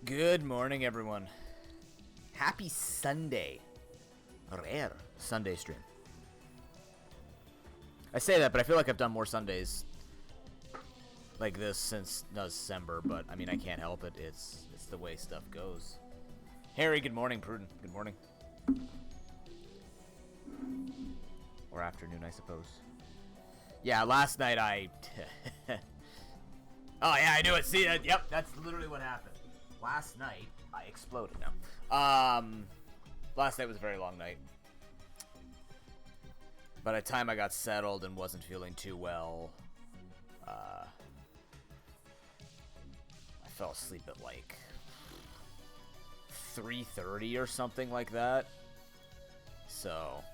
Good morning, everyone. Happy Sunday. Rare Sunday stream. I say that, but I feel like I've done more Sundays like this since December, but I mean, I can't help it. It's the way stuff goes. Harry, good morning. Pruden, good morning. Or afternoon, I suppose. Yeah, last night I... Oh, yeah, I knew it. See, yep, that's literally what happened. Last night, I exploded now. Last night was a very long night. By the time I got settled and wasn't feeling too well, I fell asleep at like 3:30 or something like that. So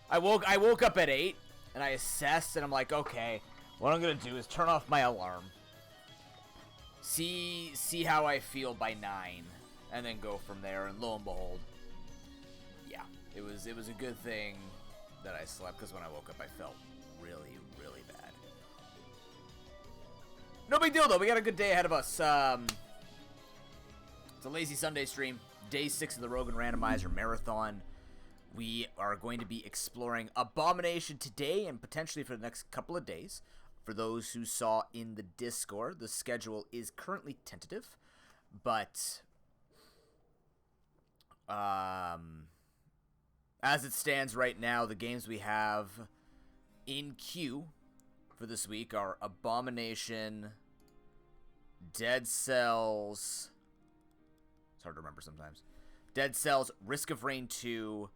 I woke up at 8 and I assessed and I'm like, okay, what I'm gonna do is turn off my alarm. See how I feel by 9, and then go from there. And lo and behold, yeah, it was a good thing that I slept, because when I woke up, I felt really, really bad. No big deal though. We got a good day ahead of us. It's a lazy Sunday stream, day 6 of the Rogue&Randomizer marathon. We are going to be exploring Abomination today and potentially for the next couple of days. For those who saw in the Discord, the schedule is currently tentative, but as it stands right now, the games we have in queue for this week are Abomination, Dead Cells, it's hard to remember sometimes, Dead Cells, Risk of Rain 2,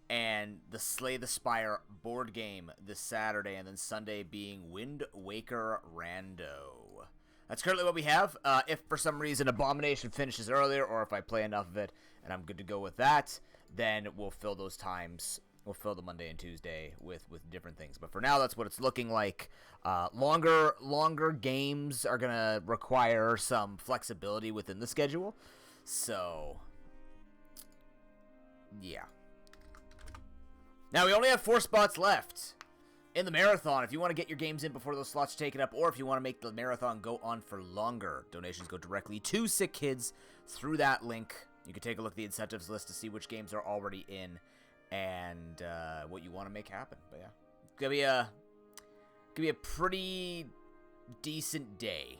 and the Slay the Spire board game this Saturday, and then Sunday being Wind Waker Rando. That's currently what we have. If for some reason Abomination finishes earlier, or if I play enough of it and I'm good to go with that, then we'll fill those times. We'll fill the Monday and Tuesday with different things. But for now, that's what it's looking like. Longer games are going to require some flexibility within the schedule. So, yeah. Now, we only have 4 spots left in the marathon. If you want to get your games in before those slots are taken up, or if you want to make the marathon go on for longer, donations go directly to Sick Kids through that link. You can take a look at the incentives list to see which games are already in and what you want to make happen. But yeah, it's gonna be a pretty decent day,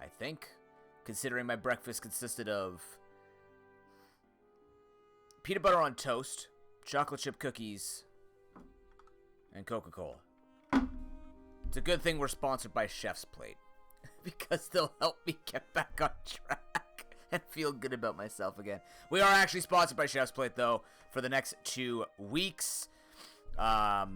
I think, considering my breakfast consisted of peanut butter on toast, chocolate chip cookies, and Coca-Cola. It's a good thing we're sponsored by Chef's Plate, because they'll help me get back on track and feel good about myself again. We are actually sponsored by Chef's Plate, though, for the next 2 weeks. I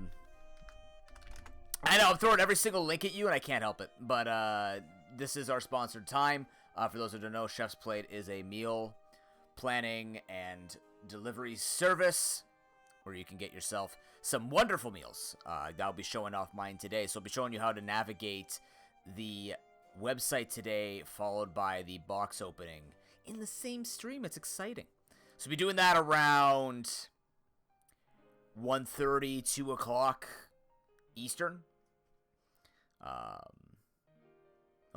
know, I'm throwing every single link at you, and I can't help it, but this is our sponsored time. For those who don't know, Chef's Plate is a meal planning and delivery service where you can get yourself some wonderful meals. I'll be showing off mine today, so I'll be showing you how to navigate the website today, followed by the box opening in the same stream. It's exciting. So we'll be doing that around 1:30, 2 o'clock Eastern. I'll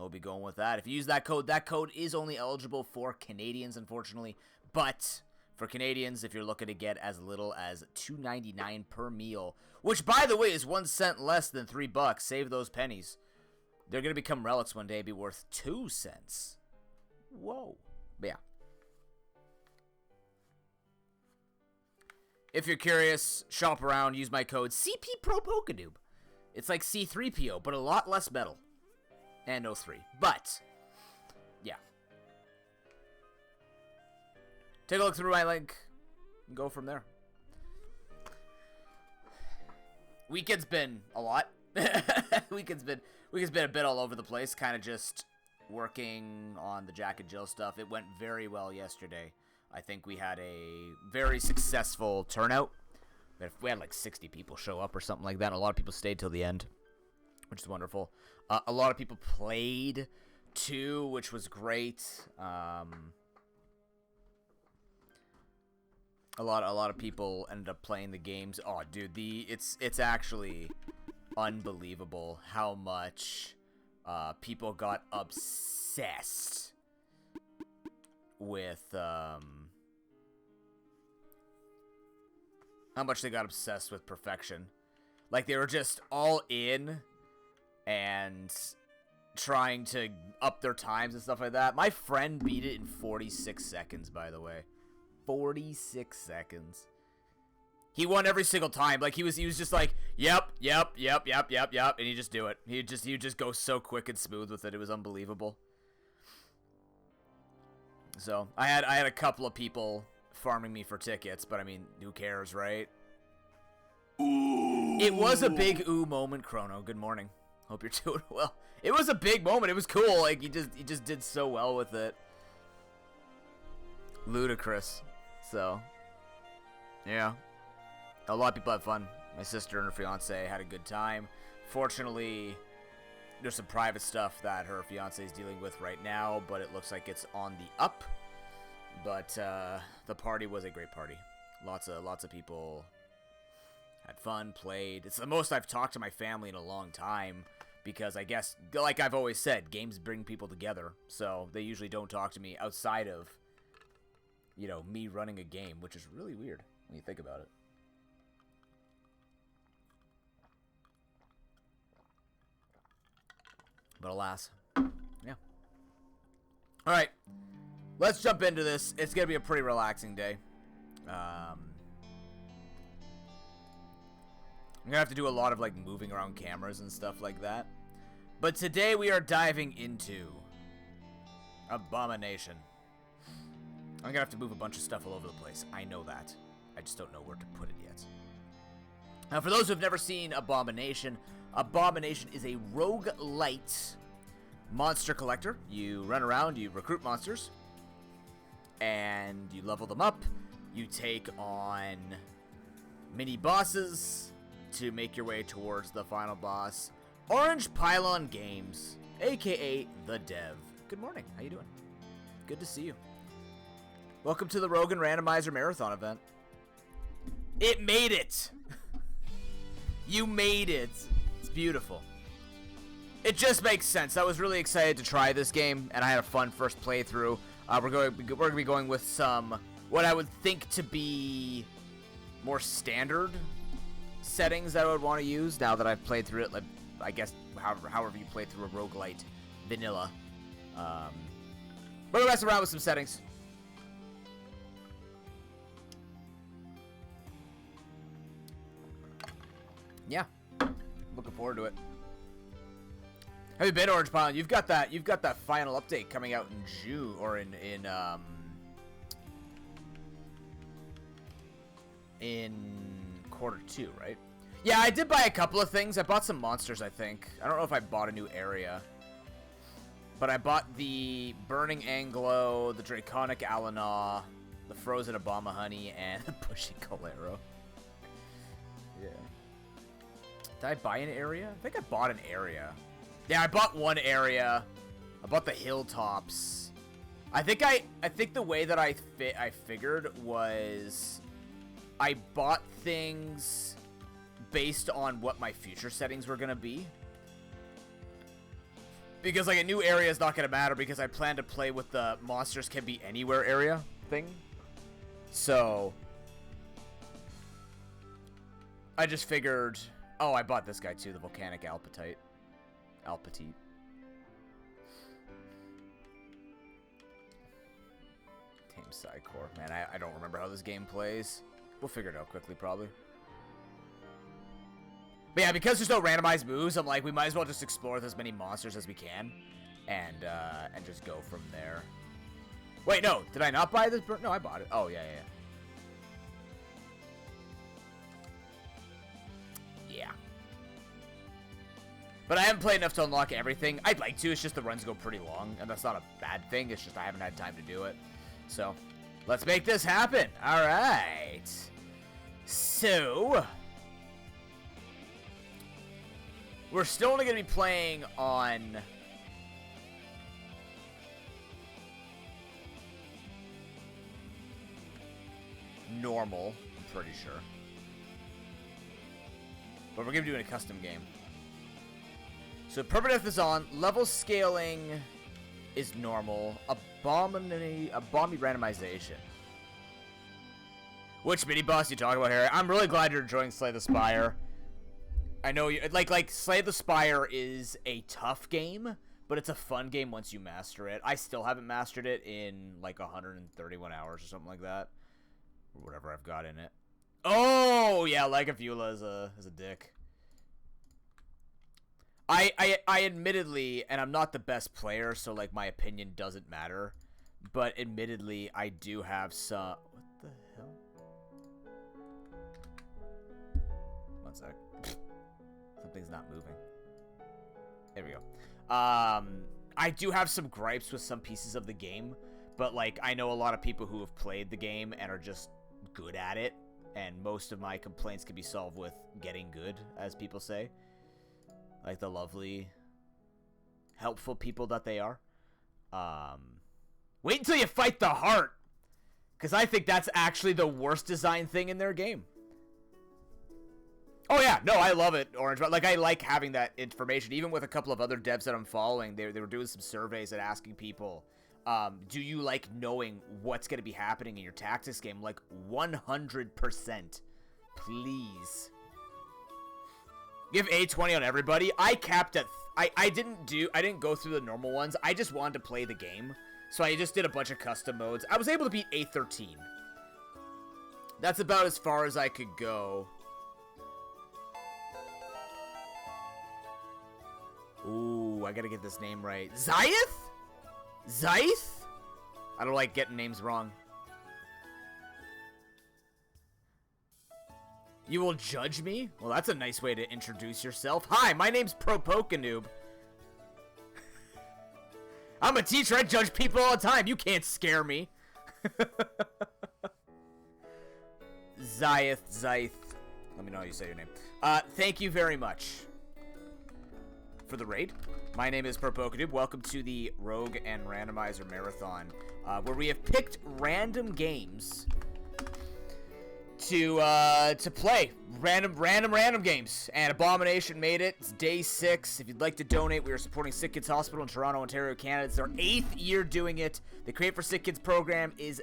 be going with that. If you use that code is only eligible for Canadians, unfortunately, but for Canadians, if you're looking to get as little as $2.99 per meal, which, by the way, is 1 cent less than $3, save those pennies. They're going to become relics one day and be worth 2 cents. Whoa. But yeah. If you're curious, shop around, use my code CP ProPokeNoob. It's like C3PO, but a lot less metal. And no 3. But, yeah. Take a look through my link and go from there. Weekend's been a lot. Weekend's been a bit all over the place, kind of just working on the Jack and Jill stuff. It went very well yesterday. I think we had a very successful turnout. We had like 60 people show up or something like that. A lot of people stayed till the end, which is wonderful. A lot of people played too, which was great. A lot of people ended up playing the games. Oh, dude, it's actually unbelievable how much people got obsessed obsessed with how much they got obsessed with perfection. Like, they were just all in and trying to up their times and stuff like that. My friend beat it in 46 seconds, by the way. 46 seconds. He won every single time. Like, he was just like, yep, and he'd just do it. He'd just go so quick and smooth with it. It was unbelievable. So, I had a couple of people farming me for tickets, but I mean, who cares, right? Ooh. It was a big ooh moment, Chrono. Good morning. Hope you're doing well. It was a big moment. It was cool. Like, he just did so well with it. Ludicrous. So, yeah. A lot of people had fun. My sister and her fiance had a good time. Fortunately, there's some private stuff that her fiance is dealing with right now, but it looks like it's on the up. But the party was a great party. Lots of people had fun, played. It's the most I've talked to my family in a long time because I guess, like I've always said, games bring people together. So they usually don't talk to me outside of, you know, me running a game, which is really weird when you think about it. But alas, yeah. All right, let's jump into this. It's gonna be a pretty relaxing day. I'm gonna have to do a lot of like moving around cameras and stuff like that. But today we are diving into Abomination. I'm gonna have to move a bunch of stuff all over the place. I know that. I just don't know where to put it yet. Now, for those who have never seen Abomination, Abomination is a roguelite monster collector. You run around, you recruit monsters, and you level them up. You take on mini bosses to make your way towards the final boss. Orange Pylon Games, aka The Dev. Good morning. How you doing? Good to see you. Welcome to the Rogue&Randomizer marathon event. It made it. You made it. It's beautiful. It just makes sense. I was really excited to try this game, and I had a fun first playthrough. We're going to be going with some what I would think to be more standard settings that I would want to use now that I've played through it. Like, I guess however you play through a roguelite vanilla. But we'll mess around with some settings. Yeah, looking forward to it. Have you been Orange Pylon? You've got that final update coming out in June or in quarter 2, right? Yeah, I did buy a couple of things. I bought some monsters, I think. I don't know if I bought a new area, but I bought the Burning Anglo, the Draconic Alanaw, the Frozen Abomi Honey, and the Bushy Colero. Yeah. Did I buy an area? I think I bought an area. Yeah, I bought one area. I bought the hilltops. I think the way that I figured was I bought things based on what my future settings were gonna be. Because like a new area is not gonna matter because I plan to play with the monsters can be anywhere area thing. So I just figured. Oh, I bought this guy too, the Volcanic Alpatite. Tame Psychor. Man, I don't remember how this game plays. We'll figure it out quickly, probably. But yeah, because there's no randomized moves, I'm like, we might as well just explore with as many monsters as we can. And just go from there. Wait, no. Did I not buy this? No, I bought it. Oh, yeah. Yeah. But I haven't played enough to unlock everything. I'd like to. It's just the runs go pretty long. And that's not a bad thing. It's just I haven't had time to do it. So, let's make this happen. All right. So, we're still only going to be playing on normal, I'm pretty sure. But we're going to be doing a custom game. So permadeath is on. Level scaling is normal. Abomi randomization. Which mini boss you talking about here? I'm really glad you're enjoying Slay the Spire. I know you like Slay the Spire is a tough game, but it's a fun game once you master it. I still haven't mastered it in like 131 hours or something like that, or whatever I've got in it. Oh yeah, like Afula is a dick. I admittedly, and I'm not the best player, so like my opinion doesn't matter, but admittedly I do have some. What the hell? One sec. Something's not moving. There we go. I do have some gripes with some pieces of the game, but like I know a lot of people who have played the game and are just good at it, and most of my complaints can be solved with getting good, as people say. Like the lovely, helpful people that they are. Wait until you fight the heart, because I think that's actually the worst design thing in their game. Oh yeah, no, I love it, Orange. But like, I like having that information. Even with a couple of other devs that I'm following, they were doing some surveys and asking people, do you like knowing what's going to be happening in your tactics game? Like 100%, please. Give A20 on everybody. I capped at I didn't go through the normal ones. I just wanted to play the game, so I just did a bunch of custom modes. I was able to beat A13. That's about as far as I could go. Ooh, I gotta get this name right. Zyth? Zyth? I don't like getting names wrong. You will judge me? Well, that's a nice way to introduce yourself. Hi, my name's ProPokeNoob. I'm a teacher. I judge people all the time. You can't scare me. Zyth. Let me know how you say your name. Thank you very much for the raid. My name is ProPokeNoob. Welcome to the Rogue and Randomizer Marathon, where we have picked random games to play. Random games. And Abomination made it. It's day 6. If you'd like to donate, we are supporting Sick Kids Hospital in Toronto, Ontario, Canada. It's their 8th year doing it. The Create4SickKids program is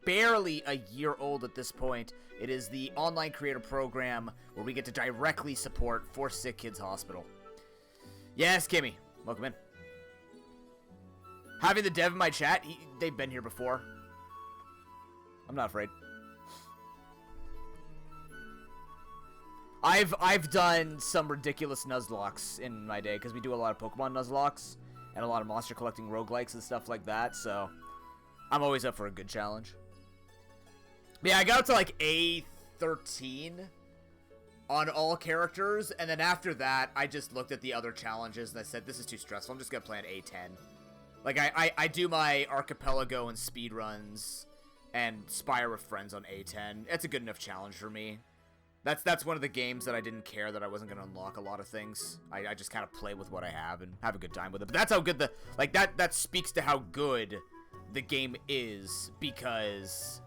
barely a year old at this point. It is the online creator program where we get to directly support for Sick Kids Hospital. Yes, Kimmy. Welcome in. Having the dev in my chat, they've been here before. I'm not afraid. I've done some ridiculous nuzlocks in my day, because we do a lot of Pokemon nuzlocks and a lot of monster collecting roguelikes and stuff like that, so I'm always up for a good challenge. But yeah, I got up to like A13 on all characters, and then after that, I just looked at the other challenges and I said, this is too stressful, I'm just gonna play an A10. Like, I do my Archipelago and speedruns and Spire with Friends on A10. It's a good enough challenge for me. That's one of the games that I didn't care that I wasn't going to unlock a lot of things. I just kind of play with what I have and have a good time with it. But that's how good that speaks to how good the game is, because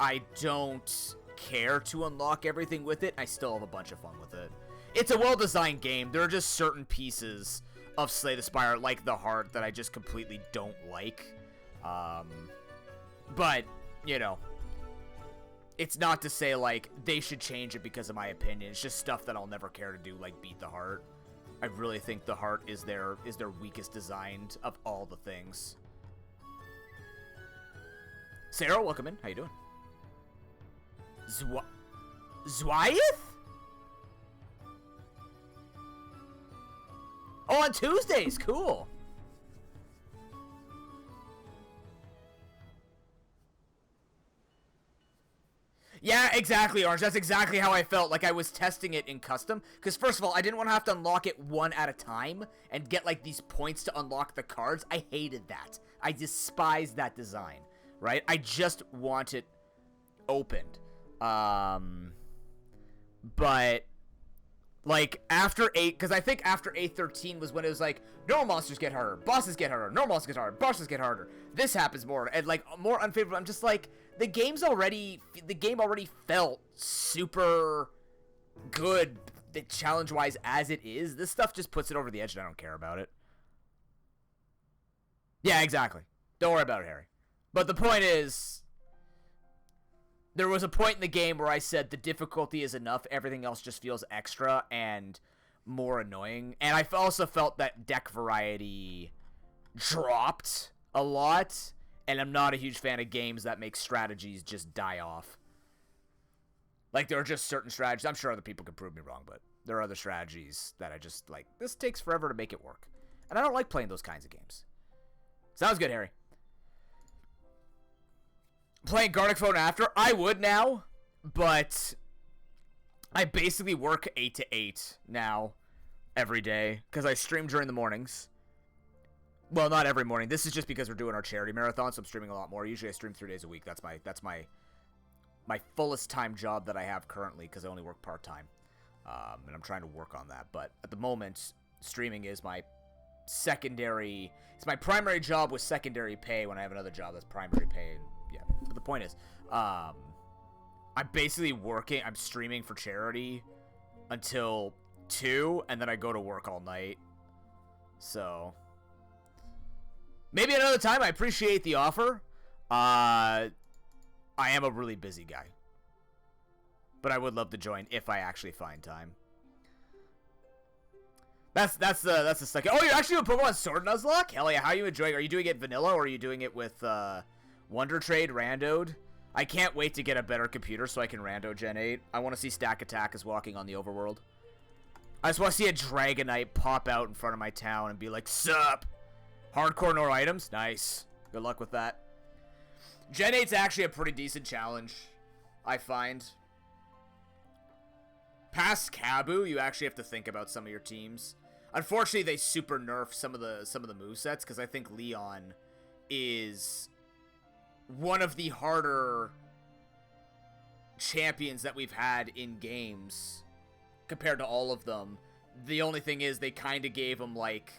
I don't care to unlock everything with it. I still have a bunch of fun with it. It's a well-designed game. There are just certain pieces of Slay the Spire, like the heart, that I just completely don't like. But, you know, it's not to say, like, they should change it because of my opinion. It's just stuff that I'll never care to do, like beat the heart. I really think the heart is their weakest designed of all the things. Sarah, welcome in. How you doing? Zwyeth? Oh, on Tuesdays. Cool. Yeah, exactly, Orange. That's exactly how I felt. Like, I was testing it in custom. Because, first of all, I didn't want to have to unlock it one at a time and get, like, these points to unlock the cards. I hated that. I despised that design, right? I just want it opened. But, like, after 8... Because I think after A13 was when it was like, normal monsters get harder, bosses get harder, normal monsters get harder, bosses get harder. This happens more, and, like, more unfavorable. I'm just like... The game already felt super good, challenge-wise as it is. This stuff just puts it over the edge, and I don't care about it. Yeah, exactly. Don't worry about it, Harry. But the point is, there was a point in the game where I said the difficulty is enough, everything else just feels extra and more annoying. And I also felt that deck variety dropped a lot, and I'm not a huge fan of games that make strategies just die off. Like, there are just certain strategies, I'm sure other people could prove me wrong, but there are other strategies that I just, like, this takes forever to make it work. And I don't like playing those kinds of games. Sounds good, Harry. Playing Gartic Phone after? I would now, but I basically work 8 to 8 now, every day, because I stream during the mornings. Well, not every morning. This is just because we're doing our charity marathon, so I'm streaming a lot more. Usually I stream 3 days a week. That's my fullest time job that I have currently, because I only work part-time. And I'm trying to work on that. But at the moment, streaming is my secondary... It's my primary job with secondary pay when I have another job that's primary pay. And yeah, but the point is, I'm basically working... I'm streaming for charity until 2, and then I go to work all night. So... maybe another time. I appreciate the offer. I am a really busy guy. But I would love to join if I actually find time. That's the second. Oh, you're actually doing Pokemon Sword Nuzlocke? Hell yeah, how are you enjoying? Are you doing it vanilla, or are you doing it with Wonder Trade randoed? I can't wait to get a better computer so I can rando Gen 8. I want to see Stack Attack as walking on the overworld. I just want to see a Dragonite pop out in front of my town and be like, sup? Hardcore no items? Nice. Good luck with that. Gen 8's actually a pretty decent challenge, I find. Past Kabu, you actually have to think about some of your teams. Unfortunately, they super nerf some of the movesets, because I think Leon is one of the harder champions that we've had in games compared to all of them. The only thing is they kind of gave him, like,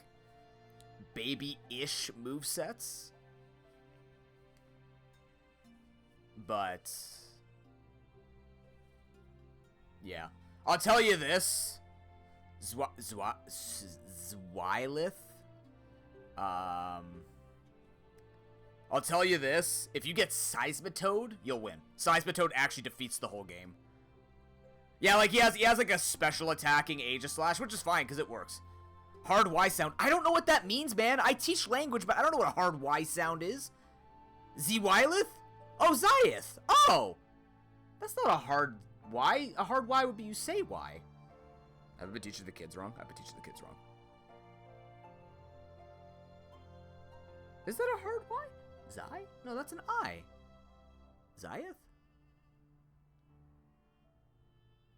baby-ish movesets. But yeah. I'll tell you this. Zwylith. I'll tell you this. If you get Seismitoad, you'll win. Seismitoad actually defeats the whole game. Yeah, like he has like a special attacking Aegislash, which is fine because it works. Hard Y sound. I don't know what that means, man. I teach language, but I don't know what a hard Y sound is. Zwylith? Oh, Zyeth. Oh. That's not a hard Y. A hard Y would be you say Y. I've been teaching the kids wrong. I've been teaching the kids wrong. Is that a hard Y? Zy? No, that's an I. Zyeth?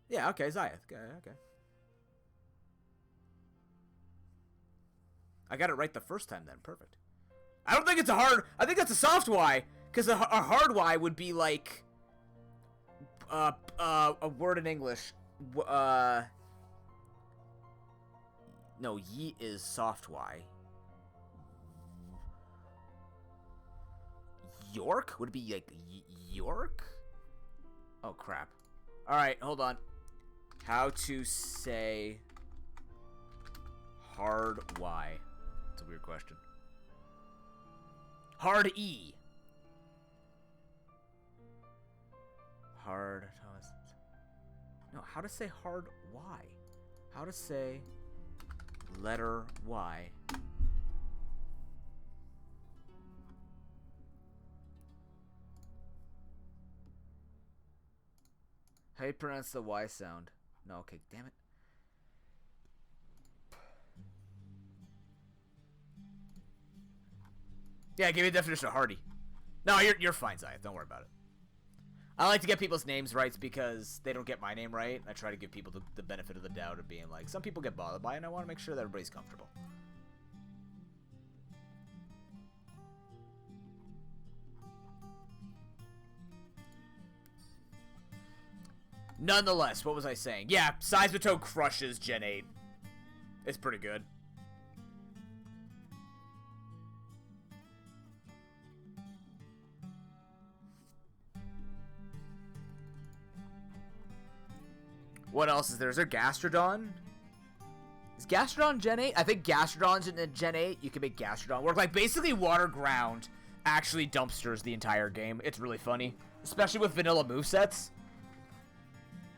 Yeah, okay, Zyeth. Okay. I got it right the first time then. Perfect. I don't think it's a hard... I think that's a soft Y. Because a hard Y would be like... a word in English. No, Yi is soft Y. York? Would it be like York? Oh, crap. Alright, hold on. How to say hard Y. It's a weird question. Hard E. Hard. No, how to say hard Y. How to say letter Y. How do you pronounce the Y sound? No, okay, damn it. Yeah, give me a definition of hardy. No, you're fine, Zayat. Don't worry about it. I like to get people's names right because they don't get my name right. I try to give people the benefit of the doubt of being like, some people get bothered by it, and I want to make sure that everybody's comfortable. Nonetheless, what was I saying? Yeah, Seismitoad crushes Gen 8. It's pretty good. What else is there? Is there Gastrodon? Is Is Gastrodon Gen 8? I think Gastrodon's in Gen 8. You can make Gastrodon work. Like, basically, Water Ground actually dumpsters the entire game. It's really funny. Especially with vanilla movesets.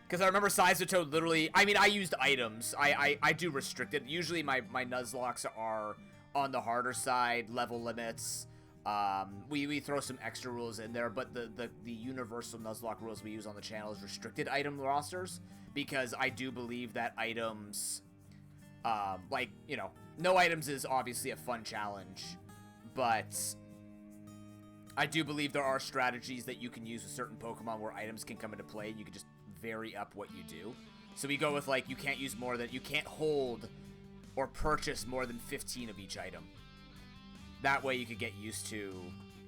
Because I remember Sizotoad literally... I mean, I used items. I do restrict it. Usually, my nuzlocks are on the harder side. Level limits. We throw some extra rules in there. But the universal nuzlocke rules we use on the channel is restricted item rosters. Because I do believe that items... like, you know, no items is obviously a fun challenge. But... I do believe there are strategies that you can use with certain Pokemon where items can come into play. You can just vary up what you do. So we go with, like, you can't use more than... You can't hold or purchase more than 15 of each item. That way you could get used to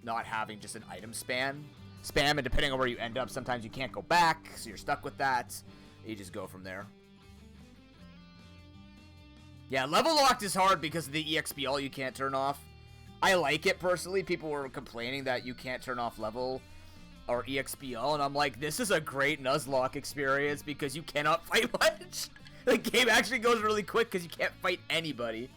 not having just an item spam. And depending on where you end up, sometimes you can't go back, so you're stuck with that. You just go from there. Yeah, level locked is hard because of the EXP all you can't turn off. I like it personally. People were complaining that you can't turn off level or EXPL, and I'm like, this is a great Nuzlocke experience because you cannot fight much. The game actually goes really quick because you can't fight anybody.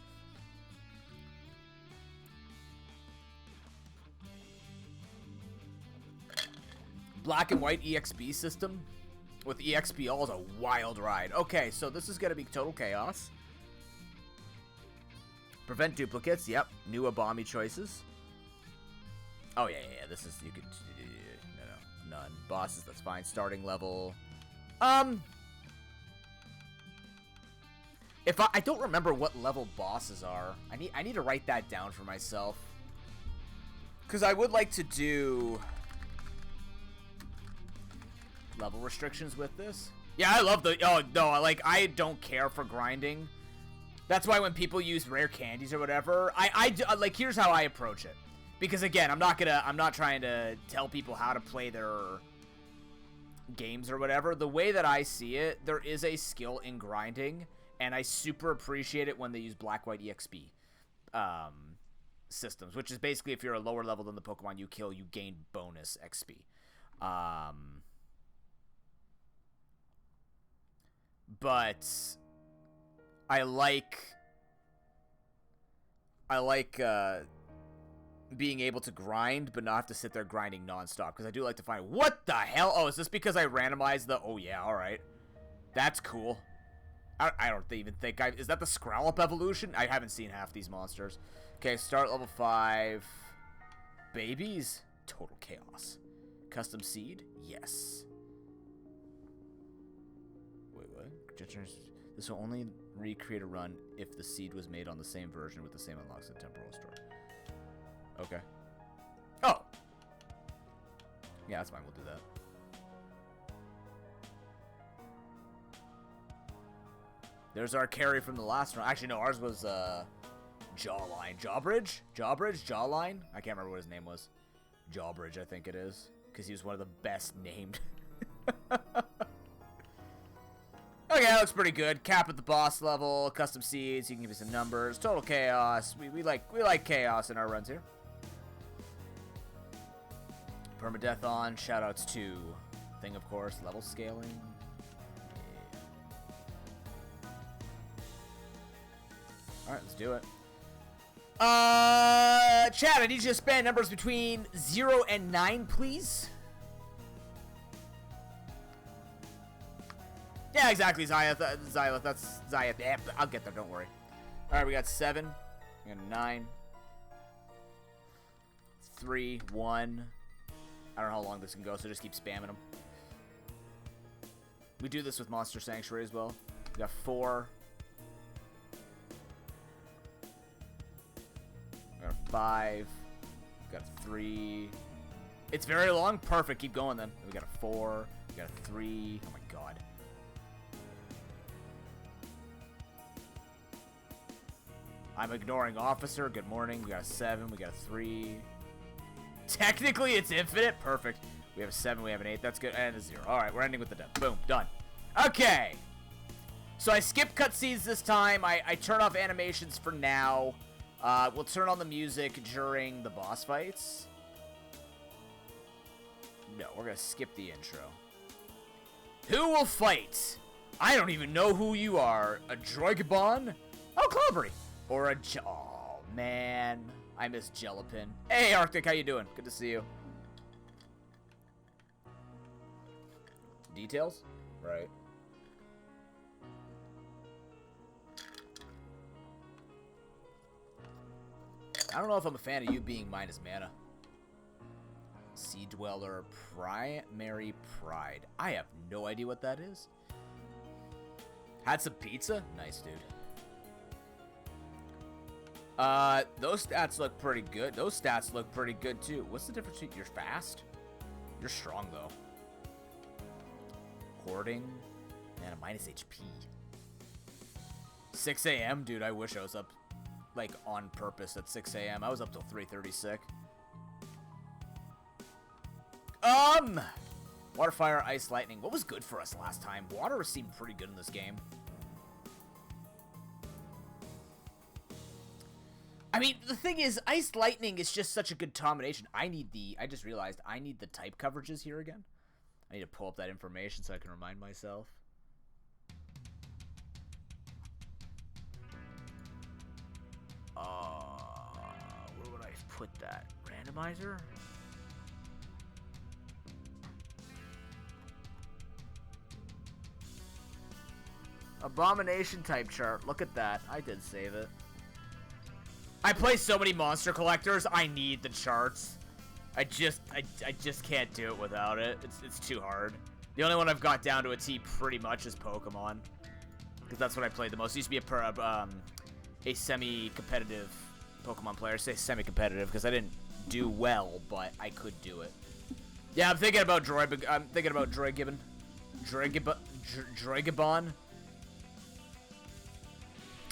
Black and white EXP system with EXPL is a wild ride. Okay, so this is going to be total chaos. Prevent duplicates, yep. New Abomi choices. Oh, yeah. This is, you could, no, none. Bosses, that's fine. Starting level. If I don't remember what level bosses are. I need to write that down for myself. Because I would like to do level restrictions with this. Yeah, I love the, oh, no, like, I don't care for grinding. That's why when people use rare candies or whatever, I like, here's how I approach it. Because again, I'm not trying to tell people how to play their games or whatever. The way that I see it, there is a skill in grinding, and I super appreciate it when they use black-white EXP systems, which is basically if you're a lower level than the Pokemon you kill, you gain bonus XP. But I like being able to grind, but not have to sit there grinding nonstop. Because I do like to find, what the hell? Oh, is this because I randomized the? Oh yeah, all right, that's cool. I don't even think is that the Scrallop evolution? I haven't seen half these monsters. Okay, start level 5. Babies, total chaos. Custom seed, yes. Wait, what? This will only recreate a run if the seed was made on the same version with the same unlocks and temporal store. Okay. Oh! Yeah, that's fine. We'll do that. There's our carry from the last round. Actually, no, ours was Jawline. Jawbridge? Jawline? I can't remember what his name was. Jawbridge, I think it is. Because he was one of the best named. Okay, that looks pretty good. Cap at the boss level, custom seeds, you can give me some numbers, total chaos. We like chaos in our runs here. Permadeath on, shoutouts to Thing, of course, level scaling. Yeah. Alright, let's do it. Chat, I need you to span numbers between 0 and 9, please. Yeah, exactly, Xylith, that's Xylith. Yeah, I'll get there, don't worry. Alright, we got 7. We got 9. 3, 1. I don't know how long this can go, so just keep spamming them. We do this with Monster Sanctuary as well. We got 4. We got 5. We got 3. It's very long. Perfect. Keep going then. We got a 4. We got a 3. Oh my god. I'm ignoring Officer. Good morning. We got a 7. We got a 3. Technically, it's infinite. Perfect. We have a 7. We have an 8. That's good. And a 0. All right, we're ending with the death. Boom. Done. Okay. So I skip cutscenes this time. I turn off animations for now. We'll turn on the music during the boss fights. No, we're going to skip the intro. Who will fight? I don't even know who you are. A Droigobon? Oh, Clobbery. Or a... Oh, man. I miss Jelapin. Hey, Arctic, how you doing? Good to see you. Details? Right. I don't know if I'm a fan of you being minus mana. Sea Dweller, Primary Pride. I have no idea what that is. Had some pizza? Nice, dude. Those stats look pretty good. Those stats look pretty good, too. What's the difference between... You're fast? You're strong, though. Hoarding. Man, a minus HP. 6 a.m.? Dude, I wish I was up, like, on purpose at 6 a.m. I was up till 3:30 sick. Water, fire, ice, lightning. What was good for us last time? Water seemed pretty good in this game. I mean, the thing is, ice, lightning is just such a good combination. I just realized I need the type coverages here again. I need to pull up that information so I can remind myself. Where would I put that? Randomizer? Abomination type chart. Look at that. I did save it. I play so many monster collectors. I need the charts. I just can't do it without it. It's too hard. The only one I've got down to a T pretty much is Pokemon, because that's what I played the most. I used to be a semi-competitive Pokemon player. I say semi-competitive because I didn't do well, but I could do it. Yeah, I'm thinking about Droygibon.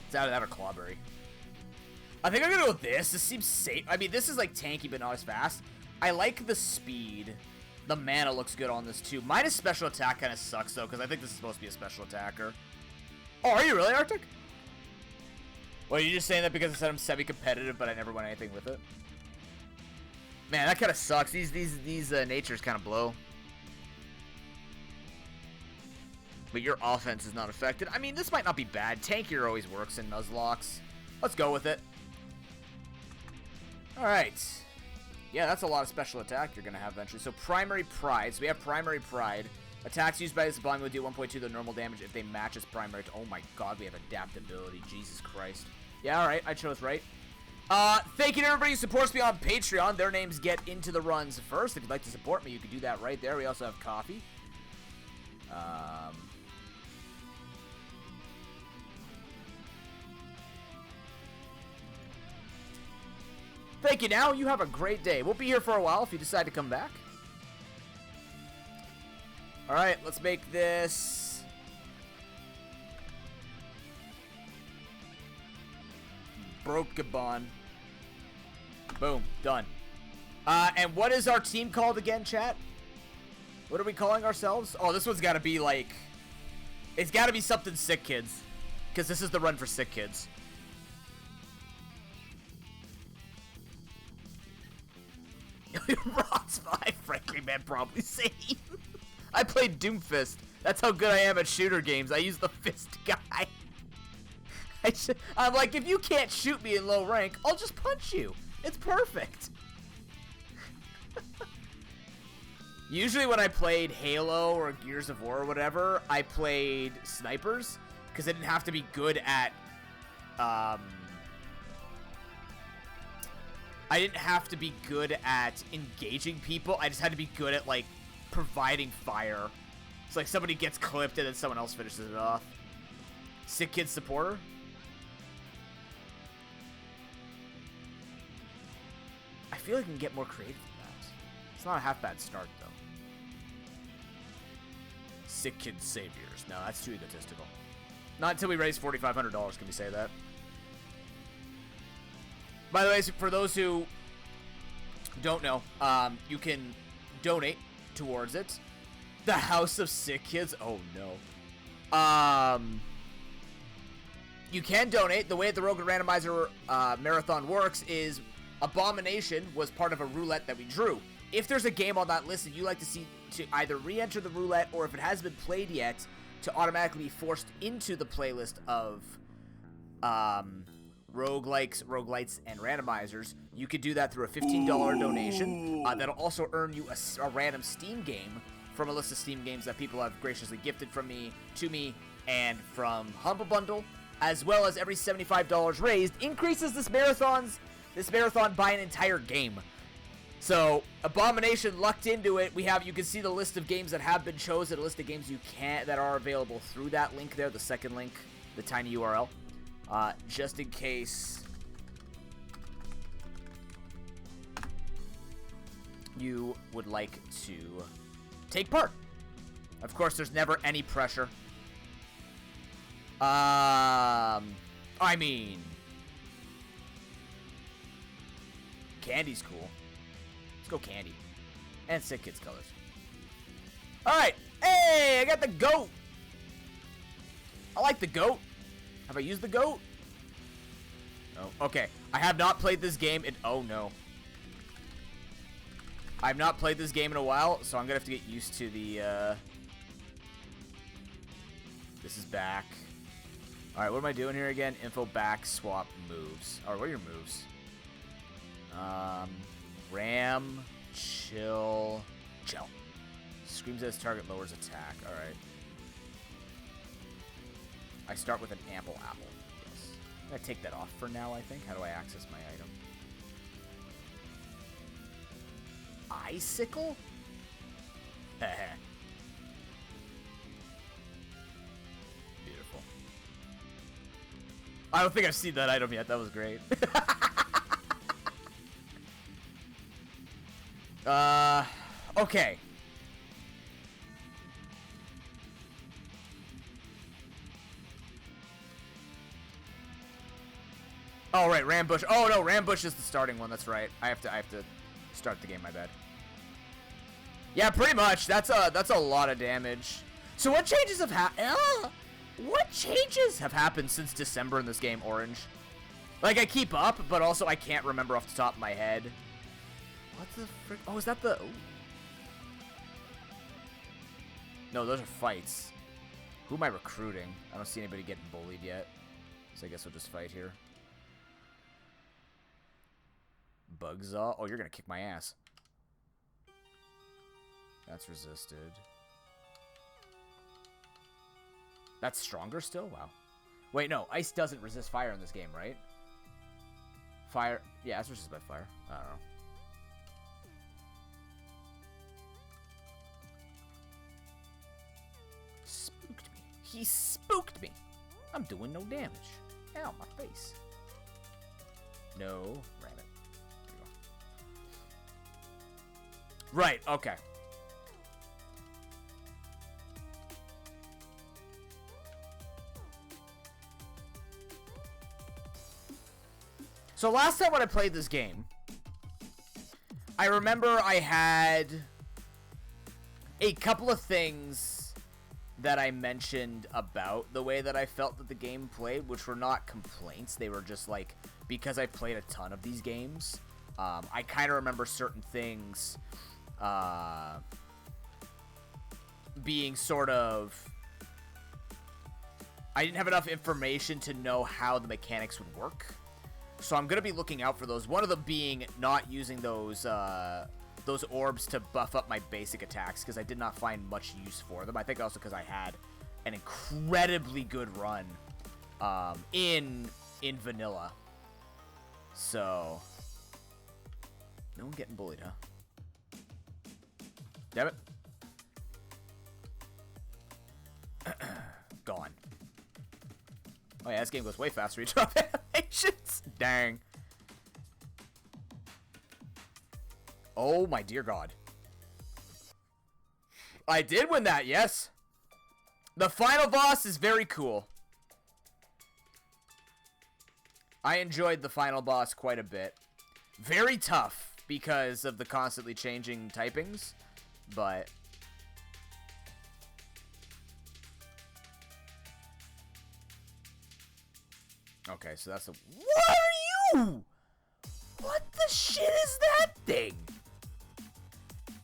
It's out of that or Clobbery. I think I'm gonna go with this. This seems safe. I mean, this is like tanky, but not as fast. I like the speed. The mana looks good on this too. Minus special attack kind of sucks though, because I think this is supposed to be a special attacker. Oh, are you really, Arctic? Well, you're just saying that because I said I'm semi-competitive, but I never won anything with it. Man, that kind of sucks. These natures kind of blow. But your offense is not affected. I mean, this might not be bad. Tankier always works in nuzlocks. Let's go with it. Alright. Yeah, that's a lot of special attack you're going to have eventually. So, Primary Pride. So, we have Primary Pride. Attacks used by this Abomi will do 1.2 the normal damage if they match its primary. Oh my god, we have adaptability. Jesus Christ. Yeah, alright. I chose right. Thank you to everybody who supports me on Patreon. Their names get into the runs first. If you'd like to support me, you can do that right there. We also have coffee. Thank you now. You have a great day. We'll be here for a while if you decide to come back. Alright, let's make this... Brokebon. Boom. Done. And what is our team called again, chat? What are we calling ourselves? Oh, this one's got to be like... It's got to be something SickKids. Because this is the run for SickKids. Rods 5, frankly, man, probably same. I played Doomfist. That's how good I am at shooter games. I use the fist guy. I'm like, if you can't shoot me in low rank, I'll just punch you. It's perfect. Usually when I played Halo or Gears of War or whatever, I played snipers because I didn't have to be good at I didn't have to be good at engaging people. I just had to be good at, like, providing fire. It's like somebody gets clipped and then someone else finishes it off. SickKids supporter? I feel like I can get more creative than that. It's not a half bad start, though. SickKids saviors. No, that's too egotistical. Not until we raise $4,500 can we say that. By the way, for those who don't know, you can donate towards it. The House of SickKids. Oh, no. You can donate. The way the Rogue&Randomizer marathon works is Abomination was part of a roulette that we drew. If there's a game on that list that you like to see to either re-enter the roulette or if it hasn't been played yet, to automatically be forced into the playlist of roguelites, and randomizers, you could do that through a $15 donation. That'll also earn you a random Steam game from a list of Steam games that people have graciously gifted from me, to me, and from Humble Bundle, as well as every $75 raised increases this marathon by an entire game. So, Abomination lucked into it. You can see the list of games that have been chosen, a list of games that are available through that link there, the second link, the tiny URL. Just in case you would like to take part. Of course, there's never any pressure. I mean, Candy's cool. Let's go Candy. And SickKids colors. Alright. Hey, I got the goat. I like the goat. Have I used the goat? Oh, okay. I have not played this game in... Oh, no. I've not played this game in a while, so I'm going to have to get used to the... This is back. Alright, what am I doing here again? Info back, swap, moves. Alright, what are your moves? Ram, chill. Screams at his target, lowers attack. Alright. I start with an ample apple. Yes. I'm going to take that off for now, I think. How do I access my item? Icicle? Beautiful. I don't think I've seen that item yet. That was great. Okay. Oh, right, Rambush. Oh, no, Rambush is the starting one. That's right. I have to start the game, my bad. Yeah, pretty much. That's a lot of damage. So what changes have happened since December in this game, Orange? Like, I keep up, but also I can't remember off the top of my head. What the frick? Oh, is that the... Ooh. No, those are fights. Who am I recruiting? I don't see anybody getting bullied yet. So I guess we'll just fight here. Bugzaw. Oh, you're going to kick my ass. That's resisted. That's stronger still? Wow. Wait, no. Ice doesn't resist fire in this game, right? Fire. Yeah, it's resisted by fire. I don't know. Spooked me. He spooked me. I'm doing no damage. Ow, my face. No. Ram it. There you go. Right, okay. So last time when I played this game, I remember I had a couple of things that I mentioned about the way that I felt that the game played, which were not complaints. They were just like, because I played a ton of these games, I kind of remember certain things being sort of... I didn't have enough information to know how the mechanics would work. So I'm going to be looking out for those. One of them being not using those orbs to buff up my basic attacks, because I did not find much use for them. I think also because I had an incredibly good run in vanilla. So, no one getting bullied, huh? Damn it. Gone. Oh yeah, this game goes way faster each drop animations. Dang. Oh my dear God. I did win that, yes. The final boss is very cool. I enjoyed the final boss quite a bit. Very tough because of the constantly changing typings, but... Okay, so that's the... What are you? What the shit is that thing?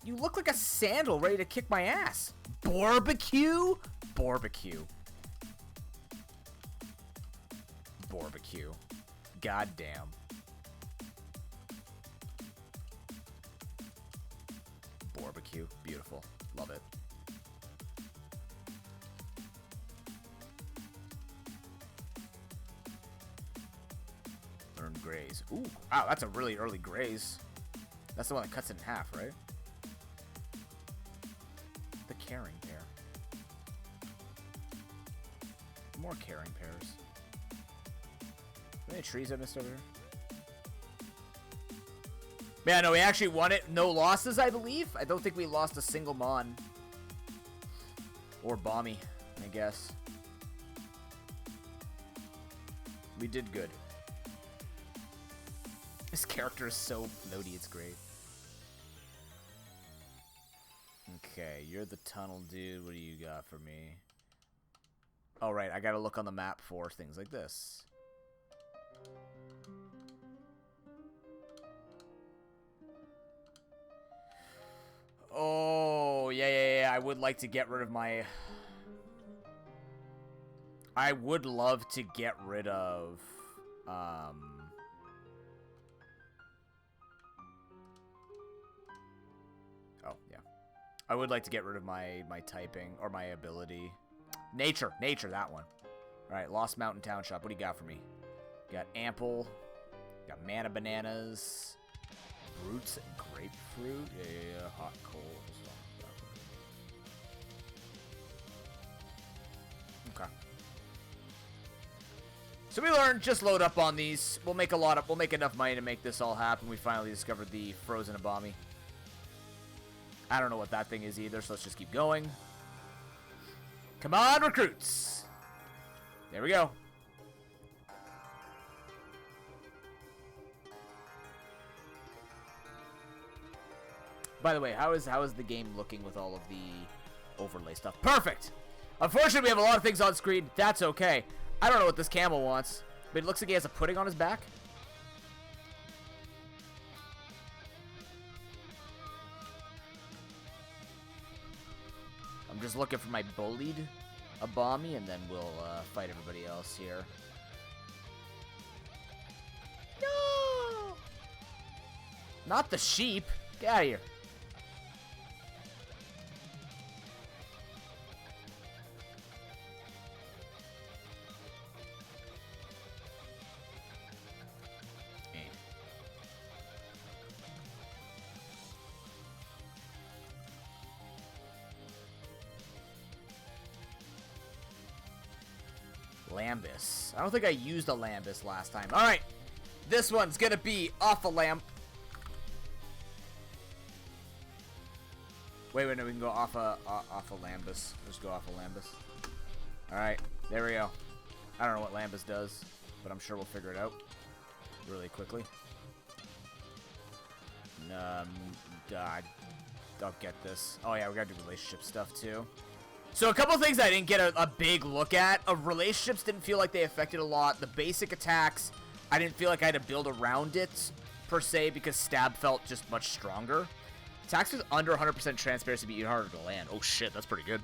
You look like a sandal ready to kick my ass. Barbecue? Barbecue. barbecue. Goddamn. Barbecue. Beautiful. Love it. Learn graze. Ooh. Wow, that's a really early graze. That's the one that cuts it in half, right? The caring pear. More caring pears. Any trees I missed over here? Yeah, no, we actually won it. No losses, I believe. I don't think we lost a single mon. Or Abomi, I guess. We did good. This character is so floaty, it's great. Okay, you're the tunnel dude. What do you got for me? Oh, right, I gotta look on the map for things like this. Oh, yeah. I would like to get rid of my... I would love to get rid of... Oh, yeah. I would like to get rid of my typing, or my ability. Nature, that one. Alright, Lost Mountain Town Shop. What do you got for me? Got Ample. Got Mana Bananas. Roots and Grapefruit. Yeah. Hot coals. Okay. So we learned, just load up on these. We'll make enough money to make this all happen. We finally discovered the frozen Abomi. I don't know what that thing is either, so let's just keep going. Come on, recruits! There we go. By the way, how is the game looking with all of the overlay stuff? Perfect! Unfortunately, we have a lot of things on screen. That's okay. I don't know what this camel wants, but it looks like he has a pudding on his back. I'm just looking for my bullied Abomi, and then we'll fight everybody else here. No! Not the sheep. Get out of here. Lambus. I don't think I used a Lambus last time. Alright. This one's gonna be off a lamb. Wait, no, we can go off a Lambus. Just go off a Lambus. Alright, there we go. I don't know what Lambus does, but I'm sure we'll figure it out really quickly. I'll get this. Oh yeah, we gotta do relationship stuff too. So a couple things I didn't get a big look at. Relationships didn't feel like they affected a lot. The basic attacks, I didn't feel like I had to build around it, per se, because stab felt just much stronger. Attacks with under 100% transparency be even harder to land. Oh shit, that's pretty good.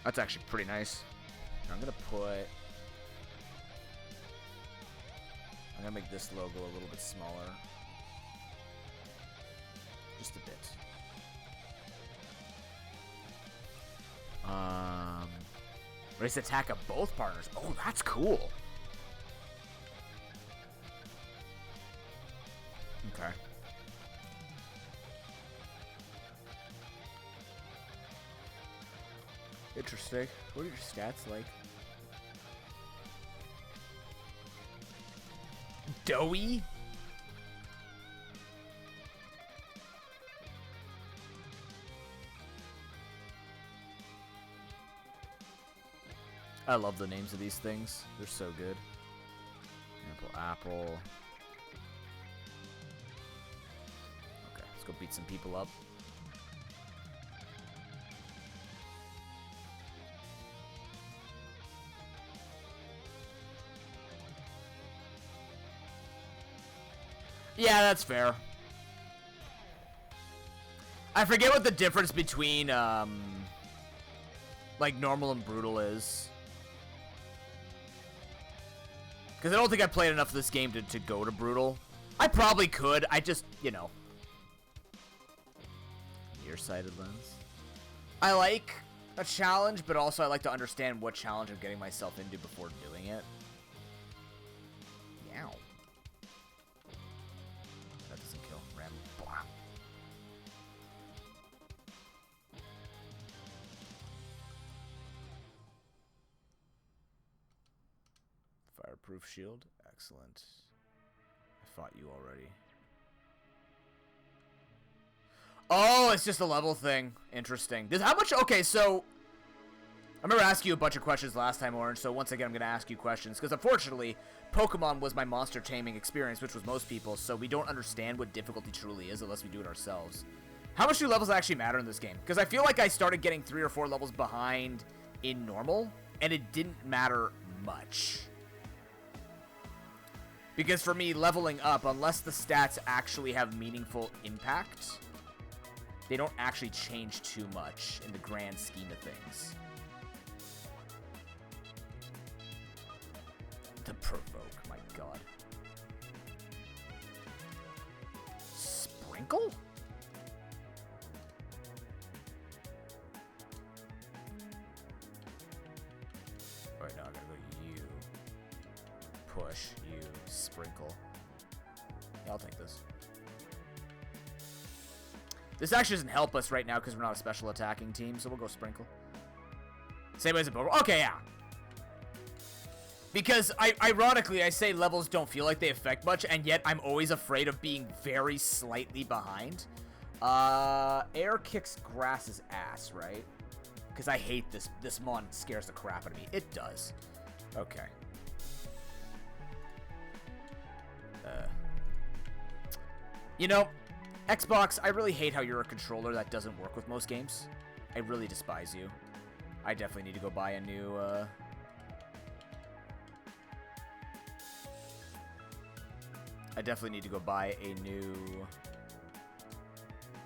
That's actually pretty nice. I'm gonna make this logo a little bit smaller. Just a bit. Raise attack of both partners. Oh, that's cool. Okay. Interesting. What are your stats like? Doughy? I love the names of these things. They're so good. Apple. Okay, let's go beat some people up. Yeah, that's fair. I forget what the difference between, like, normal and brutal is. Because I don't think I played enough of this game to go to Brutal. I probably could. I just, you know. Nearsighted lens. I like a challenge, but also I like to understand what challenge I'm getting myself into before doing it. Yow. That doesn't kill. Ram. Blah. Fireproof shield. Excellent. I fought you already. Oh, it's just a level thing. Interesting. How much? Okay, so I remember asking you a bunch of questions last time, Orange, so once again I'm going to ask you questions, because unfortunately, Pokemon was my monster taming experience, which was most people's, so we don't understand what difficulty truly is unless we do it ourselves. How much do levels actually matter in this game? Because I feel like I started getting 3 or 4 levels behind in normal, and it didn't matter much. Because for me, leveling up, unless the stats actually have meaningful impact, they don't actually change too much in the grand scheme of things. The provoke, my god. Sprinkle? Alright, now I gotta go you. Push, you, sprinkle. Yeah, I'll take this. This actually doesn't help us right now because we're not a special attacking team, so we'll go sprinkle. Same as a Bobo. Okay, yeah. Because, ironically, I say levels don't feel like they affect much, and yet I'm always afraid of being very slightly behind. Air kicks grass's ass, right? Because I hate this. This mon scares the crap out of me. It does. Okay. You know, Xbox, I really hate how you're a controller that doesn't work with most games. I really despise you. I definitely need to go buy a new, I definitely need to go buy a new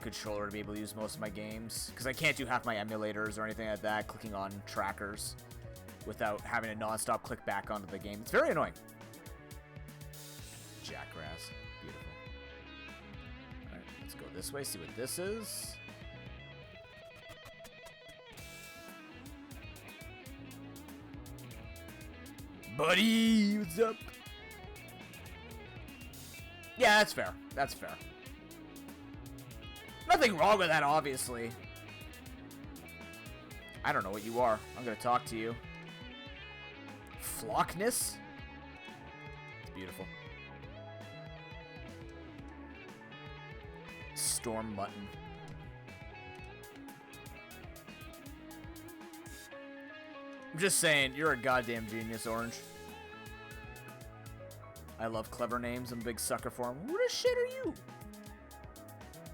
controller to be able to use most of my games. Because I can't do half my emulators or anything like that, clicking on trackers without having to non-stop click back onto the game. It's very annoying. Jackrass. Beautiful. Alright, let's go this way, see what this is. Buddy, what's up? Yeah, that's fair. That's fair. Nothing wrong with that, obviously. I don't know what you are. I'm gonna talk to you. Flockness? It's beautiful. Storm mutton. I'm just saying, you're a goddamn genius, Orange. I love clever names. I'm a big sucker for them. Who the shit are you?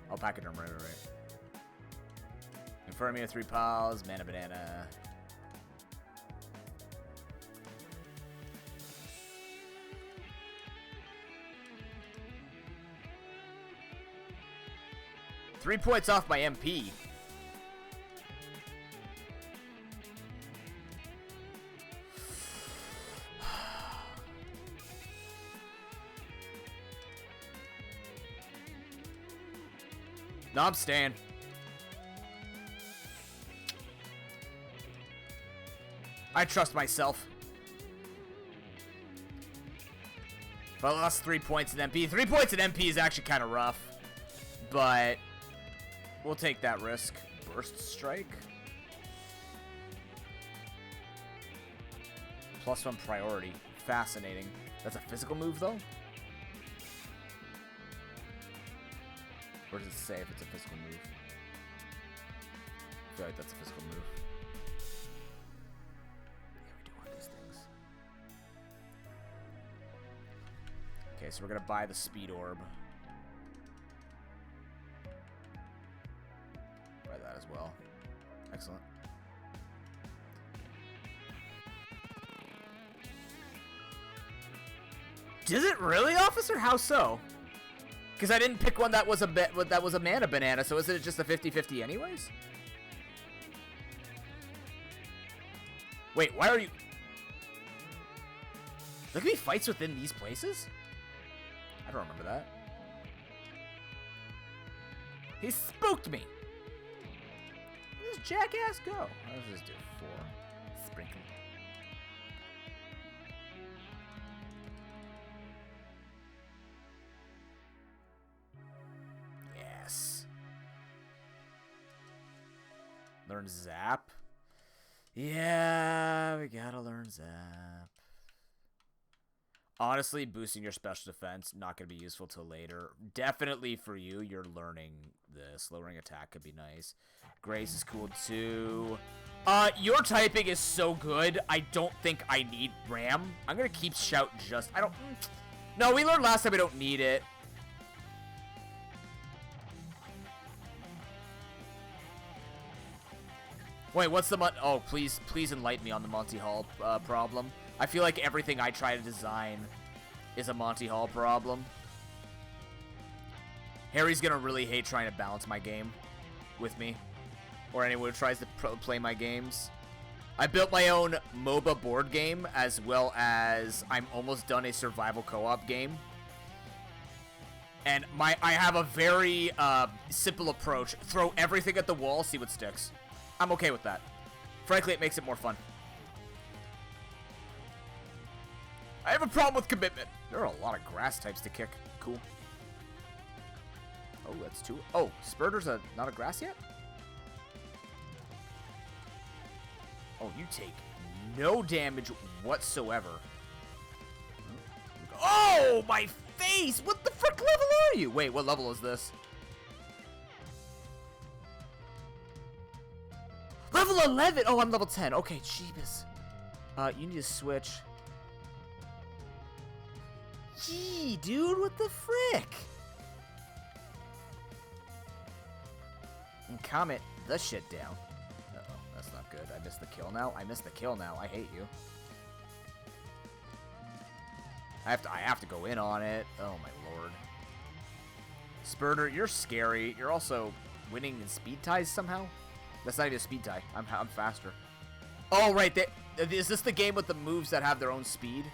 I'll pack it them right. In front of me are 3 pals. Mana banana. Three points off my MP. No, I'm staying. I trust myself. If I lost 3 points in MP. 3 points in MP is actually kind of rough. But we'll take that risk. Burst strike. +1 priority. Fascinating. That's a physical move, though? Or does it say if it's a physical move? I feel like that's a physical move. Yeah, we do want these things. Okay, so we're gonna buy the speed orb. Buy that as well. Excellent. Does it really, officer? How so? Because I didn't pick one that was a mana banana, so isn't it just a 50-50 anyways? Wait, why are you... There can be fights within these places? I don't remember that. He spooked me! Where does jackass go? Let's just do 4. Sprinkle. Yes. Learn Zap. Yeah, we gotta learn Zap. Honestly, boosting your special defense, not going to be useful till later. Definitely for you, you're learning this. Lowering attack could be nice. Grace is cool too. Your typing is so good, I don't think I need Ram. I'm going to keep Shout just... I don't... No, we learned last time we don't need it. Wait, what's the... Oh, please enlighten me on the Monty Hall problem. I feel like everything I try to design is a Monty Hall problem. Harry's gonna really hate trying to balance my game with me, or anyone who tries to play my games. I built my own MOBA board game, as well as I'm almost done a survival co-op game. And I have a very simple approach. Throw everything at the wall, see what sticks. I'm okay with that. Frankly, it makes it more fun. I have a problem with commitment. There are a lot of grass types to kick. Cool. Oh, that's 2. Oh, Spurter's not a grass yet? Oh, you take no damage whatsoever. Oh, my face! What the frick level are you? Wait, what level is this? Level 11! Oh, I'm level 10. Okay, jeebus. You need to switch. Gee, dude, what the frick? And comment the shit down. Uh-oh, that's not good. I missed the kill now. I missed the kill now. I hate you. I have to go in on it. Oh my lord. Spurter, you're scary. You're also winning in speed ties somehow? That's not even a speed tie. I'm faster. Oh, right. Is this the game with the moves that have their own speed?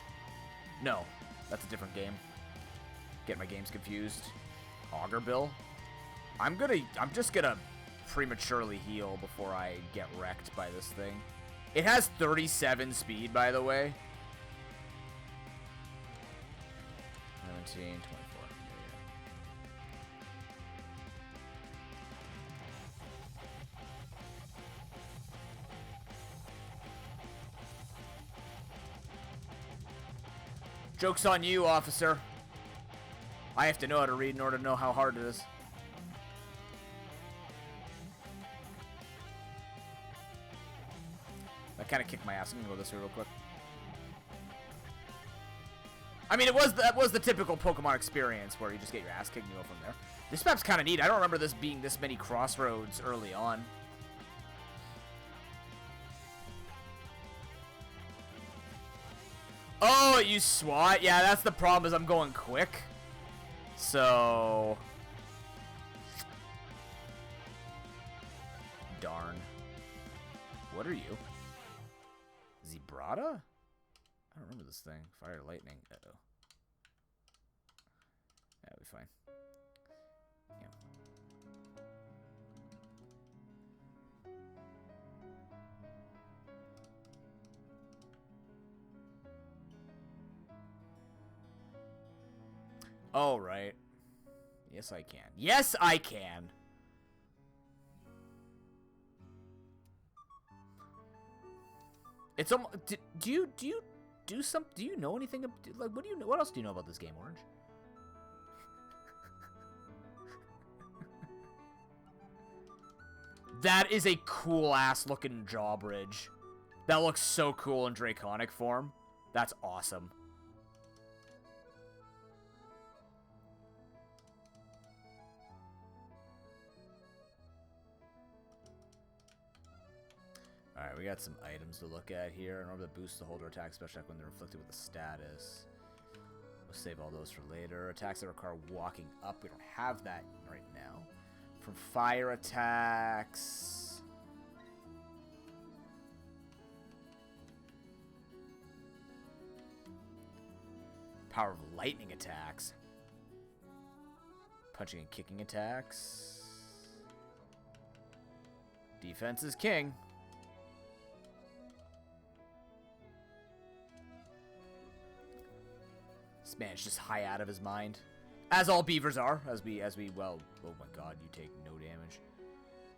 No. That's a different game. Get my games confused. Auger Bill. I'm just gonna prematurely heal before I get wrecked by this thing. It has 37 speed, by the way. 17, 24. Joke's on you, officer. I have to know how to read in order to know how hard it is. That kind of kicked my ass. I'm gonna go this way real quick. I mean, that was the typical Pokemon experience where you just get your ass kicked and you go from there. This map's kind of neat. I don't remember this being this many crossroads early on. Oh, you swat? Yeah, that's the problem, is I'm going quick. So... Darn. What are you? Zebrata? I don't remember this thing. Fire, lightning. Uh-oh. That'll be fine. Yeah. Oh, right. Yes, I can. Yes, I can! It's almost... Do you know anything... Like, what else do you know about this game, Orange? That is a cool-ass looking drawbridge. That looks so cool in Draconic form. That's awesome. Alright, we got some items to look at here. In order to boost the holder attack, special attack when they're inflicted with a status. We'll save all those for later. Attacks that require walking up. We don't have that right now. From fire attacks. Power of lightning attacks. Punching and kicking attacks. Defense is king. This man's just high out of his mind. As all beavers are. As we, well, oh my god, you take no damage.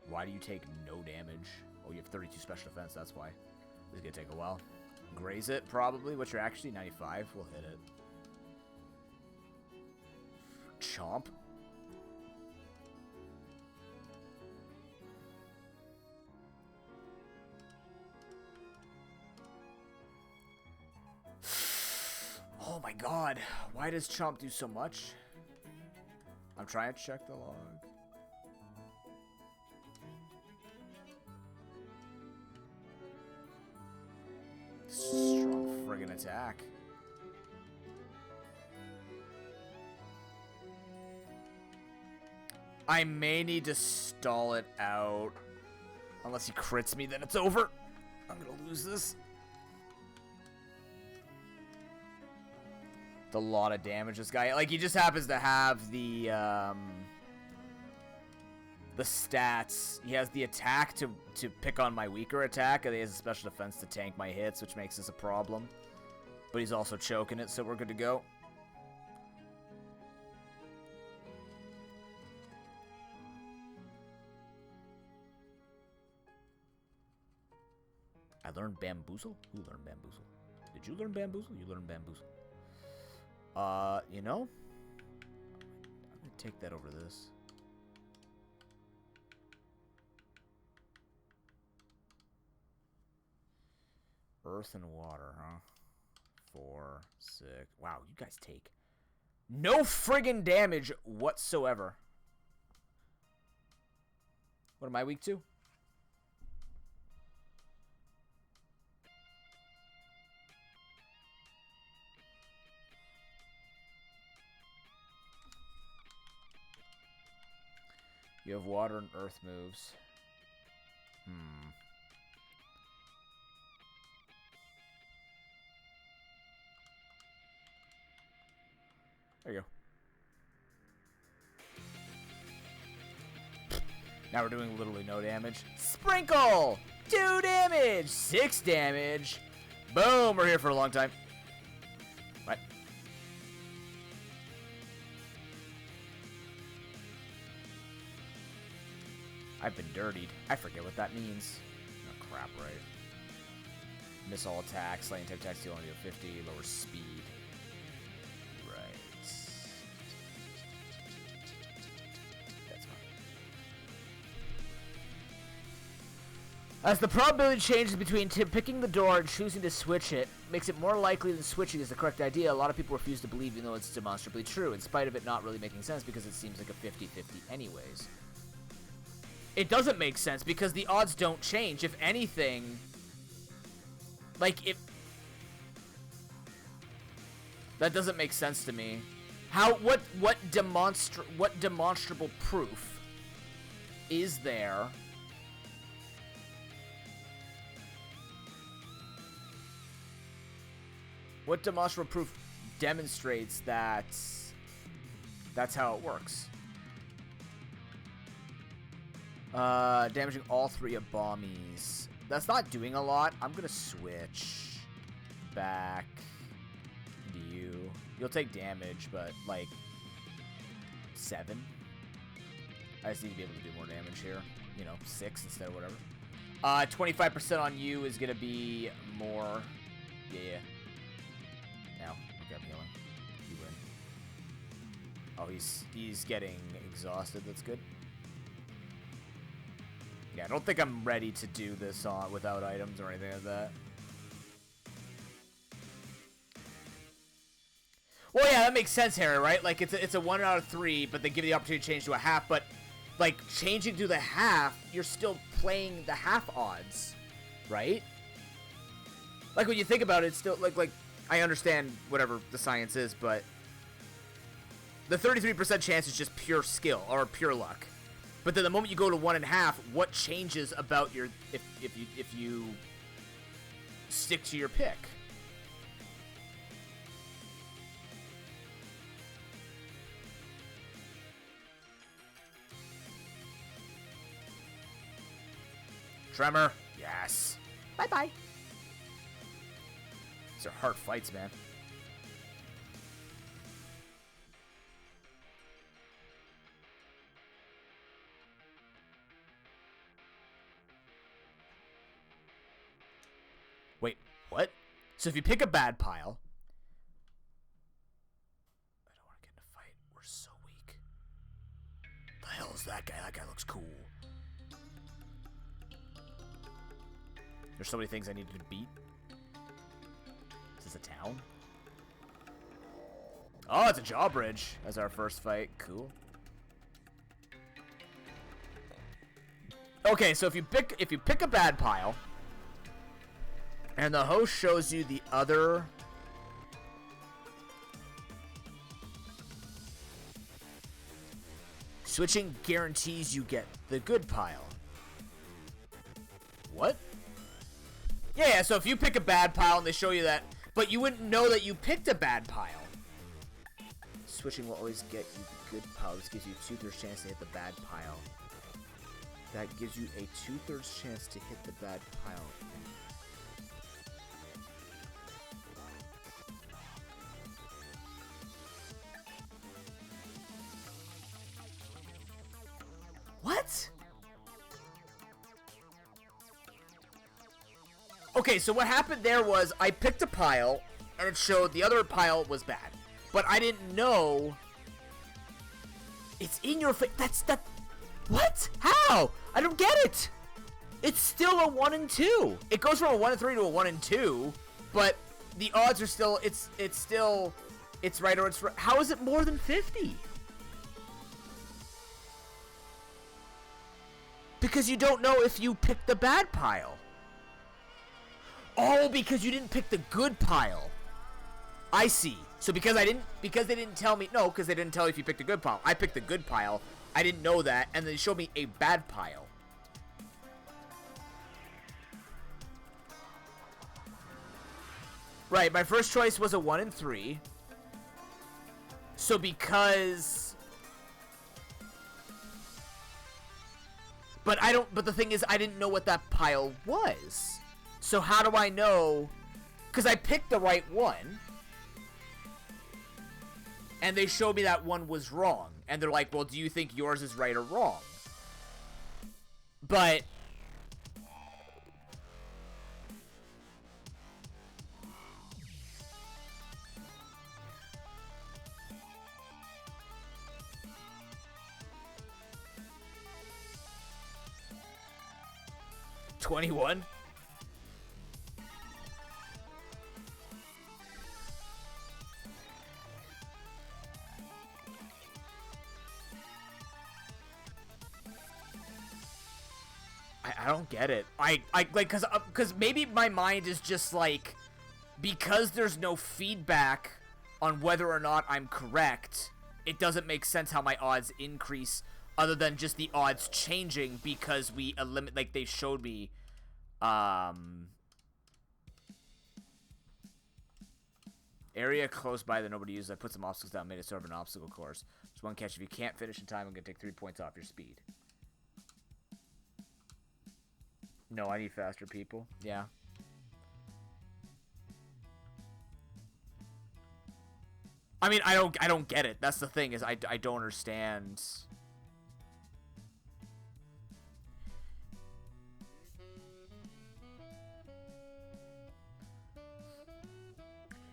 Why do you take no damage? Oh, you have 32 special defense, that's why. This is gonna take a while. Graze it, probably. What's your actually? 95? We'll hit it. Chomp. Oh my god. Why does Chomp do so much? I'm trying to check the log. Strong friggin' attack. I may need to stall it out. Unless he crits me, then it's over. I'm gonna lose this. It's a lot of damage, this guy. Like, he just happens to have the stats. He has the attack to pick on my weaker attack, and he has a special defense to tank my hits, which makes this a problem. But he's also choking it, so we're good to go. I learned Bamboozle? Who learned Bamboozle? Did you learn Bamboozle? You learned Bamboozle. You know? I'm gonna take that over this. Earth and water, huh? 4, 6. Wow, you guys take no friggin' damage whatsoever. What am I weak to? You have water and earth moves. There you go. Now we're doing literally no damage. Sprinkle! 2 damage! 6 damage! Boom! We're here for a long time. What? I've been dirtied. I forget what that means. Oh, crap, right. Miss all attacks. Lightning type attacks deal only do 50. Lower speed. Right. That's fine. As the probability changes between picking the door and choosing to switch it, makes it more likely than switching is the correct idea. A lot of people refuse to believe, even though it's demonstrably true, in spite of it not really making sense because it seems like a 50-50 anyways. It doesn't make sense because the odds don't change. If anything, like, if that doesn't make sense to me. What demonstrable proof is there what demonstrable proof demonstrates that that's how it works? Damaging all 3 Abomis. That's not doing a lot. I'm gonna switch back to you. You'll take damage, but like 7. I just need to be able to do more damage here. You know, 6 instead of whatever. 25% on you is gonna be more. Yeah. Now, okay, I'm healing. You win. Oh, he's getting exhausted. That's good. Yeah, I don't think I'm ready to do this without items or anything like that. Well, yeah, that makes sense, Harry, right? Like, it's a 1 out of 3, but they give you the opportunity to change to a half. But, like, changing to the half, you're still playing the half odds, right? Like, when you think about it, it's still, like, I understand whatever the science is, but the 33% chance is just pure skill or pure luck. But then the moment you go to 1.5, what changes about your if you stick to your pick? Tremor. Yes. Bye-bye. These are hard fights, man. Wait, what? So if you pick a bad pile... I don't want to get in a fight. We're so weak. The hell is that guy? That guy looks cool. There's so many things I needed to beat. Is this a town? Oh, it's a jawbridge as our first fight. Cool. Okay, so if you pick a bad pile, and the host shows you the other switching guarantees you get the good pile. What? Yeah, so if you pick a bad pile and they show you that, but you wouldn't know that you picked a bad pile. Switching will always get you the good pile. This gives you a 2/3 chance to hit the bad pile. That gives you a 2/3 chance to hit the bad pile. What? Okay, so what happened there was I picked a pile, and it showed the other pile was bad. But I didn't know... It's in your face. That... What? How? I don't get it. It's still a 1 and 2. It goes from a 1 and 3 to a 1 and 2, but the odds are still... It's still... It's right or it's right. How is it more than 50? Because you don't know if you picked the bad pile. Oh, because you didn't pick the good pile. I see. So because they didn't tell me, no, because they didn't tell you if you picked a good pile. I picked the good pile. I didn't know that, and they showed me a bad pile. Right, my first choice was a 1 and 3. So because... But the thing is, I didn't know what that pile was. So how do I know? Because I picked the right one. And they showed me that one was wrong. And they're like, well, do you think yours is right or wrong? But... $21? I don't get it. I like, cause maybe my mind is just like, because there's no feedback on whether or not I'm correct, it doesn't make sense how my odds increase, other than just the odds changing because we eliminate, like they showed me, area close by that nobody uses. I put some obstacles down, made it sort of an obstacle course. Just one catch. If you can't finish in time, I'm gonna take 3 points off your speed. No, I need faster people. Yeah. I mean, I don't get it. That's the thing, is I don't understand.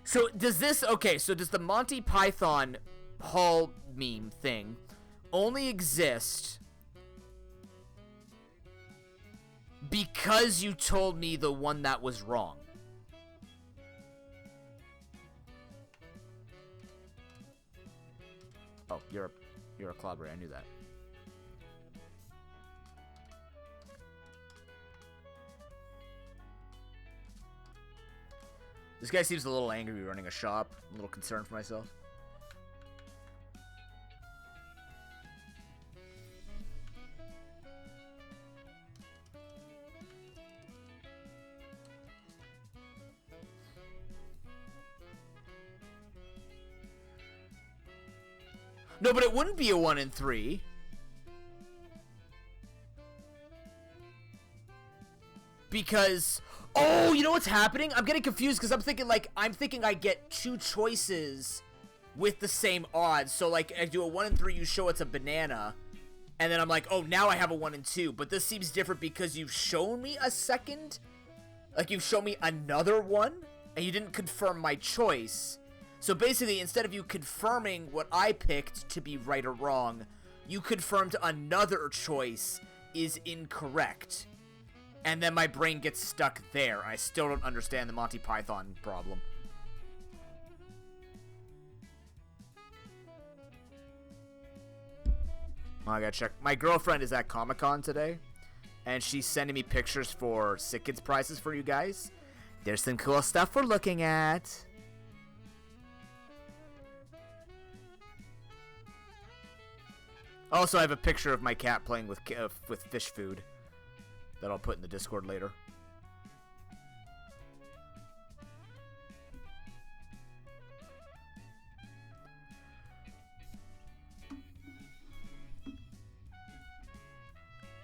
So does this, okay, so does the Monty Python Hall meme thing only exist because you told me the one that was wrong? Oh, you're a clobber. I knew that. This guy seems a little angry to be running a shop. I'm a little concerned for myself. No, but it wouldn't be a 1 in 3. Because, oh, you know what's happening? I'm getting confused because I'm thinking I get 2 choices with the same odds. So like I do a 1 and 3, you show it's a banana, and then I'm like, oh, now I have a 1 and 2. But this seems different because you've shown me a second, like you've shown me another one, and you didn't confirm my choice. So basically, instead of you confirming what I picked to be right or wrong, you confirmed another choice is incorrect. And then my brain gets stuck there. I still don't understand the Monty Python problem. Oh, I gotta check. My girlfriend is at Comic-Con today, and she's sending me pictures for SickKids prizes for you guys. There's some cool stuff we're looking at. Also, I have a picture of my cat playing with fish food that I'll put in the Discord later.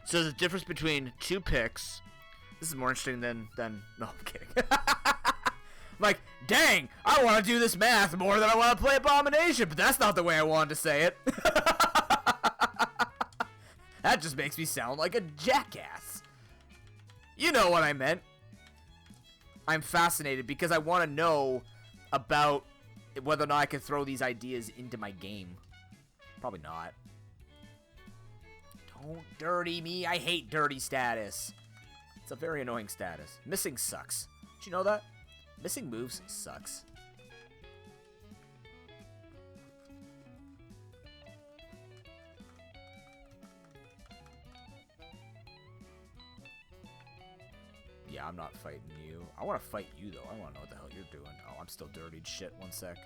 So the difference between 2 picks. This is more interesting than no, I'm kidding. I'm like, dang, I want to do this math more than I want to play Abomination, but that's not the way I wanted to say it. That just makes me sound like a jackass. You know what I meant. I'm fascinated because I want to know about whether or not I can throw these ideas into my game. Probably not. Don't dirty me. I hate dirty status. It's a very annoying status. Missing sucks. Did you know that? Missing moves sucks. Yeah, I'm not fighting you. I want to fight you, though. I want to know what the hell you're doing. Oh, I'm still dirtied shit. 1 sec.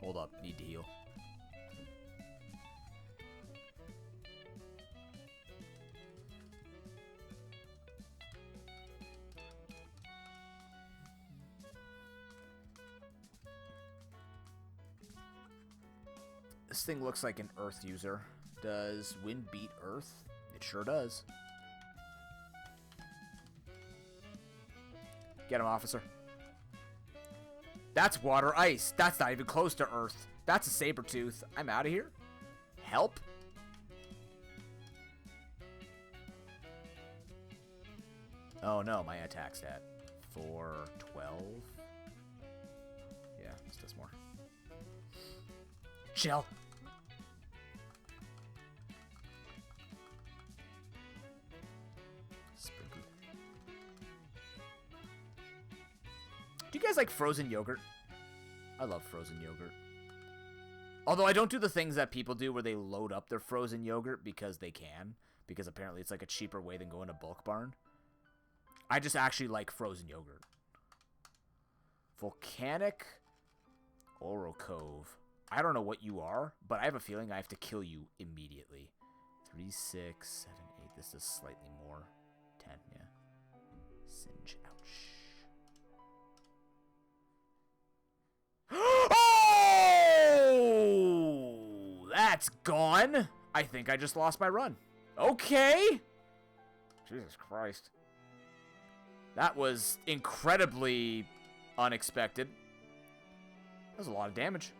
Hold up. Need to heal. This thing looks like an Earth user. Does wind beat Earth? It sure does. Get him, officer. That's water ice. That's not even close to Earth. That's a saber tooth. I'm out of here. Help? Oh no, my attack stat. 412. Yeah, this does more. Chill. Do you guys like frozen yogurt? I love frozen yogurt. Although I don't do the things that people do where they load up their frozen yogurt because they can. Because apparently it's like a cheaper way than going to Bulk Barn. I just actually like frozen yogurt. Volcanic Oro Cove. I don't know what you are, but I have a feeling I have to kill you immediately. 3, 6, 7, 8. This is slightly more. 10, yeah. Singe, ouch. Oh! That's gone. I think I just lost my run. Okay. Jesus Christ. That was incredibly unexpected. That was a lot of damage.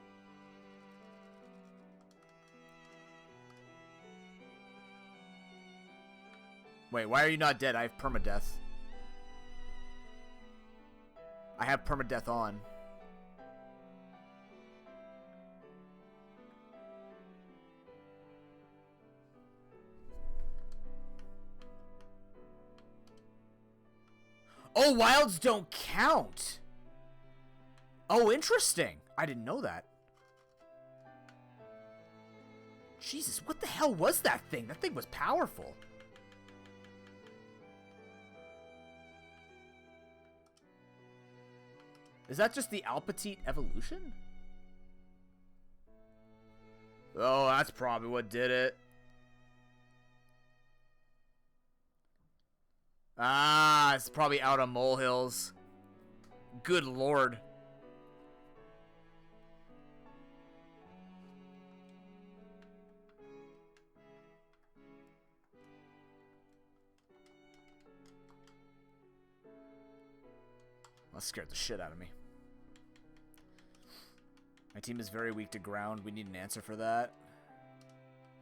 Wait, why are you not dead? I have permadeath. I have permadeath on. Oh, wilds don't count. Oh, interesting. I didn't know that. Jesus, what the hell was that thing? That thing was powerful. Is that just the Alpatite evolution? Oh, that's probably what did it. Ah, it's probably out on molehills. Good lord. That scared the shit out of me. My team is very weak to ground. We need an answer for that.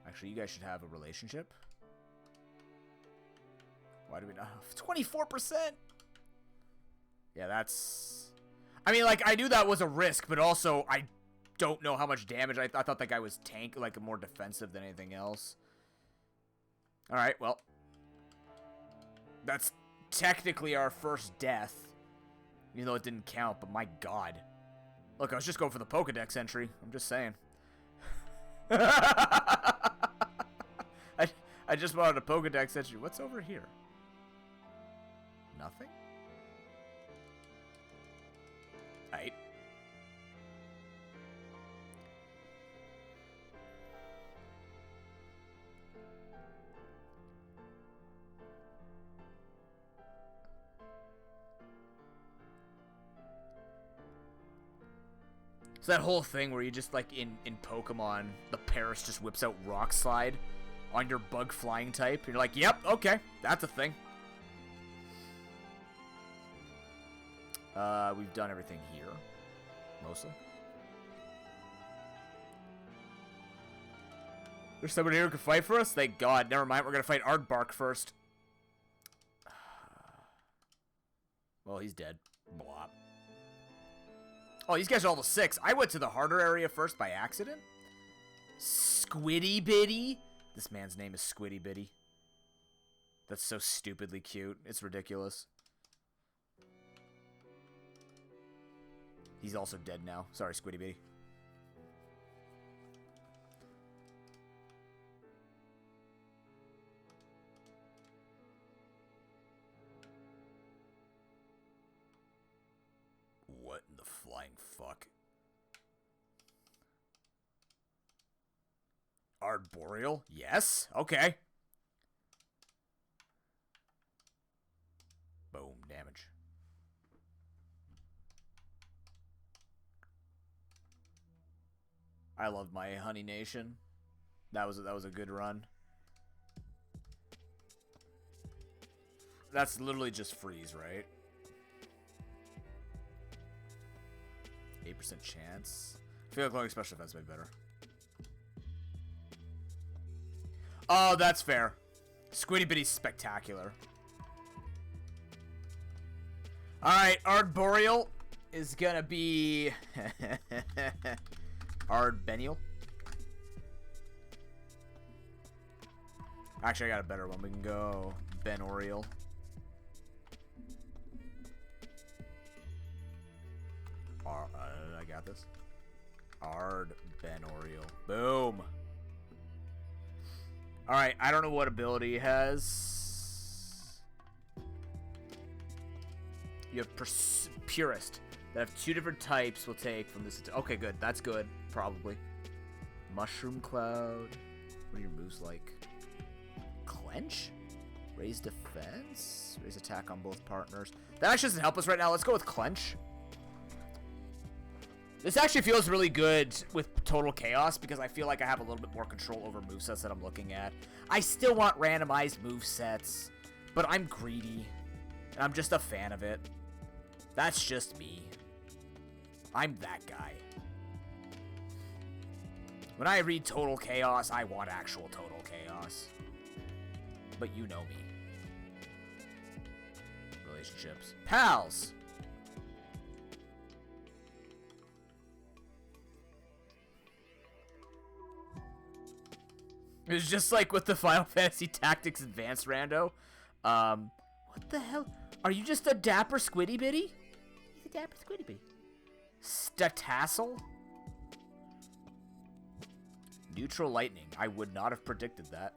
Actually, you guys should have a relationship. Why do we not have 24%? Yeah, that's... I mean, like, I knew that was a risk, but also I don't know how much damage. I thought that guy was tank, like, more defensive than anything else. Alright, well. That's technically our first death. Even though it didn't count, but my god. Look, I was just going for the Pokedex entry. I'm just saying. I just wanted a Pokedex entry. What's over here? Nothing? Right. So that whole thing where you just, like, in Pokemon, the Paris just whips out Rock Slide on your bug flying type. You're like, yep, okay, that's a thing. We've done everything here, mostly. There's somebody here who can fight for us? Thank God. Never mind, we're gonna fight Aardbark first. Well, he's dead. Blah. Oh, these guys are all the 6. I went to the harder area first by accident. Squiddy Bitty? This man's name is Squiddy Bitty. That's so stupidly cute. It's ridiculous. He's also dead now. Sorry, Squiddy Bitty. What in the flying fuck? Arboreal? Yes. Okay. Boom. Damage. I love my Honey Nation. That was a good run. That's literally just freeze, right? 8% chance. I feel like glowing special defense might be better. Oh, that's fair. Squiddy Bitty's spectacular. Alright, Arboreal is gonna be... Ardbenial. Actually, I got a better one. We can go Benorial. I got this. Ardbenial. Boom. Alright, I don't know what ability he has. You have Purist. That have 2 different types we'll take from this. Okay, good. That's good. Probably. Mushroom Cloud. What are your moves like? Clench? Raise defense? Raise attack on both partners. That actually doesn't help us right now. Let's go with Clench. This actually feels really good with Total Chaos because I feel like I have a little bit more control over movesets that I'm looking at. I still want randomized movesets, but I'm greedy. And I'm just a fan of it. That's just me. I'm that guy. When I read Total Chaos, I want actual Total Chaos. But you know me. Relationships. Pals! It was just like with the Final Fantasy Tactics Advanced rando. What the hell? Are you just a dapper Squiddy Bitty? He's a dapper Squiddy Bitty. Statassel? Neutral Lightning. I would not have predicted that.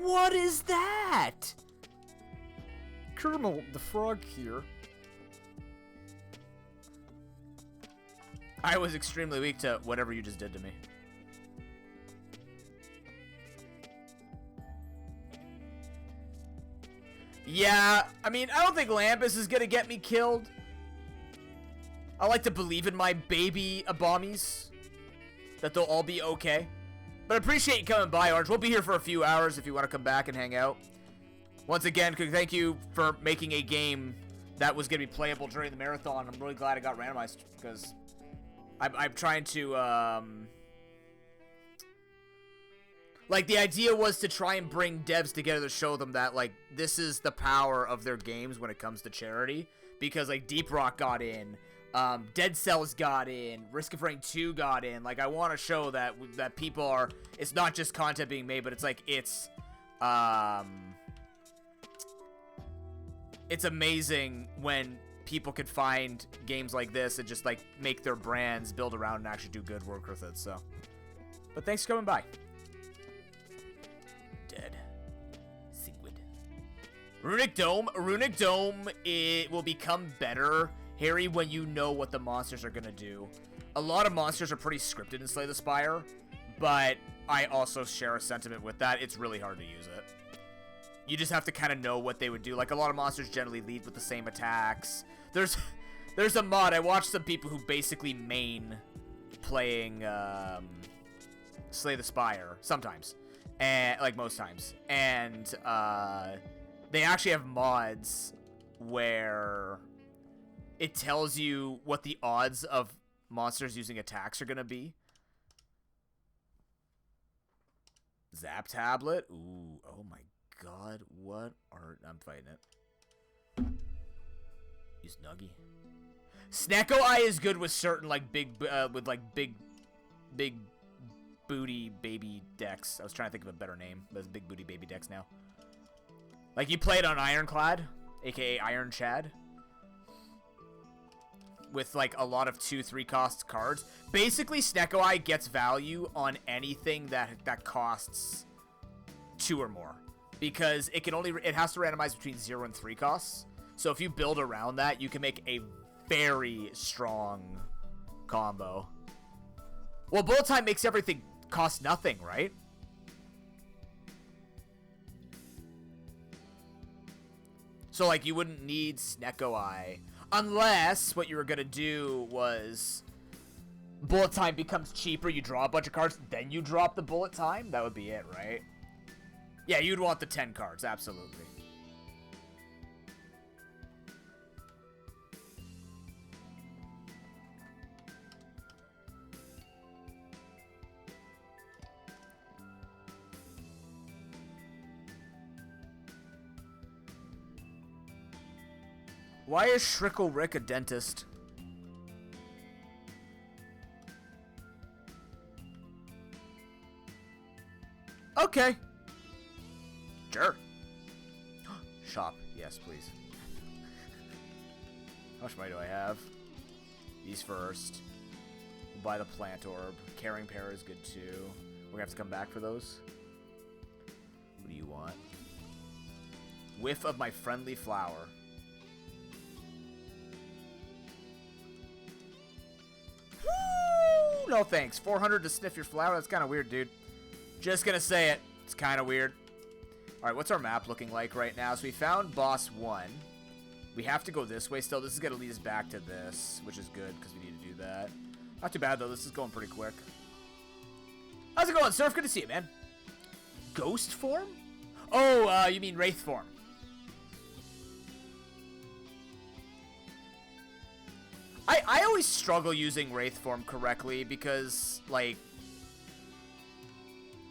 What is that? Colonel the Frog here. I was extremely weak to whatever you just did to me. Yeah, I mean, I don't think Lampus is gonna get me killed. I like to believe in my baby Abomis. that they'll all be okay. But I appreciate you coming by, Orange. We'll be here for a few hours if you want to come back and hang out. Once again, thank you for making a game that was going to be playable during the marathon. I'm really glad it got randomized because I'm trying to, like, the idea was to try and bring devs together to show them that, like, this is the power of their games when it comes to charity. Because, like, Deep Rock got in, Dead Cells got in, Risk of Rain 2 got in. Like, I want to show that people are, it's not just content being made, but it's like, it's amazing when people can find games like this and just, like, make their brands build around and actually do good work with it, so. But thanks for coming by. Dead. Sequid. Runic Dome, it will become better, Harry, when you know what the monsters are gonna do. A lot of monsters are pretty scripted in Slay the Spire, but I also share a sentiment with that. It's really hard to use it. You just have to kind of know what they would do. Like, a lot of monsters generally lead with the same attacks. There's a mod. I watched some people who basically main playing Slay the Spire sometimes, and like most times, and they actually have mods where it tells you what the odds of monsters using attacks are gonna be. Zap tablet. Ooh, oh my god, what are... I'm fighting it. Use Nuggy. Snecko Eye is good with certain, like, big booty baby decks. I was trying to think of a better name, but it's big booty baby decks now. Like, you play it on Ironclad, aka Iron Chad, with, like, a lot of 2-3 cost cards. Basically, Snecko Eye gets value on anything that costs 2 or more. Because it has to randomize between 0 and 3 costs. So if you build around that, you can make a very strong combo. Well, Bullet Time makes everything cost nothing, right? So, like, you wouldn't need Snecko Eye. Unless what you were gonna do was Bullet Time becomes cheaper, you draw a bunch of cards, then you drop the Bullet Time? That would be it, right? Yeah, you'd want the 10 cards, absolutely. Why is Shrickle Rick a dentist? Okay. Sure. Shop. Yes, please. How much money do I have? These first. We'll buy the plant orb. Caring Pair is good too. We're gonna have to come back for those. What do you want? Whiff of my friendly flower. Woo! No thanks. 400 to sniff your flower? That's kind of weird, dude. Just gonna say it. It's kind of weird. Alright, what's our map looking like right now? So we found boss 1. We have to go this way still. This is going to lead us back to this, which is good because we need to do that. Not too bad, though. This is going pretty quick. How's it going, Surf? Good to see you, man. Ghost form? Oh, you mean Wraith form. I always struggle using Wraith form correctly because, like...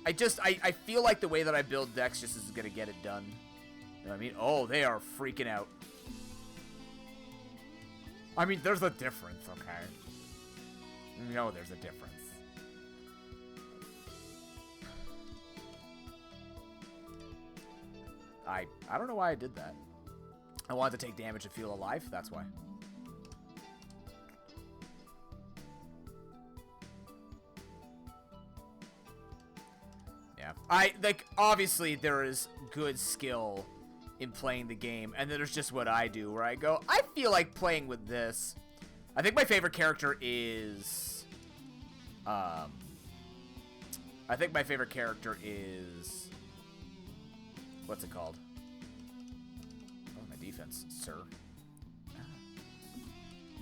I feel like the way that I build decks just isn't gonna get it done. You know what I mean? Oh, they are freaking out. I mean, there's a difference, okay? You know there's a difference. I don't know why I did that. I wanted to take damage and feel alive, that's why. Like, obviously there is good skill in playing the game, and then there's just what I do, where I go, I feel like playing with this. I think my favorite character is, what's it called? Oh, my defense, sir.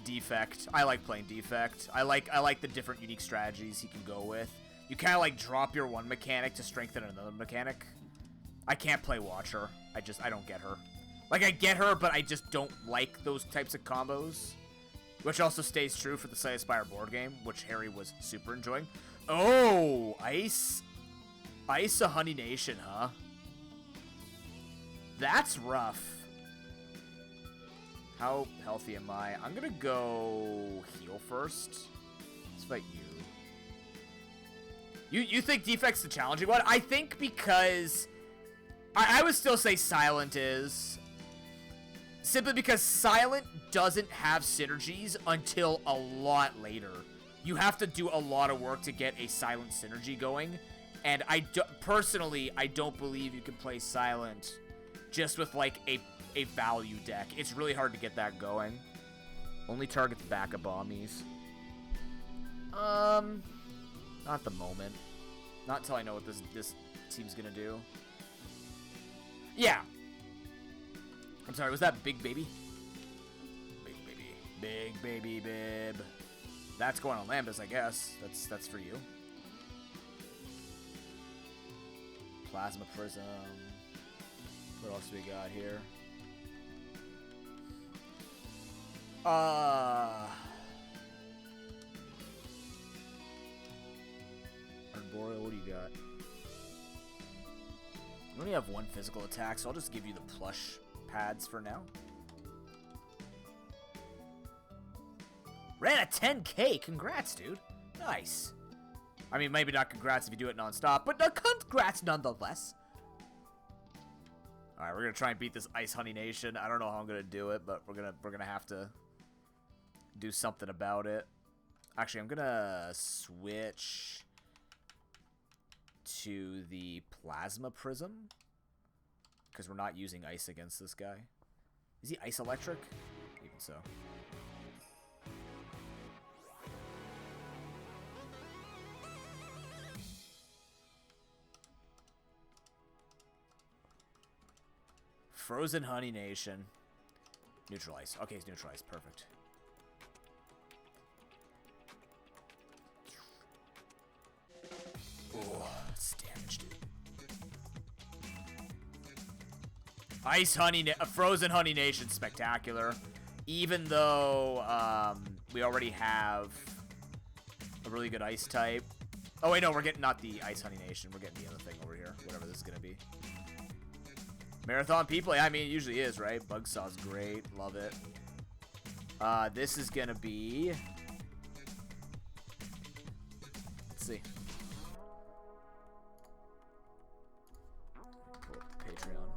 defect. I like playing defect. I like the different unique strategies he can go with. You kind of like drop your one mechanic to strengthen another mechanic. I can't play Watcher. I don't get her. Like, I get her, but I just don't like those types of combos. Which also stays true for the Slay the Spire board game, which Harry was super enjoying. Oh, Ice a Honey Nation, huh? That's rough. How healthy am I? I'm gonna go heal first. Let's fight you. You think Defect's the challenging one? I think because... I would still say Silent is. Simply because Silent doesn't have synergies until a lot later. You have to do a lot of work to get a Silent synergy going. And personally, I don't believe you can play Silent just with, like, a value deck. It's really hard to get that going. Only targets back Abomis. Not at the moment. Not until I know what this team's gonna do. Yeah. I'm sorry, was that Big Baby? Big Baby. Big Baby Bib. That's going on Lambus, I guess. That's for you. Plasma Prism. What else do we got here? Arboreal, what do you got? I only have one physical attack, so I'll just give you the plush pads for now. Ran a 10K! Congrats, dude. Nice. I mean, maybe not congrats if you do it non-stop, but congrats nonetheless. Alright, we're gonna try and beat this Ice Honey Nation. I don't know how I'm gonna do it, but we're gonna have to do something about it. Actually, I'm gonna switch to the Plasma Prism, because we're not using ice against this guy. Is he ice electric? Even so. Frozen Honey Nation. Neutralize. Okay, he's neutralized. Perfect. Oh, that's damage, dude. Frozen Honey Nation, spectacular. Even though we already have a really good ice type. Oh wait, no, we're getting not the Ice Honey Nation. We're getting the other thing over here, whatever this is gonna be. Marathon people, I mean, it usually is, right? Bugsaw's great, love it. This is gonna be. Let's see. Pull up Patreon.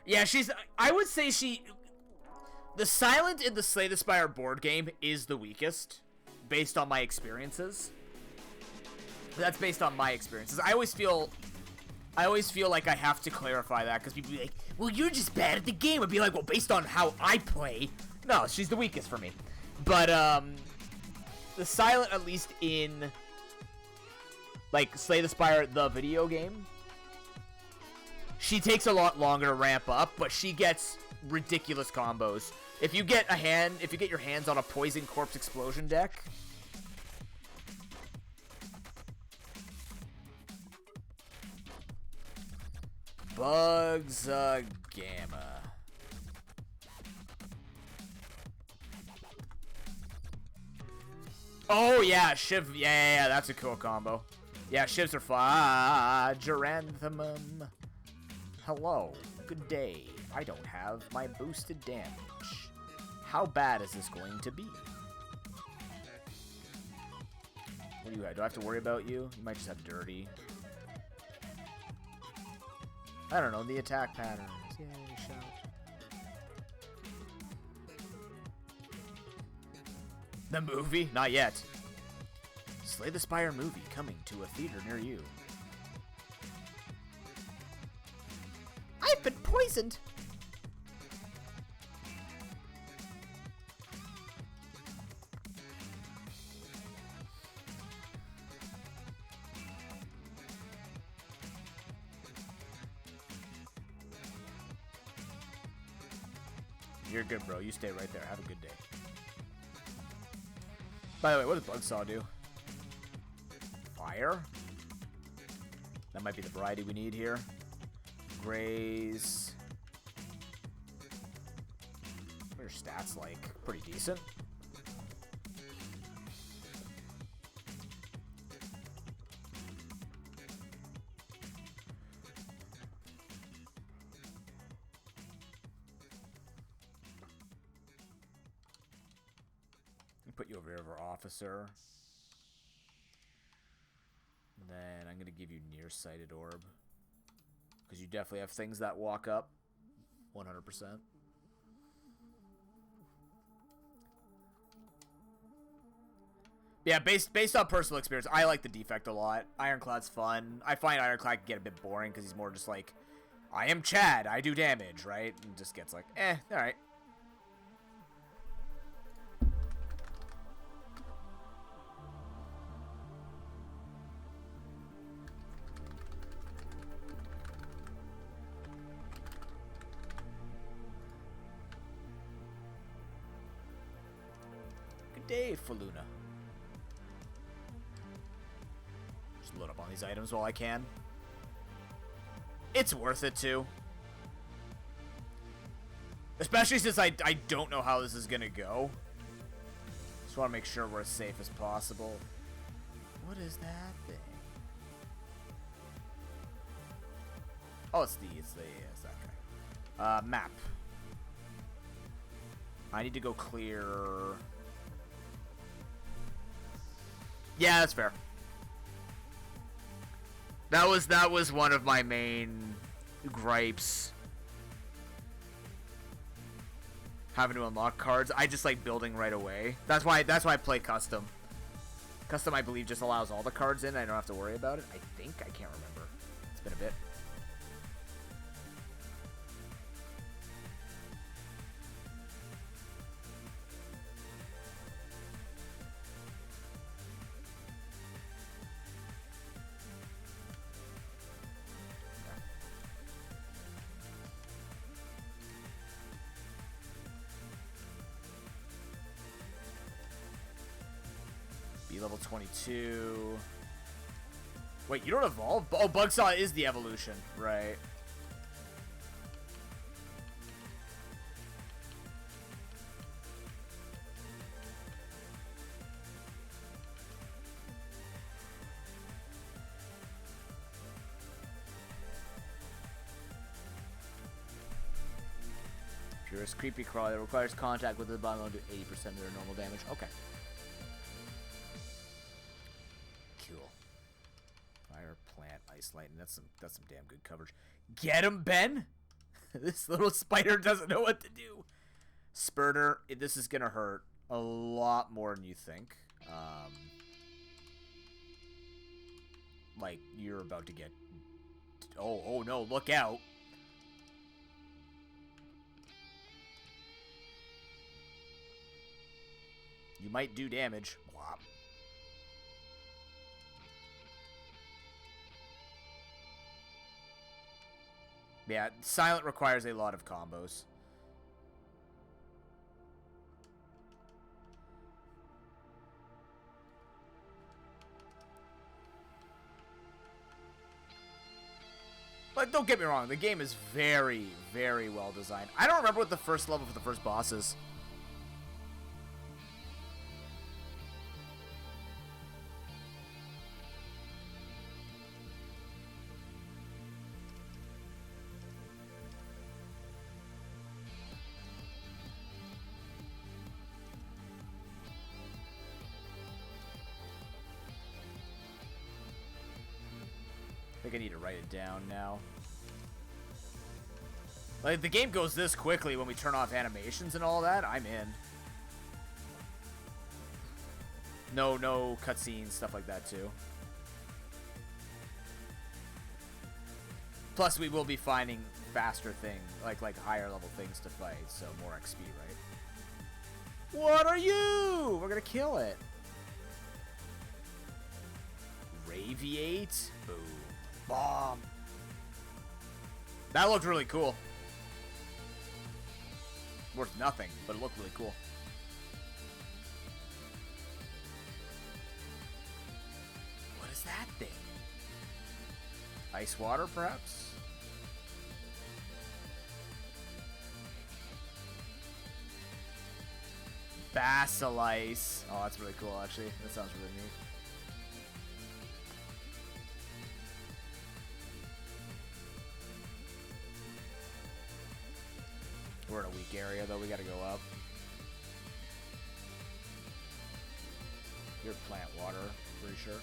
Yeah, I would say the Silent in the Slay the Spire board game is the weakest, based on my experiences. That's based on my experiences. I always feel like I have to clarify that, because people be like, well, you're just bad at the game. I'd be like, well, based on how I play, no, she's the weakest for me. But, the Silent, at least in, like, Slay the Spire, the video game, she takes a lot longer to ramp up, but she gets ridiculous combos. If you get your hands on a Poison Corpse Explosion deck, Bugs Gamma. Oh yeah, Shiv. Yeah, that's a cool combo. Yeah, Shivs are fly. Geranthemum. Hello. Good day. I don't have my boosted damage. How bad is this going to be? What do you have? Do I have to worry about you? You might just have Dirty. I don't know, the attack patterns. Yay, shout. The movie? Not yet. Slay the Spire movie coming to a theater near you. I've been poisoned! You're good, bro. You stay right there. Have a good day. By the way, what does Buzzsaw do? Fire? That might be the variety we need here. Graze. What are your stats like? Pretty decent. Put you over here for officer. And then I'm going to give you nearsighted orb. Because you definitely have things that walk up. 100%. Yeah, based on personal experience, I like the defect a lot. Ironclad's fun. I find Ironclad can get a bit boring because he's more just like, I am Chad, I do damage, right? And just gets like, alright. Day for Luna. Just load up on these items while I can. It's worth it too. Especially since I don't know how this is gonna go. Just want to make sure we're as safe as possible. What is that thing? Oh, it's that guy. Map. I need to go clear. Yeah, that's fair. That was one of my main gripes. Having to unlock cards. I just like building right away. That's why I play custom. Custom, I believe, just allows all the cards in. I don't have to worry about it. I think. I can't remember. It's been a bit. Level 22. Wait, you don't evolve? Oh, Bugsaw is the evolution. Right. Purest creepy crawler that requires contact with the bottom to 80% of their normal damage. Okay. Ice Lightning. That's some damn good coverage. Get him, Ben! This little spider doesn't know what to do. Spurter, this is gonna hurt a lot more than you think. Like, you're about to get... Oh no, look out. You might do damage. Whop. Yeah, Silent requires a lot of combos. But don't get me wrong, the game is very, very well designed. I don't remember what the first level for the first boss is. I think I need to write it down now. Like, the game goes this quickly when we turn off animations and all that. I'm in. No cutscenes, stuff like that too. Plus, we will be finding faster things, like higher level things to fight, so more XP, right? What are you? We're gonna kill it. Raviate. Boom. Bomb. That looked really cool. worth nothing, but it looked really cool. What is that thing? Ice water, perhaps? Basilice. Oh, that's really cool, actually. That sounds really neat. We're in a weak area, though. We gotta go up. You're plant water, pretty sure.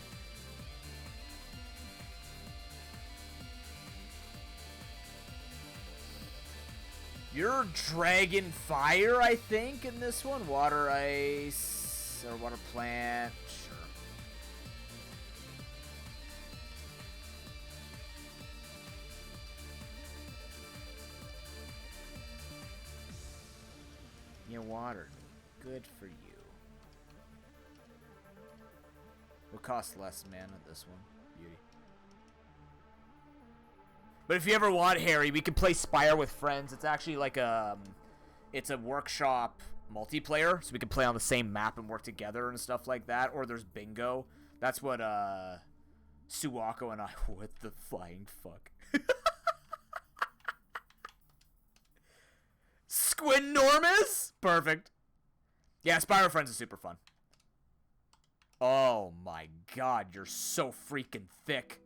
You're dragon fire, I think, in this one. Water ice or water plant. Sure. You're water. Good for you. Will cost less mana this one. Beauty. But if you ever want, Harry, we can play Spire with friends. It's actually like it's a workshop multiplayer, so we can play on the same map and work together and stuff like that. Or there's bingo. That's what Suwako and I. What the flying fuck? Squinormous? Perfect. Yeah, Spire with friends is super fun. Oh my god, you're so freaking thick.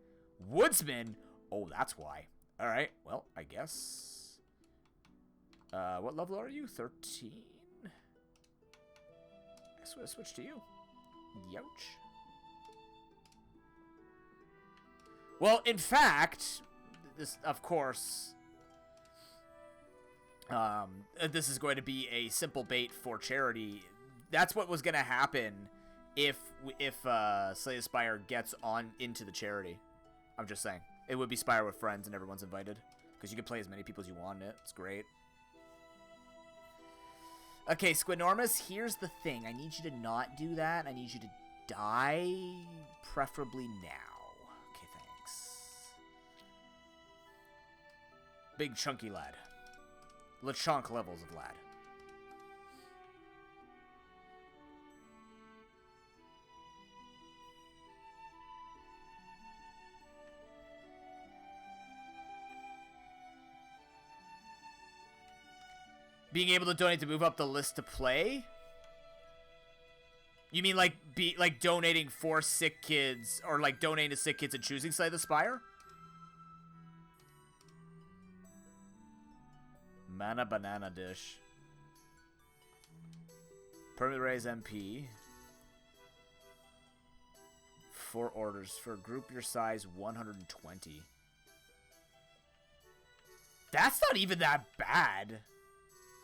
Woodsman? Oh, that's why. Alright, well, I guess. What level are you? 13? I guess we'll switch to you. Youch. Well, in fact, this, of course, this is going to be a simple bait for charity. That's what was going to happen if Slay the Spire gets on into the charity. I'm just saying. It would be Spire with friends and everyone's invited. Because you can play as many people as you want in it. It's great. Okay, Squinormous, here's the thing. I need you to not do that. I need you to die, preferably now. Okay, thanks. Big chunky lad. Lechonk levels of lad. Being able to donate to move up the list to play? You mean like donating for sick kids or like donating to sick kids and choosing Slay the Spire? Mana banana dish. Permanent raise MP. 4 orders for a group your size 120. That's not even that bad.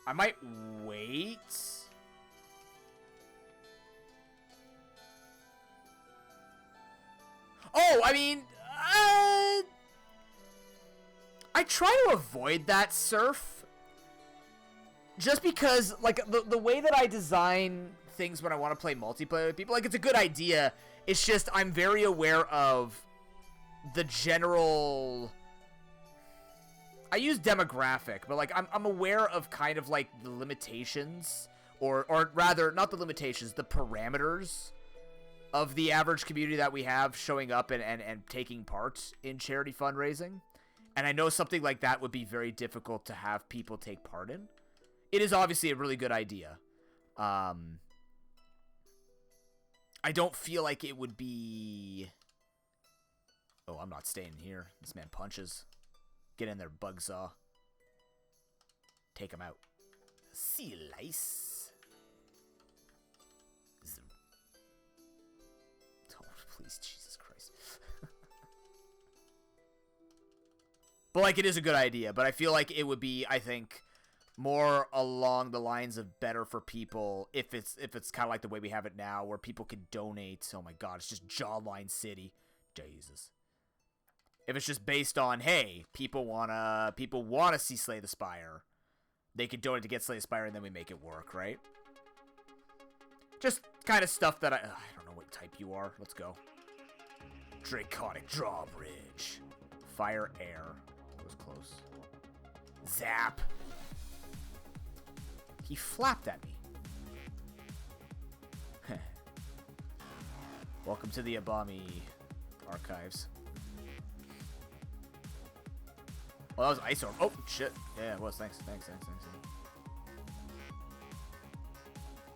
I might wait. Oh, I mean, I try to avoid that surf. Just because, like, the way that I design things when I want to play multiplayer with people, like, it's a good idea. It's just I'm very aware of the general... I use demographic, but like I'm aware of kind of like the limitations, or rather not the limitations, the parameters of the average community that we have showing up and taking part in charity fundraising. And I know something like that would be very difficult to have people take part in. It is obviously a really good idea. I don't feel like it would be... Oh, I'm not staying here. This man punches. Get in there, Bugsaw. Take him out. Slice. Oh, please, Jesus Christ. But, like, it is a good idea. But I feel like it would be, I think, more along the lines of better for people if it's kind of like the way we have it now, where people can donate. Oh, my God. It's just Jawline City. Jesus. If it's just based on, hey, people wanna see Slay the Spire, they could donate to get Slay the Spire, and then we make it work, right? Just kind of stuff that I don't know what type you are. Let's go. Draconic Drawbridge. Fire, air. That was close. Zap. He flapped at me. Welcome to the Abomi archives. Oh, that was Ice Orb. Oh, shit. Yeah, it was. Thanks.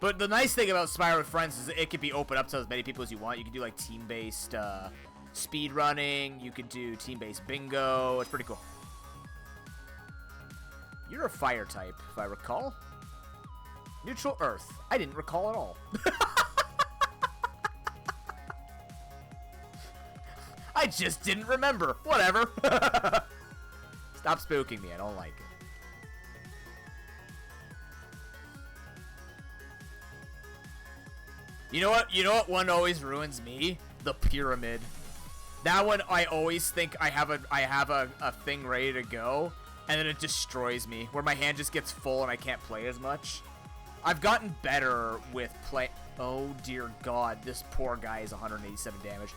But the nice thing about Spyro with Friends is it could be open up to as many people as you want. You can do, like, team-based speed running. You could do team-based bingo. It's pretty cool. You're a fire type, if I recall. Neutral Earth. I didn't recall at all. I just didn't remember. Whatever. Stop spooking me. I don't like it. You know what? You know what one always ruins me? The pyramid. That one I always think I have a thing ready to go, and then it destroys me, where my hand just gets full and I can't play as much. I've gotten better with play. Oh dear God, this poor guy is 187 damage.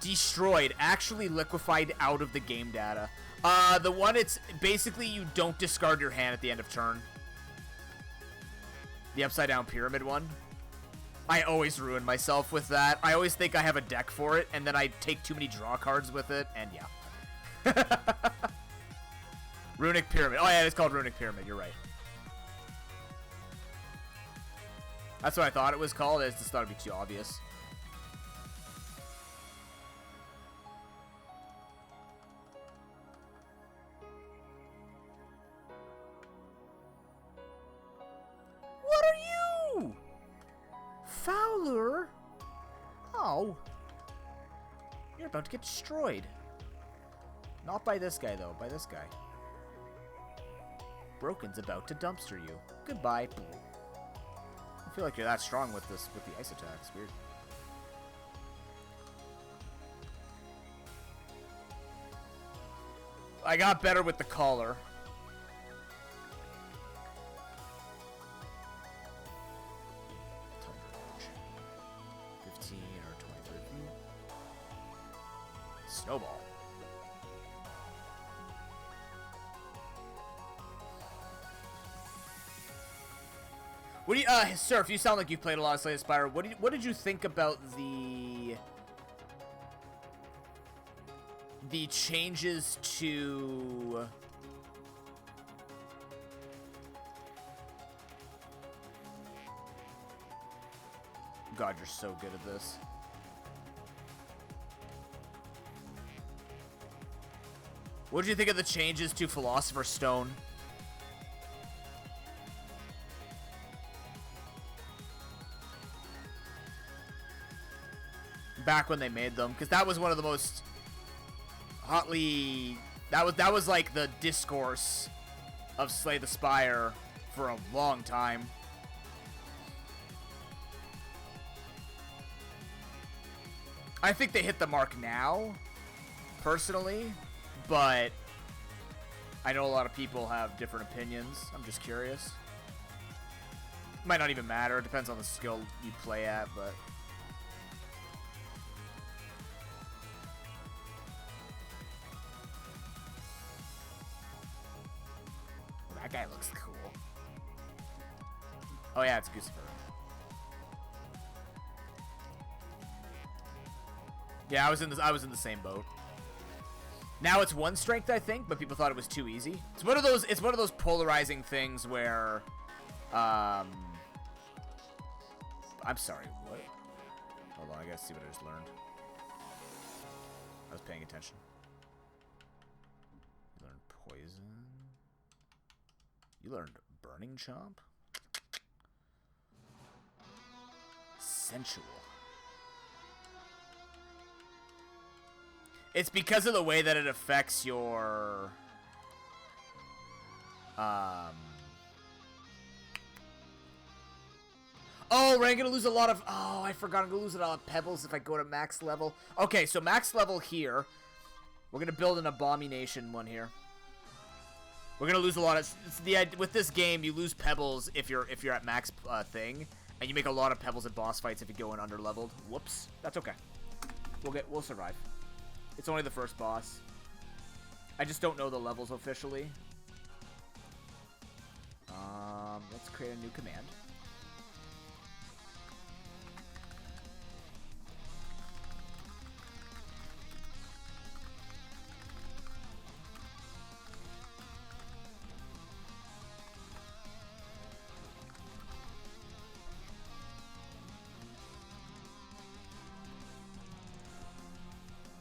Destroyed, actually liquefied out of the game data. The one, it's basically you don't discard your hand at the end of turn. The upside down pyramid one. I always ruin myself with that. I always think I have a deck for it, and then I take too many draw cards with it, and yeah. Runic Pyramid. Oh yeah, it's called Runic Pyramid, you're right. That's what I thought it was called. I just thought it'd be too obvious. What are you? Fowler? Oh. You're about to get destroyed. Not by this guy, though. By this guy. Broken's about to dumpster you. Goodbye. I feel like you're that strong with this, with the ice attacks. Weird. I got better with the collar. Snowball. What do you, Surf, you sound like you've played a lot of Slay the Spire. What did you think about the changes to God, you're so good at this. What did you think of the changes to Philosopher's Stone? Back when they made them, because that was one of the most hotly... That was like the discourse of Slay the Spire for a long time. I think they hit the mark now, personally. But I know a lot of people have different opinions. I'm just curious. Might not even matter. It depends on the skill you play at, but... That guy looks cool. Oh yeah, it's Guccifer. Yeah, I was in the same boat. Now it's 1 strength, I think, but people thought it was too easy. It's one of those polarizing things where I'm sorry, what? Hold on, I gotta see what I just learned. I was paying attention. You learned poison. You learned burning chomp. Sensual. It's because of the way that it affects your... Oh, I'm gonna lose a lot of... Oh, I forgot I'm gonna lose a lot of pebbles if I go to max level. Okay, so max level here. We're gonna build an abomination one here. We're gonna lose a lot of... With this game, you lose pebbles if you're at max thing. And you make a lot of pebbles at boss fights if you go in under-leveled. Whoops. That's okay. We'll survive. It's only the first boss. I just don't know the levels officially. Let's create a new command.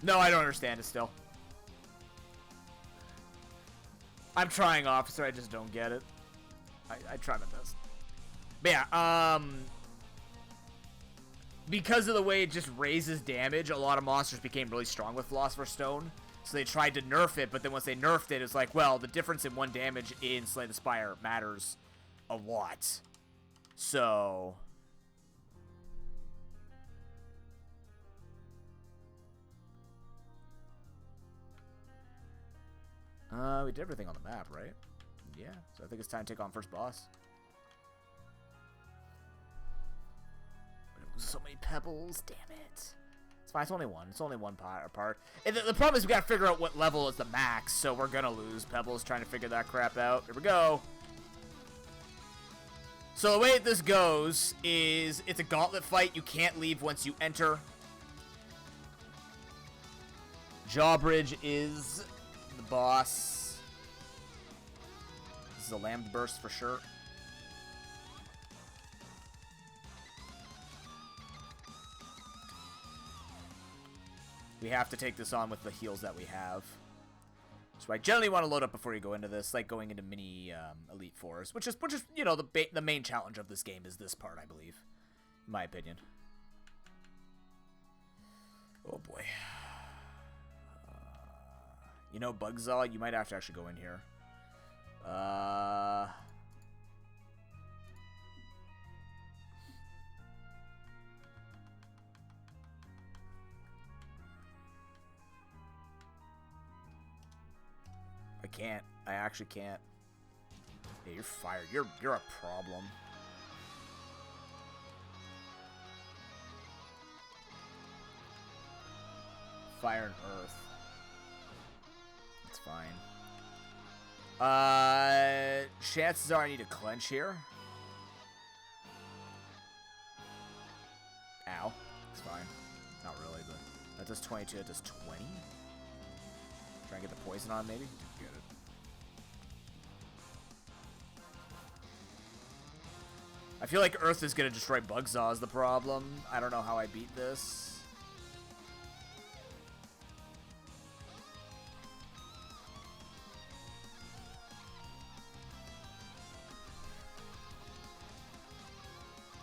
No, I don't understand it still. I'm trying, officer. I just don't get it. I try my best. But yeah, because of the way it just raises damage, a lot of monsters became really strong with Philosopher's Stone. So they tried to nerf it, but then once they nerfed it, it's like, well, the difference in 1 damage in Slay the Spire matters a lot. So... we did everything on the map, right? Yeah, so I think it's time to take on first boss. But it was so many pebbles, damn it. It's fine, it's only one. It's only one part. And the problem is we gotta figure out what level is the max, so we're gonna lose pebbles trying to figure that crap out. Here we go. So the way this goes is it's a gauntlet fight. You can't leave once you enter. Jawbridge is the boss. This is a lamb burst for sure. We have to take this on with the heals that we have. So I generally want to load up before you go into this, like going into mini Elite Fours, which is you know the main challenge of this game is this part, I believe, in my opinion. Oh boy. You know, Bugzaw, you might have to actually go in here. I can't. I actually can't. Yeah, you're fired. You're a problem. Fire and Earth. That's fine. Chances are I need to clench here. Ow. It's fine. Not really, but that does 22. That does 20. Try and get the poison on, maybe. Get it. I feel like Earth is gonna destroy Bugzaw is the problem. I don't know how I beat this.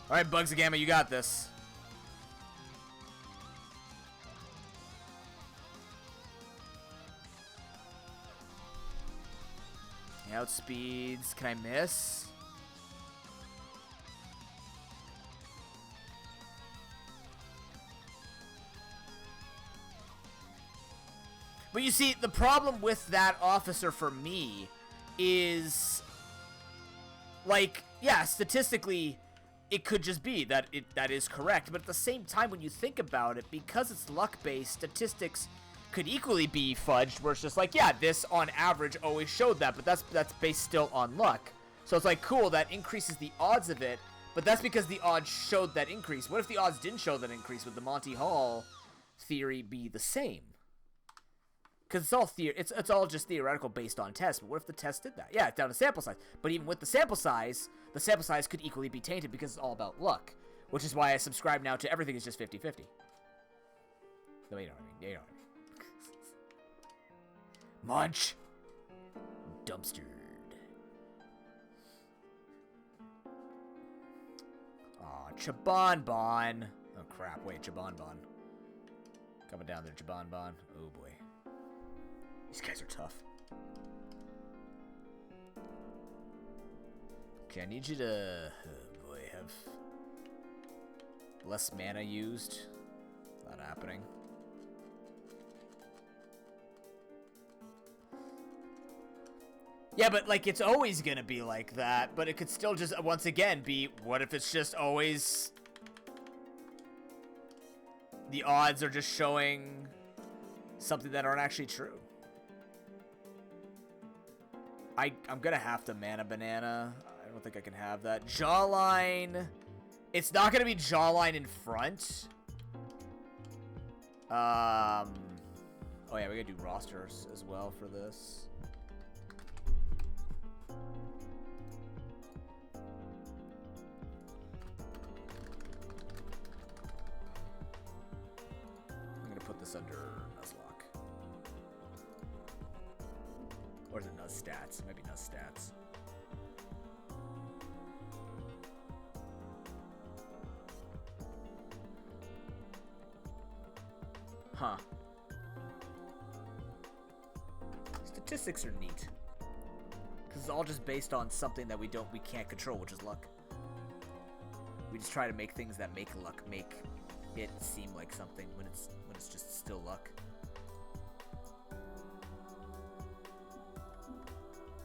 Alright, Bugsy Gamma, you got this. Outspeeds. Can I miss? But you see, the problem with that officer for me is, like, yeah, statistically, it could just be that that is correct. But at the same time, when you think about it, because it's luck-based, statistics could equally be fudged, where it's just like, yeah, this on average always showed that, but that's based still on luck. So it's like, cool, that increases the odds of it, but that's because the odds showed that increase. What if the odds didn't show that increase? Would the Monty Hall theory be the same? Because it's all just theoretical based on tests. But what if the test did that? Yeah, it's down to sample size. But even with the sample size could equally be tainted because it's all about luck. Which is why I subscribe now to everything is just 50-50. No, you know what I mean. You know what I mean. Munch! Dumpstered. Aw, Chabanbon. Oh crap, wait, Chabanbon. Coming down there, Chabanbon. Oh boy. These guys are tough. Okay, I need you to, oh boy, have less mana used. Not happening. Yeah, but, like, it's always gonna be like that, but it could still just, once again, be, what if it's just always... The odds are just showing something that aren't actually true. I'm gonna have to mana banana. I don't think I can have that. Jawline. It's not going to be jawline in front. Oh, yeah, we got to do rosters as well for this. I'm going to put this under nuzlocke. Or is it nuz stats? It might be nuz stats. Huh. Statistics are neat. Because it's all just based on something that we can't control, which is luck. We just try to make things that make luck make it seem like something when it's just still luck.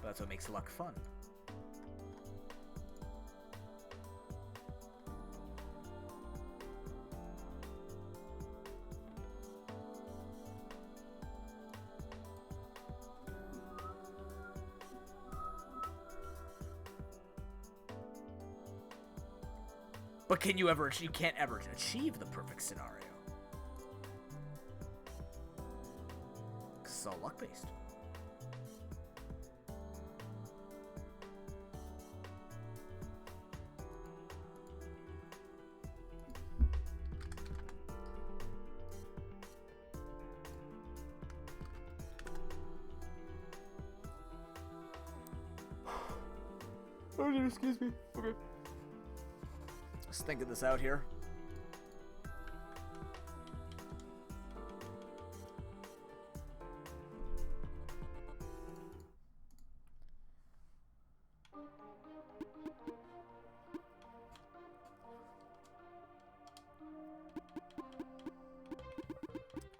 But that's what makes luck fun. But can you ever? You can't ever achieve the perfect scenario. Because it's all luck based. Oh, excuse me. Okay. Just thinking this out here.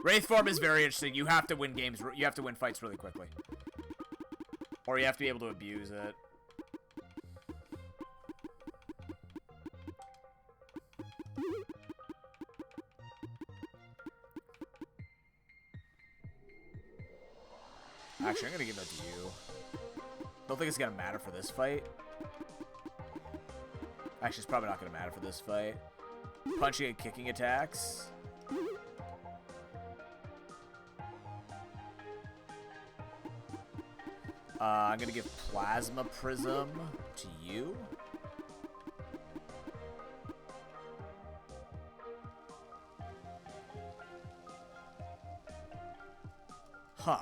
Wraith form is very interesting. You have to win games. You have to win fights really quickly. Or you have to be able to abuse it. Actually, I'm gonna give that to you. Don't think it's gonna matter for this fight. Actually, it's probably not gonna matter for this fight. Punching and kicking attacks. I'm gonna give Plasma Prism to you. Huh.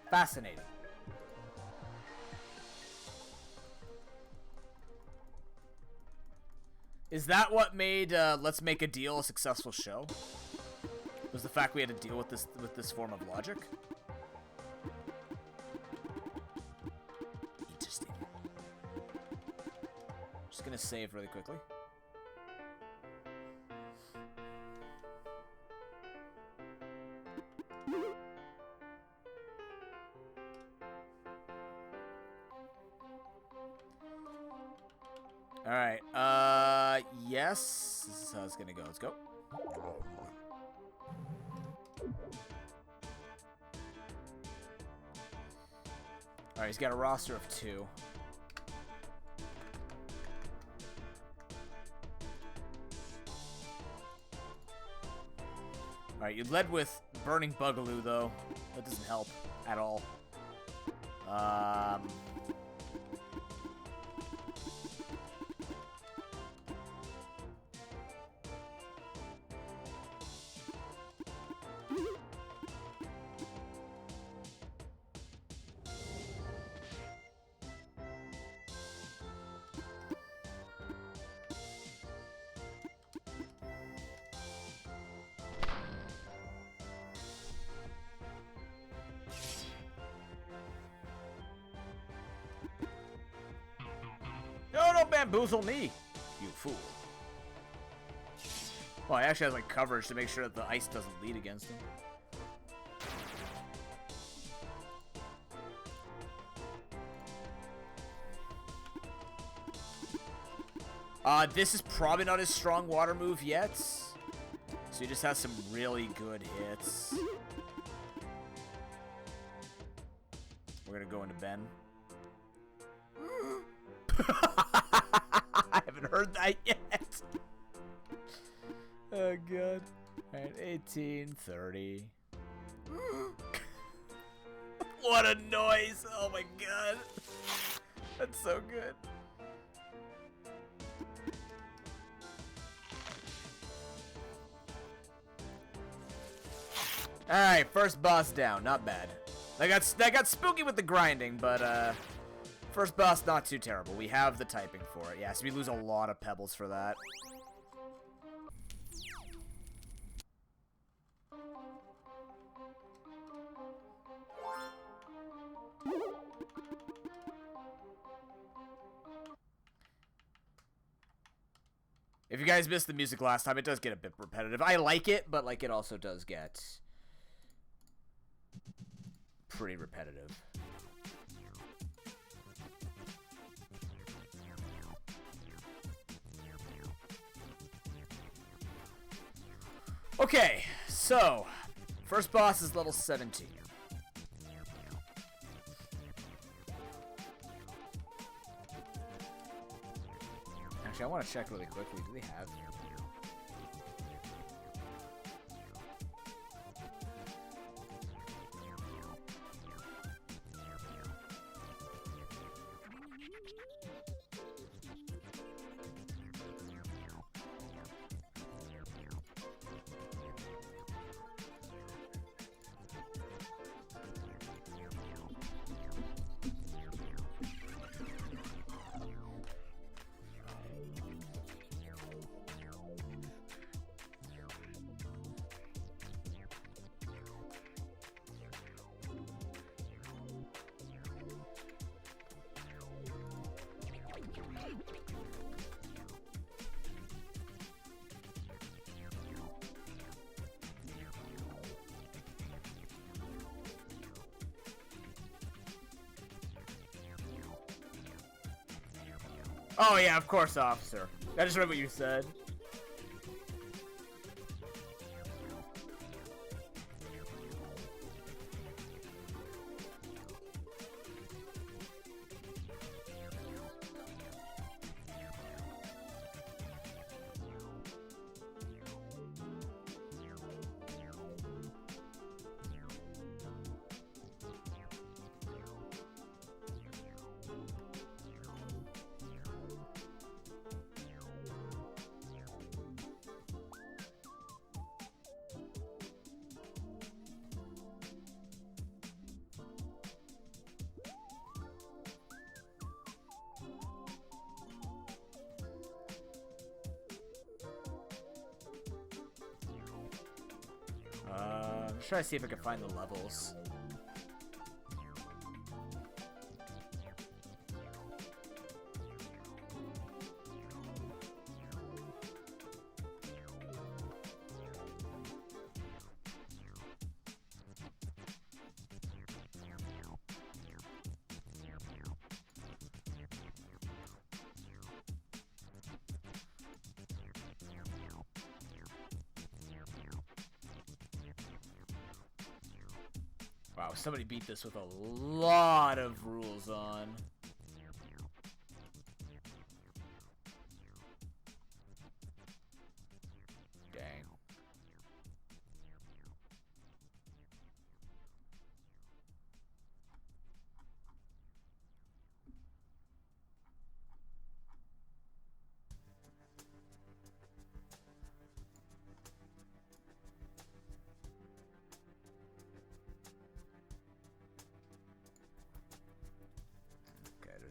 Fascinating. Is that what made Let's Make a Deal a successful show? Was the fact we had to deal with this form of logic? Interesting. Just gonna save really quickly. Alright, yes. This is how it's gonna go. Let's go. Alright, he's got a roster of 2. Alright, you led with Burning Bugaloo, though. That doesn't help at all. No, don't bamboozle me, you fool. Well, he actually has like coverage to make sure that the ice doesn't lead against him. This is probably not his strong water move yet, so he just has some really good hits. We're gonna go into Ben. haven't heard that yet. Oh, God. All right, 18, 30. What a noise. Oh, my God. That's so good. All right, first boss down. Not bad. That got spooky with the grinding, but first boss not too terrible. We have the typing for it. Yeah, so we lose a lot of pebbles for that. If you guys missed the music last time, it does get a bit repetitive. I like it, but like it also does get pretty repetitive. Okay, so first boss is level 17. Actually, I want to check really quickly. Do they have? Oh yeah, of course, officer. I just read what you said. I'm trying to see if I can find the levels. Wow, somebody beat this with a lot of rules on. Dang.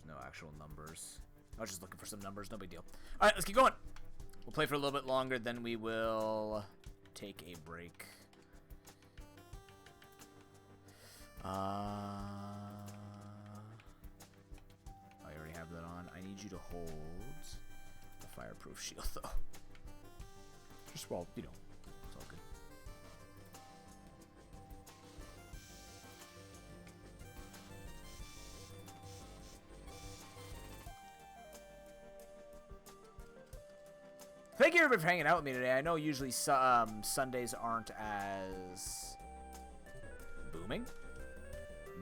No actual numbers. I was just looking for some numbers, no big deal. Alright, let's keep going. We'll play for a little bit longer, then we will take a break. I already have that on. I need you to hold a fireproof shield, though. Just, well, you know, it's all good. Thank you everybody for hanging out with me today. I know usually Sundays aren't as booming,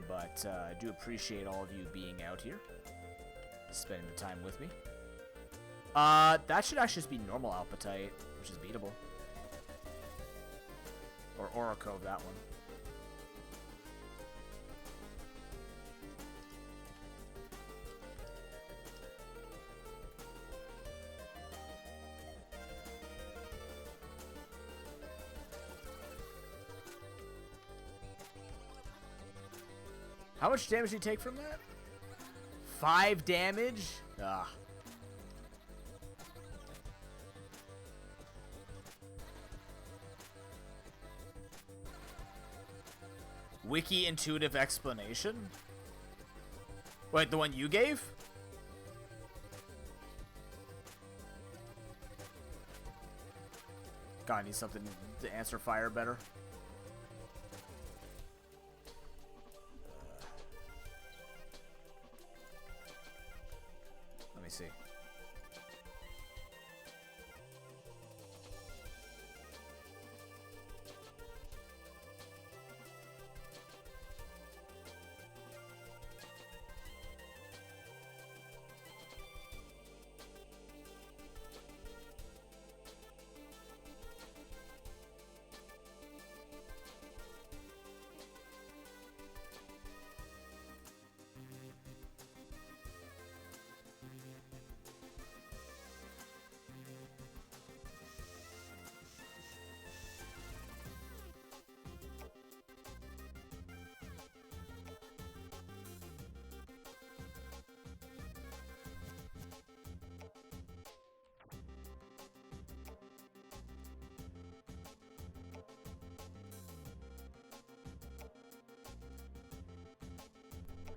but I do appreciate all of you being out here, spending the time with me. That should actually just be normal appetite, which is beatable. Or Oracove, that one. How much damage do you take from that? 5 damage? Ah. Wiki intuitive explanation? Wait, the one you gave? God, I need something to answer fire better. Let me see.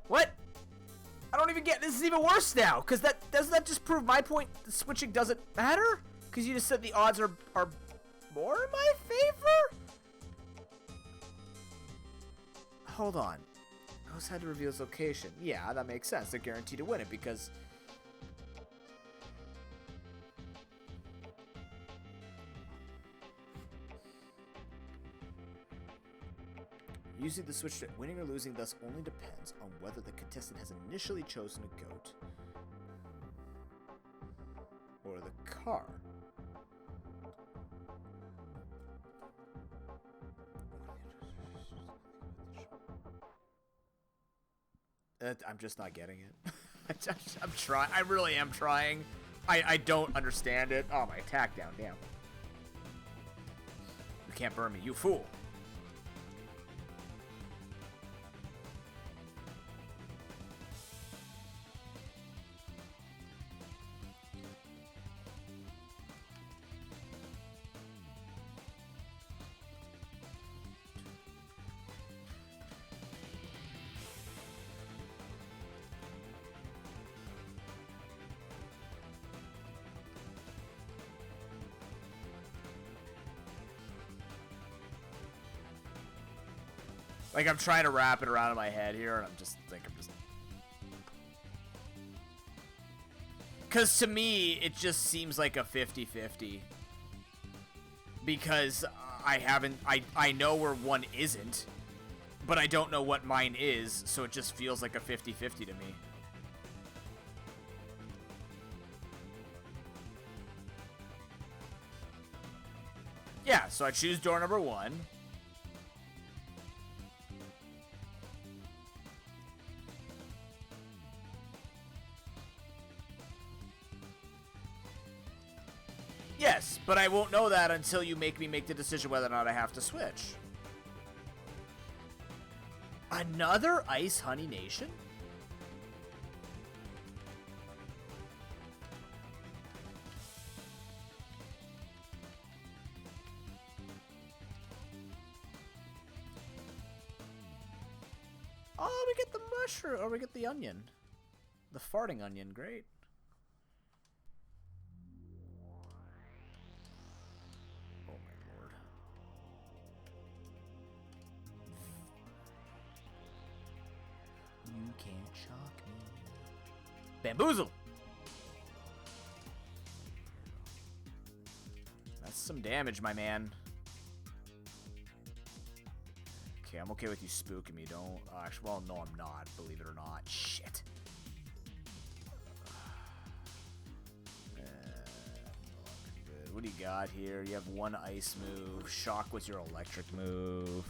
What? I don't even get. This is even worse now, because doesn't that just prove my point? The switching doesn't matter, because you just said the odds are more in my favor. Hold on. Host had to reveal his location. Yeah, that makes sense. They're guaranteed to win it because. Using the switch to winning or losing thus only depends on whether the contestant has initially chosen a goat or the car. I'm just not getting it. I'm trying. I really am trying. I don't understand it. Oh, my attack down. Damn. You can't burn me, you fool. Like, I'm trying to wrap it around in my head here, and I'm just. Because to me, it just seems like a 50-50. Because I know where one isn't, but I don't know what mine is, so it just feels like a 50-50 to me. Yeah, so I choose door number 1. Yes, but I won't know that until you make me make the decision whether or not I have to switch. Another Ice Honey Nation? Oh, we get the mushroom, or we get the onion. The farting onion, great. You can't shock me. Bamboozle! That's some damage, my man. Okay, I'm okay with you spooking me. Don't. Actually, well, no, I'm not. Believe it or not. Shit. What do you got here? You have one ice move. Shock was your electric move.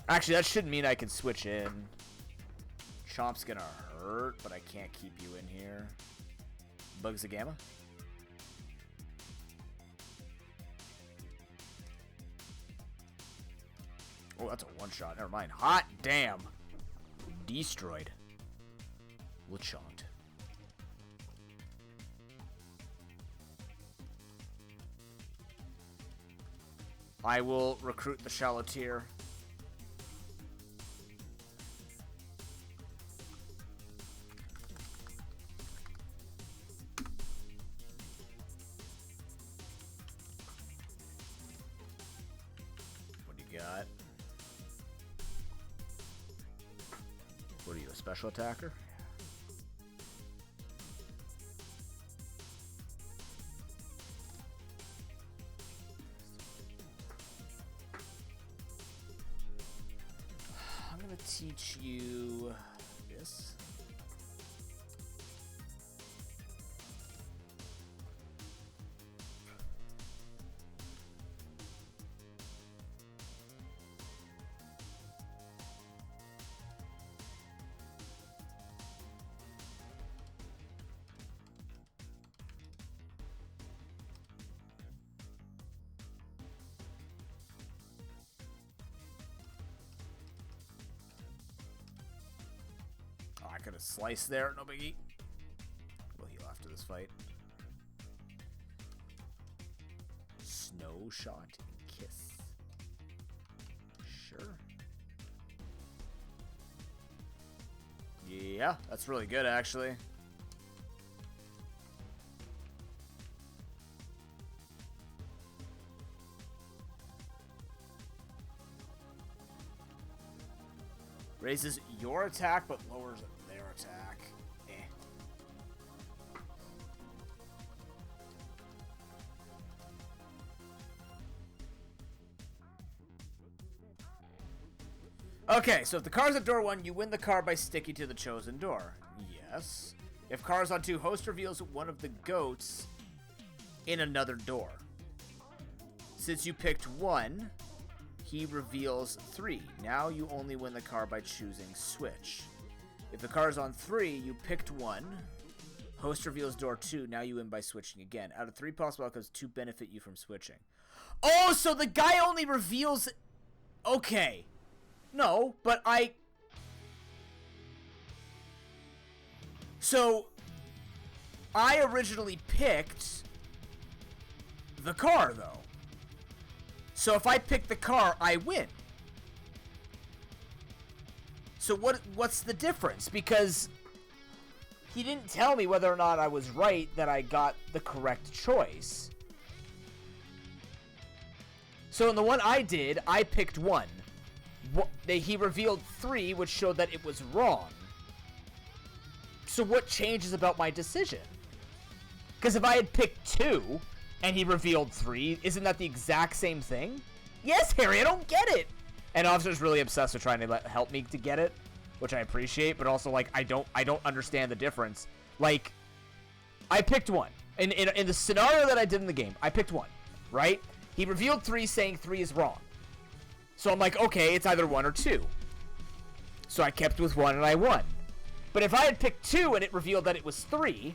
Actually, that should mean I can switch in. Chomp's gonna hurt, but I can't keep you in here. Bugs a Gamma. Oh, that's a one-shot. Never mind. Hot damn. Destroyed. Lechonk. I will recruit the Shallow Tier. What do you got? What are you, a special attacker? I'm gonna teach you this. I could have sliced there, no biggie. We'll heal after this fight. Snow shot and kiss. Sure. Yeah, that's really good actually. Raises your attack but lowers their attack. Eh. Okay, so if the car's at door 1, you win the car by sticking to the chosen door. Yes. If car's on 2, host reveals one of the goats in another door. Since you picked 1, he reveals 3. Now you only win the car by choosing switch. If the car is on 3, you picked 1. Host reveals door 2. Now you win by switching again. Out of 3 possible outcomes, 2 benefit you from switching. Oh, so the guy only reveals... Okay. No, but I... So, I originally picked the car, though. So if I pick the car, I win. So what's the difference? Because he didn't tell me whether or not I was right that I got the correct choice. So in the one I did, I picked 1. He revealed 3, which showed that it was wrong. So what changes about my decision? Because if I had picked 2... and he revealed 3. Isn't that the exact same thing? Yes, Harry, I don't get it. And Officer's really obsessed with trying to help me to get it, which I appreciate, but also like I don't understand the difference. Like, I picked 1. In the scenario that I did in the game, I picked 1, right? He revealed 3, saying 3 is wrong. So I'm like, okay, it's either 1 or 2. So I kept with 1 and I won. But if I had picked 2 and it revealed that it was 3,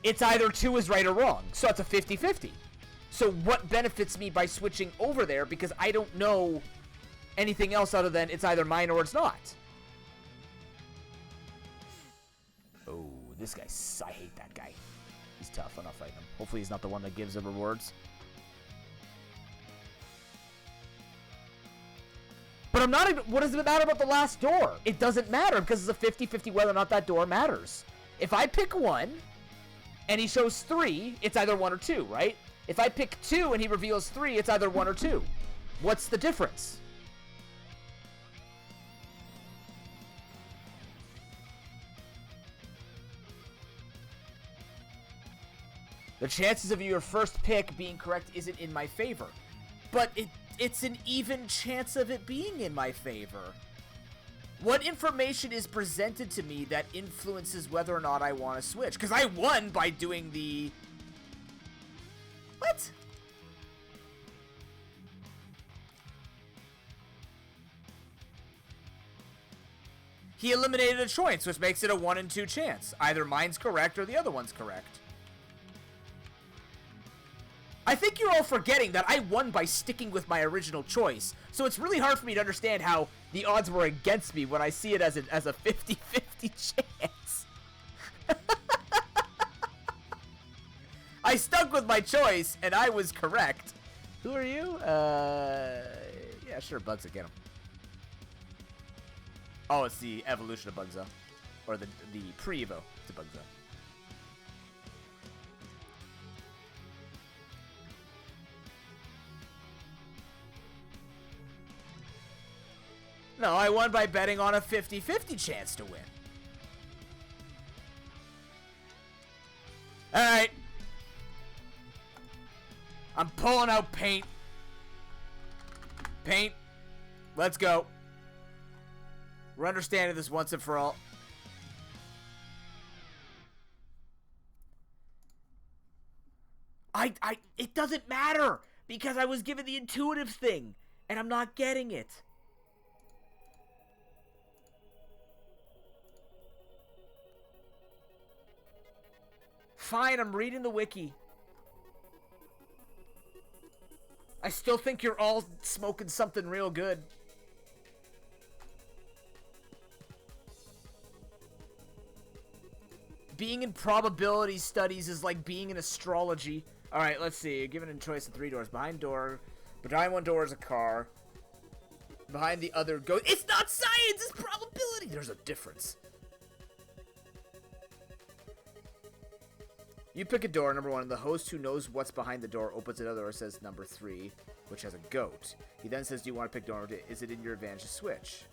it's either 2 is right or wrong. So it's a 50-50. So what benefits me by switching over there? Because I don't know anything else other than it's either mine or it's not. Oh, this guy, I hate that guy. He's tough. I'm not fighting him. Hopefully he's not the one that gives the rewards. But I'm not... What does it matter about the last door? It doesn't matter because it's a 50-50 whether or not that door matters. If I pick 1... and he shows 3, it's either 1 or 2, right? If I pick 2 and he reveals 3, it's either 1 or 2. What's the difference? The chances of your first pick being correct isn't in my favor. But it's an even chance of it being in my favor. What information is presented to me that influences whether or not I want to switch? Because I won by doing the What? He eliminated a choice, which makes it a 1 in 2 chance. Either mine's correct or the other one's correct. I think you're all forgetting that I won by sticking with my original choice, so it's really hard for me to understand how the odds were against me when I see it as a 50-50 chance. I stuck with my choice, and I was correct. Who are you? Yeah, sure, Bugza, get him. Oh, it's the evolution of Bugza. Or the pre-evo to Bugza. No, I won by betting on a 50-50 chance to win. Alright. I'm pulling out paint. Paint. Let's go. We're understanding this once and for all. It doesn't matter because I was given the intuitive thing and I'm not getting it. Fine, I'm reading the wiki. I still think you're all smoking something real good. Being in probability studies is like being in astrology. Alright, let's see. You're given a choice of 3 doors. Behind one door is a car. Behind the other goes... It's not science! It's probability! There's a difference. You pick a door, number 1, and the host who knows what's behind the door opens another door, says number 3, which has a goat. He then says, do you want to pick door? Is it in your advantage to switch?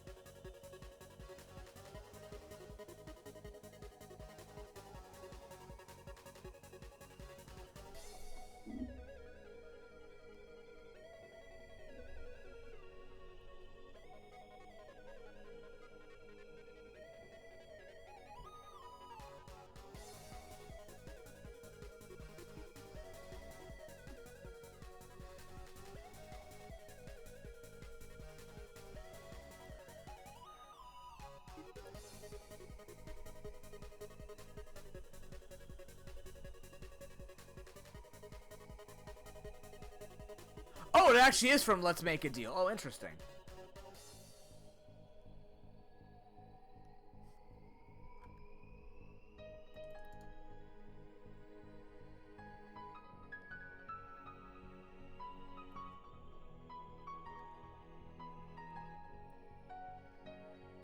Oh, it actually is from Let's Make a Deal. Oh, interesting.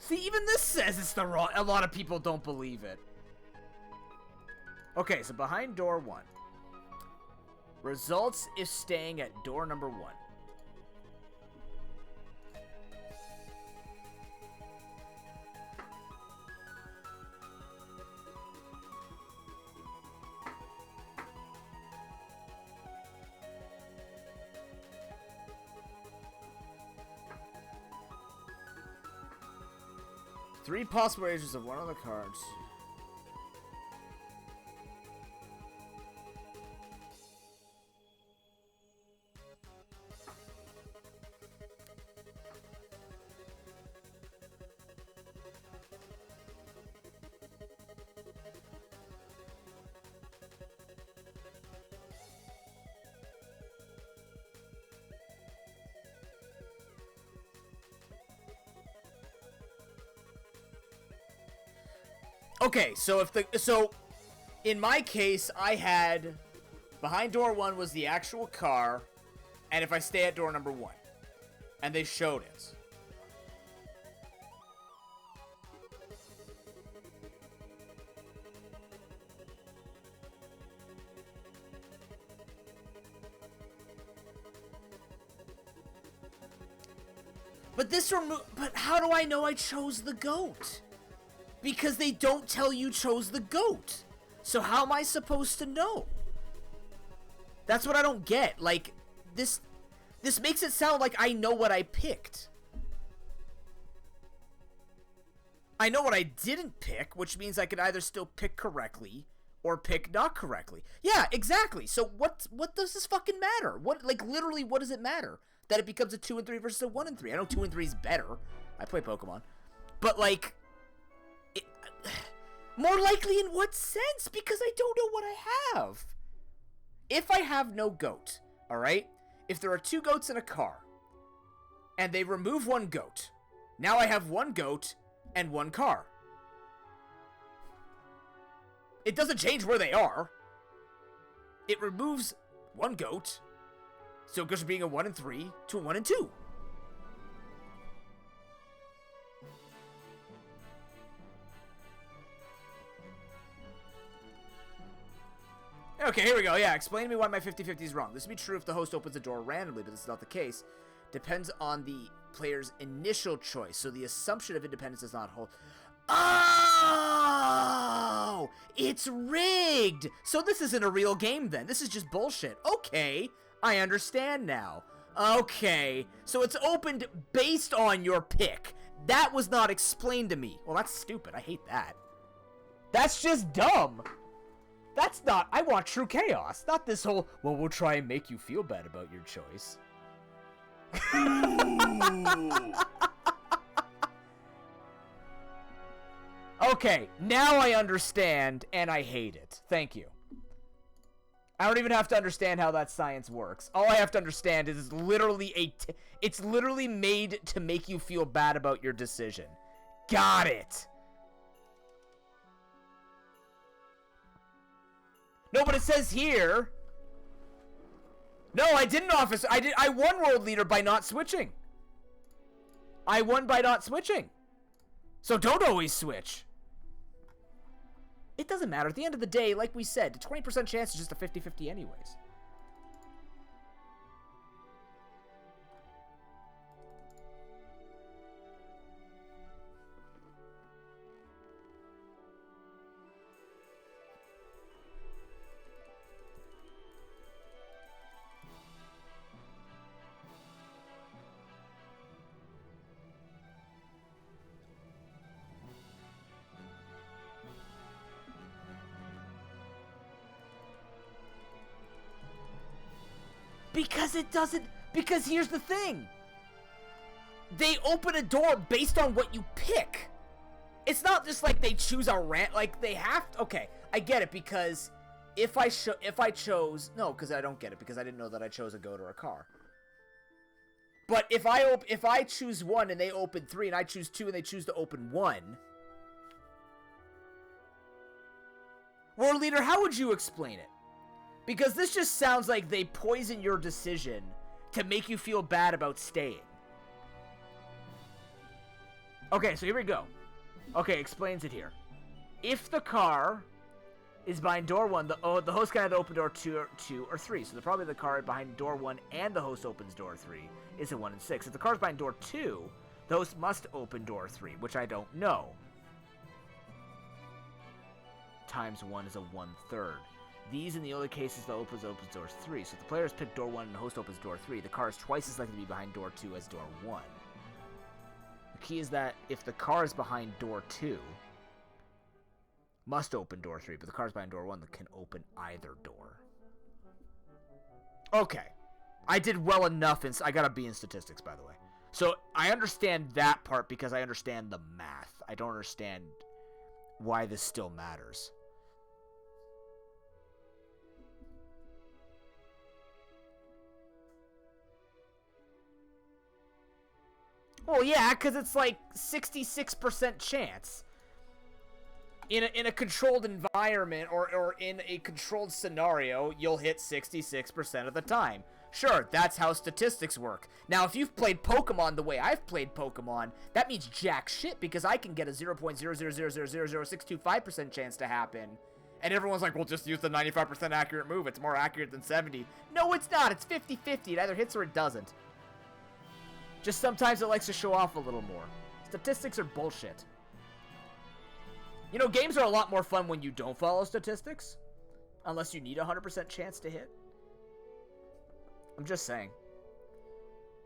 See, even this says it's the wrong... A lot of people don't believe it. Okay, so behind door 1. Results if staying at door number 1. Three possible ranges of one of the cards. Okay, so in my case, I had behind door 1 was the actual car, and if I stay at door number 1, and they showed it. But how do I know I chose the goat? Because they don't tell you chose the goat. So how am I supposed to know? That's what I don't get. Like, this makes it sound like I know what I picked. I know what I didn't pick, which means I could either still pick correctly or pick not correctly. Yeah, exactly. So what does this fucking matter? What, like, literally, what does it matter? That it becomes a 2 and 3 versus a 1 and 3. I know 2 and 3 is better. I play Pokemon. But, like, more likely in what sense? Because I don't know what I have. If I have no goat, alright? If there are 2 goats in a car, and they remove 1 goat, now I have 1 goat and 1 car. It doesn't change where they are. It removes 1 goat, so it goes from being a 1 and 3 to a 1 and 2. Okay, here we go. Yeah, explain to me why my 50-50 is wrong. This would be true if the host opens the door randomly, but this is not the case. Depends on the player's initial choice, so the assumption of independence does not hold. Oh! It's rigged! So this isn't a real game then. This is just bullshit. Okay, I understand now. Okay, so it's opened based on your pick. That was not explained to me. Well, that's stupid. I hate that. That's just dumb. That's not... I want true chaos. Not this whole, well, we'll try and make you feel bad about your choice. Okay, now I understand, and I hate it. Thank you. I don't even have to understand how that science works. All I have to understand is it's literally it's literally made to make you feel bad about your decision. Got it. No, but it says here. No, I didn't, officer. I won world leader by not switching. I won by not switching. So don't always switch. It doesn't matter. At the end of the day, like we said, the 20% chance is just a 50-50 anyways. Because it doesn't... Because here's the thing. They open a door based on what you pick. It's not just like they choose a like, they have to... Okay, I get it, because if I chose... No, because I don't get it, because I didn't know that I chose a goat or a car. But if I choose 1 and they open 3, and I choose 2 and they choose to open 1... World Leader, how would you explain it? Because this just sounds like they poison your decision to make you feel bad about staying. Okay, so here we go. Okay, explains it here. If the car is behind door 1, the host can either open door 2 or 3. So probably the car behind door 1 and the host opens door 3 is a 1 and 6. If the car's behind door 2, the host must open door 3, which I don't know. Times 1 is a 1/3. These, in the other cases, the opens door 3. So if the players pick door 1 and the host opens door 3, the car is twice as likely to be behind door 2 as door 1. The key is that if the car is behind door 2, must open door 3, but the car is behind door 1 that can open either door. Okay. I did well enough, and I got a B in statistics, by the way. So I understand that part because I understand the math. I don't understand why this still matters. Well, yeah, because it's like 66% chance. In a controlled environment or in a controlled scenario, you'll hit 66% of the time. Sure, that's how statistics work. Now, if you've played Pokemon the way I've played Pokemon, that means jack shit, because I can get a 0.000000625% chance to happen. And everyone's like, well, just use the 95% accurate move. It's more accurate than 70. No, it's not. It's 50-50. It either hits or it doesn't. Just sometimes it likes to show off a little more. Statistics are bullshit. You know, games are a lot more fun when you don't follow statistics. Unless you need a 100% chance to hit. I'm just saying.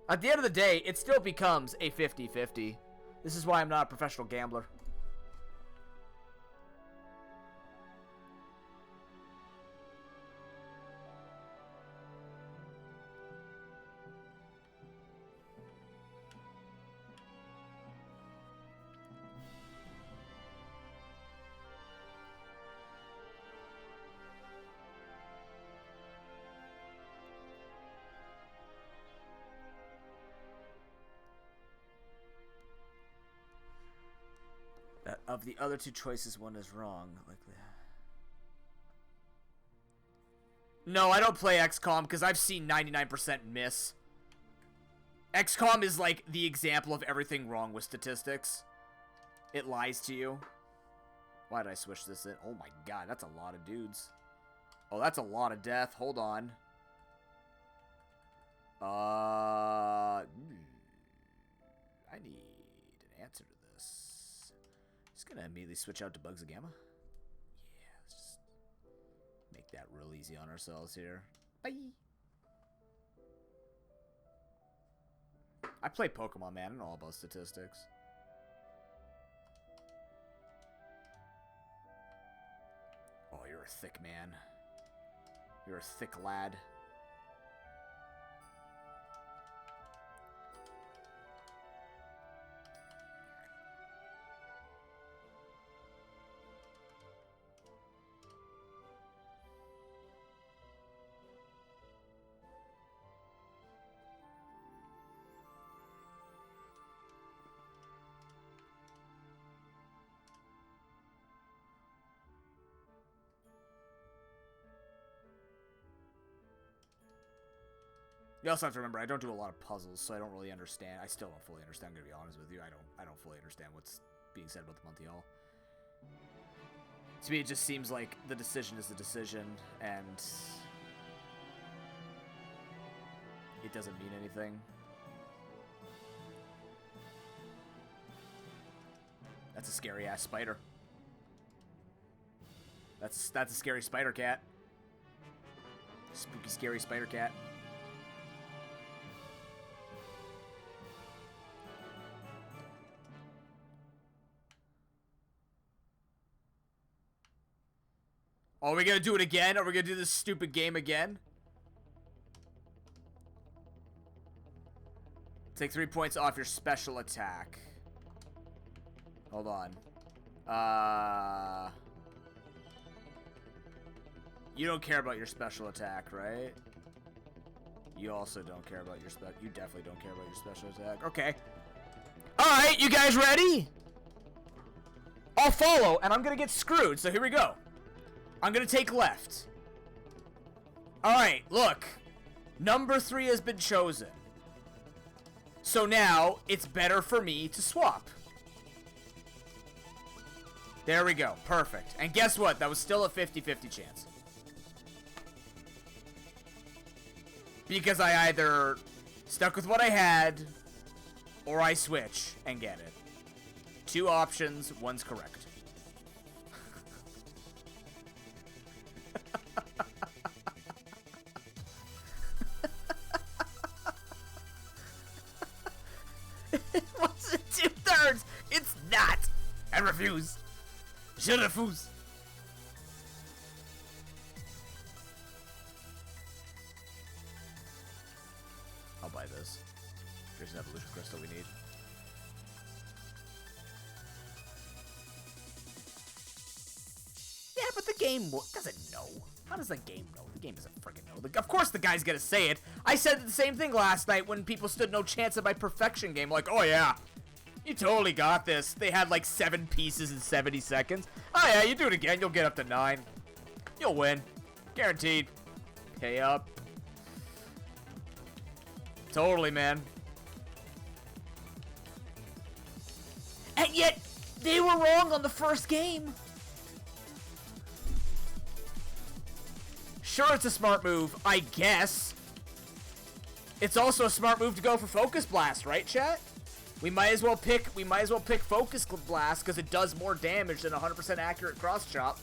At the end of the day, it still becomes a 50-50. This is why I'm not a professional gambler. Of the other two choices, one is wrong. No, I don't play XCOM because I've seen 99% miss. XCOM is like the example of everything wrong with statistics. It lies to you. Why did I switch this in? Oh my god, that's a lot of dudes. Oh, that's a lot of death. Hold on. I need an answer to this. Just gonna immediately switch out to Bugs of Gamma. Yeah, let's just make that real easy on ourselves here. Bye. I play Pokemon, man. I know all about statistics. Oh, you're a thick man. You're a thick lad. You also have to remember, I don't do a lot of puzzles, so I don't really understand. I still don't fully understand, I'm gonna be honest with you. I don't fully understand what's being said about the Monty Hall. To me, it just seems like the decision is the decision, and it doesn't mean anything. That's a scary-ass spider. That's a scary spider cat. Spooky, scary spider cat. Oh, are we gonna do it again? Are we gonna do this stupid game again? Take 3 points off your special attack. Hold on. You don't care about your special attack, right? You also don't care about your you definitely don't care about your special attack. Okay. Alright, you guys ready? I'll follow, and I'm gonna get screwed, so here we go. I'm gonna take left. Alright, look. Number 3 has been chosen. So now, it's better for me to swap. There we go. Perfect. And guess what? That was still a 50-50 chance. Because I either stuck with what I had, or I switch and get it. 2 options, one's correct. It wasn't 2/3. It's not. I refuse. Je refuse. I'll buy this. Here's an evolution crystal we need. Yeah, but the game doesn't know. How does the game know? The game doesn't freaking know. Of course the guy's gonna say it. I said the same thing last night when people stood no chance at my perfection game. Like, oh yeah, you totally got this. They had like 7 pieces in 70 seconds. Oh yeah, you do it again, you'll get up to 9. You'll win. Guaranteed. Pay up. Totally, man. And yet, they were wrong on the first game. Sure, it's a smart move, I guess. It's also a smart move to go for Focus Blast, right, chat? We might as well pick Focus Blast because it does more damage than 100% accurate Cross Chop,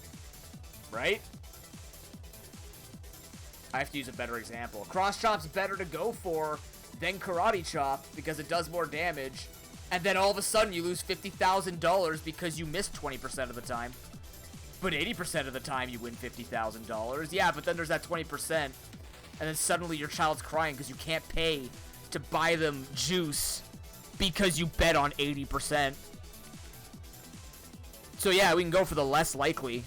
right? I have to use a better example. Cross Chop's better to go for than Karate Chop because it does more damage, and then all of a sudden you lose $50,000 because you missed 20% of the time. But 80% of the time you win $50,000. Yeah, but then there's that 20%. And then suddenly your child's crying because you can't pay to buy them juice because you bet on 80%. So yeah, we can go for the less likely.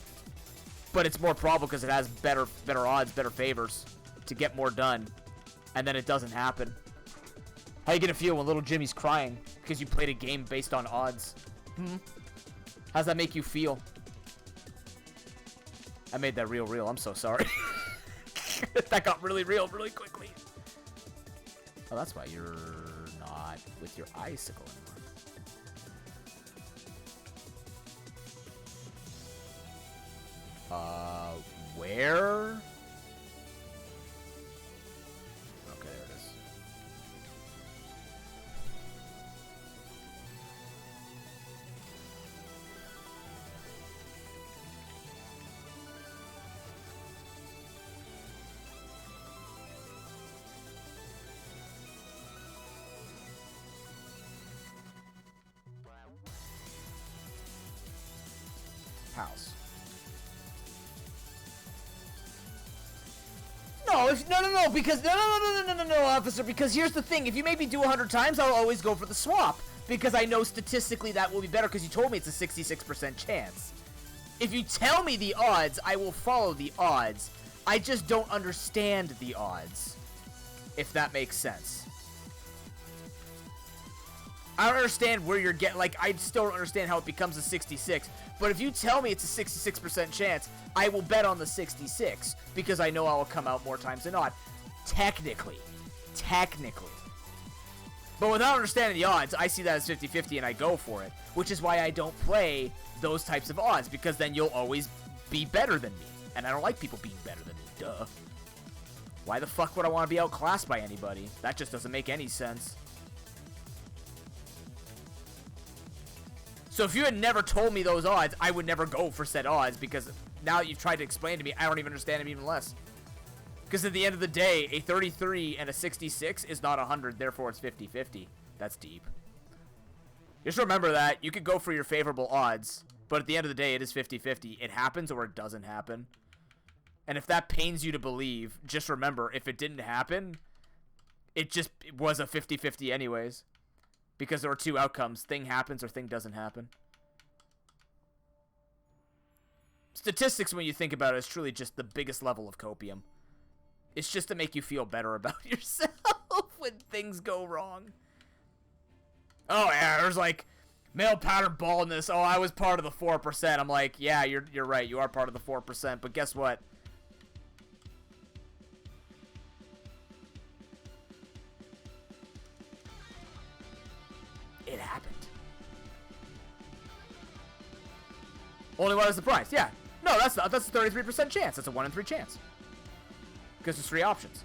But it's more probable because it has better odds, better favors to get more done. And then it doesn't happen. How you gonna feel when little Jimmy's crying because you played a game based on odds? How's that make you feel? I made that real. I'm so sorry. That got really real really quickly. Oh, that's why you're not with your icicle anymore. Where? Okay, there it is. House. No, because no, officer, because here's the thing. If you make me do 100 times, I'll always go for the swap, because I know statistically that will be better, because you told me it's a 66% chance. If you tell me the odds, I will follow the odds. I just don't understand the odds, if that makes sense. I don't understand where you're getting, like, I still don't understand how it becomes a 66, but if you tell me it's a 66% chance, I will bet on the 66, because I know I will come out more times than not. Technically. But without understanding the odds, I see that as 50-50 and I go for it, which is why I don't play those types of odds, because then you'll always be better than me, and I don't like people being better than me, duh. Why the fuck would I want to be outclassed by anybody? That just doesn't make any sense. So if you had never told me those odds, I would never go for said odds, because now that you've tried to explain to me, I don't even understand them even less. Because at the end of the day, a 33 and a 66 is not 100, therefore it's 50-50. That's deep. Just remember that. You could go for your favorable odds, but at the end of the day, it is 50-50. It happens or it doesn't happen. And if that pains you to believe, just remember, if it didn't happen, it was a 50-50 anyways. Because there are two outcomes. Thing happens or thing doesn't happen. Statistics, when you think about it, is truly just the biggest level of copium. It's just to make you feel better about yourself when things go wrong. Oh, yeah, there's like male pattern baldness. Oh, I was part of the 4%. I'm like, yeah, you're right. You are part of the 4%. But guess what? It happened. Only one is the prize. Yeah. No, that's a 33% chance. That's a 1 in 3 chance. Because there's 3 options.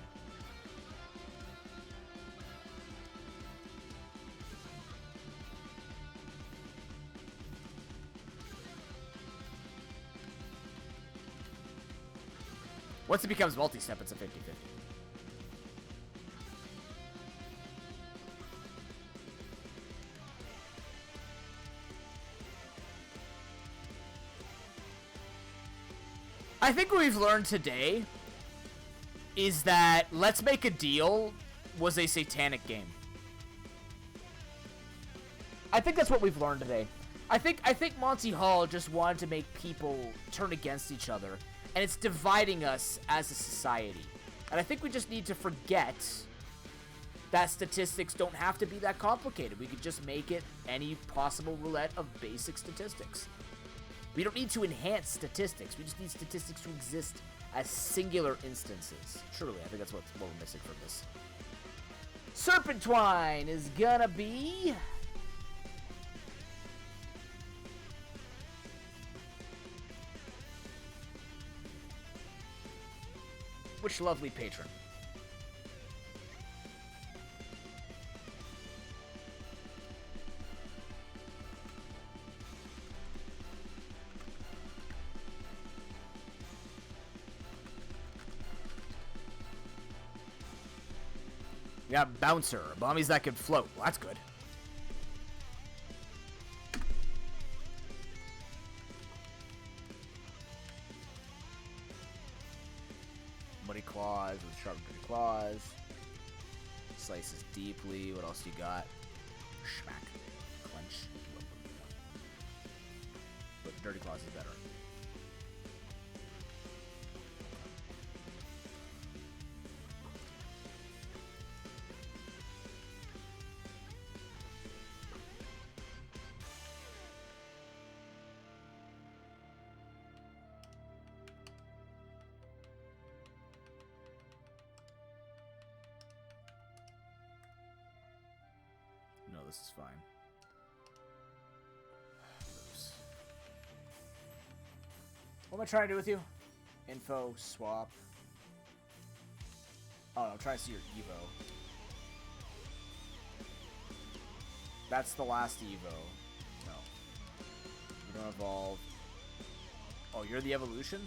Once it becomes multi-step, it's a 50-50. I think what we've learned today is that Let's Make a Deal was a satanic game. I think that's what we've learned today. I think Monty Hall just wanted to make people turn against each other, and it's dividing us as a society. And I think we just need to forget that statistics don't have to be that complicated. We could just make it any possible roulette of basic statistics. We don't need to enhance statistics. We just need statistics to exist as singular instances. Truly, I think that's what we're missing from this. Serpentwine is gonna be... which lovely patron? We got Bouncer. Abomis that can float. Well, that's good. Muddy Claws with sharpened claws. Slices deeply. What else you got? Schmack. Clench. But Dirty Claws is better. this is fine. Oops. What am I trying to do with you? Info, swap. Oh, I'm trying to see your Evo. That's the last Evo. No. You don't evolve. Oh, you're the evolution?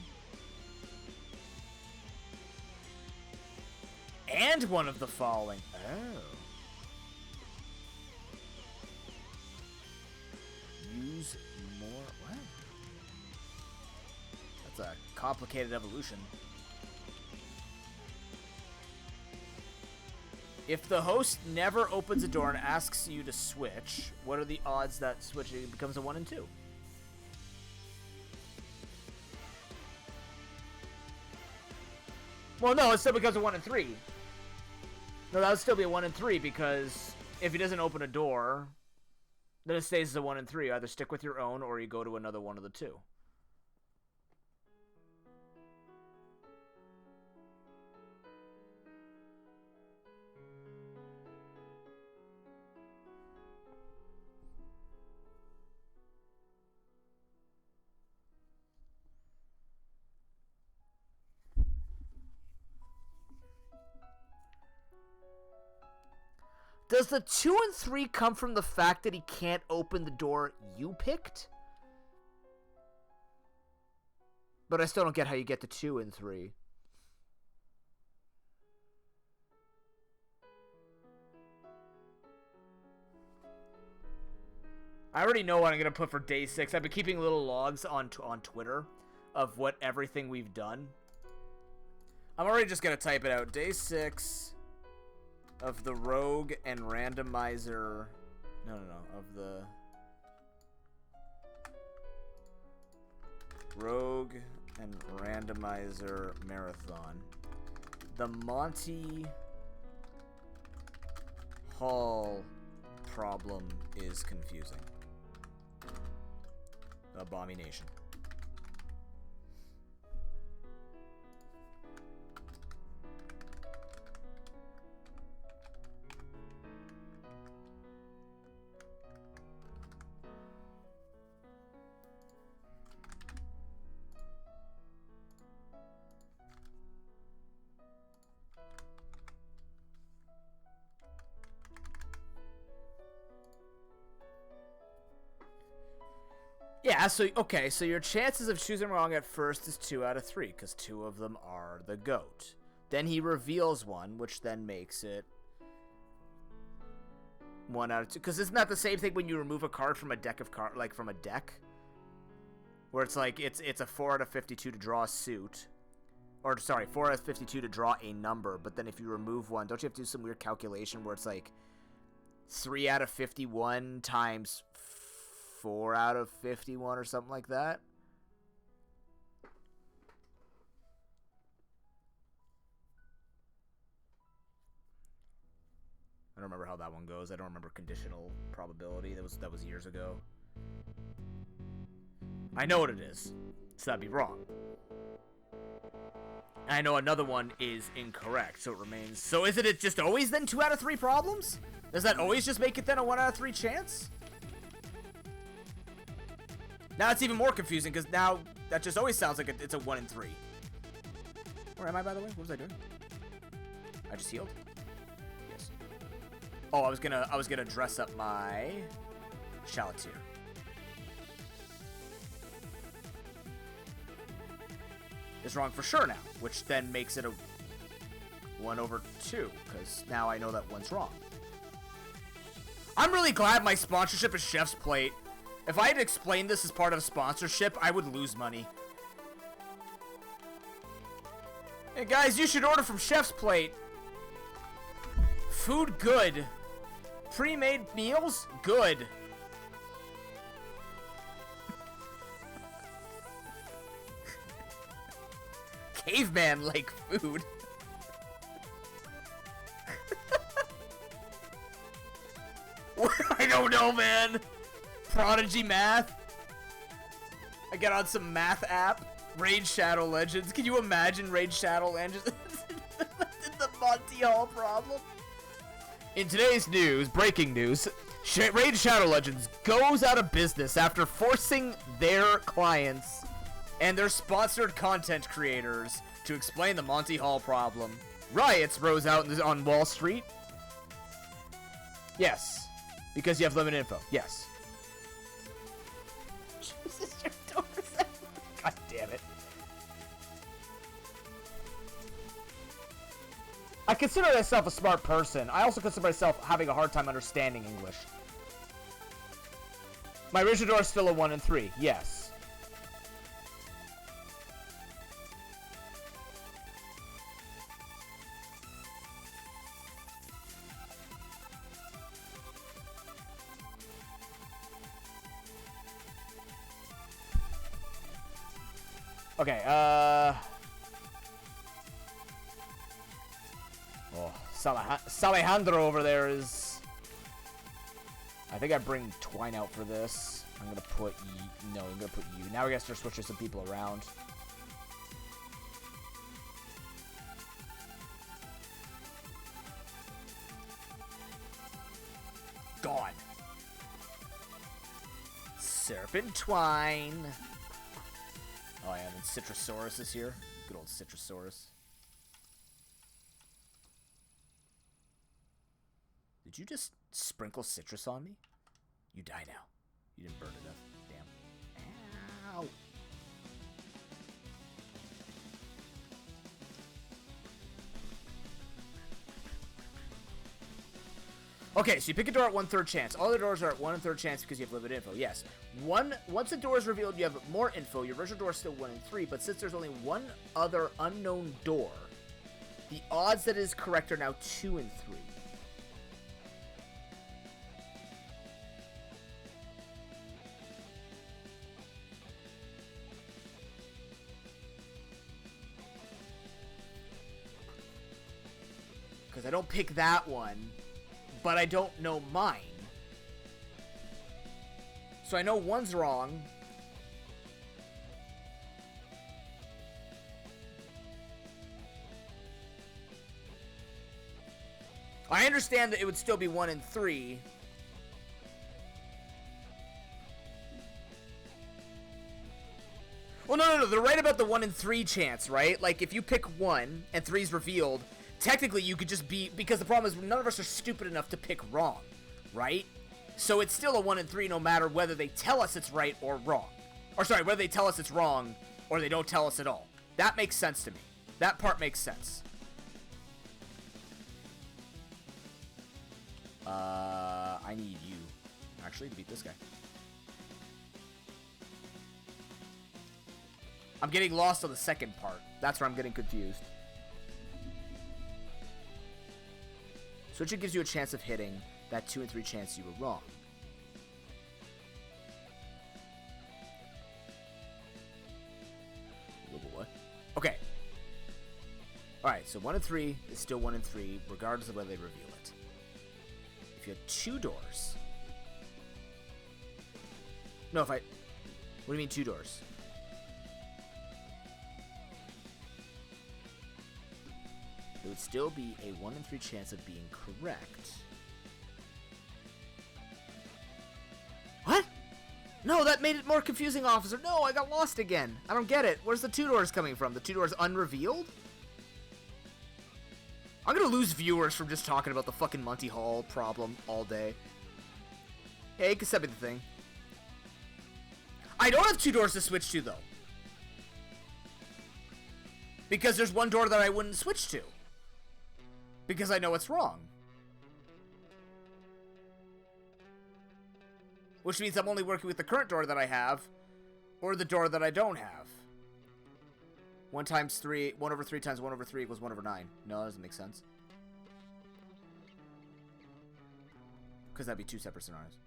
And one of the following. Oh. Use more. What? That's a complicated evolution. If the host never opens a door and asks you to switch, what are the odds that switching becomes a 1 and 2? Well, no, it still becomes a 1 and 3. No, that would still be a 1 and 3 because if he doesn't open a door, then it stays as a 1 and 3. You either stick with your own or you go to another one of the two. Does the 2 and 3 come from the fact that he can't open the door you picked? But I still don't get how you get to 2 and 3. I already know what I'm going to put for day 6. I've been keeping little logs on Twitter of what everything we've done. I'm already just going to type it out. Day 6... of the Rogue and Randomizer... No. Of the... Rogue and Randomizer Marathon. The Monty Hall problem is confusing. Abomination. Yeah, so, okay, so your chances of choosing wrong at first is 2 out of 3, because 2 of them are the GOAT. Then he reveals one, which then makes it 1 out of 2. Because isn't that the same thing when you remove a card from a deck of cards, like from a deck? Where it's like, it's a 4 out of 52 to draw a suit. Or, sorry, 4 out of 52 to draw a number, but then if you remove one, don't you have to do some weird calculation where it's like 3 out of 51 times 4 out of 51 or something like that? I don't remember how that one goes. I don't remember conditional probability. That was years ago. I know what it is, so that'd be wrong. I know another one is incorrect, so it remains. So isn't it just always then 2 out of 3 problems? Does that always just make it then a 1 out of 3 chance? Now it's even more confusing because now that just always sounds like it's a 1 in 3. Where am I, by the way? What was I doing? I just healed. Yes. Oh, I was gonna dress up my Shallatier. Is wrong for sure now, which then makes it a 1 over 2 because now I know that one's wrong. I'm really glad my sponsorship is Chef's Plate. If I had explained this as part of a sponsorship, I would lose money. Hey guys, you should order from Chef's Plate. Food good. Pre-made meals good. Caveman-like food. I don't know, man. Prodigy math. I get on some math app. Raid Shadow Legends. Can you imagine Raid Shadow Legends? The Monty Hall problem. In today's news, breaking news, Raid Shadow Legends goes out of business after forcing their clients and their sponsored content creators to explain the Monty Hall problem. Riots rose out on Wall Street. Yes. Because you have limited info. Yes. God damn it. I consider myself a smart person. I also consider myself having a hard time understanding English. My original door is still a 1 and 3. Yes. Okay, oh, Salejandro over there is... I think I bring Twine out for this. I'm gonna put no, I'm gonna put you. Now we gotta start switching some people around. Gone. Serpent Twine. Oh yeah, and then Citrosaurus is here. Good old Citrosaurus. Did you just sprinkle citrus on me? You die now. You didn't burn it up. Damn. Ow. Okay, so you pick a door at 1/3 chance. All the doors are at 1 1/3 chance because you have limited info. Yes. Once a door is revealed, you have more info. Your original door is still 1 and 3, but since there's only one other unknown door, the odds that it is correct are now 2 and 3. Because I don't pick that one, but I don't know mine. So I know one's wrong. I understand that it would still be 1 and 3. Well, no. They're right about the 1 and 3 chance, right? Like, if you pick 1 and 3 is revealed, technically you could just be... Because the problem is none of us are stupid enough to pick wrong, right? So it's still a 1 and 3 no matter whether they tell us it's right or wrong. Or sorry, whether they tell us it's wrong or they don't tell us at all. That makes sense to me. That part makes sense. I need you, actually, to beat this guy. I'm getting lost on the second part. That's where I'm getting confused. Switching gives you a chance of hitting that 2 and 3 chance you were wrong. What? Okay. Alright, so 1 and 3 is still 1 and 3, regardless of whether they reveal it. If you have 2 doors... No, if I... What do you mean 2 doors? It would still be a 1 in 3 chance of being correct. What? No, that made it more confusing, officer. No, I got lost again. I don't get it. Where's the 2 doors coming from? The 2 doors unrevealed? I'm gonna lose viewers from just talking about the fucking Monty Hall problem all day. Yeah, you can send me the thing. I don't have 2 doors to switch to, though. Because there's 1 door that I wouldn't switch to. Because I know it's wrong. Which means I'm only working with the current door that I have, or the door that I don't have. 1 times 3, 1 over 3 times 1 over 3 equals 1 over 9. No, that doesn't make sense. Because that'd be 2 separate scenarios.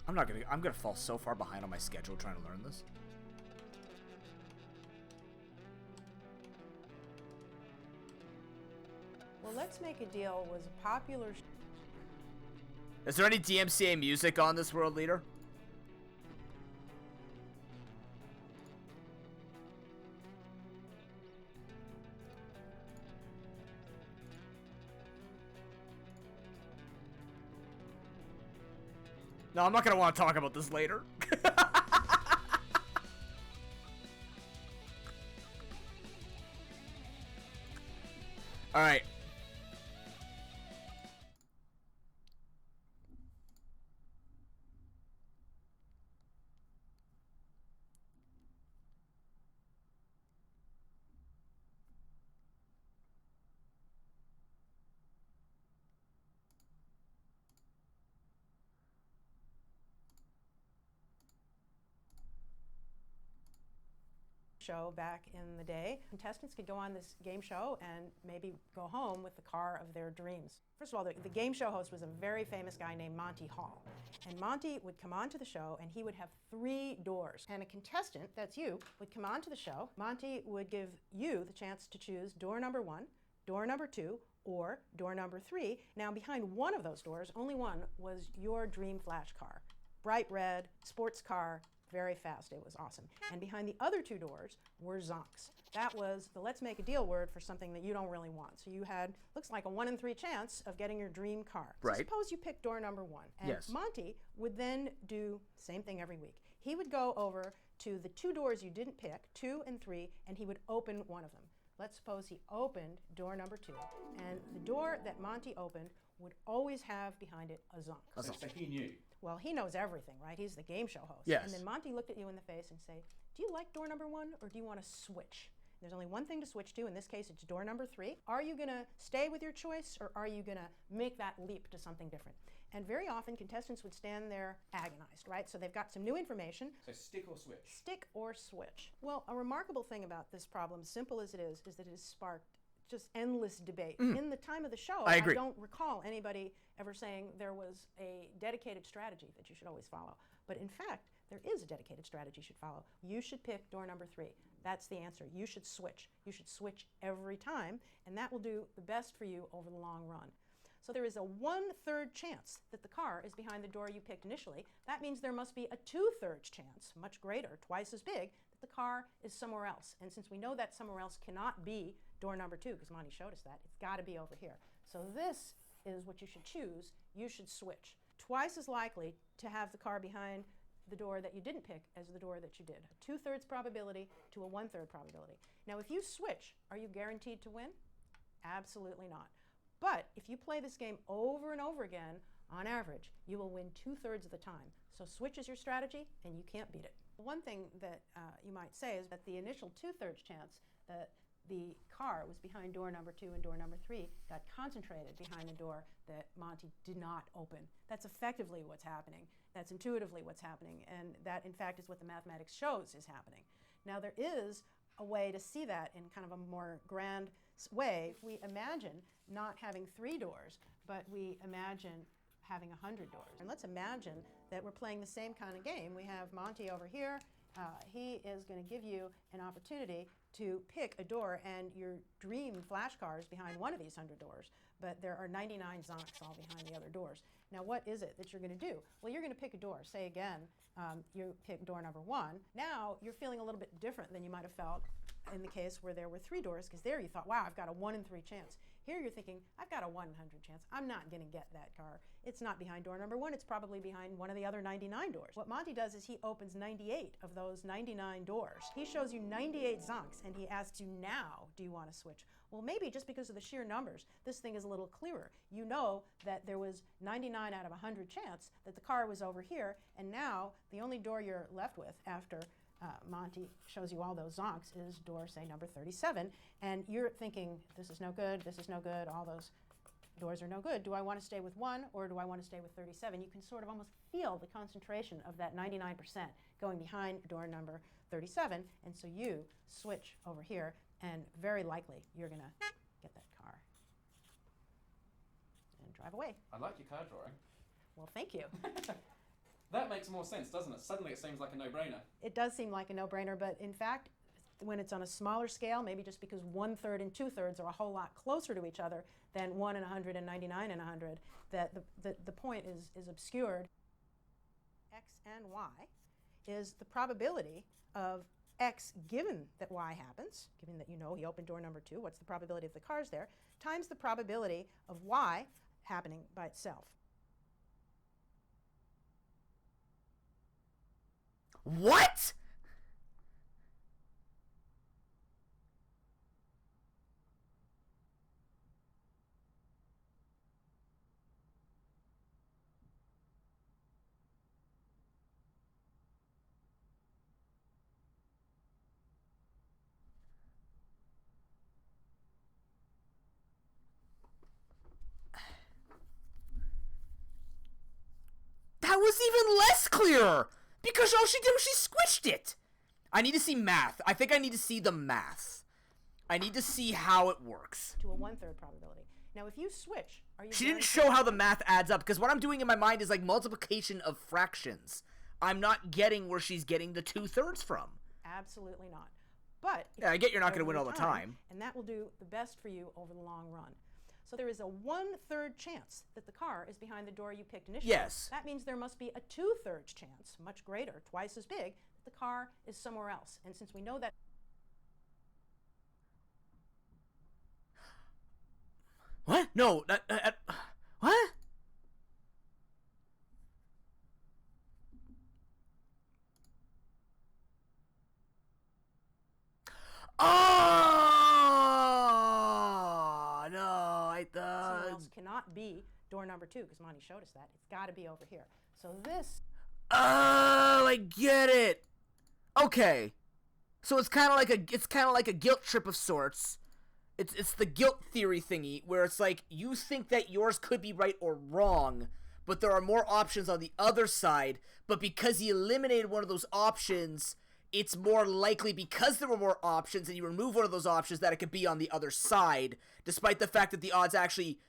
I'm gonna fall so far behind on my schedule trying to learn this. Well, Let's Make a Deal was a popular... Is there any DMCA music on this, World Leader? No, I'm not gonna want to talk about this later. Alright. Show back in the day, contestants could go on this game show and maybe go home with the car of their dreams. First of all, the game show host was a very famous guy named Monty Hall. And Monty would come onto the show and he would have 3 doors. And a contestant, that's you, would come onto the show. Monty would give you the chance to choose door number 1, door number 2, or door number 3. Now behind one of those doors, only one, was your dream flash car. Bright red, sports car, very fast. It was awesome. And behind the other 2 doors were zonks. That was the let's make a deal word for something that you don't really want. So you had, looks like a 1 in 3 chance of getting your dream car. Right. So suppose you pick door number 1. And Yes. Monty would then do the same thing every week. He would go over to the 2 doors you didn't pick, 2 and 3, and he would open one of them. Let's suppose he opened door number 2. And the door that Monty opened would always have behind it a zonk. So he knew. Well, he knows everything, right? He's the game show host. Yes. And then Monty looked at you in the face and say, do you like door number 1 or do you want to switch? There's only one thing to switch to. In this case, it's door number 3. Are you going to stay with your choice or are you going to make that leap to something different? And very often, contestants would stand there agonized, right? So they've got some new information. So stick or switch? Stick or switch. Well, a remarkable thing about this problem, simple as it is that it has sparked just endless debate. In the time of the show, I agree. don't recall anybody ever saying there was a dedicated strategy that you should always follow. But in fact, there is a dedicated strategy you should follow. You should pick door number 3. That's the answer. You should switch. You should switch every time, and that will do the best for you over the long run. So there is a 1/3 chance that the car is behind the door you picked initially. That means there must be a 2/3 chance, much greater, twice as big, that the car is somewhere else. And since we know that somewhere else cannot be door number 2, because Monty showed us that, it's got to be over here. So this is what you should choose. You should switch. Twice as likely to have the car behind the door that you didn't pick as the door that you did. A 2/3 probability to a 1/3 probability. Now if you switch, are you guaranteed to win? Absolutely not. But if you play this game over and over again, on average, you will win 2/3 of the time. So switch is your strategy and you can't beat it. One thing that you might say is that the initial 2/3 chance that the car was behind door number 2 and door number 3 got concentrated behind the door that Monty did not open. That's effectively what's happening. That's intuitively what's happening. And that, in fact, is what the mathematics shows is happening. Now, there is a way to see that in kind of a more grand way. We imagine not having 3 doors, but we imagine having 100 doors. And let's imagine that we're playing the same kind of game. We have Monty over here. He is going to give you an opportunity to pick a door, and your dream flash car is behind one of these 100 doors, but there are 99 zonks all behind the other doors. Now what is it that you're going to do? Well, you're going to pick a door. Say again, you pick door number 1. Now you're feeling a little bit different than you might have felt in the case where there were 3 doors, because there you thought, wow, I've got a 1 in 3 chance. Here you're thinking, I've got a 1 in 100 chance. I'm not going to get that car. It's not behind door number 1. It's probably behind one of the other 99 doors. What Monty does is he opens 98 of those 99 doors. He shows you 98 zonks, and he asks you, now, do you want to switch? Well, maybe just because of the sheer numbers, this thing is a little clearer. You know that there was 99 out of 100 chance that the car was over here, and now the only door you're left with after Monty shows you all those zonks is door, say, number 37, and you're thinking, this is no good, all those doors are no good. Do I want to stay with 1 or do I want to stay with 37? You can sort of almost feel the concentration of that 99% going behind door number 37, and so you switch over here, and very likely you're going to get that car and drive away. I like your car drawing. Well, thank you. That makes more sense, doesn't it? Suddenly it seems like a no-brainer. It does seem like a no-brainer, but in fact, when it's on a smaller scale, maybe just because 1/3 and 2/3 are a whole lot closer to each other than 1 in 100 and 99 in 100, that the point is obscured. X and Y is the probability of X given that Y happens, given that you know he opened door number 2, what's the probability of the cars there, times the probability of Y happening by itself. What? That was even less clear! Because all she did was she squished it! I need to see math. I think I need to see the math. I need to see how it works. To a 1/3 probability. Now, if you switch, are you... She didn't show how the math adds up, because what I'm doing in my mind is like multiplication of fractions. I'm not getting where she's getting the 2/3 from. Absolutely not. But... Yeah, I get you're not going to win all the time. And that will do the best for you over the long run. So there is a 1/3 chance that the car is behind the door you picked initially. Yes. That means there must be a 2/3 chance, much greater, twice as big, that the car is somewhere else. And since we know that... What? No. What? Oh no! Someone else cannot be door number 2 because Monty showed us that. It's got to be over here. So this. Oh, I get it. Okay, so it's kind of like a guilt trip of sorts. It's the guilt theory thingy where it's like you think that yours could be right or wrong, but there are more options on the other side. But because he eliminated one of those options, it's more likely because there were more options and you remove one of those options that it could be on the other side, despite the fact that the odds actually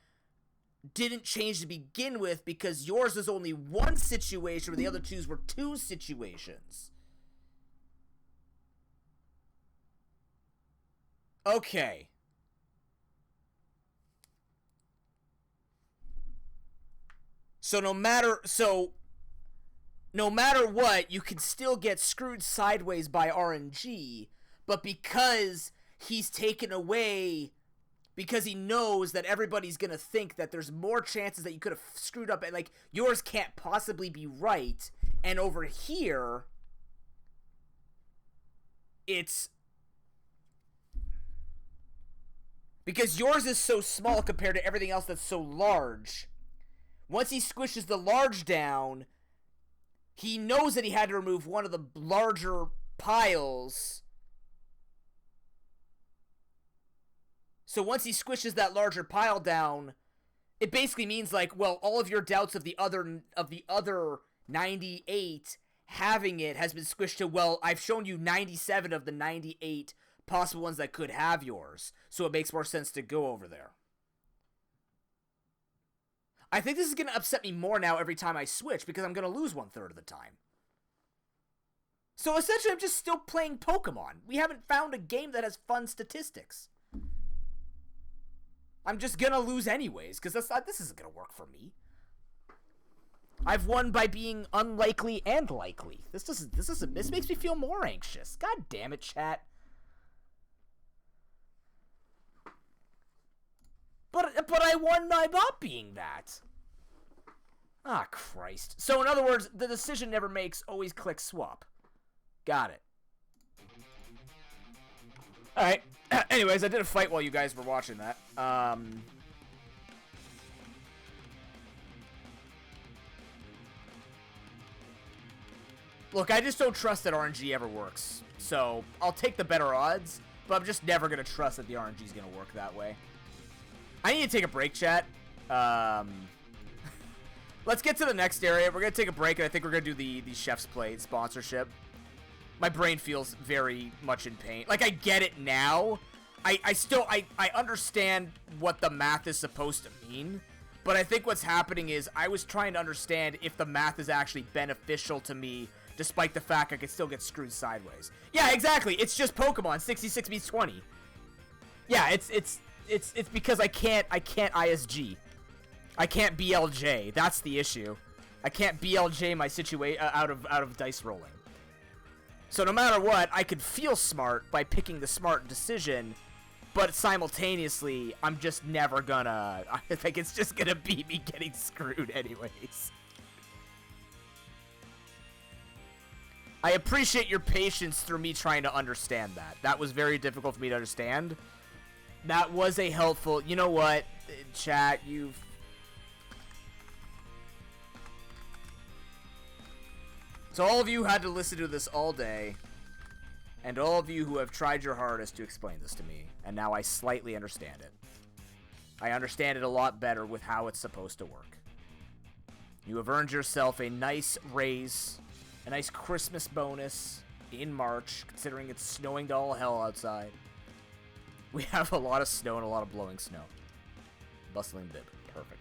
didn't change to begin with because yours was only one situation where the other twos were 2 situations. Okay. So no matter what, you can still get screwed sideways by RNG, but because he's taken away, because he knows that everybody's going to think that there's more chances that you could have screwed up, and like, yours can't possibly be right, and over here, it's... because yours is so small compared to everything else that's so large. Once he squishes the large down, he knows that he had to remove one of the larger piles. So once he squishes that larger pile down, it basically means like, well, all of your doubts of the other 98 having it has been squished to, well, I've shown you 97 of the 98 possible ones that could have yours. So it makes more sense to go over there. I think this is going to upset me more now every time I switch because I'm going to lose 1/3 of the time. So essentially I'm just still playing Pokemon. We haven't found a game that has fun statistics. I'm just going to lose anyways because this isn't going to work for me. I've won by being unlikely and likely. This makes me feel more anxious. God damn it, chat. But I won by not being that. Ah, Christ. So, in other words, the decision never makes, always click swap. Got it. Alright. Anyways, I did a fight while you guys were watching that. Look, I just don't trust that RNG ever works. So, I'll take the better odds, but I'm just never going to trust that the RNG is going to work that way. I need to take a break, chat. Let's get to the next area. We're going to take a break, and I think we're going to do the Chef's Plate sponsorship. My brain feels very much in pain. Like, I get it now. I understand what the math is supposed to mean, but I think what's happening is I was trying to understand if the math is actually beneficial to me, despite the fact I could still get screwed sideways. Yeah, exactly. It's just Pokemon. 66 beats 20. Yeah, it's because I can't ISG. I can't BLJ. That's the issue. I can't BLJ my situation out of dice rolling. So no matter what, I could feel smart by picking the smart decision, but simultaneously, I'm just never gonna... I think it's just gonna be me getting screwed anyways. I appreciate your patience through me trying to understand that. That was very difficult for me to understand. That was a helpful... You know what, chat, you've... So all of you had to listen to this all day, and all of you who have tried your hardest to explain this to me, and now I slightly understand it. I understand it a lot better with how it's supposed to work. You have earned yourself a nice raise, a nice Christmas bonus in March, considering it's snowing to all hell outside. We have a lot of snow and a lot of blowing snow. Bustling bib. Perfect.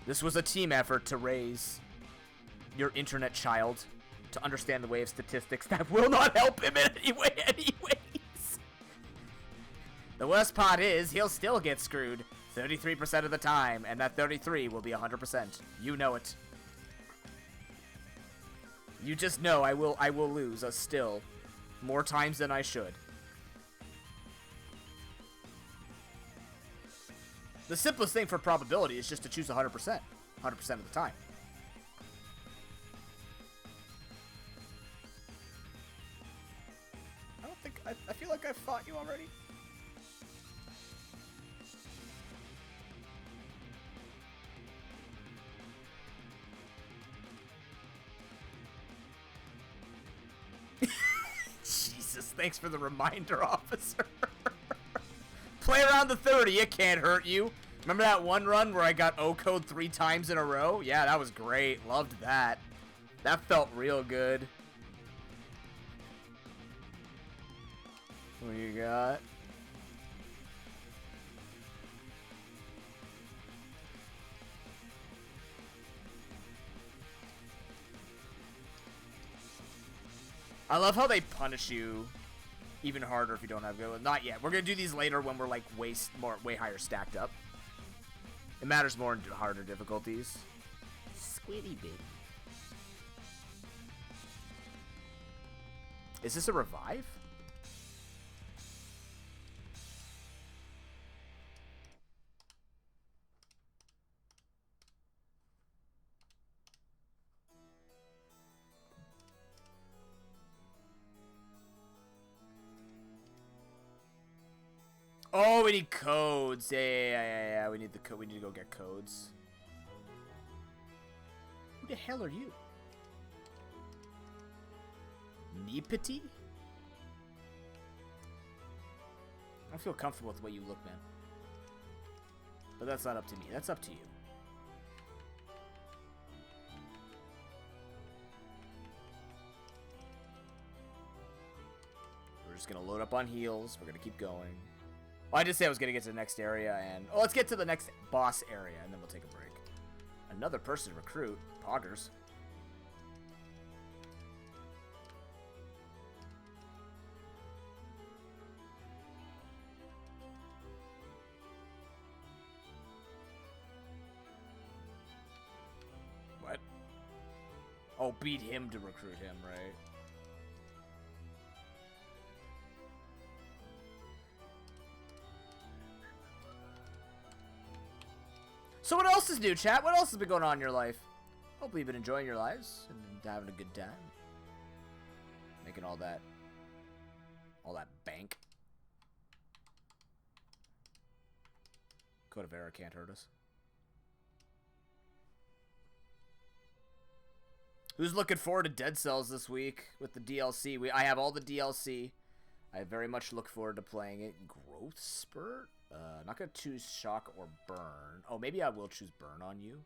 This was a team effort to raise your internet child to understand the way of statistics that will not help him in any way anyways. The worst part is he'll still get screwed 33% of the time, and that 33 will be 100%. You know it. You just know I will lose us still more times than I should. The simplest thing for probability is just to choose 100%. 100% of the time. I don't think... I feel like I've fought you already. Jesus, thanks for the reminder, officer. Play around the 30, it can't hurt you. Remember that one run where I got O-code 3 times in a row? Yeah, that was great. Loved that. That felt real good. What do you got? I love how they punish you even harder if you don't have go. Not yet. We're gonna do these later when we're like way higher stacked up. It matters more in harder difficulties. Squiddy baby. Is this a revive? Oh, we need codes. Yeah. We need the code. We need to go get codes. Who the hell are you? Nipati? I don't feel comfortable with the way you look, man. But that's not up to me. That's up to you. We're just gonna load up on heals. We're gonna keep going. Well, I did say I was going to get to the next area, and... Oh, let's get to the next boss area, and then we'll take a break. Another person to recruit. Poggers. What? Oh, beat him to recruit him, right? So what else is new, chat? What else has been going on in your life? Hopefully you've been enjoying your lives and having a good time. Making all that bank. Code of Error can't hurt us. Who's looking forward to Dead Cells this week with the DLC? I have all the DLC. I very much look forward to playing it. Growth Spurt? Not gonna choose Shock or Burn. Oh, maybe I will choose Burn on you.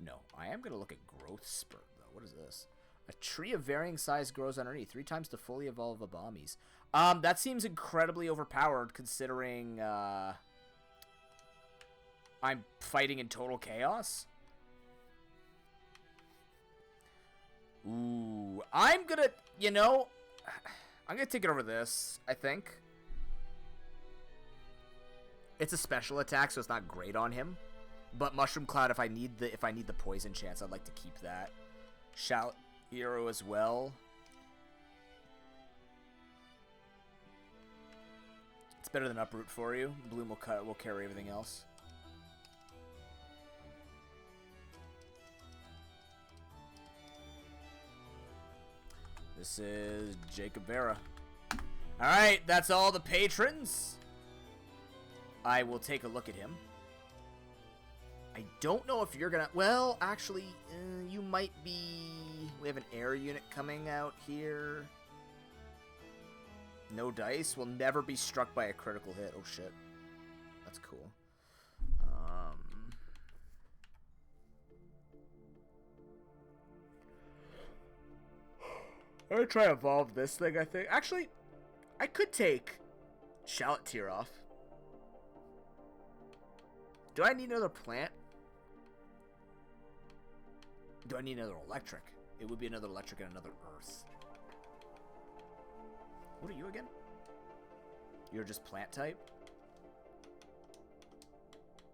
No, I am gonna look at Growth Spurt, though. What is this? A tree of varying size grows underneath. 3 times to fully evolve Abomis. That seems incredibly overpowered, considering, I'm fighting in total chaos. Ooh, I'm gonna, I'm gonna take it over this, I think. It's a special attack, so it's not great on him. But Mushroom Cloud, if I need the poison chance, I'd like to keep that. Shout Hero as well. It's better than Uproot for you. Bloom will carry everything else. This is Jacob Vera. Alright, that's all the patrons. I will take a look at him. I don't know if you're gonna... Well, actually, you might be... We have an air unit coming out here. No dice. Will never be struck by a critical hit. Oh, shit. That's cool. I'm gonna try to evolve this thing, I think. Actually, I could take Shallot Tier off. Do I need another plant? Do I need another electric? It would be another electric and another earth. What are you again? You're just plant type?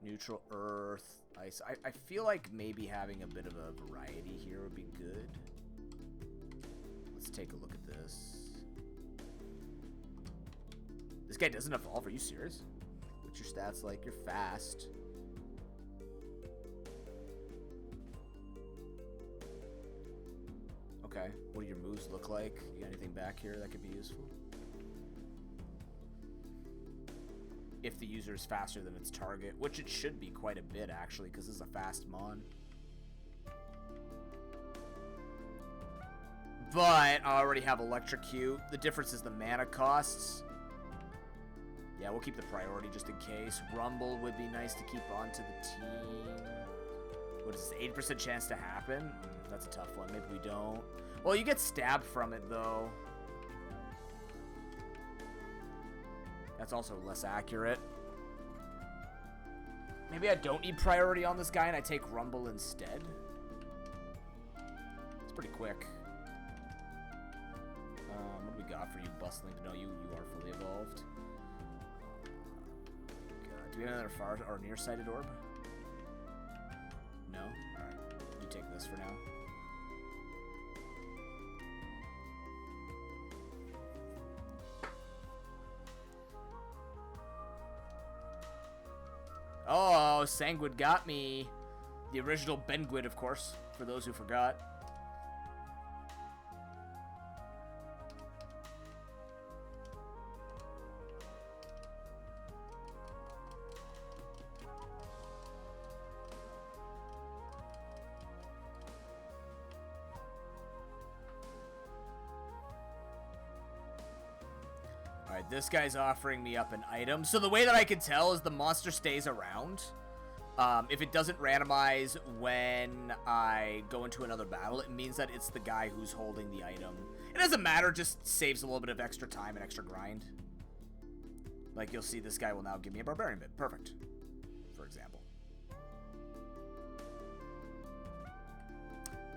Neutral, earth, ice. I feel like maybe having a bit of a variety here would be good. Let's take a look at this. This guy doesn't evolve. Are you serious? What's your stats like? You're fast. Okay. What do your moves look like? You got anything back here that could be useful? If the user is faster than its target, which it should be quite a bit, actually, because this is a fast mon. But I already have Electrocute. The difference is the mana costs. Yeah, we'll keep the priority just in case. Rumble would be nice to keep onto the team. What is this, 80% chance to happen? That's a tough one. Maybe we don't. Well, you get stabbed from it, though. That's also less accurate. Maybe I don't need priority on this guy and I take Rumble instead. It's pretty quick. What do we got for you, Bustling? No, you are fully evolved. God, do we have another far or nearsighted orb? No? Alright. You take this for now. Oh, Sanguid got me. The original Benguid, of course, for those who forgot. Alright, this guy's offering me up an item. So the way that I can tell is the monster stays around. If it doesn't randomize when I go into another battle, it means that it's the guy who's holding the item. It doesn't matter, just saves a little bit of extra time and extra grind. Like, you'll see this guy will now give me a Barbarian Bit. Perfect. For example.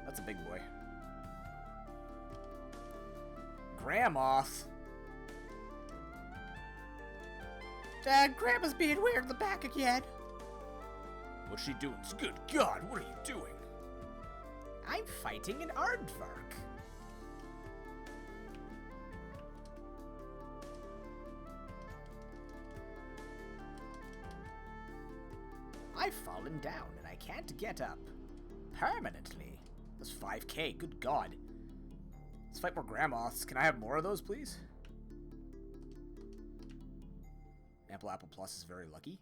That's a big boy. Gramoth. Dad, Grandma's being weird in the back again. What's she doing? Good God, what are you doing? I'm fighting an aardvark. I've fallen down and I can't get up. Permanently. That's 5k, good God. Let's fight more Gramoths. Can I have more of those, please? Apple Plus is very lucky.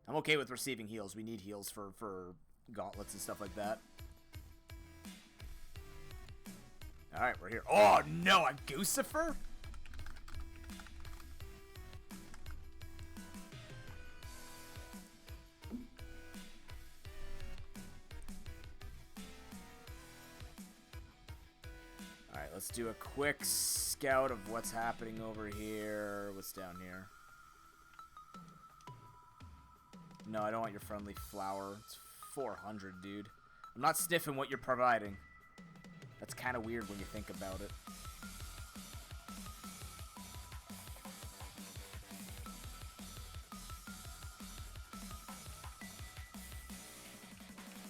I'm okay with receiving heals. We need heals for gauntlets and stuff like that. Alright, we're here. Oh, no, a Goosifer? Alright, let's do a quick scout of what's happening over here. What's down here? No, I don't want your friendly flower. It's 400, dude. I'm not sniffing what you're providing. That's kind of weird when you think about it.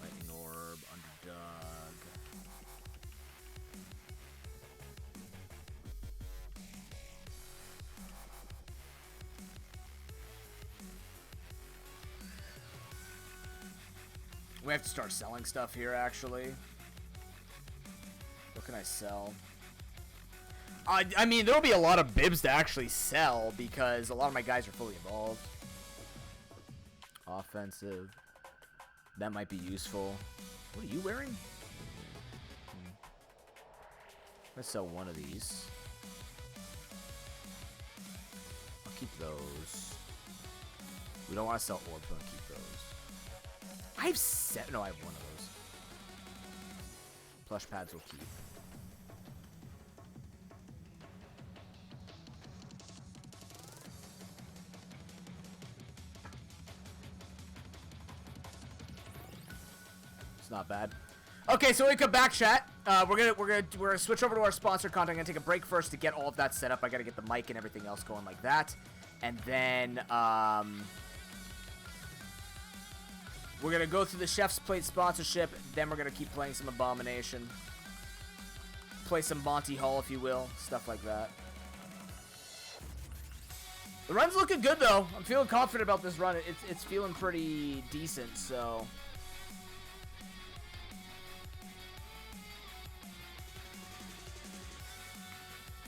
Lightning Orb, Underdog. We have to start selling stuff here, actually. What can I sell? I mean, there'll be a lot of bibs to actually sell because a lot of my guys are fully evolved. Offensive. That might be useful. What are you wearing? Let's sell one of these. I'll keep those. We don't want to sell orbs, but I'll keep those. I have no, I have one of those. Plush pads will keep. Not bad. Okay, so we come back, chat. We're gonna switch over to our sponsor content. I'm gonna take a break first to get all of that set up. I gotta get the mic and everything else going like that, and then we're gonna go through the Chef's Plate sponsorship. Then we're gonna keep playing some Abomination, play some Monty Hall, if you will, stuff like that. The run's looking good though. I'm feeling confident about this run. It's feeling pretty decent. So.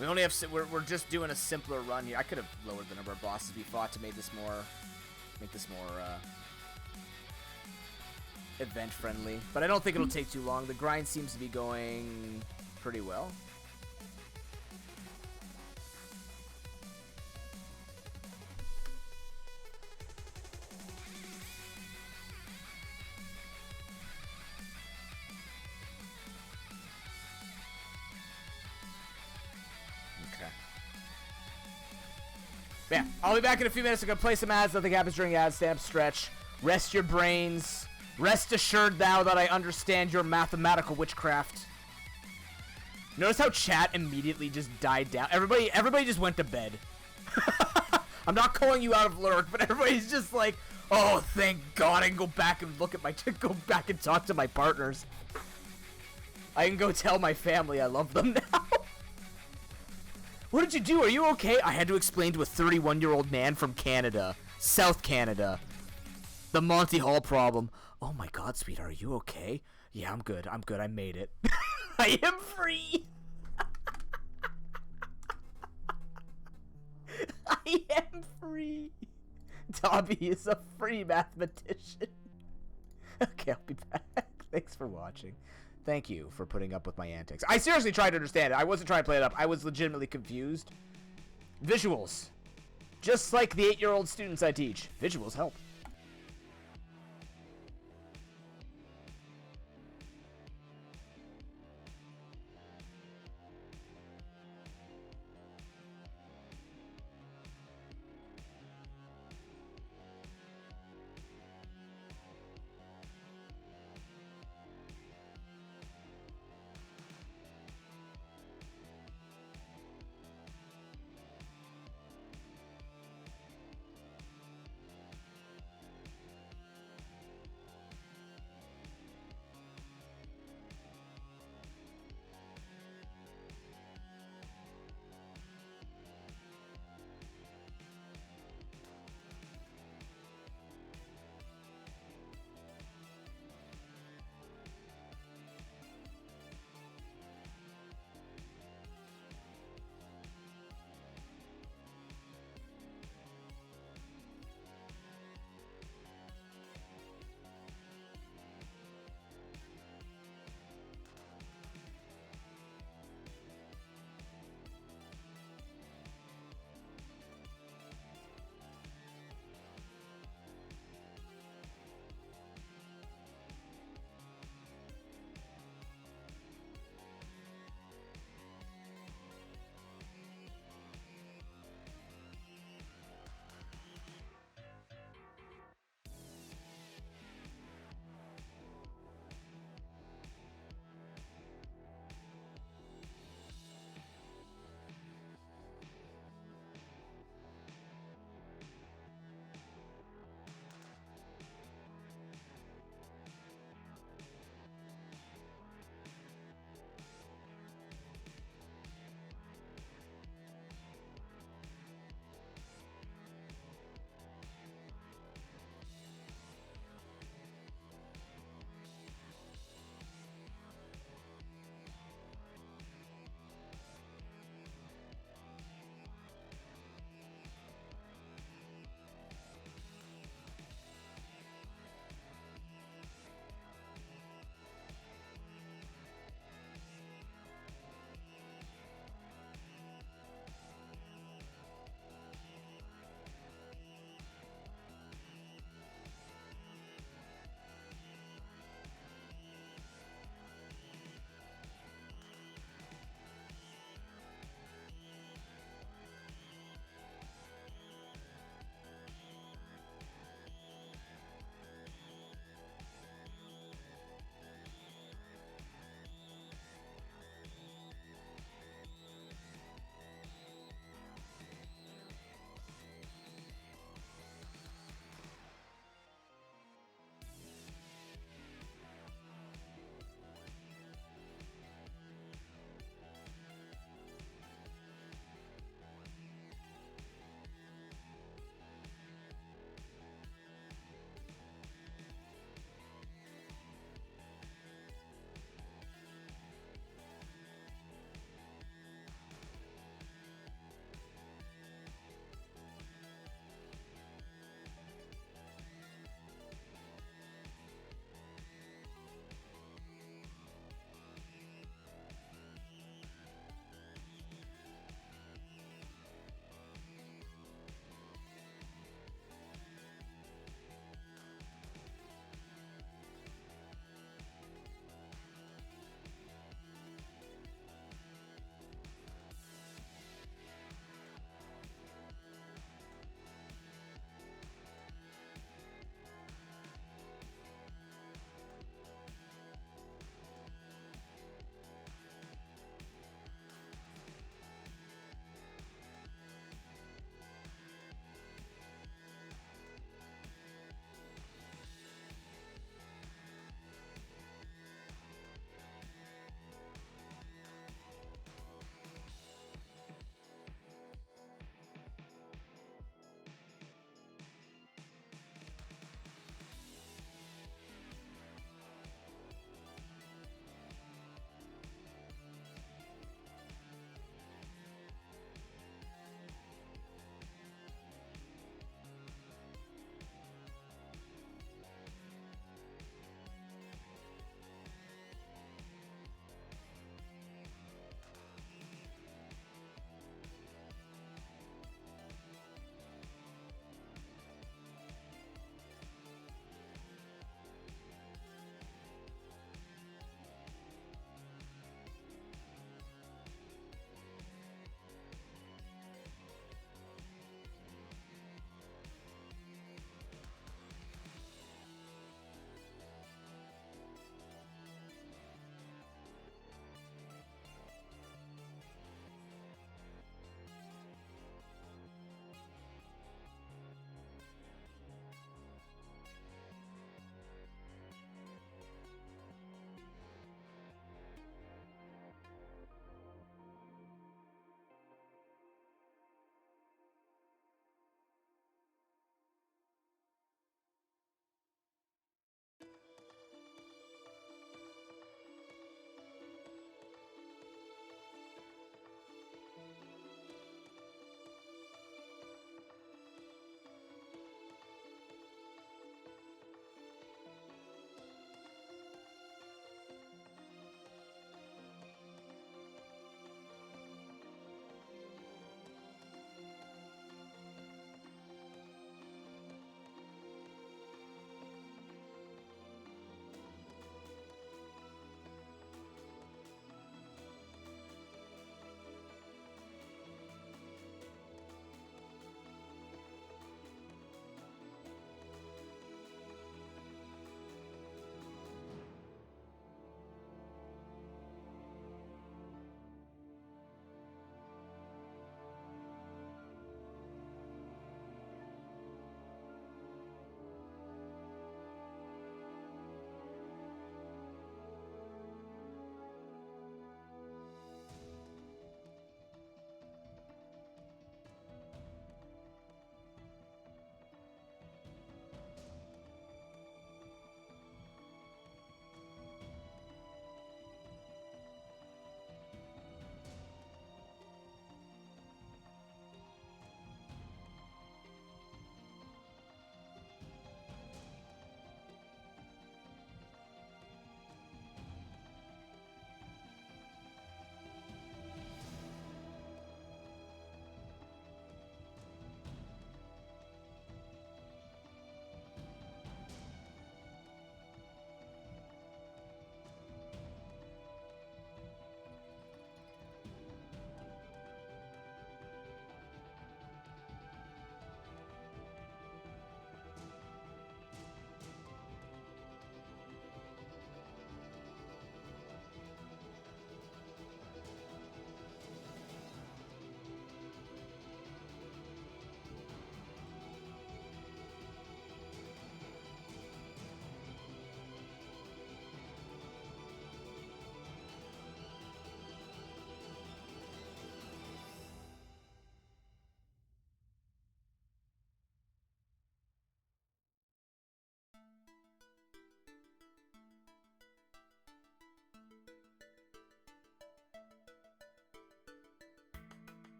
We only have we're just doing a simpler run here. I could have lowered the number of bosses we fought to make this more event friendly, but I don't think it'll take too long. The grind seems to be going pretty well. Yeah, I'll be back in a few minutes. I'm going to play some ads. Nothing happens during ad stamp stretch. Rest your brains. Rest assured thou that I understand your mathematical witchcraft. Notice how chat immediately just died down. Everybody just went to bed. I'm not calling you out of lurk, but everybody's just like, oh, thank God I can go back and go back and talk to my partners. I can go tell my family I love them now. What did you do? Are you okay? I had to explain to a 31-year-old man from Canada, South Canada, the Monty Hall problem. Oh my God, sweetheart, are you okay? Yeah, I'm good. I'm good. I made it. I am free. I am free. Dobby is a free mathematician. Okay, I'll be back. Thanks for watching. Thank you for putting up with my antics. I seriously tried to understand it. I wasn't trying to play it up. I was legitimately confused. Visuals. Just like the 8-year-old students I teach. Visuals help.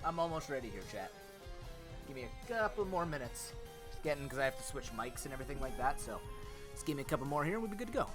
I'm almost ready here, chat. Give me a couple more minutes. Just getting, because I have to switch mics and everything like that, so just give me a couple more here and we'll be good to go.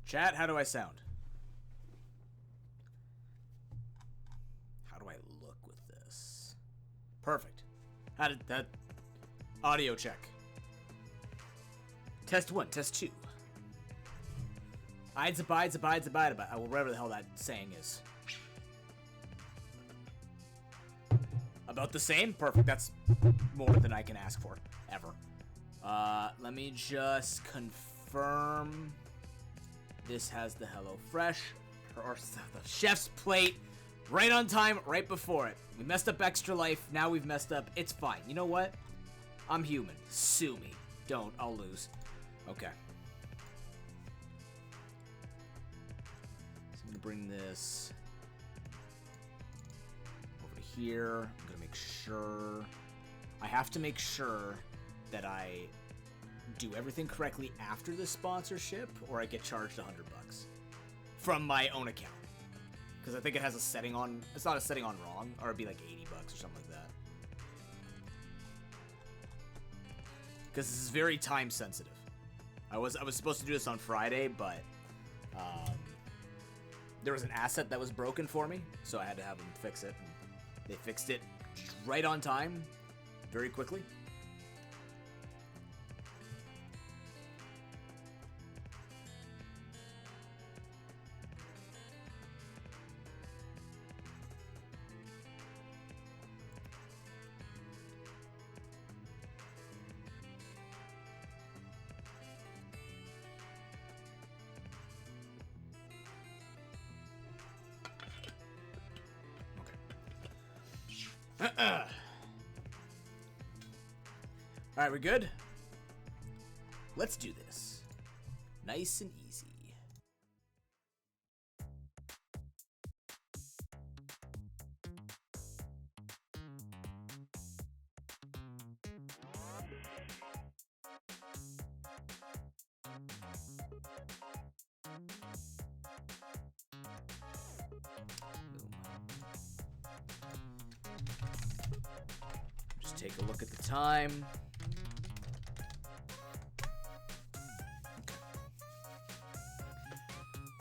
Chat, how do I sound? How do I look with this? Perfect. How did that... Audio check. Test 1, test 2. Ides abides, abides, abide, abide. Well, whatever the hell that saying is. About the same? Perfect. That's more than I can ask for. Ever. Let me just confirm... This has the HelloFresh, or the chef's plate, right on time, right before it. We messed up Extra Life, now we've messed up. It's fine. You know what? I'm human. Sue me. Don't. I'll lose. Okay. So I'm gonna bring this over to here. I'm gonna make sure... I have to make sure that I do everything correctly after the sponsorship, or I get charged $100 from my own account. Because I think it has a setting on... It's not a setting on wrong, or it'd be like $80 or something like that. Because this is very time sensitive. I was supposed to do this on Friday, but there was an asset that was broken for me, so I had to have them fix it. And they fixed it right on time, very quickly. Alright, we're good? Let's do this. Nice and easy. Just take a look at the time.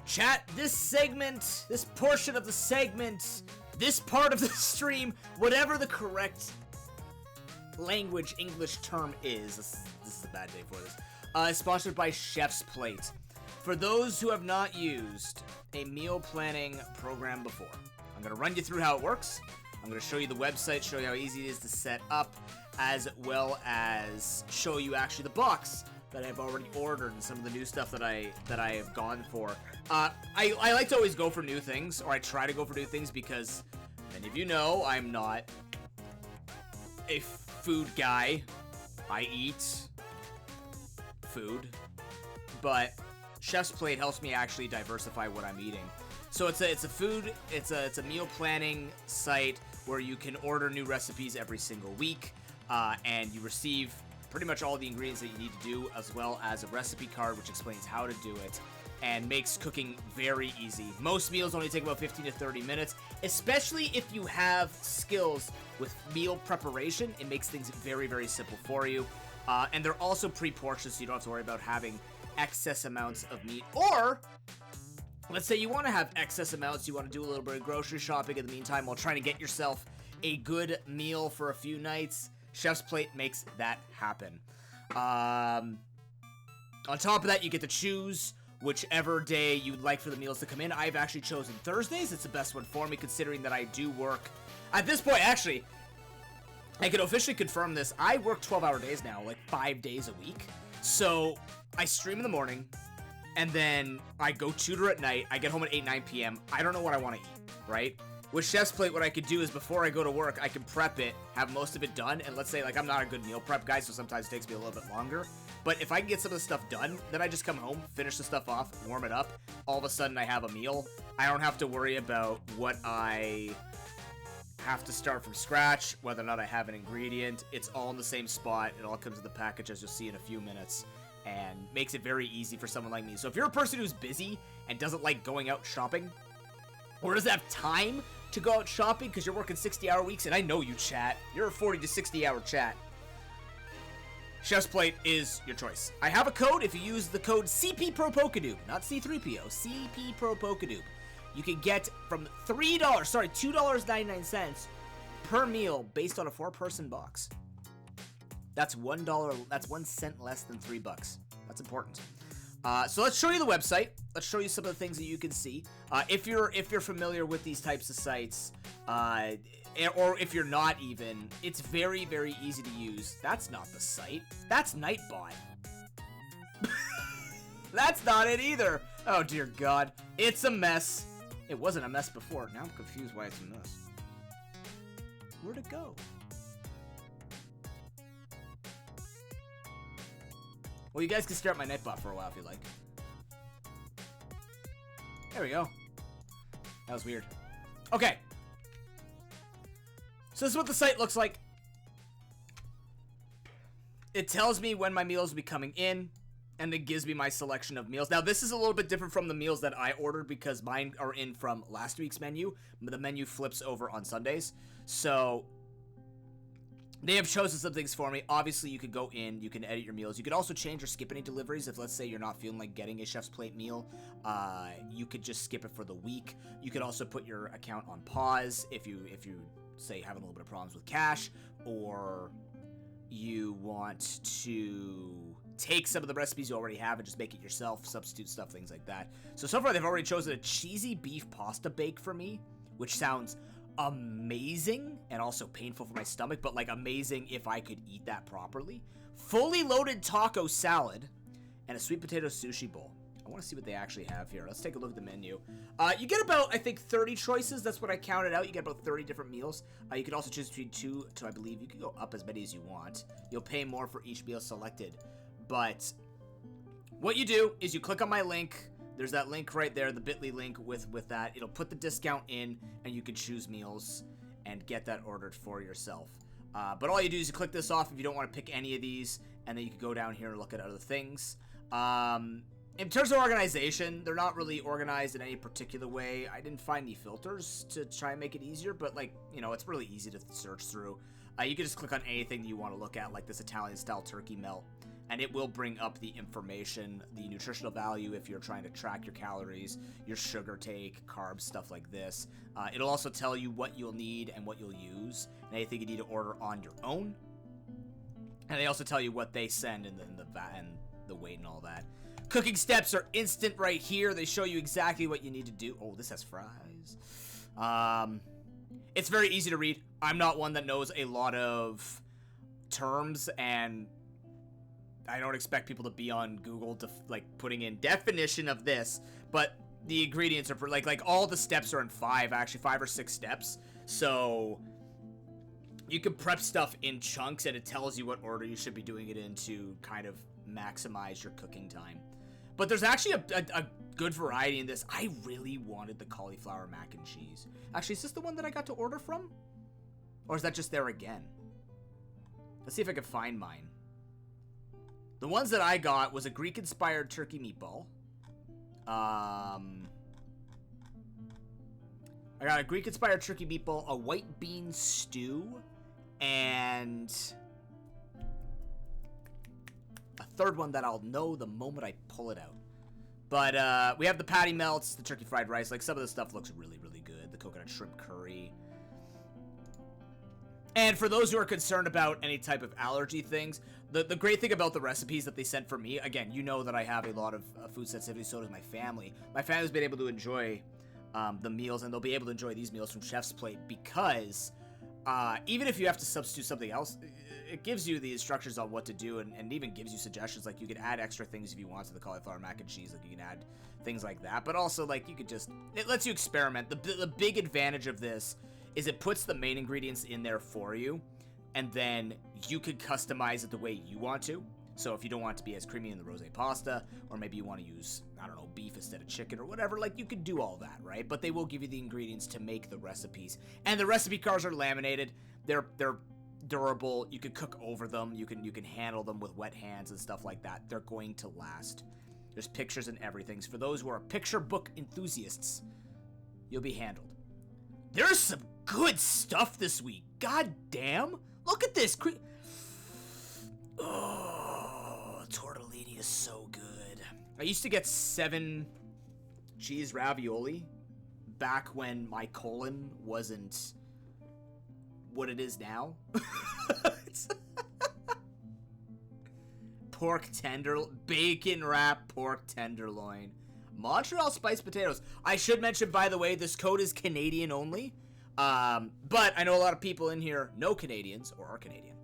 Chat, this segment, this portion of the segment, this part of the stream, whatever the correct language, English term is, this is a bad day for this, is sponsored by Chef's Plate. For those who have not used a meal planning program before, I'm going to run you through how it works. I'm going to show you the website, show you how easy it is to set up, as well as show you actually the box that I've already ordered and some of the new stuff that I have gone for. I like to always go for new things, or I try to go for new things, because many of you know I'm not a food guy. I eat food, but Chef's Plate helps me actually diversify what I'm eating. So it's a meal planning site where you can order new recipes every single week. and you receive pretty much all the ingredients that you need to do, as well as a recipe card which explains how to do it, and makes cooking very easy. Most meals only take about 15 to 30 minutes, especially if you have skills with meal preparation. It makes things very, very simple for you. And they're also pre-portioned, so you don't have to worry about having excess amounts of meat. Or, let's say you want to have excess amounts, you want to do a little bit of grocery shopping in the meantime while trying to get yourself a good meal for a few nights. Chef's Plate makes that happen. On top of that, you get to choose whichever day you'd like for the meals to come in. I've actually chosen Thursdays. It's the best one for me, considering that I do work. At this point, actually, I can officially confirm this. I work 12-hour days now, like 5 days a week. So I stream in the morning, and then I go tutor at night. I get home at 8, 9 p.m. I don't know what I want to eat, right? With Chef's Plate, what I could do is before I go to work, I can prep it, have most of it done, and let's say, like, I'm not a good meal prep guy, so sometimes it takes me a little bit longer. But if I can get some of the stuff done, then I just come home, finish the stuff off, warm it up. All of a sudden, I have a meal. I don't have to worry about what I have to start from scratch, whether or not I have an ingredient. It's all in the same spot. It all comes in the package, as you'll see in a few minutes, and makes it very easy for someone like me. So if you're a person who's busy and doesn't like going out shopping, or doesn't have time to go out shopping because you're working 60-hour weeks, and I know you, chat. You're a 40 to 60-hour chat. Chef's Plate is your choice. I have a code. If you use the code CPProPokeNoob, not C3PO, CPProPokeNoob, you can get from $2.99 per meal based on a 4-person box. That's $1. That's 1 cent less than $3. That's important. So let's show you the website. Let's show you some of the things that you can see. If you're familiar with these types of sites, or if you're not even, it's very, very easy to use. That's not the site. That's Nightbot. That's not it either. Oh, dear God. It's a mess. It wasn't a mess before. Now I'm confused why it's a mess. Where'd it go? Well, you guys can stare at my Nightbot for a while if you like. There we go. That was weird. Okay. So this is what the site looks like. It tells me when my meals will be coming in, and it gives me my selection of meals. Now, this is a little bit different from the meals that I ordered because mine are in from last week's menu. The menu flips over on Sundays. So they have chosen some things for me. Obviously, you could go in, you can edit your meals. You could also change or skip any deliveries. If, let's say, you're not feeling like getting a Chef's Plate meal, you could just skip it for the week. You could also put your account on pause if you say, having a little bit of problems with cash, or you want to take some of the recipes you already have and just make it yourself, substitute stuff, things like that. So far, they've already chosen a cheesy beef pasta bake for me, which sounds amazing and also painful for my stomach, but like amazing if I could eat that properly. Fully loaded taco salad and a sweet potato sushi bowl. I want to see what they actually have here. Let's take a look at the menu. You get about, I think, 30 choices. That's what I counted out. You get about 30 different meals. You can also choose between 2 to, I believe, you can go up as many as you want. You'll pay more for each meal selected. But what you do is you click on my link. There's that link right there, the bit.ly link with that. It'll put the discount in, and you can choose meals and get that ordered for yourself. But all you do is you click this off if you don't want to pick any of these, and then you can go down here and look at other things. In terms of organization, they're not really organized in any particular way. I didn't find any filters to try and make it easier, but, like, you know, it's really easy to search through. You can just click on anything that you want to look at, like this Italian-style turkey melt, and it will bring up the information, the nutritional value if you're trying to track your calories, your sugar take, carbs, stuff like this. It'll also tell you what you'll need and what you'll use, and anything you need to order on your own. And they also tell you what they send and the weight and all that. Cooking steps are instant right here. They show you exactly what you need to do. Oh, this has fries. It's very easy to read. I'm not one that knows a lot of terms, and I don't expect people to be on Google to, like, putting in definition of this, but the ingredients are, like all the steps are in 5 or 6 steps. So you can prep stuff in chunks, and it tells you what order you should be doing it in to kind of maximize your cooking time. But there's actually a good variety in this. I really wanted the cauliflower mac and cheese. Actually, is this the one that I got to order from? Or is that just there again? Let's see if I can find mine. The ones that I got was a Greek-inspired turkey meatball. I got a Greek-inspired turkey meatball, a white bean stew, and a third one that I'll know the moment I pull it out. But we have the patty melts, the turkey fried rice. Like, some of the stuff looks really, really good. The coconut shrimp curry. And for those who are concerned about any type of allergy things, the great thing about the recipes that they sent for me, again, you know that I have a lot of food sensitivity, so does my family. My family's been able to enjoy the meals, and they'll be able to enjoy these meals from Chef's Plate because even if you have to substitute something else, it gives you the instructions on what to do, and even gives you suggestions. Like, you could add extra things if you want to the cauliflower mac and cheese. Like, you can add things like that. But also, like, you could just... It lets you experiment. The big advantage of this is it puts the main ingredients in there for you, and then you could customize it the way you want to. So if you don't want it to be as creamy in the rosé pasta, or maybe you want to use, I don't know, beef instead of chicken or whatever, like, you could do all that, right? But they will give you the ingredients to make the recipes. And the recipe cards are laminated. They're durable. You can cook over them. You can handle them with wet hands and stuff like that. They're going to last. There's pictures and everything. So for those who are picture book enthusiasts, you'll be handled. There's some good stuff this week. God damn. Look at this. Oh, tortellini is so good. I used to get 7 cheese ravioli back when my colon wasn't what it is now. Pork bacon wrap pork tenderloin. Montreal spiced potatoes. I should mention, by the way, this code is Canadian only. But I know a lot of people in here know Canadians or are Canadian.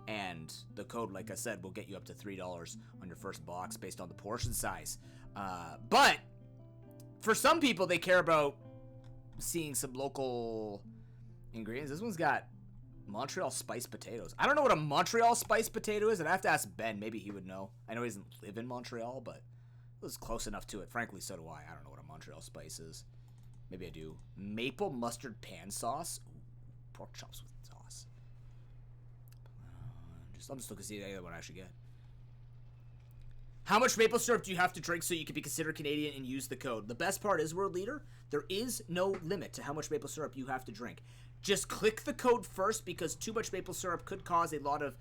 And the code, like I said, will get you up to $3 on your first box based on the portion size. But for some people, they care about seeing some local ingredients. This one's got Montreal spiced potatoes. I don't know what a Montreal spiced potato is, and I have to ask Ben. Maybe he would know. I know he doesn't live in Montreal, but it was close enough to it. Frankly, so do I. I don't know what a Montreal spice is. Maybe I do. Maple mustard pan sauce. Ooh, pork chops with sauce. I'm just looking to see what I should get. How much maple syrup do you have to drink so you can be considered Canadian and use the code? The best part is, World Leader, there is no limit to how much maple syrup you have to drink. Just click the code first, because too much maple syrup could cause a lot of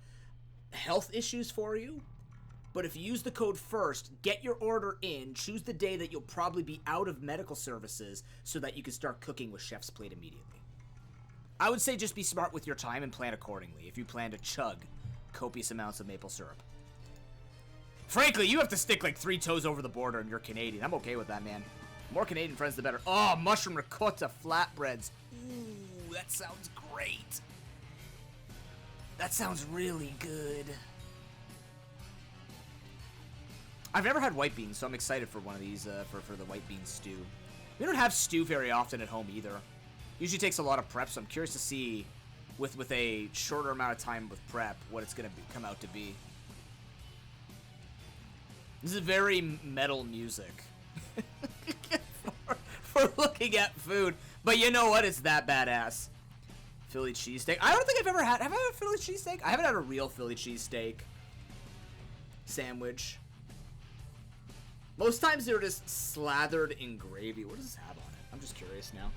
health issues for you. But if you use the code first, get your order in, choose the day that you'll probably be out of medical services so that you can start cooking with Chef's Plate immediately. I would say just be smart with your time and plan accordingly if you plan to chug copious amounts of maple syrup. Frankly, you have to stick like 3 toes over the border and you're Canadian. I'm okay with that, man. More Canadian friends, the better. Oh, mushroom ricotta flatbreads. Ooh, that sounds great. That sounds really good. I've never had white beans, so I'm excited for one of these, for the white bean stew. We don't have stew very often at home either. Usually takes a lot of prep, so I'm curious to see, with a shorter amount of time with prep, what it's going to come out to be. This is very metal music for looking at food. But you know what? It's that badass. Philly cheesesteak. I don't think I've ever had... Have I had a Philly cheesesteak? I haven't had a real Philly cheesesteak sandwich. Most times they're just slathered in gravy. What does this have on it? I'm just curious now.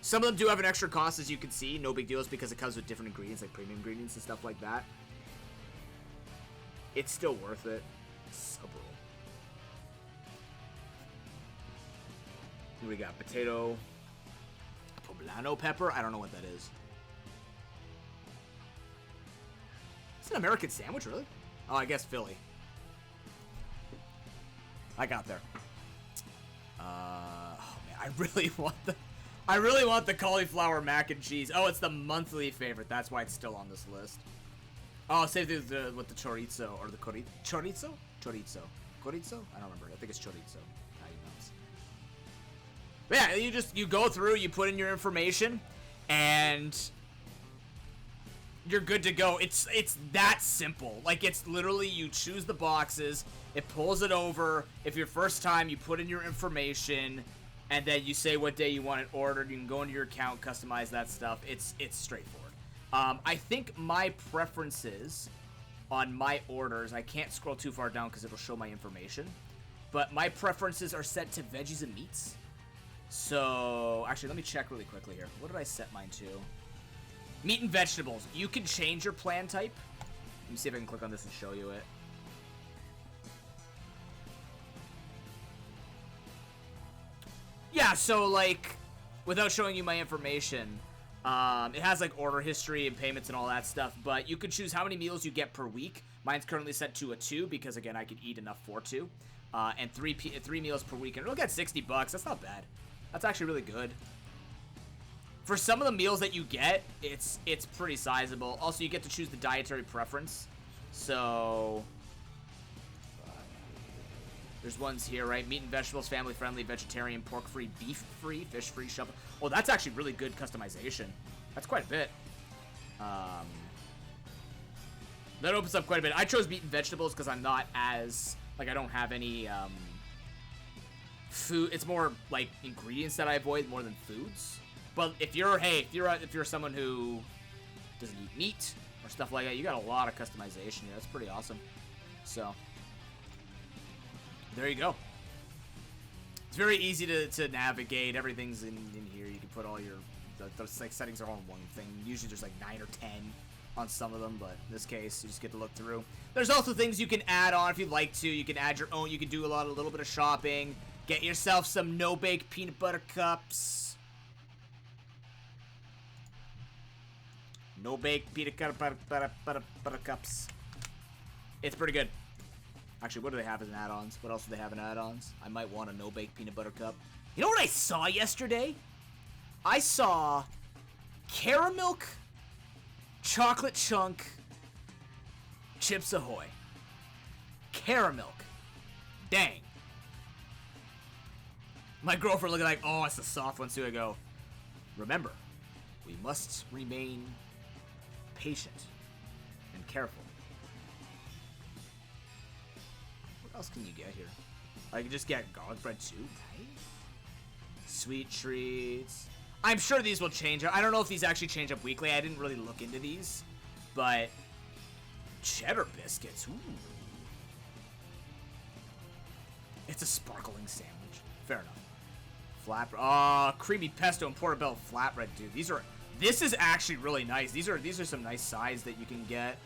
Some of them do have an extra cost, as you can see. No big deal. It's because it comes with different ingredients, like premium ingredients and stuff like that. It's still worth it. Sub roll. What do we got? Potato. Poblano pepper? I don't know what that is. It's an American sandwich, really? Oh, I guess Philly. I got there. Oh man, I really want the cauliflower mac and cheese. Oh, it's the monthly favorite. That's why it's still on this list. Oh, same thing with the chorizo or the chorizo. I don't remember. I think it's chorizo. But yeah, you go through, you put in your information, and you're good to go. It's that simple. Like, it's literally, you choose the boxes, it pulls it over. If your first time, you put in your information, and then you say what day you want it ordered. You can go into your account, customize that stuff. It's straightforward. I think my preferences on my orders, I can't scroll too far down because it'll show my information, but my preferences are set to veggies and meats. So, actually, let me check really quickly here. What did I set mine to? Meat and vegetables. You can change your plan type. Let me see if I can click on this and show you it. Yeah, so, like, without showing you my information, it has, like, order history and payments and all that stuff, but you can choose how many meals you get per week. Mine's currently set to a 2 because, again, I could eat enough for 2. And 3 meals per week. And it'll get $60. That's not bad. That's actually really good. For some of the meals that you get, it's pretty sizable. Also, you get to choose the dietary preference. So, there's ones here, right? Meat and vegetables, family-friendly, vegetarian, pork-free, beef-free, fish-free, shuffle. Oh, that's actually really good customization. That's quite a bit. That opens up quite a bit. I chose meat and vegetables because I'm not as, like, I don't have any, food. It's more like ingredients that I avoid more than foods. But if you're someone who doesn't eat meat or stuff like that, you got a lot of customization here. That's pretty awesome. So there you go. It's very easy to navigate. Everything's in here. You can put all your those like settings are all in one thing. Usually there's like 9 or 10 on some of them, but in this case you just get to look through. There's also things you can add on if you'd like to. You can add your own. You can do a little bit of shopping. Get yourself some no-bake peanut butter cups. No-bake peanut butter cups. It's pretty good. Actually, what do they have as add-ons? What else do they have in add-ons? I might want a no-bake peanut butter cup. You know what I saw yesterday? I saw caramel chocolate chunk Chips Ahoy. Caramel. Dang. My girlfriend looking like, oh, it's the soft ones too. I go, remember, we must remain patient and careful. What else can you get here? I can just get garlic bread too, right? Sweet treats. I'm sure these will change. I don't know if these actually change up weekly. I didn't really look into these, but cheddar biscuits. Ooh. It's a sparkling sandwich. Fair enough. Creamy pesto and portobello flatbread, dude. This is actually really nice. These are some nice sides that you can get.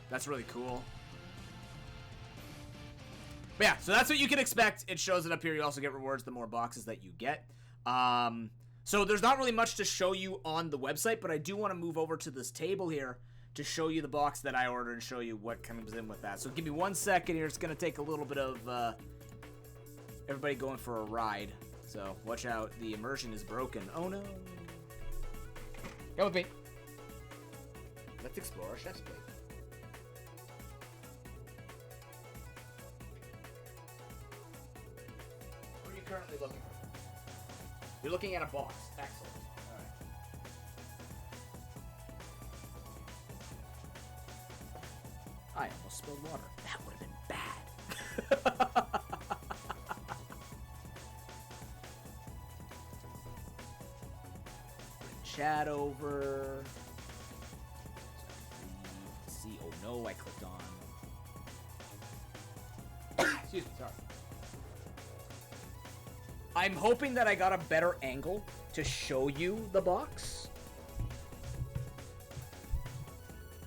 That's really cool. But yeah, so that's what you can expect. It shows it up here. You also get rewards the more boxes that you get. So there's not really much to show you on the website, but I do want to move over to this table here to show you the box that I ordered and show you what comes in with that. So give me 1 second here. It's going to take a little bit of everybody going for a ride. So watch out. The immersion is broken. Oh no. Come with me. Let's explore our chef's plate. What are you currently looking for? You're looking at a box. Excellent. Alright. I almost spilled water. That would have been bad. Chat over. Let's see. Oh no, I clicked on. Excuse me, sorry. I'm hoping that I got a better angle to show you the box.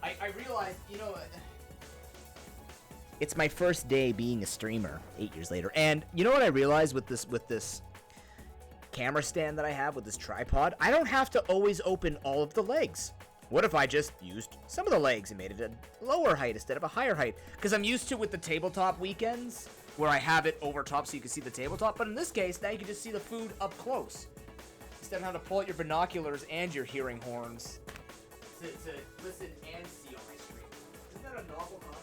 I realized, you know, it's my first day being a streamer 8 years later, and you know what I realized with this camera stand that I have with this tripod, I don't have to always open all of the legs. What if I just used some of the legs and made it a lower height instead of a higher height? Because I'm used to with the tabletop weekends where I have it over top so you can see the tabletop, but in this case, now you can just see the food up close instead of having to pull out your binoculars and your hearing horns to listen and see on my screen. Isn't that a novel concept?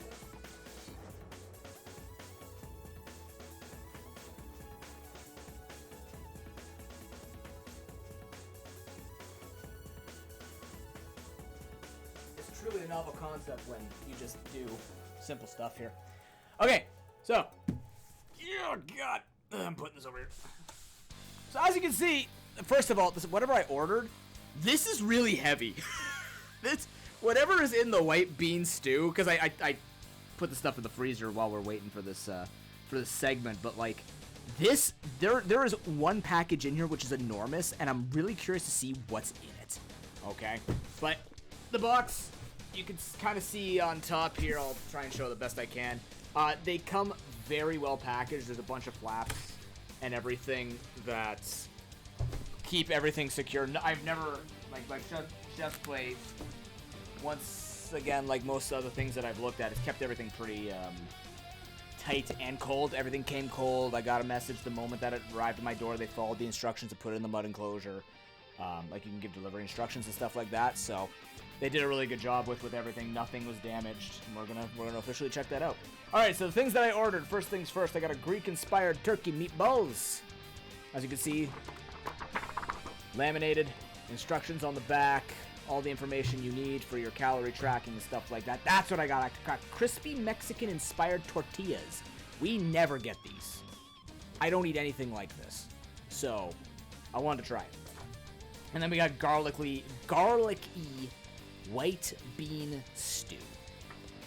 Truly a novel concept when you just do simple stuff here. Okay, so, oh god, I'm putting this over here. So as you can see, first of all, whatever I ordered, this is really heavy. This, whatever is in the white bean stew, because I put the stuff in the freezer while we're waiting for this segment, but like this, there is one package in here which is enormous, and I'm really curious to see what's in it. Okay, but the box, you can kind of see on top here. I'll try and show the best I can. They come very well packaged. There's a bunch of flaps and everything that keep everything secure. I've never, like Chef's Plate, once again, like most other things that I've looked at, has kept everything pretty tight and cold. Everything came cold. I got a message the moment that it arrived at my door. They followed the instructions to put it in the mud enclosure. Like you can give delivery instructions and stuff like that. So they did a really good job with everything. Nothing was damaged. And we're gonna officially check that out. All right, so the things that I ordered. First things first, I got a Greek-inspired turkey meatballs. As you can see, laminated instructions on the back, all the information you need for your calorie tracking and stuff like that. That's what I got. I got crispy Mexican-inspired tortillas. We never get these. I don't eat anything like this, so I wanted to try it. And then we got garlicky white bean stew.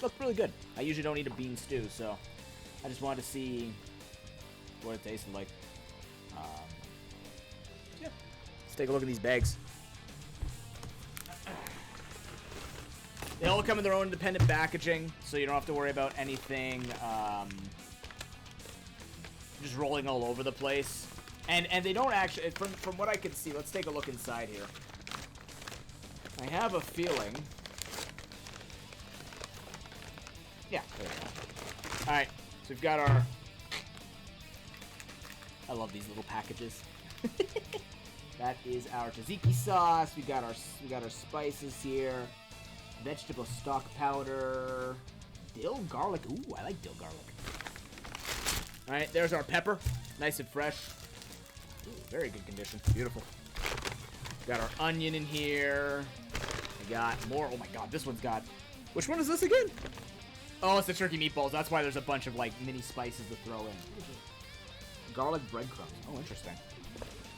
Looked really good. I usually don't eat a bean stew, so I just wanted to see what it tasted like. Yeah, let's take a look at these bags. They all come in their own independent packaging, so you don't have to worry about anything just rolling all over the place. And they don't actually, from what I can see, let's take a look inside here. I have a feeling. Yeah, there we go. Alright, so we've got our, I love these little packages. That is our tzatziki sauce. We got our spices here. Vegetable stock powder. Dill garlic. Ooh, I like dill garlic. Alright, there's our pepper. Nice and fresh. Ooh, very good condition. Beautiful. Got our onion in here. We got more. Oh my god, this one's got... Which one is this again? Oh, it's the turkey meatballs. That's why there's a bunch of, like, mini spices to throw in. Garlic breadcrumbs. Oh, interesting.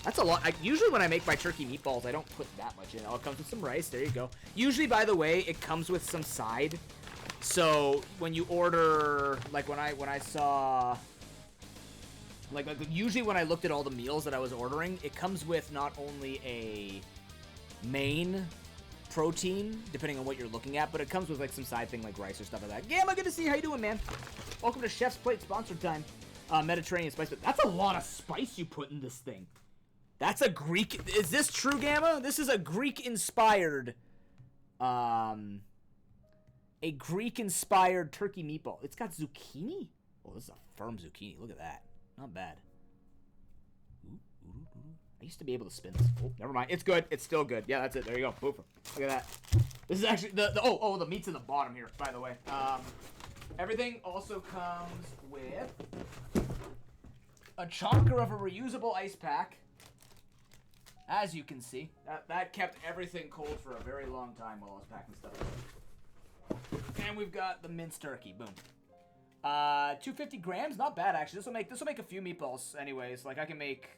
That's a lot. Usually when I make my turkey meatballs, I don't put that much in. Oh, it comes with some rice. There you go. Usually, by the way, it comes with some side. So when you order, like when I saw, like usually when I looked at all the meals that I was ordering, it comes with not only a main protein, depending on what you're looking at, but it comes with like some side thing like rice or stuff like that. Gamma, good to see you. How you doing, man? Welcome to Chef's Plate sponsor time. Mediterranean spice. That's a lot of spice you put in this thing. That's a Greek... Is this true, Gamma? This is a Greek-inspired... a Greek-inspired turkey meatball. It's got zucchini? Oh, this is a firm zucchini. Look at that. Not bad. I used to be able to spin this. Oh, never mind. It's good. It's still good. Yeah, that's it. There you go. Boofer. Look at that. This is actually... the meat's in the bottom here, by the way. Everything also comes with a chonker of a reusable ice pack. As you can see, that kept everything cold for a very long time while I was packing stuff. And we've got the minced turkey. Boom. 250 grams, not bad actually. This will make a few meatballs, anyways. Like I can make.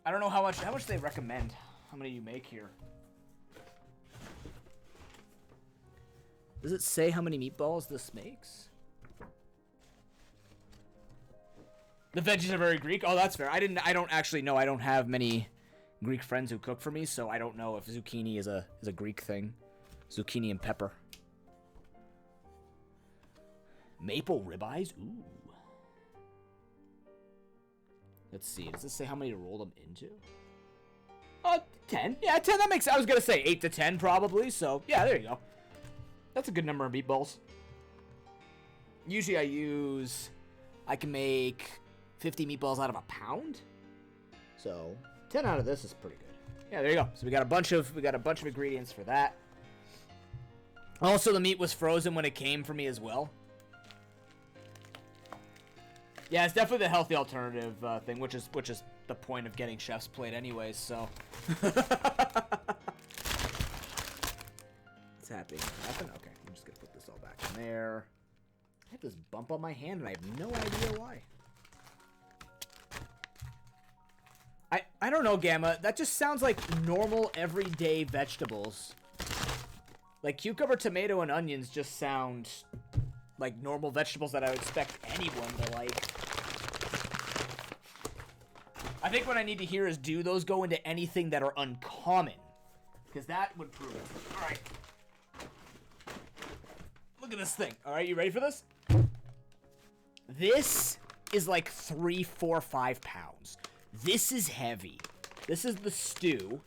I don't know how much they recommend. How many you make here? Does it say how many meatballs this makes? The veggies are very Greek. Oh, that's fair. I don't actually know. I don't have many Greek friends who cook for me, so I don't know if zucchini is a Greek thing. Zucchini and pepper. Maple ribeyes? Ooh. Let's see. Does this say how many to roll them into? 10. Yeah, 10. That makes... I was going to say 8 to 10 probably, so yeah, there you go. That's a good number of meatballs. Usually I can make 50 meatballs out of a pound. So 10 out of this is pretty good. Yeah, there you go. So we got a bunch of ingredients for that. Also, the meat was frozen when it came for me as well. Yeah, it's definitely the healthy alternative thing, which is the point of getting Chef's Plate anyways, so. What's happening? Nothing? Okay, I'm just going to put this all back in there. I have this bump on my hand, and I have no idea why. I don't know, Gamma. That just sounds like normal, everyday vegetables. Like, cucumber, tomato, and onions just sound like normal vegetables that I would expect anyone to like. I think what I need to hear is, do those go into anything that are uncommon? Because that would prove it. Alright. Look at this thing. Alright, you ready for this? This is like 3, 4, 5 pounds. This is heavy. This is the stew.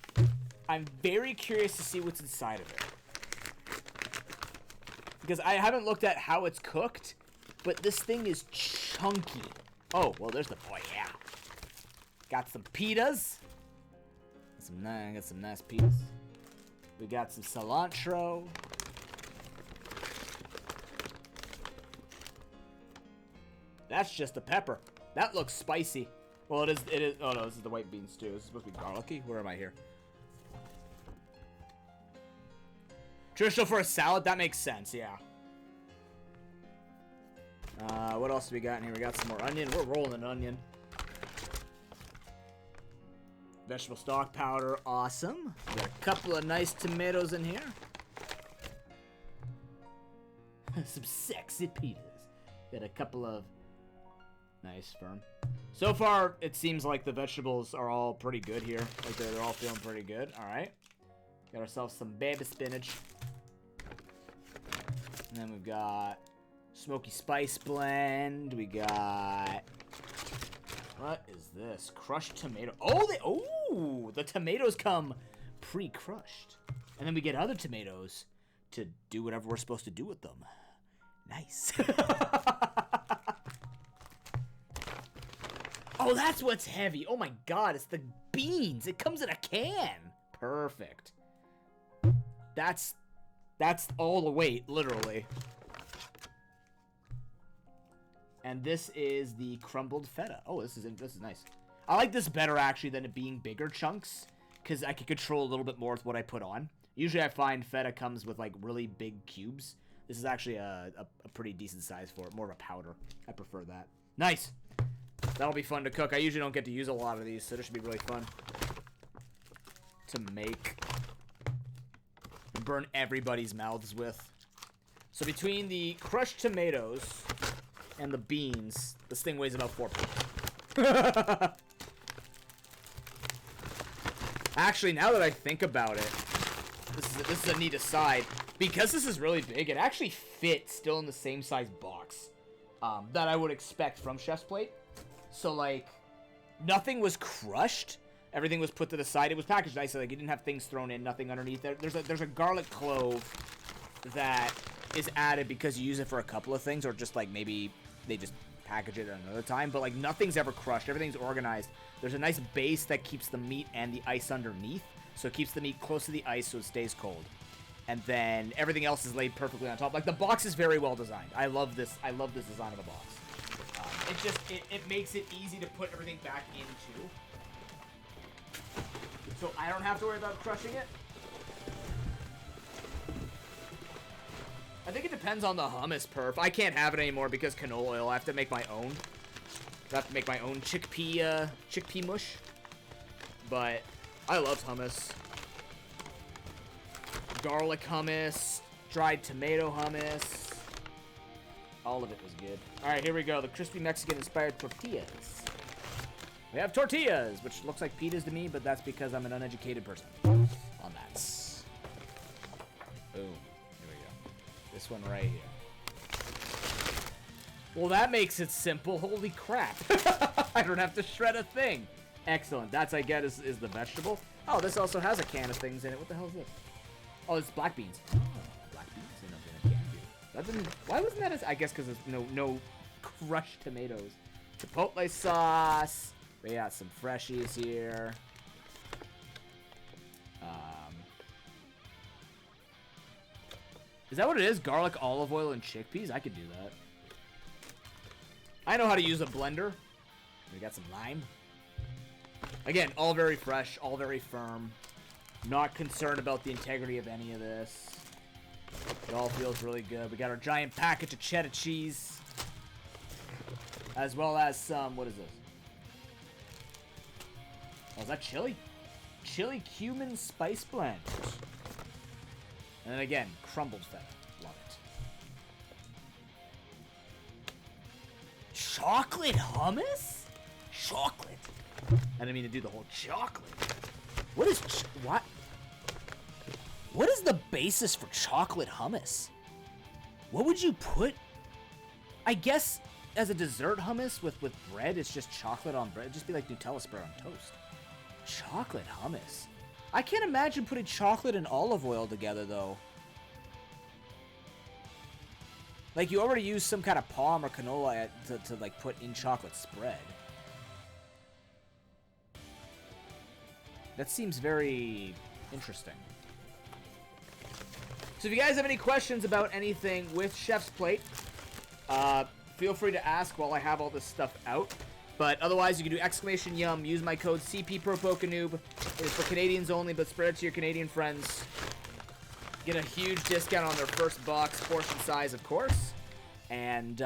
I'm very curious to see what's inside of it. Because I haven't looked at how it's cooked, but this thing is chunky. Oh, well, there's the... Oh, yeah. Got some pitas. Got some nice pitas. We got some cilantro. That's just a pepper. That looks spicy. Well, it is. Oh, no, this is the white bean stew. This is supposed to be garlicky. Where am I here? Traditional for a salad? That makes sense, yeah. What else do we got in here? We got some more onion. We're rolling an onion. Vegetable stock powder. Awesome. Got a couple of nice tomatoes in here. Some sexy pitas. Got a couple of... Nice, firm. So far, it seems like the vegetables are all pretty good here. Like, they're all feeling pretty good. All right. Got ourselves some baby spinach. And then we've got smoky spice blend. We got... What is this? Crushed tomato. Oh, the tomatoes come pre-crushed. And then we get other tomatoes to do whatever we're supposed to do with them. Nice. Oh, that's what's heavy. Oh my god, it's the beans. It comes in a can. Perfect. That's all the weight, literally. And this is the crumbled feta. Oh, this is nice. I like this better, actually, than it being bigger chunks, because I can control a little bit more with what I put on. Usually I find feta comes with, like, really big cubes. This is actually a pretty decent size for it. More of a powder. I prefer that. Nice. That'll be fun to cook. I usually don't get to use a lot of these, so this should be really fun to make. And burn everybody's mouths with. So between the crushed tomatoes and the beans, this thing weighs about 4 pounds. Actually, now that I think about it, this is a neat aside. Because this is really big, it actually fits still in the same size box that I would expect from Chef's Plate. So, like, nothing was crushed. Everything was put to the side. It was packaged nice, so, like, you didn't have things thrown in, nothing underneath there. There's a garlic clove that is added because you use it for a couple of things, or just, like, maybe they just package it at another time. But, like, nothing's ever crushed. Everything's organized. There's a nice base that keeps the meat and the ice underneath, so it keeps the meat close to the ice so it stays cold. And then everything else is laid perfectly on top. Like, the box is very well designed. I love this design of the box. It makes it easy to put everything back into. So I don't have to worry about crushing it. I think it depends on the hummus perf. I can't have it anymore because canola oil. I have to make my own. I have to make my own chickpea mush. But I love hummus. Garlic hummus, dried tomato hummus. All of it was good. All right, here we go. The crispy Mexican-inspired tortillas. We have tortillas, which looks like pitas to me, but that's because I'm an uneducated person on that. Boom. Here we go. This one right here. Well, that makes it simple. Holy crap. I don't have to shred a thing. Excellent. That's, I get, is the vegetable. Oh, this also has a can of things in it. What the hell is this? Oh, it's black beans. Oh, black beans. That didn't. Why wasn't that? I guess because there's no crushed tomatoes. Chipotle sauce. We got some freshies here. Is that what it is? Garlic, olive oil, and chickpeas? I could do that. I know how to use a blender. We got some lime. Again, all very fresh, all very firm. Not concerned about the integrity of any of this. It all feels really good. We got our giant package of cheddar cheese. As well as some, what is this? Oh, is that chili? Chili cumin spice blend. And then again, crumbled feta. Love it. Chocolate hummus? Chocolate. I didn't mean to do the whole chocolate. What is what? What is the basis for chocolate hummus? What would you put? I guess as a dessert hummus with bread, it's just chocolate on bread. It'd just be like Nutella spread on toast. Chocolate hummus. I can't imagine putting chocolate and olive oil together, though. Like, you already use some kind of palm or canola to like, put in chocolate spread. That seems very interesting. So if you guys have any questions about anything with Chef's Plate, feel free to ask while I have all this stuff out. But otherwise, you can do !yum, use my code CP ProPokeNoob. It is for Canadians only, but spread it to your Canadian friends. Get a huge discount on their first box, portion size, of course. And,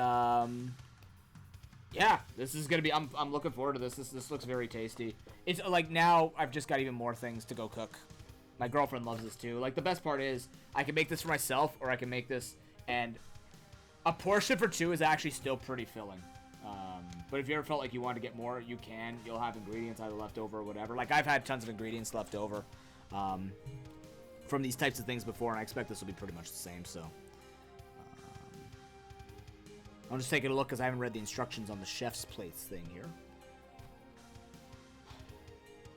yeah, this is going to be, I'm looking forward to this. This looks very tasty. It's, like, now I've just got even more things to go cook. My girlfriend loves this, too. Like, the best part is, I can make this for myself, or I can make this, and a portion for two is actually still pretty filling. But if you ever felt like you want to get more, you can. You'll have ingredients either left over or whatever. Like, I've had tons of ingredients left over from these types of things before, and I expect this will be pretty much the same, so. I'm just taking a look because I haven't read the instructions on the Chef's Plates thing here.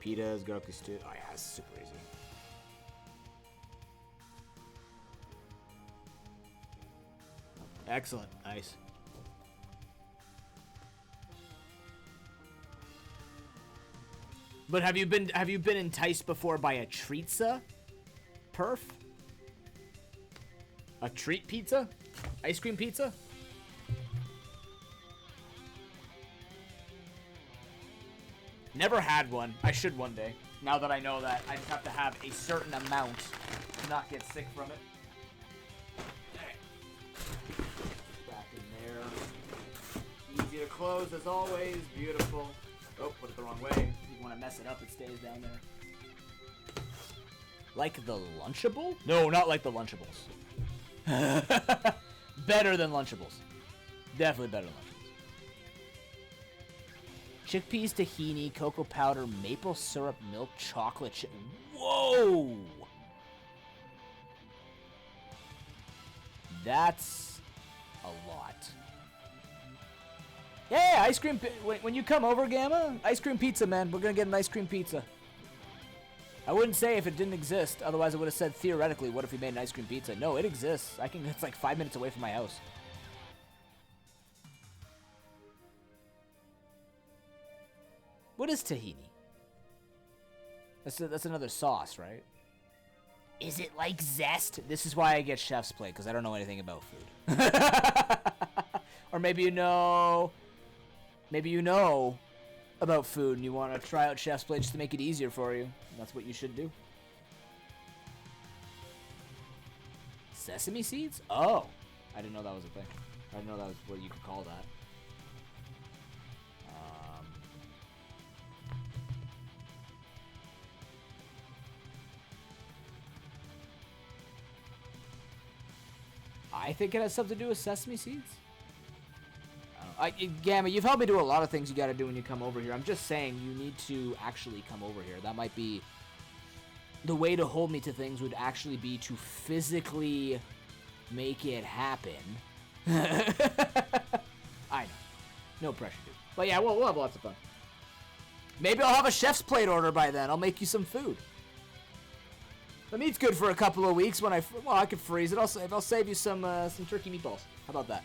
Pitas, garlic stew. Oh, yeah, it's super easy. Excellent. Nice. But have you been enticed before by a treatza? Perf? A treat pizza? Ice cream pizza? Never had one. I should one day. Now that I know that, I just have to have a certain amount to not get sick from it. Back in there. Easy to close as always. Beautiful. Oh, put it the wrong way. If you want to mess it up, it stays down there. Like the Lunchable? No, not like the Lunchables. Better than Lunchables. Definitely better than Lunchables. Chickpeas, tahini, cocoa powder, maple syrup, milk, chocolate chip. Whoa! That's a lot. Yeah, ice cream. When you come over, Gamma, ice cream pizza, man. We're gonna get an ice cream pizza. I wouldn't say if it didn't exist. Otherwise, I would have said theoretically, what if we made an ice cream pizza? No, it exists. It's like 5 minutes away from my house. What is tahini? That's another sauce, right? Is it like zest? This is why I get Chef's Plate, because I don't know anything about food. Or maybe you know about food and you want to try out Chef's Plate just to make it easier for you. That's what you should do. Sesame seeds? Oh, I didn't know that was a thing. I didn't know that was what you could call that. I think it has something to do with sesame seeds. Gamma, you've helped me do a lot of things you gotta do when you come over here. I'm just saying you need to actually come over here. That might be... The way to hold me to things would actually be to physically make it happen. I know. No pressure, dude. But yeah, we'll have lots of fun. Maybe I'll have a Chef's Plate order by then. I'll make you some food. The meat's good for a couple of weeks. When I could freeze it. I'll save you some turkey meatballs. How about that?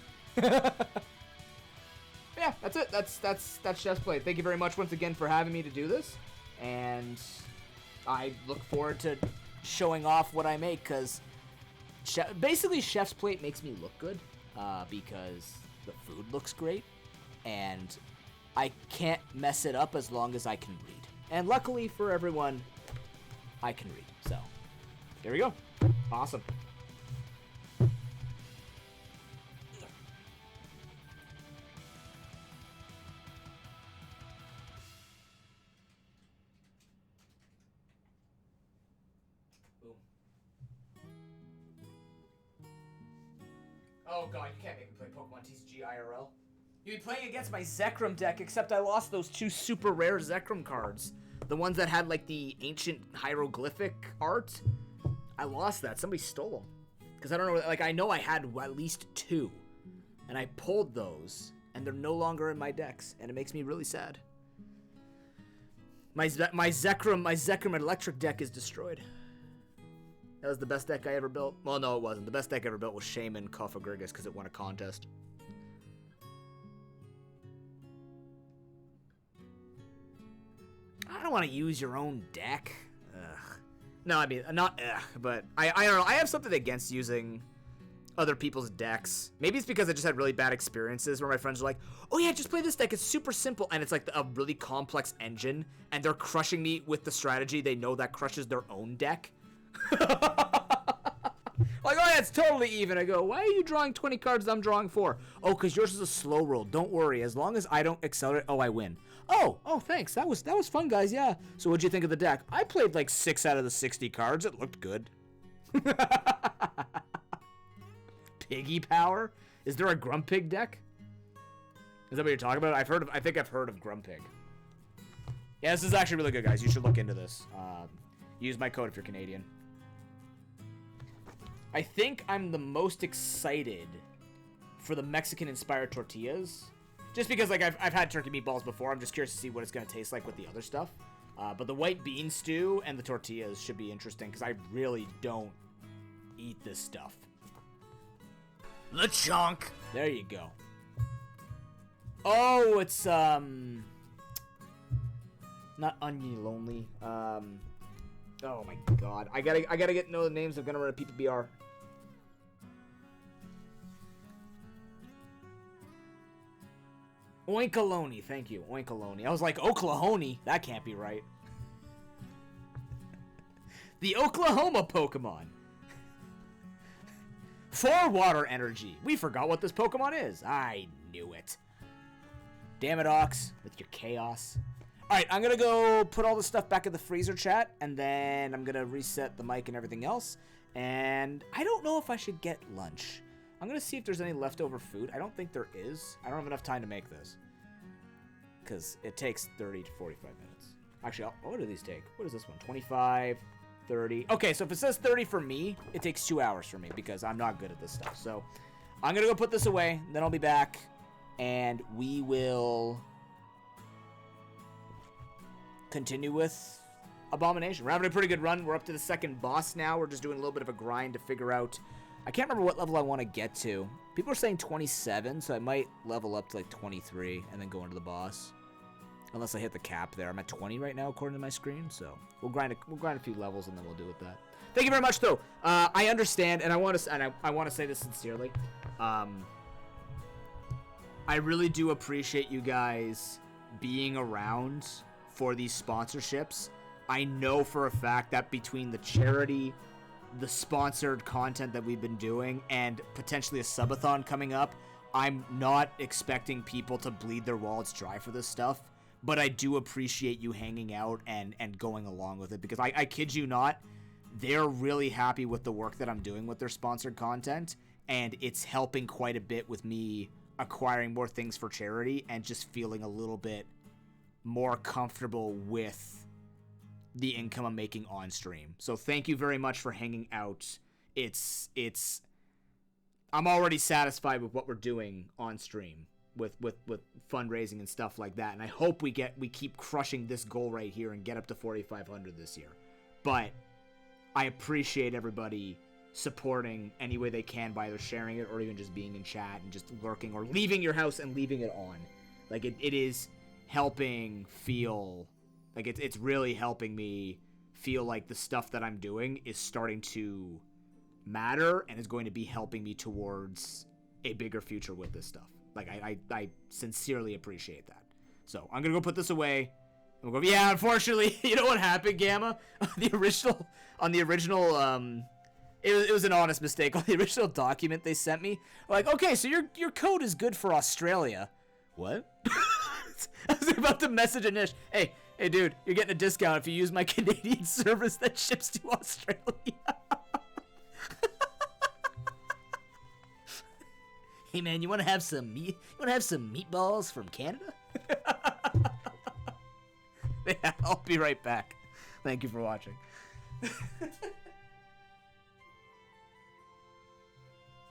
Yeah, that's it. That's Chef's Plate. Thank you very much once again for having me to do this, and I look forward to showing off what I make because basically Chef's Plate makes me look good because the food looks great, and I can't mess it up as long as I can read. And luckily for everyone, I can read. So. There we go. Awesome. Boom. Oh god, you can't make me play Pokemon TCG IRL. You'd be playing against my Zekrom deck, except I lost those 2 super rare Zekrom cards. The ones that had, like, the ancient hieroglyphic art. I lost that. Somebody stole them. Because I don't know, like, I know I had at least 2. And I pulled those, and they're no longer in my decks, and it makes me really sad. My Zekrom electric deck is destroyed. That was the best deck I ever built. Well, no, it wasn't. The best deck I ever built was Shaman Koffagrigus because it won a contest. I don't want to use your own deck. Ugh. No, I mean, not ugh, but I don't know. I have something against using other people's decks. Maybe it's because I just had really bad experiences where my friends are like, oh yeah, just play this deck. It's super simple. And it's like a really complex engine. And they're crushing me with the strategy they know that crushes their own deck. Like, oh yeah, it's totally even. I go, why are you drawing 20 cards I'm drawing 4? Oh, because yours is a slow roll. Don't worry. As long as I don't accelerate, oh, I win. Oh, thanks. That was fun, guys. Yeah. So what'd you think of the deck? I played like 6 out of the 60 cards. It looked good. Piggy power? Is there a Grumpig deck? Is that what you're talking about? I think I've heard of Grumpig. Yeah, this is actually really good, guys. You should look into this. Use my code if you're Canadian. I think I'm the most excited for the Mexican-inspired tortillas. Just because, like, I've had turkey meatballs before. I'm just curious to see what it's going to taste like with the other stuff. But the white bean stew and the tortillas should be interesting because I really don't eat this stuff. LeChonk! There you go. Oh, it's, not Onion Lonely. Oh my god. I gotta get to know the names of Gonna Run a PPBR. Oinkaloni, thank you. Oinkaloni. I was like, Oklahoma. That can't be right. The Oklahoma Pokemon. 4 water energy. We forgot what this Pokemon is. I knew it. Damn it, Ox, with your chaos. Alright, I'm gonna go put all the stuff back in the freezer chat, and then I'm gonna reset the mic and everything else. And I don't know if I should get lunch. I'm gonna see if there's any leftover food. I don't think there is. I don't have enough time to make this. Because it takes 30 to 45 minutes. Actually, what do these take? What is this one? 25, 30. Okay, so if it says 30 for me, it takes 2 hours for me because I'm not good at this stuff. So I'm gonna go put this away, then I'll be back, and we will continue with Abomination. We're having a pretty good run. We're up to the second boss now. We're just doing a little bit of a grind to figure out... I can't remember what level I want to get to. People are saying 27, so I might level up to like 23 and then go into the boss. Unless I hit the cap there. I'm at 20 right now according to my screen, so we'll grind a few levels and then we'll do with that. Thank you very much, though. I understand, and I want to say this sincerely. I really do appreciate you guys being around for these sponsorships. I know for a fact that between the charity, the sponsored content that we've been doing, and potentially a subathon coming up, I'm not expecting people to bleed their wallets dry for this stuff, but I do appreciate you hanging out and going along with it, because I kid you not, they're really happy with the work that I'm doing with their sponsored content, and it's helping quite a bit with me acquiring more things for charity and just feeling a little bit more comfortable with the income I'm making on stream. So thank you very much for hanging out. I'm already satisfied with what we're doing on stream with fundraising and stuff like that. And I hope we keep crushing this goal right here and get up to 4,500 this year. But I appreciate everybody supporting any way they can by either sharing it or even just being in chat and just lurking or leaving your house and leaving it on. Like it is helping feel like it's really helping me feel like the stuff that I'm doing is starting to matter and is going to be helping me towards a bigger future with this stuff. Like I sincerely appreciate that. So I'm gonna go put this away. And we'll go. Yeah, unfortunately, you know what happened, Gamma? It was an honest mistake. On the original document they sent me, like, okay, so your code is good for Australia. What? I was about to message Anish. Hey, dude, you're getting a discount if you use my Canadian service that ships to Australia. Hey man, you want to have some meat? You want to have some meatballs from Canada? Yeah, I'll be right back. Thank you for watching.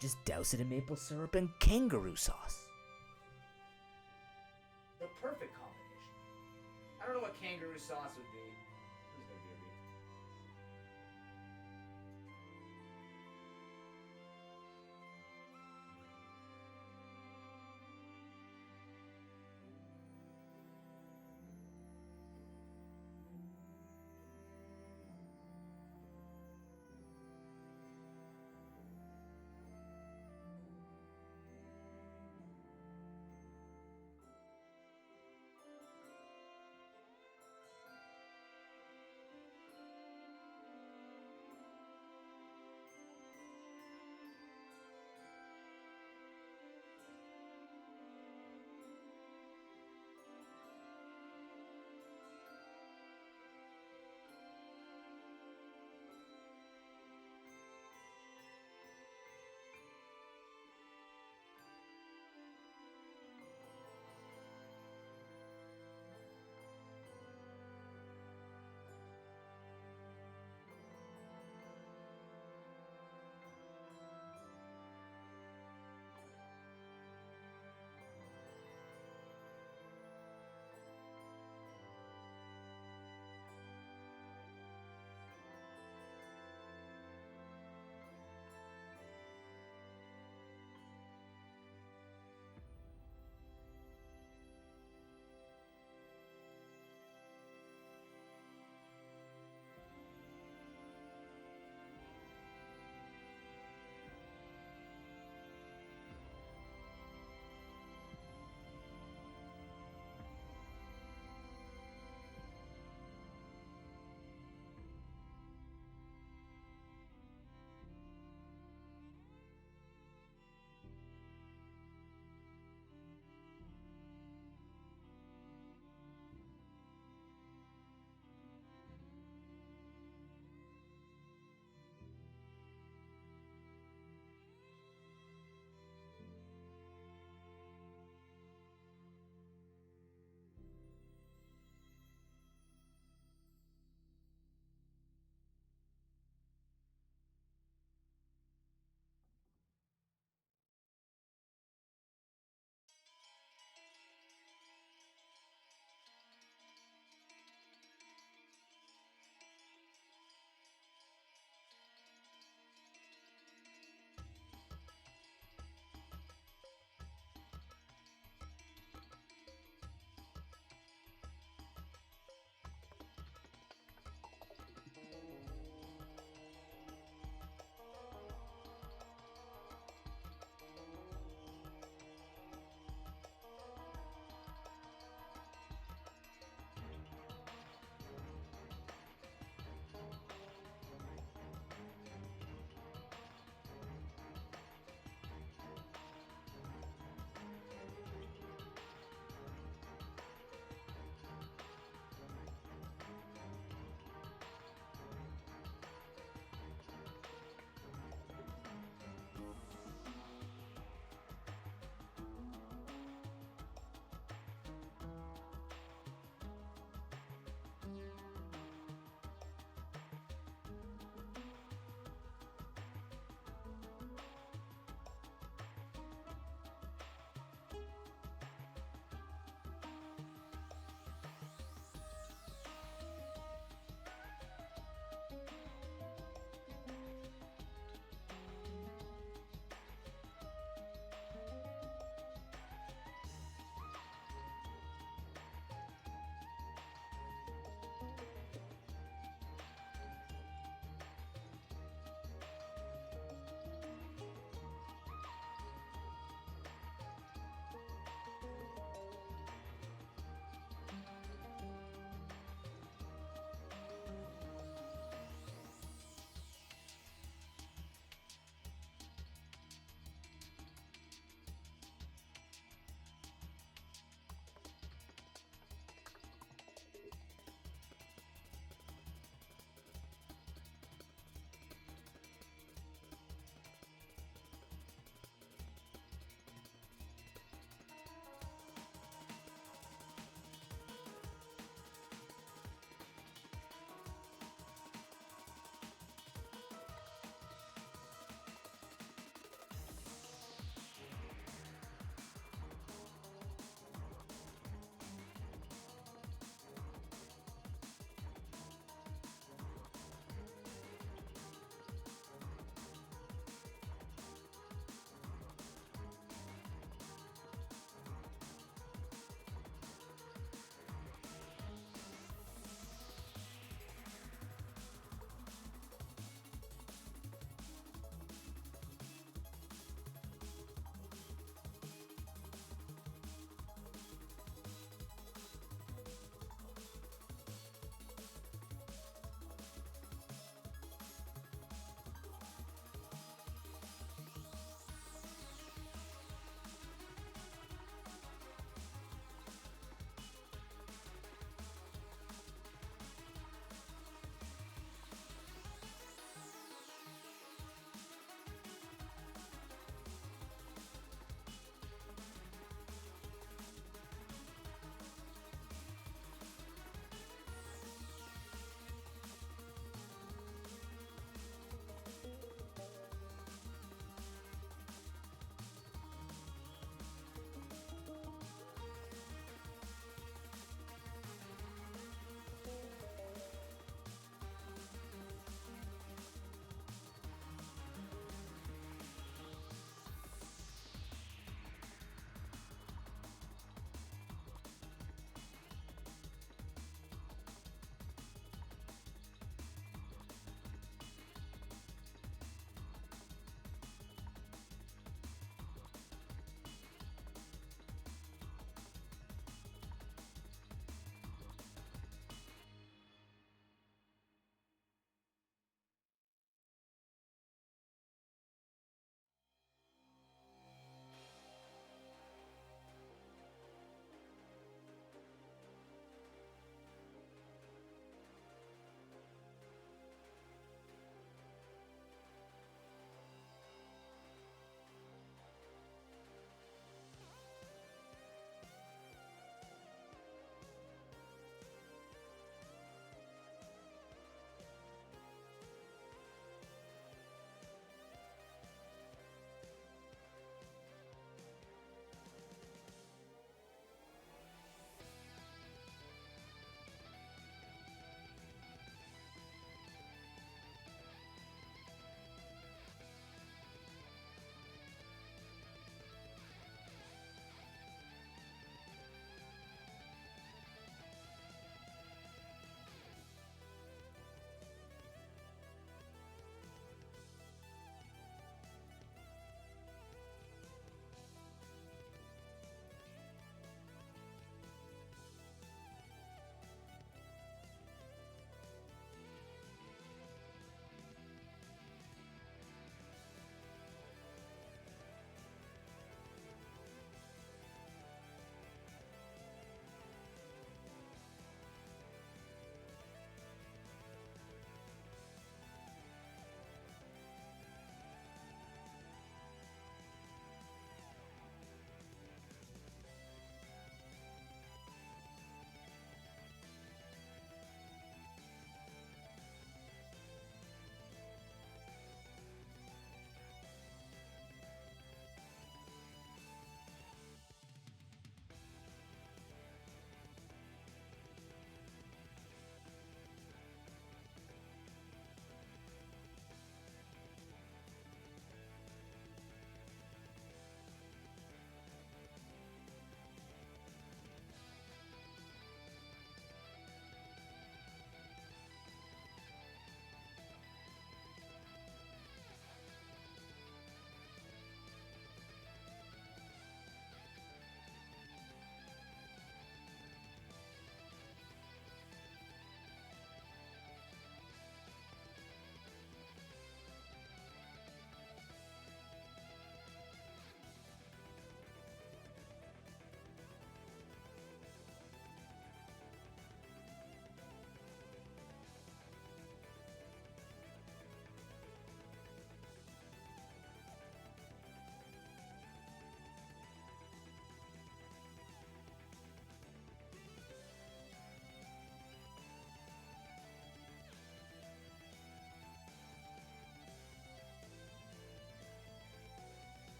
Just douse it in maple syrup and kangaroo sauce. The perfect combination. I don't know what kangaroo sauce would be. Who's gonna be a beat?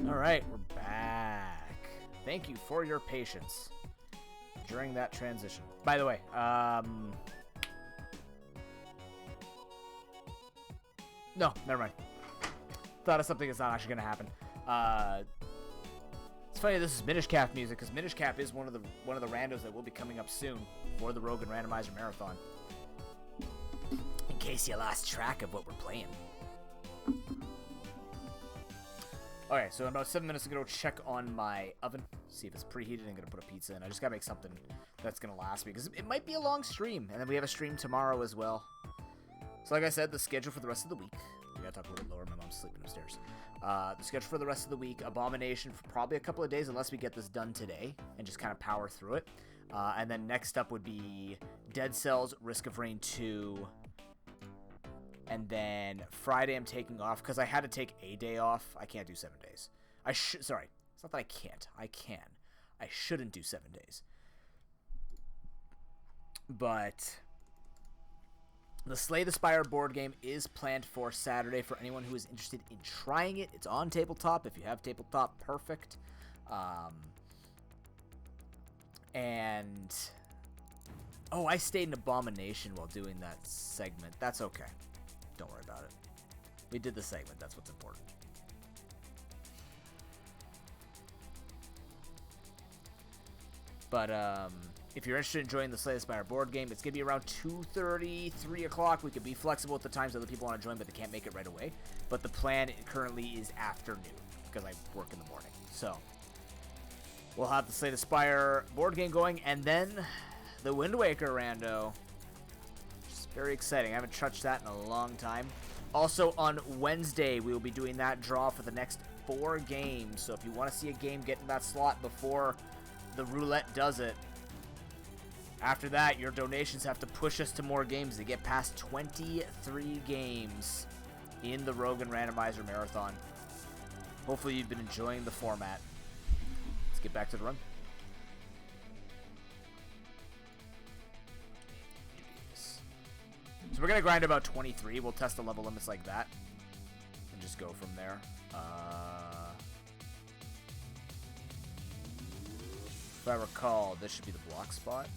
Alright, we're back. Thank you for your patience during that transition. By the way, no, never mind. Thought of something that's not actually going to happen. It's funny this is Minish Cap music, because Minish Cap is one of the randos that will be coming up soon for the Rogue and Randomizer Marathon. In case you lost track of what we're playing. Okay, so in about 7 minutes, I'm going to go check on my oven, see if it's preheated, and I'm going to put a pizza in. I just got to make something that's going to last me, because it might be a long stream, and then we have a stream tomorrow as well. So like I said, the schedule for the rest of the week, we got to talk a little bit lower, my mom's sleeping upstairs. The schedule for the rest of the week, Abomination for probably a couple of days, unless we get this done today, and just kind of power through it. And then next up would be Dead Cells, Risk of Rain 2, and then Friday I'm taking off because I had to take a day off. I can't do 7 days. Sorry. It's not that I can't. I can. I shouldn't do 7 days. But the Slay the Spire board game is planned for Saturday for anyone who is interested in trying it. It's on tabletop. If you have tabletop, perfect. And oh, I stayed in Abomination while doing that segment. That's okay. Don't worry about it. We did the segment. That's what's important. But if you're interested in joining the Slay the Spire board game, it's going to be around 2:30, 3 o'clock. We could be flexible with the times other people want to join, but they can't make it right away. But the plan currently is afternoon because I work in the morning. So we'll have the Slay the Spire board game going, and then the Wind Waker rando. Very exciting. I haven't touched that in a long time. Also, on Wednesday, we will be doing that draw for the next 4 games. So if you want to see a game get in that slot before the roulette does it, after that, your donations have to push us to more games to get past 23 games in the Rogue and Randomizer Marathon. Hopefully, you've been enjoying the format. Let's get back to the run. So we're going to grind about 23. We'll test the level limits like that. And just go from there. If I recall, this should be the block spot.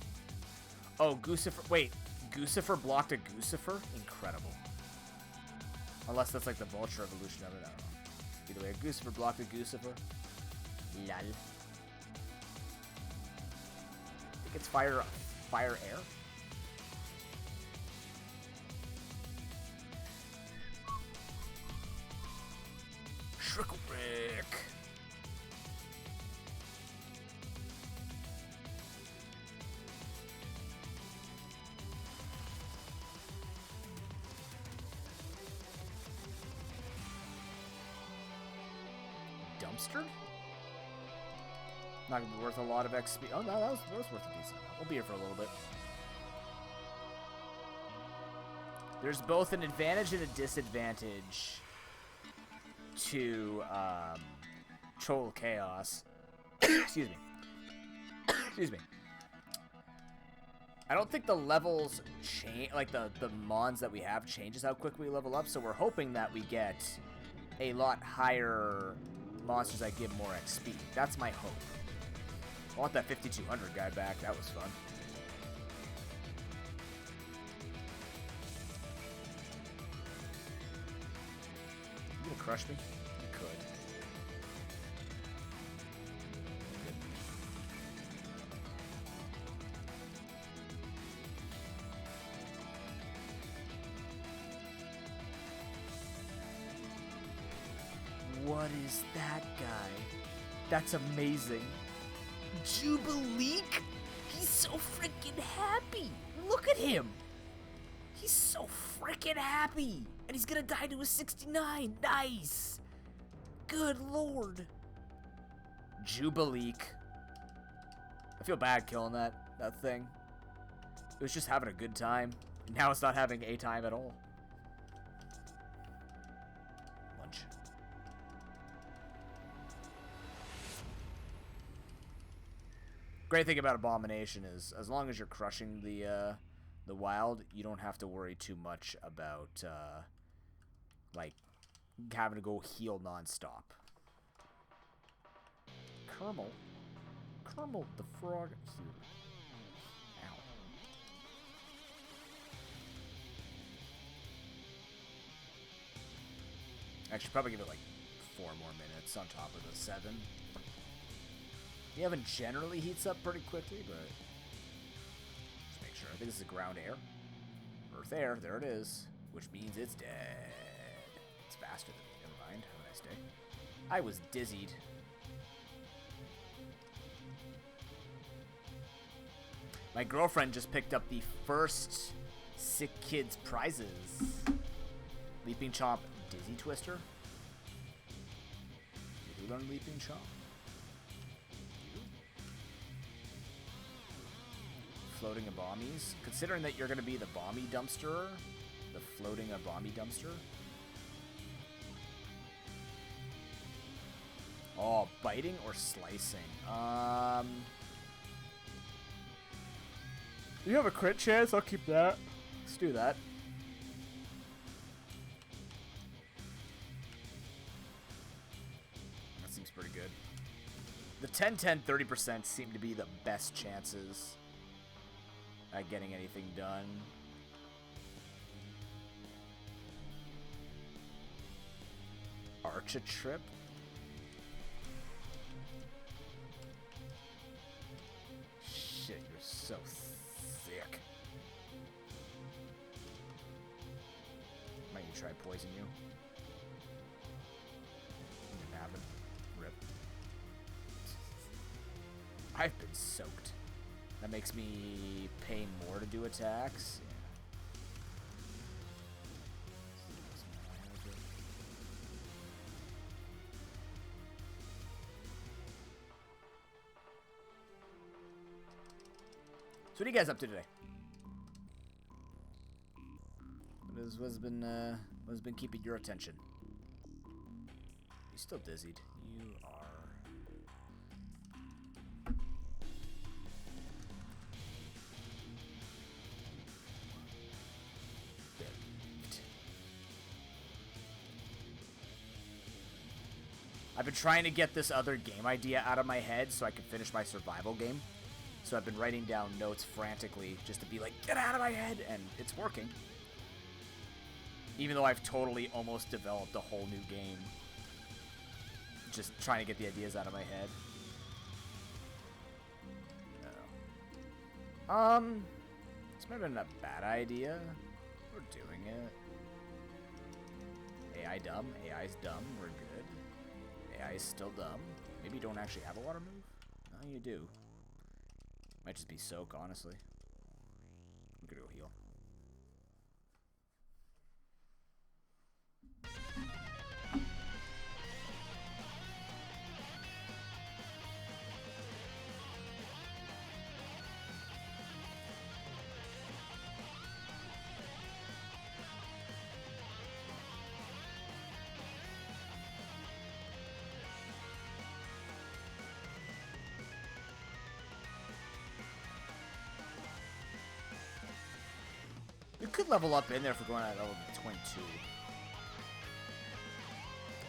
Oh, Goosifer. Wait. Goosifer blocked a Goosifer? Incredible. Unless that's like the Vulture evolution of it. I don't know. Either way, a Goosifer blocked a Goosifer. Lol. I think it's fire air. Trickle-Rick. Dumpster? Not gonna be worth a lot of XP. Oh no, that was worth a decent amount. We'll be here for a little bit. There's both an advantage and a disadvantage to Troll Chaos. Excuse me. Excuse me. I don't think the levels change, like the mons that we have changes how quick we level up, so we're hoping that we get a lot higher monsters that give more XP. That's my hope. I want that 5200 guy back. That was fun. You gonna crush me? You could. What is that guy? That's amazing. Jubileek? He's so freaking happy. Look at him. He's so freaking happy. And he's gonna die to a 69. Nice. Good lord. Jubileek. I feel bad killing that thing. It was just having a good time. And now it's not having a time at all. Lunch. Great thing about Abomination is, as long as you're crushing the wild, you don't have to worry too much about like having to go heal nonstop. Kermel. Kermel the frog here. Ow. I should probably give it like 4 more minutes on top of the 7. The oven generally heats up pretty quickly, but just make sure. I think this is ground air. Earth air, there it is. Which means it's dead. It's faster than me, never mind. Have a nice day. I was dizzied. My girlfriend just picked up the first Sick Kids prizes. Leaping Chomp Dizzy Twister. Did you learn Leaping Chomp? You? Floating Abomis. Considering that you're going to be the Bomby Dumpster, the floating Abomi Dumpster. Oh, biting or slicing? You have a crit chance? I'll keep that. Let's do that. That seems pretty good. The 10-10 30% seem to be the best chances at getting anything done. Arch a trip? Shit, you're so thick. Might you try poison you? Didn't happen. Rip. I've been soaked. That makes me pay more to do attacks. So what are you guys up to today? What's been keeping your attention? You still dizzied. You are. Believed. I've been trying to get this other game idea out of my head so I can finish my survival game. So I've been writing down notes frantically just to be like, get out of my head, and it's working. Even though I've totally almost developed a whole new game. Just trying to get the ideas out of my head. No. It's not been a bad idea. We're doing it. AI dumb. AI's dumb. We're good. AI's still dumb. Maybe you don't actually have a water move? No, you do. Might just be soak, honestly. I'm gonna go heal. You could level up in there if we're going at level 22.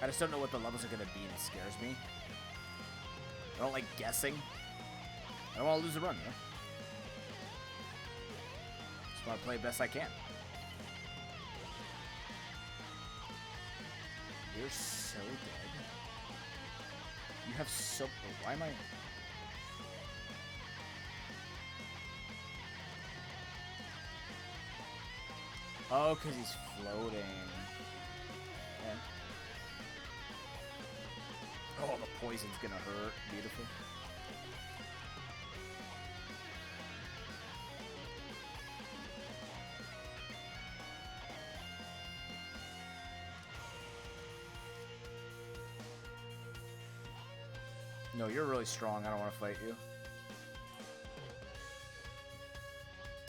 I just don't know what the levels are going to be, and it scares me. I don't like guessing. I don't want to lose a run, you know? Just want to play best I can. You're so dead. You have so... Why am I... Oh, because he's floating. Yeah. Oh, the poison's gonna hurt. Beautiful. No, you're really strong. I don't want to fight you.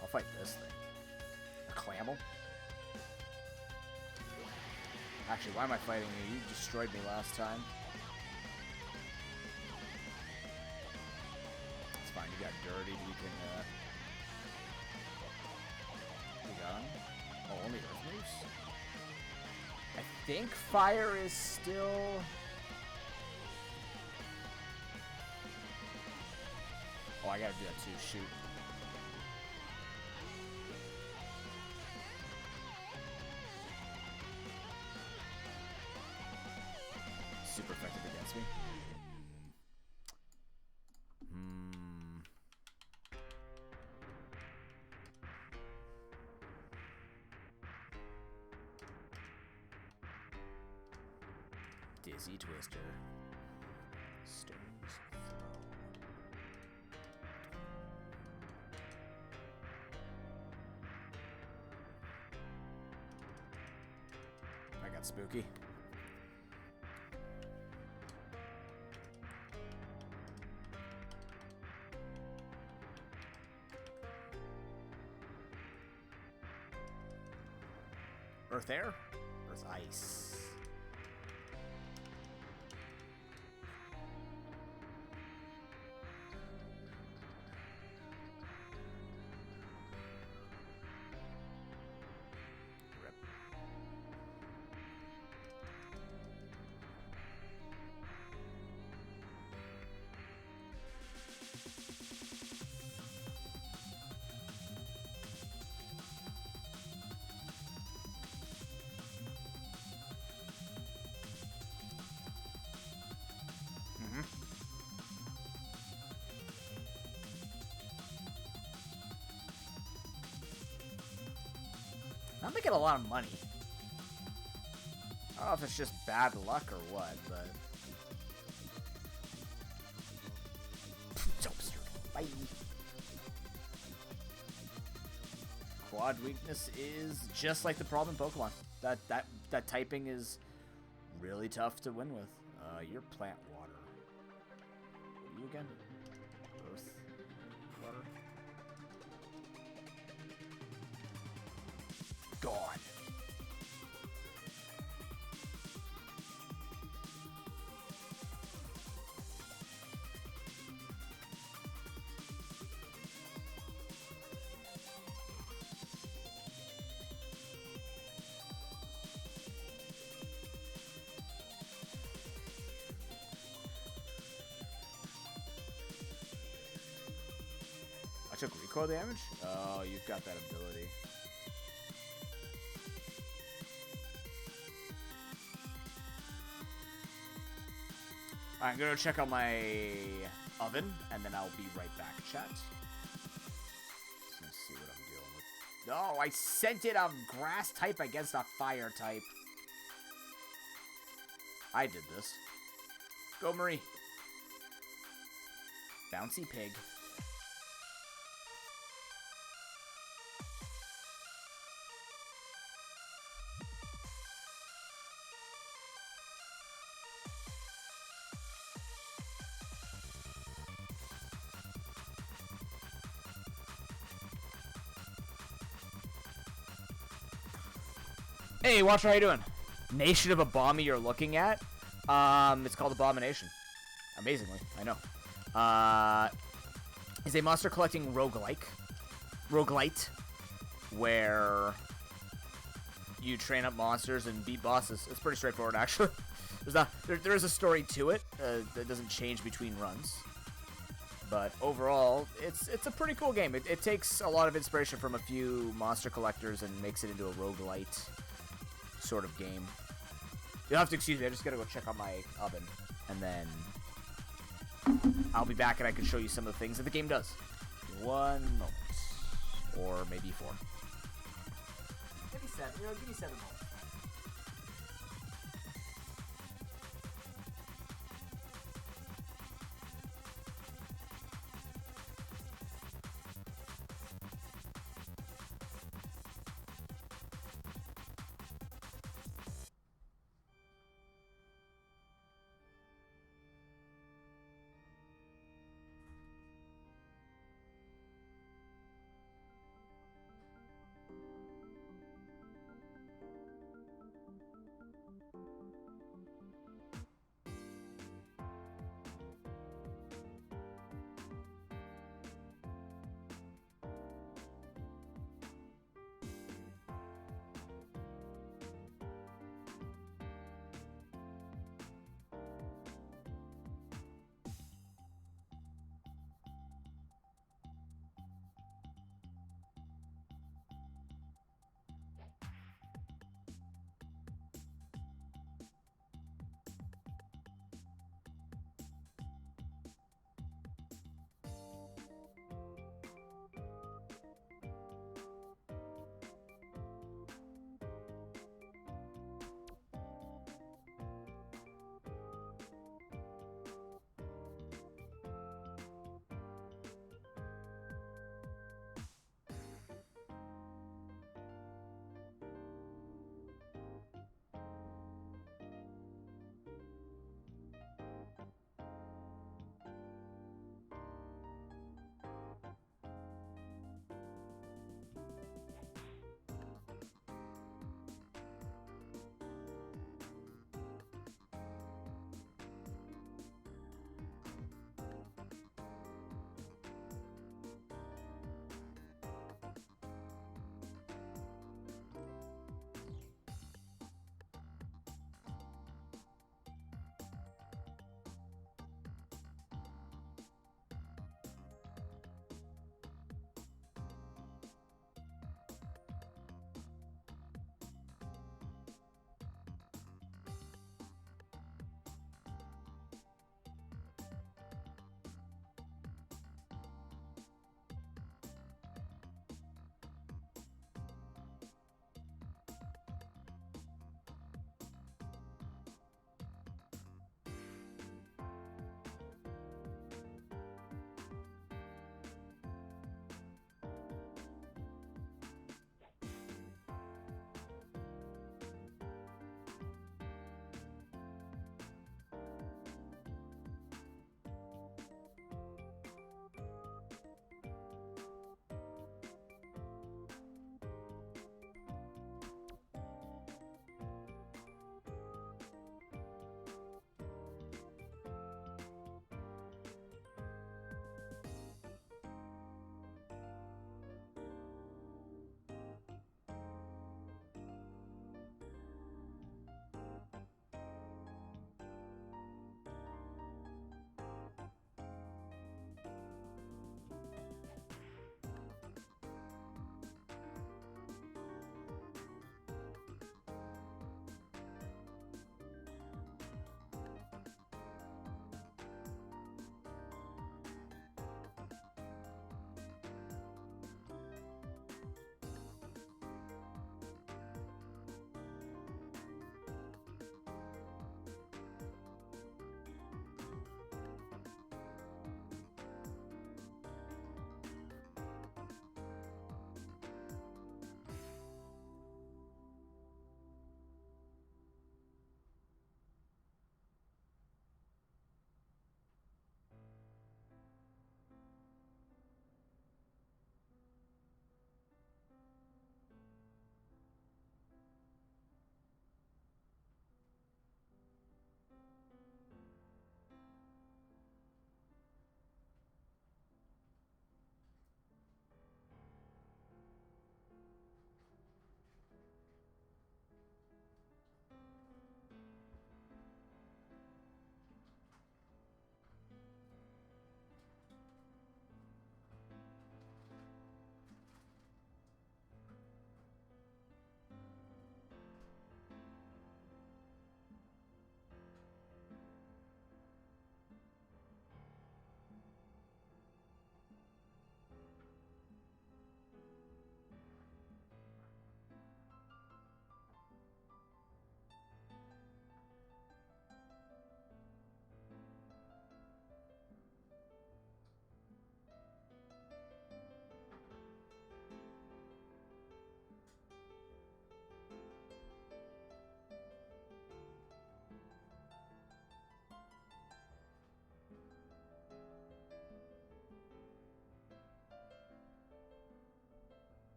I'll fight this thing. A clamel? Actually, why am I fighting you? You destroyed me last time. It's fine, you got dirtied. We can, we got him. Oh, only earth moves? I think fire is still... I gotta do that too. Shoot. Super effective against me. Dizzy Twister. Stones Throw. I got spooky. Earth Air? Earth Ice. Rip. I'm making a lot of money. I don't know if it's just bad luck or what, but... Bye. Quad weakness is just like the problem in Pokemon. That typing is really tough to win with. You're plant water. What are you again? Earth. Water. Gone. I took recoil damage? Oh, you've got that ability. I'm gonna check out my oven, and then I'll be right back, chat. Let's see what I'm dealing with. No, I sent it on grass type against a fire type. I did this. Go, Marie. Bouncy pig. Hey, Watcher, how you doing? Nation of Abomi you're looking at? It's called Abomination. Amazingly, I know. Is a monster collecting roguelite, where you train up monsters and beat bosses. It's pretty straightforward, actually. There is a story to it that doesn't change between runs. But overall, it's a pretty cool game. It takes a lot of inspiration from a few monster collectors and makes it into a roguelite sort of game. You'll have to excuse me, I just gotta go check on my oven, and then I'll be back and I can show you some of the things that the game does. 1 moment. Or maybe 4. Give me 7. Give me 7 moments.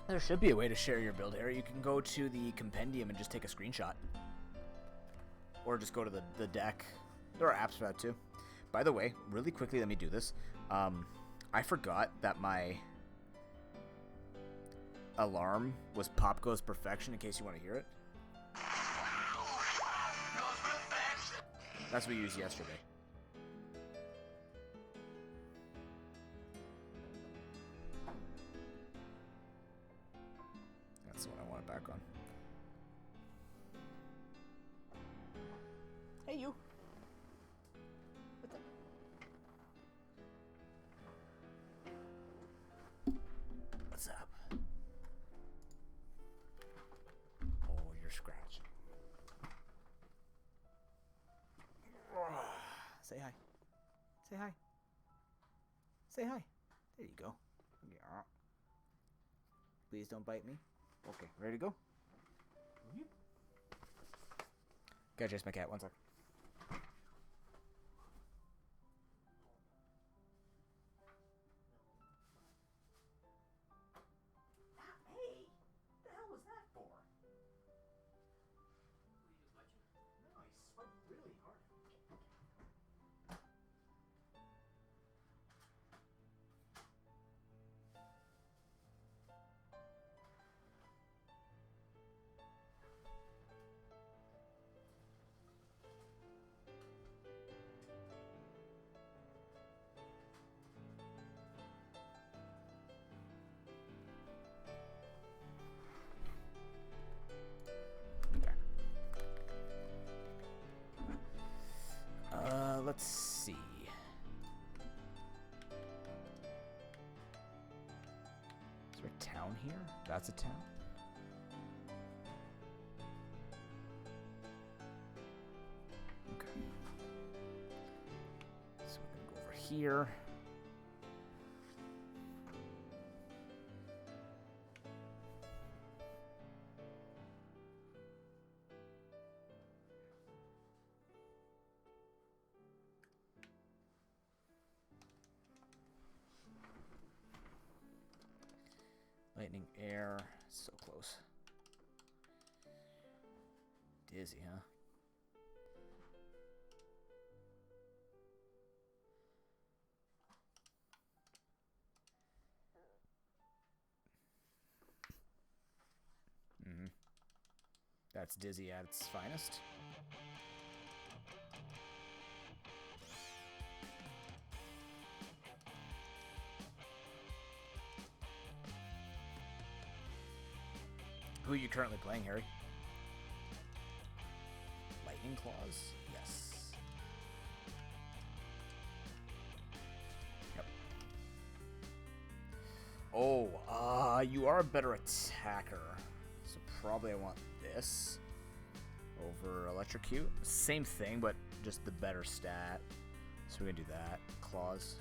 There should be a way to share your build, Harry. You can go to the compendium and just take a screenshot. Or just go to the deck. There are apps for that too. By the way, really quickly, let me do this. I forgot that my alarm was Pop Goes Perfection, in case you want to hear it. That's what we used yesterday. That's the one I want it back on. Hey, you. What's up? What's up? Oh, you're scratching. Say hi. Say hi. Say hi. There you go. Yeah. Please don't bite me. Okay, ready to go? Gotta chase my cat. 1 sec. Hey, what the hell was that for? No, he swiped really hard. Let's see. Is there a town here? That's a town. Okay. So we're gonna go over here. Lightning, air, so close. Dizzy, huh? Mm-hmm. That's Dizzy at its finest. Who are you currently playing, Harry? Lightning Claws? Yes. Yep. Oh, you are a better attacker. So probably I want this over Electrocute. Same thing, but just the better stat. So we're gonna do that. Claws.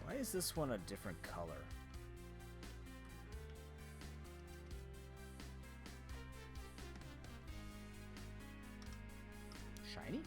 Why is this one a different color? Shiny?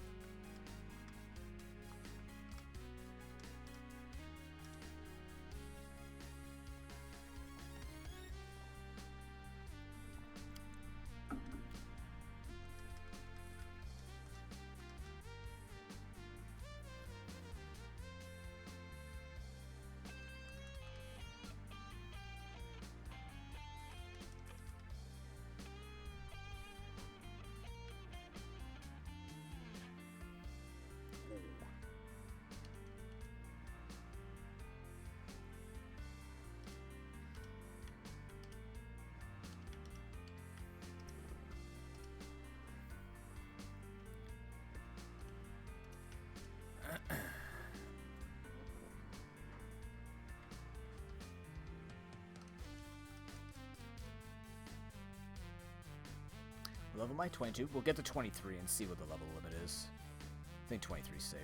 Level my 22. We'll get to 23 and see what the level limit is. I think 23 is safe.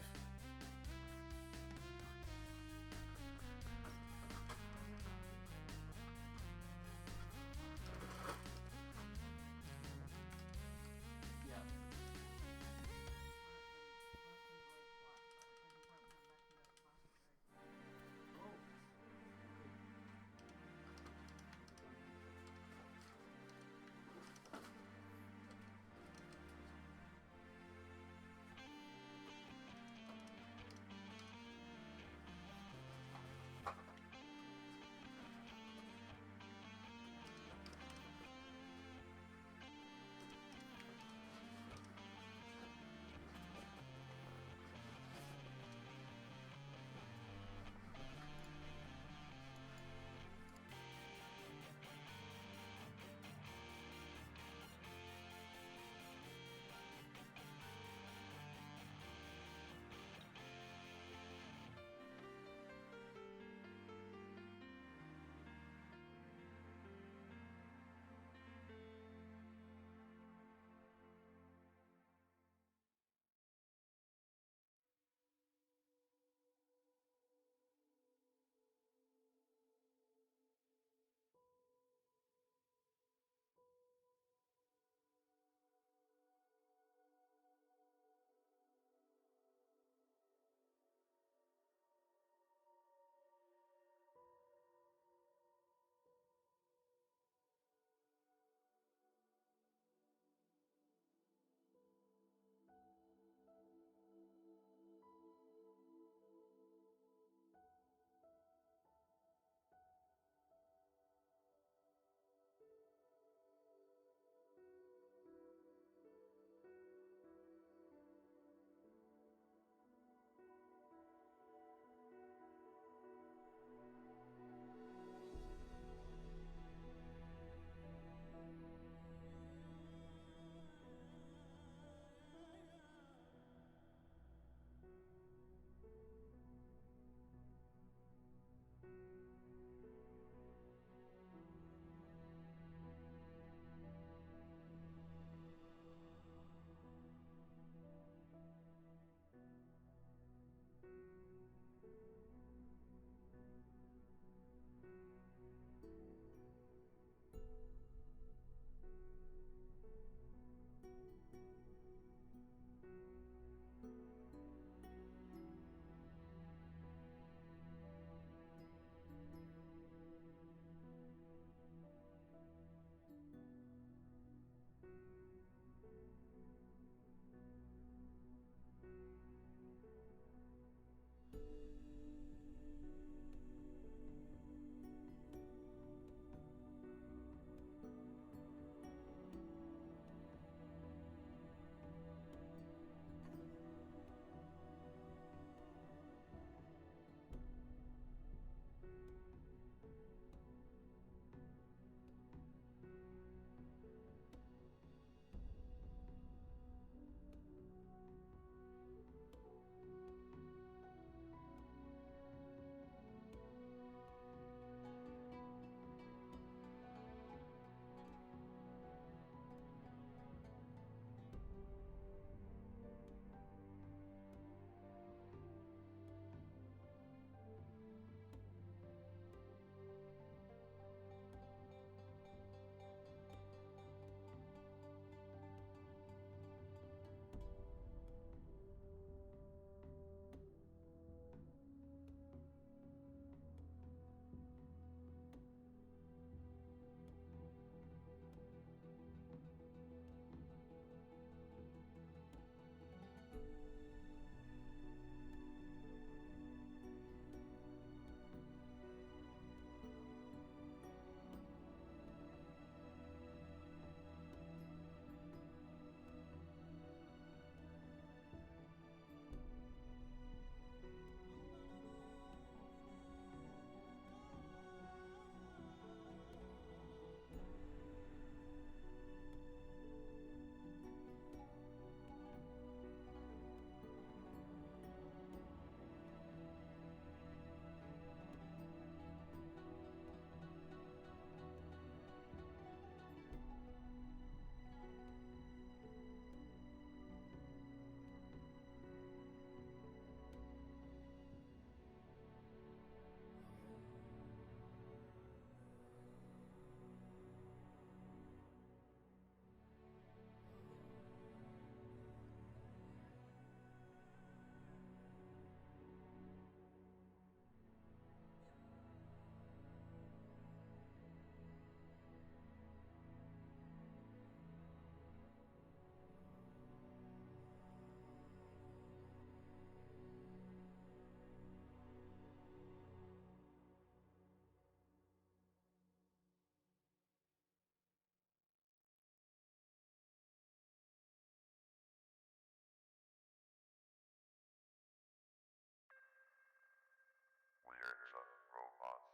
warriors of robots.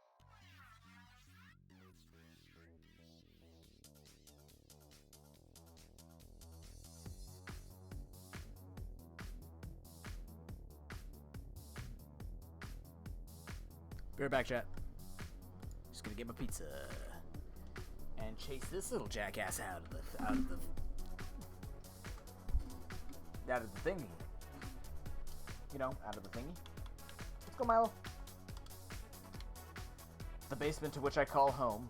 Be right back, chat. Just gonna get my pizza and chase this little jackass out of the thingy. You know, out of the thingy. Let's go, Milo. The basement to which I call home.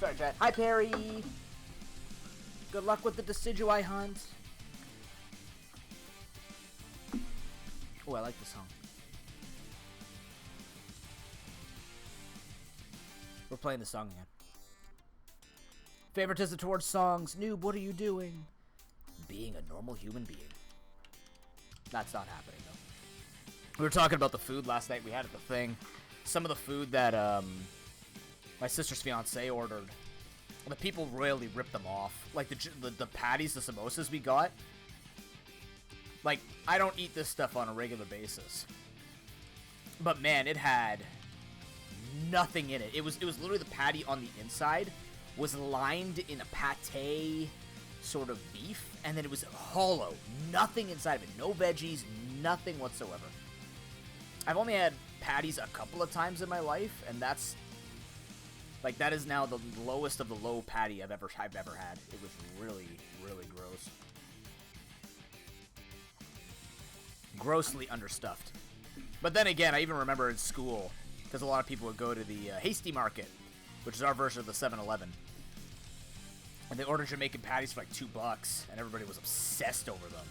Sorry, chat. Hi, Perry. Good luck with the Decidui hunt. Oh, I like this song. We're playing the song again. Favoritism towards songs. Noob, what are you doing? Being a normal human being. That's not happening, though. We were talking about the food last night we had at the thing. Some of the food that my sister's fiance ordered, the people royally ripped them off. Like the patties, the samosas we got. Like, I don't eat this stuff on a regular basis. But man, it had nothing in it. It was literally the patty on the inside was lined in a pate sort of beef, and then it was hollow. Nothing inside of it. No veggies, nothing whatsoever. I've only had patties a couple of times in my life, and that's like that is now the lowest of the low patty I've ever had. It was really, really gross. Grossly understuffed. But then again, I even remember in school, because a lot of people would go to the Hasty Market, which is our version of the 7-Eleven. And they ordered Jamaican patties for like $2, and everybody was obsessed over them.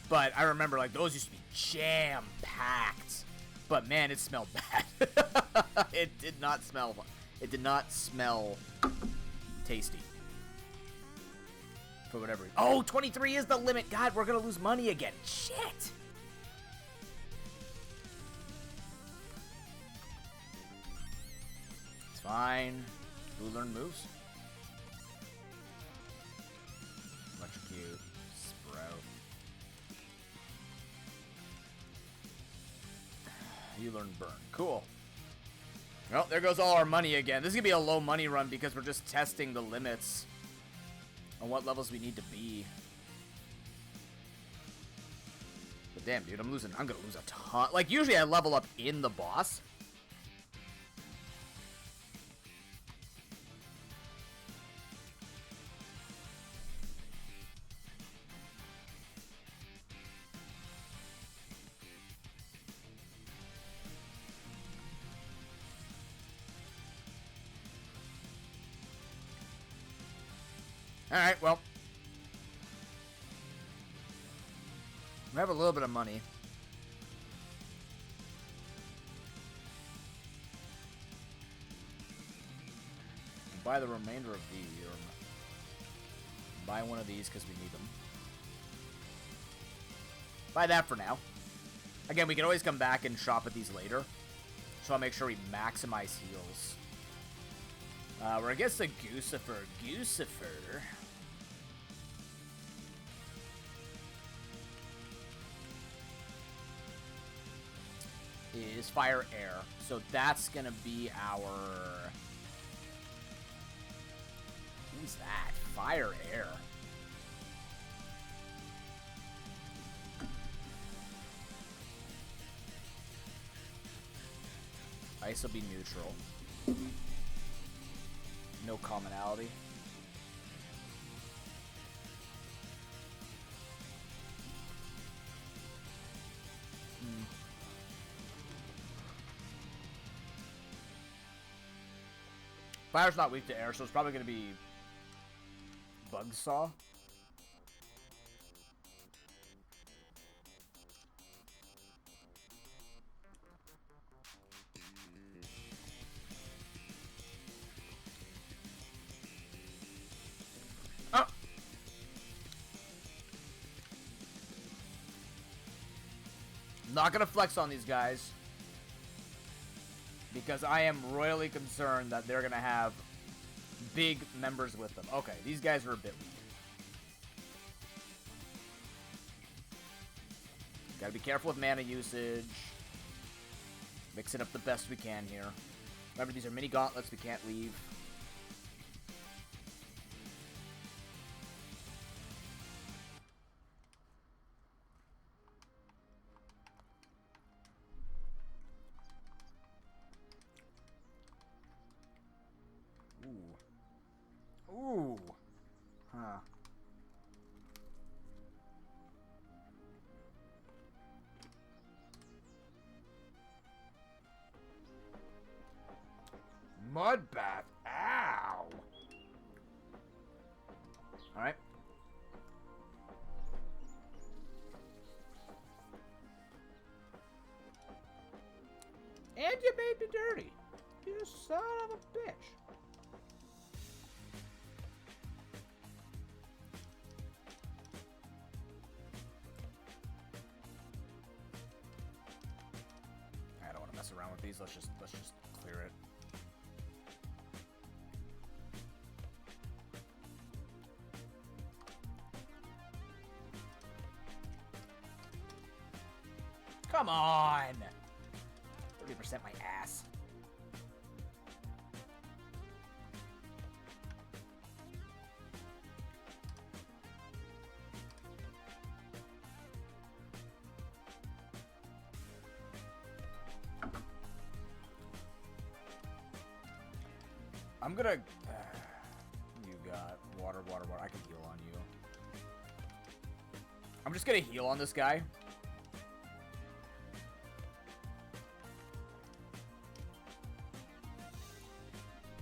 But I remember, like, those used to be jam-packed. But man, it smelled bad. It did not smell tasty. For whatever reason. Oh, 23 is the limit. God, we're gonna lose money again. Shit. It's fine. Who learned moves? Electrocute. Sprout. You learned burn. Cool. Well, there goes all our money again. This is gonna be a low money run because we're just testing the limits on what levels we need to be. But damn, dude, I'm gonna lose a ton. Like, usually I level up in the boss. Alright, well. We have a little bit of money. Buy the remainder of these. Or buy one of these because we need them. Buy that for now. Again, we can always come back and shop at these later. So I'll make sure we maximize heals. We're against the Goosifer. Is fire air. So that's gonna be our... Who's that? Fire air. Ice will be neutral. No commonality. Fire's not weak to air, so it's probably going to be Bugsaw. Oh! Not going to flex on these guys. Because I am royally concerned that they're going to have big members with them. Okay, these guys are a bit weak. Gotta be careful with mana usage. Mix it up the best we can here. Remember, these are mini gauntlets we can't leave. Ooh. Huh. Mud bath. Ow. Alright. And you made me dirty. You son of a bitch. I don't want to mess around with these. Let's just clear it. Come on! 30% my ass. I'm gonna... you got water. I can heal on you. I'm just gonna heal on this guy.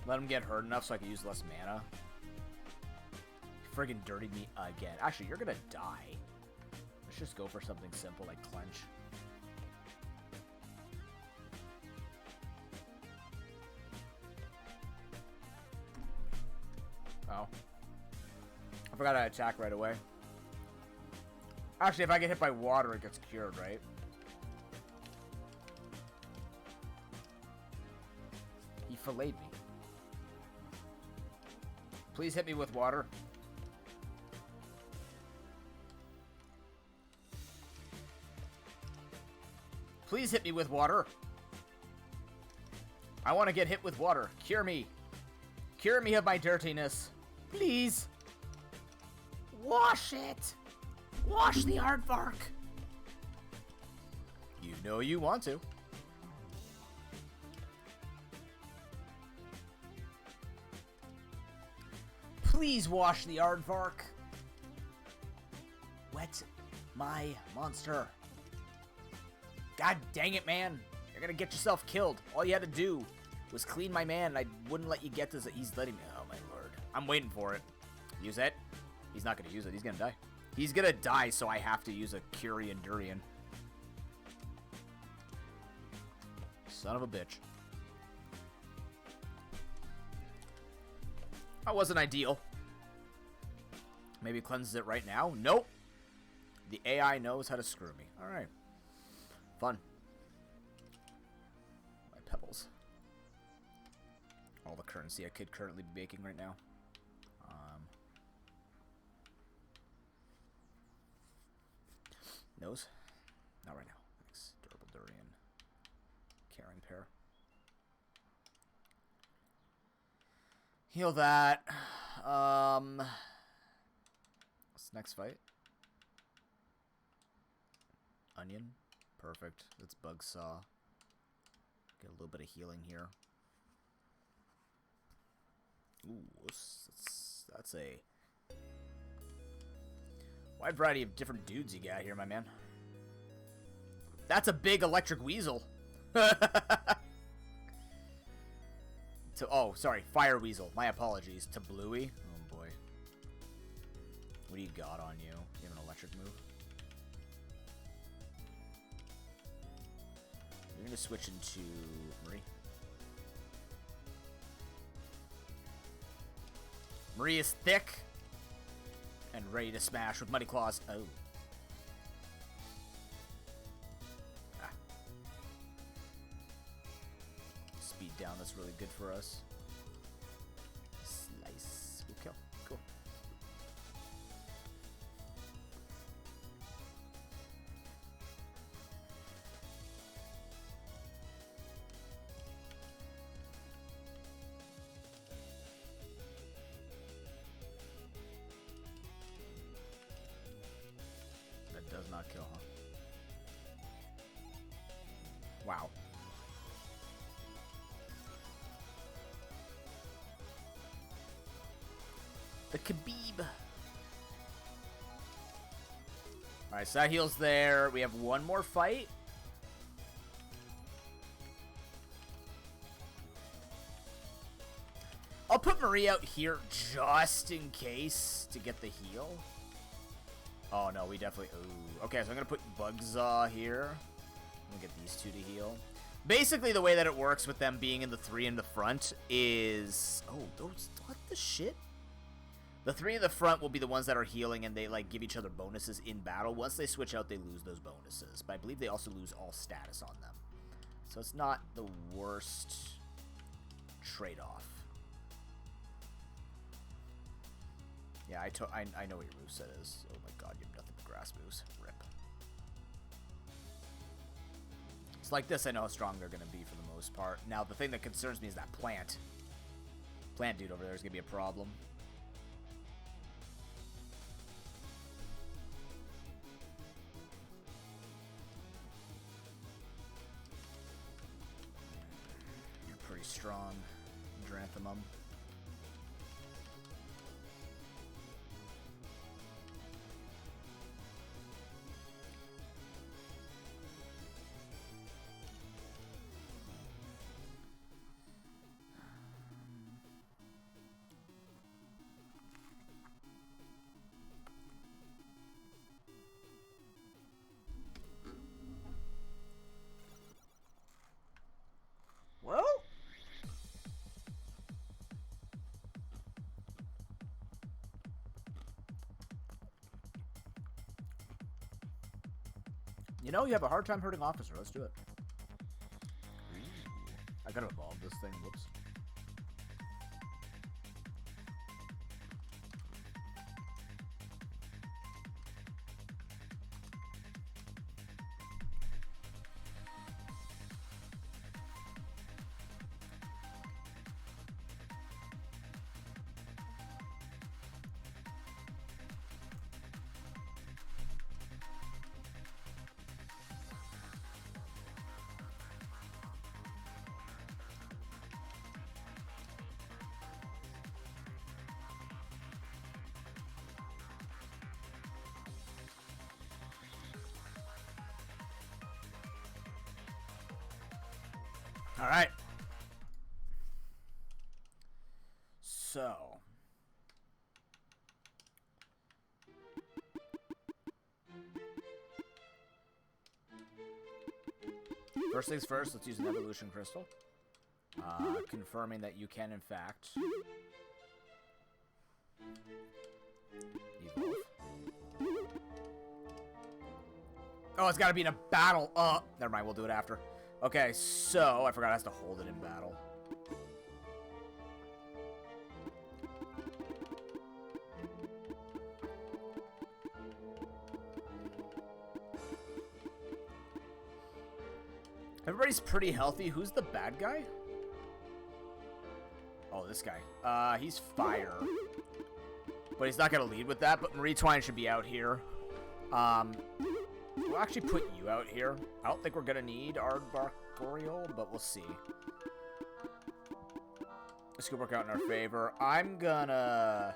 Let him get hurt enough so I can use less mana. Friggin' dirtied me again. Actually, you're gonna die. Let's just go for something simple like clench. Oh. I forgot to attack right away. Actually, if I get hit by water, it gets cured, right? He filleted me. Please hit me with water. Please hit me with water. I want to get hit with water. Cure me. Cure me of my dirtiness. Please. Wash it. Wash the aardvark. You know you want to. Please wash the aardvark. Wet my monster. God dang it, man. You're gonna get yourself killed. All you had to do was clean my man, and I wouldn't let you get this. He's letting me. Oh, my lord. I'm waiting for it. Use it. He's not gonna use it. He's gonna die. He's gonna die, so I have to use a Curian Durian. Son of a bitch. That wasn't ideal. Maybe it cleanses it right now? Nope. The AI knows how to screw me. Alright. Fun. My pebbles. All the currency I could currently be making right now. Nose? Not right now. Thanks. Durable Durian. Caring Pair. Heal that. What's the next fight? Onion. Perfect. That's Bugsaw. Get a little bit of healing here. Ooh, that's a wide variety of different dudes you got here, my man. That's a big electric weasel. Oh, sorry, fire weasel. My apologies. To Bluey. Oh boy. What do you got on you? You have an electric move? You're gonna switch into Marie. Marie is thick and ready to smash with Muddy Claws. Oh. Ah. Speed down, that's really good for us. Slice. We'll kill. Cool. Does not kill, huh? Wow. The Khabib. Alright, so that heals there. We have one more fight. I'll put hurry out here just in case to get the heal? Oh, no, we definitely... Ooh. Okay, so I'm going to put Bugzaw here. I'm going to get these two to heal. Basically, the way that it works with them being in the 3 in the front is... Oh, those... What the shit? The 3 in the front will be the ones that are healing, and they, like, give each other bonuses in battle. Once they switch out, they lose those bonuses. But I believe they also lose all status on them. So it's not the worst trade-off. Yeah, I know what your moveset is. Oh my god, you have nothing but grass moves. Rip. It's like this, I know how strong they're going to be for the most part. Now, the thing that concerns me is that plant. Plant dude over there is going to be a problem. You're pretty strong, Dranthemum. Well, You know, you have a hard time hurting officer. Let's do it. I gotta evolve this thing. Whoops. All right. So. First things first, let's use an evolution crystal. Confirming that you can, in fact, evolve. Oh, it's got to be in a battle. Never mind, we'll do it after. Okay, so I forgot I have to hold it in battle. Everybody's pretty healthy. Who's the bad guy? Oh, this guy. He's fire. But he's not going to lead with that, but Retwine should be out here. We'll actually put you out here. I don't think we're going to need Ardvargorial, but we'll see. This could work out in our favor. I'm gonna...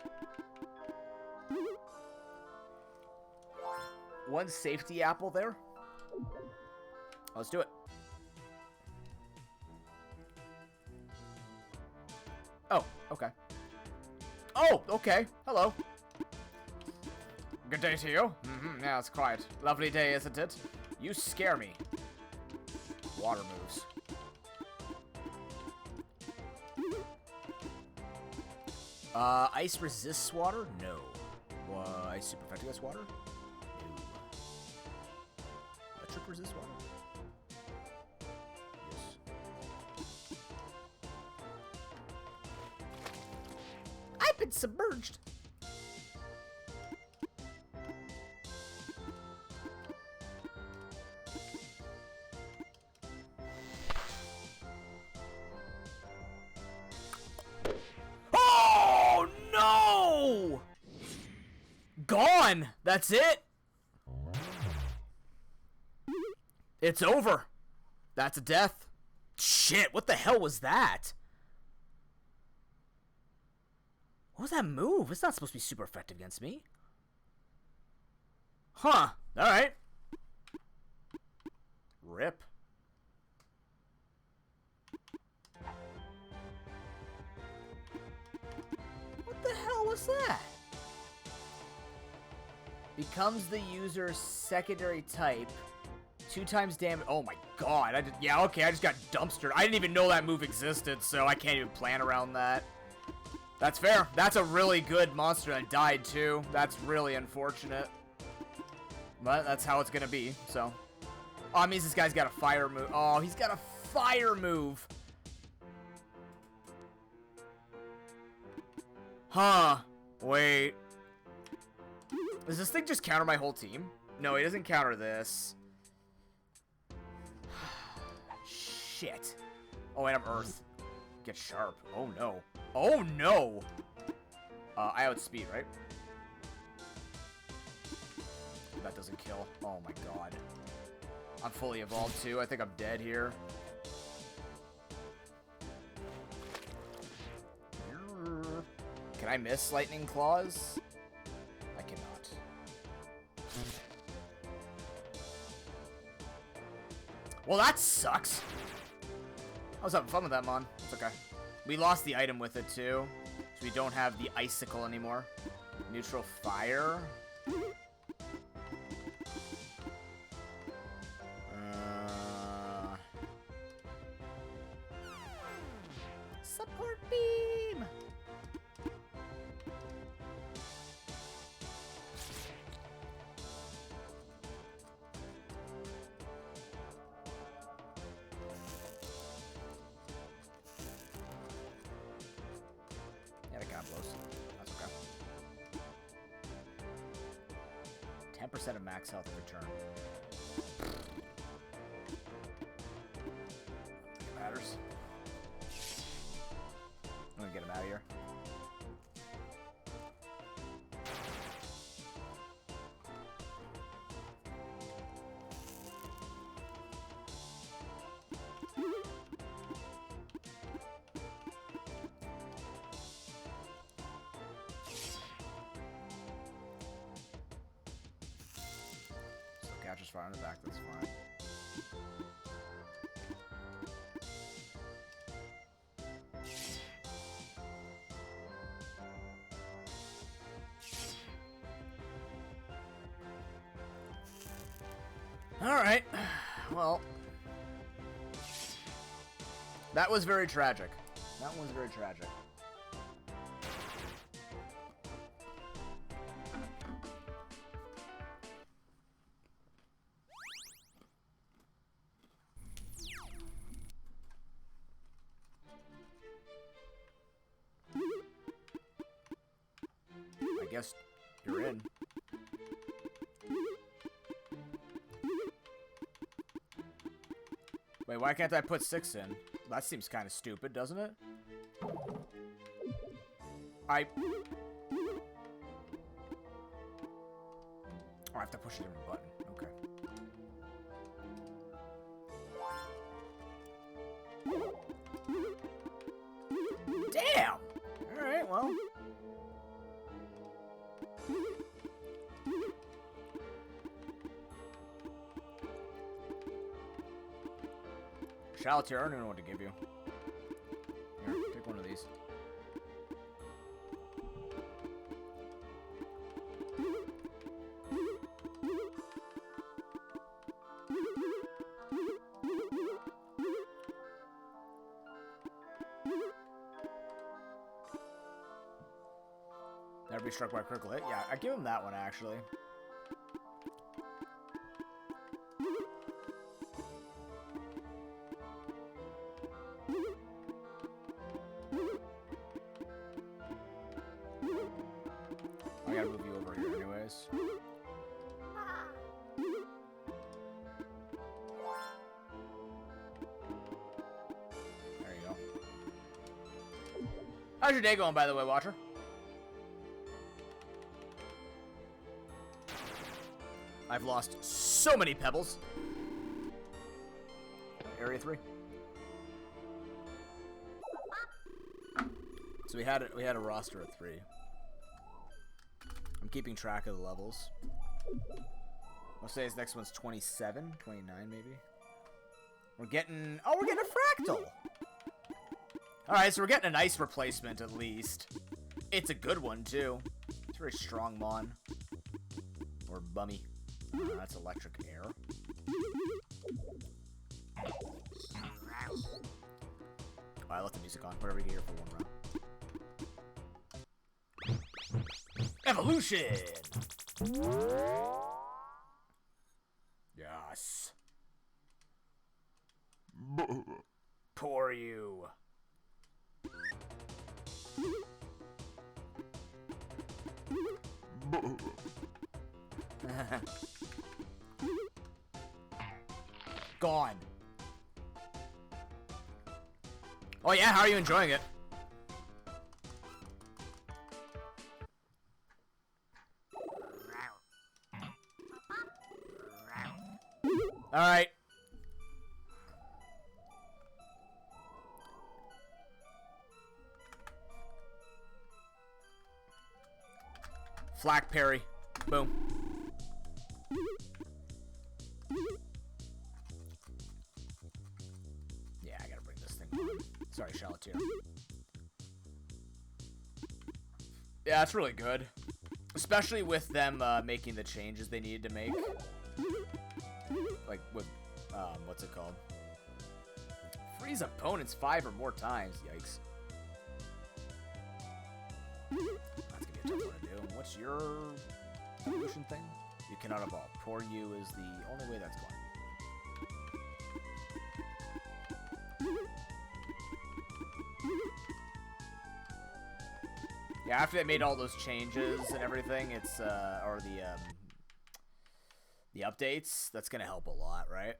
One safety apple there. Let's do it. Oh, okay. Oh, okay. Hello. Good day to you. Yeah, it's quite lovely day, isn't it? You scare me. Water moves. Ice resists water? No. Ice super effective against water? No. Electric resists water? Yes. I've been submerged. Gone! That's it! It's over. That's a death. Shit, what the hell was that? What was that move? It's not supposed to be super effective against me. Huh. Alright. Rip. What's that? Becomes the user's secondary type. 2 times damage. Oh my god. Yeah, okay, I just got dumpstered. I didn't even know that move existed, so I can't even plan around that. That's fair. That's a really good monster that died, too. That's really unfortunate. But that's how it's gonna be, so. Oh, it means this guy's got a fire move. Oh, he's got a fire move. Huh. Wait. Does this thing just counter my whole team? No, he doesn't counter this. Shit. Oh, and I'm Earth. Get sharp. Oh, no. Oh, no. I outspeed, right? That doesn't kill. Oh, my God. I'm fully evolved, too. I think I'm dead here. Can I miss Lightning Claws? I cannot. Well, that sucks. I was having fun with that, Mon. It's okay. We lost the item with it, too. So we don't have the Icicle anymore. Neutral Fire. Support Beam! Yeah, that got blows. That's okay. 10% of max health in return. It matters. I'm gonna get him out of here. Still catches fire in the back, that's fine. Alright, well, that was very tragic. That was very tragic. I guess you're in. Wait, why can't I put 6 in? That seems kind of stupid, doesn't it? Oh, I have to push a different button. Okay. Damn! Alright, well. Shalatir, I don't even know what to give you. Here, take one of these. Never be struck by a critical hit? Yeah, I give him that one, actually. I gotta move you over here anyways. There you go. How's your day going, by the way, Watcher? I've lost so many pebbles. Area 3. So we had a roster of 3. I'm keeping track of the levels. I'll say this next one's 27, 29 maybe. We're getting a fractal. All right, so we're getting a nice replacement at least. It's a good one, too. It's a very strong mon. Or bummy. That's electric air. Oh, I left the music on. Whatever you hear for one round. Evolution! Yes. Poor you. Gone. Oh yeah, how are you enjoying it? All right. Flak parry. Boom. Yeah, I gotta bring this thing on. Sorry, Charlotte. Yeah, it's really good. Especially with them making the changes they needed to make. Like, with, what's it called? Freeze opponents 5 or more times. Yikes. That's gonna be a tough one to do. What's your evolution thing? You cannot evolve. Poor you is the only way that's going. Yeah, after they made all those changes and everything, it's, or the updates, that's gonna help a lot, right?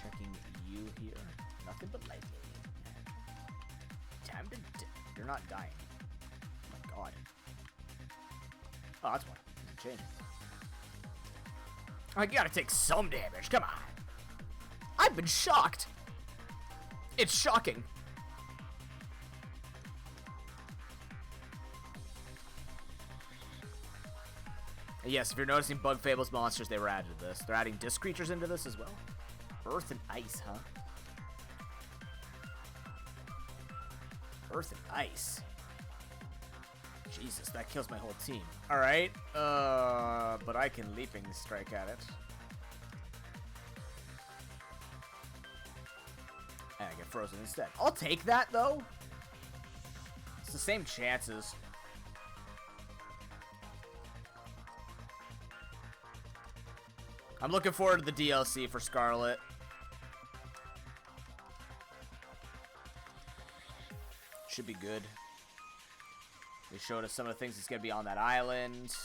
Checking you here. Nothing but lightning. Time to you're not dying. Oh my god. Oh, that's one. Change. I gotta take some damage. Come on. I've been shocked. It's shocking. Yes, if you're noticing Bug Fables monsters, they were added to this. They're adding disc creatures into this as well. Earth and ice, huh? Earth and ice. Jesus, that kills my whole team. Alright, but I can leaping strike at it. And I get frozen instead. I'll take that, though. It's the same chances. I'm looking forward to the DLC for Scarlet. Should be good. They showed us some of the things that's going to be on that island.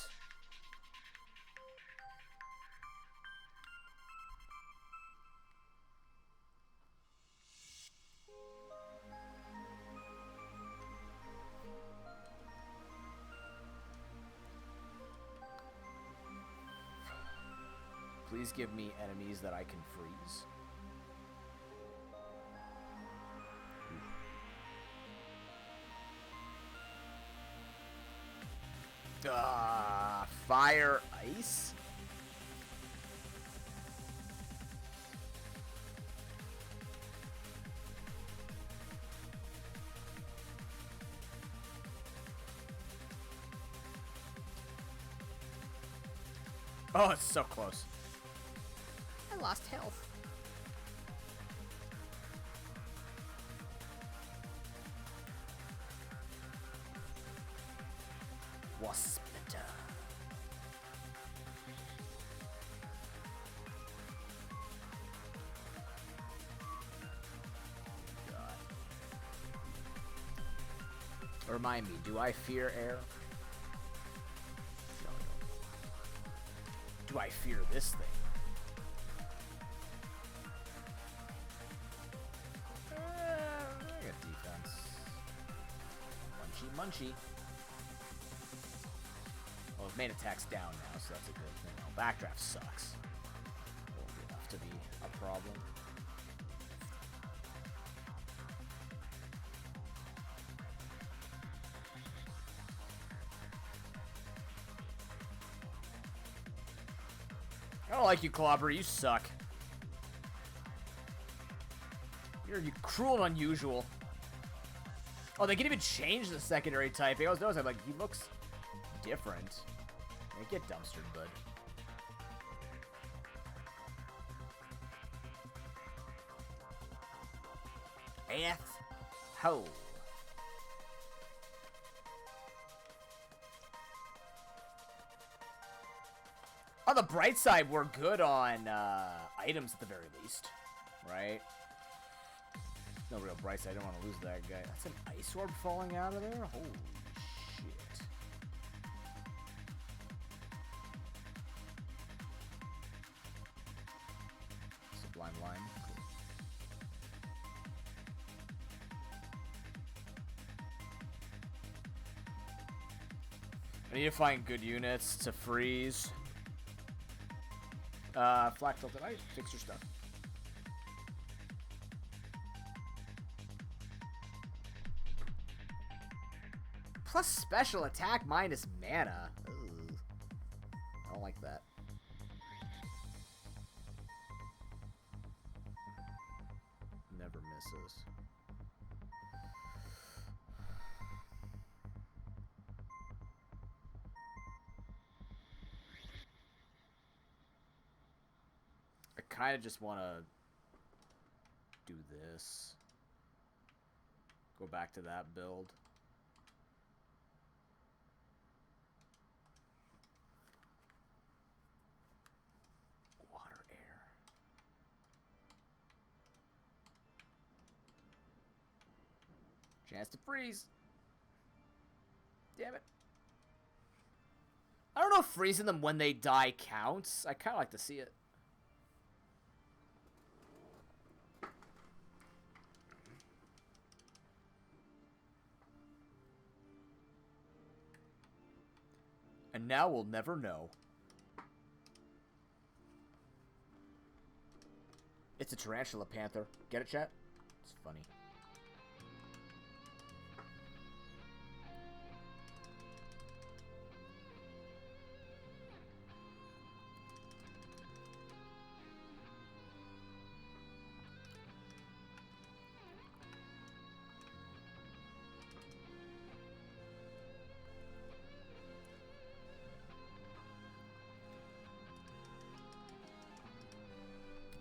Please give me enemies that I can freeze. Fire, ice? Oh, it's so close. I lost health. Waspita. God. Remind me, do I fear air? No, I don't. Do I fear this thing? I got defense. punchy. Well, his main attack's down now, so that's a good thing. Now, backdraft sucks. Won't be enough to be a problem. I don't like you, Clobber. You suck. You're cruel and unusual. Oh, they can even change the secondary typing. I was noticing, like, he looks different. Yeah, get dumpstered, bud. Ho. On the bright side, we're good on items at the very least, right? No real bright side. I don't want to lose that guy. That's an ice orb falling out of there? Holy shit. Sublime line. Cool. I need to find good units to freeze. Flak tilted ice, fix your stuff. Plus special attack minus mana. Ugh. I don't like that. Never misses. I kind of just want to do this. Go back to that build. Water, air. Chance to freeze. Damn it. I don't know if freezing them when they die counts. I kind of like to see it. And now we'll never know. It's a tarantula panther. Get it, chat? It's funny.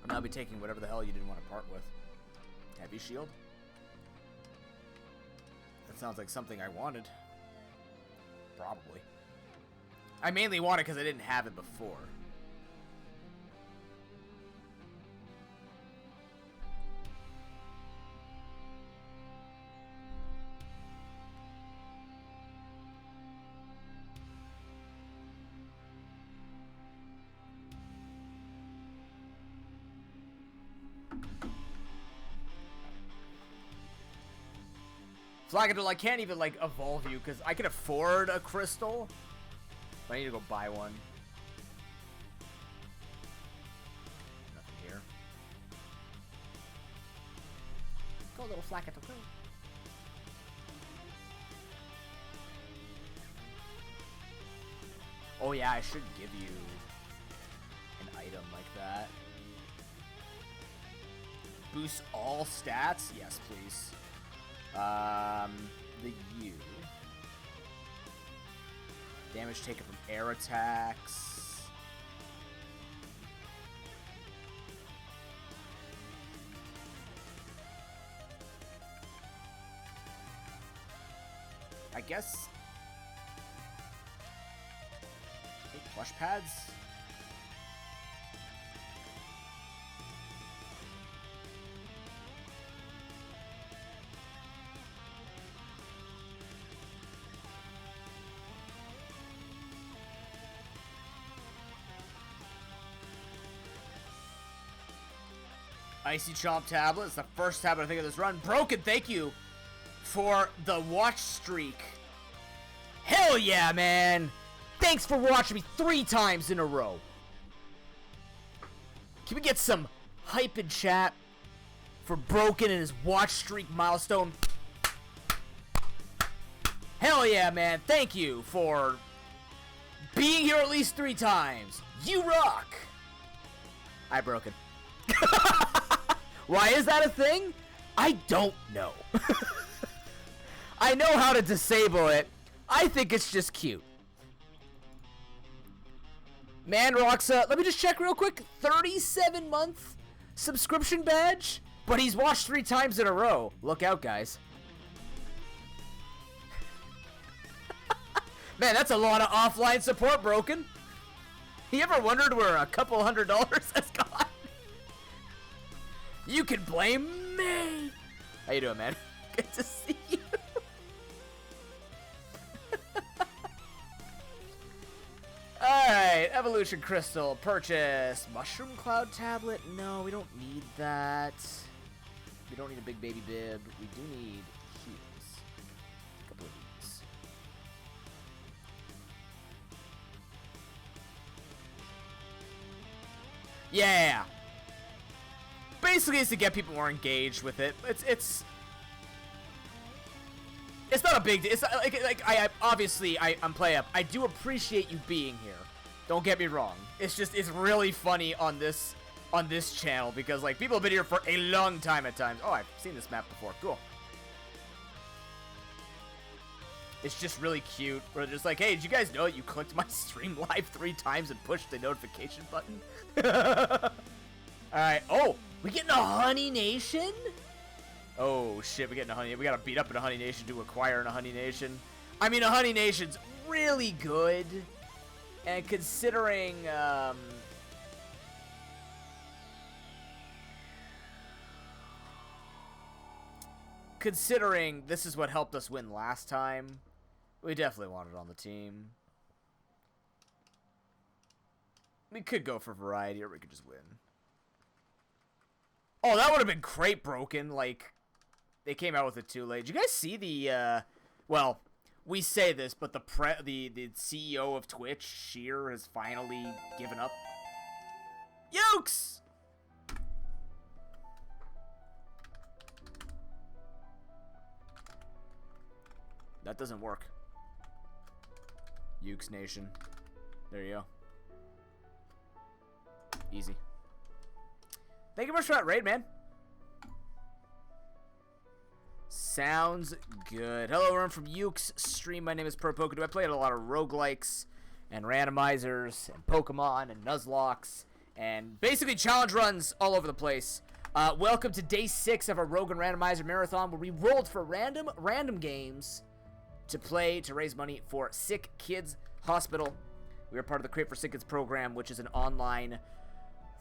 I'll be taking whatever the hell you didn't want to part with. Heavy shield? That sounds like something I wanted. Probably. I mainly want it because I didn't have it before. Flaggadol, I can't even, like, evolve you, because I can afford a crystal. But I need to go buy one. Nothing here. Go, little Flaggadol, go. Oh, yeah, I should give you an item like that. Boost all stats? Yes, please. The U. Damage taken from air attacks. I guess. Take plush pads. Icy Chomp tablet. It's the first tablet I think of this run. Broken, thank you for the watch streak. Hell yeah, man! Thanks for watching me 3 times in a row. Can we get some hype in chat for Broken and his watch streak milestone? Hell yeah, man. Thank you for being here at least 3 times. You rock! Hi, Broken. Why is that a thing? I don't know. I know how to disable it. I think it's just cute. Man Roxa, let me just check real quick. 37-month subscription badge, but he's watched 3 times in a row. Look out, guys. Man, that's a lot of offline support, Broken. You ever wondered where a couple $100 has gone? You can blame me. How you doing, man? Good to see you. Alright, Evolution Crystal, purchase. Mushroom Cloud Tablet? No, we don't need that. We don't need a big baby bib. We do need heals. A couple of these. Yeah. Basically, it's to get people more engaged with it. It's not a big deal. It's not, I obviously I'm play up. I do appreciate you being here. Don't get me wrong. It's really funny on this channel because like people have been here for a long time at times. Oh, I've seen this map before. Cool. It's just really cute. Where they're just like, hey, did you guys know that you clicked my stream live 3 times and pushed the notification button? All right. Oh, we getting a Honey Nation? Oh shit, we getting a Honey. We gotta beat up in a Honey Nation to acquire in a Honey Nation. I mean, a Honey Nation's really good, and considering this is what helped us win last time, we definitely want it on the team. We could go for variety, or we could just win. Oh, that would have been great, Broken. Like, they came out with it too late. Did you guys see the, well, we say this, but the CEO of Twitch, Sheer, has finally given up. Ukes! That doesn't work. Ukes Nation. There you go. Easy. Thank you much for that raid, man. Sounds good. Hello, everyone from Yuke's stream. My name is ProPokeNoob. I played a lot of roguelikes and randomizers and Pokemon and nuzlocks and basically challenge runs all over the place. Welcome to day 6 of our Rogue&Randomizer marathon, where we rolled for random games to play to raise money for Sick Kids Hospital. We are part of the Create4SickKids program, which is an online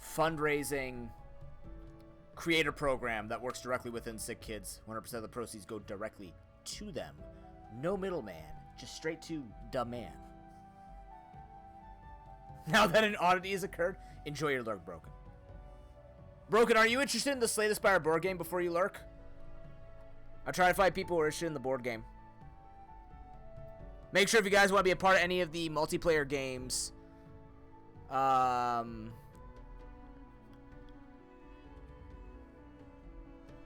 fundraising creator program that works directly within Sick Kids. 100% of the proceeds go directly to them. No middleman, just straight to the man. Now that an oddity has occurred, enjoy your lurk, Broken. Broken, are you interested in the Slay the Spire board game before you lurk? I try to find people who are interested in the board game. Make sure if you guys want to be a part of any of the multiplayer games,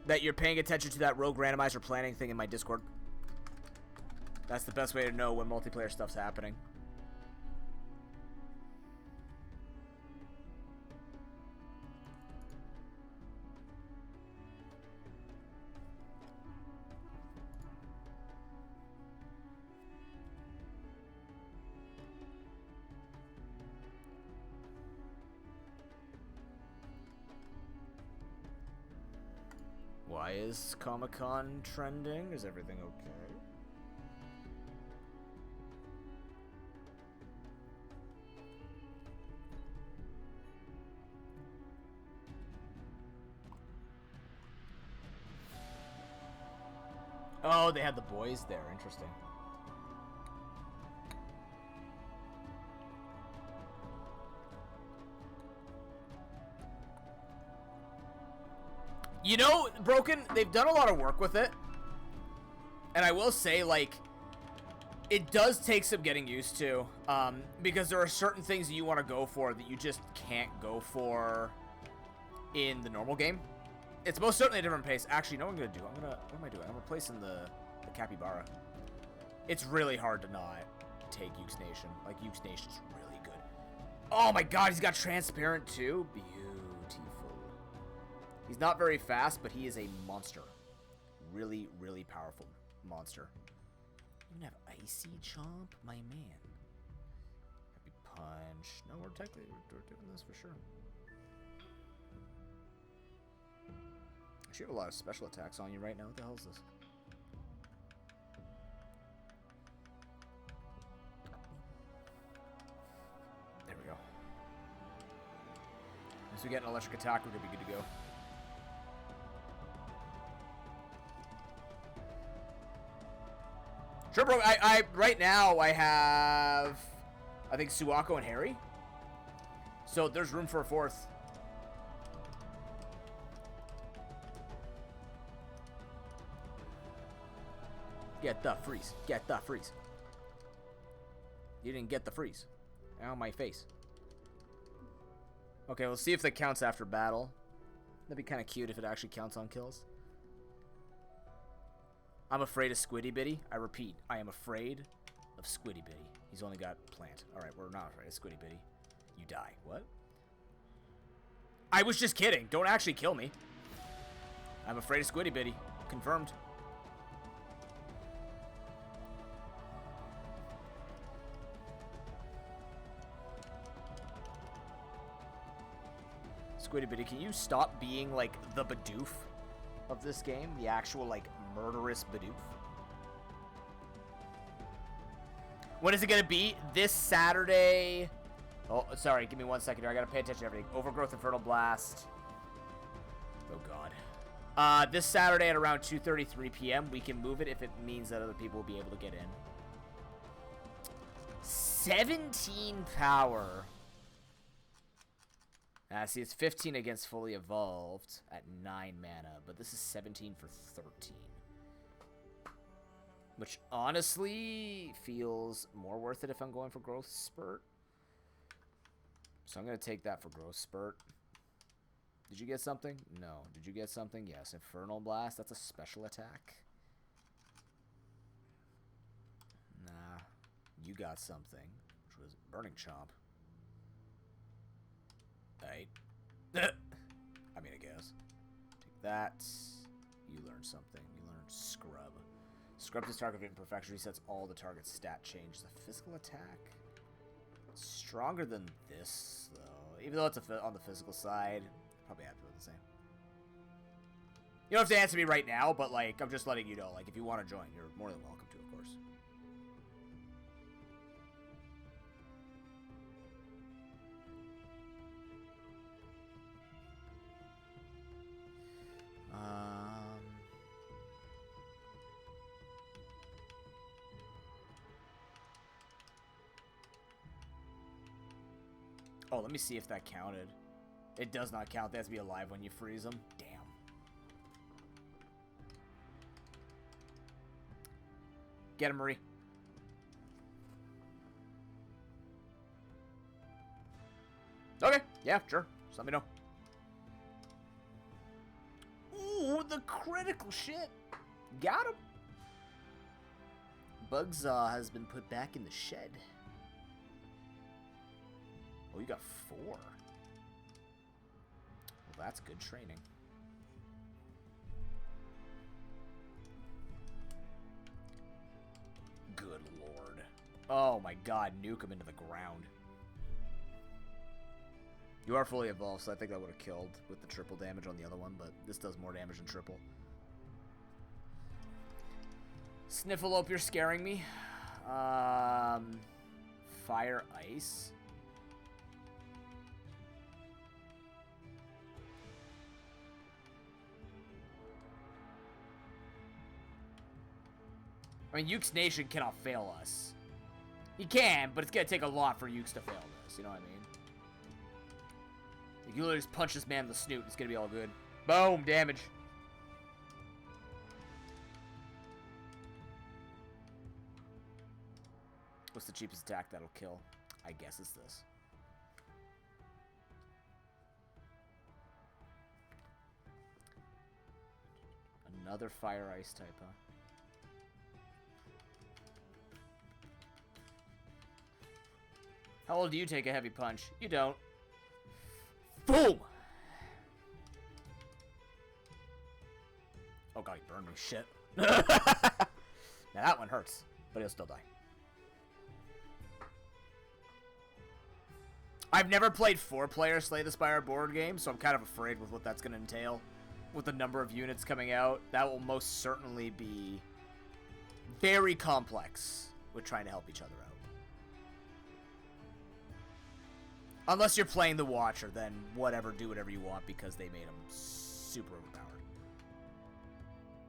that you're paying attention to that Rogue Randomizer planning thing in my Discord. That's the best way to know when multiplayer stuff's happening. Why is Comic-Con trending? Is everything okay? Oh, they had the boys there. Interesting. You know, Broken, they've done a lot of work with it. And I will say, like, It does take some getting used to, because there are certain things that you want to go for that you just can't go for in the normal game. It's most certainly a different pace. Actually, you know what I'm going to do? What am I doing? I'm replacing the capybara. It's really hard to not take Yuke's Nation. Like, Yuke's Nation's really good. Oh my god, he's got transparent too? Beautiful. He's not very fast, but he is a monster. Really, really powerful monster. You even have Icy Chomp? My man. Happy Punch. No, we're technically doing this for sure. Actually, you have a lot of special attacks on you right now. What the hell is this? There we go. Once we get an electric attack, we're going to be good to go. Sure, bro. I right now, I have, I think, Suwako and Harry. So there's room for a fourth. Get the freeze. Get the freeze. You didn't get the freeze. Ow, my face. Okay, we'll see if that counts after battle. That'd be kind of cute if it actually counts on kills. I'm afraid of Squiddy Bitty. I repeat, I am afraid of Squiddy Bitty. He's only got plant. Alright, we're not afraid of Squiddy Bitty. You die. What? I was just kidding. Don't actually kill me. I'm afraid of Squiddy Bitty. Confirmed. Squiddy Bitty, can you stop being, like, the Bidoof of this game? The actual, like, murderous Bidoof? When is it gonna be? This Saturday... Oh, sorry, give me 1 second here. I gotta pay attention to everything. Overgrowth, Infernal Blast. Oh, God. This Saturday at around 2:33 p.m. We can move it if it means that other people will be able to get in. 17 power. See, it's 15 against fully evolved at 9 mana, but this is 17 for 13. Which honestly feels more worth it if I'm going for Growth Spurt. So I'm going to take that for Growth Spurt. Did you get something? No. Did you get something? Yes. Infernal Blast, that's a special attack. Nah. You got something, which was Burning Chomp. Right. I mean, I guess. Take that. You learn something. You learn Scrub. Scrub this target imperfection. Resets all the target's stat change. The physical attack. Stronger than this, though. Even though it's on the physical side, probably have to do the same. You don't have to answer me right now, but, like, I'm just letting you know. Like, if you want to join, you're more than welcome to, of course. Oh, let me see if that counted. It does not count. They have to be alive when you freeze them. Damn. Get him, Marie. Okay. Yeah, sure. Just let me know. Ooh, the critical shit. Got him. Bugzaw has been put back in the shed. Oh, you got 4. Well, that's good training. Good lord. Oh my god, nuke him into the ground. You are fully evolved, so I think that would have killed with the triple damage on the other one, but this does more damage than triple. Sniffleope, you're scaring me. Fire Ice. I mean, Yuke's Nation cannot fail us. He can, but it's gonna take a lot for Yuke's to fail this, you know what I mean? You literally just punch this man in the snoot, it's gonna be all good. Boom, damage. What's the cheapest attack that'll kill? I guess it's this. Another fire ice type, huh? How old do you take a heavy punch? You don't. Boom! Oh god, he burned me. Shit. Now that one hurts, but he'll still die. I've never played 4-player Slay the Spire board game, so I'm kind of afraid with what that's going to entail. With the number of units coming out, that will most certainly be very complex with trying to help each other out. Unless you're playing the Watcher, then whatever, do whatever you want because they made him super overpowered.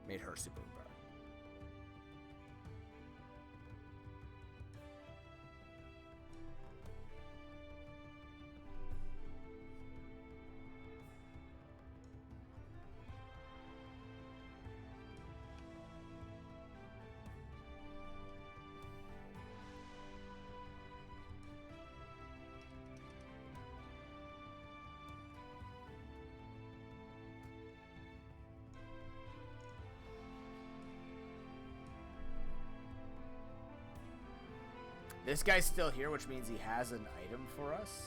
Made her super overpowered. This guy's still here, which means he has an item for us.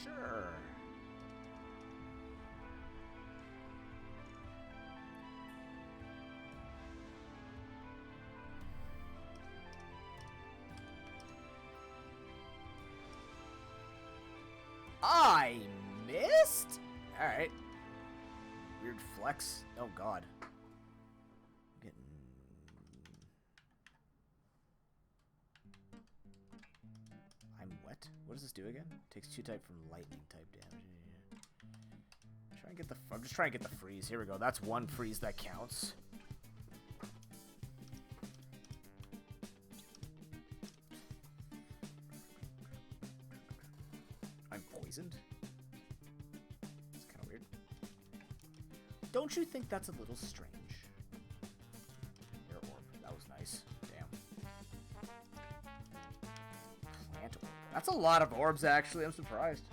Sure. I missed? Alright. Weird flex. Oh god. What does this do again? Takes 2 type from lightning type damage. I'm just trying to get the freeze. Here we go. That's 1 freeze that counts. I'm poisoned? It's kind of weird. Don't you think that's a little strange? Air orb. That was nice. That's a lot of orbs, actually. I'm surprised.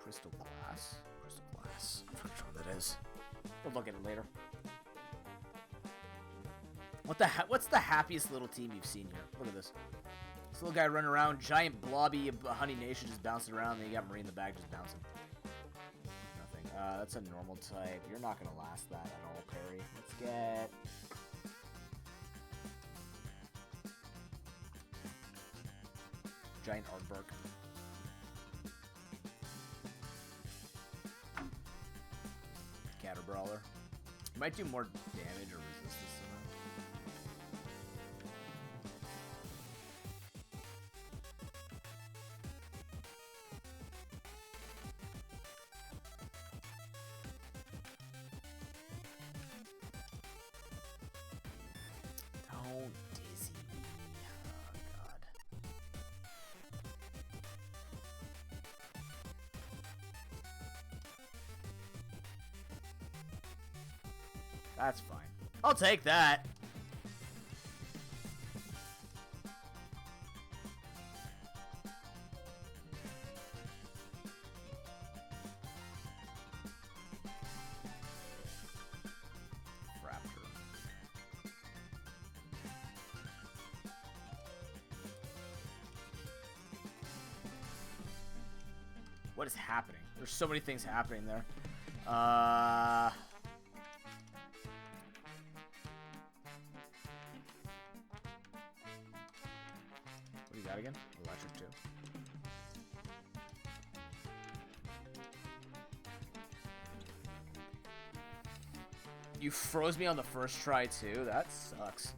Crystal glass. Crystal glass. I'm not sure what that is. We'll look at it later. What's the happiest little team you've seen here? Look at this. This little guy running around, giant blobby honey nation just bouncing around, and then you got Marine in the back just bouncing. Nothing. That's a normal type. You're not gonna last that at all, Perry. Let's get giant aardvark. Catter brawler. You might do more damage or resistance to that. Don't dizzy me. Oh god. That's fine. I'll take that. Raptor. What is happening? There's so many things happening there. What do you got again? Electric too. You froze me on the first try, too? That sucks.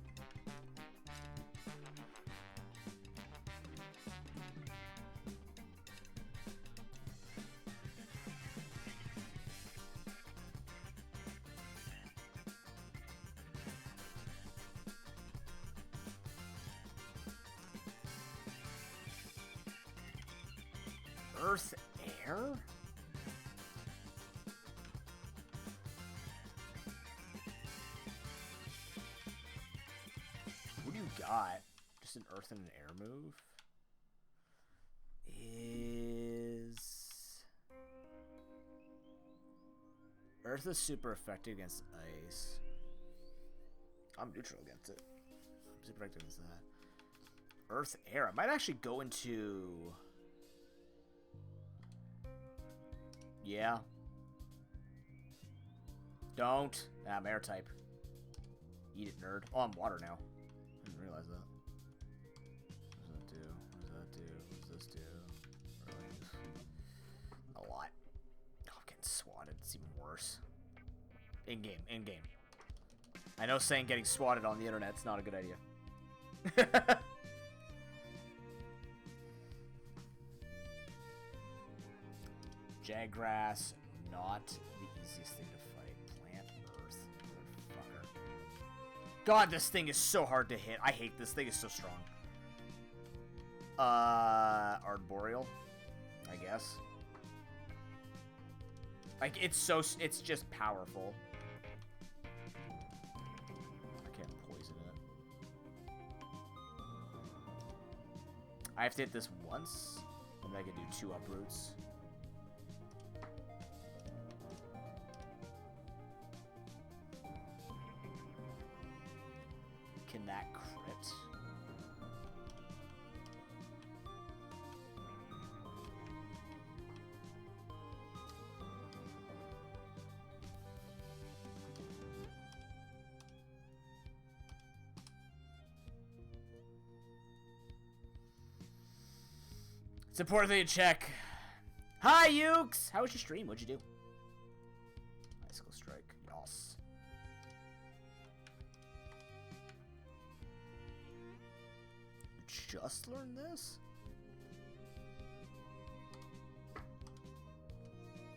Earth, air? What do you got? Just an earth and an air move? Earth is super effective against ice. I'm neutral against it. I'm super effective against that. Earth, air. I might actually go into... Yeah. Don't. I'm air type. Eat it, nerd. Oh, I'm water now. I didn't realize that. What does that do? What does that do? What does this do? A lot. Oh, I'm getting swatted. It's even worse. In-game. In-game. I know saying getting swatted on the internet's not a good idea. Jaggrass, not the easiest thing to fight. Plant Earth, motherfucker. God, this thing is so hard to hit. I hate this thing. It's so strong. Arboreal, I guess. Like, it's just powerful. I can't poison it. I have to hit this once, and then I can do 2 uproots. Can that crit? It's important that you check. Hi, Ukes! How was your stream? What'd you do? Icicle Strike. Yas. Just learned this?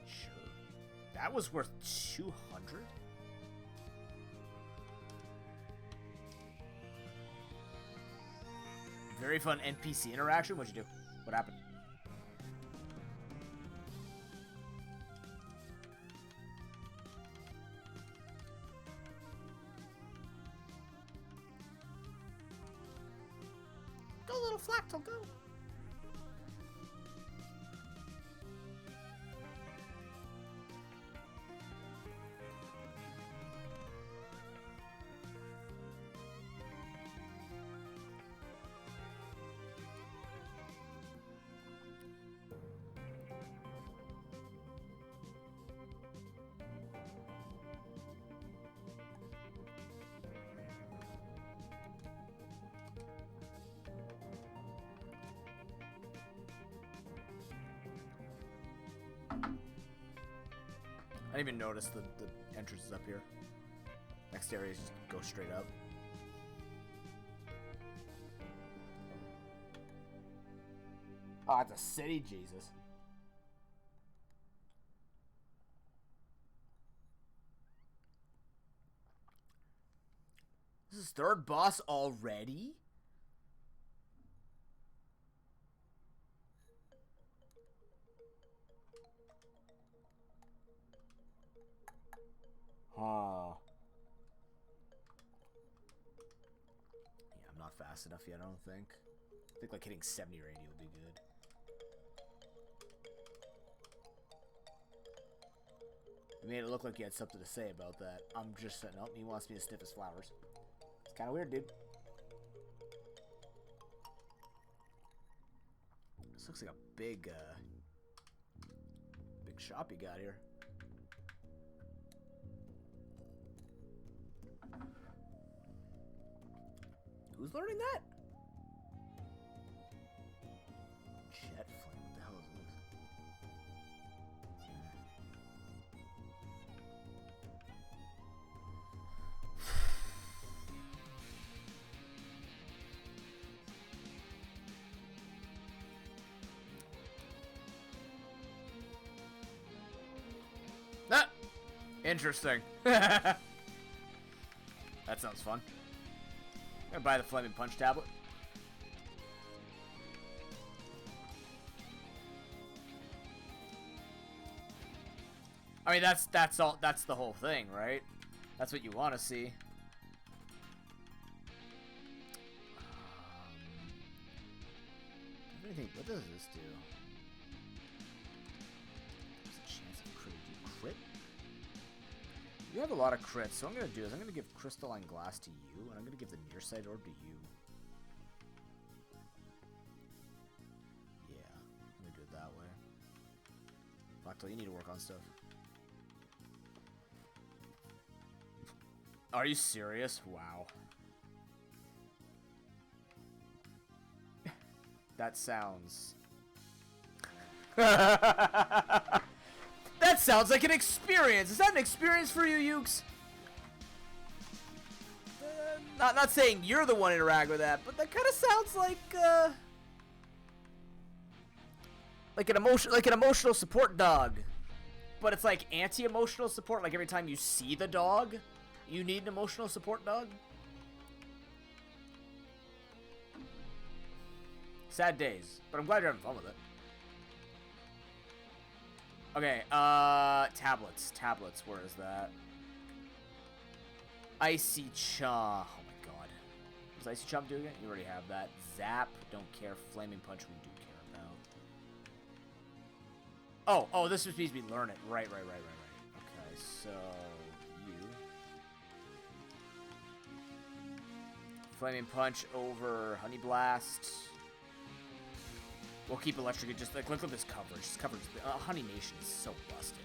Sure. That was worth 200? Very fun NPC interaction. What'd you do? What happened? Go, little Flactal, go! I didn't even notice the entrance is up here. Next area is just go straight up. Oh, it's a city, Jesus. This is 3rd boss already? Huh. Yeah, I'm not fast enough yet, I don't think. I think like hitting 70 or 80 would be good. You made it look like you had something to say about that. I'm just setting up. He wants me to sniff his flowers. It's kind of weird, dude. This looks like a big shop you got here. Who's learning that? Jet flame. What the hell is this? Interesting. That sounds fun. I'm gonna buy the Flaming Punch tablet. I mean, that's all. That's the whole thing, right? That's what you want to see. What does this do? There's a chance of crit. Do you crit? You have a lot of crits, so what I'm gonna do is I'm gonna give Crystalline Glass to you, and I'm gonna give the Nearsight Orb to you. Yeah, I'm gonna do it that way. Lacto, you need to work on stuff. Are you serious? Wow. That sounds... That sounds like an experience! Is that an experience for you, Ukes? Not saying you're the one to interact with that, but that kind of sounds like an emotional support dog. But it's like anti-emotional support, like every time you see the dog, you need an emotional support dog. Sad days, but I'm glad you're having fun with it. Okay, tablets, where is that? Icy Chomp, oh my god. What does Icy Chomp do again? You already have that. Zap, don't care. Flaming Punch, we do care about. Oh, this just means we learn it. Right. Okay, so, you. Flaming Punch over Honey Blast. We'll keep Electric. Just like look at this coverage. This coverage. Honey Nation is so busted.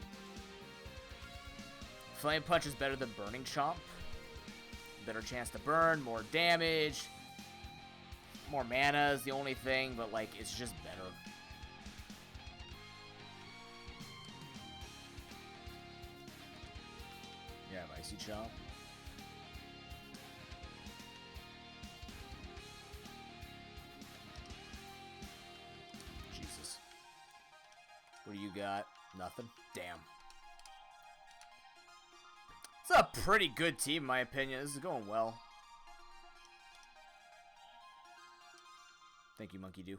Flame Punch is better than Burning Chomp. Better chance to burn, more damage, more mana is the only thing, but like it's just better. Yeah, Icy Chomp. What do you got? Nothing? Damn. It's a pretty good team, in my opinion. This is going well. Thank you, Monkey Doo.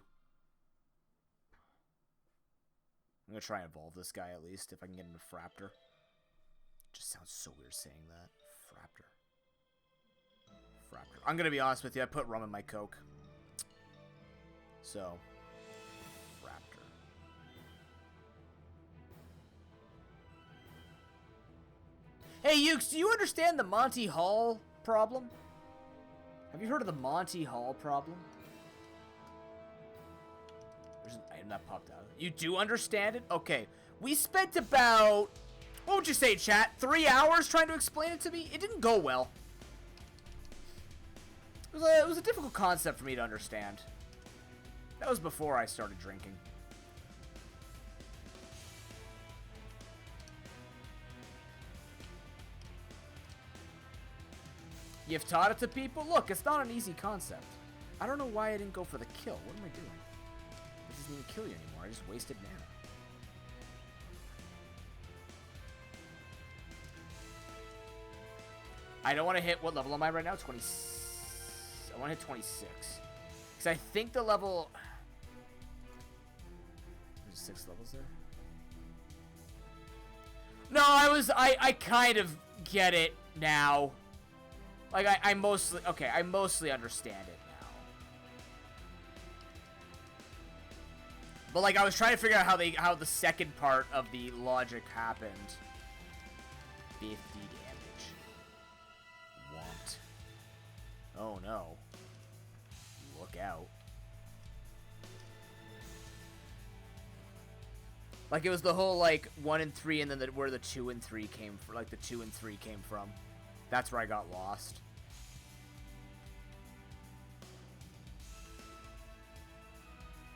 I'm gonna try and evolve this guy at least, if I can get into Fraptor. Just sounds so weird saying that. Fraptor. I'm gonna be honest with you, I put rum in my Coke. So... Hey, Ukes, do you understand the Monty Hall problem? Have you heard of the Monty Hall problem? There's an item that popped out. You do understand it? Okay. We spent about, what would you say, chat? 3 hours trying to explain it to me? It didn't go well. It was a difficult concept for me to understand. That was before I started drinking. You've taught it to people? Look, it's not an easy concept. I don't know why I didn't go for the kill. What am I doing? This doesn't even kill you anymore. I just wasted mana. I don't want to hit... What level am I right now? 20... I want to hit 26. Because I think the level... There's 6 levels there? No, I kind of get it now. Like, I mostly understand it now. But, like, I was trying to figure out how the second part of the logic happened. 50 damage. Want. Oh, no. Look out. Like, it was the whole, like, 1 and 3, and then where the 2 and 3 came from. Like, the 2 and 3 came from. That's where I got lost.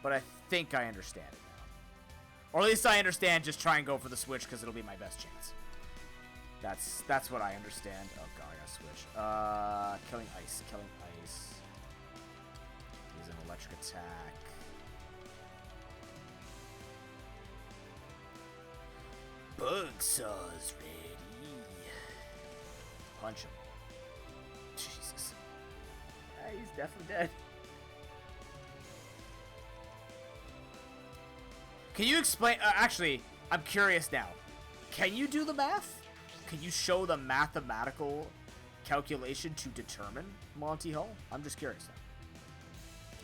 But I think I understand it now. Or at least I understand just try and go for the switch because it'll be my best chance. That's what I understand. Oh god, I gotta switch. Killing ice. Use an electric attack. Bugsaw's ready. punch him. Jesus. Yeah, he's definitely dead. Can you explain... actually, I'm curious now. Can you do the math? Can you show the mathematical calculation to determine Monty Hall? I'm just curious now.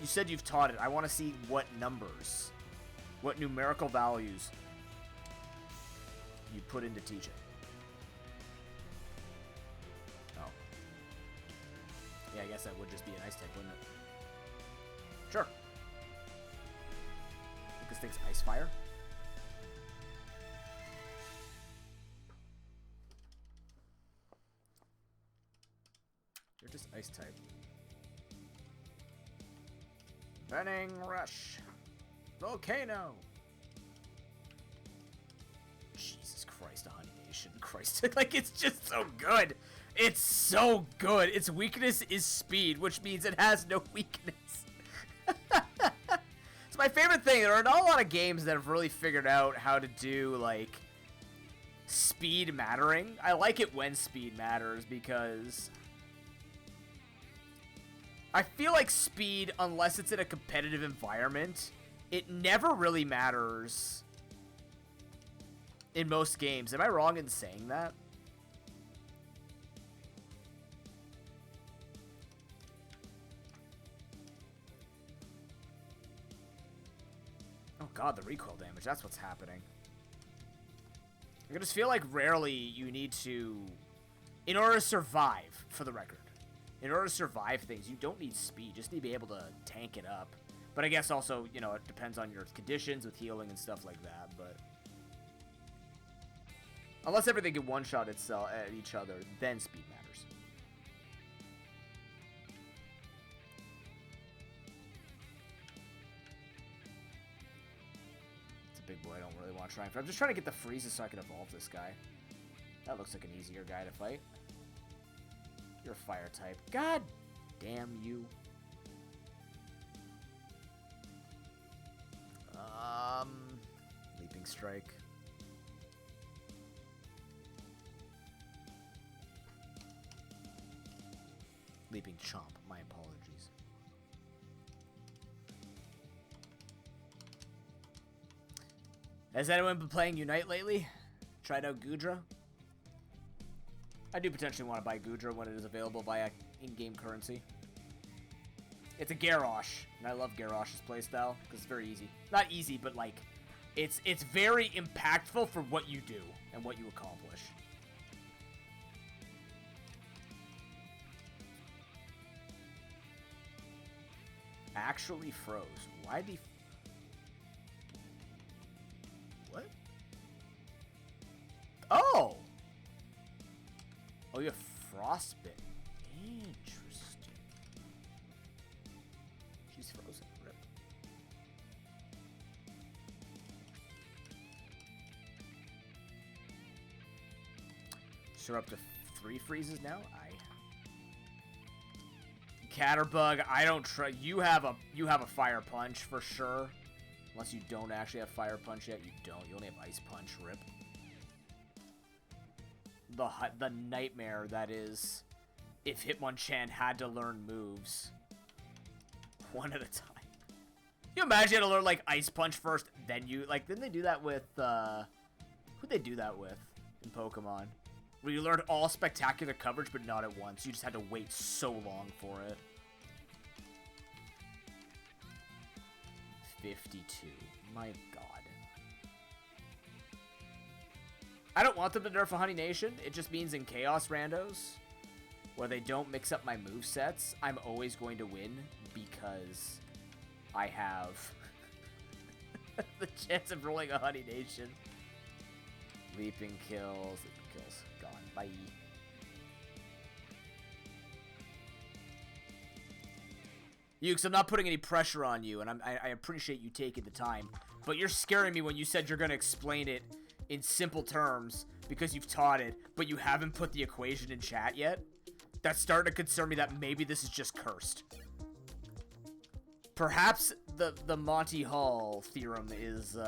You said you've taught it. I want to see what numbers, what numerical values you put in to teach it. Oh. Yeah, I guess that would just be an ice type, wouldn't it? Sure. This thing's ice fire. They're just ice type. Burning rush. Volcano. Jesus Christ, a Honey Nation. Christ, like it's just so good. It's so good. Its weakness is speed, which means it has no weakness. It's my favorite thing. There are not a lot of games that have really figured out how to do, like, speed mattering. I like it when speed matters because I feel like speed, unless it's in a competitive environment, it never really matters in most games. Am I wrong in saying that? Oh god, the recoil damage. That's what's happening. I just feel like rarely you need to... In order to survive, for the record. In order to survive things, you don't need speed. You just need to be able to tank it up. But I guess also, you know, it depends on your conditions with healing and stuff like that, but... Unless everything can one-shot itself at each other, then speed matters. Big boy, I don't really want to try and fight. I'm just trying to get the freezes so I can evolve this guy. That looks like an easier guy to fight. You're a fire type. God damn you. Leaping strike. Leaping chomp. My apologies. Has anyone been playing Unite lately? Tried out Goodra? I do potentially want to buy Goodra when it is available via in-game currency. It's a Garrosh, and I love Garrosh's playstyle because it's very easy. Not easy, but like, it's very impactful for what you do and what you accomplish. Actually froze. Why'd he... What? Oh! Oh, you have frostbite. Interesting. She's frozen. Rip. So we're up to 3 freezes now? Catterbug, I don't trust. You have a fire punch for sure. Unless you don't actually have fire punch yet, you don't. You only have ice punch. Rip. The nightmare that is if Hitmonchan had to learn moves one at a time. You imagine you had to learn like ice punch first, then you like. Didn't they do that with who'd they do that with in Pokemon? Where you learned all spectacular coverage, but not at once. You just had to wait so long for it. 52. My god. I don't want them to nerf a Honey Nation. It just means in Chaos Randos, where they don't mix up my movesets, I'm always going to win because I have the chance of rolling a Honey Nation. Leaping kills. Gone. Bye. Ukes, I'm not putting any pressure on you, and I appreciate you taking the time, but you're scaring me when you said you're going to explain it in simple terms because you've taught it, but you haven't put the equation in chat yet. That's starting to concern me that maybe this is just cursed. Perhaps the Monty Hall theorem is,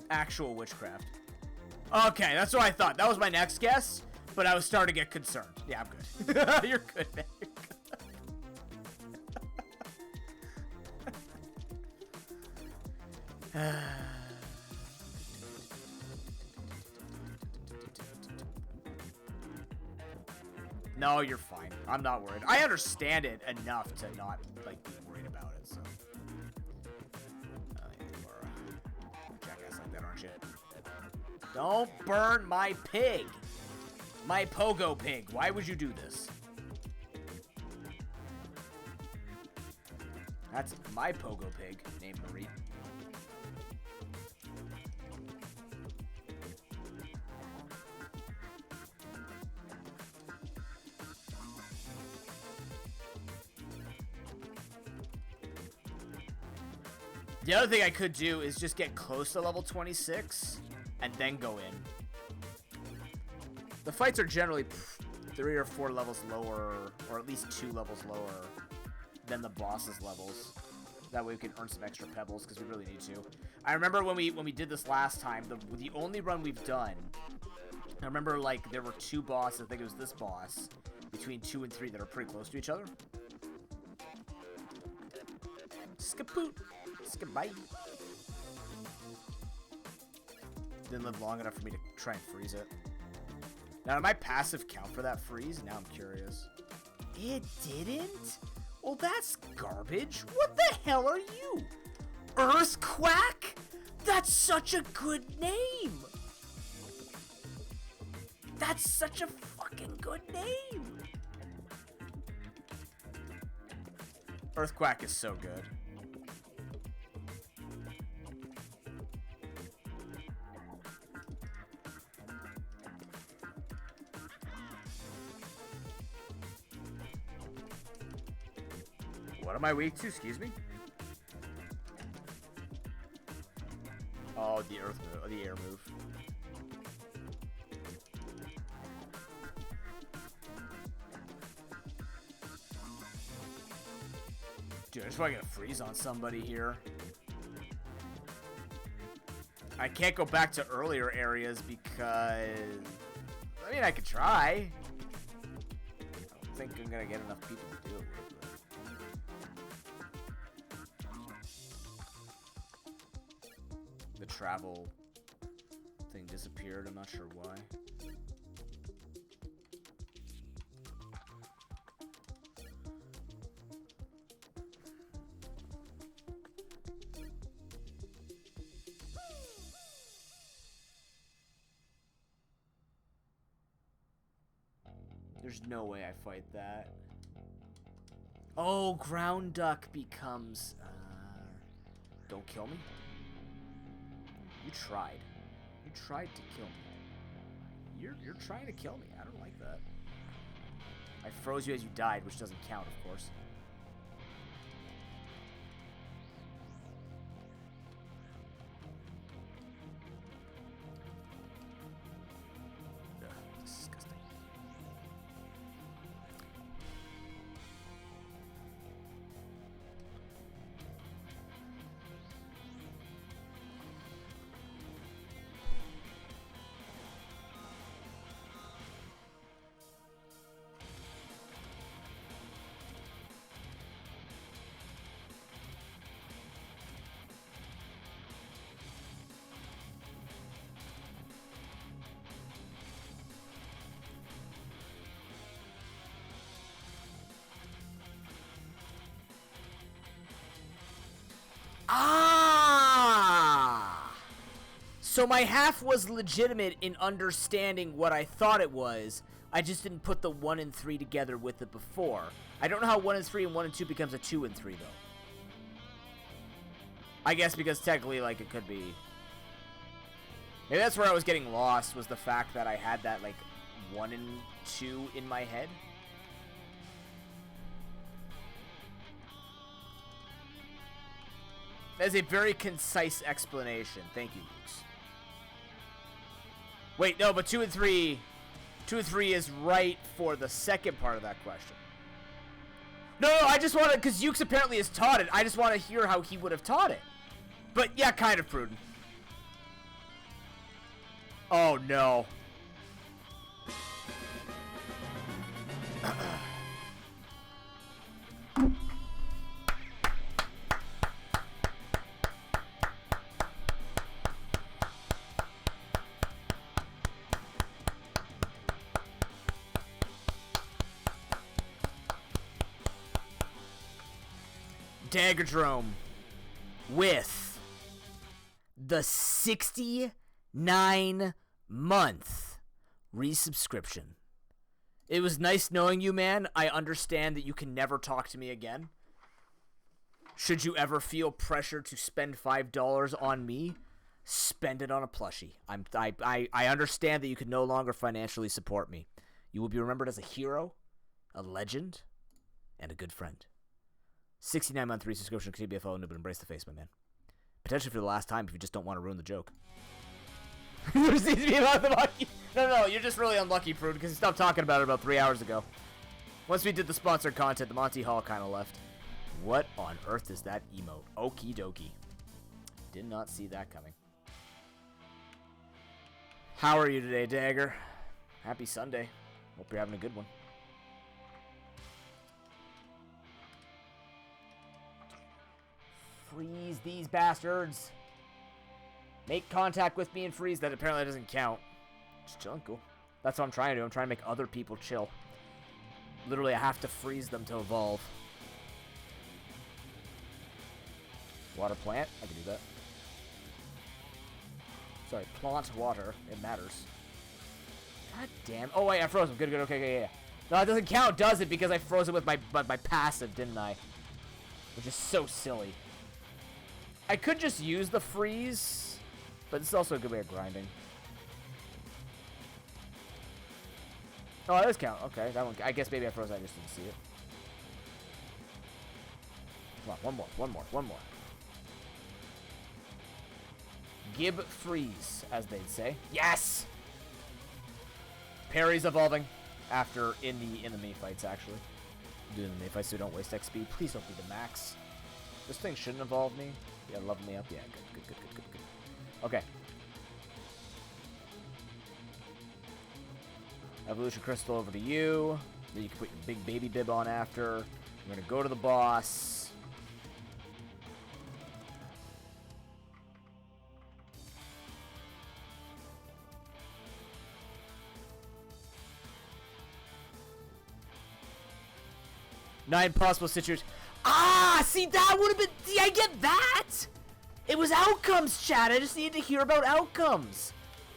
actual witchcraft. Okay, that's what I thought. That was my next guess, but I was starting to get concerned. Yeah, I'm good. You're good, man. You're good. No, you're fine. I'm not worried. I understand it enough to not, like, be worried about it, so. Yeah, you are a jackass like that, aren't you? Don't burn my pig! My pogo pig. Why would you do this? That's my pogo pig, named Marie. The other thing I could do is just get close to level 26 and then go in. The fights are generally 3 or 4 levels lower, or at least 2 levels lower than the boss's levels. That way we can earn some extra pebbles, because we really need to. I remember when we did this last time, the only run we've done, I remember, like, there were 2 bosses, I think it was this boss, between 2 and 3 that are pretty close to each other. Skapoot! Skabite! Didn't live long enough for me to try and freeze it. Now, did my passive count for that freeze? Now I'm curious. It didn't? Well, that's garbage. What the hell are you? Earthquack? That's such a good name. That's such a fucking good name. Earthquack is so good. What am I weak to? Excuse me? Oh, the earth move, the air move. Dude, I just want to get a freeze on somebody here. I can't go back to earlier areas because... I mean, I could try. I don't think I'm going to get enough people to do it with. The travel thing disappeared. I'm not sure why. There's no way I fight that. Oh, ground duck becomes... don't kill me. You tried. You tried to kill me. You're trying to kill me. I don't like that. I froze you as you died, which doesn't count, of course. Ugh, disgusting. Ah! So my half was legitimate in understanding what I thought it was. I just didn't put the 1 and 3 together with it before. I don't know how 1 and 3 and 1 and 2 becomes a 2 and 3, though. I guess because technically, like, it could be... Maybe that's where I was getting lost, was the fact that I had that, like, 1 and 2 in my head. That is a very concise explanation. Thank you, Luke's. Wait, no, but 2 and 3 is right for the second part of that question. No, I just want to, because Ukes apparently has taught it. I just want to hear how he would have taught it. But yeah, kind of prudent. Oh, no. Daggerdrome with the 69-month resubscription. It was nice knowing you, man. I understand that you can never talk to me again. Should you ever feel pressure to spend $5 on me, spend it on a plushie. I understand that you can no longer financially support me. You will be remembered as a hero, a legend, and a good friend. 69-month resubscription to ProPokeNoob, but embrace the face, my man. Potentially for the last time if you just don't want to ruin the joke. There seems to be about the monkey. No, you're just really unlucky, Prude, because you stopped talking about it about 3 hours ago. Once we did the sponsored content, the Monty Hall kind of left. What on earth is that emote? Okie dokie. Did not see that coming. How are you today, Dagger? Happy Sunday. Hope you're having a good one. Freeze these bastards. Make contact with me and freeze. That apparently doesn't count. Just chilling, cool. That's what I'm trying to do. I'm trying to make other people chill. Literally, I have to freeze them to evolve. Water plant. I can do that. Sorry, plant water. It matters. God damn. Oh, wait, I froze him. Good. Okay, yeah. No, that doesn't count, does it? Because I froze it with my passive, didn't I? Which is so silly. I could just use the freeze, but it's also a good way of grinding. Oh, that does count. Okay, that one. I guess maybe I froze. I just didn't see it. Come on, one more. Gib freeze, as they'd say. Yes. Parry's evolving after in the mini fights. Actually, I'm doing the mini fights so we don't waste XP. Please don't be the max. This thing shouldn't evolve me. Yeah, level me up. Yeah, good. Okay. Evolution Crystal over to you. Then you can put your big baby bib on after. We're going to go to the boss. Nine possible situations. Ah, see, that would have been... See, I get that! It was outcomes, chat. I just needed to hear about outcomes.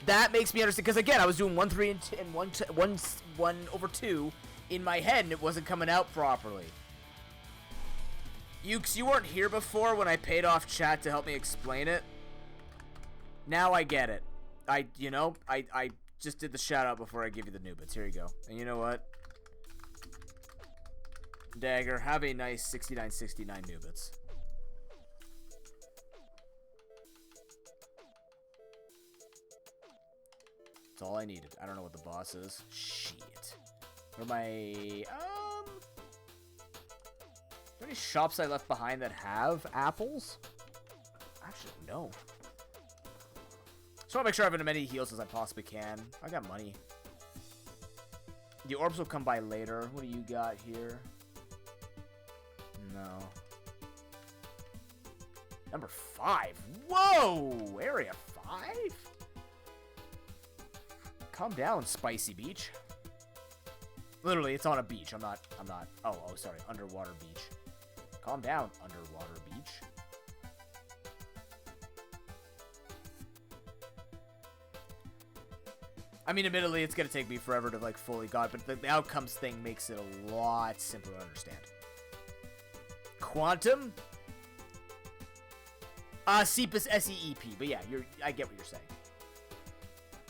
That makes me understand. Because, again, I was doing 1, 3, and 1 over 2 in my head, and it wasn't coming out properly. You weren't here before when I paid off chat to help me explain it. Now I get it. I just did the shout-out before I give you the Noobits. Here you go. And you know what? Dagger, have a nice 69 Noobits. That's all I needed. I don't know what the boss is. Shit. Where am I? Are there any shops I left behind that have apples? Actually, no. Just want to make sure I have as many heals as I possibly can. I got money. The orbs will come by later. What do you got here? No. Number 5. Whoa! Area 5? Calm down, Spicy Beach. Literally, it's on a beach. I'm not. Oh, sorry. Underwater beach. Calm down, underwater beach. I mean, admittedly, it's going to take me forever to, like, fully got, but the outcomes thing makes it a lot simpler to understand. Quantum? Ceepus S-E-E-P. But yeah, I get what you're saying.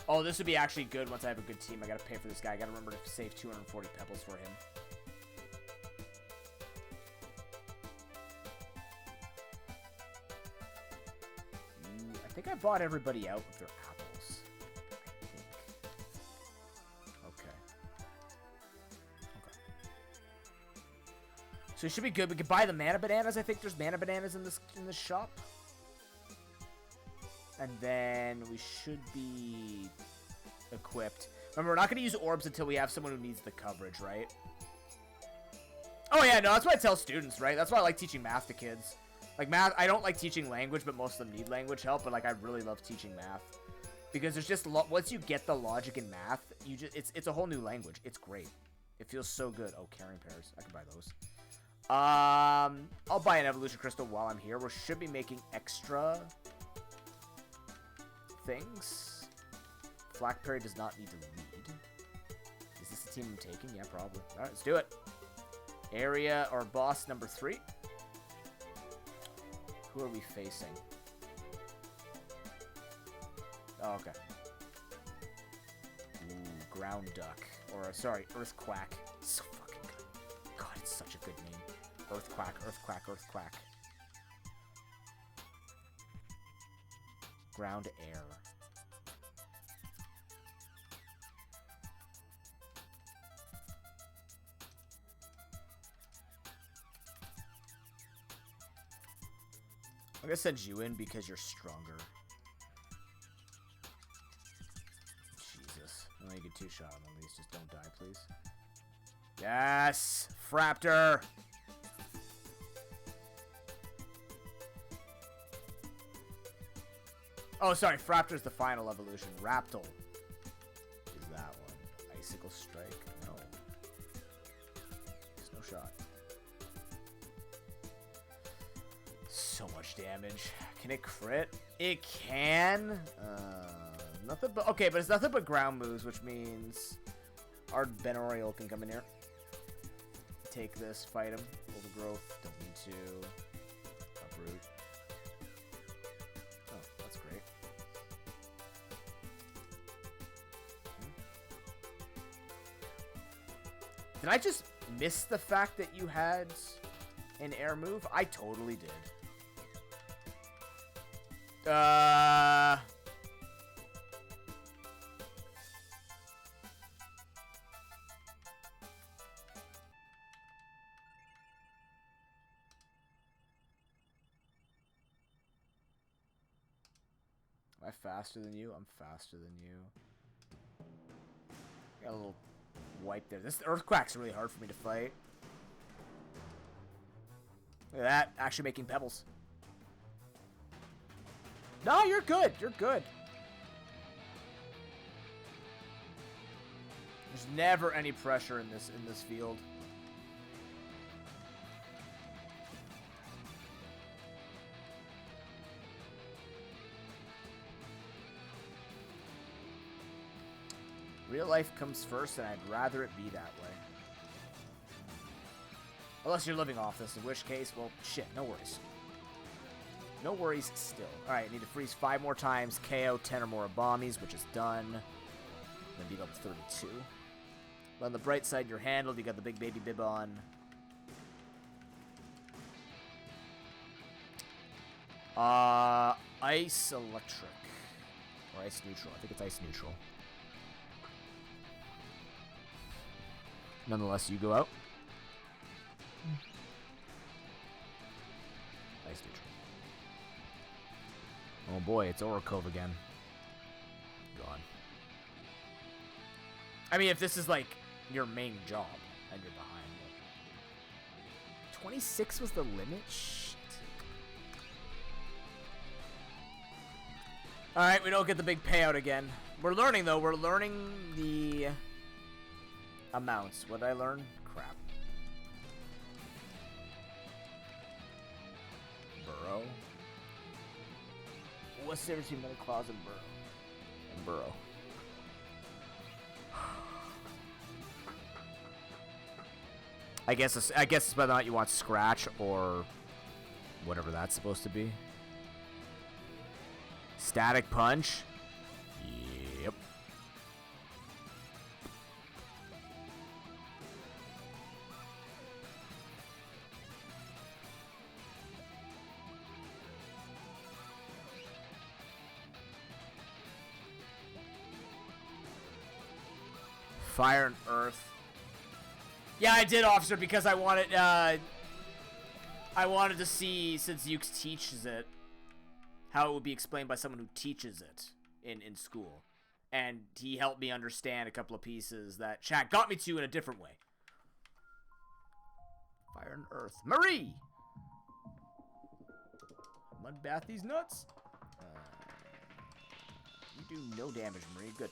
Oh, this would be actually good once I have a good team. I gotta pay for this guy. I gotta remember to save 240 pebbles for him. I think I bought everybody out with their apples. I think. Okay. So it should be good. We could buy the mana bananas. I think there's mana bananas in this shop. And then we should be equipped. Remember, we're not going to use orbs until we have someone who needs the coverage, right? Oh, yeah, no, that's what I tell students, right? That's why I like teaching math to kids. Like, math, I don't like teaching language, but most of them need language help, but, like, I really love teaching math. Because there's just, once you get the logic in math, you just, it's a whole new language. It's great. It feels so good. Oh, carrying pairs. I can buy those. I'll buy an evolution crystal while I'm here. We should be making extra things. Blackberry does not need to lead. Is this the team I'm taking? Yeah, probably. All right, let's do it. Area or boss number 3. Who are we facing? Oh, okay. Ooh, ground duck. Or, sorry, earth quack. So fucking good. God, it's such a good name. Earth quack, earth quack, earth quack. Ground air. I'm gonna send you in because you're stronger. Jesus. I only get 2 shot on at least. Just don't die, please. Yes! Fraptor! Oh, sorry. Fraptor's the final evolution. Raptal is that one. Icicle Strike? No. There's no shot. So much damage. Can it crit? It can. Nothing but... Okay, but it's nothing but ground moves, which means our Benorial can come in here. Take this, fight him. Overgrowth. Don't need to. Uproot. Oh, that's great. Did I just miss the fact that you had an air move? I totally did. Am I faster than you? I'm faster than you. Got a little wipe there. This Earthquack's really hard for me to fight. Look at that. Actually making pebbles. No, you're good. You're good. There's never any pressure in this field. Real life comes first, and I'd rather it be that way. Unless you're living off this, in which case, well, shit, no worries. No worries still. Alright, need to freeze 5 more times, KO 10 or more Abomis, which is done. Then beat up 32. But on the bright side, you're handled. You got the big baby bib on. Ice electric. Or ice neutral. I think it's ice neutral. Nonetheless, you go out. Ice neutral. Oh boy, it's Oracove again. Gone. I mean, if this is like your main job and you're behind. 26 was the limit? Shit. Alright, we don't get the big payout again. We're learning though, we're learning the amounts. What did I learn? Crap. Burrow. What's the difference between Metaclaws and Burrow? And Burrow. I guess it's whether or not you want Scratch or whatever that's supposed to be. Static Punch. Yep. Fire and Earth. Yeah, I did, officer, because I wanted to see, since Ukes teaches it, how it would be explained by someone who teaches it in school. and he helped me understand a couple of pieces that chat got me to in a different way. Fire and Earth. Marie! Mudbath these nuts. You do no damage, Marie. Good.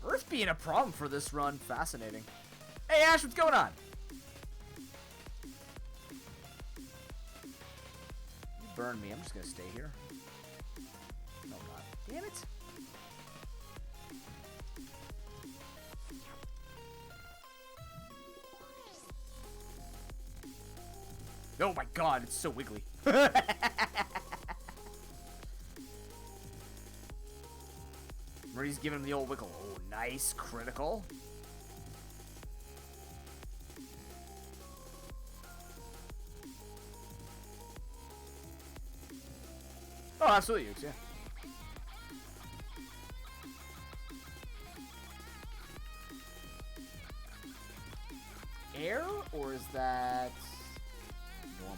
Earth being a problem for this run. Fascinating. Hey, Ash, what's going on? You burned me. I'm just going to stay here. No, I'm not. Damn it. Oh my god, it's so wiggly. Marie's giving him the old wiggle. Oh, nice. Critical. Oh, absolutely, yeah. Air, or is that normal?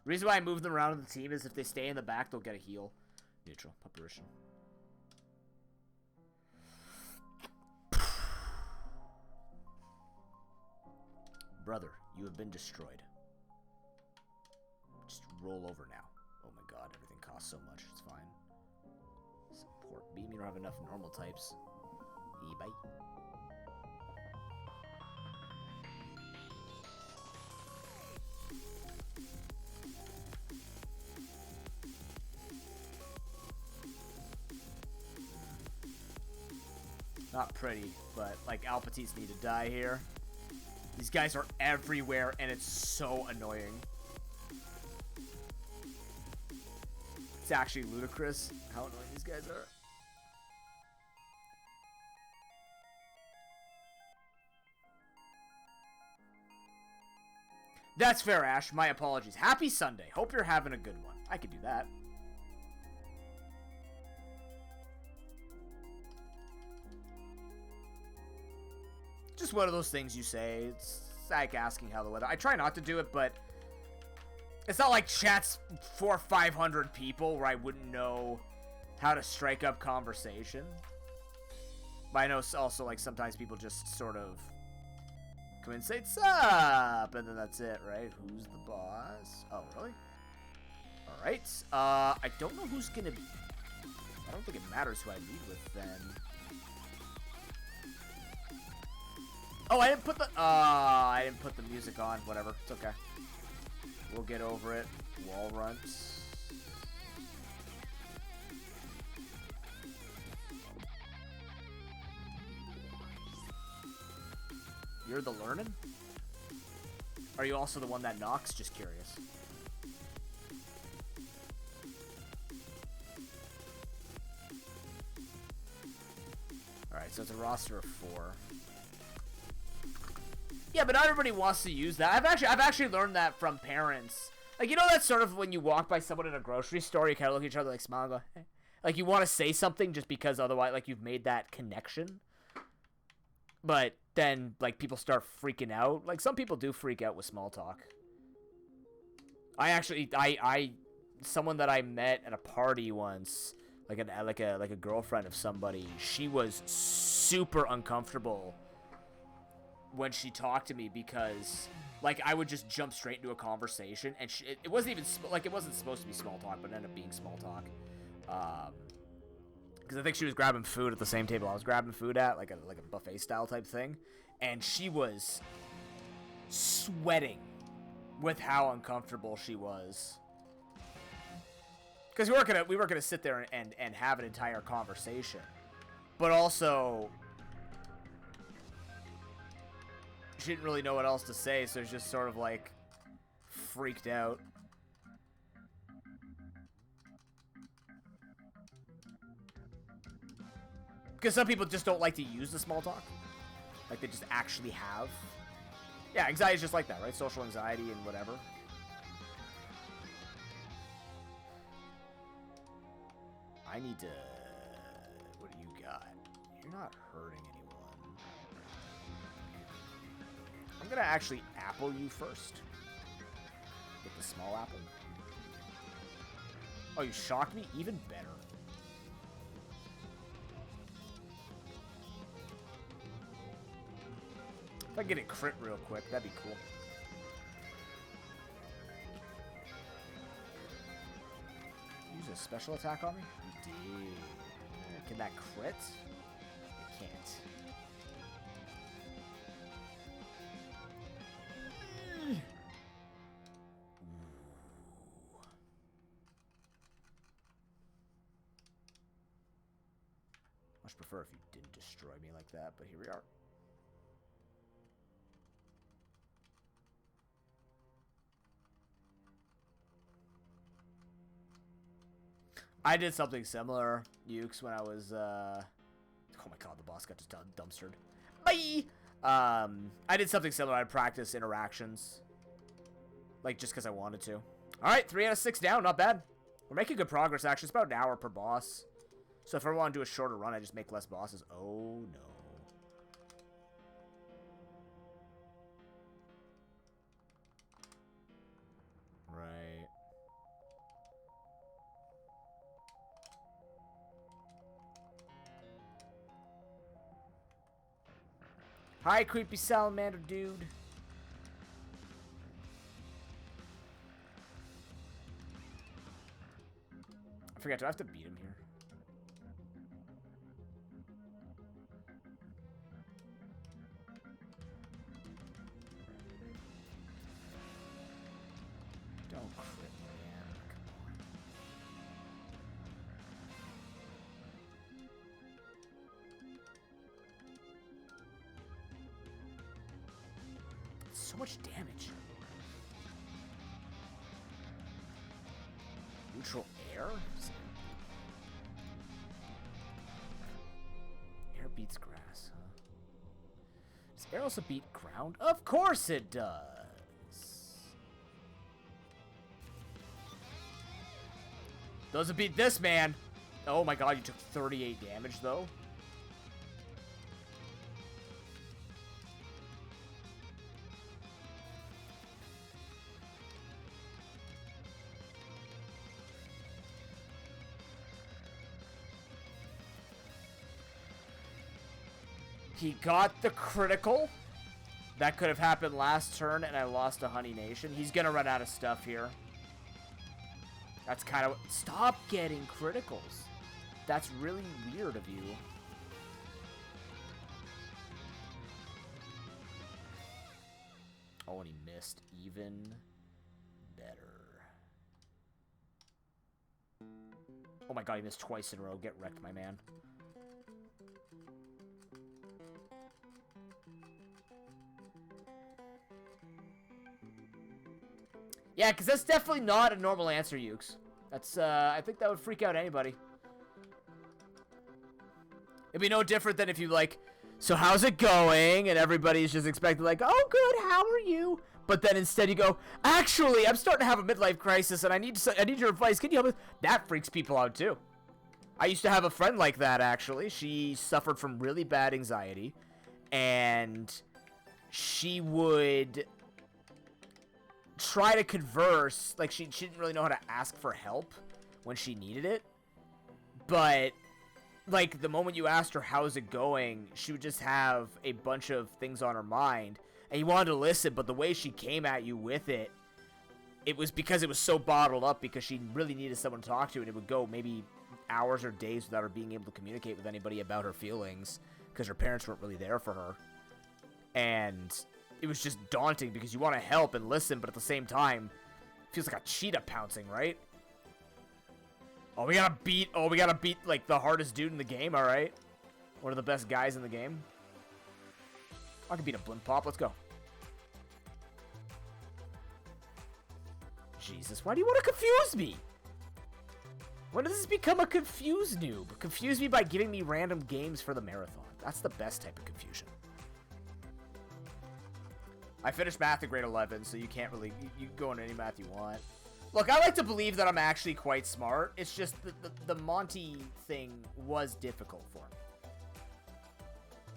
The reason why I move them around in the team is if they stay in the back, they'll get a heal. Neutral, apparition. Brother, you have been destroyed. Just roll over now. Oh my god, everything costs so much. It's fine. Support beam. You don't have enough normal types. Bye. Not pretty, but like Alpatis need to die here. These guys are everywhere and it's so annoying. It's actually ludicrous how annoying these guys are. That's fair, Ash. My apologies. Happy Sunday. Hope you're having a good one. I could do that. Just one of those things you say. It's like asking how the weather. I try not to do it, but it's not like chat's 400 or 500 people where I wouldn't know how to strike up conversation. But I know also like sometimes people just sort of come in and say, "What's up?" And then that's it, right? Who's the boss? Oh, really? All right. I don't know who's gonna. I don't think it matters who I lead with then. Oh, I didn't put the music on. Whatever, it's okay. We'll get over it. Wall runs. You're the learning? Are you also the one that knocks? Just curious. Alright, so it's a roster of 4. Yeah, but not everybody wants to use that. I've actually learned that from parents. Like, you know that sort of when you walk by someone in a grocery store, you kind of look at each other like smile and go, hey. Like you want to say something just because otherwise, like you've made that connection. But then, like, people start freaking out. Like, some people do freak out with small talk. Someone that I met at a party once, like a girlfriend of somebody, she was super uncomfortable when she talked to me because, like, I would just jump straight into a conversation, and it wasn't even it wasn't supposed to be small talk, but it ended up being small talk. Because I think she was grabbing food at the same table I was grabbing food at, like a buffet style type thing, and she was sweating with how uncomfortable she was. Because we weren't gonna sit there and have an entire conversation, but also she didn't really know what else to say, so it's just sort of like freaked out. Because some people just don't like to use the small talk. Like, they just actually have. Yeah, anxiety is just like that, right? Social anxiety and whatever. I need to... What do you got? You're not hurting anyone. I'm gonna actually apple you first. With the small apple. Oh, you shocked me? Even better. If I get it crit real quick, that'd be cool. Use a special attack on me? You did. Can that crit? It can't. Much prefer if you didn't destroy me like that, but here we are. I did something similar, Ukes, when I was, oh my god, the boss got just dumpstered. Bye! I did something similar. I practiced interactions. Like, just because I wanted to. Alright, 3 out of 6 down, not bad. We're making good progress, actually. It's about an hour per boss. So if I want to do a shorter run, I just make less bosses. Oh, no. Right. Hi, creepy salamander dude. I forgot, do I have to beat him here? Don't crit, man. Come on. So much damage. Neutral air? Air beats grass, huh? Does air also beat ground? Of course it does! Doesn't beat this, man! Oh my god, you took 38 damage, though. He got the critical. That could have happened last turn, and I lost to Honey Nation. He's gonna run out of stuff here. That's kind of... Stop getting criticals. That's really weird of you. Oh, and he missed even better. Oh my god, he missed twice in a row. Get wrecked, my man. Yeah, because that's definitely not a normal answer, Ukes. That's, I think that would freak out anybody. It'd be no different than if you, like, so how's it going? And everybody's just expecting, like, oh, good, how are you? But then instead you go, actually, I'm starting to have a midlife crisis, and I need your advice. Can you help me? That freaks people out, too. I used to have a friend like that, actually. She suffered from really bad anxiety, and she would try to converse. Like, she didn't really know how to ask for help when she needed it. But, like, the moment you asked her, how's it going, she would just have a bunch of things on her mind. And you wanted to listen, but the way she came at you with it, it was because it was so bottled up because she really needed someone to talk to, and it would go maybe hours or days without her being able to communicate with anybody about her feelings because her parents weren't really there for her. And it was just daunting because you want to help and listen, but at the same time, it feels like a cheetah pouncing, right? Oh, we gotta beat, like, the hardest dude in the game, alright? One of the best guys in the game. I can beat a Blimp Pop, let's go. Jesus, why do you want to confuse me? When does this become a confused noob? Confuse me by giving me random games for the marathon. That's the best type of confusion. I finished math at grade 11, so you can't really... You go into any math you want. Look, I like to believe that I'm actually quite smart. It's just the Monty thing was difficult for me.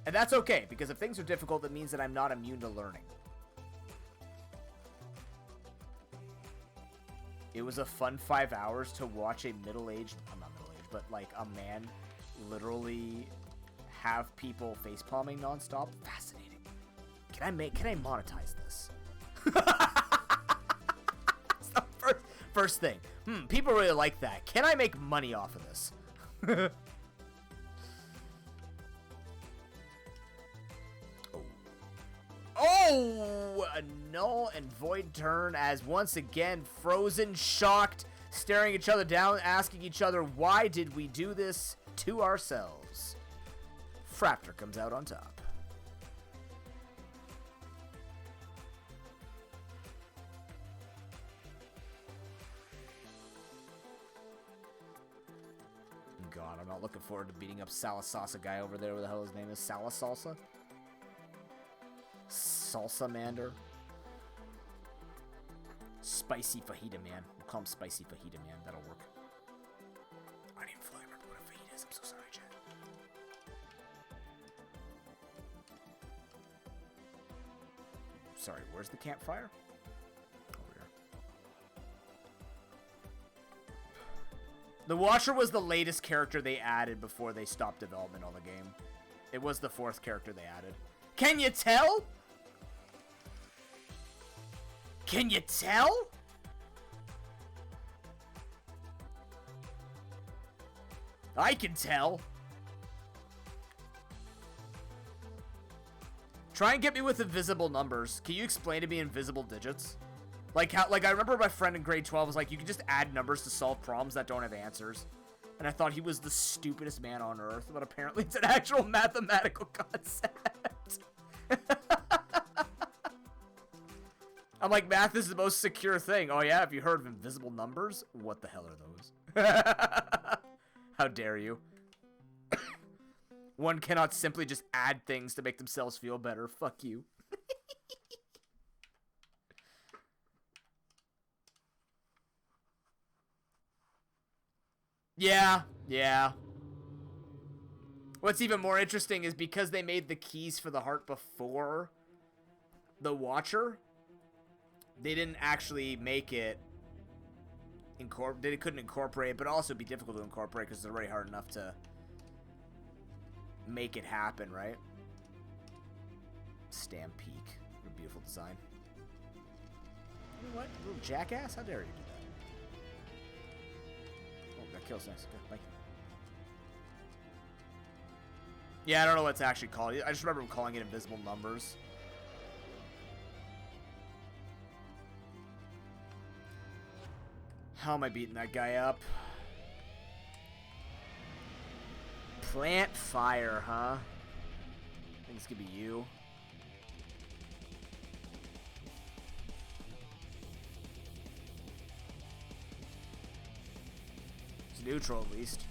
And that's okay, because if things are difficult, that means that I'm not immune to learning. It was a fun 5 hours to watch a middle-aged, I'm not middle-aged, but like a man literally have people facepalming nonstop. Fascinating. Can I monetize this? That's the first thing. People really like that. Can I make money off of this? Oh, a null and void turn as once again frozen, shocked, staring each other down, asking each other, why did we do this to ourselves? Fraptor comes out on top. God, I'm not looking forward to beating up Salasalsa guy over there. What the hell his name is? Salasalsa? Salsa Mander. Spicy Fajita Man. We'll call him Spicy Fajita Man. That'll work. I don't even fully remember what a fajita is. I'm so sorry, Chad. Sorry, where's the campfire? Over here. The Watcher was the latest character they added before they stopped development on the game. It was the 4th character they added. Can you tell? Can you tell? I can tell. Try and get me with invisible numbers. Can you explain to me invisible digits? Like how, like I remember my friend in grade 12 was like, you can just add numbers to solve problems that don't have answers. And I thought he was the stupidest man on earth, but apparently it's an actual mathematical concept. I'm like, math is the most secure thing. Oh yeah, have you heard of invisible numbers? What the hell are those? How dare you? One cannot simply just add things to make themselves feel better. Fuck you. Yeah. What's even more interesting is because they made the keys for the heart before the Watcher, they didn't actually make it they couldn't incorporate it, but also be difficult to incorporate because it's already hard enough to make it happen, right? Stampeak. What a beautiful design. You know what? You little jackass? How dare you do that? Oh, that kills nice. Good. Thank you. Yeah, I don't know what it's actually called. I just remember calling it invisible numbers. How am I beating that guy up? Plant fire, huh? I think it's gonna be you. It's neutral at least.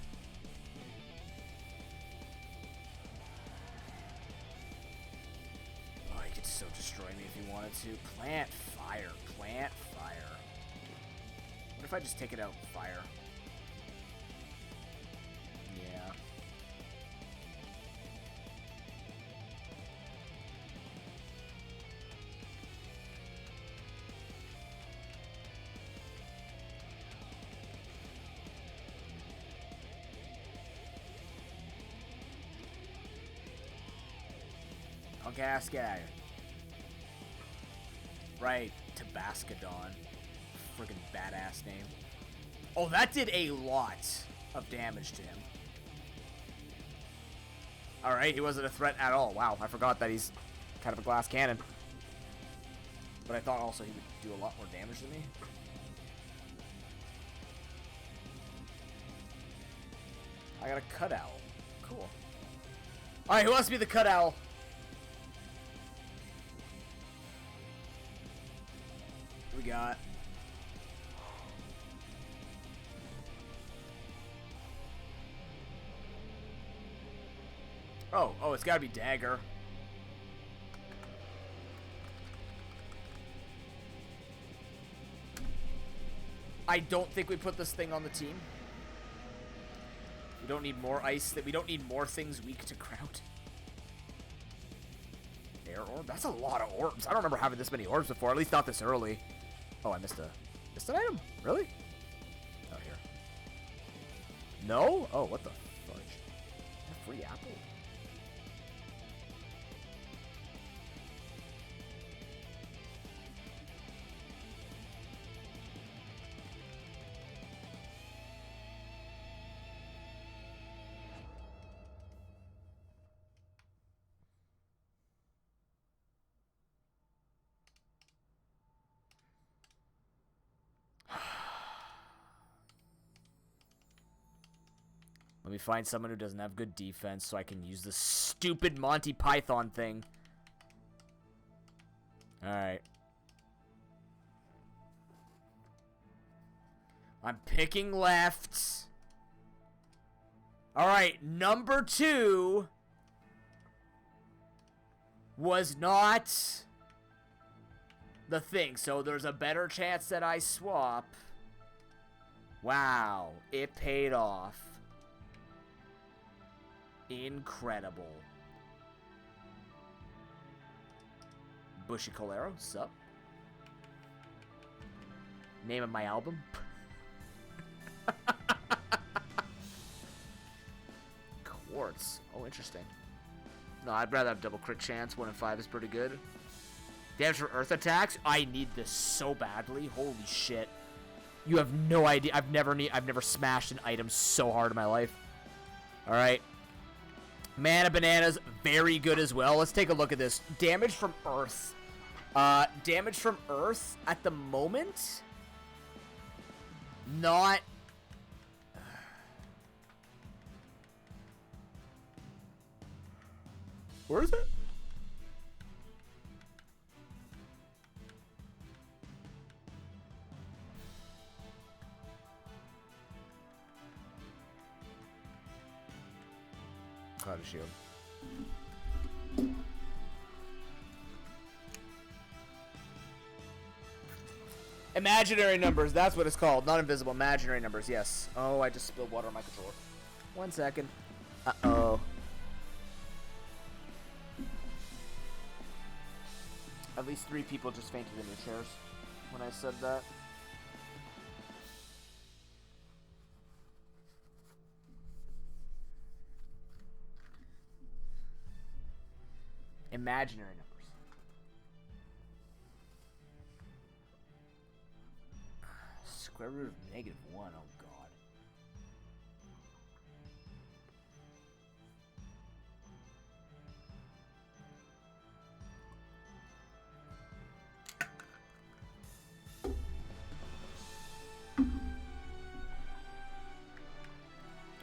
Oh, he could so destroy me if he wanted to. Plant fire, plant fire. What if I just take it out with fire? Yeah. Punk ass, get out of here. Right, Tabascadon. Friggin' badass name. Oh, that did a lot of damage to him. Alright, he wasn't a threat at all. Wow, I forgot that he's kind of a glass cannon. But I thought also he would do a lot more damage than me. I got a cut owl. Cool. Alright, who wants to be the cut owl? We got... Oh, it's gotta be Dagger. I don't think we put this thing on the team. We don't need more ice. We don't need more things weak to ground. Air orb? That's a lot of orbs. I don't remember having this many orbs before, at least not this early. Oh, I missed an item? Really? Oh, here. No? Oh, what the fudge? A free apple? Let me find someone who doesn't have good defense so I can use this stupid Monty Python thing. Alright. I'm picking left. Alright, number 2 was not the thing, so there's a better chance that I swap. Wow, it paid off. Incredible. Bushy Colero, sup? Name of my album? Quartz. Oh, interesting. No, I'd rather have double crit chance. 1 in 5 is pretty good. Damage for earth attacks? I need this so badly. Holy shit. You have no idea. I've never smashed an item so hard in my life. Alright. Mana Bananas, very good as well. Let's take a look at this. Damage from Earth. Damage from Earth at the moment? Not... Where is it? Cloud of Shield. Imaginary numbers, that's what it's called. Not invisible, imaginary numbers, yes. Oh, I just spilled water on my controller. 1 second. Uh-oh. At least 3 people just fainted in their chairs when I said that. Imaginary numbers. Square root of -1. Oh, God.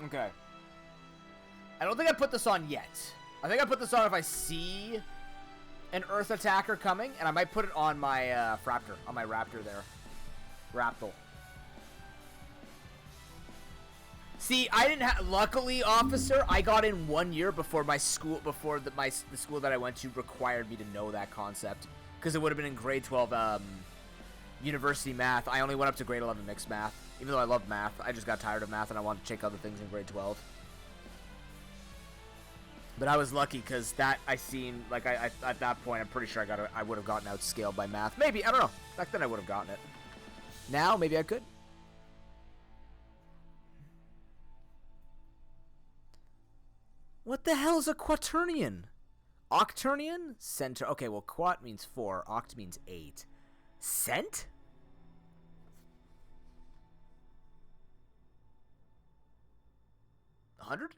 Okay. I don't think I put this on yet. I think I put this on if I see an Earth attacker coming, and I might put it on my Fraptor, on my Raptor there. Raptor. See, I didn't have. Luckily, officer, I got in 1 year before my school, before the school that I went to required me to know that concept, because it would have been in grade 12 university math. I only went up to grade 11 mixed math, even though I love math. I just got tired of math and I wanted to check other things in grade 12. But I was lucky because that I seen, like, I at that point, I'm pretty sure I would have gotten outscaled by math. Maybe, I don't know. Back then I would have gotten it. Now, maybe I could. What the hell is a quaternion? Octernion? Center. Okay, well, quat means 4. Oct means 8. Cent? $100?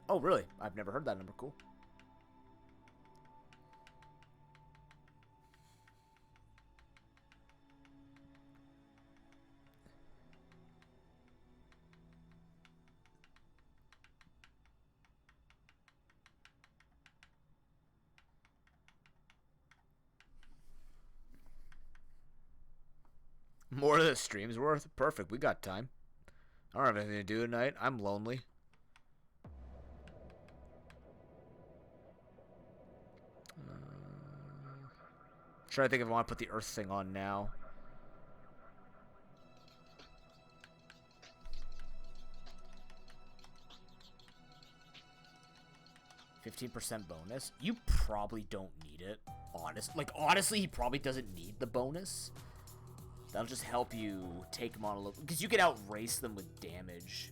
Oh, really? I've never heard that number. Cool. More of the stream's worth? Perfect, we got time. I don't have anything to do tonight. I'm lonely. Trying to think if I want to put the Earth thing on now. 15% bonus. You probably don't need it. Honestly, he probably doesn't need the bonus. That'll just help you take them on a little... Because you can outrace them with damage.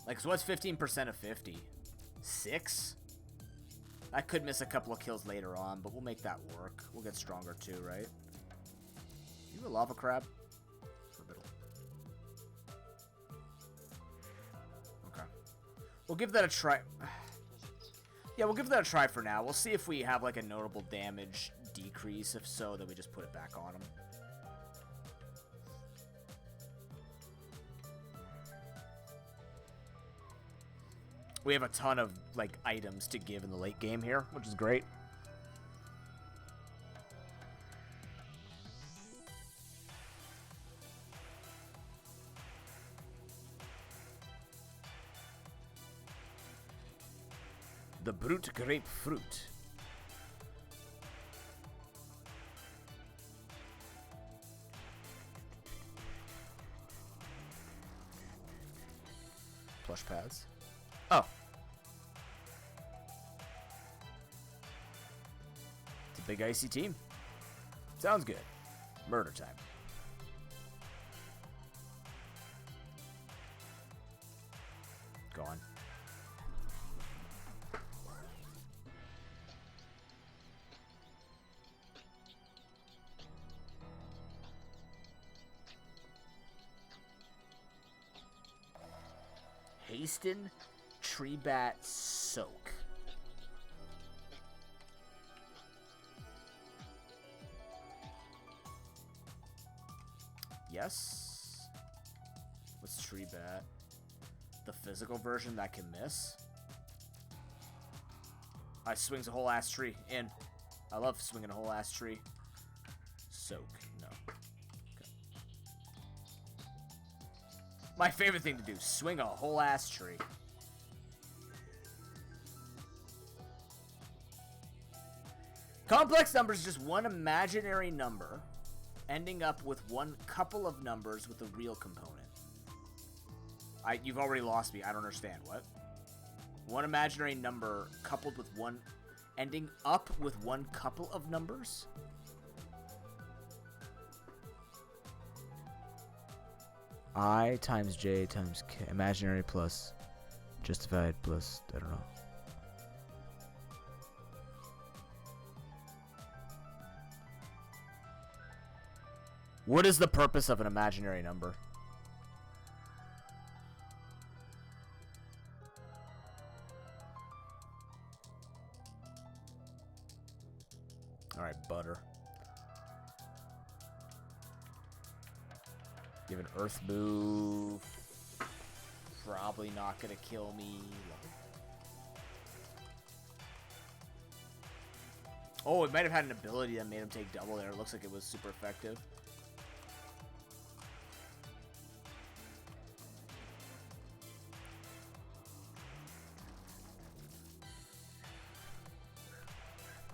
Like, so what's 15% of 50? 6? I could miss a couple of kills later on, but we'll make that work. We'll get stronger too, right? You a lava crab? Okay. We'll give that a try. Yeah, we'll give that a try for now. We'll see if we have like a notable damage decrease. If so, then we just put it back on him. We have a ton of like items to give in the late game here, which is great. The Brute Grapefruit. Plush pads. Oh. It's a big icy team. Sounds good. Murder time. Gone. Hasten, Tree Bat, Soak. Yes. What's Tree Bat? The physical version that can miss? I swings a whole ass tree. In. I love swinging a whole ass tree. Soak. No. My favorite thing to do, swing a whole ass tree. Complex numbers is just one imaginary number ending up with one couple of numbers with a real component. You've already lost me. I don't understand. What? One imaginary number coupled with one, ending up with one couple of numbers? I times J times K. Imaginary plus justified plus, I don't know. What is the purpose of an imaginary number? Alright, butter. Give an earth move. Probably not gonna kill me. Oh, it might have had an ability that made him take double there. It looks like it was super effective.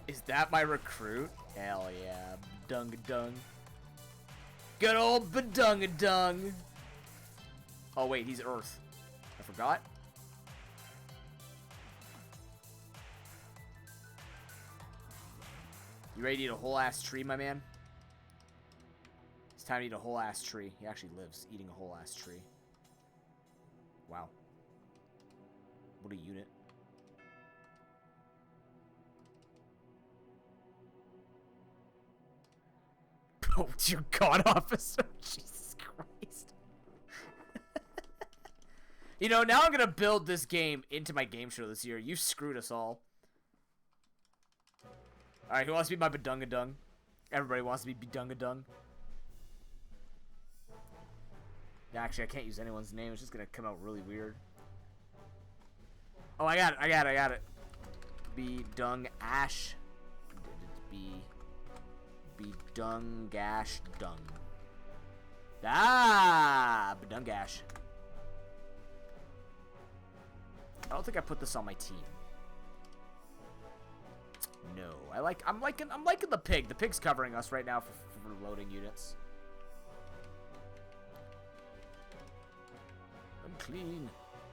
Is that my recruit? Hell yeah. Badungadung. Good old Badungadung. Oh, wait, he's Earth. I forgot. You ready to eat a whole ass tree, my man? It's time to eat a whole ass tree. He actually lives eating a whole ass tree. Wow. What a unit. Oh, dear God, officer. Jesus Christ. You know, now I'm going to build this game into my game show this year. You screwed us all. Alright, who wants to be my Badungadung? Everybody wants to be Badungadung. Actually, I can't use anyone's name. It's just going to come out really weird. Oh, I got it. Bedung Ash. Bedungash Dung. Ah! Bedungash. I don't think I put this on my team. No, I'm liking the pig. The pig's covering us right now for loading units.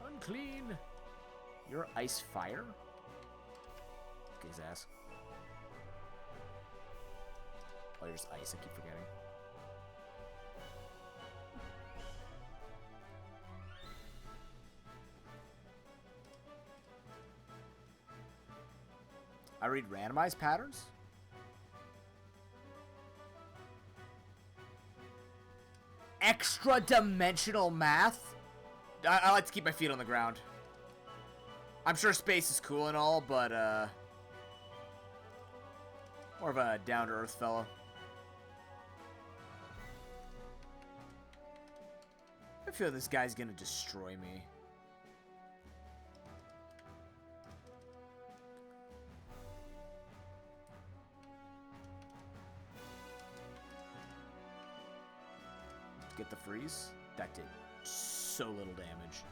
Unclean. You're ice fire? Kick his ass. Oh, you're just ice. I keep forgetting. I read randomized patterns? Extra dimensional math? I like to keep my feet on the ground. I'm sure space is cool and all, but more of a down-to-earth fellow. I feel this guy's gonna destroy me. Get the freeze. That did so little damage.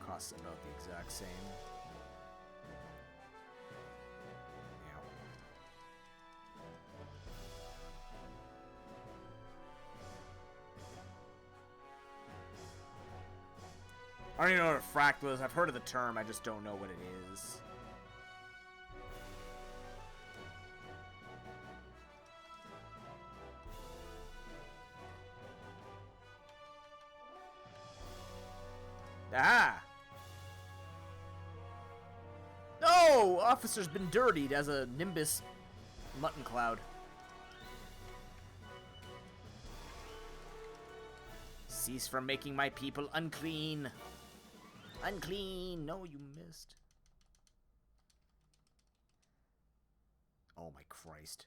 Costs about the exact same. Yeah. I don't even know what a fractal is. I've heard of the term, I just don't know what it is. Ah! No! Officer's been dirtied as a Nimbus mutton cloud. Cease from making my people unclean. Unclean! No, you missed. Oh my Christ.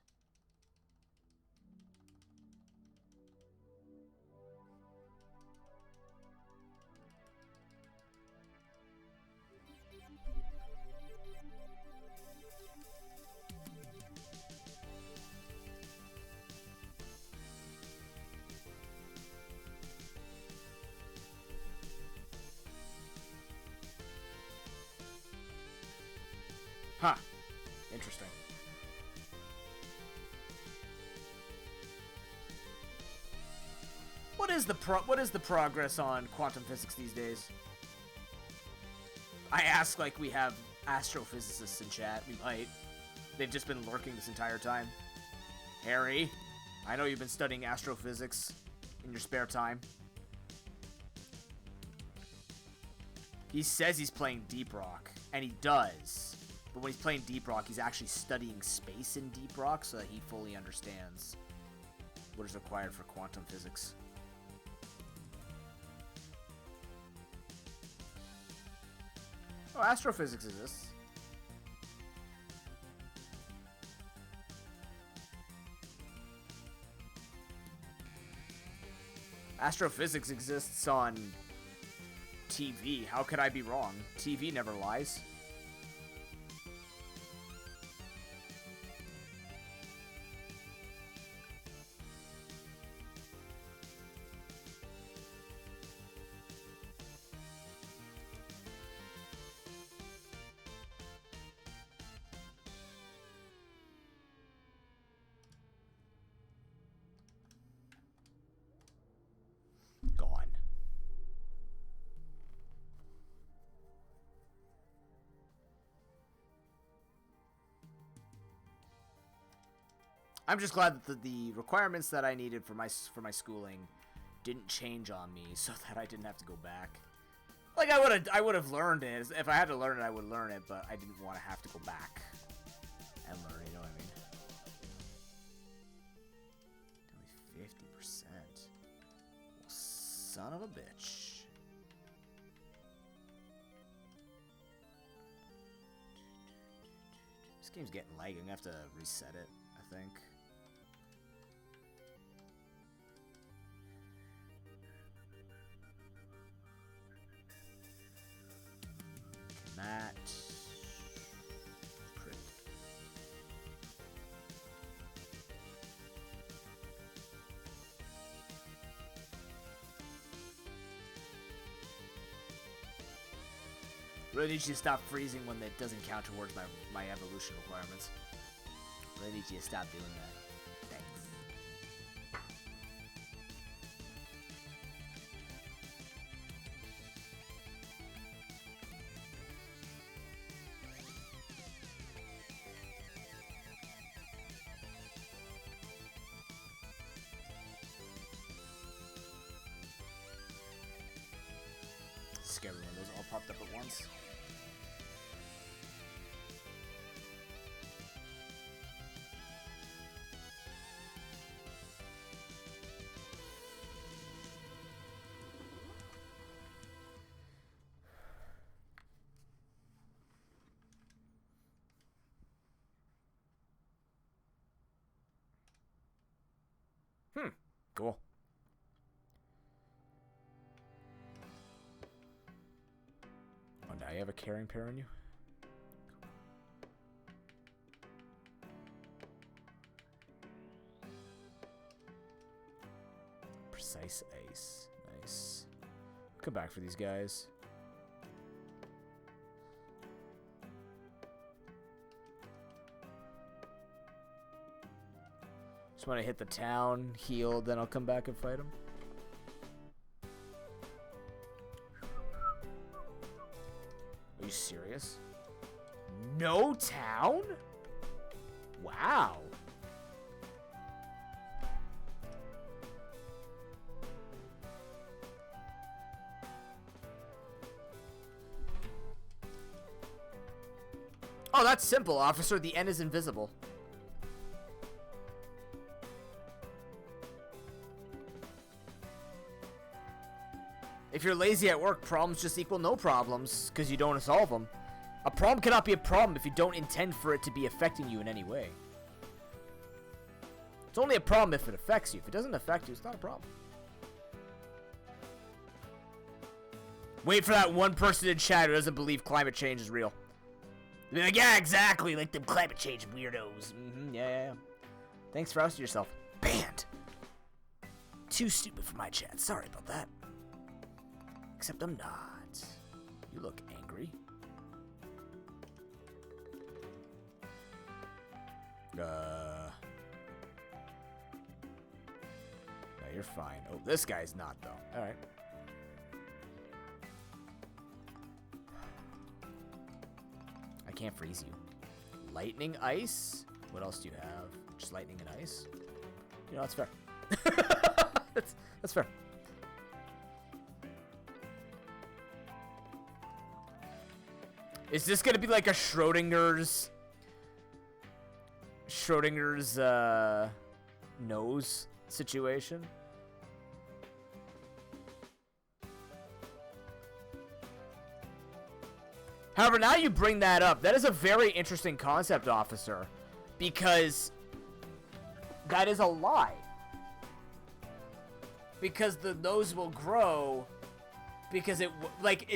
Huh. Interesting. What is the progress on quantum physics these days? I ask like we have astrophysicists in chat. We might. They've just been lurking this entire time. Harry, I know you've been studying astrophysics in your spare time. He says he's playing Deep Rock, and he does. But when he's playing Deep Rock, he's actually studying space in Deep Rock so that he fully understands what is required for quantum physics. Oh, astrophysics exists. Astrophysics exists on TV. How could I be wrong? TV never lies. Gone. I'm just glad that the requirements that I needed for my schooling didn't change on me, so that I didn't have to go back. Like I would have learned it if I had to learn it. I would learn it, but I didn't want to have to go back and learn it. You know what I mean? Only 50%. Well, son of a bitch. This game's getting laggy. I'm gonna have to reset it, I think. Really need you to stop freezing when it doesn't count towards my evolution requirements. Really need you to stop doing that. Thanks. Scary when those all popped up at once. Cool. Oh, now you have a caring pair on you? Precise ice. Nice. Come back for these guys. Just want to hit the town, heal, then I'll come back and fight him. Are you serious? No town? Wow. Oh, that's simple, officer. The N is invisible. If you're lazy at work, problems just equal no problems, because you don't solve them. A problem cannot be a problem if you don't intend for it to be affecting you in any way. It's only a problem if it affects you. If it doesn't affect you, it's not a problem. Wait for that one person in chat who doesn't believe climate change is real. They'll be like, yeah, exactly, like them climate change weirdos. Yeah. Thanks for ousting yourself. Banned. Too stupid for my chat. Sorry about that. Except I'm not. You look angry. No, you're fine. Oh, this guy's not, though. Alright. I can't freeze you. Lightning, ice? What else do you have? Just lightning and ice? You know, that's fair. That's fair. Is this gonna be like a Schrodinger's nose situation? However, now you bring that up, that is a very interesting concept, officer, because that is a lie. Because the nose will grow because it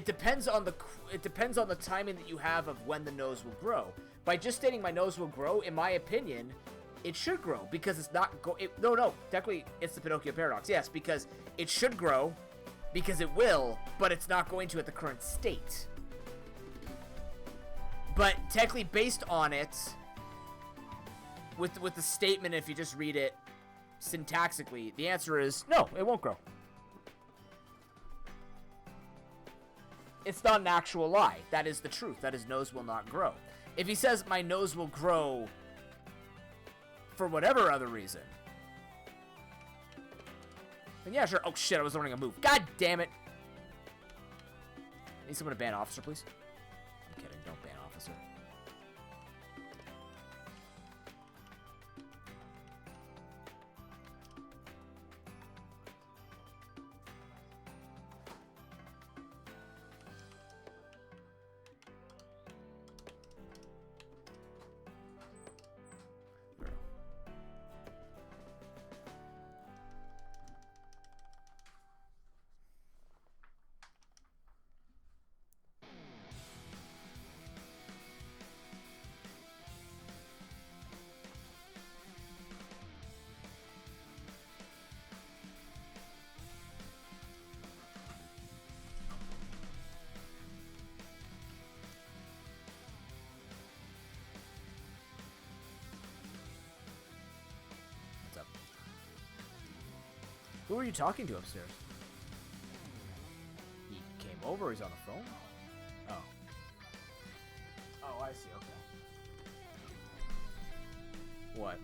depends on the timing that you have of when the nose will grow. By just stating my nose will grow, in my opinion, it should grow because it's not no, technically it's the Pinocchio paradox. Yes, because it should grow because it will, but it's not going to at the current state. But technically based on it with the statement, if you just read it syntaxically, the answer is no, it won't grow. It's not an actual lie. That is the truth. That his nose will not grow. If he says my nose will grow for whatever other reason, then yeah, sure. Oh shit, I was learning a move. God damn it. Need someone to ban officer, please? I'm kidding. Don't ban officer. Who are you talking to upstairs? He came over, he's on the phone? Oh. Oh, I see, okay. What?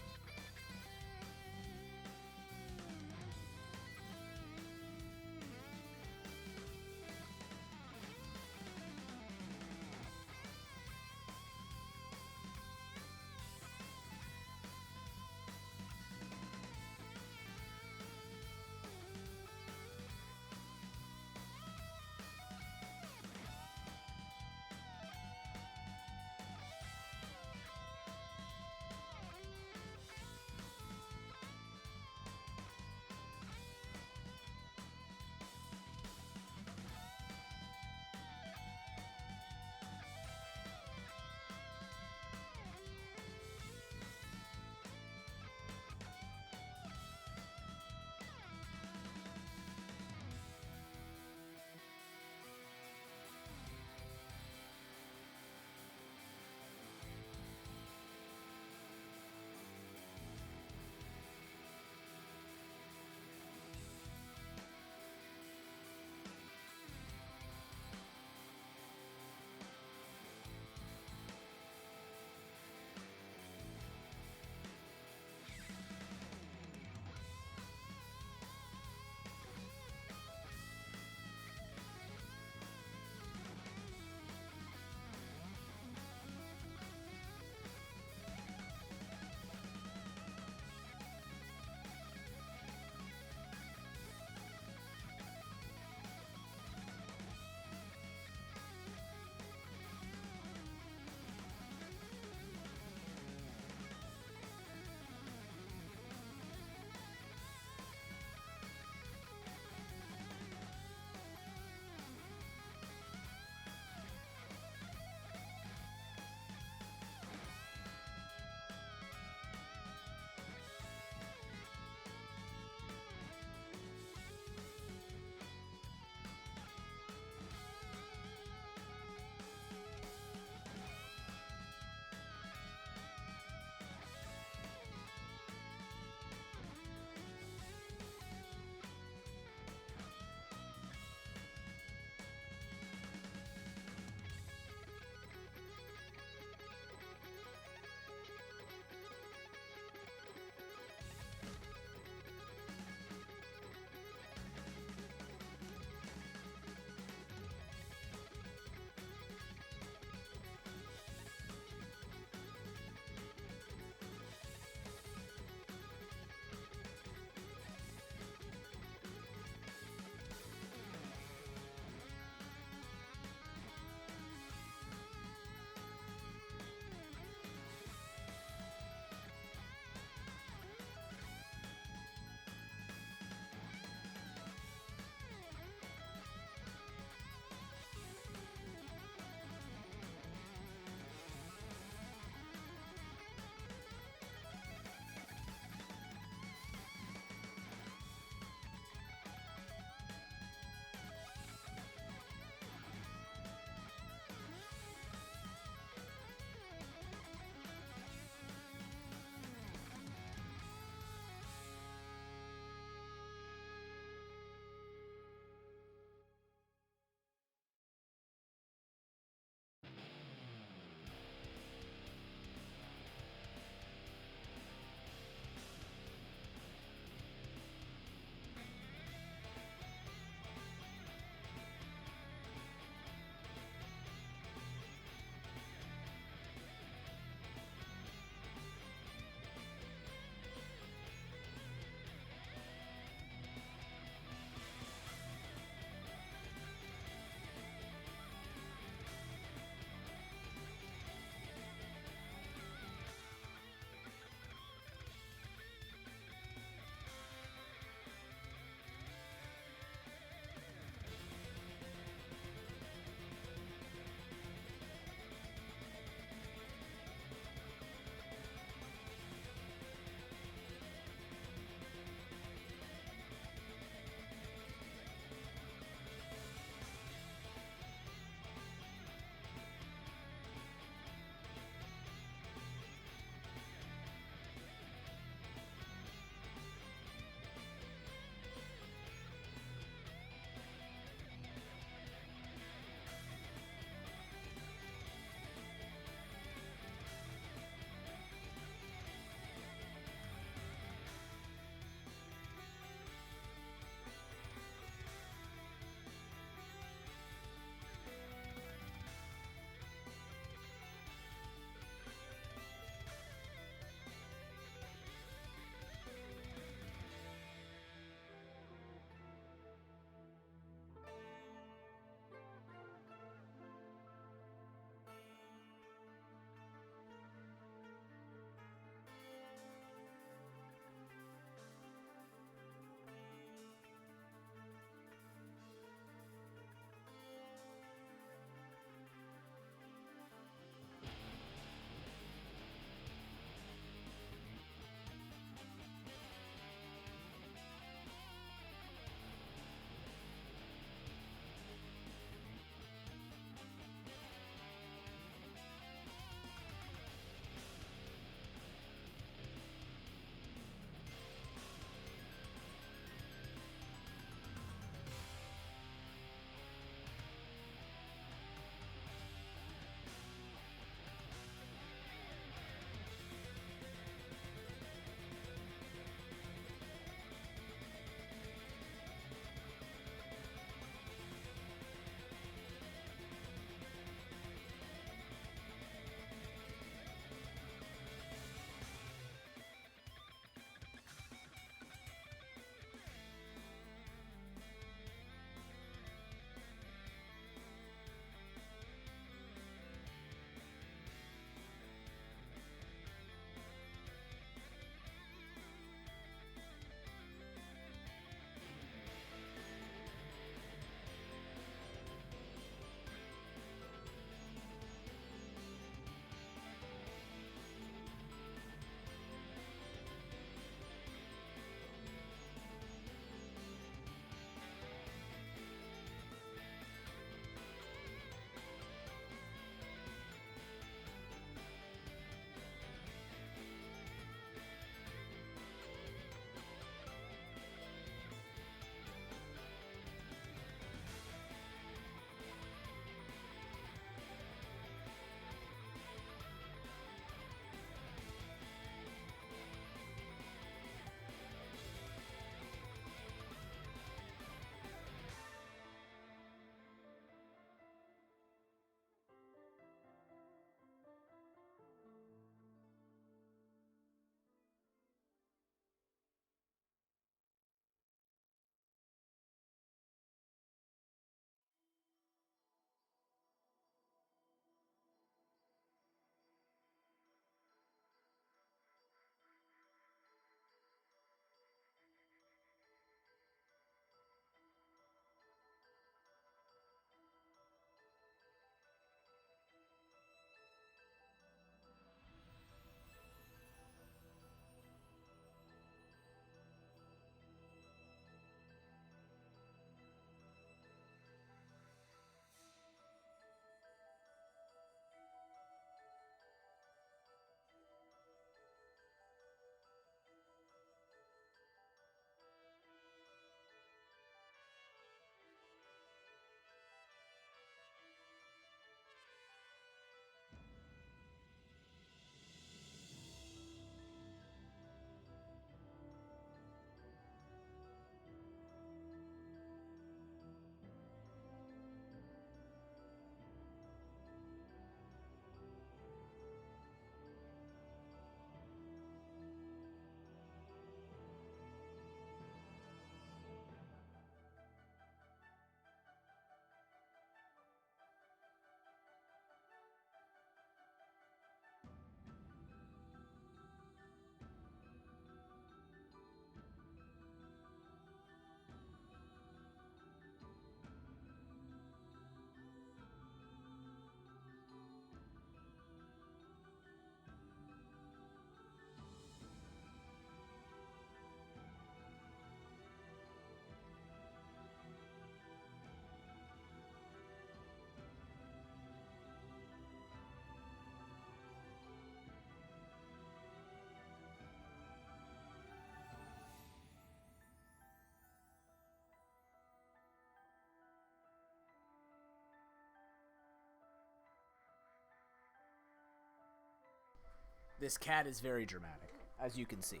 This cat is very dramatic, as you can see.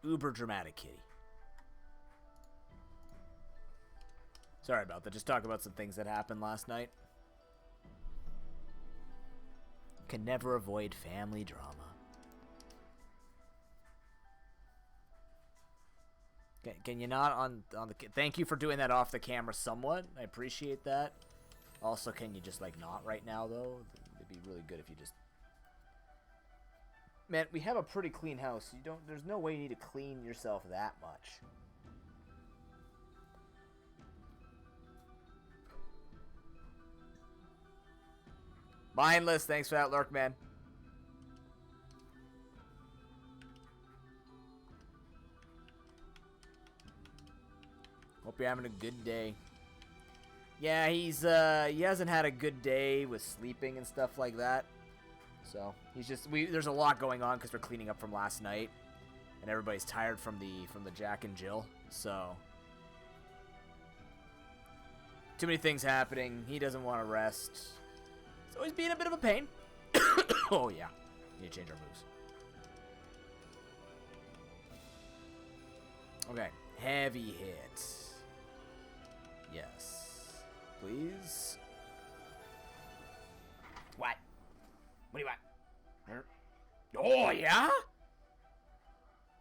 Uber dramatic kitty. Sorry about that. Just talk about some things that happened last night. Can never avoid family drama. Can you not on the... Thank you for doing that off the camera somewhat. I appreciate that. Also, can you just, like, not right now, though? It'd be really good if you just... Man, we have a pretty clean house. You don't... There's no way you need to clean yourself that much. Mindless, thanks for that lurk, man. Hope you're having a good day. Yeah, he hasn't had a good day with sleeping and stuff like that. So he's just there's a lot going on because we're cleaning up from last night, and everybody's tired from the Jack and Jill. So too many things happening. He doesn't want to rest. So he's being a bit of a pain. Oh yeah, need to change our moves. Okay, heavy hit. Yes. Please. What? What do you want? Oh, yeah?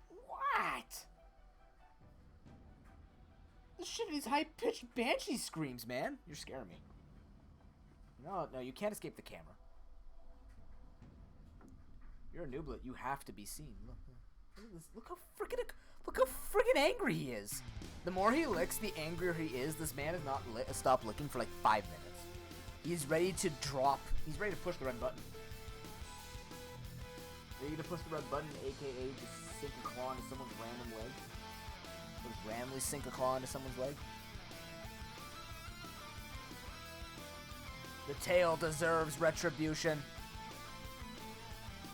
What? This shit is high-pitched banshee screams, man. You're scaring me. No, you can't escape the camera. You're a nooblet. You have to be seen. Look at this. Look how friggin' angry he is. The more he licks, the angrier he is. This man has not stopped licking for like 5 minutes. He's ready to drop. He's ready to push the red button. Ready to push the red button, aka just sink a claw into someone's random leg. Just randomly sink a claw into someone's leg. The tail deserves retribution.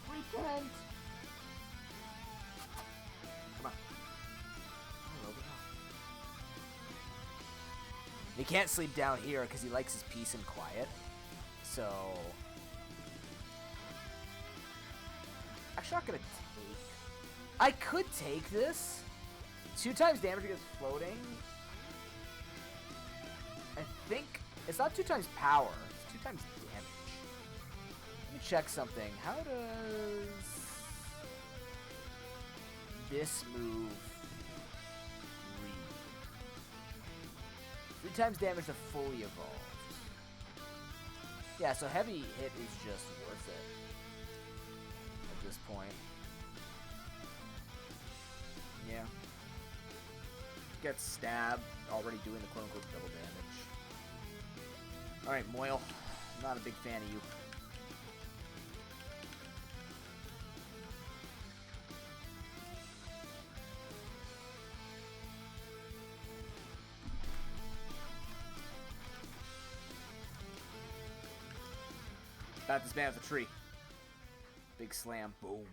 Repent! Come on. He can't sleep down here because he likes his peace and quiet. So... Actually, not gonna take... I could take this. 2 times damage against floating. I think... It's not 2 times power. It's 2 times damage. Let me check something. How does... this move... read? 3 times damage to fully evolved. Yeah, so heavy hit is just worth it. At this point. Yeah. Gets stabbed, already doing the quote-unquote double damage. Alright, Moyle. I'm not a big fan of you. Bat this man with a tree. Big slam. Boom.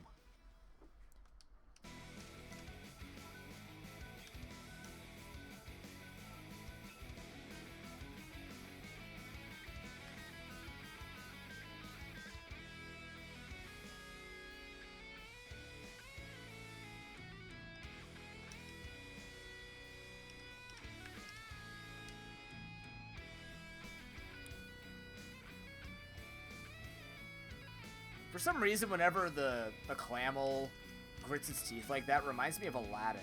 For some reason, whenever the clamel grits its teeth like that, reminds me of Aladdin.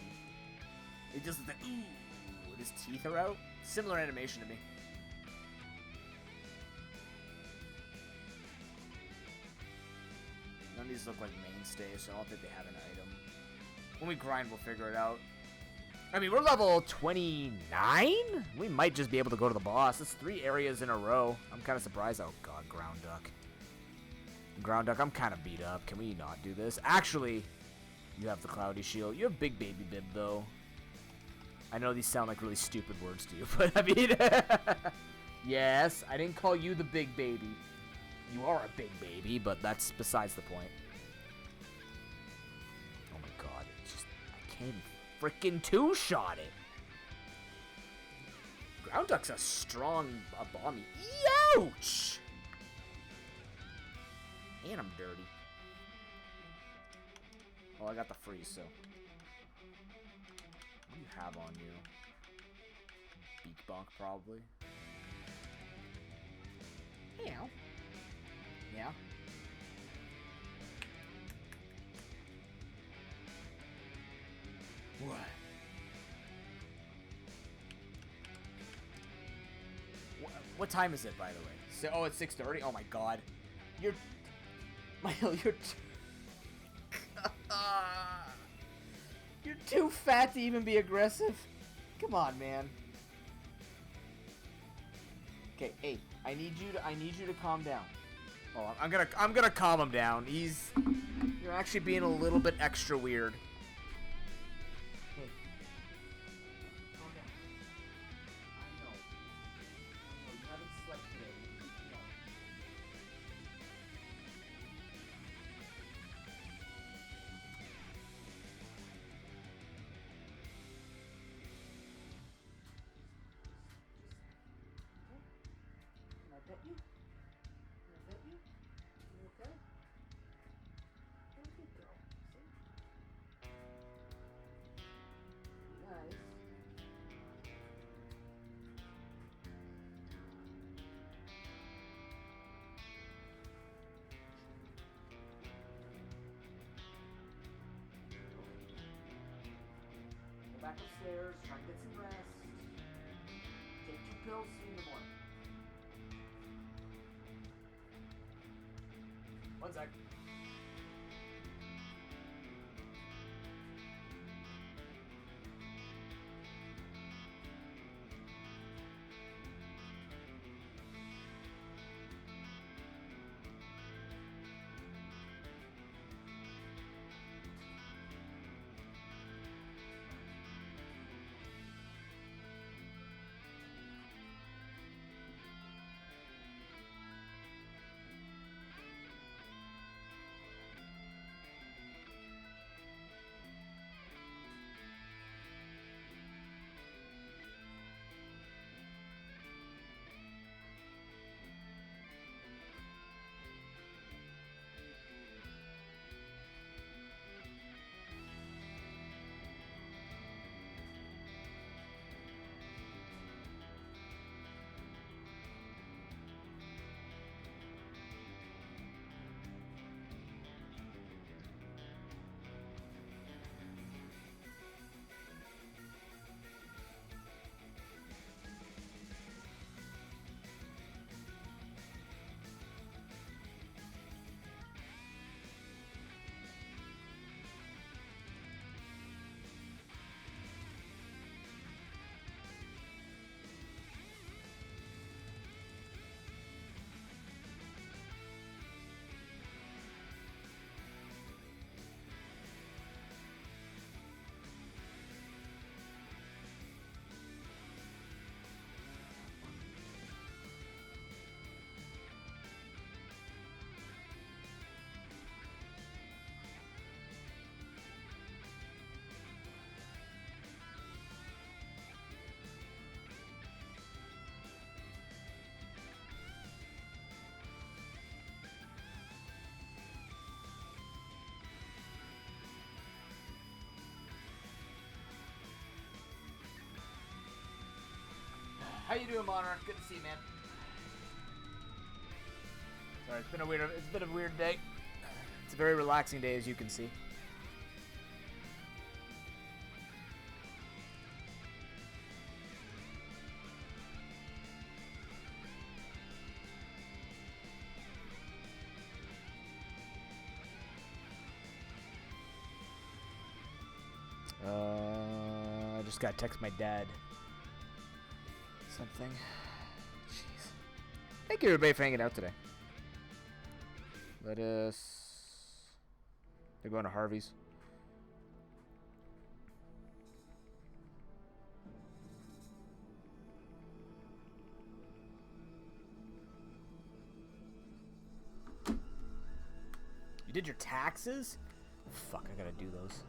It does the ooh when his teeth are out. Similar animation to me. None of these look like mainstays, so I don't think they have an item. When we grind, we'll figure it out. I mean, we're level 29? We might just be able to go to the boss. That's 3 areas in a row. I'm kind of surprised. Oh, God, Ground Duck. Ground Duck, I'm kind of beat up. Can we not do this? Actually, you have the Cloudy Shield. You have Big Baby Bib, though. I know these sound like really stupid words to you, but I mean... yes, I didn't call you the big baby. You are a big baby, but that's besides the point. Oh my god, it's just... I can't even frickin' two-shot it. Ground Duck's a strong Abomi. Ouch! And I'm dirty. Well, I got the freeze, so. What do you have on you? Beak bonk, probably. Meow. Yeah. What? What time is it, by the way? So, oh, it's 6:30. Oh my God, you're, Michael, you're too fat to even be aggressive. Come on, man. Okay, hey, I need you to calm down. Oh, I'm gonna calm him down. You're actually being a little bit extra weird. Back upstairs, try and get some rest. Take 2 pills, see you in the morning. One sec. How you doing, Monarch? Good to see you, man. Sorry, it's been a weird day. It's a very relaxing day, as you can see. I just gotta text my dad. Something. Jeez. Thank you, everybody, for hanging out today. They're going to Harvey's. You did your taxes? Fuck, I gotta do those.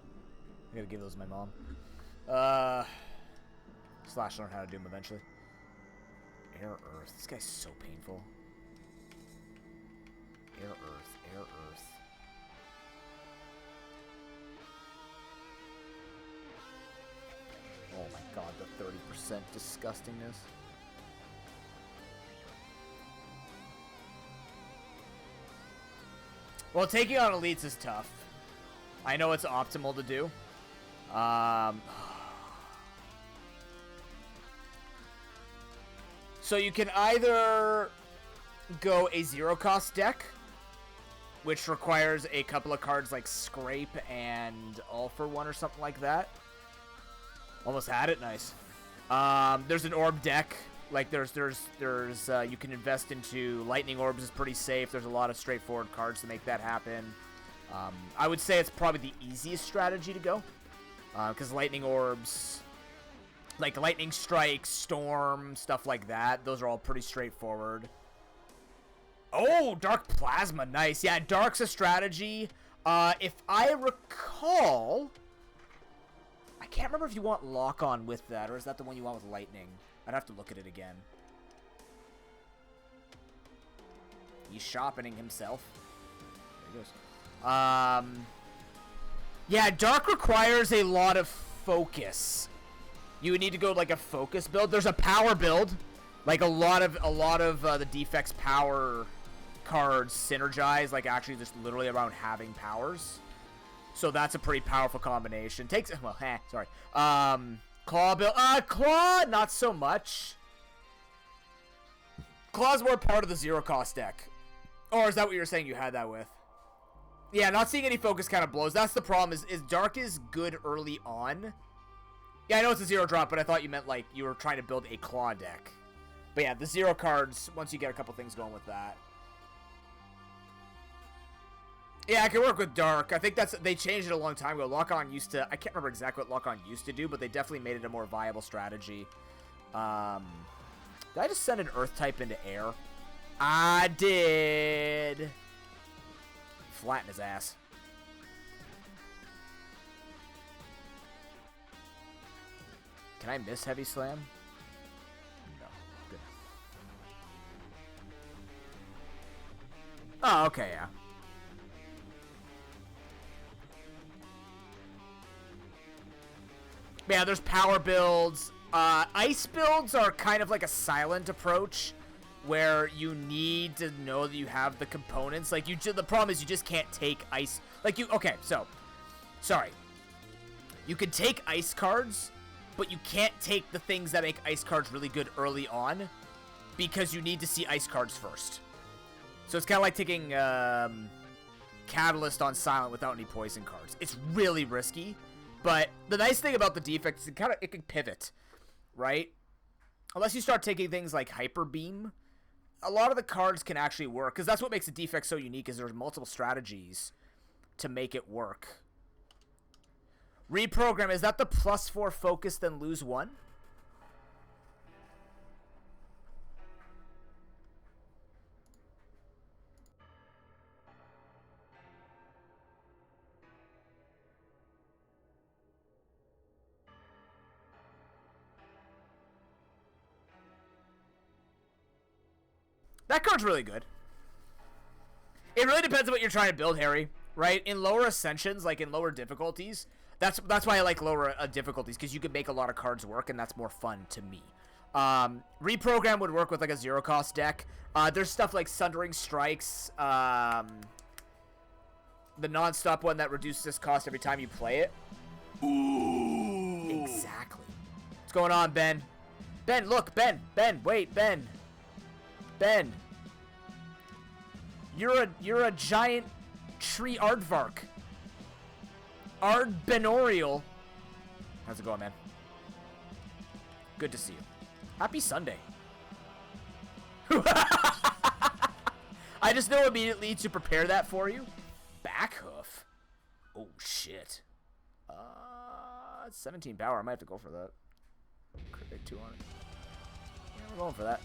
I gotta give those to my mom. Slash learn how to do them eventually. Air Earth. This guy's so painful. Air Earth. Air Air Earth. Oh my god, the 30% disgustingness. Well, taking on elites is tough. I know it's optimal to do. So you can either go a zero-cost deck, which requires a couple of cards like Scrape and All for One or something like that. Almost had it, nice. There's an orb deck. Like there's you can invest into Lightning Orbs is pretty safe. There's a lot of straightforward cards to make that happen. I would say it's probably the easiest strategy to go, because Lightning Orbs, like Lightning Strike, Storm, stuff like that, those are all pretty straightforward. Oh, Dark Plasma, nice. Yeah, Dark's a strategy. If I recall, I can't remember if you want Lock On with that, or is that the one you want with Lightning? I'd have to look at it again. He's sharpening himself. There he goes. Yeah, Dark requires a lot of focus. You would need to go like a focus build. There's a power build. Like a lot of the defects power cards synergize, like actually just literally around having powers. So that's a pretty powerful combination. Takes, well, sorry. Claw build, Claw, not so much. Claw's more part of the zero cost deck. Or is that what you were saying you had that with? Yeah, not seeing any focus kind of blows. That's the problem, is Dark is good early on. Yeah, I know it's a zero drop, but I thought you meant like you were trying to build a Claw deck. But yeah, the zero cards, once you get a couple things going with that. Yeah, I can work with Dark. I think they changed it a long time ago. Lock-On used to, I can't remember exactly what Lock-On used to do, but they definitely made it a more viable strategy. Did I just send an Earth type into air? I did. Flatten his ass. Can I miss Heavy Slam? No. Good. Oh, okay, yeah. Yeah, there's power builds. Ice builds are kind of like a silent approach, where you need to know that you have the components. Like, the problem is you just can't take ice. Like, okay, so, sorry. You can take ice cards, but you can't take the things that make ice cards really good early on, because you need to see ice cards first. So it's kind of like taking Catalyst on silent without any poison cards. It's really risky. But the nice thing about the defect is it can pivot, right? Unless you start taking things like Hyper Beam, a lot of the cards can actually work, because that's what makes the defect so unique, is there's multiple strategies to make it work. Reprogram, is that the +4 focus then lose 1? That card's really good. It really depends on what you're trying to build, Harry, right? In lower ascensions, like in lower difficulties, that's why I like lower difficulties, because you can make a lot of cards work, and that's more fun to me. Reprogram would work with like a zero cost deck. There's stuff like Sundering Strikes, the non-stop one that reduces this cost every time you play it. Ooh. Exactly. What's going on, Ben? Ben, look, Ben, wait, Ben. Ben, you're a giant tree aardvark. Ardbenorial. How's it going, man? Good to see you. Happy Sunday. I just know immediately to prepare that for you. Backhoof. Oh shit. It's 17 power. I might have to go for that. Create 2 on it. Yeah, we're going for that.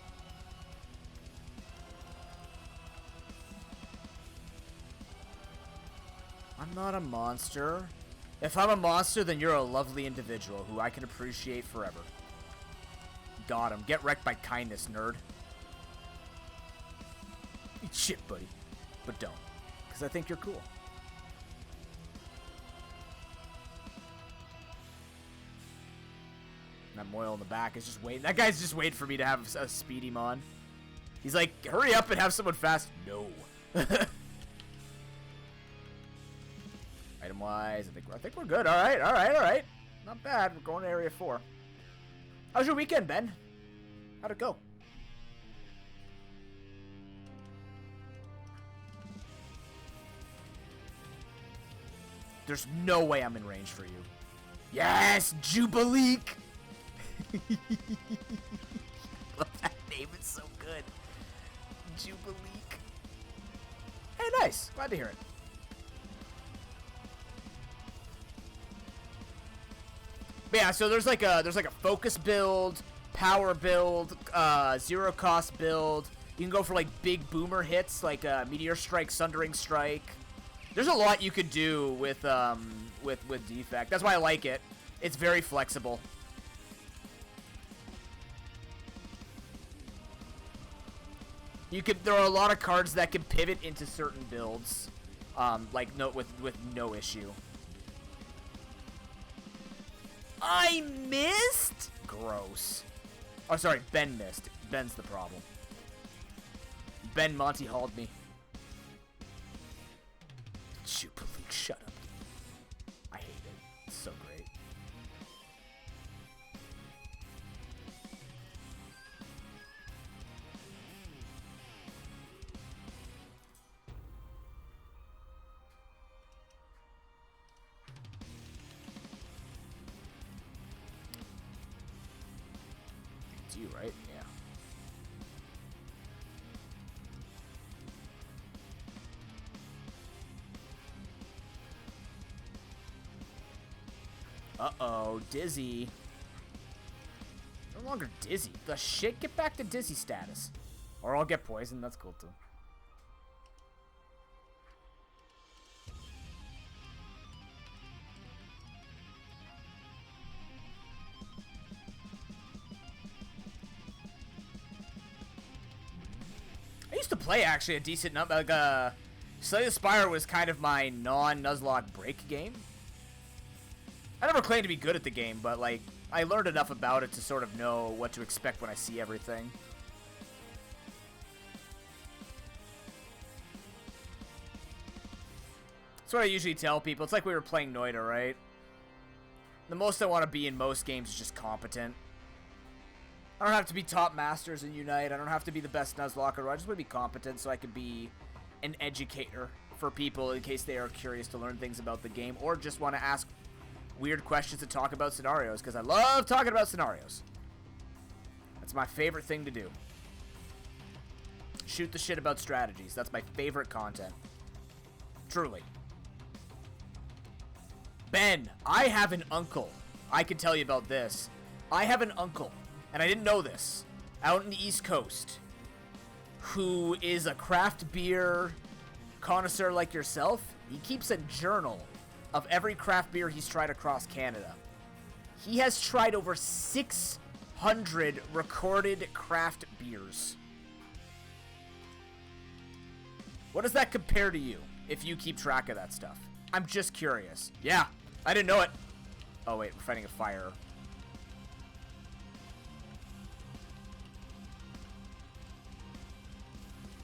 I'm not a monster. If I'm a monster, then you're a lovely individual who I can appreciate forever. Got him. Get wrecked by kindness, nerd. Eat shit, buddy. But don't. because I think you're cool. That Moyle in the back is just waiting. That guy's just waiting for me to have a speed him on. He's like, hurry up and have someone fast. No. Item-wise, I think we're good. All right. Not bad. We're going to Area 4. How's your weekend, Ben? How'd it go? There's no way I'm in range for you. Yes, Jubileek! Love that name, it's so good. Jubileek. Hey, nice. Glad to hear it. But yeah, so there's like a focus build, power build, zero cost build. You can go for like big boomer hits like Meteor Strike, Sundering Strike. There's a lot you could do with Defect. That's why I like it. It's very flexible. There are a lot of cards that can pivot into certain builds, with no issue. I missed? Gross. Oh, sorry, Ben missed. Ben's the problem. Ben Monty hauled me. Jubilee, shut up. I hate it. It's so great. It's you, right? Yeah. Uh-oh, Dizzy. No longer Dizzy. The shit, get back to Dizzy status. Or I'll get poisoned, that's cool too. I used to play actually a decent number, like Slay the Spire was kind of my non-nuzlocke break game. I never claimed to be good at the game, but like I learned enough about it to sort of know what to expect when I see everything. That's what I usually tell people. It's like we were playing Noida, right? The most I want to be in most games is just competent. I don't have to be top masters in Unite. I don't have to be the best nuzlocker. I just want to be competent so I can be an educator for people in case they are curious to learn things about the game or just want to ask weird questions to talk about scenarios, because I love talking about scenarios. That's my favorite thing to do. Shoot the shit about strategies. That's my favorite content. Truly. Ben, I have an uncle. I can tell you about this. I have an uncle, and I didn't know this, out in the East Coast, who is a craft beer connoisseur like yourself. He keeps a journal of every craft beer he's tried across Canada. He has tried over 600 recorded craft beers. What does that compare to you, if you keep track of that stuff? I'm just curious. Yeah, I didn't know it. Oh wait, we're fighting a fire.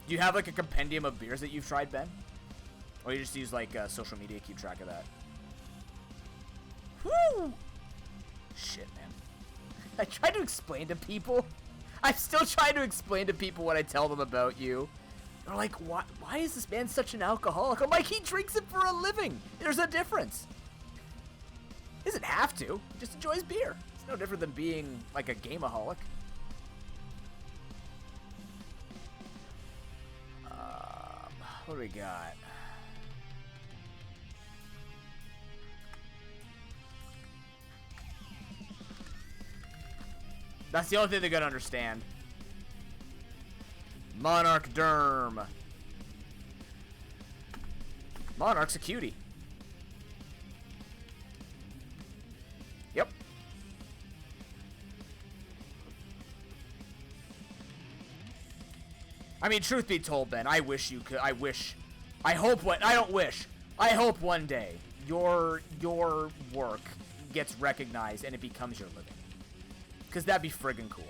Do you have like a compendium of beers that you've tried, Ben? Or you just use like social media to keep track of that? Woo! Shit, man. I try to explain to people. I'm still trying to explain to people what I tell them about you. They're like, why is this man such an alcoholic? I'm like, he drinks it for a living. There's a difference. He doesn't have to. He just enjoys beer. It's no different than being like a gameaholic. What do we got? That's the only thing they're gonna understand. Monarch Derm. Monarch's a cutie. Yep. I mean, truth be told, Ben, I wish you could. I wish I hope I don't wish. I hope one day your work gets recognized and it becomes your living. Because that'd be friggin' cool.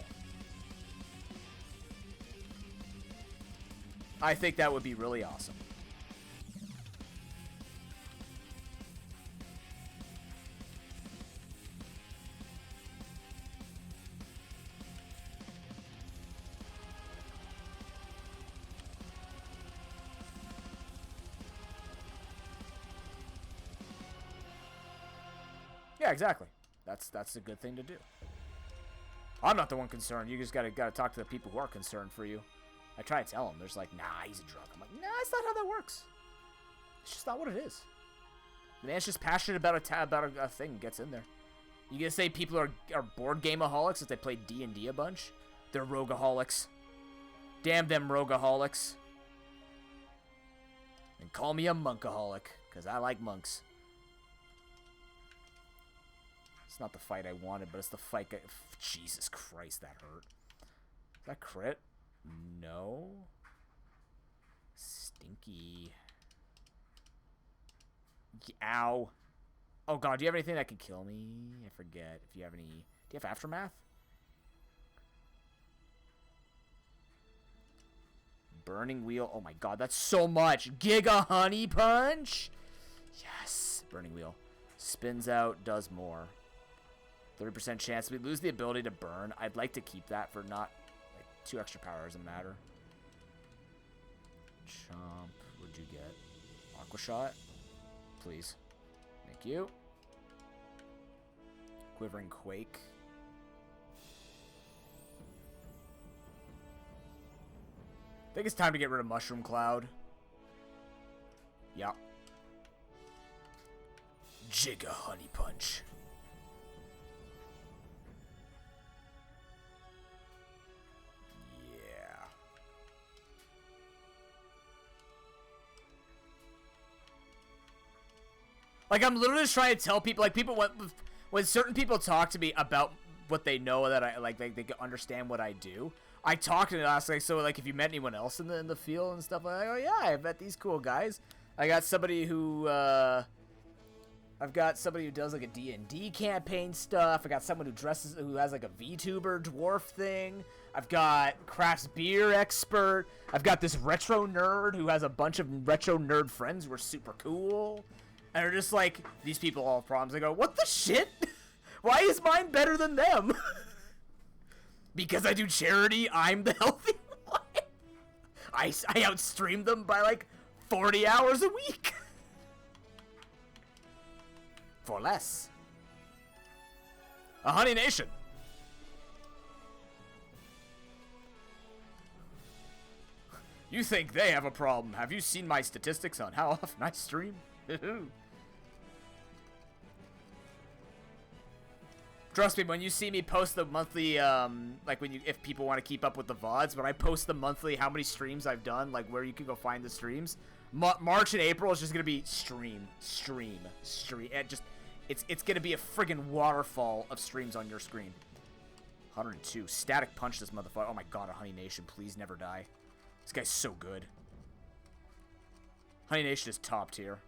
I think that would be really awesome. Yeah, exactly. That's a good thing to do. I'm not the one concerned. You just gotta talk to the people who are concerned for you. I try to tell them. There's like, nah, he's a drunk. I'm like, nah, that's not how that works. It's just not what it is. The man's just passionate about a thing and gets in there. You gonna say people are board gameaholics if they play D&D a bunch? They're rogueaholics. Damn them rogueaholics. And call me a monkaholic, because I like monks. It's not the fight I wanted, but it's the fight. Jesus Christ, that hurt. Is that crit? No. Stinky. Ow. Oh god, do you have anything that could kill me? I forget. If you have any. Do you have aftermath? Burning wheel. Oh my god, that's so much. Giga honey punch. Yes. Burning wheel. Spins out, does more. 30% chance. We lose the ability to burn. I'd like to keep that for not, like, 2 extra power doesn't matter. Chomp. What'd you get? Aqua shot? Please. Thank you. Quivering quake. I think it's time to get rid of Mushroom Cloud. Yep. Giga honey punch. Like, I'm literally just trying to tell people, like, when certain people talk to me about what they know that I, like, they can understand what I do, I talk to them, like, so, like, if you met anyone else in the field and stuff, like, oh, yeah, I've met these cool guys. I got somebody who, does, like, a D&D campaign stuff. I got someone who has, like, a VTuber dwarf thing. I've got crafts beer expert. I've got this retro nerd who has a bunch of retro nerd friends who are super cool. And they're just like, these people all have problems. I go, what the shit? Why is mine better than them? Because I do charity, I'm the healthy one. I outstream them by like 40 hours a week. For less. A Honey Nation. You think they have a problem. Have you seen my statistics on how often I stream? Trust me, when you see me post the monthly, like if people want to keep up with the VODs, when I post the monthly how many streams I've done, like where you can go find the streams, March and April is just going to be stream. It's going to be a friggin' waterfall of streams on your screen. 102. Static punch this motherfucker. Oh my god, a Honey Nation, please never die. This guy's so good. Honey Nation is top tier.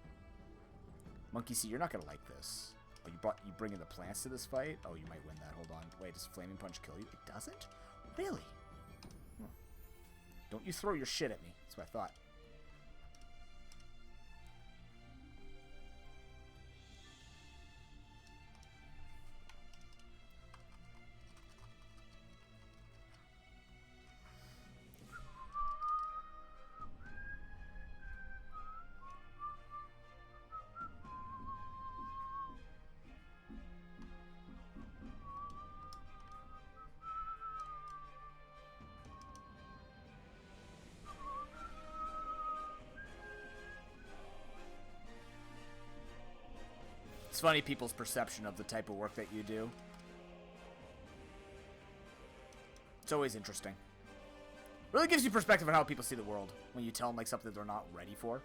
Monkey C, you're not gonna like this. Oh, you bring in the plants to this fight? Oh, you might win that. Hold on. Wait, does Flaming Punch kill you? It doesn't? Really? Huh. Don't you throw your shit at me. That's what I thought. It's funny people's perception of the type of work that you do. It's always interesting. Really gives you perspective on how people see the world when you tell them like something they're not ready for.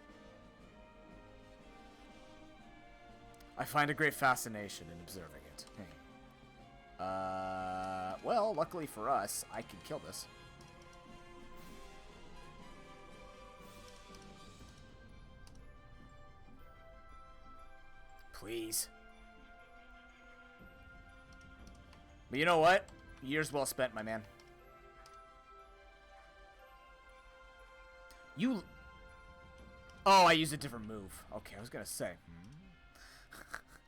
I find a great fascination in observing it. Hey. Well, luckily for us, I can kill this. Please. But you know what? Years well spent, my man. You... Oh, I used a different move. Okay, I was gonna say.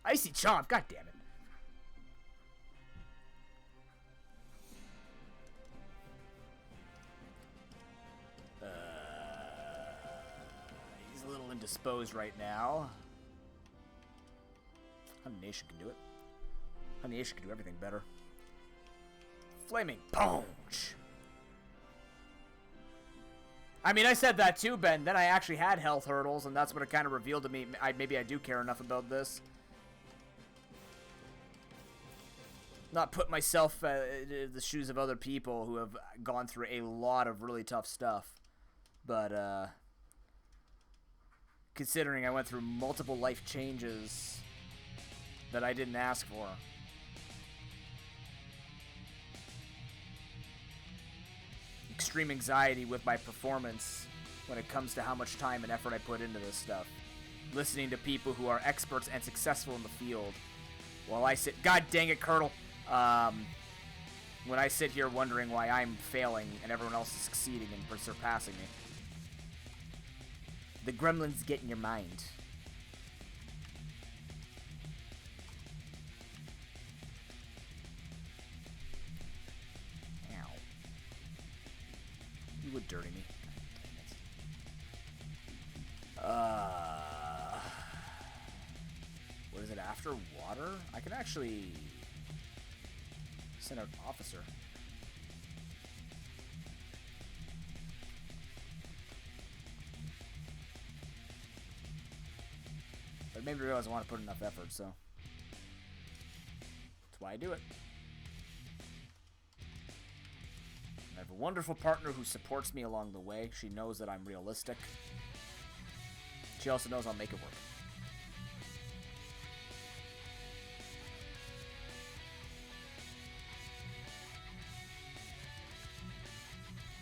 Icy Chomp, god damn it. He's a little indisposed right now. Honey Nation can do it. Honey Nation can do everything better. Flaming Punch. I mean, I said that too, Ben. Then I actually had health hurdles, and that's what it kind of revealed to me. Maybe I do care enough about this. Not put myself in the shoes of other people who have gone through a lot of really tough stuff. But, considering I went through multiple life changes that I didn't ask for. Extreme anxiety with my performance when it comes to how much time and effort I put into this stuff. Listening to people who are experts and successful in the field while I sit... God dang it, Curdle! When I sit here wondering why I'm failing and everyone else is succeeding and surpassing me. The gremlins get in your mind. You would dirty me. What is it after water? I can actually send out officer. But it made me realize I want to put enough effort, so that's why I do it. I have a wonderful partner who supports me along the way. She knows that I'm realistic. She also knows I'll make it work.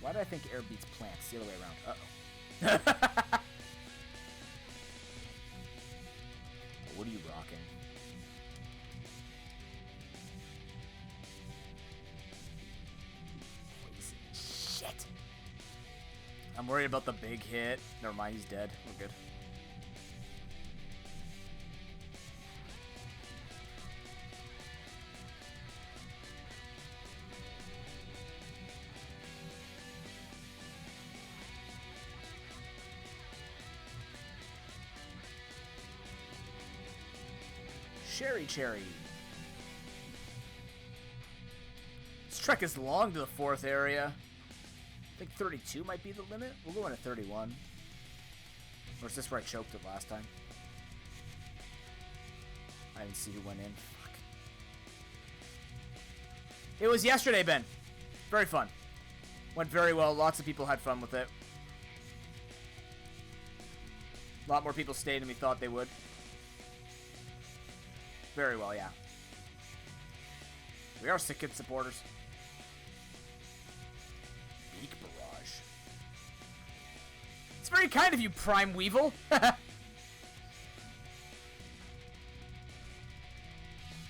Why do I think air beats plants? The other way around. Uh-oh. What are you rocking? Shit. I'm worried about the big hit. Never mind, he's dead. We're good. Cherry. This trek is long to the 4th area. I think 32 might be the limit. We'll go in at 31. Or is this where I choked it last time? I didn't see who went in. Fuck. It was yesterday, Ben. Very fun. Went very well. Lots of people had fun with it. A lot more people stayed than we thought they would. Very well, yeah. We are SickKids supporters. Beak Barrage. It's very kind of you, Prime Weevil.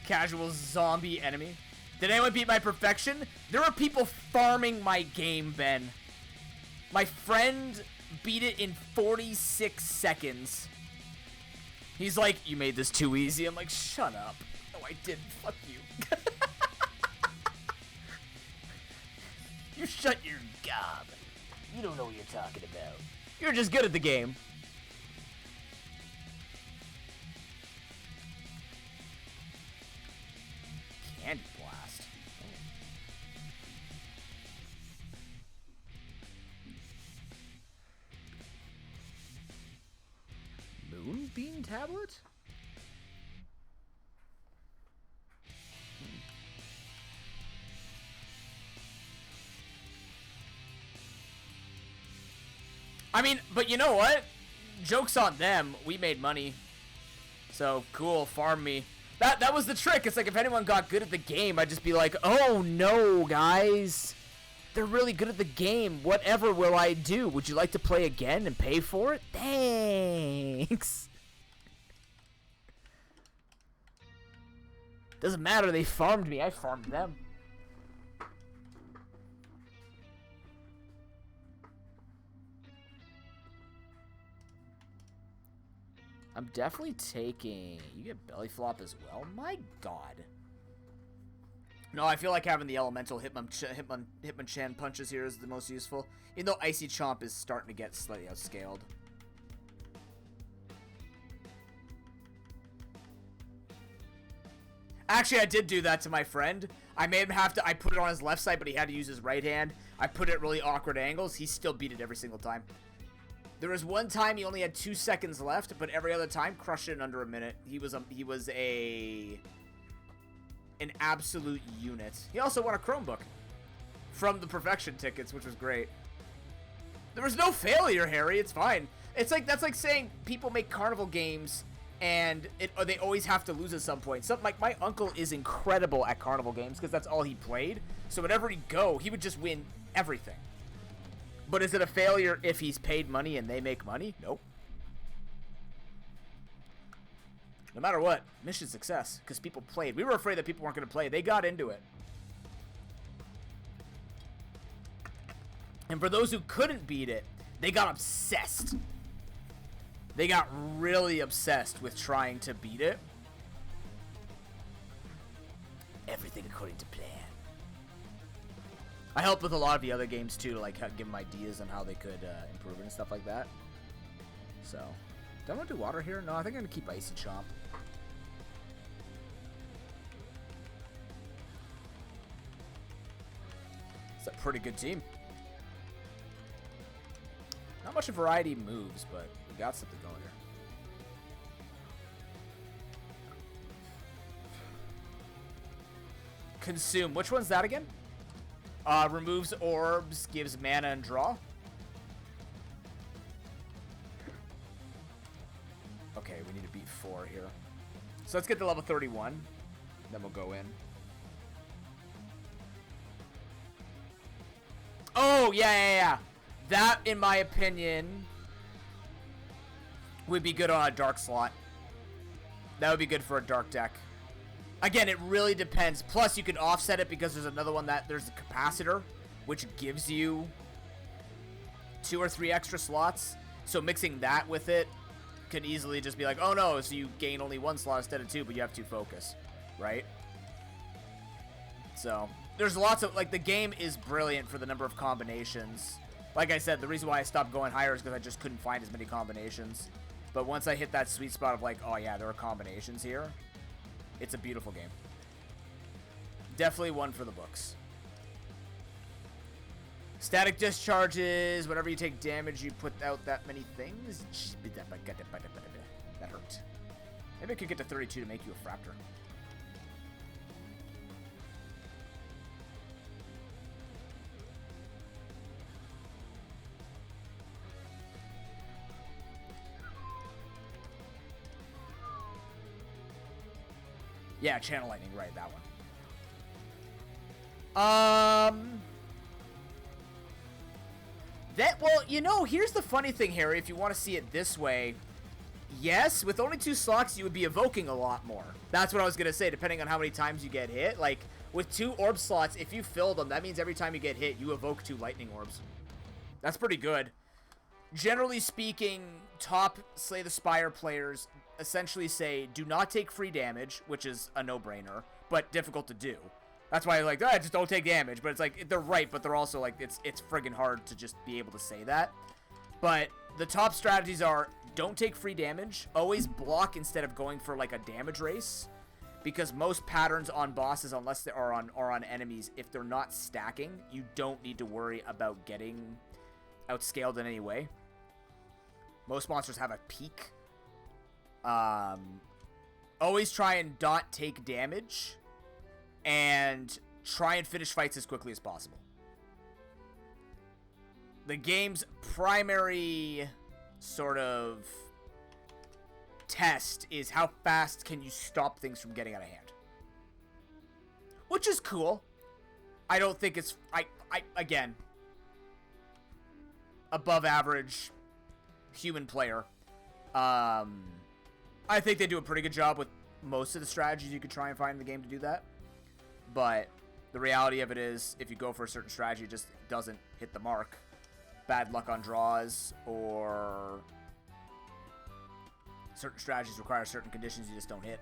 Casual zombie enemy. Did anyone beat my perfection? There are people farming my game, Ben. My friend beat it in 46 seconds. He's like, you made this too easy. I'm like, shut up. No, I didn't. Fuck you. You shut your gob. You don't know what you're talking about. You're just good at the game. Candy Blast. Moonbeam Tablet? I mean, but you know what? Joke's on them. We made money. So, cool, farm me. That was the trick. It's like if anyone got good at the game, I'd just be like, oh no, guys. They're really good at the game. Whatever will I do? Would you like to play again and pay for it? Thanks. Doesn't matter, they farmed me. I farmed them. I'm definitely taking... You get belly flop as well? My god. No, I feel like having the elemental Hitmonchan punches here is the most useful. Even though Icy Chomp is starting to get slightly outscaled. Actually, I did do that to my friend. I made him have to... I put it on his left side, but he had to use his right hand. I put it at really awkward angles. He still beat it every single time. There was one time he only had 2 seconds left, but every other time crushed it in under a minute. He was an absolute unit. He also won a Chromebook from the Perfection tickets, which was great. There was no failure, Harry. It's fine. It's like that's like saying people make carnival games and they always have to lose at some point. Like my uncle is incredible at carnival games because that's all he played. So whenever he'd go, he would just win everything. But is it a failure if he's paid money and they make money? Nope. No matter what, mission success, because people played. We were afraid that people weren't going to play. They got into it. And for those who couldn't beat it, they got obsessed. They got really obsessed with trying to beat it. Everything according to plan. I helped with a lot of the other games too, to like give them ideas on how they could improve it and stuff like that. So, do I want to do water here? No, I think I'm going to keep Icy Chomp. It's a pretty good team. Not much of variety moves, but we got something going here. Consume. Which one's that again? Removes orbs, gives mana and draw. Okay, we need to beat 4 here. So let's get to level 31. Then we'll go in. Oh, yeah. That, in my opinion, would be good on a dark slot. That would be good for a dark deck. Again, it really depends. Plus, you can offset it because there's another one that there's a capacitor, which gives you 2 or 3 extra slots. So mixing that with it could easily just be like, oh no, so you gain only 1 slot instead of 2, but you have 2 focus, right? So there's lots of, like, the game is brilliant for the number of combinations. Like I said, the reason why I stopped going higher is because I just couldn't find as many combinations. But once I hit that sweet spot of like, oh yeah, there are combinations here. It's a beautiful game. Definitely one for the books. Static discharges. Whenever you take damage, you put out that many things. That hurt. Maybe I could get to 32 to make you a Fraptor. Yeah, Channel Lightning, right, that one. Well, you know, here's the funny thing, Harry, if you want to see it this way. Yes, with only 2 slots, you would be evoking a lot more. That's what I was going to say, depending on how many times you get hit. Like, with 2 orb slots, if you fill them, that means every time you get hit, you evoke 2 lightning orbs. That's pretty good. Generally speaking, top Slay the Spire players essentially say, do not take free damage, which is a no-brainer, but difficult to do. That's why like, just don't take damage. But it's like, they're right, but they're also like, it's friggin' hard to just be able to say that. But the top strategies are, don't take free damage, always block instead of going for like a damage race, because most patterns on bosses, unless they are on enemies, if they're not stacking, you don't need to worry about getting outscaled in any way. Most monsters have a peak. Always try and not take damage, and try and finish fights as quickly as possible. The game's primary sort of test is how fast can you stop things from getting out of hand. Which is cool. I don't think it's... again, above average human player. I think they do a pretty good job with most of the strategies you could try and find in the game to do that. But the reality of it is, if you go for a certain strategy, it just doesn't hit the mark. Bad luck on draws, or certain strategies require certain conditions you just don't hit.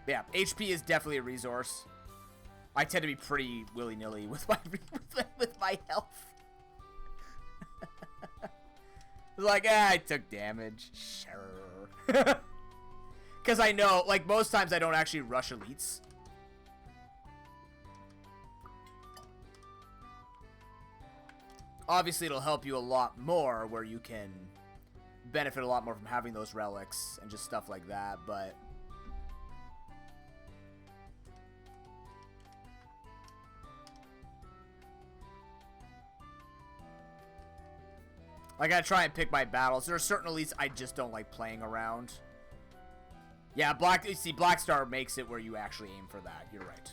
But yeah, HP is definitely a resource. I tend to be pretty willy-nilly with my health. Like, I took damage. Sure. Because I know, like, most times I don't actually rush elites. Obviously, it'll help you a lot more where you can benefit a lot more from having those relics and just stuff like that, but... I gotta try and pick my battles. There are certain elites I just don't like playing around. Yeah, Black Star makes it where you actually aim for that. You're right.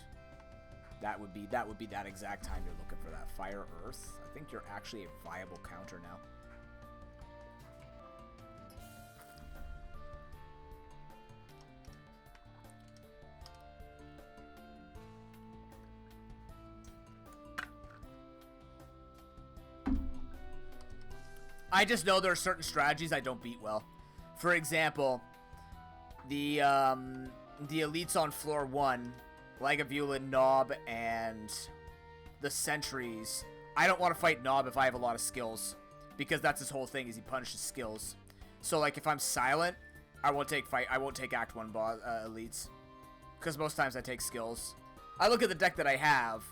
That would be that exact time you're looking for that. Fire Earth. I think you're actually a viable counter now. I just know there are certain strategies I don't beat well. For example, the elites on floor 1, Lagavulin, Knob, and the sentries. I don't want to fight Knob if I have a lot of skills, because that's his whole thing, is he punishes skills. So like if I'm silent, I won't take Act 1 elites, because most times I take skills. I look at the deck that I have.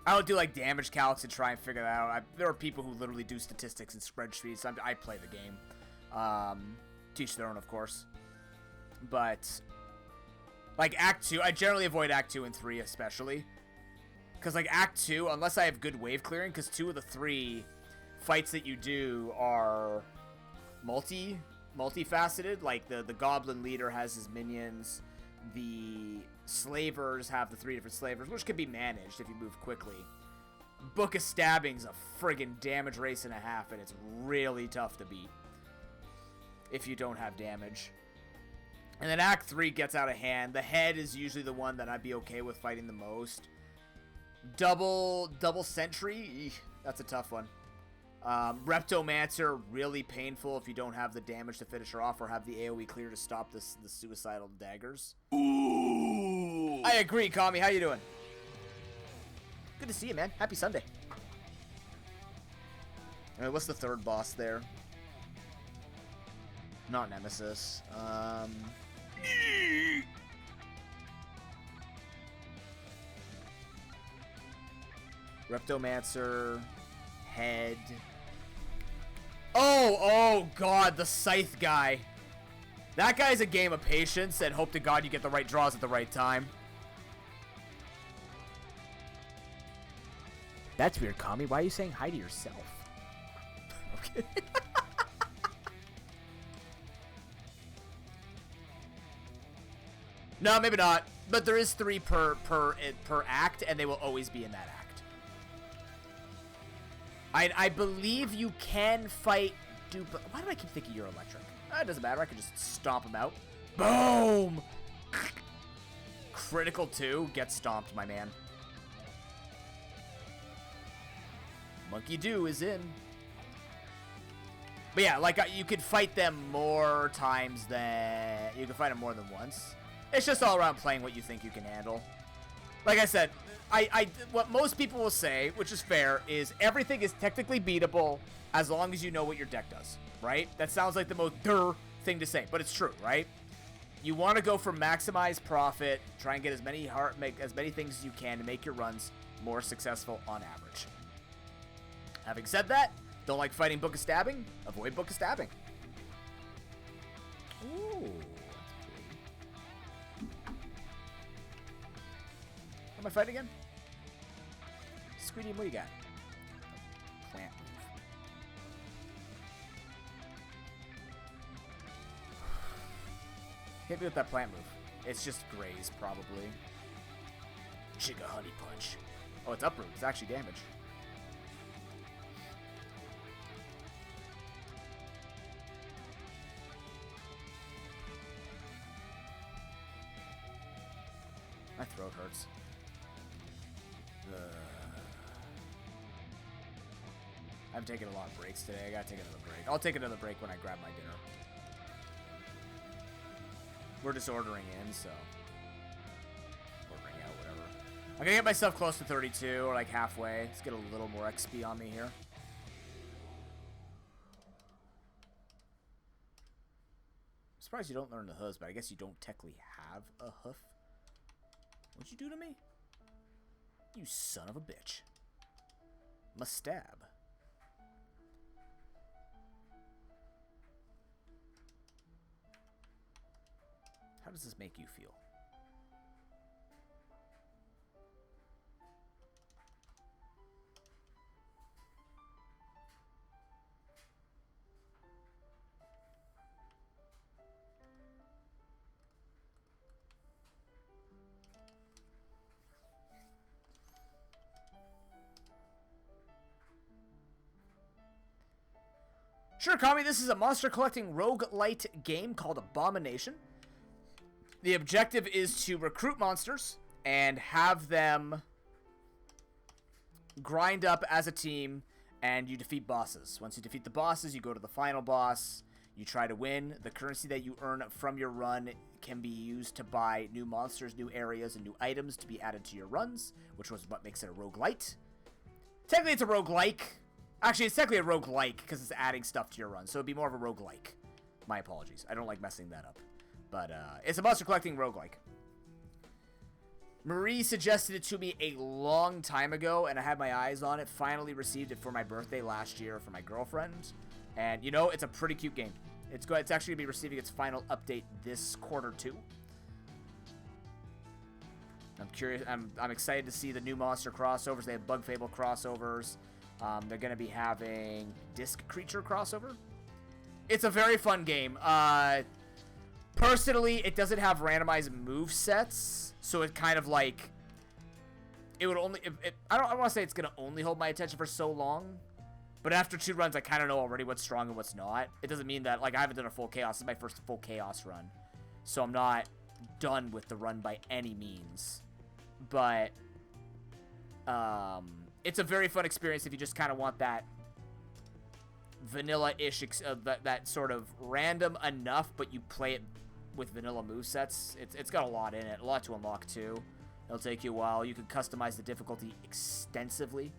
I don't do like damage calcs and try and figure that out. There are people who literally do statistics and spreadsheets. I play the game. Teach their own, of course. But like Act 2, I generally avoid Act 2 and 3 especially. Because like Act 2, unless I have good wave clearing, because 2 of the 3 fights that you do are multifaceted. Like the Goblin leader has his minions. The slavers have the 3 different slavers, which can be managed if you move quickly. Book of Stabbing's a friggin' damage race and a half, and it's really tough to beat if you don't have damage. And then Act 3 gets out of hand. The head is usually the one that I'd be okay with fighting the most. Double sentry, that's a tough one. Reptomancer, really painful if you don't have the damage to finish her off or have the AoE clear to stop the suicidal daggers. Ooh. I agree, Kami. How you doing? Good to see you, man. Happy Sunday. Alright, what's the third boss there? Not Nemesis. Reptomancer. Head. Oh god, the Scythe guy. That guy's a game of patience, and hope to god you get the right draws at the right time. That's weird, Kami. Why are you saying hi to yourself? Okay. No, maybe not. But there is 3 per act, and they will always be in that act. I believe you can fight why do I keep thinking you're electric? It doesn't matter. I can just stomp him out. Boom! Critical 2. Get stomped, my man. Monkey Dew is in. But yeah, like, you could fight them more times than... You can fight them more than once. It's just all around playing what you think you can handle. Like I said, what most people will say, which is fair, is everything is technically beatable as long as you know what your deck does, right? That sounds like the most thing to say, but it's true, right? You want to go for maximized profit, try and get make as many things as you can to make your runs more successful on average. Having said that, don't like fighting Book of Stabbing? Avoid Book of Stabbing. Ooh, that's pretty. Am I fighting again? Squeedy, what do you got? Plant move. Hit me with that plant move. It's just graze, probably. Chica Honey Punch. Oh, it's uproot. It's actually damage. hurts. I've taken a lot of breaks today. I gotta take another break. I'll take another break when I grab my dinner. We're just ordering in, so ordering out, whatever. I'm gonna get myself close to 32, or like halfway. Let's get a little more XP on me here. I'm surprised you don't learn the hooves, but I guess you don't technically have a hoof. What'd you do to me? You son of a bitch. Mustab. How does this make you feel? Sure, Kami, this is a monster collecting roguelite game called Abomination. The objective is to recruit monsters and have them grind up as a team, and you defeat bosses. Once you defeat the bosses, you go to the final boss. You try to win. The currency that you earn from your run can be used to buy new monsters, new areas, and new items to be added to your runs, which was what makes it a roguelite. Technically, it's a roguelike. Actually, it's technically a roguelike because it's adding stuff to your run, so it'd be more of a roguelike. My apologies. I don't like messing that up. But it's a monster collecting roguelike. Marie suggested it to me a long time ago, and I had my eyes on it. Finally received it for my birthday last year for my girlfriend. And, you know, it's a pretty cute game. It's actually going to be receiving its final update this quarter, too. I'm curious. I'm excited to see the new monster crossovers. They have Bug Fable crossovers. They're going to be having Disc Creature crossover. It's a very fun game. Personally, it doesn't have randomized move sets, so it kind of like it would only. I don't want to say it's going to only hold my attention for so long, but after 2 runs, I kind of know already what's strong and what's not. It doesn't mean that like I haven't done a full chaos. This is my first full chaos run, so I'm not done with the run by any means. But it's a very fun experience if you just kind of want that vanilla-ish, that sort of random enough, but you play it with vanilla movesets. It's got a lot in it, a lot to unlock too. It'll take you a while. You can customize the difficulty extensively.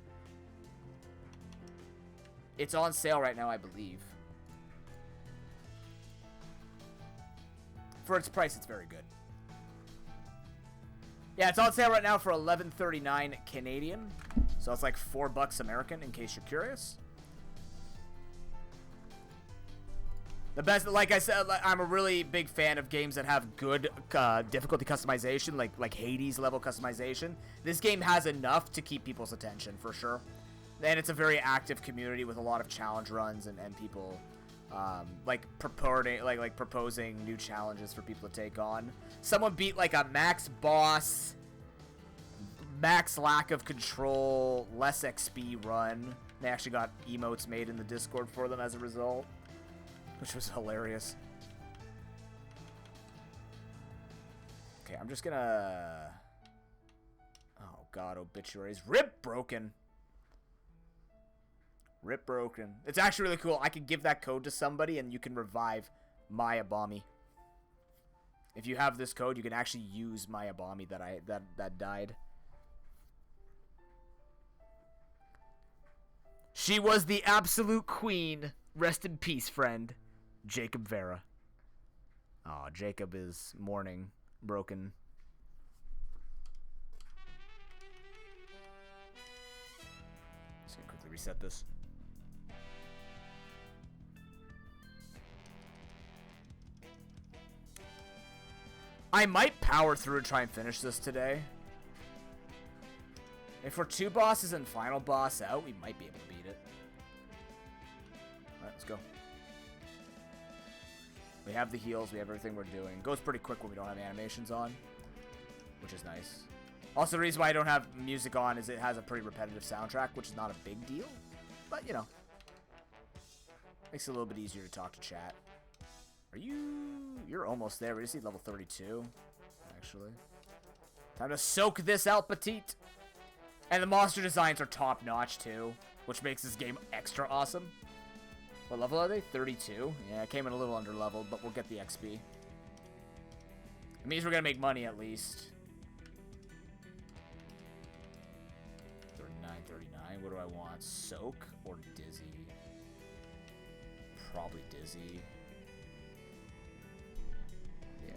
It's on sale right now, I believe. For its price, it's very good. Yeah, it's on sale right now for $11.39 Canadian. So it's like $4 American, in case you're curious. The best, like I said, I'm a really big fan of games that have good difficulty customization, like Hades level customization. This game has enough to keep people's attention, for sure. And it's a very active community with a lot of challenge runs and people proposing new challenges for people to take on. Someone beat like a max boss, max lack of control, less XP run. They actually got emotes made in the Discord for them as a result, which was hilarious. Okay, I'm just gonna... Oh god, obituaries. Rip Broken. Rip Broken. It's actually really cool. I could give that code to somebody and you can revive my Abomi. If you have this code, you can actually use my Abomi that died. She was the absolute queen. Rest in peace, friend. Jacob Vera. Oh, Jacob is mourning. Broken. Just gonna quickly reset this. I might power through and try and finish this today. If we're 2 bosses and final boss out, we might be able to beat it. Alright, let's go. We have the heals, we have everything we're doing. It goes pretty quick when we don't have animations on, which is nice. Also, the reason why I don't have music on is it has a pretty repetitive soundtrack, which is not a big deal. But, you know. Makes it a little bit easier to talk to chat. Are you... You're almost there. We just need level 32, actually. Time to soak this out, petite. And the monster designs are top-notch, too, which makes this game extra awesome. What level are they? 32? Yeah, it came in a little under-leveled, but we'll get the XP. It means we're gonna make money, at least. 39, 39. What do I want? Soak or Dizzy? Probably Dizzy. Yeah.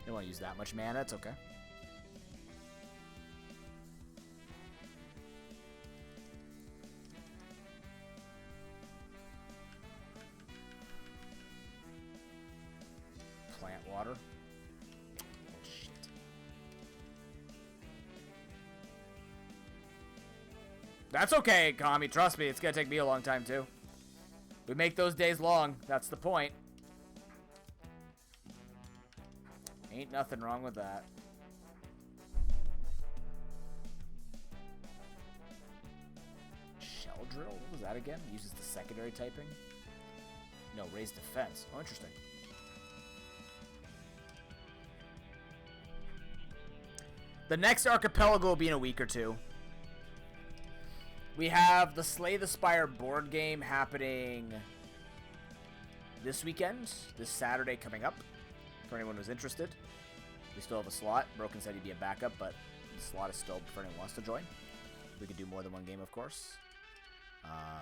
Don't want to use that much mana. It's okay. Plant water. Oh, shit. That's okay, Kami. Trust me, it's gonna take me a long time, too. We make those days long. That's the point. Ain't nothing wrong with that. Shell drill? What was that again? Uses the secondary typing? No, raise defense. Oh, interesting. The next archipelago will be in a week or two. We have the Slay the Spire board game happening this weekend, this Saturday coming up, for anyone who's interested. We still have a slot. Broken said he'd be a backup, but the slot is still for anyone who wants to join. We could do more than one game, of course.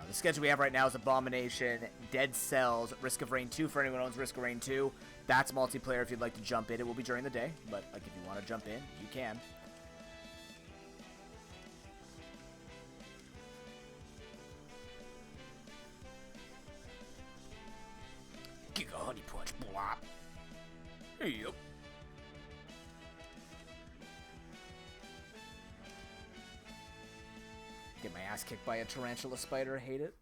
The schedule we have right now is Abomination, Dead Cells, Risk of Rain 2 for anyone who owns Risk of Rain 2. That's multiplayer if you'd like to jump in. It will be during the day, but like if you want to jump in, you can. Giga Honey Punch, blop. Yep. Get my ass kicked by a tarantula spider. Hate it.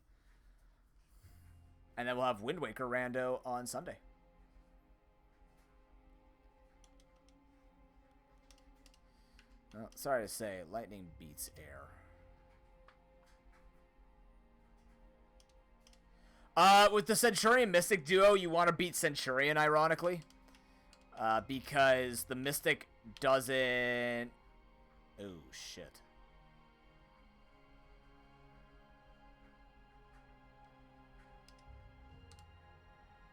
And then we'll have Wind Waker Rando on Sunday. Well, sorry to say, lightning beats air. With the Centurion Mystic duo, you want to beat Centurion, ironically. Because the Mystic doesn't... Oh, shit.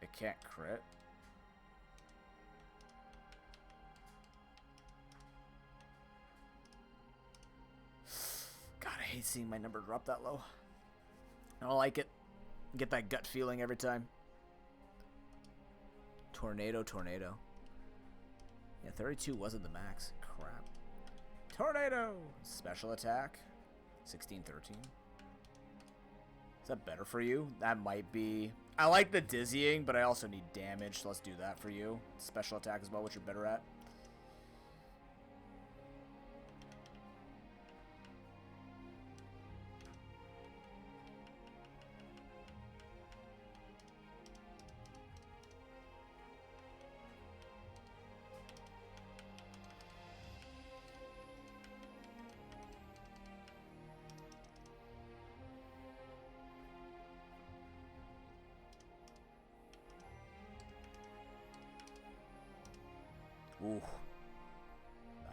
It can't crit. God, I hate seeing my number drop that low. I don't like it. Get that gut feeling every time. Tornado, tornado. Yeah, 32 wasn't the max. Crap. Tornado! Special attack. 16, 13. Is that better for you? That might be. I like the dizzying, but I also need damage, so let's do that for you. Special attack as well, which you're better at. Ooh.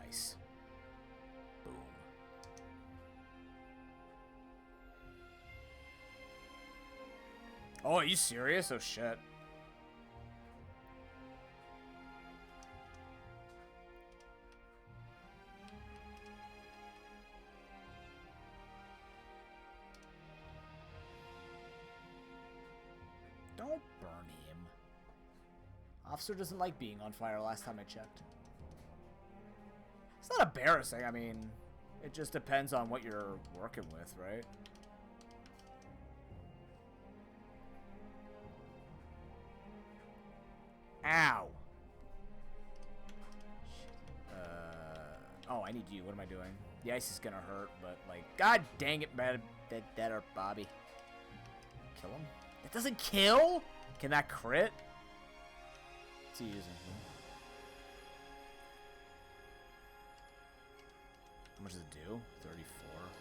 Nice. Boom. Oh, are you serious? Oh, shit. Don't burn him. Officer doesn't like being on fire last time I checked. It's not embarrassing. I mean, it just depends on what you're working with, right? Ow. Oh, I need you. What am I doing? The ice is gonna hurt, but like, god dang it, man. That or Bobby. Kill him? That doesn't kill? Can that crit? What's he using? How much does it do? 34.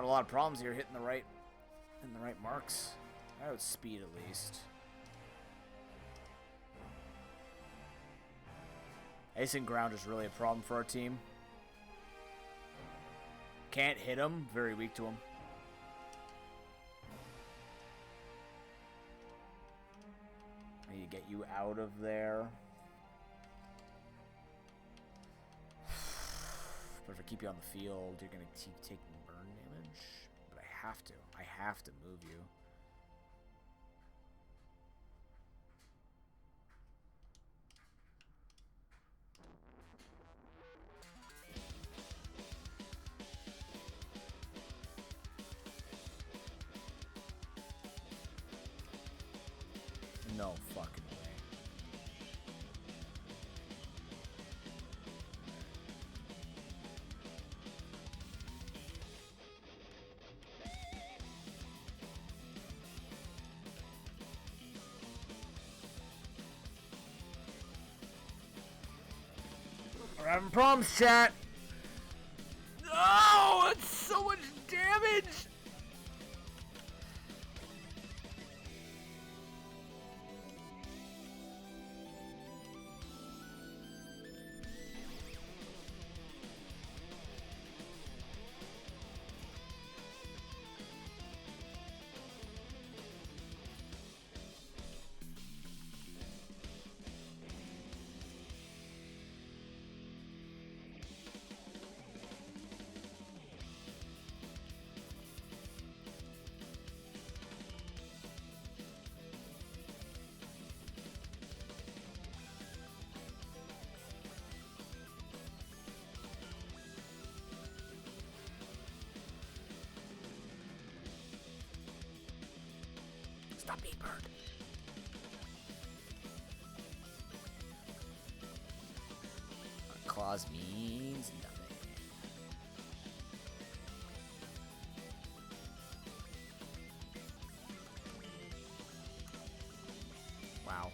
Having a lot of problems here hitting the right marks. I would speed at least. Acing ground is really a problem for our team. Can't hit him. Very weak to him. I need to get you out of there. But if I keep you on the field, you're going to keep taking burn damage. But I have to. I have to move you. No fucking way. We're having problems, chat. Oh, that's so much damage. Stop being burned. Claws means nothing. Wow.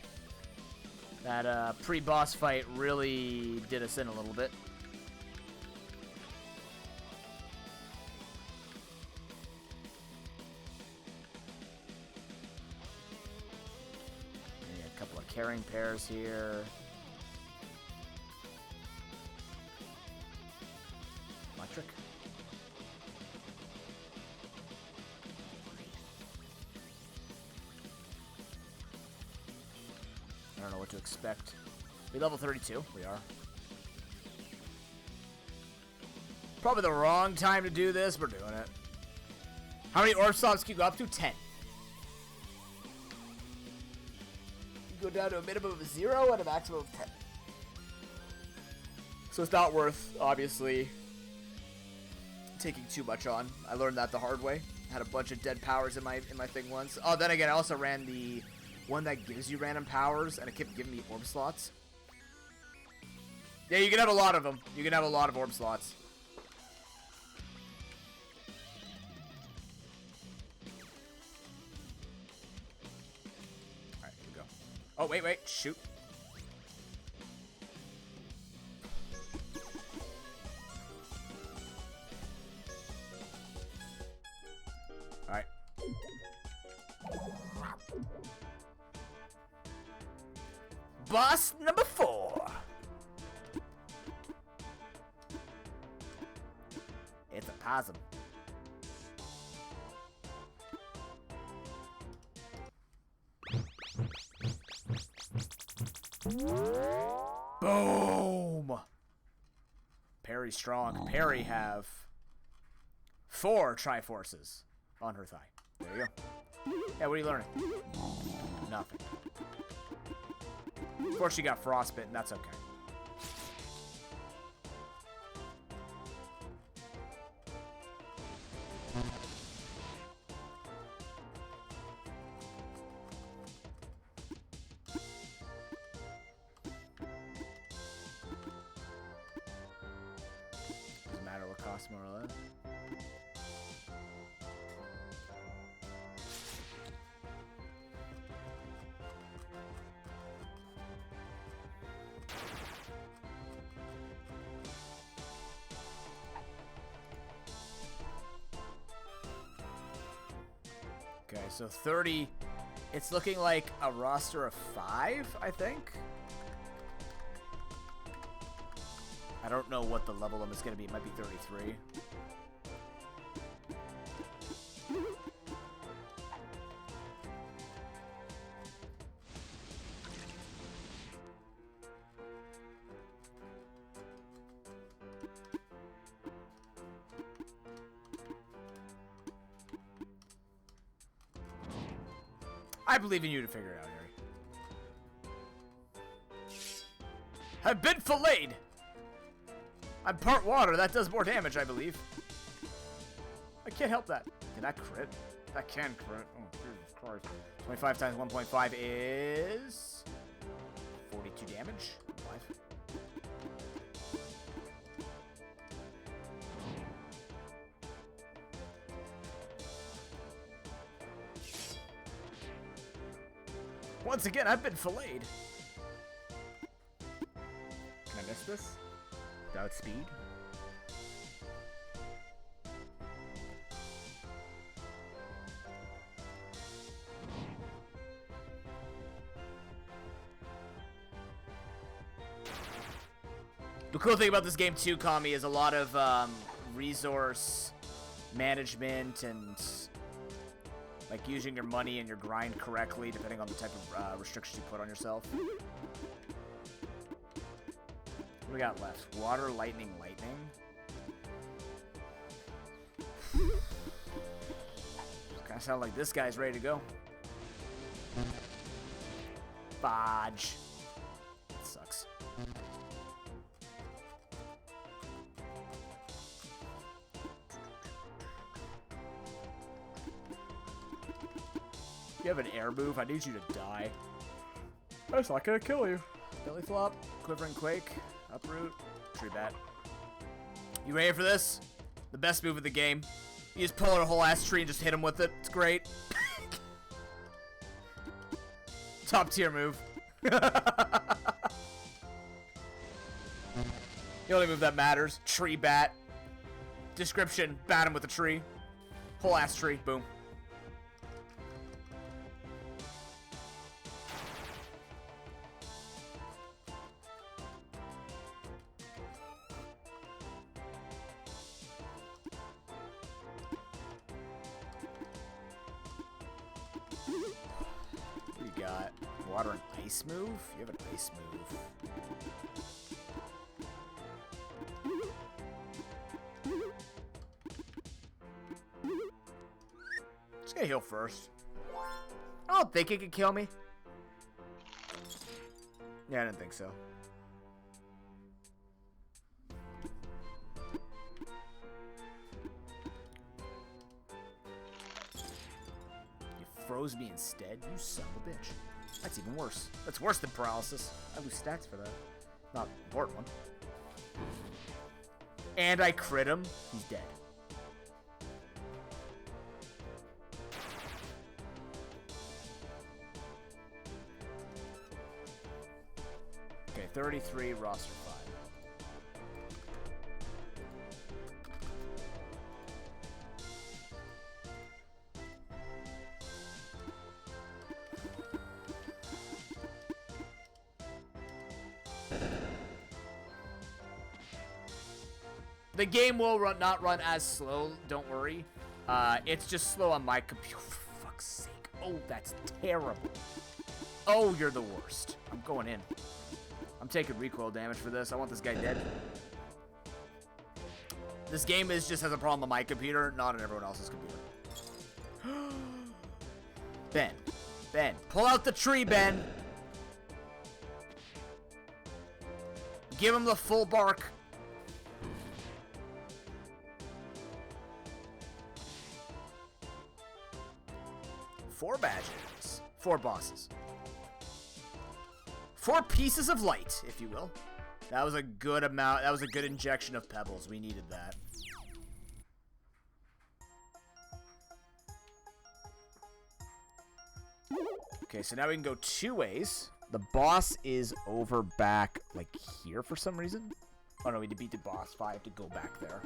That pre-boss fight really did us in a little bit. Carrying pairs here. Electric. I don't know what to expect. We level 32. We are. Probably the wrong time to do this. We're doing it. How many orb stops can you go up to? 10. Go down to a minimum of 0 and a maximum of 10. So it's not worth, obviously, taking too much on. I learned that the hard way. Had a bunch of dead powers in my thing once. Oh, then again, I also ran the one that gives you random powers, and it kept giving me orb slots. Yeah, you can have a lot of them. You can have a lot of orb slots. Oh, wait, shoot. Alright. Boss number 4. It's a possum. Boom! Parry strong. Parry have 4 Triforces on her thigh. There you go. Yeah, what are you learning? Nothing. Of course, she got frostbitten. That's okay. Doesn't matter what costs more or less. so 30. It's looking like a roster of 5, I think. I don't know what the level limit's going to be. It might be 33. I believe in you to figure it out, Harry. I've been filleted! I'm part water. That does more damage, I believe. I can't help that. Did that crit? That can crit. Oh, Jesus Christ. 25 times 1.5 is... 42 damage. 5. Once again, I've been filleted. Can I miss this? Without speed? The cool thing about this game too, Kami, is a lot of resource management and like using your money and your grind correctly, depending on the type of restrictions you put on yourself. What do we got left? Water, lightning, lightning. Kind of sound like this guy's ready to go. Fudge. That sucks. You have an air move. I need you to die. That's not gonna kill you. Belly flop, quivering quake, uproot, tree bat. You ready for this? The best move of the game. You just pull out a whole ass tree and just hit him with it. It's great. Top tier move. The only move that matters. Tree bat. Description, bat him with a tree. Whole ass tree, boom. Water and ice move? You have an ice move. Just gonna heal first. I don't think it could kill me. Yeah, I didn't think so. You froze me instead, you son of a bitch. That's even worse. That's worse than paralysis. I lose stats for that. Not important one. And I crit him. He's dead. Okay, 33, roster 5. The game will not run as slow, don't worry. It's just slow on my computer, for fuck's sake. Oh, that's terrible. Oh, you're the worst. I'm going in. I'm taking recoil damage for this. I want this guy dead. This game just has a problem on my computer, not on everyone else's computer. Ben, pull out the tree, Ben. Give him the full bark. 4 badges. 4 bosses. 4 pieces of light, if you will. That was a good amount. That was a good injection of pebbles. We needed that. Okay, so now we can go 2 ways. The boss is over back, like, here for some reason. Oh, no, we beat the boss 5 to go back there.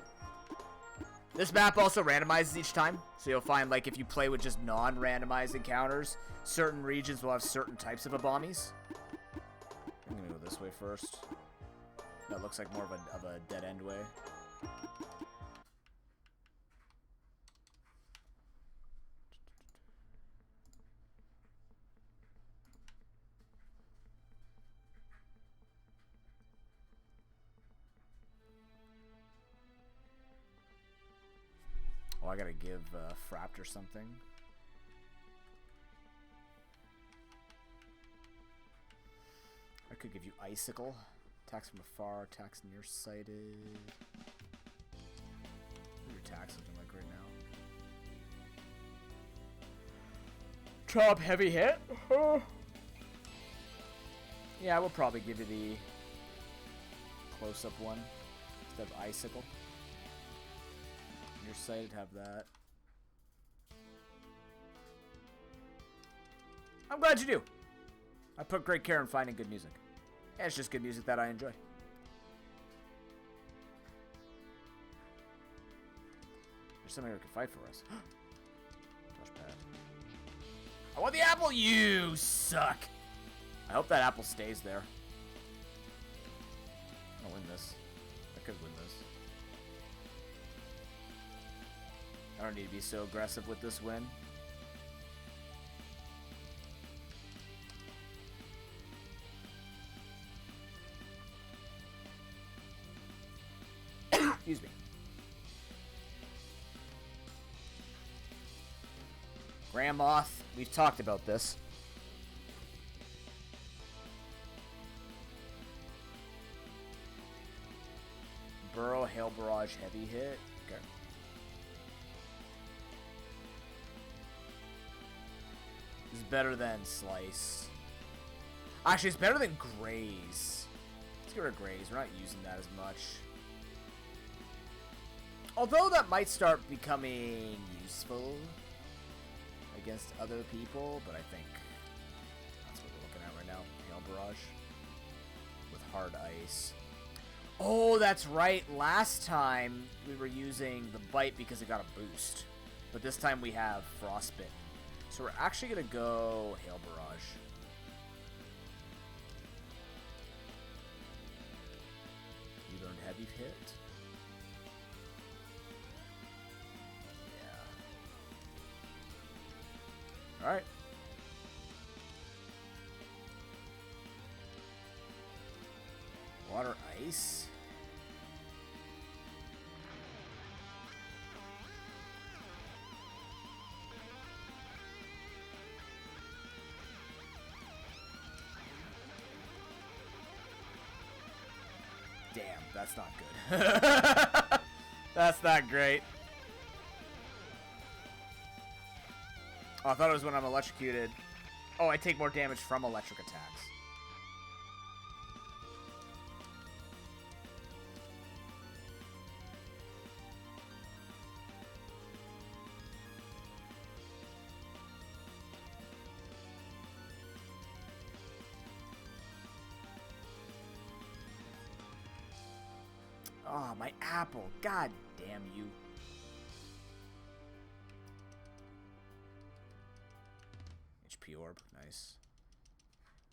This map also randomizes each time, so you'll find, like, if you play with just non-randomized encounters, certain regions will have certain types of Abomis. I'm gonna go this way first. That looks like more of a dead-end way. Oh, I gotta give Fraptor something. I could give you Icicle. Attacks from afar, attacks nearsighted. What are your attacks looking like right now? Chop heavy hit? Yeah, we'll probably give you the close-up one instead of Icicle. Nearsighted, have that. I'm glad you do. I put great care in finding good music. And it's just good music that I enjoy. There's somebody who can fight for us. Touchpad. I want the apple! You suck! I hope that apple stays there. I'll win this. I could win this. I don't need to be so aggressive with this win. Excuse me. Grandmoth, we've talked about this. Burrow, Hail Barrage, heavy hit. Okay. This is better than Slice. Actually, it's better than Graze. Let's get rid of Graze. We're not using that as much. Although that might start becoming useful against other people, but I think that's what we're looking at right now. Hail Barrage with Hard Ice. Oh, that's right. Last time we were using the Bite because it got a boost. But this time we have Frostbitten. So we're actually going to go Hail Barrage. You learned Heavy Hit. Yeah. Alright. Water Ice. Damn, that's not good. That's not great. Oh, I thought it was when I'm electrocuted. Oh, I take more damage from electric attacks. Oh, my apple. God damn you. HP orb. Nice.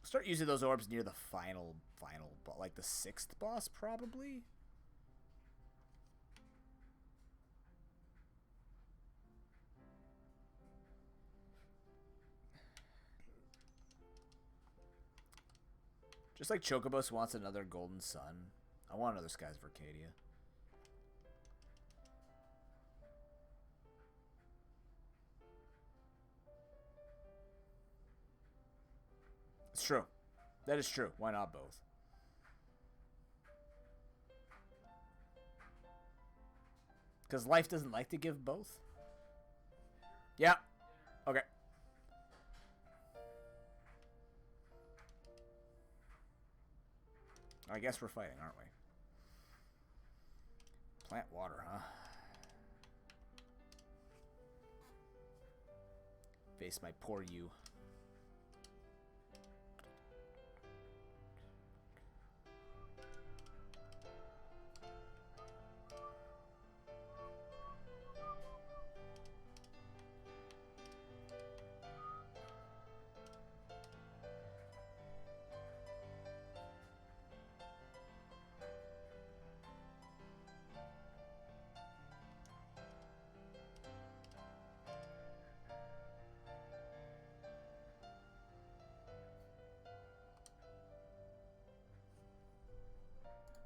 Start using those orbs near the final, like the 6th boss, probably? Just like Chocobos wants another Golden Sun. I want another Skies of Arcadia. It's true. That is true. Why not both? Because life doesn't like to give both? Yeah. Okay. I guess we're fighting, aren't we? Plant water, huh? Face my poor you.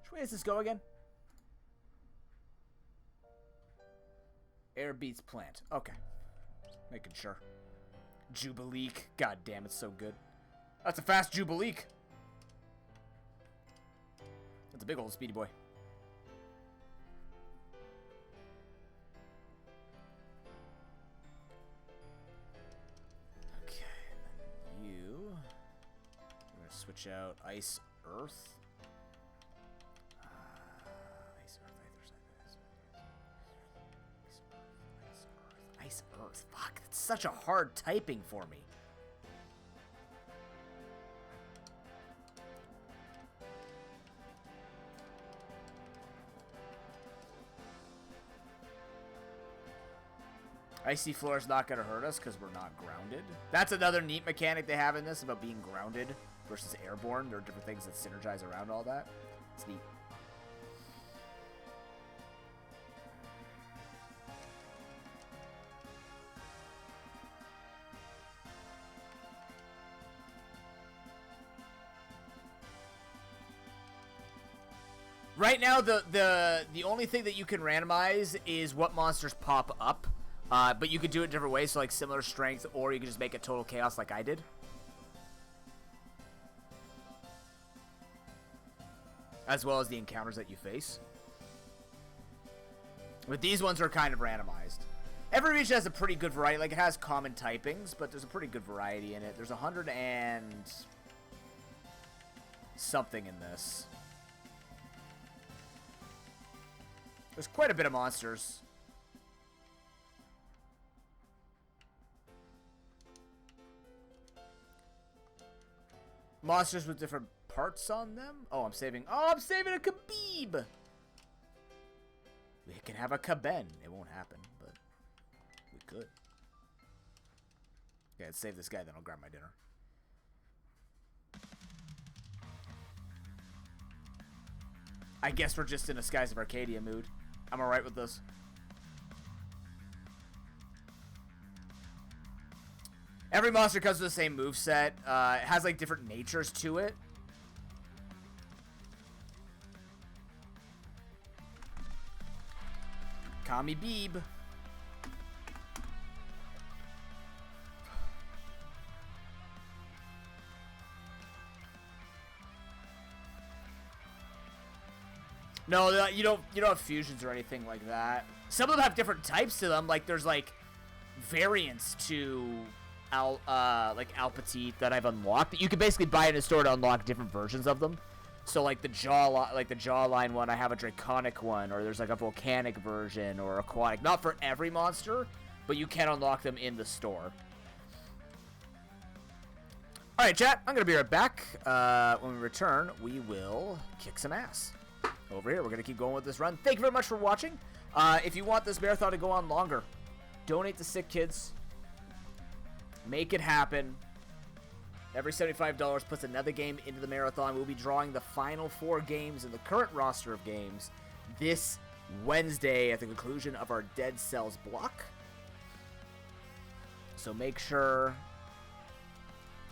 Which way does this go again? Air beats plant. Okay. Making sure. Jubileek. God damn, it's so good. That's a fast Jubileek. That's a big old speedy boy. Okay, and then you. We're gonna switch out Ice Earth. Ice Earth. Ice Earth. Fuck, that's such a hard typing for me. Icy floor is not going to hurt us because we're not grounded. That's another neat mechanic they have in this about being grounded versus airborne. There are different things that synergize around all that. It's neat. Right now, the only thing that you can randomize is what monsters pop up. But you could do it different ways, so like similar strength, or you could just make it total chaos like I did. As well as the encounters that you face. But these ones are kind of randomized. Every region has a pretty good variety. Like, it has common typings, but there's a pretty good variety in it. There's 100 and something in this. There's quite a bit of monsters. Monsters with different parts on them? Oh, I'm saving a Khabib! We can have a Kaben. It won't happen, but we could. Okay, let's save this guy, then I'll grab my dinner. I guess we're just in a Skies of Arcadia mood. I'm alright with this. Every monster comes with the same moveset. It has, like, different natures to it. Kami Beeb. No, you don't have fusions or anything like that. Some of them have different types to them. Like, there's, like, variants to Alpatite that I've unlocked. You can basically buy in a store to unlock different versions of them. So like the jawline one, I have a draconic one, or there's like a volcanic version or aquatic. Not for every monster, but you can unlock them in the store. All right, chat. I'm gonna be right back. When we return, we will kick some ass over here. We're gonna keep going with this run. Thank you very much for watching. If you want this marathon to go on longer, donate to SickKids. Make it happen. Every $75 puts another game into the marathon. We'll be drawing the final 4 games in the current roster of games this Wednesday at the conclusion of our Dead Cells block. So make sure,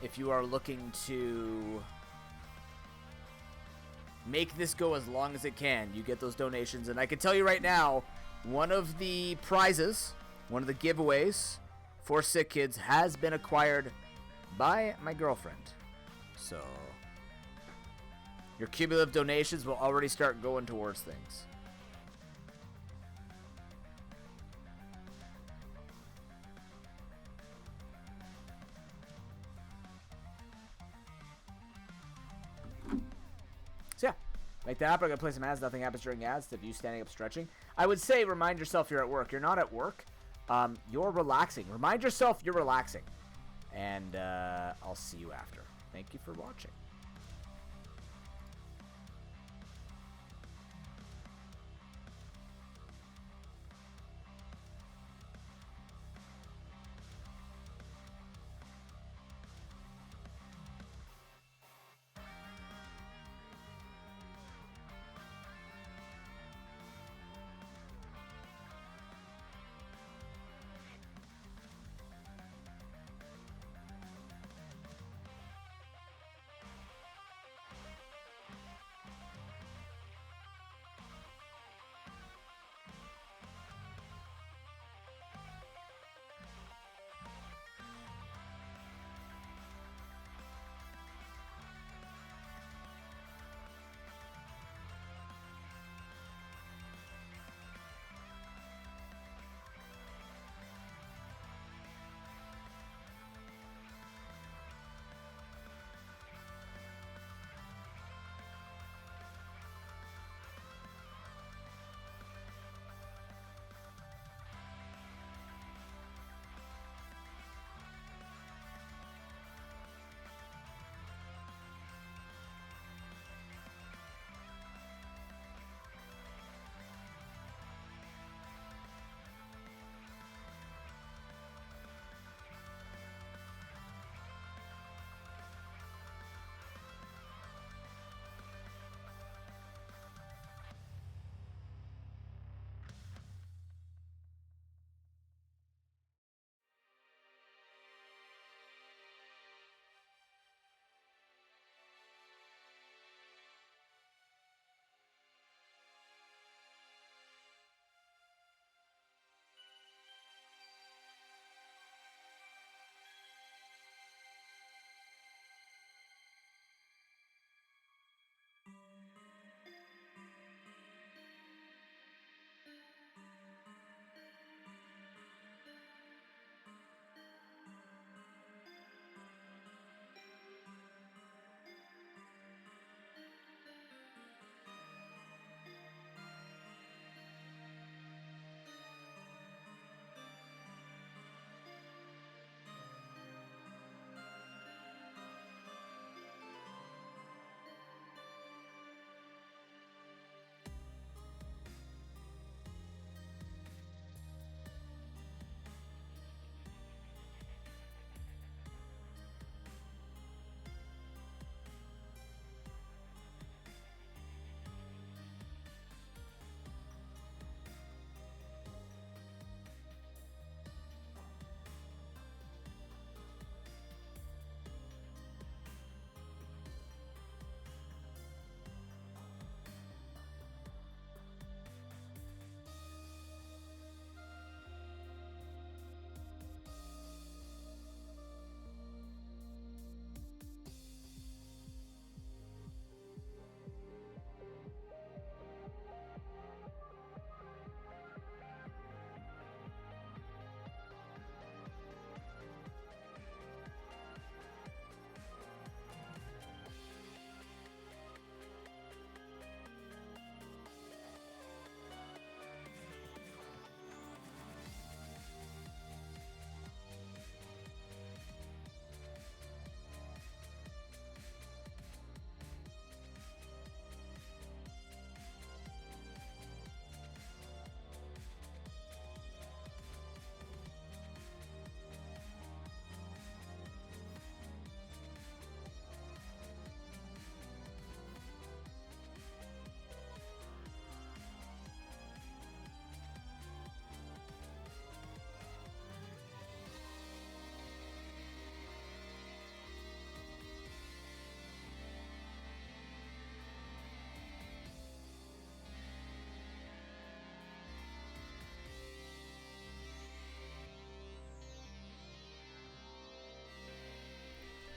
if you are looking to make this go as long as it can, you get those donations. And I can tell you right now, one of the prizes, one of the giveaways for SickKids has been acquired by my girlfriend. So your cumulative donations will already start going towards things. So yeah, make that happen. I'm gonna play some ads. Nothing happens during ads. If you standing up stretching, I would say remind yourself you're at work. You're not at work. You're relaxing. Remind yourself you're relaxing. And I'll see you after. Thank you for watching.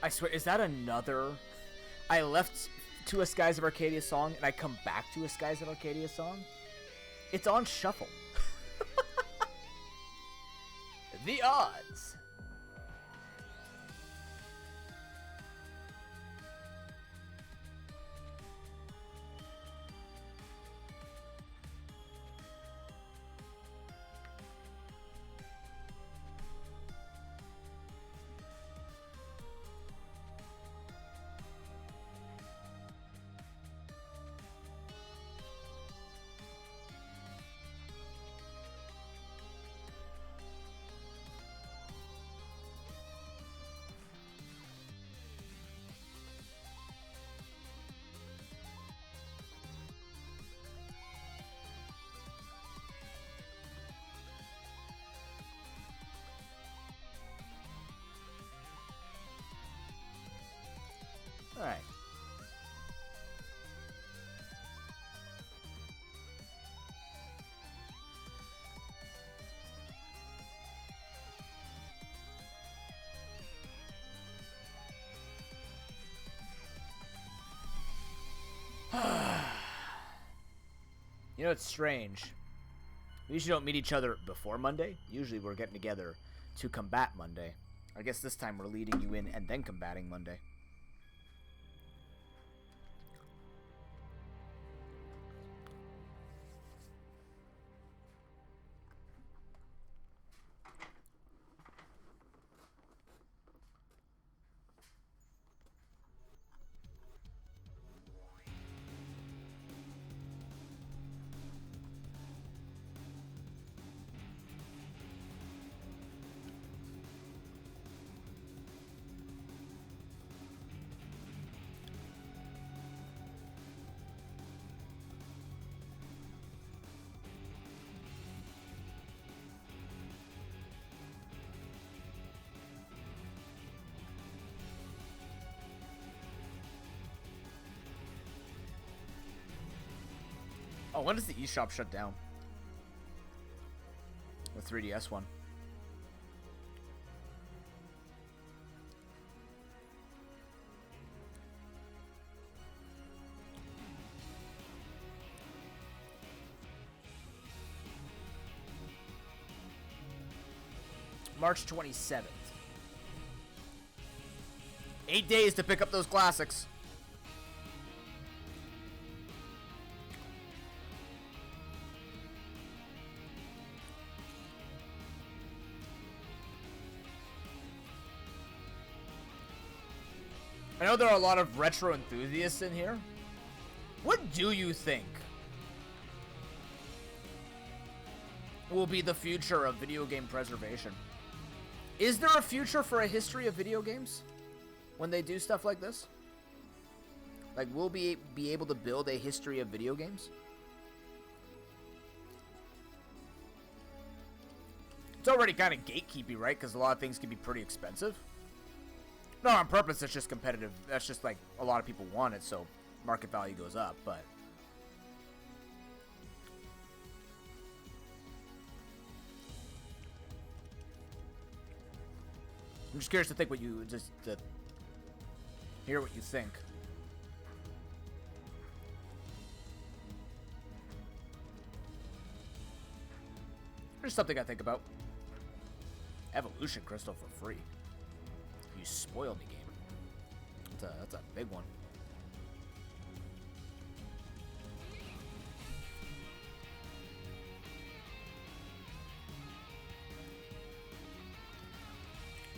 I swear, is that another... I left To a Skies of Arcadia song, and I come back to a Skies of Arcadia song? It's on shuffle. The odds. Alright. You know, it's strange. We usually don't meet each other before Monday. Usually we're getting together to combat Monday. I guess this time we're leading you in and then combating Monday. Oh, when does the eShop shut down? The 3DS one. March 27th. 8 days to pick up those classics. I know there are a lot of retro enthusiasts in here. What do you think will be the future of video game preservation? Is there a future for a history of video games when they do stuff like this? Like, will we be able to build a history of video games? It's already kind of gatekeepy, right? Because a lot of things can be pretty expensive. Not on purpose, it's just competitive. That's just like a lot of people want it, so market value goes up, but... I'm just curious to think what you... just to hear what you think. Just something I think about. Evolution Crystal for free. You spoiled me, game. That's a big one.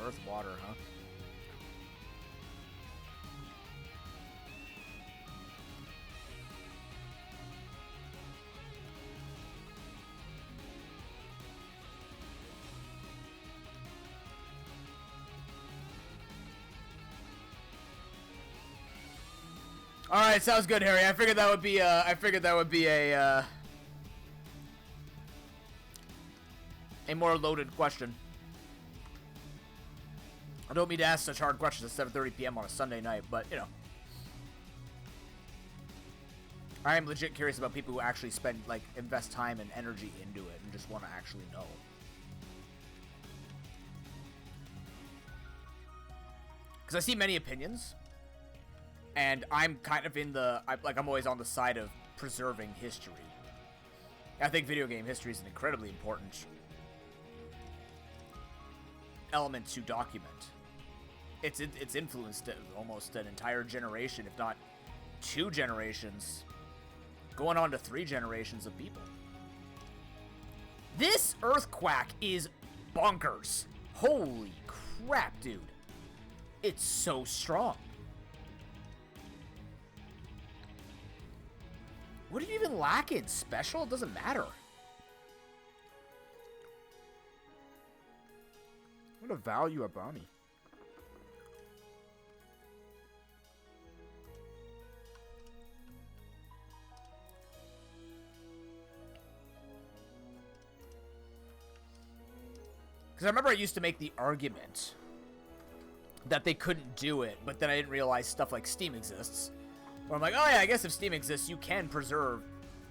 Earth, water, huh? All right, sounds good, Harry. I figured that would be a more loaded question. I don't mean to ask such hard questions at 7:30 p.m. on a Sunday night, but you know, I am legit curious about people who actually spend invest time and energy into it and just want to actually know. Because I see many opinions, and I'm kind of in the, I'm always on the side of preserving history. I think video game history is an incredibly important element to document. It's influenced almost an entire generation, if not 2 generations, going on to 3 generations of people. This Earthquack is bonkers. Holy crap, dude. It's so strong. What do you even lack in? Special? It doesn't matter. What a value Abomi. Because I remember I used to make the argument that they couldn't do it, but then I didn't realize stuff like Steam exists. Where I'm like, oh yeah, I guess if Steam exists, you can preserve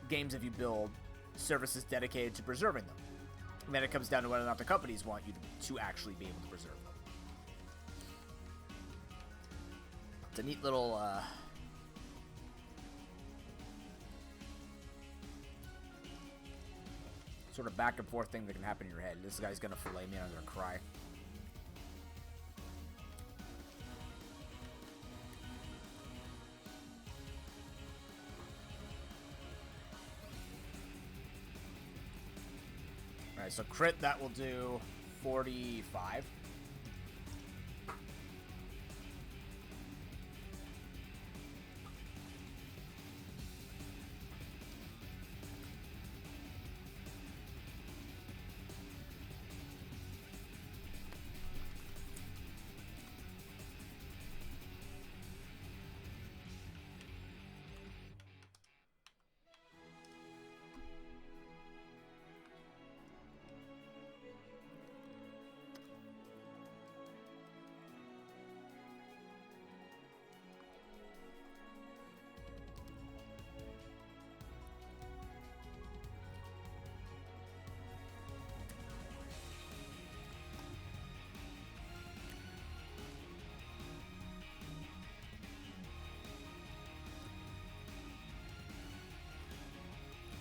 games if you build services dedicated to preserving them. And then it comes down to whether or not the companies want you to actually be able to preserve them. It's a neat little, sort of back and forth thing that can happen in your head. This guy's gonna fillet me and I'm gonna cry. Alright, so crit, that will do 45.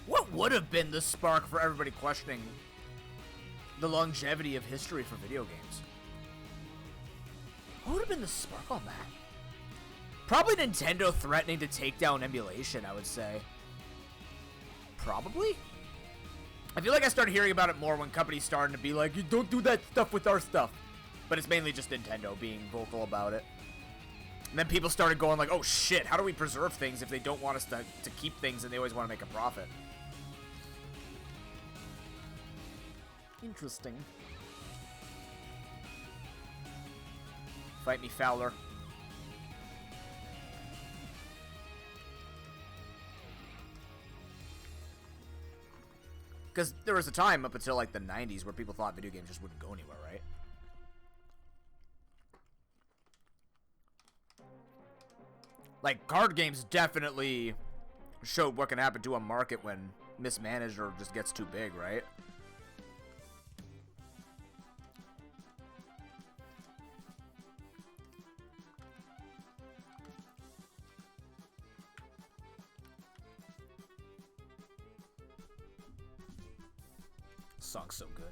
What would have been the spark for everybody questioning the longevity of history for video games? What would have been the spark on that? Probably Nintendo threatening to take down emulation, I would say. Probably? I feel like I started hearing about it more when companies started to be like, you don't do that stuff with our stuff. But it's mainly just Nintendo being vocal about it. And then people started going like, oh shit, how do we preserve things if they don't want us to keep things and they always want to make a profit? Interesting. Fight me, Fowler. Because there was a time up until like the 90s where people thought video games just wouldn't go anywhere, right? Like, card games definitely showed what can happen to a market when mismanaged or just gets too big, right? Song's so good.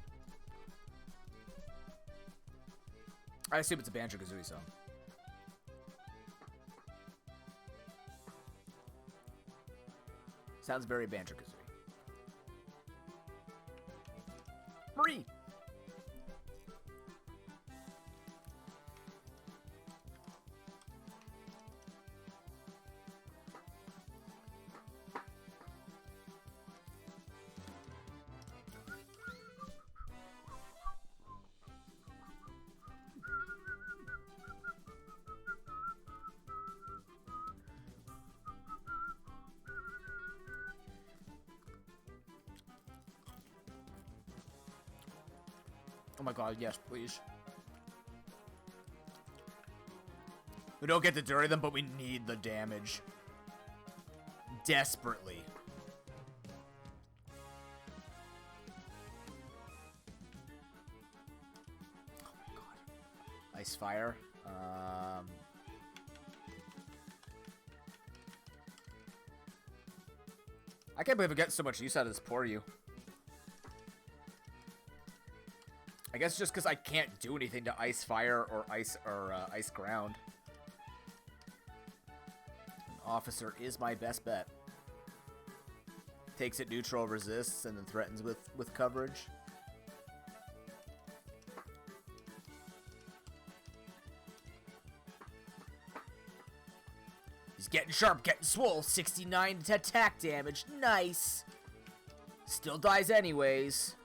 I assume it's a Banjo-Kazooie song. Sounds very Banjo-Kazooie. Marie! Oh my god, yes, please. We don't get to dirty them, but we need the damage. Desperately. Oh my god. Ice Fire. I can't believe I'm getting so much use out of this Poryu. I guess just because I can't do anything to ice fire or ice ground. An officer is my best bet. Takes it neutral, resists, and then threatens with coverage. He's getting sharp, getting swole. 69 to attack damage. Nice. Still dies anyways.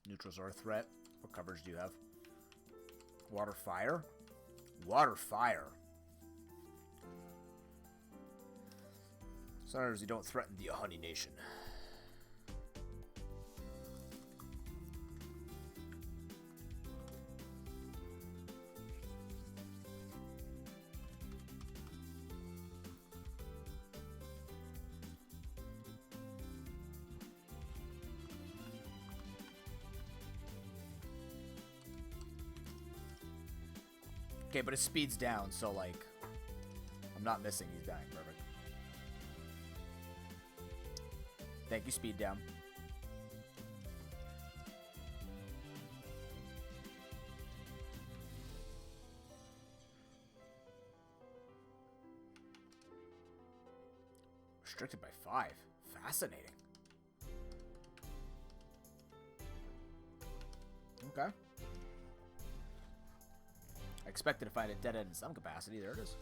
Neutrals are a threat. What coverage do you have? Water, fire? Water, fire. Sometimes you don't threaten the Honey Nation. Okay, but his speed's down, so, like, I'm not missing. He's dying. Perfect. Thank you, speed down. Restricted by 5. Fascinating. Okay. I expected to find a dead end in some capacity. There it is.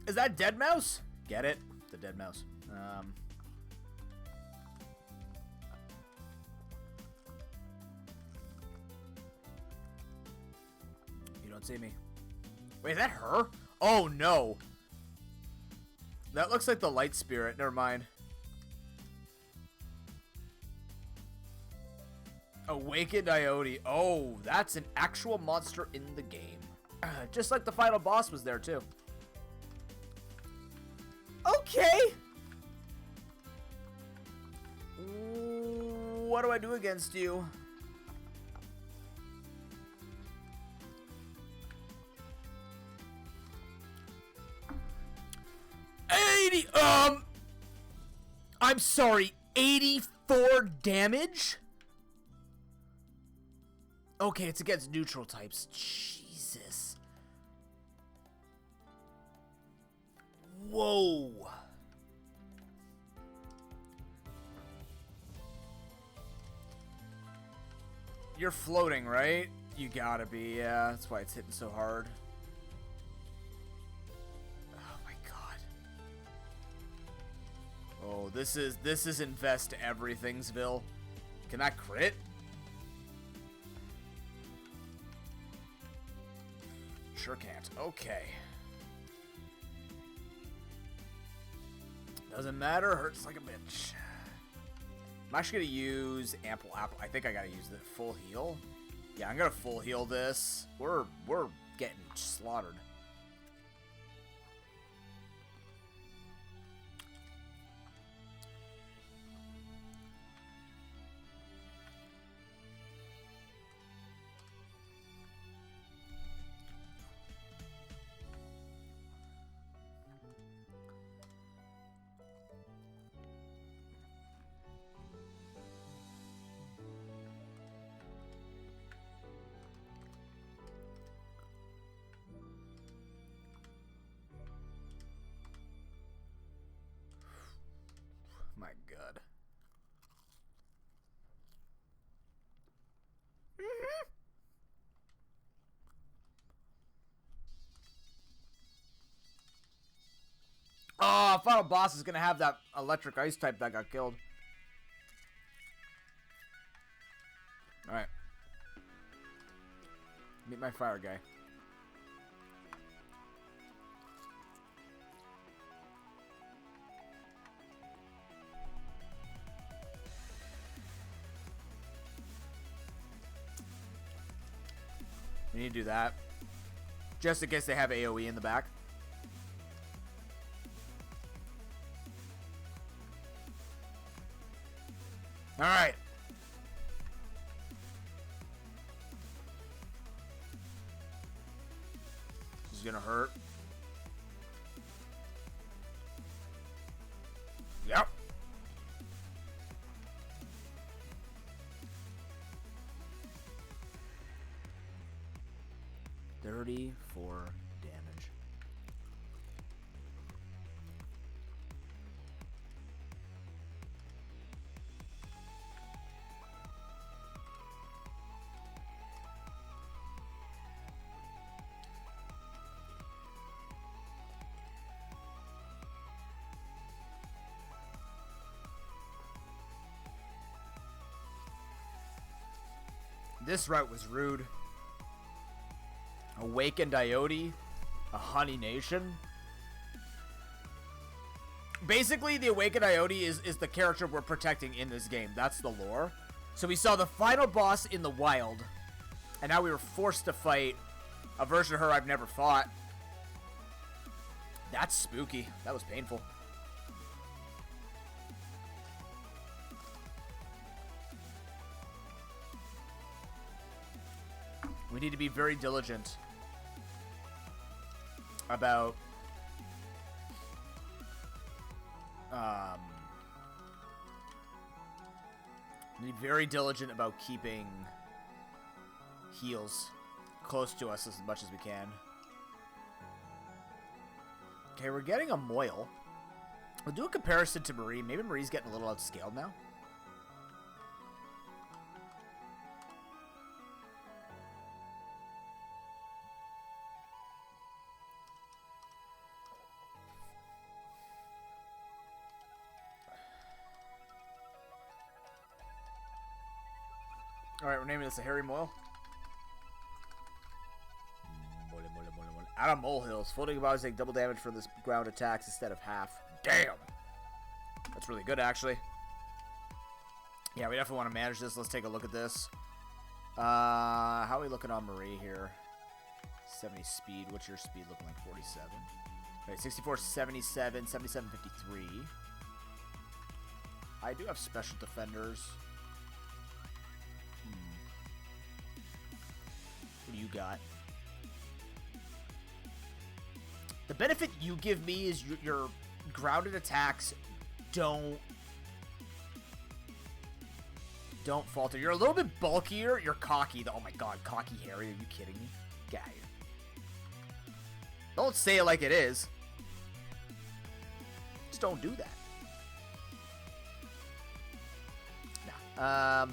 Is that dead mouse? Get it? The dead mouse. See me. Wait, is that her? Oh no. That looks like the light spirit. Never mind. Awakened Iote. Oh, that's an actual monster in the game. Just like the final boss was there too. Okay. What do I do against you? I'm sorry, 84 damage? Okay, it's against neutral types. Jesus. Whoa. You're floating, right? You gotta be, yeah. That's why it's hitting so hard. Oh, this is invest everythingsville. Can that crit? Sure can't. Okay. Doesn't matter. Hurts like a bitch. I'm actually gonna use ample apple. I think I gotta use the full heal. Yeah, I'm gonna full heal this. We're getting slaughtered. My God. Oh, final boss is gonna have that electric ice type that got killed. Alright. Meet my fire guy. We need to do that. Just in case they have AoE in the back. Alright. This is gonna hurt. Yep. $34 damage. This route was rude. Awakened Iote, a Honey Nation. Basically, the Awakened Iote is the character we're protecting in this game. That's the lore. So we saw the final boss in the wild, and now we were forced to fight a version of her I've never fought. That's spooky. That was painful. We need to be very diligent about keeping heals close to us as much as we can. Okay, we're getting a Moil. We'll do a comparison to Marie. Maybe Marie's getting a little outscaled now. Alright, we're naming this a Hairy Moil. Out of molehills. Floating about is take double damage from this ground attacks instead of half. Damn! That's really good, actually. Yeah, we definitely want to manage this. Let's take a look at this. How are we looking on Marie here? 70 speed. What's your speed looking like? 47. Okay, 64, 77, 77, 53. I do have special defenders. What do you got? The benefit you give me is your grounded attacks don't falter. You're a little bit bulkier. You're cocky. Oh my god, cocky Harry. Are you kidding me? Get out of here. Don't say it like it is. Just don't do that. Nah.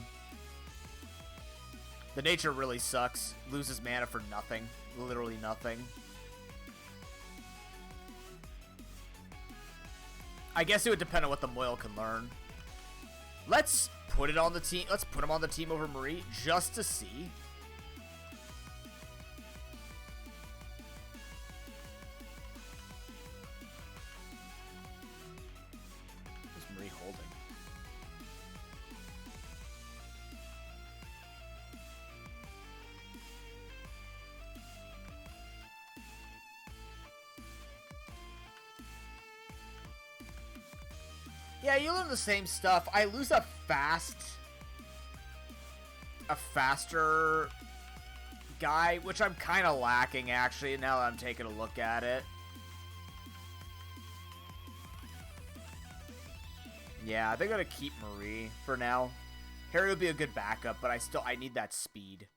The nature really sucks. Loses mana for nothing. Literally nothing. I guess it would depend on what the Moil can learn. Let's put it on the team. Let's put him on the team over Marie just to see. What's Marie holding? Yeah, you learn the same stuff. I lose a faster guy, which I'm kind of lacking, actually, now that I'm taking a look at it. Yeah, they're going to keep Marie for now. Harry would be a good backup, but I need that speed.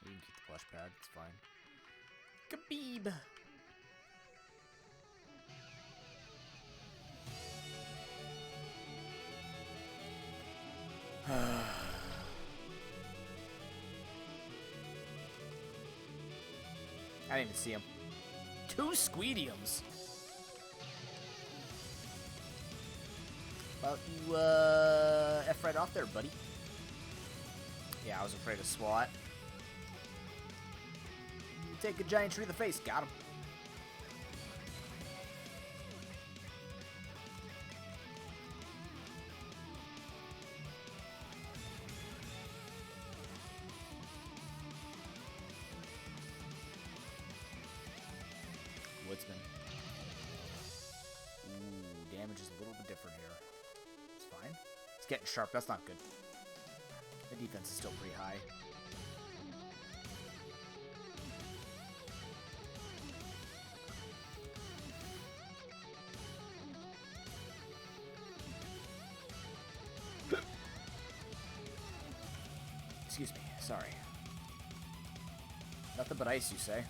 We can keep the plush pad, it's fine. Khabib! I didn't even see him. 2 Squeediums! Well, you, F right off there, buddy. Yeah, I was afraid of SWAT. You take a giant tree to the face. Got him. Woodsman. Ooh, damage is a little bit different here. It's fine. It's getting sharp. That's not good. The defense is still pretty high. Excuse me. Sorry. Nothing but ice, you say?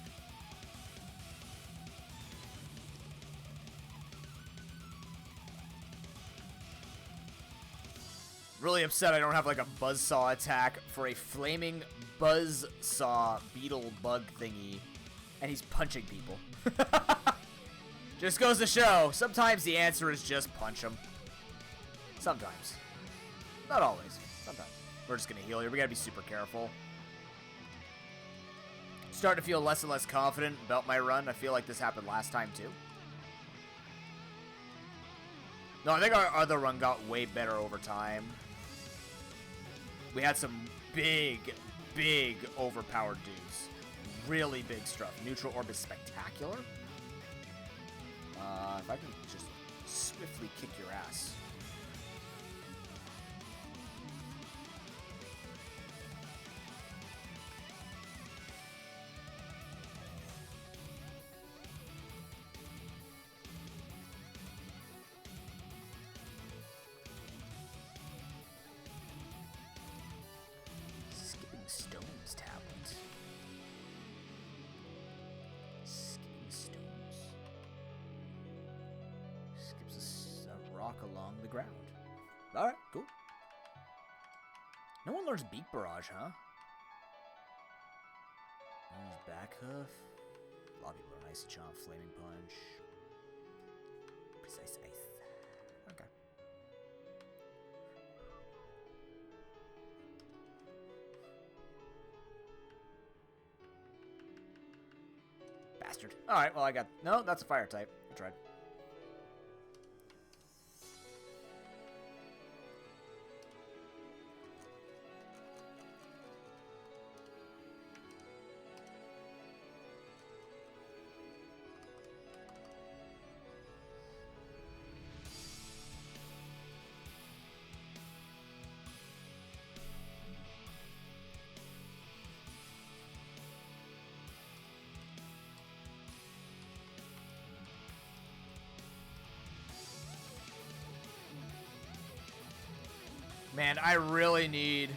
Really upset I don't have like a buzzsaw attack for a flaming buzzsaw beetle bug thingy, and he's punching people. Just goes to show, sometimes the answer is just punch him. Sometimes. Not always. Sometimes. We're just gonna heal here. We gotta be super careful. Starting to feel less and less confident about my run. I feel like this happened last time too. No, I think our other run got way better over time. We had some big, big overpowered dudes. Really big stuff. Neutral orb is spectacular. If I can just swiftly kick your ass. Stones tablet. Skipping stones. Skips a rock along the ground. Alright, cool. No one learns Beak Barrage, huh? No one learns Back Hoof. A lot of people learn Icy Chomp, Flaming Punch. Precise Ice. Okay. Bastard. Alright, well I got... No, that's a fire type. I tried. Man, I really need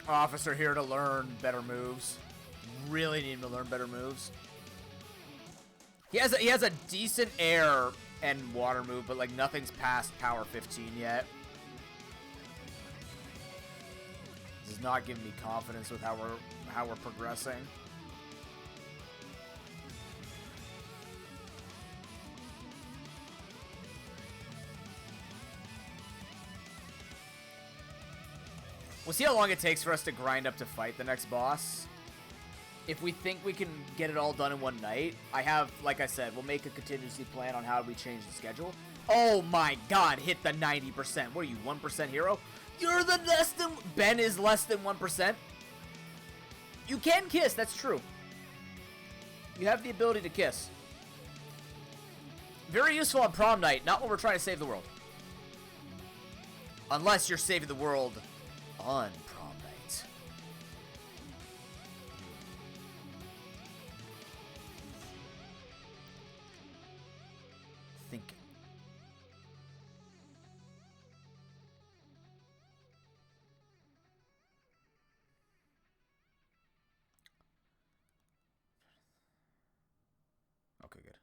Officer here to learn better moves. Really need him to learn better moves. He has a decent air and water move, but like nothing's past power 15 yet. This is not giving me confidence with how we're progressing. We'll see how long it takes for us to grind up to fight the next boss. If we think we can get it all done in one night, I have, like I said, we'll make a contingency plan on how we change the schedule. Oh my god, hit the 90%. What are you, 1% hero? You're the less than... Ben is less than 1%. You can kiss, that's true. You have the ability to kiss. Very useful on prom night, not when we're trying to save the world. Unless you're saving the world on prom night. Thinking. Okay, good.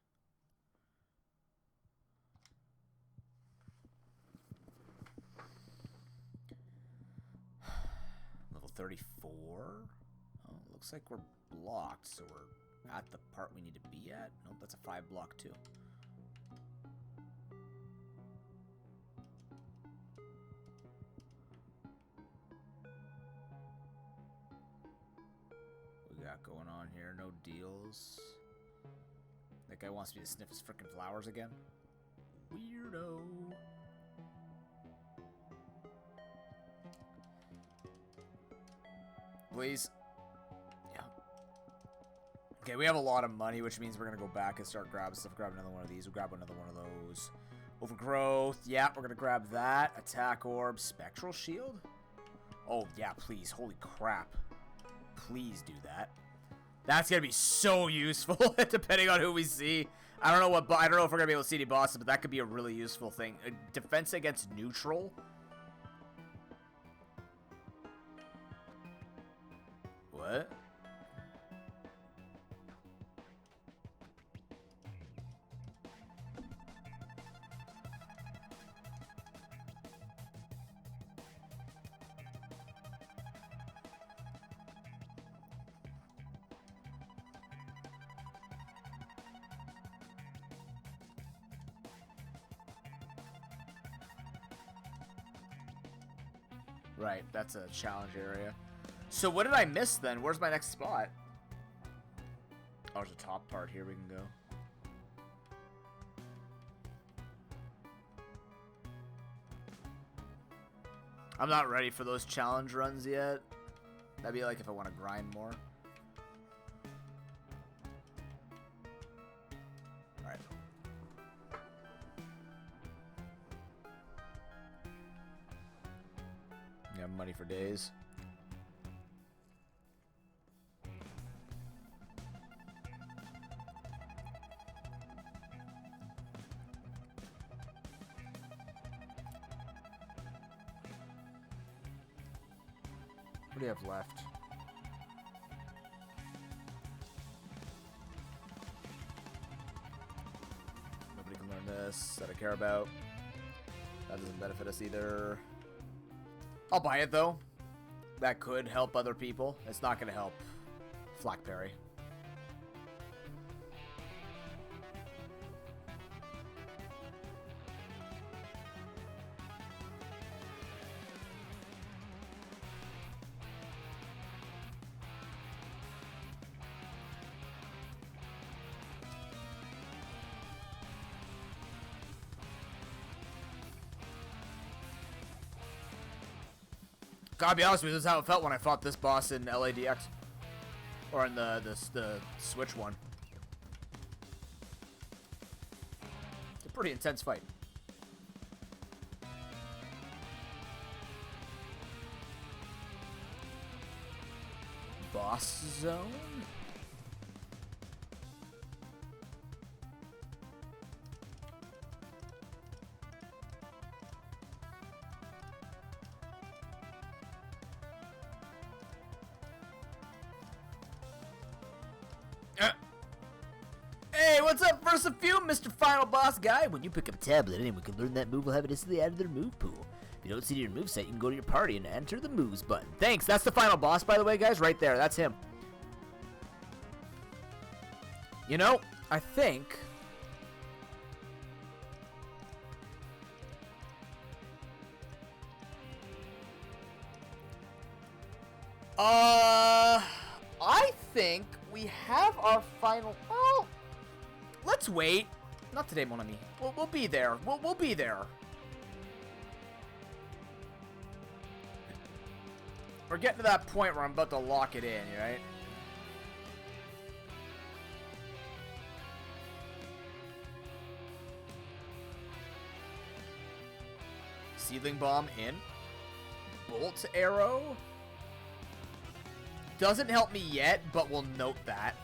Level 34. Oh, looks like we're blocked, so we're at the part we need to be at. Nope, that's a 5 block too. got going on here? No deals. That guy wants me to sniff his frickin' flowers again? Weirdo. Please. Yeah. Okay, we have a lot of money, which means we're gonna go back and start grabbing stuff. Grab another one of these. We'll grab another one of those. Overgrowth. Yeah, we're gonna grab that. Attack orb. Spectral shield? Oh, yeah, please. Holy crap. Please do that. That's gonna be so useful, depending on who we see. I don't know if we're gonna be able to see any bosses, but that could be a really useful thing. Defense against neutral. What? Right, that's a challenge area. So what did I miss then? Where's my next spot? Oh, there's a top part here we can go. I'm not ready for those challenge runs yet. That'd be like if I want to grind more. Alright. You have money for days. What do you have left? Nobody can learn this that I care about. That doesn't benefit us either. I'll buy it though. That could help other people. It's not going to help Flackberry. Gotta be honest with you, this is how it felt when I fought this boss in LADX. Or in the Switch one. It's a pretty intense fight. Boss zone? Hey, what's up, Versa Fume, Mr. Final Boss Guy? When you pick up a tablet, anyone can learn that move will have it instantly added to their move pool. If you don't see it in your moveset, you can go to your party and enter the moves button. Thanks, that's the final boss, by the way, guys, right there. That's him. You know, I think... I think we have our final... Well, let's wait. Not today, mon ami. We'll be there. We'll be there. We're getting to that point where I'm about to lock it in, right? Seedling Bomb in. Bolt Arrow. Doesn't help me yet, but we'll note that.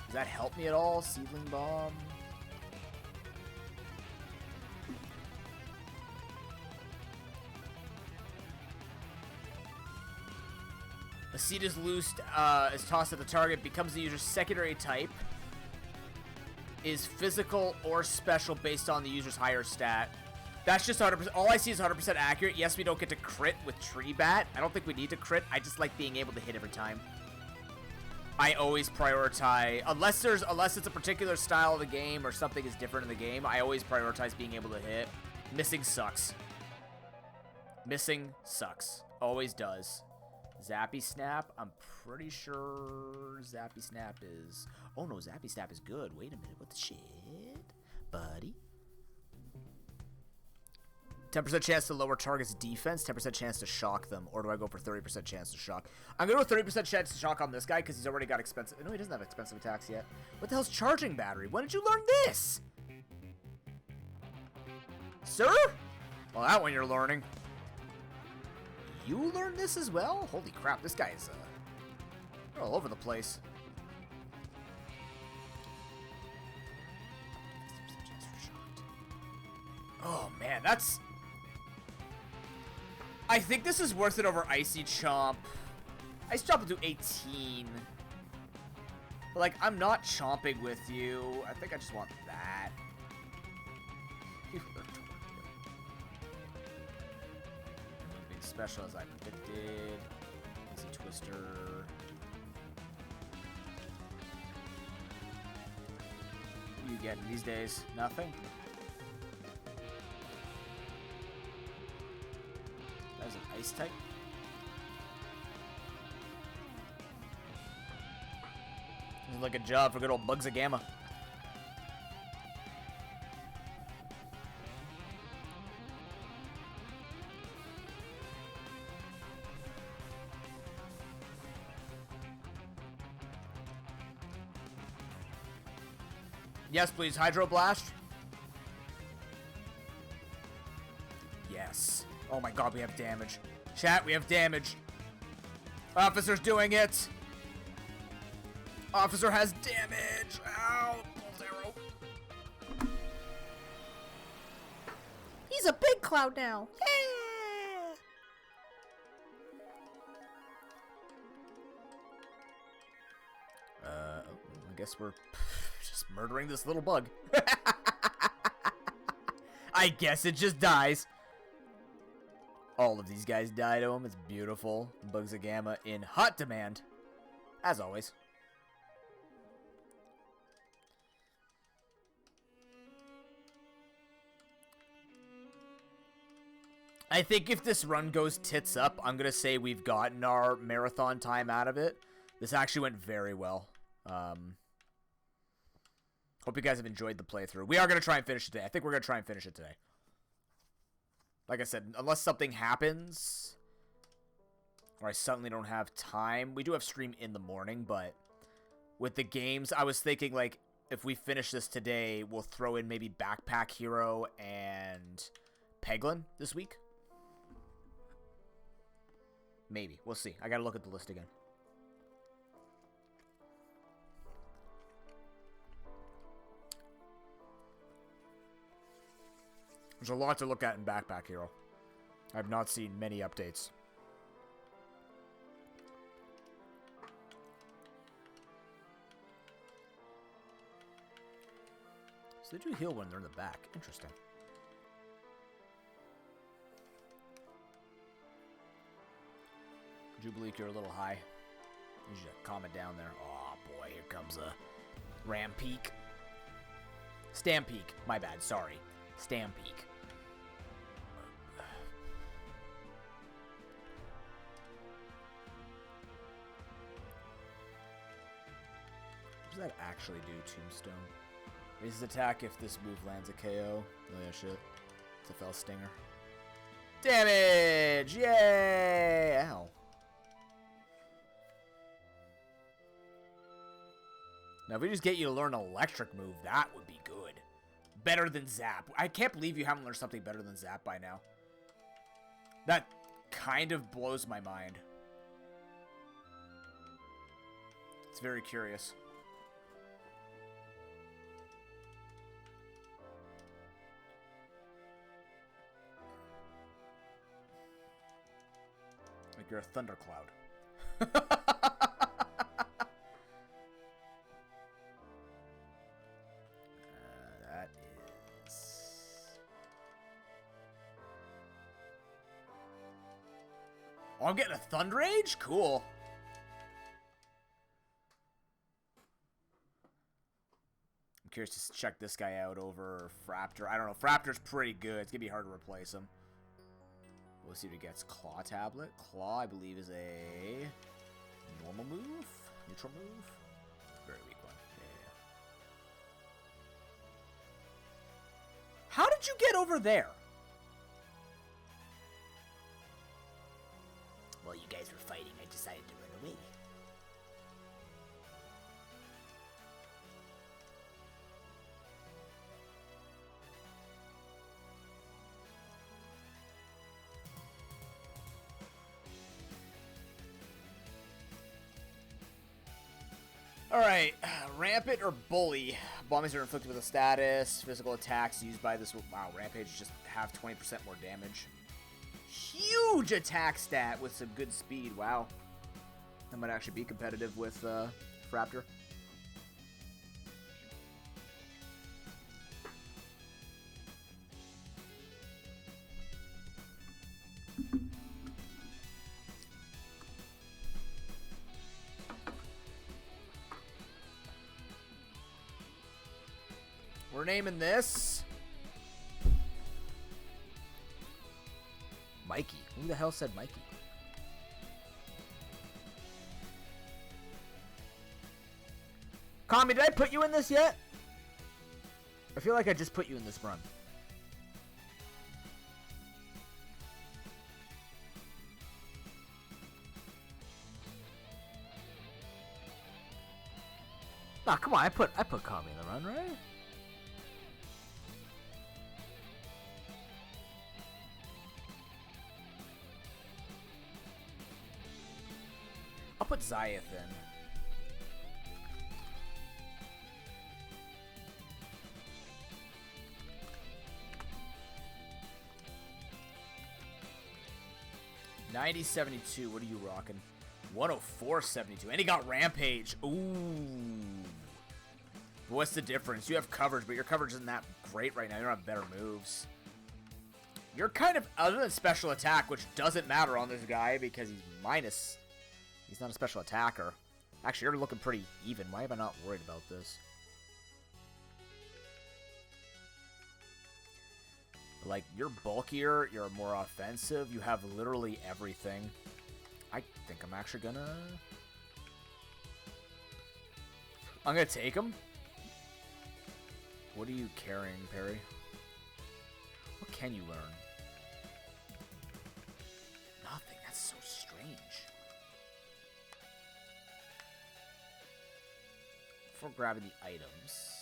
Does that help me at all? Seedling Bomb. A seed is loosed, is tossed at the target, becomes the user's secondary type. Is physical or special based on the user's higher stat. That's just 100%. All I see is 100% accurate. Yes, we don't get to crit with Tree Bat. I don't think we need to crit. I just like being able to hit every time. I always prioritize, unless it's a particular style of the game or something is different in the game, I always prioritize being able to hit. Missing sucks. Missing sucks. Always does. Zappy Snap, I'm pretty sure Zappy Snap is... Oh no, Zappy Snap is good. Wait a minute, what the shit? Buddy? 10% chance to lower target's defense, 10% chance to shock them. Or do I go for 30% chance to shock? I'm going to go 30% chance to shock on this guy because he's already got expensive... No, he doesn't have expensive attacks yet. What the hell's charging battery? When did you learn this? Sir? Well, that one you're learning. You learned this as well? Holy crap, this guy is all over the place. Oh man, that's... I think this is worth it over Icy Chomp. Icy Chomp will do 18. But like, I'm not chomping with you. I think I just want that. Being special as I predicted. Easy Twister. What are you getting these days? Nothing? That was an ice type. This is like a job for good old Bugs of Gamma. Yes, please, Hydro Blast. Yes. Oh my god, we have damage. Chat, we have damage. Officer's doing it. Officer has damage. Ow. Pulse arrow. He's a big cloud now. Yeah. I guess we're just murdering this little bug. I guess it just dies. All of these guys die to him. It's beautiful. Bugs of Gamma in hot demand. As always. I think if this run goes tits up, I'm going to say we've gotten our marathon time out of it. This actually went very well. Hope you guys have enjoyed the playthrough. We are going to try and finish it today. I think we're going to try and finish it today. Like I said, unless something happens, or I suddenly don't have time. We do have stream in the morning, but with the games, I was thinking, like, if we finish this today, we'll throw in maybe Backpack Hero and Peglin this week. Maybe. We'll see. I gotta look at the list again. There's a lot to look at in Backpack Hero. I've not seen many updates. So they do heal when they're in the back. Interesting. Jubileek, you're a little high. You should calm it down there. Oh boy, here comes a Rampeak. Stampeak. My bad, sorry. Stampeak. What does that actually do, Tombstone? Raises attack if this move lands a KO. Oh yeah, shit. It's a fell stinger. Damage! Yay! Ow. Now, if we just get you to learn an electric move, that would be good. Better than Zap. I can't believe you haven't learned something better than Zap by now. That kind of blows my mind. It's very curious. Like you're a thundercloud. That is... Oh, I'm getting a Thunder Rage? Cool. I'm curious to check this guy out over Fraptor. I don't know. Fraptor's pretty good. It's going to be hard to replace him. We'll see what he gets. Claw tablet. Claw, I believe, is a normal move? Neutral move? Very weak one. Yeah. How did you get over there? While you guys were fighting, I decided to run away. Alright, Rampant or Bully. Bombings are inflicted with a status. Physical attacks used by this... Wow, Rampage just have 20% more damage. Huge attack stat with some good speed. Wow. That might actually be competitive with Fraptor. We're naming this Mikey. Who the hell said Mikey? Kami, did I put you in this yet? I feel like I just put you in this run. Nah, come on, I put Kami in the run, right? I'll put Zayeth in. $90.72. What are you rocking? $104.72. And he got Rampage. Ooh. But what's the difference? You have coverage, but your coverage isn't that great right now. You don't have better moves. You're kind of, other than special attack, which doesn't matter on this guy because he's minus. He's not a special attacker. Actually, you're looking pretty even. Why am I not worried about this? Like, you're bulkier, you're more offensive, you have literally everything. I think I'm actually gonna... I'm gonna take him. What are you carrying, Perry? What can you learn? Nothing. That's so strange. Before grabbing the items...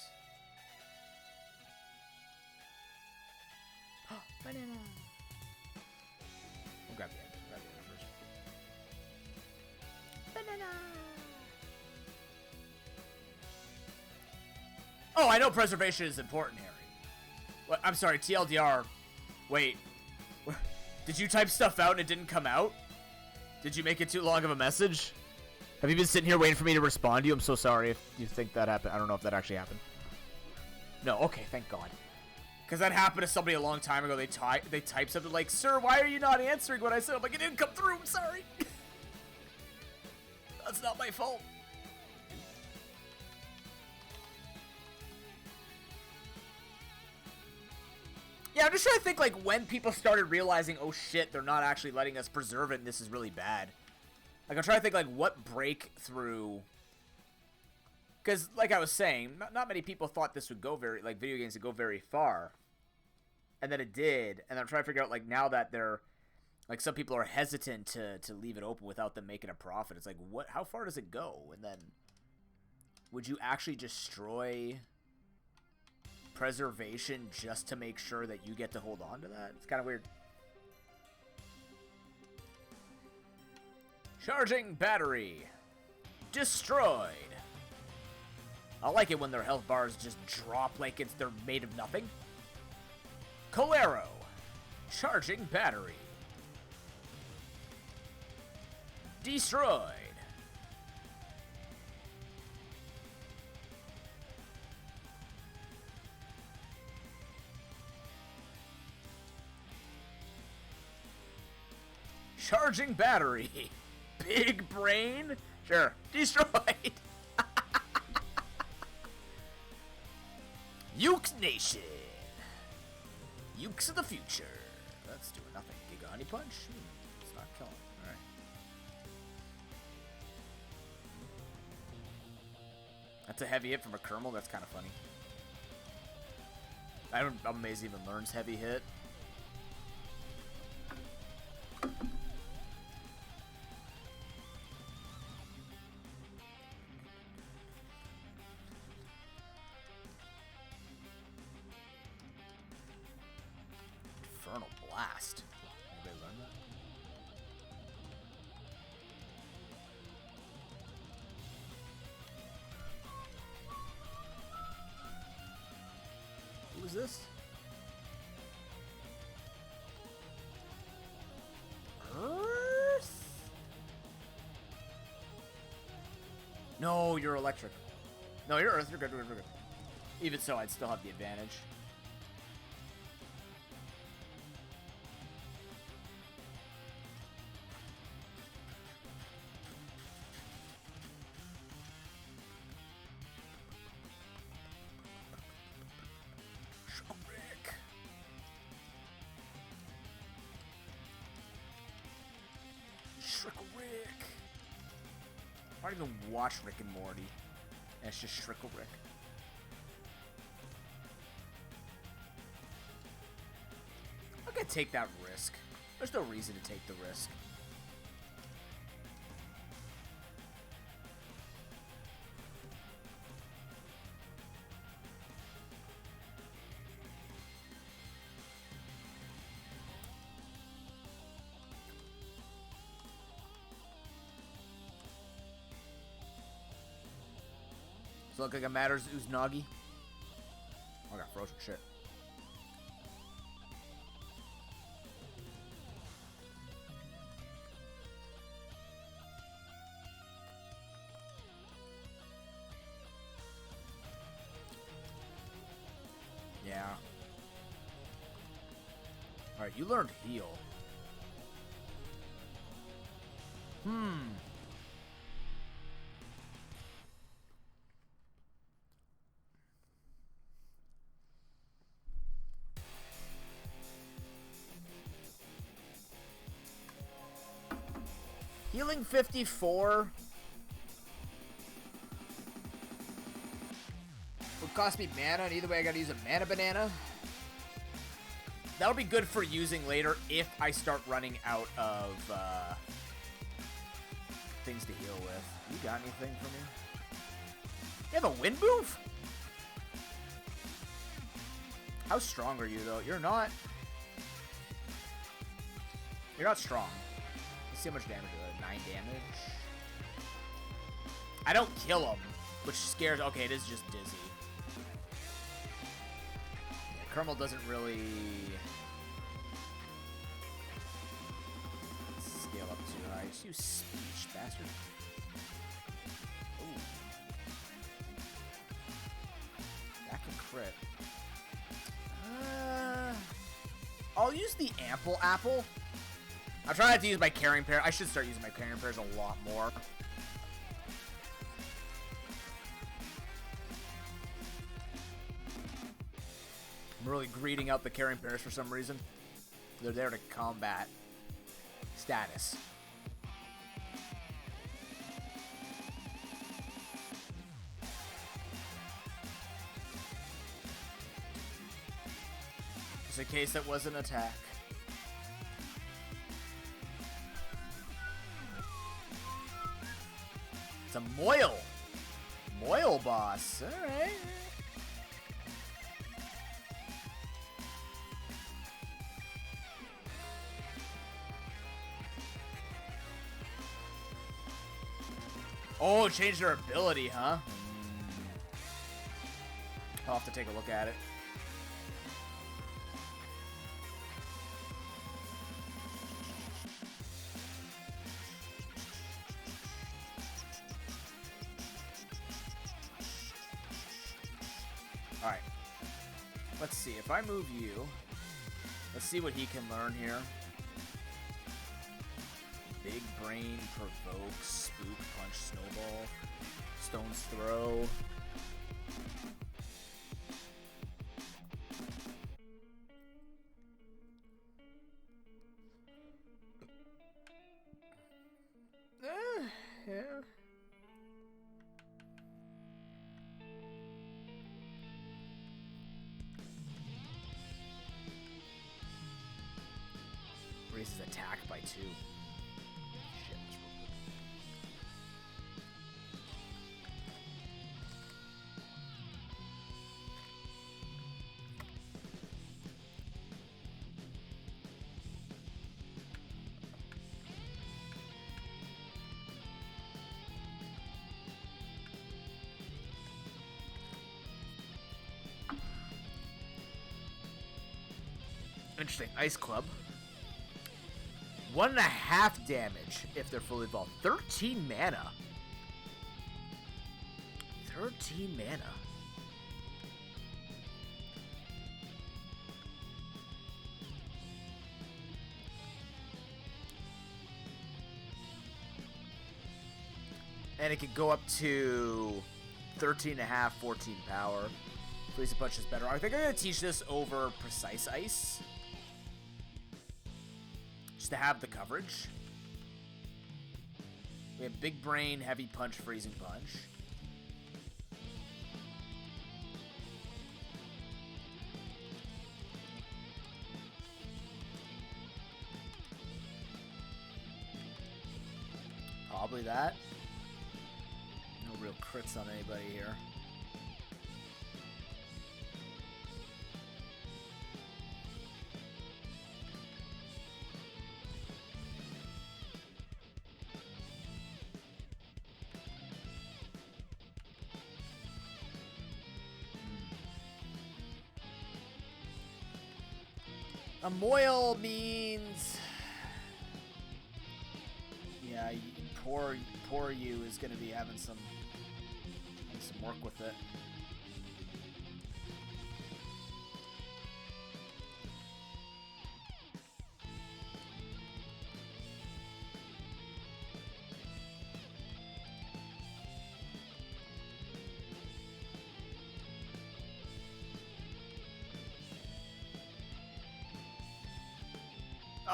Banana. We'll grab the item. First. Banana. Oh, I know preservation is important, Harry. What? I'm sorry, TLDR. Wait. Did you type stuff out and it didn't come out? Did you make it too long of a message? Have you been sitting here waiting for me to respond to you? I'm so sorry if you think that happened. I don't know if that actually happened. No, okay, thank God. Because that happened to somebody a long time ago. They typed something like, "Sir, why are you not answering what I said?" I'm like, "It didn't come through. I'm sorry." That's not my fault. Yeah, I'm just trying to think, like, when people started realizing, oh shit, they're not actually letting us preserve it and this is really bad. Like, I'm trying to think, like, what breakthrough... Because, like I was saying, not many people thought this would go very, like, video games would go very far. And then it did. And I'm trying to figure out, like, now that they're, like, some people are hesitant to leave it open without them making a profit. It's like, what? How far does it go? And then, would you actually destroy preservation just to make sure that you get to hold on to that? It's kind of weird. Charging battery. Destroyed. I like it when their health bars just drop like they're made of nothing. Colero. Charging battery. Destroyed. Charging battery. Big brain? Sure. Destroyed. Ukes Nation. Ukes of the future. That's doing nothing. Giga. Honey Punch? It's not killing. Alright. That's a heavy hit from a Kermal. That's kind of funny. I'm amazed he even learns heavy hit. Infernal Blast. Anybody learn that? Who is this? Earth? No, you're electric. No, you're Earth. You're good. You're good. Even so, I'd still have the advantage. I don't even watch Rick and Morty. And it's just Shrickle Rick. I'm gonna take that risk. There's no reason to take the risk. Does it look like it matters, Uznagi? Oh, I got frozen shit. Yeah. Alright, you learned heal. Healing 54 would cost me mana, and either way I gotta use a mana banana. That'll be good for using later if I start running out of things to heal with. You got anything for me? You have a wind move? How strong are you, though? You're not strong. Let's see how much damage you do. 9 damage. I don't kill him, which scares. Okay, it is just dizzy. Yeah, Kermal doesn't really scale up too high. Just use speech, bastard. Ooh. That can crit. I'll use the ample apple. I'm trying not to use my carrying pair. I should start using my carrying pairs a lot more. I'm really greeting out the carrying pairs for some reason. They're there to combat status. Just in case that was an attack. It's a Moil. Moil boss. Alright. Oh, changed their ability, huh? I'll have to take a look at it. Alright. Let's see. If I move you, let's see what he can learn here. Big Brain, Provoke, Spook, Punch, Snowball, Stone's Throw. too. Shit, that's real good. Interesting. Ice Club. 1.5 damage if they're fully evolved. 13 mana. 13 mana. And it could go up to 13.5, 14 power. Freeze a bunch is better. I think I'm going to teach this over Precise Ice. Just to have the coverage. We have Big Brain, Heavy Punch, Freezing Punch. Probably that. No real crits on anybody here. A moil means, yeah, poor you is going to be having some work with it.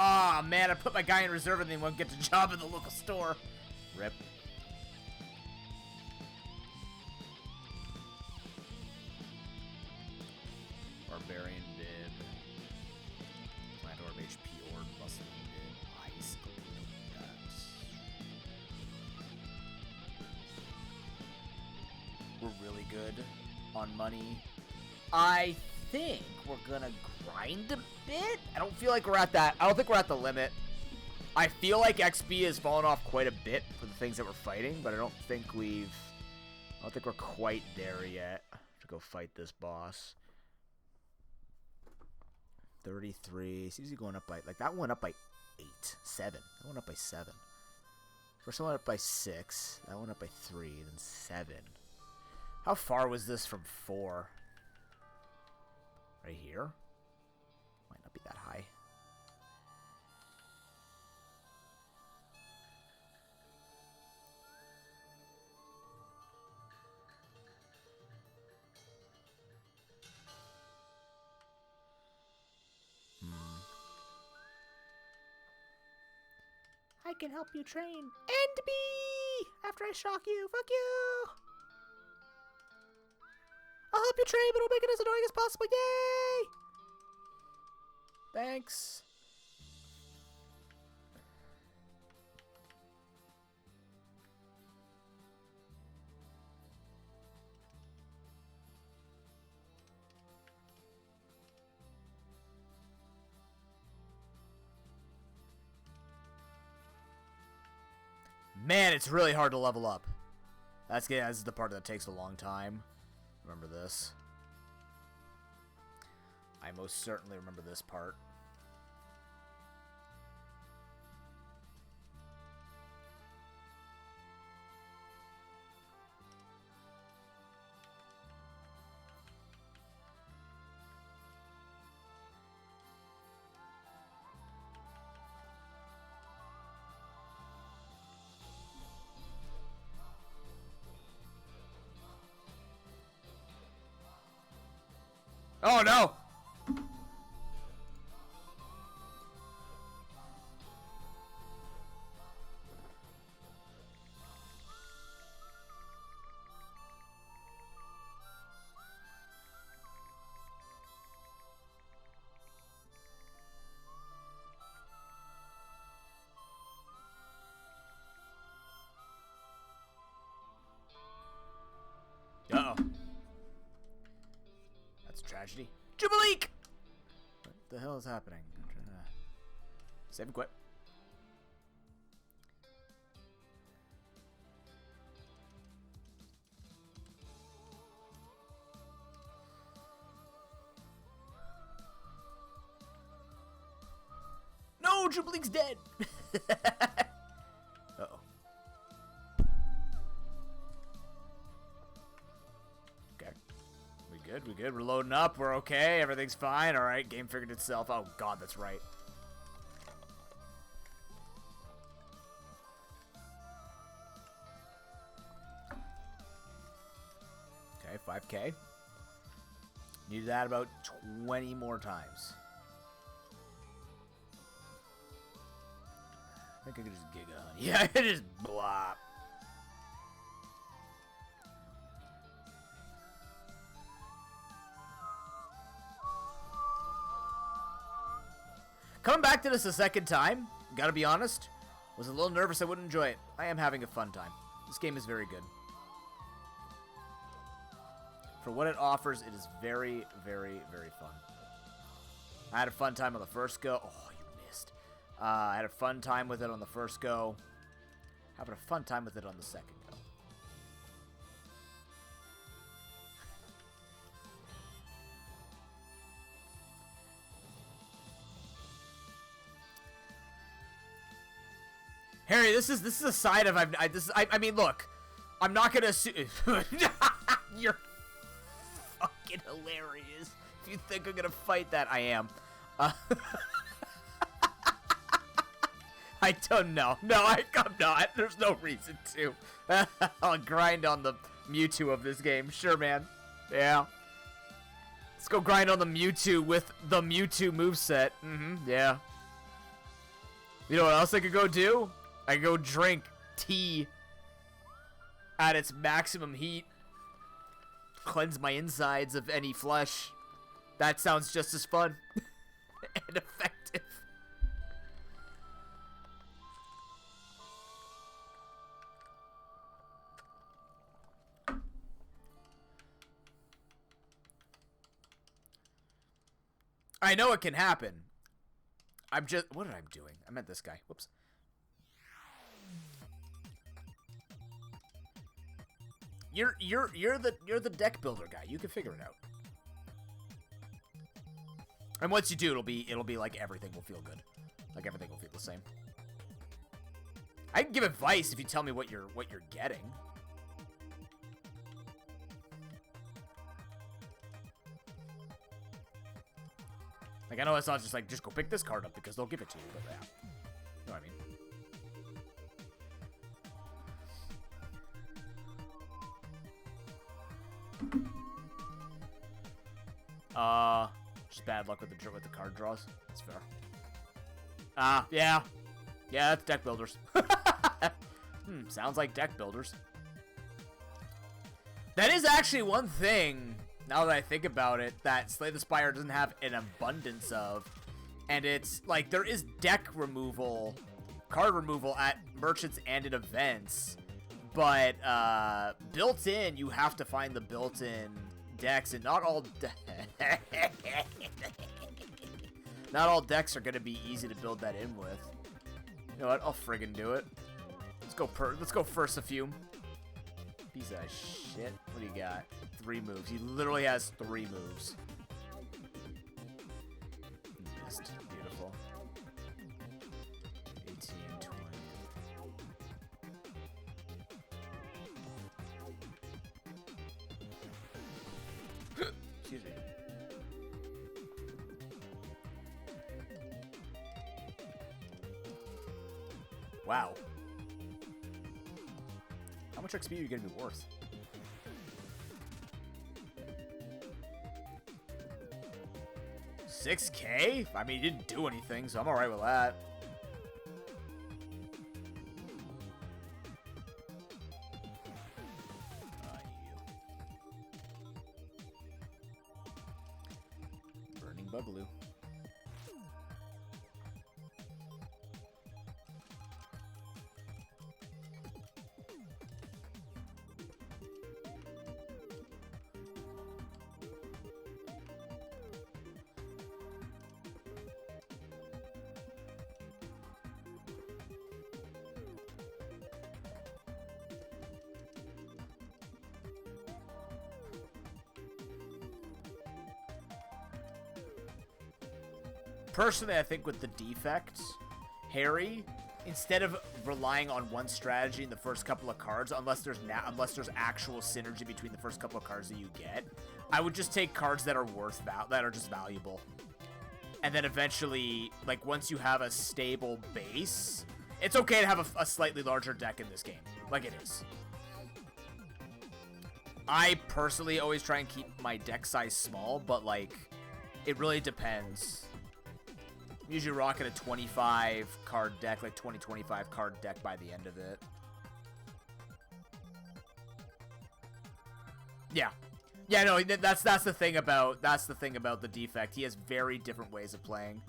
Ah, man, I put my guy in reserve and then won't get the job in the local store. Rip. Barbarian bib. Plant orb HP orb, muscle bib, ice. We're really good on money. I think we're gonna grind a bit. I don't feel like we're at that. I don't think we're at the limit. I feel like XP has fallen off quite a bit for the things that we're fighting, but I don't think we're quite there yet to go fight this boss. 33. Seems to be going up by, like, that went up by 8, 7. That went up by 7. First one went up by 6. That went up by 3, then 7. How far was this from 4? Right here? Might not be that high. I can help you train. End me! After I shock you. Fuck you! I'll help you train, but I'll make it as annoying as possible. Yay! Thanks. Man, it's really hard to level up. That's the part that takes a long time. Remember this. I most certainly remember this part. Oh no! Uh-oh. That's a tragedy. Jubileek! What the hell is happening? I'm trying to save and quit. No, Jubileek's dead! Uh-oh. Okay. We good? We good? We're loading up. We're okay. Everything's fine. All right. Game figured itself. Oh, God, that's right. Okay, 5K. Need that about 20 more times. I think I could just Giga Honey. Yeah, I could just blop. Coming back to this a second time, gotta be honest, was a little nervous I wouldn't enjoy it. I am having a fun time. This game is very good. For what it offers, it is very, very, very fun. I had a fun time on the first go. Oh, you missed. I had a fun time with it on the first go. Having a fun time with it on the second go. Harry, this is a side of I mean, look, I'm not gonna assume. You're fucking hilarious. If you think I'm gonna fight that, I am. I don't know. No, I'm not. There's no reason to. I'll grind on the Mewtwo of this game. Sure, man. Yeah. Let's go grind on the Mewtwo with the Mewtwo moveset. Yeah. You know what else I could go do? I could go drink tea at its maximum heat. Cleanse my insides of any flesh. That sounds just as fun and effective. I know it can happen. I'm just... What did I doing? I meant this guy. Whoops. You're the deck builder guy. You can figure it out. And once you do, it'll be like everything will feel good. Like everything will feel the same. I can give advice if you tell me what you're getting. Like, I know it's not just like, just go pick this card up because they'll give it to you, but yeah. You know what I mean? Just bad luck with the card draws. That's fair. Yeah. Yeah, that's deck builders. Sounds like deck builders. That is actually one thing, now that I think about it, that Slay the Spire doesn't have an abundance of. And it's, like, there is deck removal, card removal at merchants and at events. But, built in, you have to find the built-in decks, and not all not all decks are going to be easy to build that in with. You know what? I'll friggin' do it. Let's go first a few. Piece of shit. What do you got? 3 moves. He literally has 3 moves. Missed. Beautiful. 18, 20. Excuse me. Wow. How much XP are you going to be worth? $6K? I mean, you didn't do anything, so I'm alright with that. Burning Bugaloo. personally, I think with the defect, Harry, instead of relying on one strategy in the first couple of cards, unless there's actual synergy between the first couple of cards that you get, I would just take cards that are that are just valuable. And then eventually, like, once you have a stable base, it's okay to have a slightly larger deck in this game. Like, it is. I personally always try and keep my deck size small, but, like, it really depends. I'm usually rocking a 25 card deck, like 20-25 card deck by the end of it. Yeah. Yeah, no, that's the thing about the defect. He has very different ways of playing.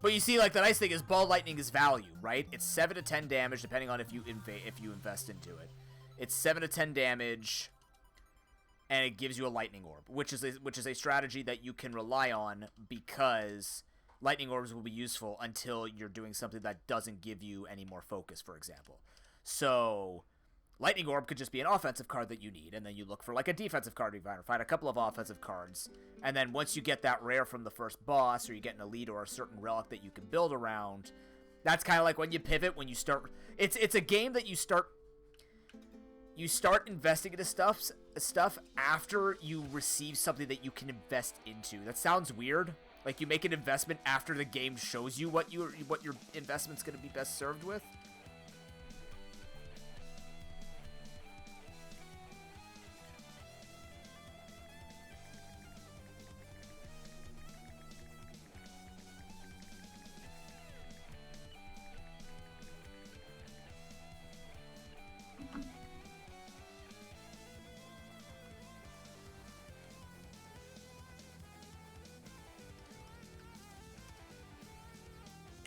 But you see, like, the nice thing is Ball Lightning is value, right? It's 7 to 10 damage depending on if you invest into it. It's 7 to 10 damage, and it gives you a Lightning Orb, which is a strategy that you can rely on because Lightning Orbs will be useful until you're doing something that doesn't give you any more focus, for example. So Lightning Orb could just be an offensive card that you need, and then you look for, like, a defensive card to find a couple of offensive cards, and then once you get that rare from the first boss, or you get an elite or a certain relic that you can build around, that's kind of like when you pivot, when you start. It's a game that you start investing into stuff after you receive something that you can invest into. That sounds weird. Like, you make an investment after the game shows you what your investment's going to be best served with.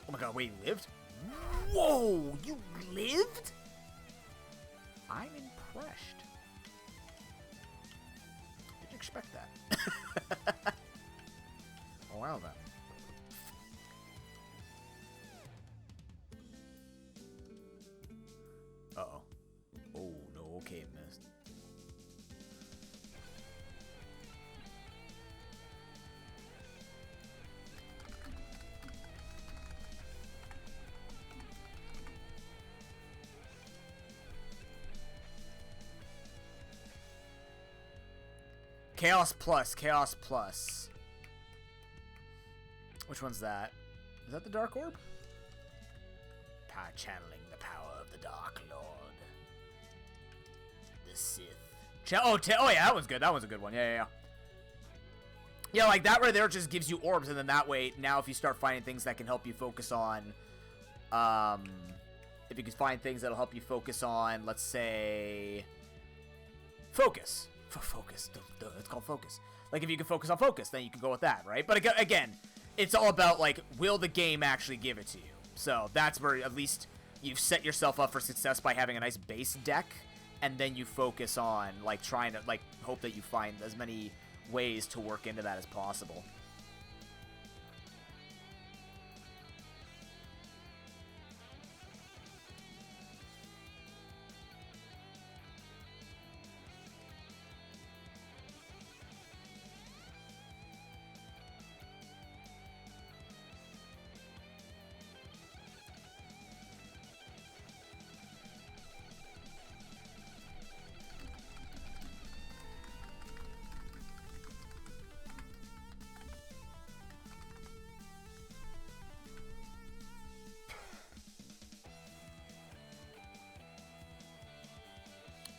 Oh my god, wait, you lived? Whoa, you lived? I'm impressed. Didn't expect that. Oh, wow, then. Uh-oh. Oh, no, okay, missed. Chaos Plus. Which one's that? Is that the Dark Orb? Channeling the power of the Dark Lord. The Sith. Oh yeah, that one's good. That one's a good one. Yeah. Yeah, like that right there just gives you orbs, and then that way, now if you start finding things that can help you focus on, if you can find things that'll help you focus on, let's say, focus. Focus. It's called focus. Like, if you can focus on focus, then you can go with that, right? But again, it's all about, like, will the game actually give it to you? So that's where at least you've set yourself up for success by having a nice base deck, and then you focus on, like, trying to, like, hope that you find as many ways to work into that as possible.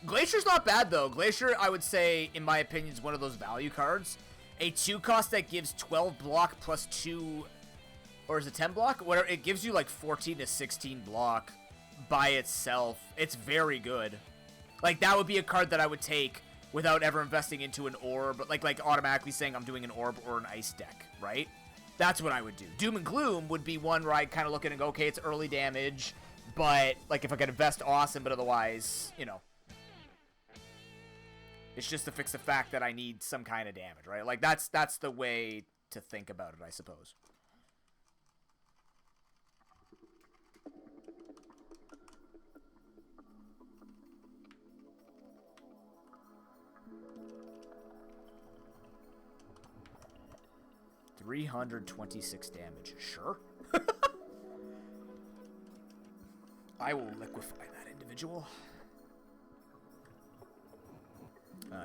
Glacier's not bad, though. Glacier, I would say, in my opinion, is one of those value cards. A 2-cost that gives 12 block plus 2... Or is it 10 block? Whatever. It gives you, like, 14 to 16 block by itself. It's very good. Like, that would be a card that I would take without ever investing into an orb. Like automatically saying I'm doing an orb or an ice deck, right? That's what I would do. Doom and Gloom would be one where I kind of look at it and go, okay, it's early damage. But, like, if I could invest, awesome. But otherwise, you know... It's just to fix the fact that I need some kind of damage, right? Like, that's the way to think about it, I suppose. 326 damage. Sure. I will liquefy that individual.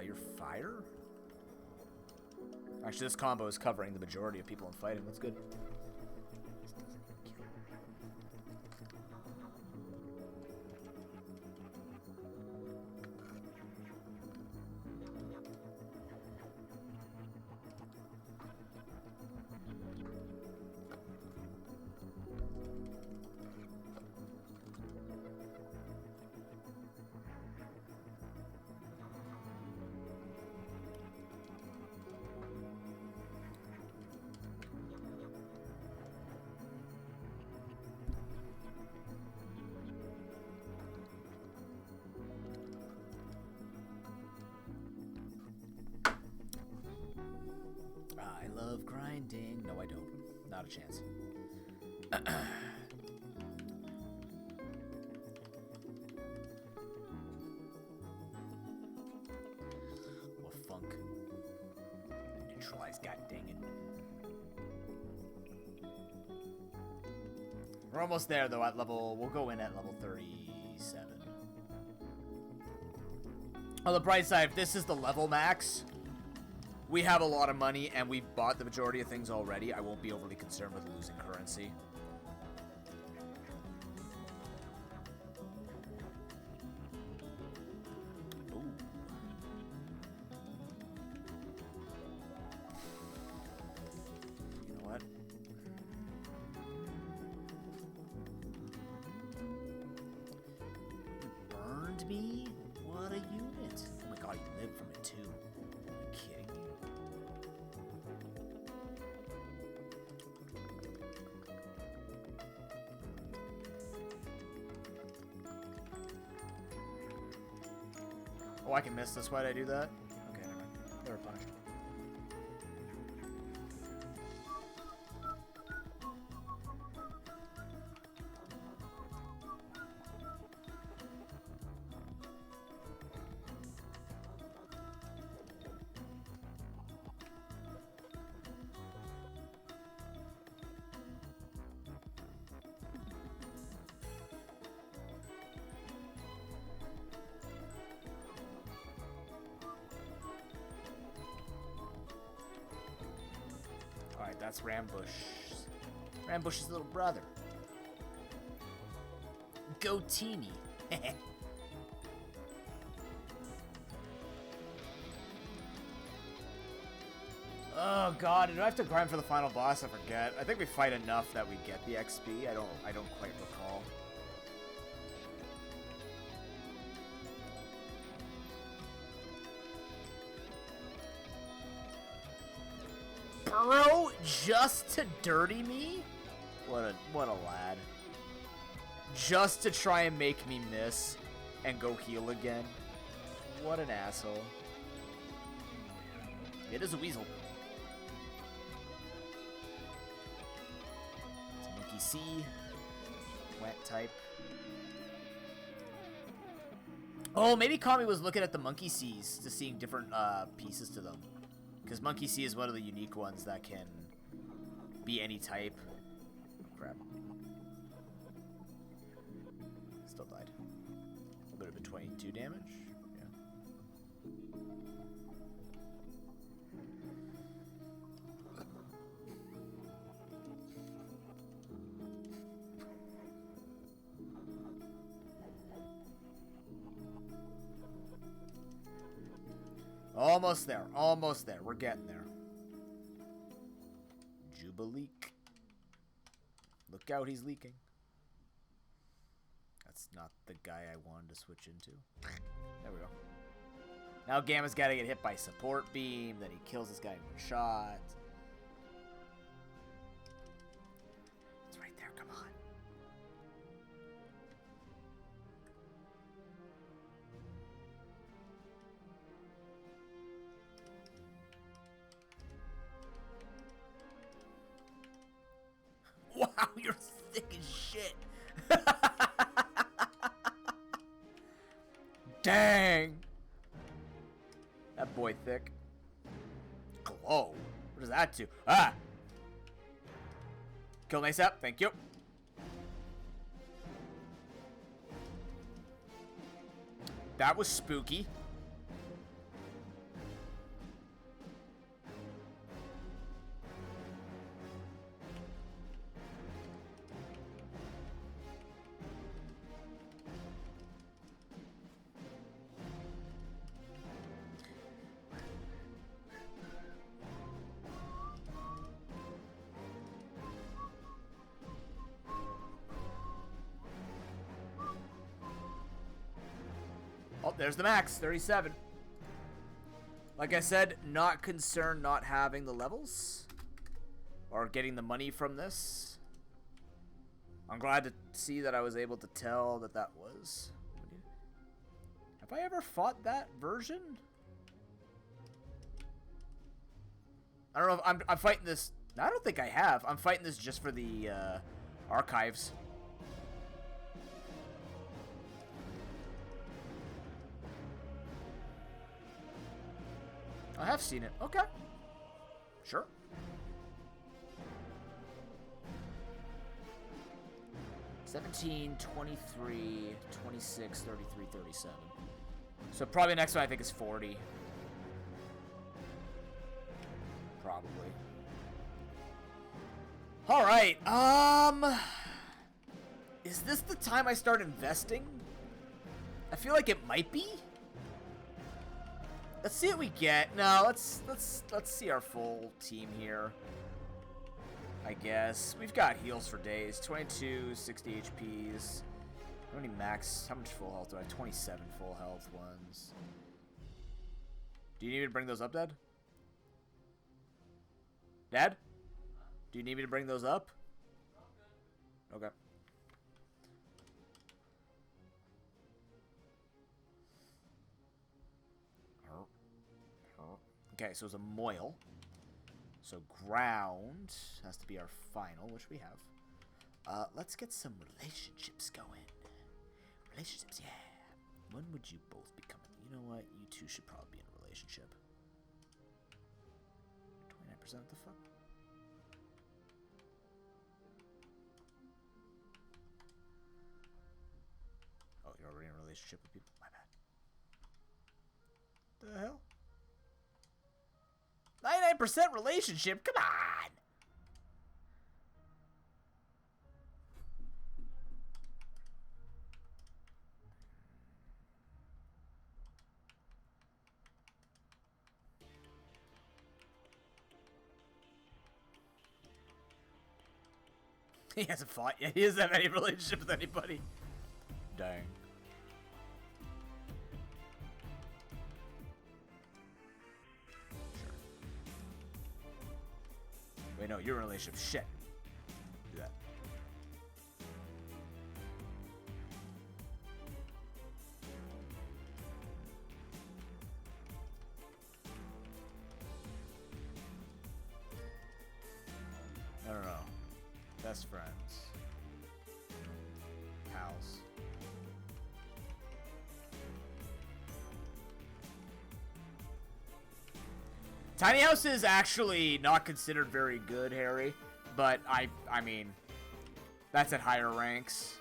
You're fire? Actually, this combo is covering the majority of people in fighting. That's good. I love grinding. No, I don't. Not a chance. What funk? Neutralize, god dang it. We're almost there though at level, we'll go in at level 37. On the bright side, if this is the level max, we have a lot of money, and we've bought the majority of things already. I won't be overly concerned with losing currency. Ooh. You know what? You burned me? What a unit. Oh my god, you lived from it too. Are you kidding me? Oh, I can miss this. Why'd I do that? Okay, never mind. They were punished. Alright, that's Rambush. Rambush's little brother. Goatini. Oh god, do I have to grind for the final boss? I forget. I think we fight enough that we get the XP. I don't quite recall. Bro, just to dirty me? What a lad. Just to try and make me miss and go heal again. What an asshole. It is a weasel. It's a monkey C. Wet type. Oh, maybe Kami was looking at the monkey C's to seeing different pieces to them. Because Monkey C is one of the unique ones that can be any type. Oh, crap. Still died. A little bit of 22 damage. Almost there. Almost there. We're getting there. Jubileek. Look out, he's leaking. That's not the guy I wanted to switch into. There we go. Now Gamma's got to get hit by support beam. Then he kills this guy in one shot. It's right there. Come on. Wow, you're thick as shit. Dang. That boy thick. Glow. What does that do? Ah! Kill ASAP. Thank you. That was spooky. Oh, there's the max, 37. Like I said, not concerned not having the levels or getting the money from this. I'm glad to see that I was able to tell that that was. Have I ever fought that version? I don't know if I'm fighting this. I don't think I have. I'm fighting this just for the archives. I have seen it. Okay. Sure. $17, $23, $26, $33, $37. So probably next one I think is 40. Probably. All right. Is this the time I start investing? I feel like it might be. Let's see what we get. No, let's see our full team here. I guess we've got heals for days. 22, 60 HPs. How many max? How much full health do I have? 27 full health ones. Do you need me to bring those up, Dad? Dad? Do you need me to bring those up? Okay. Okay, so it's a moil. So ground has to be our final, which we have. Let's get some relationships going. Relationships, yeah. When would you both be coming? You know what? You two should probably be in a relationship. 29%, what the fuck? Oh, you're already in a relationship with people? My bad. The hell? 99% relationship? Come on! He hasn't fought yet. He doesn't have any relationship with anybody. Dang. Wait, no, you're in a relationship. Shit. Do that. I don't know. Best friends. Pals. Tiny House is actually not considered very good, Harry, but I mean, that's at higher ranks.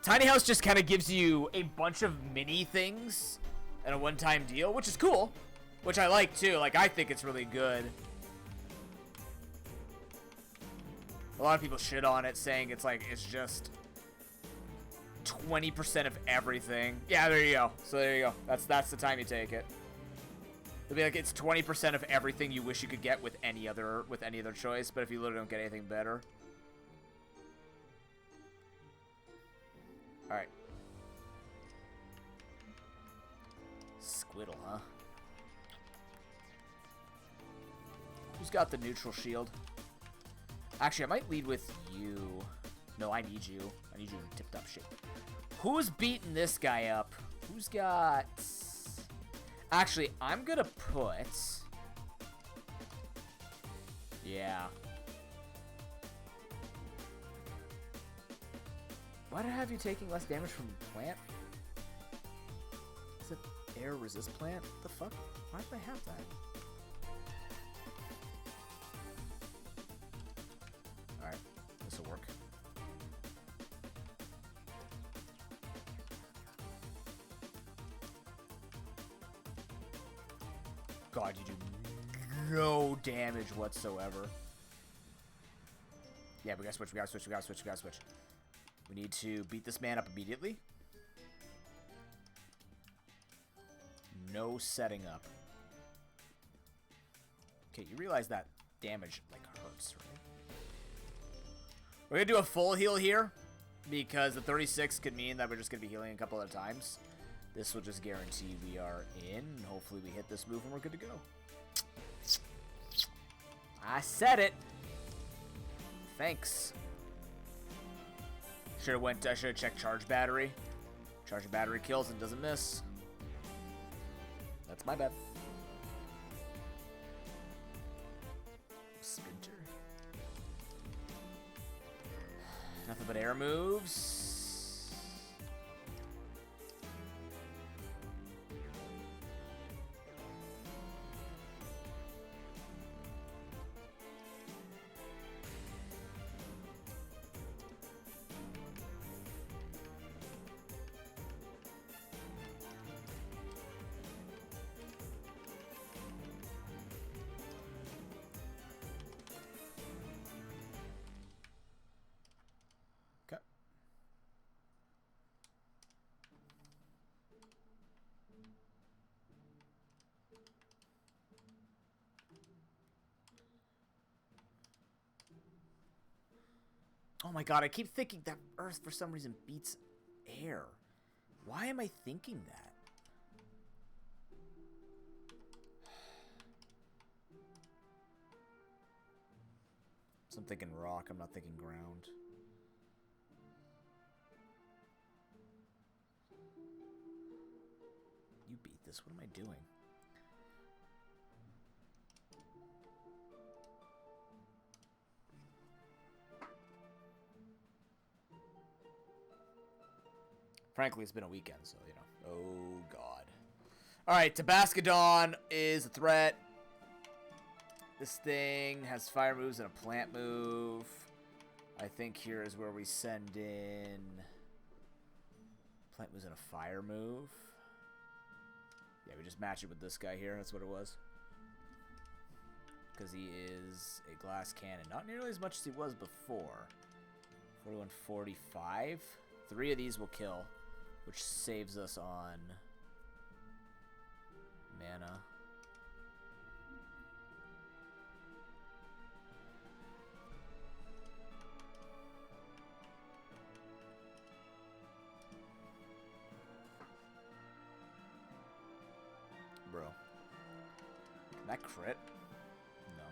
Tiny House just kind of gives you a bunch of mini things and a one-time deal, which is cool, which I like too. Like, I think it's really good. A lot of people shit on it, saying it's like, it's just 20% of everything. Yeah, there you go. So there you go. That's the time you take it. It'll be like it's 20% of everything you wish you could get with any other choice, but if you literally don't get anything better. All right. Squiddle, huh? Who's got the neutral shield? Actually, I might lead with you. No, I need you. I need you in tip-top shape. Who's beating this guy up? Who's got... Actually, I'm gonna put... Yeah. Why do I have you taking less damage from plant? Is it air resist plant? What the fuck? Why do I have that? Alright. This'll God, you do no damage whatsoever. Yeah, we gotta switch, we gotta switch, we gotta switch, we gotta switch. We need to beat this man up immediately. No setting up. Okay, you realize that damage, like, hurts, right? We're gonna do a full heal here, because the 36 could mean that we're just gonna be healing a couple of times. This will just guarantee we are in. Hopefully we hit this move and we're good to go. I said it. Thanks. I should have checked charge battery. Charge battery kills and doesn't miss. That's my bad. Sprinter. Nothing but air moves. Oh my god, I keep thinking that Earth for some reason beats air. Why am I thinking that? So I'm thinking rock, I'm not thinking ground. You beat this, what am I doing? Frankly, it's been a weekend, so, you know. Oh, God. Alright, Tabascodon is a threat. This thing has fire moves and a plant move. I think here is where we send in plant moves and a fire move. Yeah, we just match it with this guy here. That's what it was. Because he is a glass cannon. Not nearly as much as he was before. 41, 45. 3 of these will kill, which saves us on mana. Bro. Can that crit? No.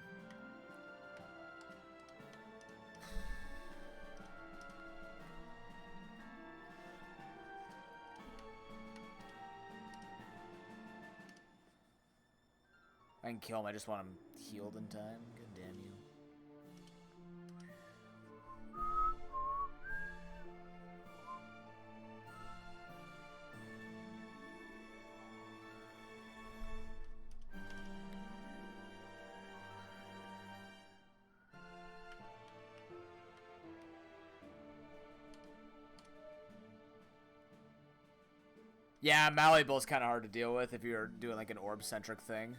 I can kill him, I just want him healed in time. God damn you. Yeah, Malleable's kind of hard to deal with if you're doing like an orb-centric thing.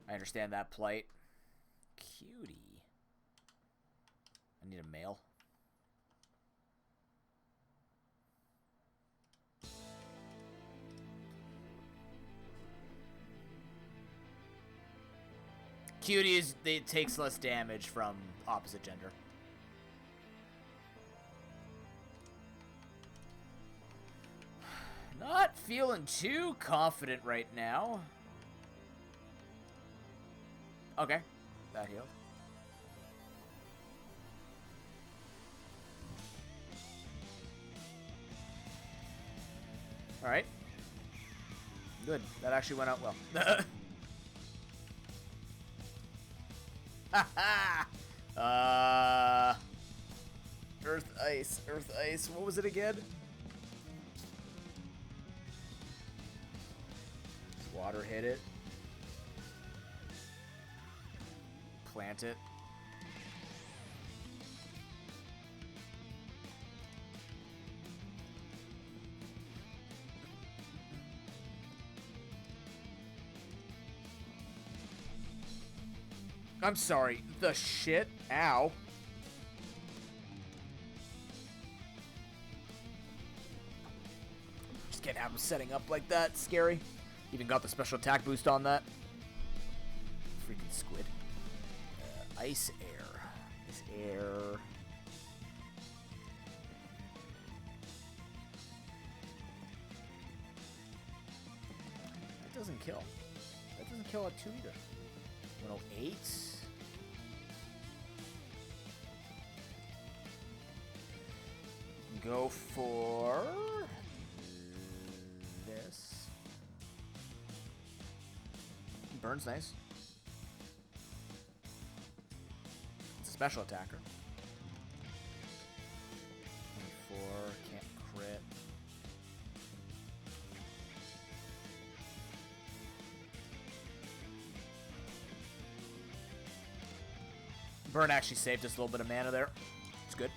I understand that plight. Cutie. I need a male. Cutie is, it takes less damage from opposite gender. Not feeling too confident right now. Okay, that healed. Alright. Good, that actually went out well. Earth, ice, what was it again? Water hit it. Plant it. I'm sorry. The shit? Ow. Just can't have him setting up like that. Scary. Even got the special attack boost on that. Freaking squid. Ice air. Ice air. That doesn't kill. That doesn't kill at 2 either. 108. Go for this. Burns nice. It's a special attacker. 24, can't crit. Burn actually saved us a little bit of mana there. It's good.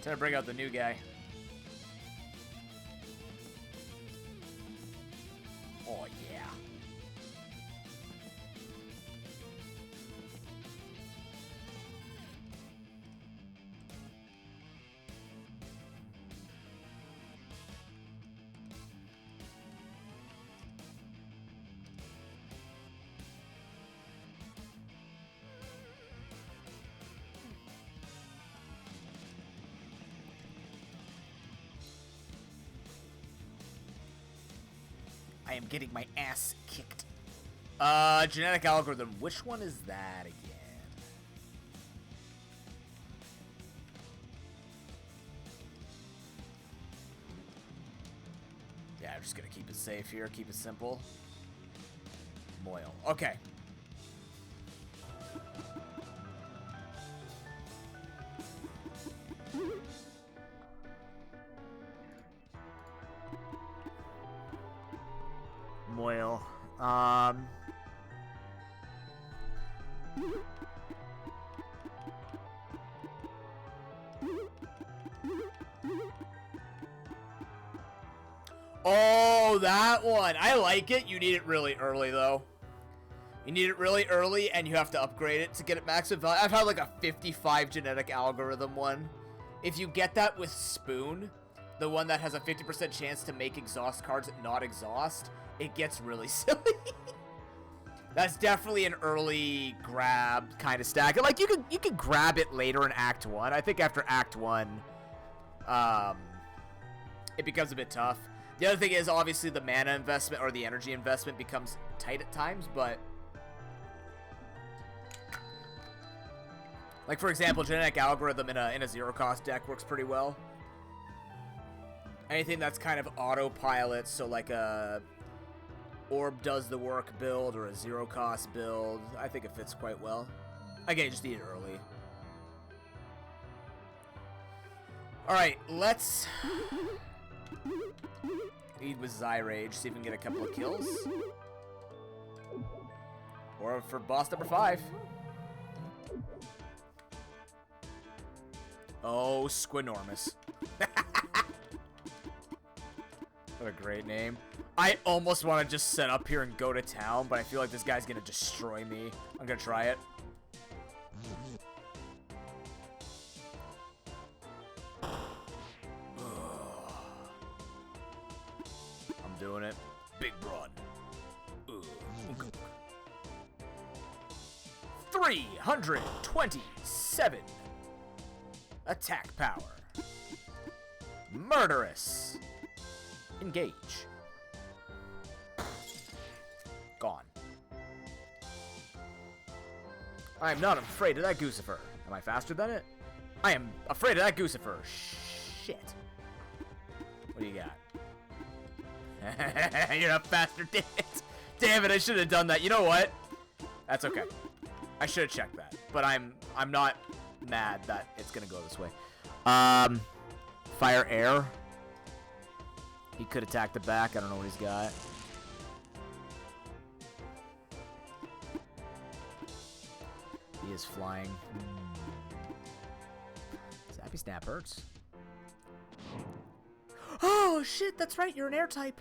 Time to bring out the new guy. Oh, yeah. I am getting my ass kicked. Genetic algorithm. Which one is that again? Yeah, I'm just gonna keep it safe here. Keep it simple. Moil. Okay. Moil. Oh, that one. I like it. You need it really early, though. You need it really early, and you have to upgrade it to get it maximum value. I've had like a 55 genetic algorithm one. If you get that with Spoon, the one that has a 50% chance to make exhaust cards not exhaust, it gets really silly. That's definitely an early grab kind of stack. Like you could grab it later in Act 1. I think after Act 1, it becomes a bit tough. The other thing is obviously the mana investment or the energy investment becomes tight at times, but like for example, genetic algorithm in a zero cost deck works pretty well. Anything that's kind of autopilot, so like a Orb does the work build or a zero cost build, I think it fits quite well. Again, you just need it early. Alright, let's lead with Zyrage, see if we can get a couple of kills. Or for boss number 5. Oh, Squinormous. What a great name. I almost want to just set up here and go to town, but I feel like this guy's going to destroy me. I'm going to try it. I'm doing it. Big Broad. 327 attack power. Murderous. Engage. Gone. I am not afraid of that Goosifer. Am I faster than it? I am afraid of that Goosifer. Shit. What do you got? You're not faster, damn it. Damn it, I should have done that. You know what? That's okay. I should have checked that. But I'm not mad that it's gonna go this way. Fire air. He could attack the back. I don't know what he's got. He is flying. Zappy Snap hurts. Oh, shit. That's right. You're an air type.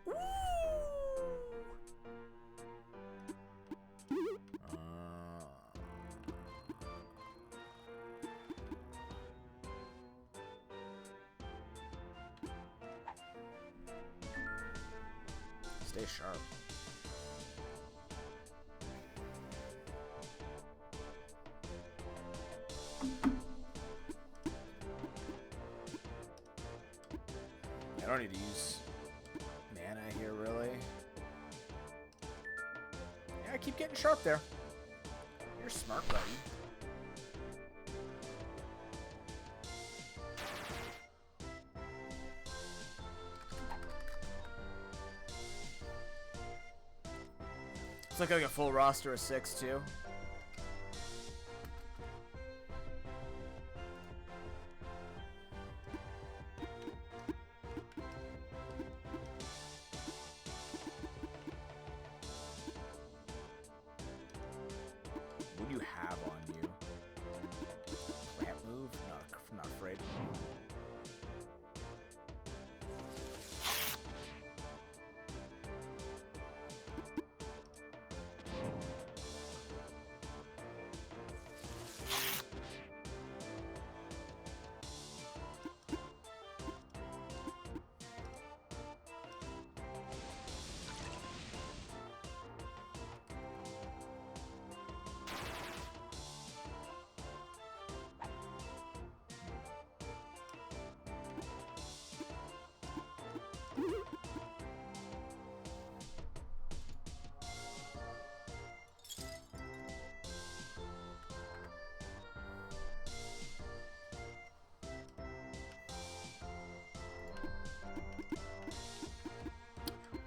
Woo! Stay sharp. I don't need to use mana here, really. Yeah, I keep getting sharp there. You're smart, buddy. It's like a full roster of 6, too. What do you have on you? Ramp move? No, I'm not afraid.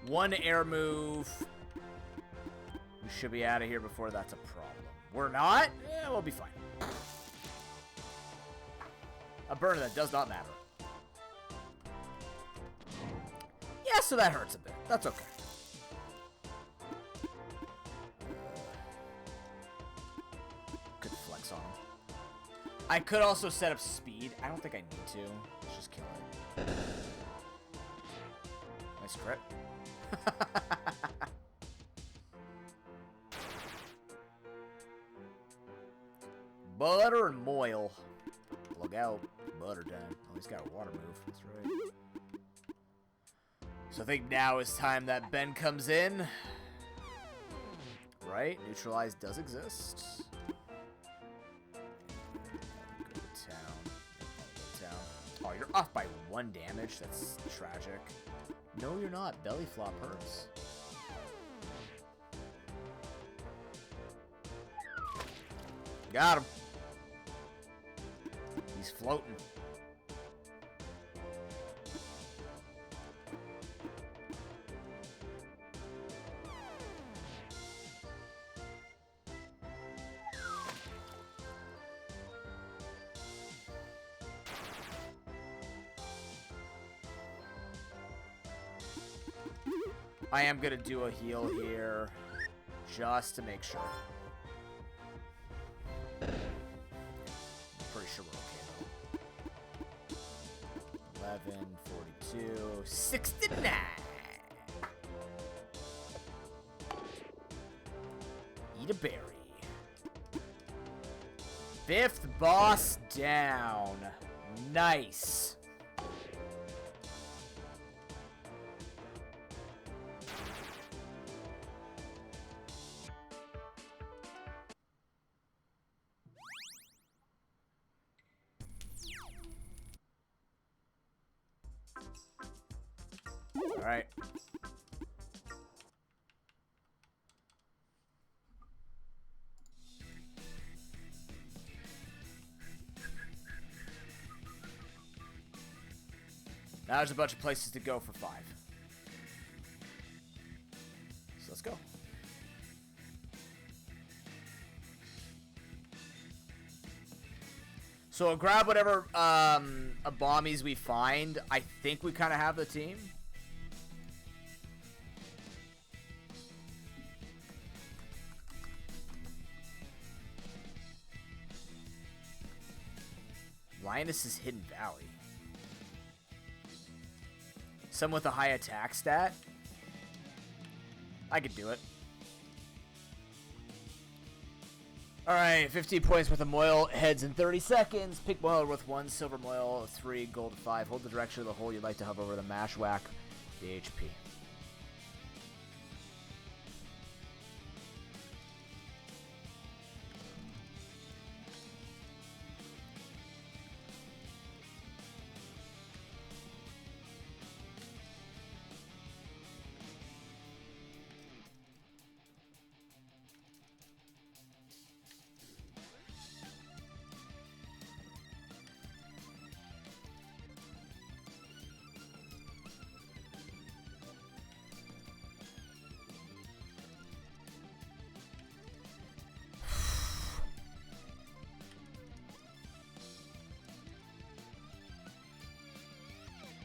One air move. We should be out of here before that's a problem. We're not? Yeah, we'll be fine. A burn that does not matter. Yeah, so that hurts a bit. That's okay. Could flex on him. I could also set up speed. I don't think I need to. Let's just kill it. Nice crit. Butter and Moil. Look out. Butter time. Oh, he's got a water move. That's right. So I think now is time that Ben comes in. Right? Neutralize does exist. Go to town. Go to town. Oh, you're off by 1 damage. That's tragic. No, you're not. Belly flop hurts. Got him. He's floating. I am going to do a heal here, just to make sure. I'm pretty sure we're okay, though. 11, 42, 69! Eat a berry. 5th boss down. Nice. Alright. Now there's a bunch of places to go for 5. So let's go. So we'll grab whatever Abomis we find. I think we kind of have the team. Linus's Hidden Valley. Some with a high attack stat. I could do it. Alright, 15 points worth of Moil heads in 30 seconds. Pick Moil worth 1, Silver Moil 3, Gold 5. Hold the direction of the hole you'd like to hover over the mash whack the HP.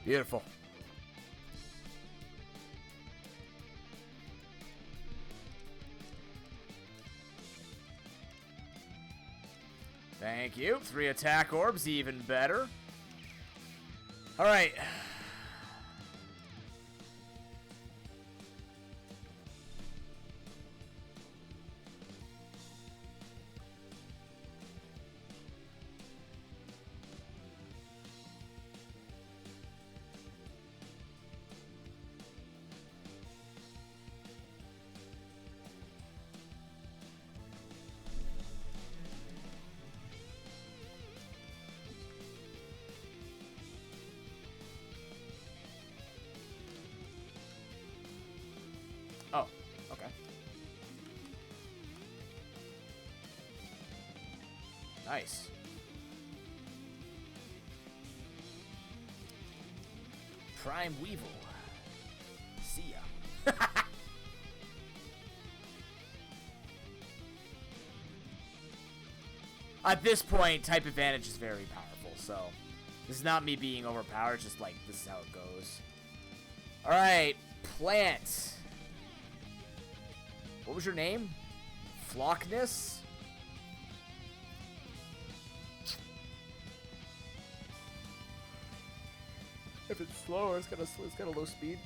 Beautiful. Thank you. 3 attack orbs, even better. All right. Oh, okay. Nice. Prime Weevil. See ya. At this point, type advantage is very powerful, so this is not me being overpowered, just like this is how it goes. Alright, plant. What was your name? Flockness? If it's slower, it's got a low speed.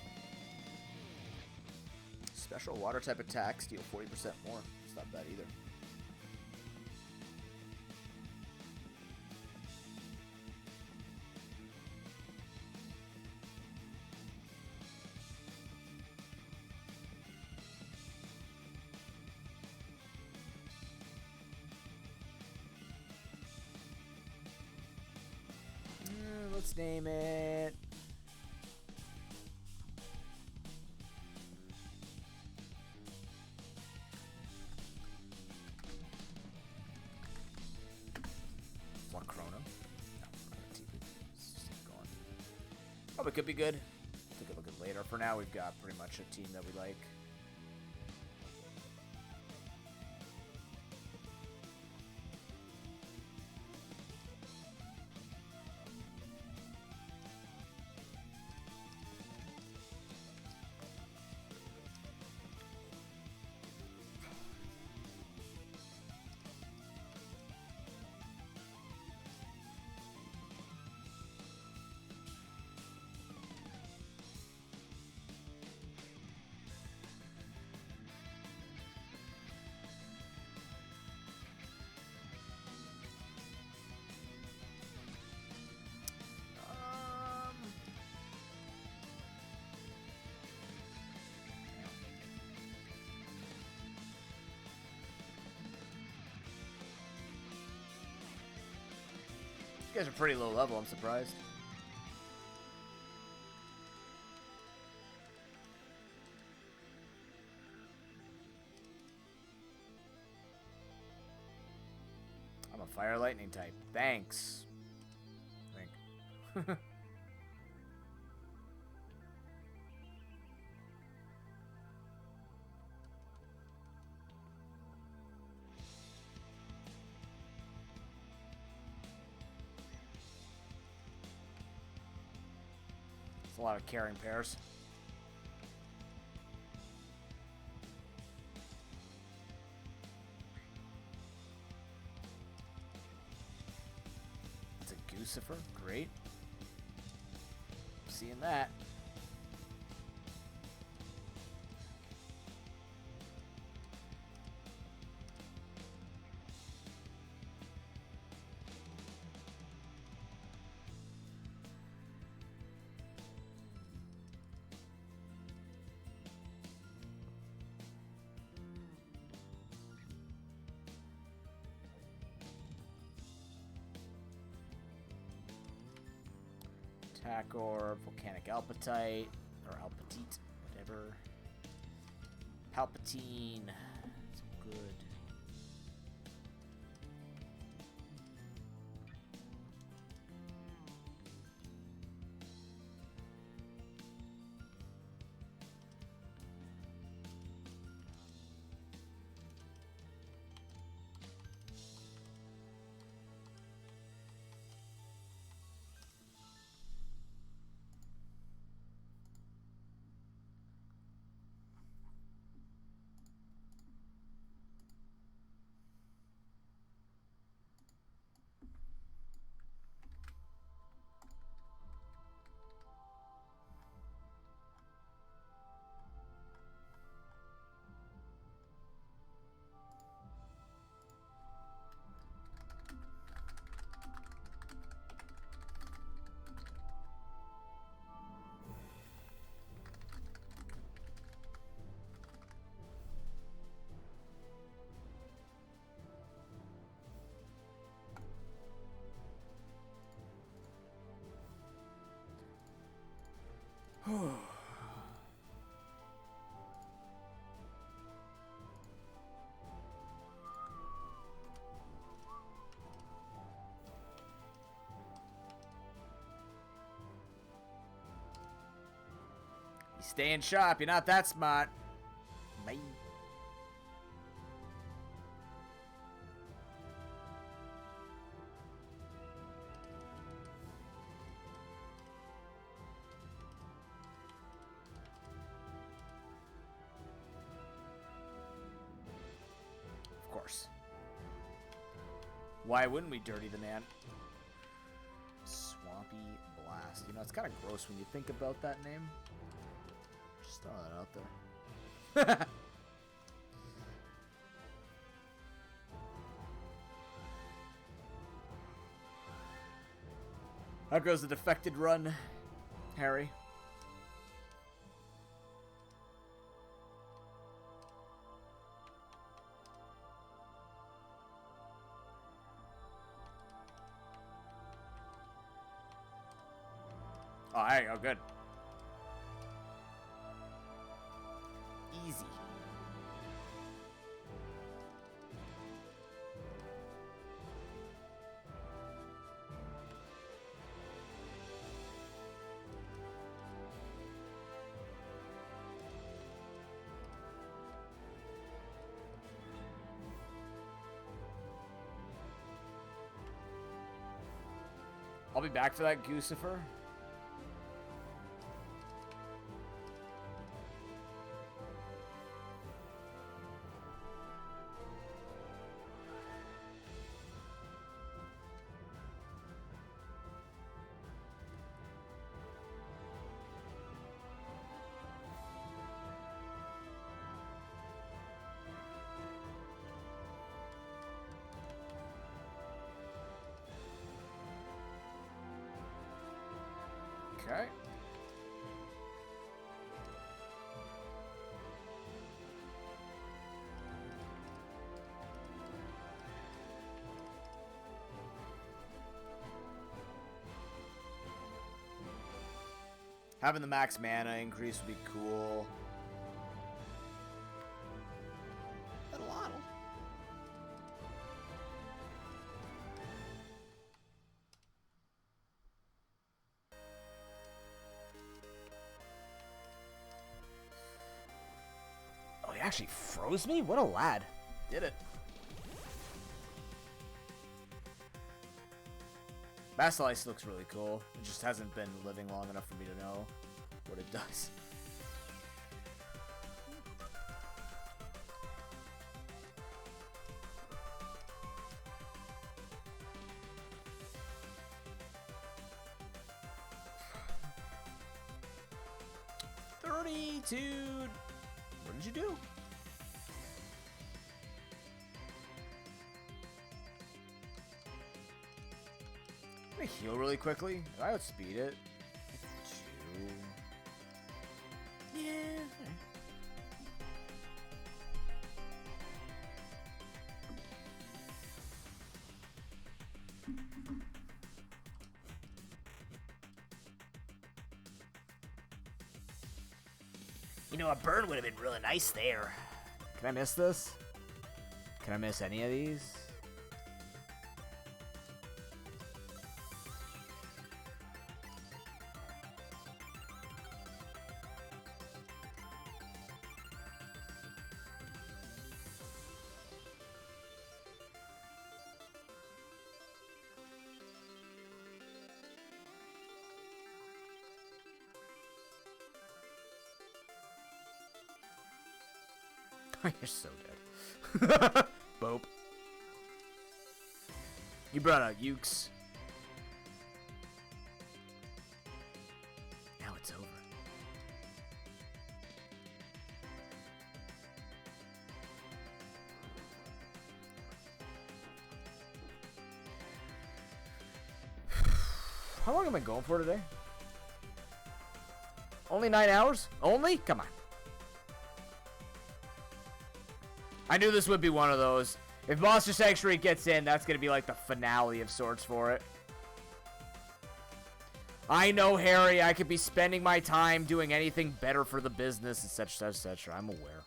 Special water type attack, steal 40% more. It's not bad either. Let's name it. Flocchrono. No, let's just keep going. Probably could be good. Take a look at it later. For now, we've got pretty much a team that we like. You guys are pretty low level, I'm surprised. I'm a fire lightning type. Thanks. I think. It's a lot of carrying pairs. It's a Goosifer. Great. Seeing that. Attack Orb, Volcanic Alpatite, or Alpatite, whatever. Palpatine. It's good. You stay in shop, you're not that smart. Bye. Of course. Why wouldn't we dirty the man? Swampy Blast. You know, it's kind of gross when you think about that name. Just throw that out there. How goes the defected run, Harry? Oh, there you go. Good. Easy. I'll be back for that Goosifer. Okay. Having the max mana increase would be cool. That'll. Oh, he actually froze me? What a lad. Did it. Basilisk looks really cool. It just hasn't been living long enough for me to know. what it does. Dude, what did you do? I'm gonna heal really quickly. I outspeed it. 2. Yeah. You know, a bird would have been really nice there. Can I miss this? Can I miss any of these? You're so dead. Bope. You brought out Ukes. Now it's over. How long am I going for today? Only 9 hours? Only? Come on. I knew this would be one of those. If Monster Sanctuary gets in, that's going to be like the finale of sorts for it. I know, Harry, I could be spending my time doing anything better for the business, etc., etc. I'm aware.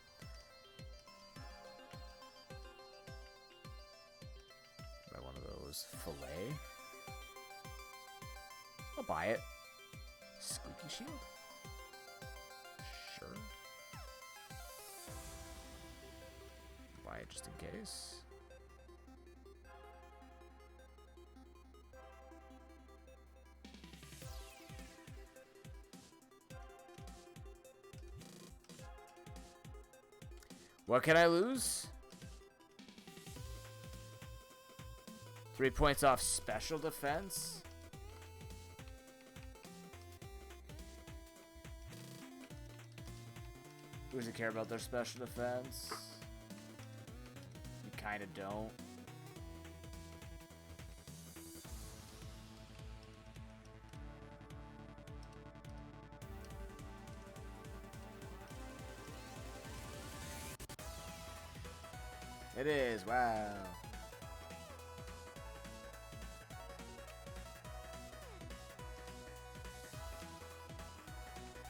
Buy one of those. Filet. I'll buy it. Squeaky Shield. Sure. Buy it just in case. What can I lose? 3 points off special defense. Who doesn't care about their special defense? You kind of don't. It is, wow.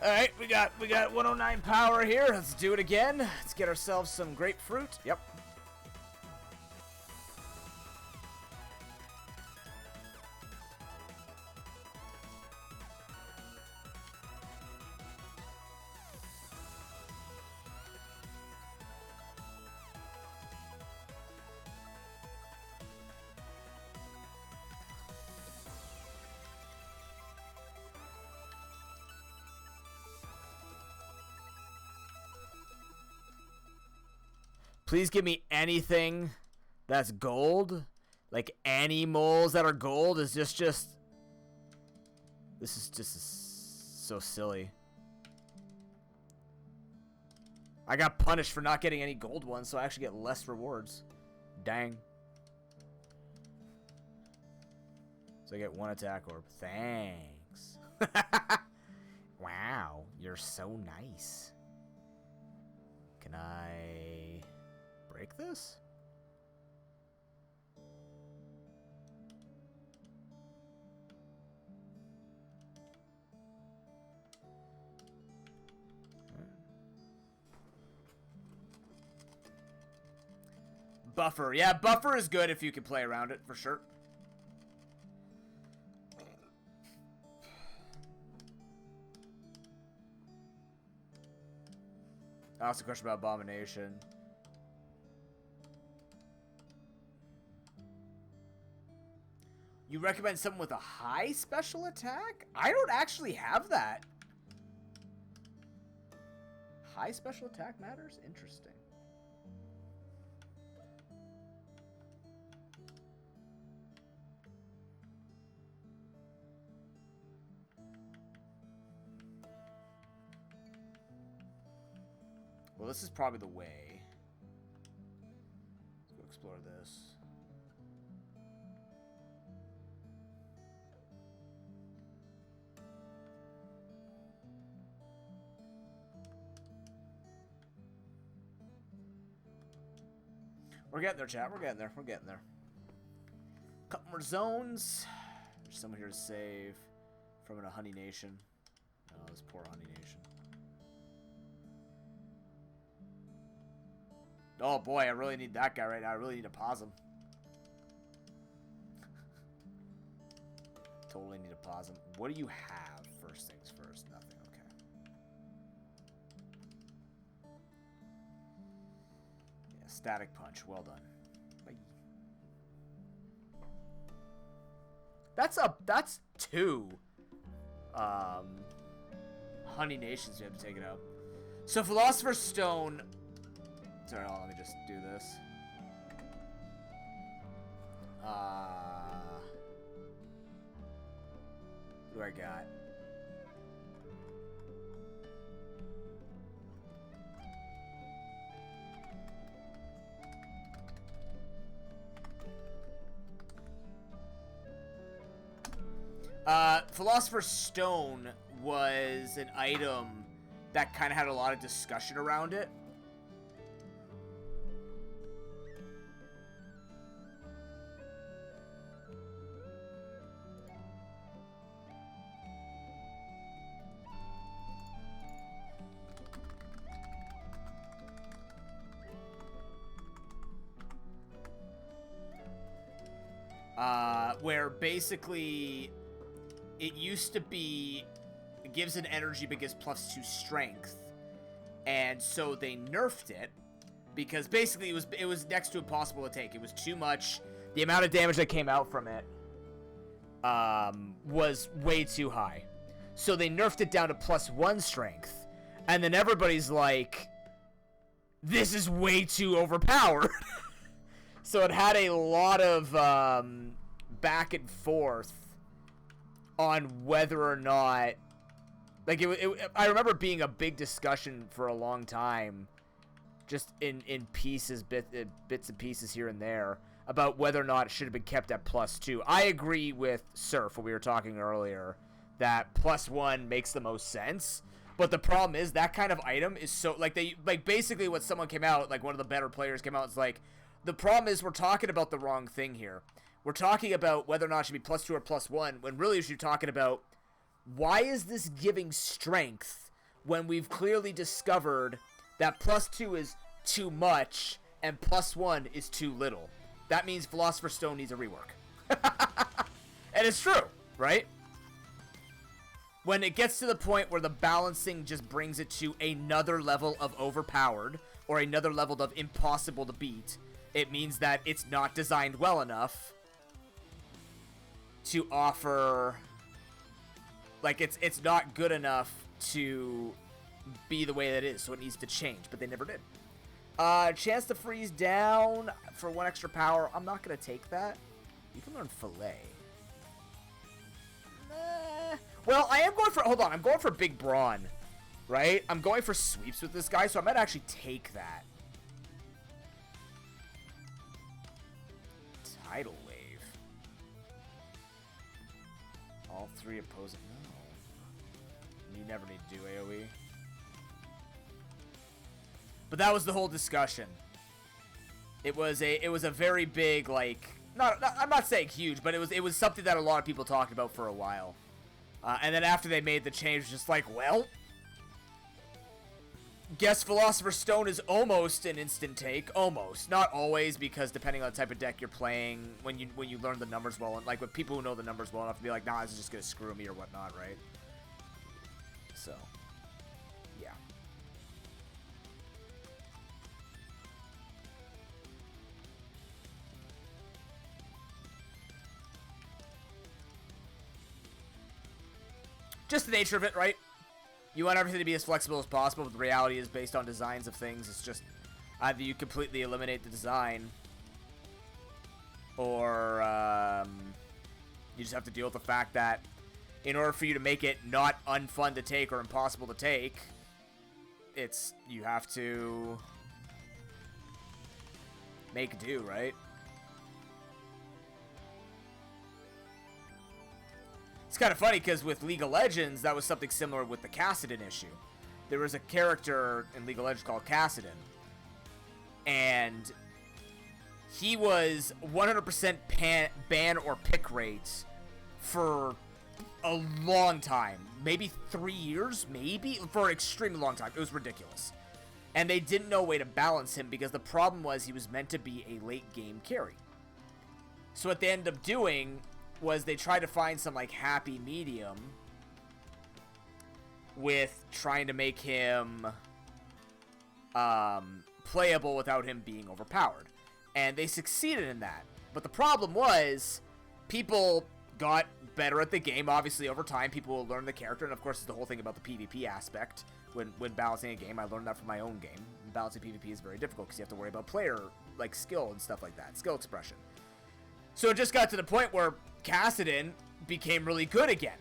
All right, we got 109 power here. Let's do it again. Let's get ourselves some grapefruit. Yep. Please give me anything that's gold. Like any moles that are gold is just this is just so silly. I got punished for not getting any gold ones, so I actually get less rewards. Dang. So I get 1 attack orb. Thanks. Wow, you're so nice. Can I break this? Buffer. Yeah, buffer is good if you can play around it, for sure. I asked a question about Abomination. You recommend someone with a high special attack? I don't actually have that. high special attack matters? Interesting. Well, this is probably the way. Let's go explore this. We're getting there, chat. We're getting there. We're getting there. Couple more zones. There's someone here to save from a Honey Nation. Oh, this poor Honey Nation. Oh boy, I really need that guy right now. I really need to pause him. Totally need to pause him. What do you have? First things first. Nothing. Okay. Yeah, static punch. Well done. Bye. That's two Honey Nations we have to take it out. So Philosopher's Stone. Sorry, hold on, let me just do this. What do I got? Philosopher's Stone was an item that kind of had a lot of discussion around it. Where basically it used to be it gives an energy but gives +2 strength, and so they nerfed it because basically it was next to impossible to take. It was too much. The amount of damage that came out from it was way too high, so they nerfed it down to +1 strength, and then everybody's like, this is way too overpowered. So it had a lot of back and forth on whether or not, like, I remember it being a big discussion for a long time, just in pieces, bits and pieces here and there, about whether or not it should have been kept at +2. I agree with Surf, what we were talking earlier, that +1 makes the most sense. But the problem is that kind of item is so, like, basically what someone came out, like one of the better players came out, it's like, the problem is we're talking about the wrong thing here. We're talking about whether or not it should be +2 or +1, when really we should be talking about, why is this giving strength when we've clearly discovered that +2 is too much and +1 is too little? That means Philosopher's Stone needs a rework. And it's true, right? When it gets to the point where the balancing just brings it to another level of overpowered or another level of impossible to beat, it means that it's not designed well enough to offer, like, it's not good enough to be the way that it is, so it needs to change, but they never did. Chance to freeze down for 1 extra power. I'm not going to take that. You can learn Fillet. Well, I am going for, hold on, I'm going for Big Brawn, right? I'm going for sweeps with this guy, so I might actually take that. Tidal Wave. All 3 opposing, no. You never need to do AoE. But that was the whole discussion. It was a very big, like, not I'm not saying huge, but it was something that a lot of people talked about for a while. And then after they made the change, just like, well, guess Philosopher's Stone is almost an instant take. Almost. Not always, because depending on the type of deck you're playing, when you learn the numbers well, and like with people who know the numbers well enough to be like, nah, this is just gonna screw me or whatnot, right? So, yeah. Just the nature of it, right? You want everything to be as flexible as possible, but the reality is based on designs of things. It's just either you completely eliminate the design, or you just have to deal with the fact that in order for you to make it not unfun to take or impossible to take, you have to make do, right? It's kind of funny because with League of Legends, that was something similar with the Kassadin issue. There was a character in League of Legends called Kassadin, and he was 100% ban or pick rates for a long time. Maybe 3 years, maybe? For an extremely long time. It was ridiculous. And they didn't know a way to balance him because the problem was he was meant to be a late game carry. So what they ended up doing was they tried to find some like happy medium with trying to make him playable without him being overpowered. And they succeeded in that. But the problem was people got better at the game, obviously, over time. People will learn the character, and of course, it's the whole thing about the PvP aspect. When balancing a game, I learned that from my own game. And balancing PvP is very difficult because you have to worry about player, like, skill and stuff like that, skill expression. So it just got to the point where Kassadin became really good again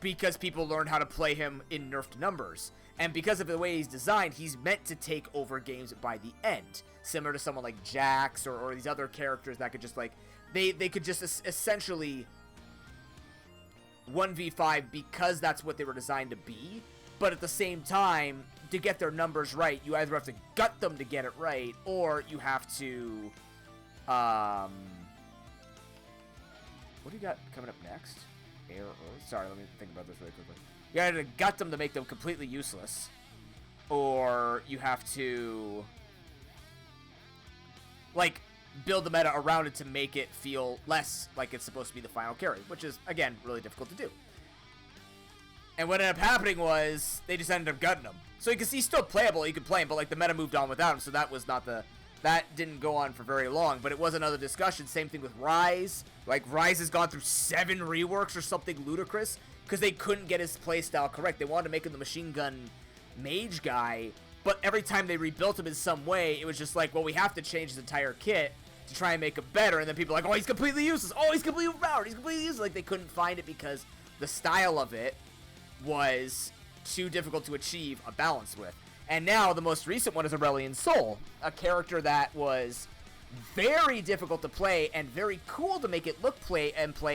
because people learned how to play him in nerfed numbers. And because of the way he's designed, he's meant to take over games by the end. Similar to someone like Jax or these other characters that could just, like, they could just essentially 1v5 because that's what they were designed to be. But at the same time, to get their numbers right, you either have to gut them to get it right, or you have to, what do you got coming up next? Air, Earth? Sorry, let me think about this really quickly. You either gut them to make them completely useless, or you have to, like, build the meta around it to make it feel less like it's supposed to be the final carry, which is, again, really difficult to do. And what ended up happening was they just ended up gutting him. So you can see he's still playable, you can play him, but like the meta moved on without him, so that was not that didn't go on for very long, but it was another discussion. Same thing with Ryze. Like, Ryze has gone through 7 reworks or something ludicrous because they couldn't get his playstyle correct. They wanted to make him the machine gun mage guy, but every time they rebuilt him in some way, it was just like, well, we have to change his entire kit to try and make it better, and then people are like, oh, he's completely useless, oh, he's completely overpowered, he's completely useless. Like, they couldn't find it because the style of it was too difficult to achieve a balance with. And now the most recent one is Aurelion Sol, a character that was very difficult to play and very cool to make it look play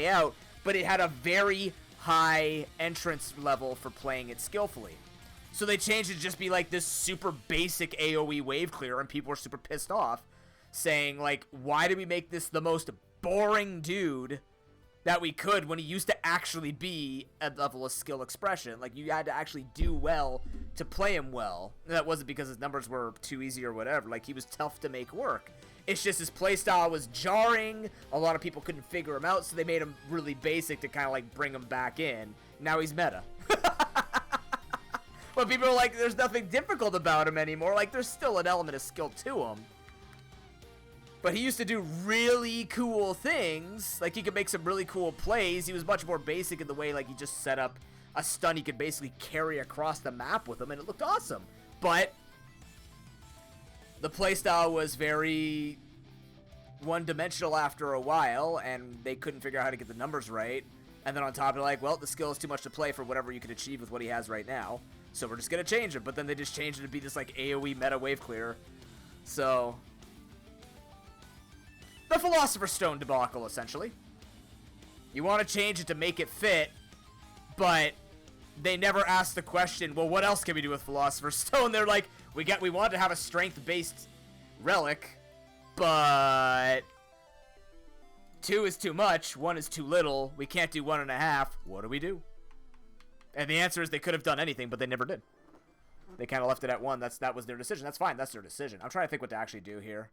out, but it had a very high entrance level for playing it skillfully. So they changed it to just be like this super basic AoE wave clear, and people were super pissed off, saying like, why did we make this the most boring dude that we could when he used to actually be a level of skill expression? Like, you had to actually do well to play him well. And that wasn't because his numbers were too easy or whatever. Like, he was tough to make work. It's just his playstyle was jarring. A lot of people couldn't figure him out, so they made him really basic to kind of like bring him back in. Now he's meta. But people are like, there's nothing difficult about him anymore. Like, there's still an element of skill to him. But he used to do really cool things. Like, he could make some really cool plays. He was much more basic in the way, like, he just set up a stun he could basically carry across the map with him, and it looked awesome. But the playstyle was very one-dimensional after a while, and they couldn't figure out how to get the numbers right. And then on top of it, like, well, the skill is too much to play for whatever you could achieve with what he has right now. So we're just going to change it. But then they just changed it to be this, like, AoE meta wave clear. So the Philosopher's Stone debacle, essentially. You want to change it to make it fit, but they never asked the question, well, what else can we do with Philosopher's Stone? They're like, we want to have a strength-based relic, but 2 is too much, 1 is too little, we can't do 1.5, what do we do? And the answer is they could have done anything, but they never did. They kind of left it at 1. That was their decision. That's fine, that's their decision. I'm trying to think what to actually do here.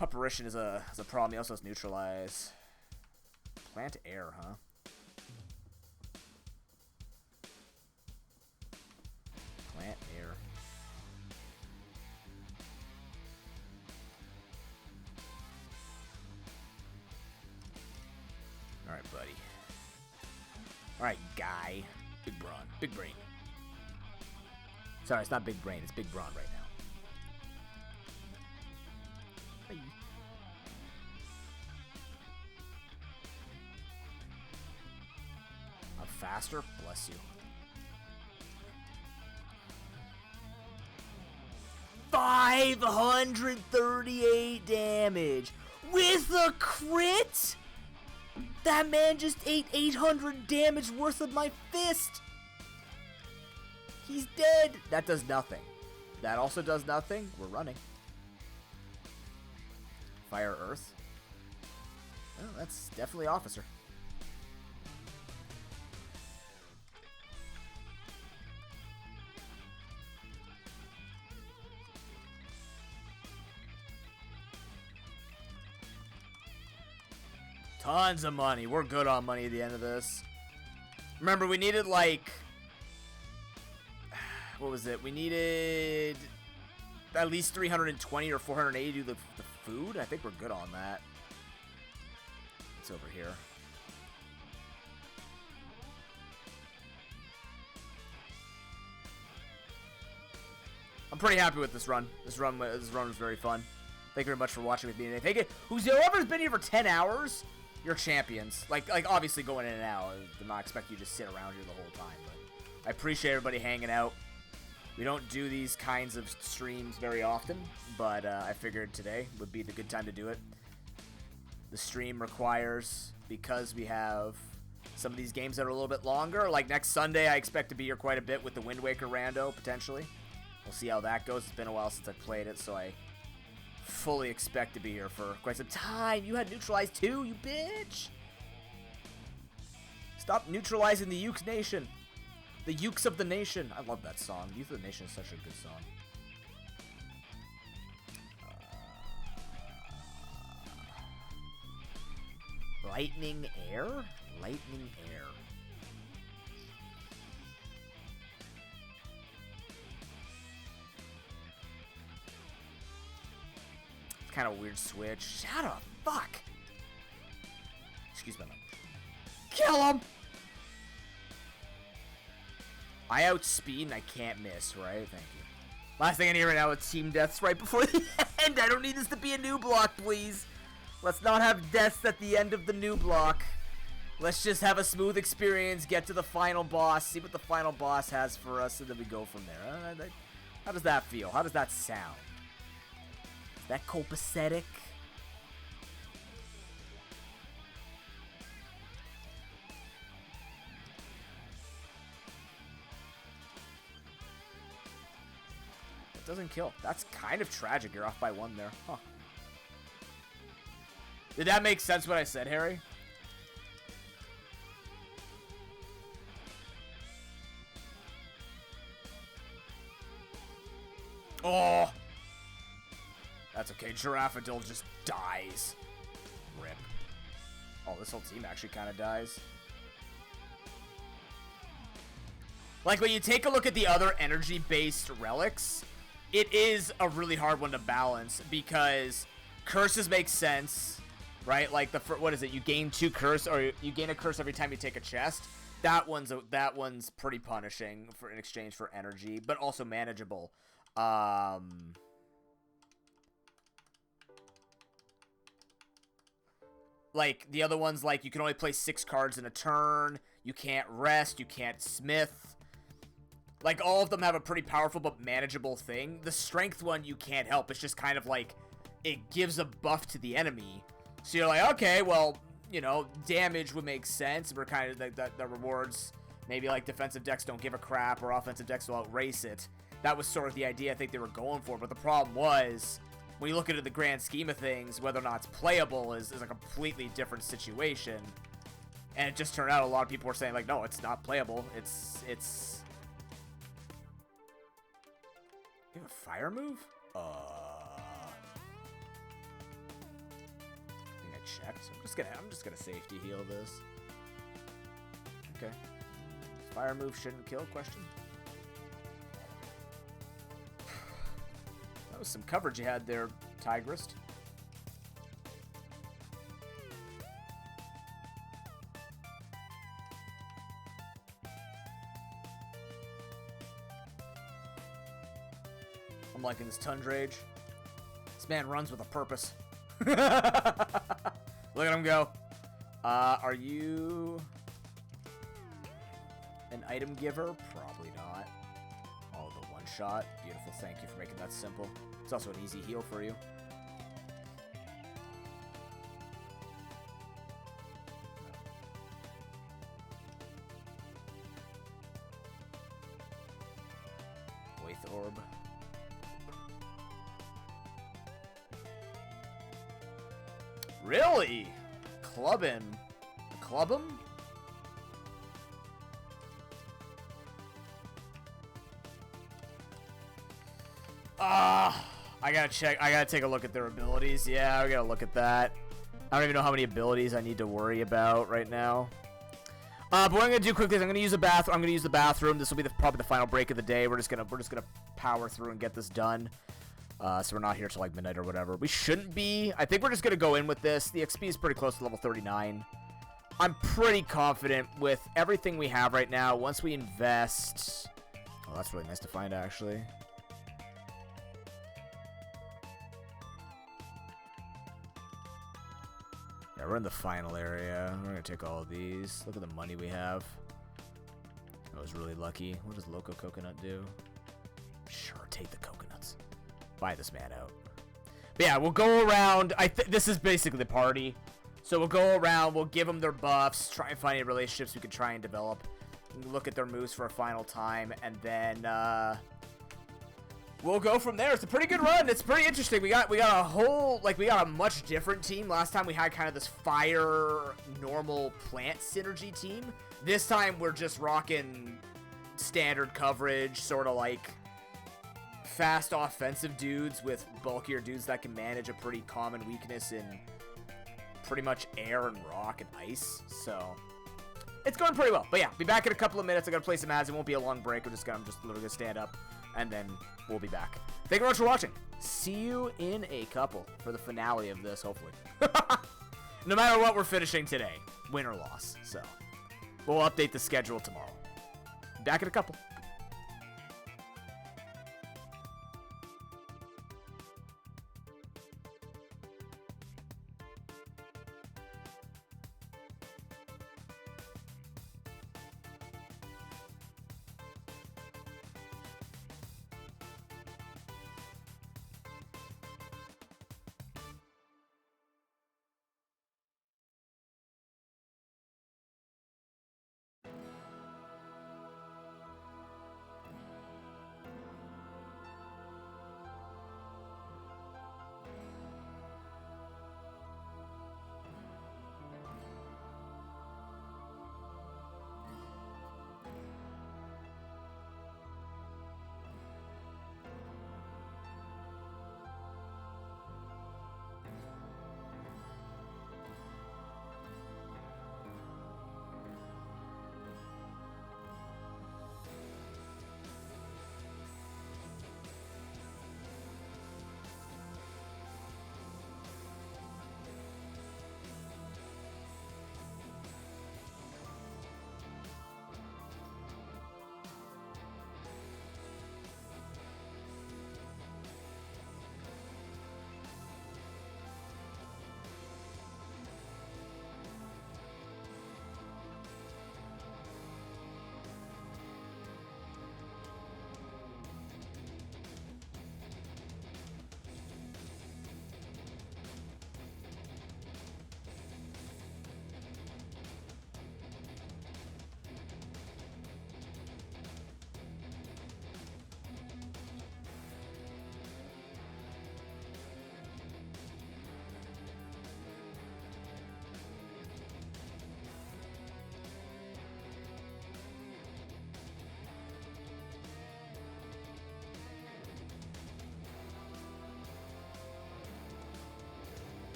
Pupperation is a problem. He also has neutralize. Plant air, huh? Plant air. Alright, buddy. Alright, guy. Big brawn. Big brain. Sorry, it's not big brain. It's big brawn right now. Hey. I'm faster? Bless you. 538 damage with a crit? That man just ate 800 damage worth of my fist. He's dead. That does nothing. That also does nothing. We're running. Fire Earth. Oh, that's definitely Officer. Tons of money. We're good on money at the end of this. Remember, we needed like... What was it? We needed at least 320 or 480 to do the food. I think we're good on that. It's over here. I'm pretty happy with this run. This run was very fun. Thank you very much for watching with me today. Thank you. Whoever's been here for 10 hours, you're champions. Like obviously going in and out. I did not expect you to just sit around here the whole time, but I appreciate everybody hanging out. We don't do these kinds of streams very often, but I figured today would be the good time to do it. The stream requires, because we have some of these games that are a little bit longer, like next Sunday I expect to be here quite a bit with the Wind Waker rando, potentially. We'll see how that goes. It's been a while since I played it, so I fully expect to be here for quite some time. You had neutralized too, you bitch! Stop neutralizing the Ukes Nation. The Ukes of the Nation. I love that song. Youth of the Nation is such a good song. Lightning Air? Lightning Air. It's kind of a weird switch. Shut up. Fuck. Excuse my language. Kill him! I outspeed and I can't miss, right? Thank you. Last thing I need right now is team deaths right before the end. I don't need this to be a new block, please. Let's not have deaths at the end of the new block. Let's just have a smooth experience, get to the final boss, see what the final boss has for us, and then we go from there. How does that feel? How does that sound? Is that copacetic? Doesn't kill. That's kind of tragic. You're off by one there. Huh. Did that make sense what I said, Harry? Oh! That's okay. Giraffadil just dies. Rip. Oh, this whole team actually kind of dies. Like, when you take a look at the other energy-based relics, it is a really hard one to balance because curses make sense, right? Like what is it? You gain 2 curse, or you gain a curse every time you take a chest. That one's pretty punishing in exchange for energy, but also manageable. Like the other ones, like you can only play 6 cards in a turn. You can't rest. You can't smith. Like, all of them have a pretty powerful but manageable thing. The strength one you can't help. It's just kind of like, it gives a buff to the enemy. So you're like, okay, well, you know, damage would make sense. We're kind of, the rewards, maybe like defensive decks don't give a crap, or offensive decks will outrace it. That was sort of the idea I think they were going for. But the problem was, when you look into the grand scheme of things, whether or not it's playable is a completely different situation. And it just turned out a lot of people were saying, like, no, it's not playable. It's... You have a fire move? I think I checked. I'm just gonna safety heal this. Okay. Fire move shouldn't kill? Question. That was some coverage you had there, Tigrist. I'm liking this Tundrage. This man runs with a purpose. Look at him go. Are you an item giver? Probably not. Oh, the one shot. Beautiful. Thank you for making that simple. It's also an easy heal for you. Waith Orb. Really? Club him? Club him? I gotta check. I gotta take a look at their abilities. Yeah, I gotta look at that. I don't even know how many abilities I need to worry about right now. But what I'm gonna do quickly is I'm gonna use the bathroom. I'm gonna use the bathroom. This will be probably the final break of the day. We're just gonna power through and get this done. So we're not here till like midnight or whatever. We shouldn't be. I think we're just gonna go in with this. The XP is pretty close to level 39. I'm pretty confident with everything we have right now. Once we invest, oh, that's really nice to find actually. Yeah, we're in the final area. We're gonna take all of these. Look at the money we have. I was really lucky. What does Loco Coconut do? Sure, take the coconuts. Buy this man out. But yeah, we'll go around. This is basically the party. So we'll go around. We'll give them their buffs. Try and find any relationships we can try and develop. Look at their moves for a final time, and then we'll go from there. It's a pretty good run. It's pretty interesting. We got a whole, like, we got a much different team. Last time we had kind of this fire, normal plant synergy team. This time we're just rocking standard coverage, sort of like fast offensive dudes with bulkier dudes that can manage a pretty common weakness in pretty much air and rock and ice. So it's going pretty well. But yeah, be back in a couple of minutes. I gotta play some ads. It won't be a long break. I'm just literally gonna stand up and then we'll be back. Thank you very much for watching. See you in a couple for the finale of this, hopefully. No matter what we're finishing today, win or loss. So we'll update the schedule tomorrow. Back in a couple.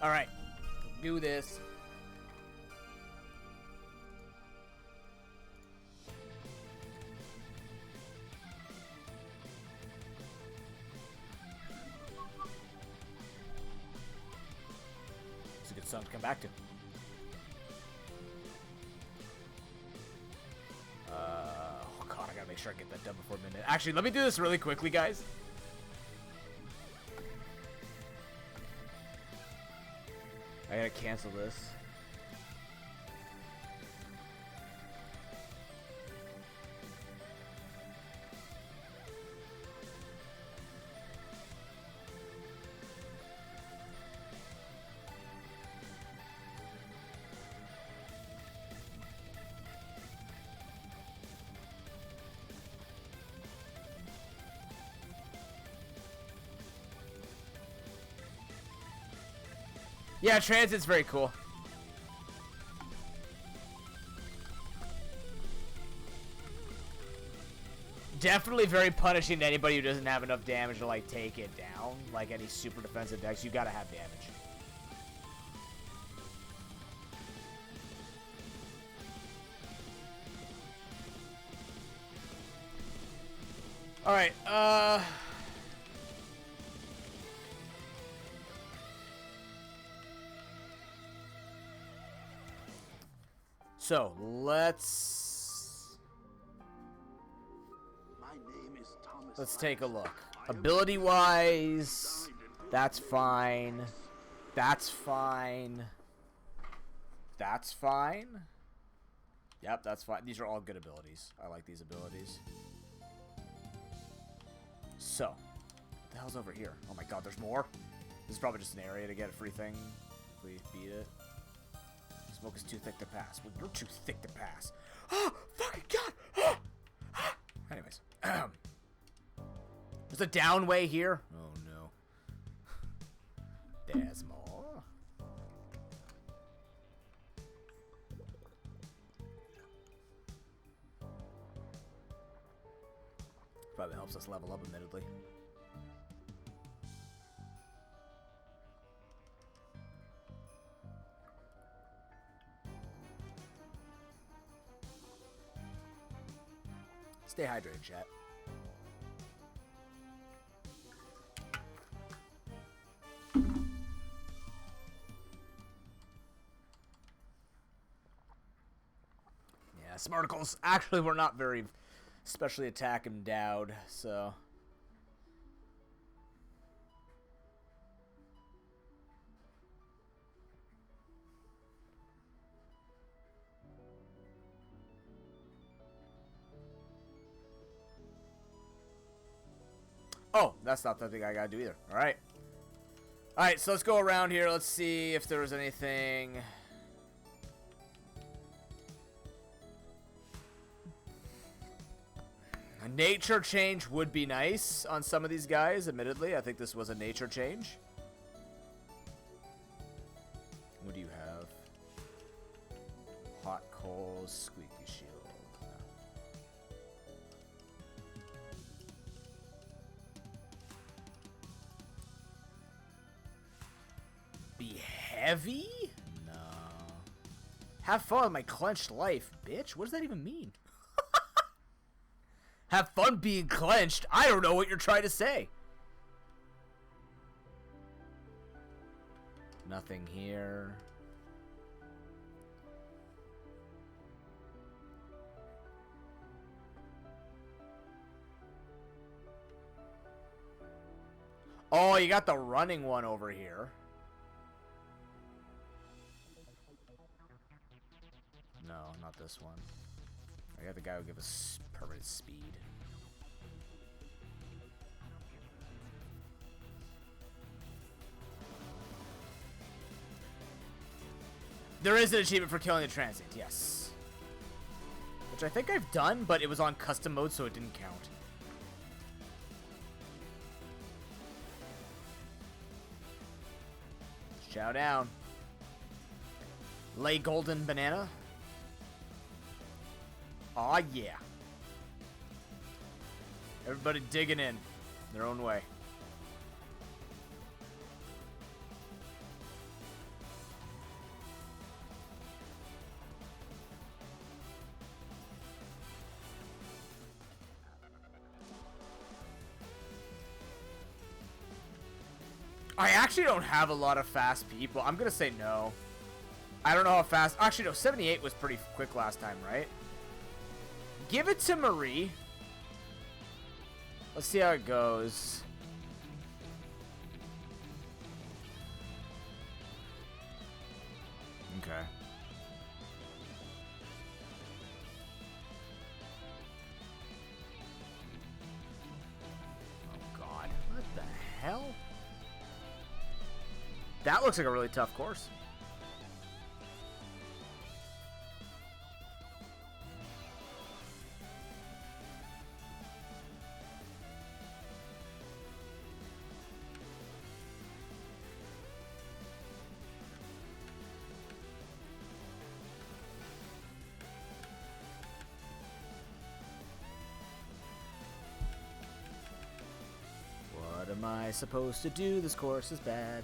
Alright. Do this. It's a good song to come back to. Oh god, I gotta make sure I get that done before midnight. Actually, let me do this really quickly, guys. I gotta cancel this. Yeah, transit's very cool. Definitely very punishing to anybody who doesn't have enough damage to, like, take it down. Like any super defensive decks, you gotta have damage. Alright, so, let's take a look. Ability-wise, that's fine. That's fine. That's fine. Yep, that's fine. These are all good abilities. I like these abilities. So, what the hell's over here? Oh my god, there's more? This is probably just an area to get a free thing if we beat it. Smoke is too thick to pass. Well, you're too thick to pass. Oh, fucking god! Anyways. There's a down way here. Oh no. There's more. Probably helps us level up, admittedly. Stay hydrated, chat. Yeah, Smarticles actually were not very specially attack endowed, so. Oh, that's not the thing I gotta do either. Alright. Alright, so let's go around here. Let's see if there was anything. A nature change would be nice on some of these guys, admittedly. I think this was a nature change. What do you have? Hot coals, squeaky shield. Be heavy? No. Have fun with my clenched life, bitch. What does that even mean? Have fun being clenched? I don't know what you're trying to say. Nothing here. Oh, you got the running one over here. No, not this one. I got the guy who gives us permanent speed. There is an achievement for killing the transient, yes. Which I think I've done, but it was on custom mode, so it didn't count. Chow down. Lay golden banana. Aw, yeah. Everybody digging in their own way. I actually don't have a lot of fast people. I'm gonna say no. I don't know how fast. Actually, no. 78 was pretty quick last time, right? Give it to Marie. Let's see how it goes. Okay. Oh, God. What the hell? That looks like a really tough course. What am I supposed to do? This course is bad.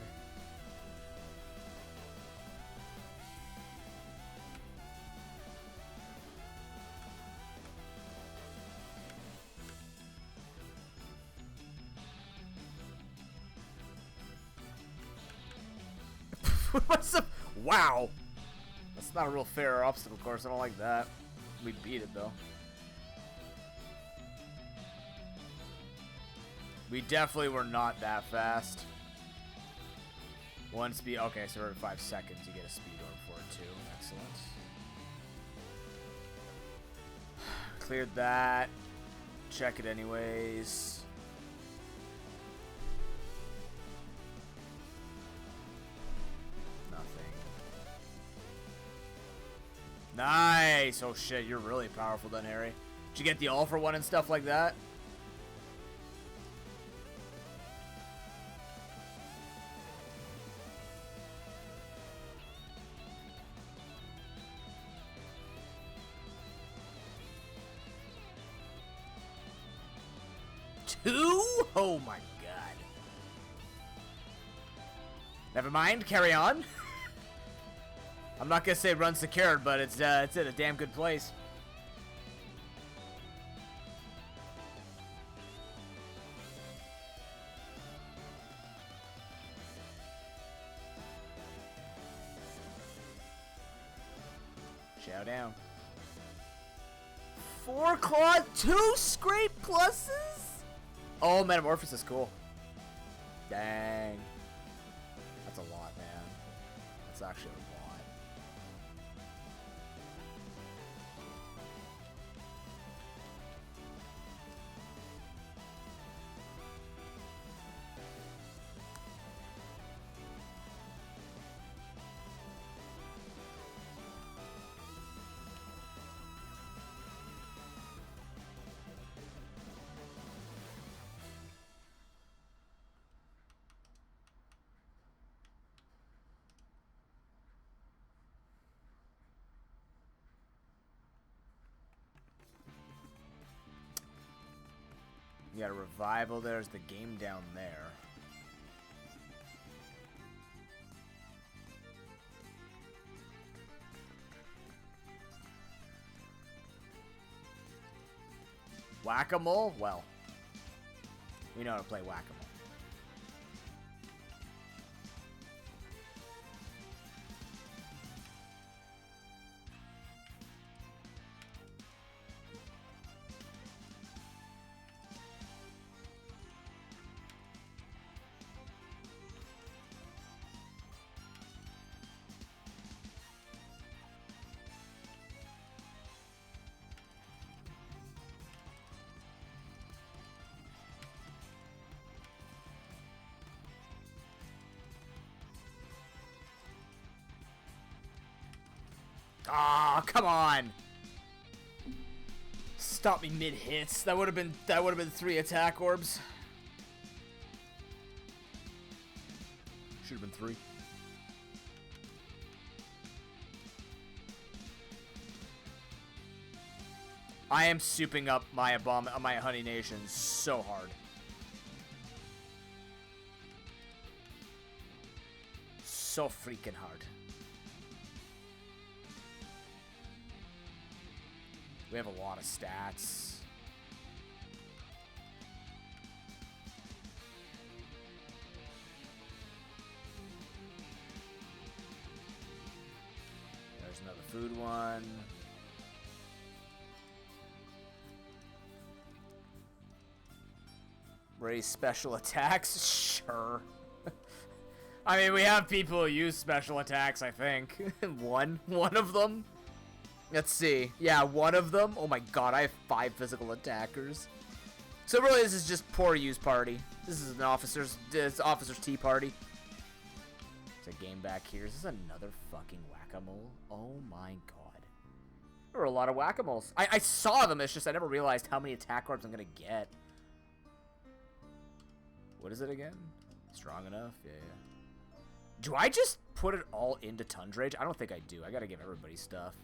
Wow. That's not a real fair obstacle course. I don't like that. We beat it, though. We definitely were not that fast. One speed. Okay, so we're at 5 seconds. You get a speed orb for it, too. Excellent. Cleared that. Check it anyways. Nice! Oh shit, you're really powerful then, Harry. Did you get the all for one and stuff like that? Two? Oh my god. Never mind, carry on. I'm not gonna say run secured, but it's in a damn good place. Chow down. 4 claws, 2 scrape pluses? Oh, Metamorphosis is cool. Dang. That's a lot, man. That's actually a lot. You got a revival. There's the game down there. Whack-a-mole? Well, we know how to play whack-a-mole. Ah, come on! Stop me mid hits. That would have been 3 attack orbs. Should have been 3. I am souping up my my Honey Nation so hard. So freaking hard. We have a lot of stats. There's another food one. Raise special attacks? Sure. I mean, we have people who use special attacks, I think. One of them? Let's see. Yeah, one of them. Oh my god, I have 5 physical attackers. So really, this is just poor use party. This is an officer's tea party. There's a game back here. Is this another fucking whack-a-mole? Oh my god. There were a lot of whack-a-moles. I saw them, it's just I never realized how many attack orbs I'm gonna get. What is it again? Strong enough? Yeah. Do I just put it all into Tundrage? I don't think I do. I gotta give everybody stuff.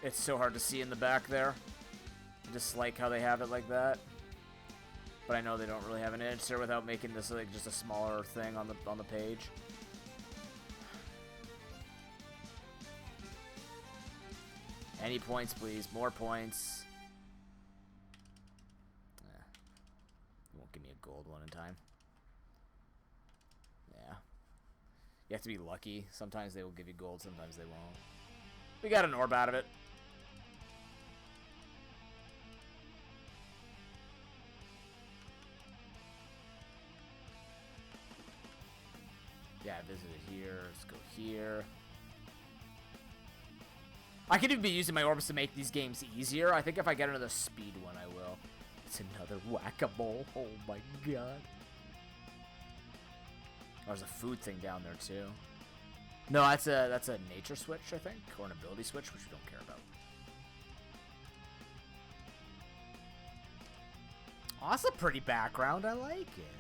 It's so hard to see in the back there. I just like how they have it like that. But I know they don't really have an insert without making this like just a smaller thing on the page. Any points, please. More points. You won't give me a gold one in time. Yeah. You have to be lucky. Sometimes they will give you gold, sometimes they won't. We got an orb out of it. Yeah, I visited here. Let's go here. I could even be using my orbs to make these games easier. I think if I get another speed one, I will. It's another whack-a-mole. Oh my god. There's a food thing down there too. No, that's a nature switch, I think, or an ability switch, which we don't care about. Oh, that's a pretty background. I like it.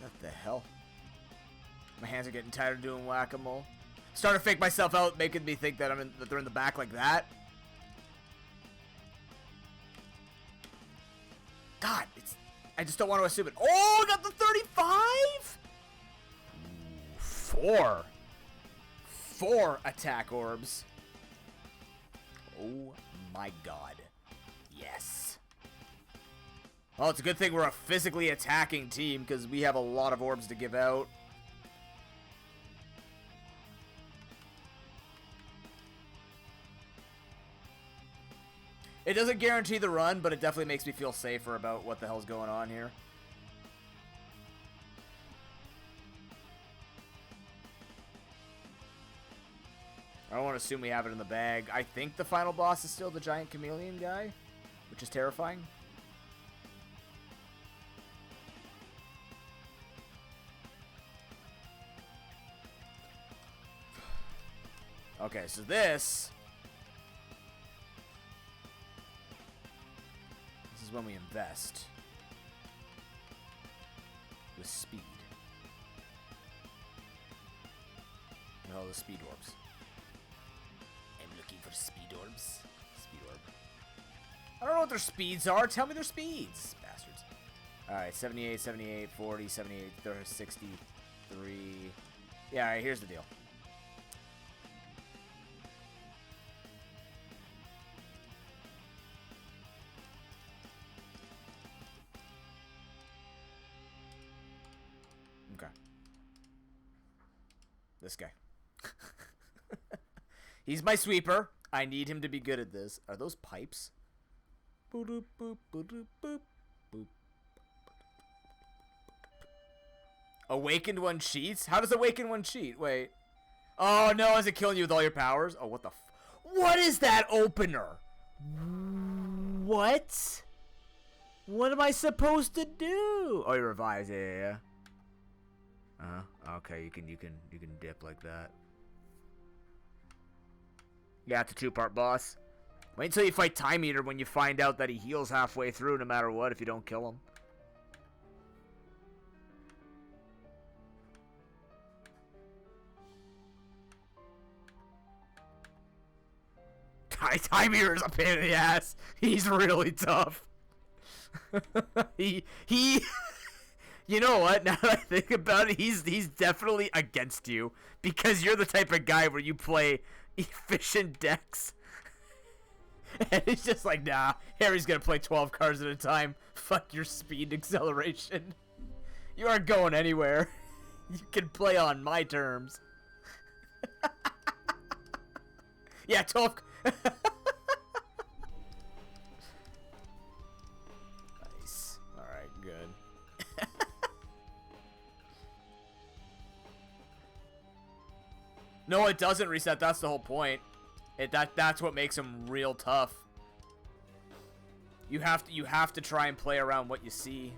What the hell? My hands are getting tired of doing whack-a-mole. Starting to fake myself out, making me think that that they're in the back like that. God, I just don't want to assume it. Oh, I got the 35? Ooh, 4 attack orbs. Oh my god. Yes. Well, it's a good thing we're a physically attacking team because we have a lot of orbs to give out. It doesn't guarantee the run, but it definitely makes me feel safer about what the hell's going on here. I don't want to assume we have it in the bag. I think the final boss is still the giant chameleon guy, which is terrifying. Okay, so this is when we invest with speed. And all the speed orbs. I'm looking for speed orbs. Speed orb. I don't know what their speeds are. Tell me their speeds, bastards. Alright, 78, 78, 40, 78, 30, 63. Yeah, alright, here's the deal. Okay. This guy. He's my sweeper. I need him to be good at this. Are those pipes? Boop, boop, boop, boop, boop. Awakened one cheats? How does awakened one cheat? Wait. Oh no, is it killing you with all your powers? Oh, what the what is that opener? What? What am I supposed to do? Oh, you revise, yeah. Okay, you can dip like that. Yeah, it's a 2-part boss. Wait until you fight Time Eater when you find out that he heals halfway through no matter what if you don't kill him. Time Eater's a pain in the ass. He's really tough. he You know what? Now that I think about it, he's definitely against you because you're the type of guy where you play efficient decks. And he's just like, nah, Harry's gonna play 12 cards at a time. Fuck your speed acceleration. You aren't going anywhere. You can play on my terms. Yeah, 12. Nice. Alright, good. No, it doesn't reset. That's the whole point. That's what makes him real tough. You have to try and play around what you see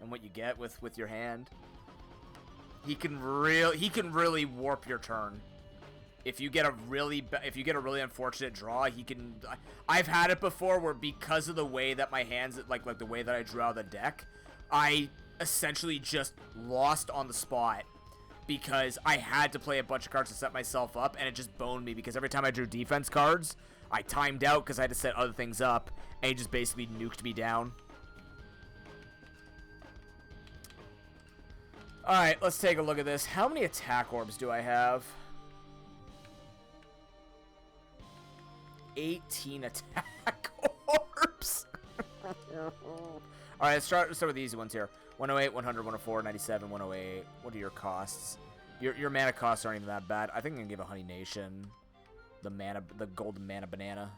and what you get with your hand. He can really warp your turn. If you get a really unfortunate draw, he can. I've had it before where because of the way that my hands like the way that I drew out the deck, I essentially just lost on the spot because I had to play a bunch of cards to set myself up, and it just boned me because every time I drew defense cards, I timed out because I had to set other things up, and he just basically nuked me down. Alright, let's take a look at this. How many attack orbs do I have? 18 attack orbs. Alright, let's start with the easy ones here. 108, 100, 104, 97, 108. What are your costs? Your mana costs aren't even that bad. I think I'm gonna give a Honey Nation the golden mana banana.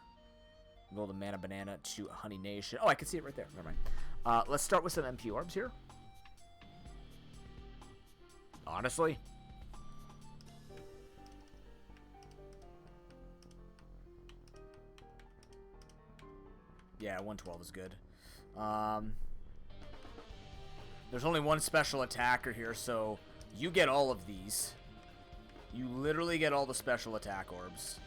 Golden mana banana to Honey Nation. Oh, I can see it right there. Never mind. Let's start with some MP orbs here. Honestly. Yeah, 112 is good. There's only one special attacker here, so you get all of these. You literally get all the special attack orbs.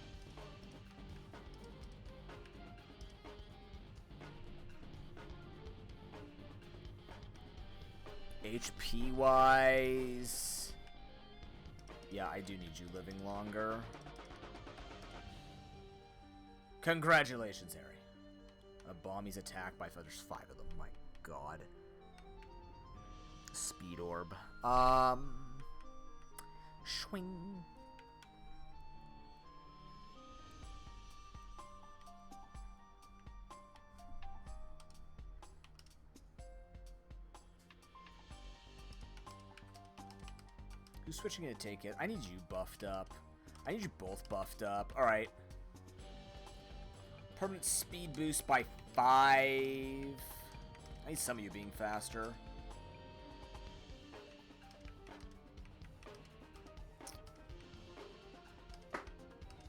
HP wise, yeah, I do need you living longer. Congratulations, Harry. Abomi's attack by there's 5 of them. My God. Speed orb. Swing. Who's switching in to take it? I need you buffed up. I need you both buffed up. Alright. Permanent speed boost by 5. I need some of you being faster.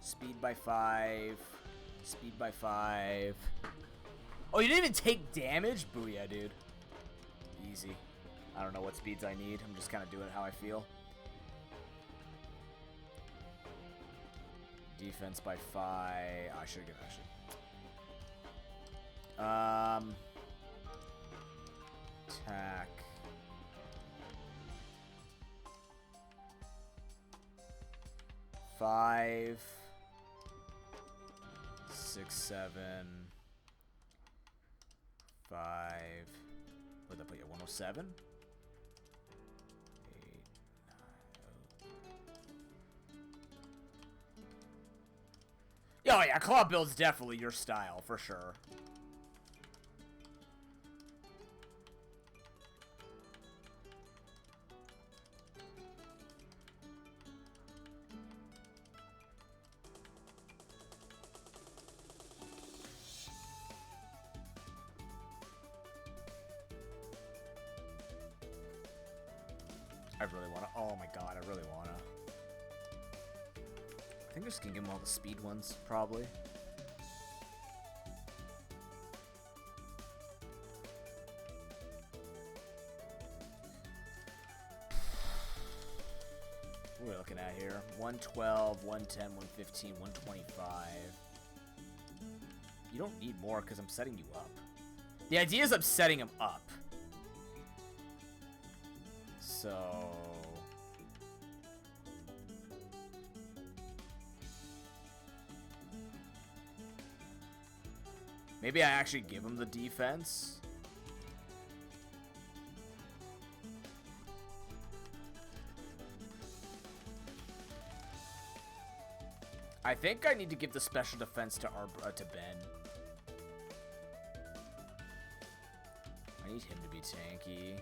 Speed by 5. Speed by 5. Oh, you didn't even take damage? Booyah, dude. Easy. I don't know what speeds I need. I'm just kind of doing it how I feel. Defense by 5. I should get actually. Attack. Five. 6, 7. 5. Where'd that put you? 107? 8, 9. Oh yeah, claw build's definitely your style, for sure. I really want to. Oh my god, I really want to. I think I'm just going to give them all the speed ones, probably. What are we looking at here? 112, 110, 115, 125. don't need more because I'm setting you up. The idea is I'm setting him up. So... maybe I actually give him the defense. I think I need to give the special defense to Ben. I need him to be tanky.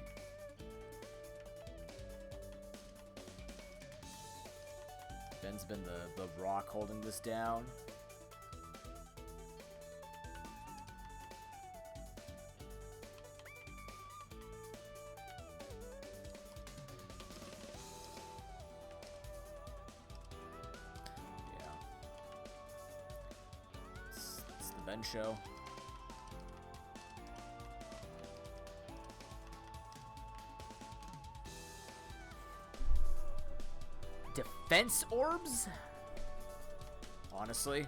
Ben's been the rock holding this down. Ben show. Defense orbs? Honestly.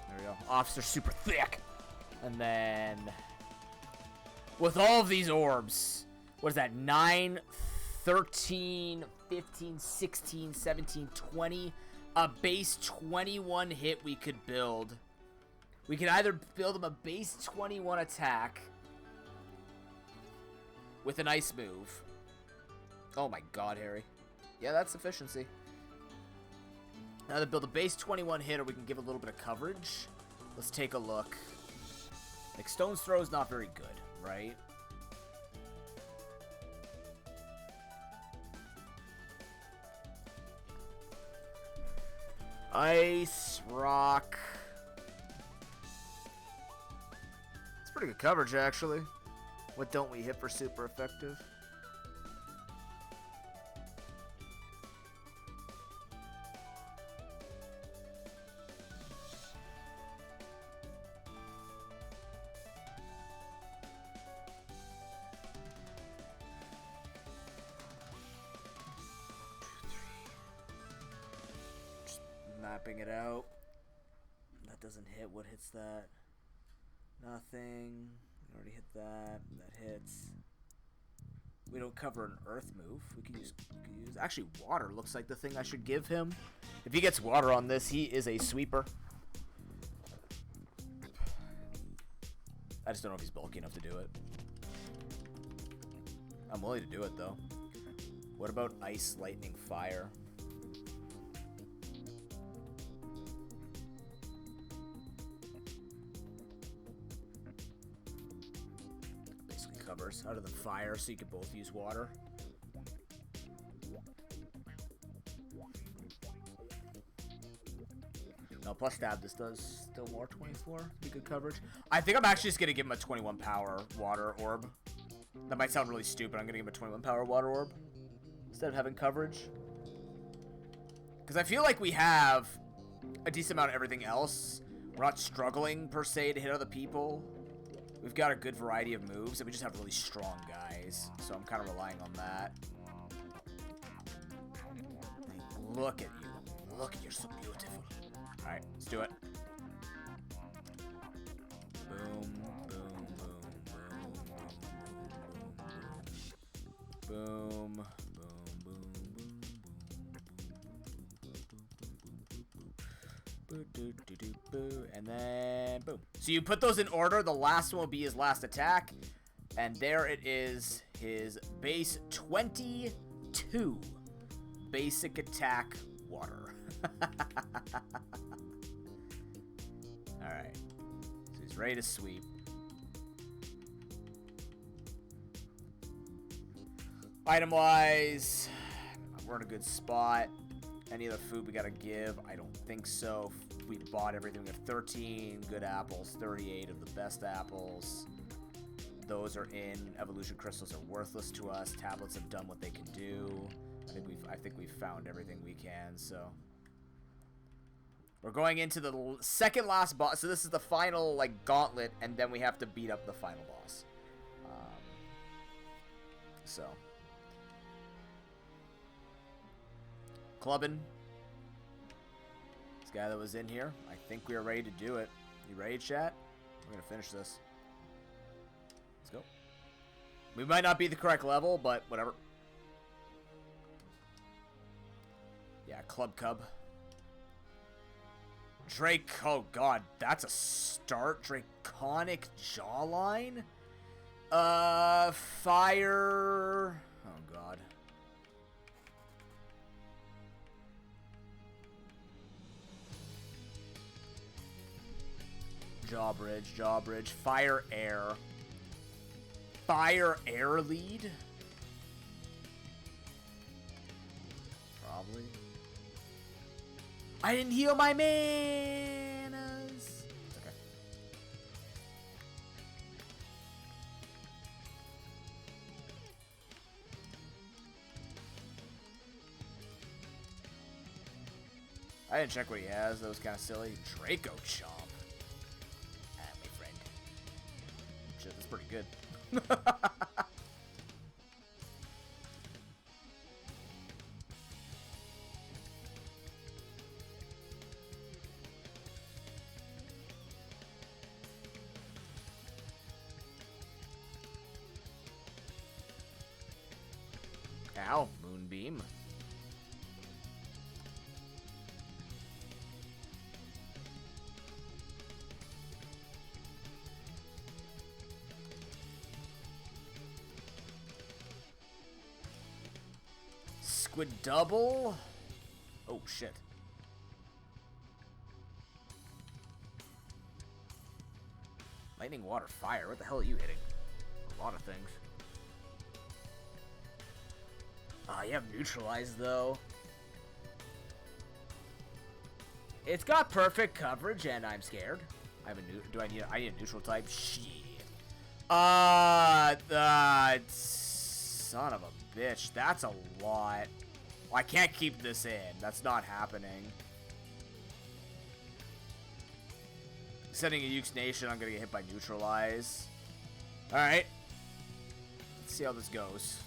There we go. Officer super thick. And then with all of these orbs, what is that? 9, 13, 15, 16, 17, 20. A base 21 hit we could build. We could either build him a base 21 attack with an ice move. Oh my god, Harry. Yeah, that's efficiency. Either build a base 21 hit or we can give a little bit of coverage. Let's take a look. Like, Stone's Throw is not very good, right? Ice, rock. It's pretty good coverage, actually. What don't we hit for super effective? Mapping it out. That doesn't hit. What hits that? Nothing. We already hit that. That hits. We don't cover an earth move. We can use actually water looks like the thing I should give him. If he gets water on this, he is a sweeper. I just don't know if he's bulky enough to do it. I'm willing to do it though. What about ice, lightning, fire? Covers other than fire, so you could both use water. No, plus stab, this does still more 24. Be good coverage. I think I'm actually just gonna give him a 21 power water orb. That might sound really stupid. I'm gonna give him a 21 power water orb instead of having coverage. Because I feel like we have a decent amount of everything else. We're not struggling per se to hit other people. We've got a good variety of moves, and we just have really strong guys. So I'm kind of relying on that. Look at you. Look, you're so beautiful. Alright, let's do it. Boom, boom, boom, boom, boom, boom, boom. And then boom. So you put those in order. The last one will be his last attack. And there it is. His base 22 basic attack water. Alright. So he's ready to sweep. Item wise, we're in a good spot. Any other food we gotta give? I don't think so. We bought everything. We have 13 good apples, 38 of the best apples. Those are in. Evolution crystals are worthless to us. Tablets have done what they can do. I think we've found everything we can. So we're going into the second last boss. So this is the final like gauntlet, and then we have to beat up the final boss. So. Clubbing. Let's guy that was in here. I think we are ready to do it. You ready, chat? We're gonna finish this. Let's go. We might not be the correct level, but whatever. Yeah, Club Cub. Drake, oh god, that's a start. Draconic Jawline? Fire... Oh god. Jawbridge. Fire Air. Fire Air lead? Probably. I didn't heal my manas. Okay. I didn't check what he has. That was kind of silly. Draco Chomp. Ah, my friend. Shit, that's pretty good. Ow, Moonbeam. Squid double. Oh shit. Lightning, water, fire. What the hell are you hitting? A lot of things. You have neutralized though. It's got perfect coverage, and I'm scared. I have a I need a neutral type. Shit. Son of a bitch. That's a lot. Well, I can't keep this in. That's not happening. Sending a Ukes Nation, I'm gonna get hit by neutralize. All right. Let's see how this goes.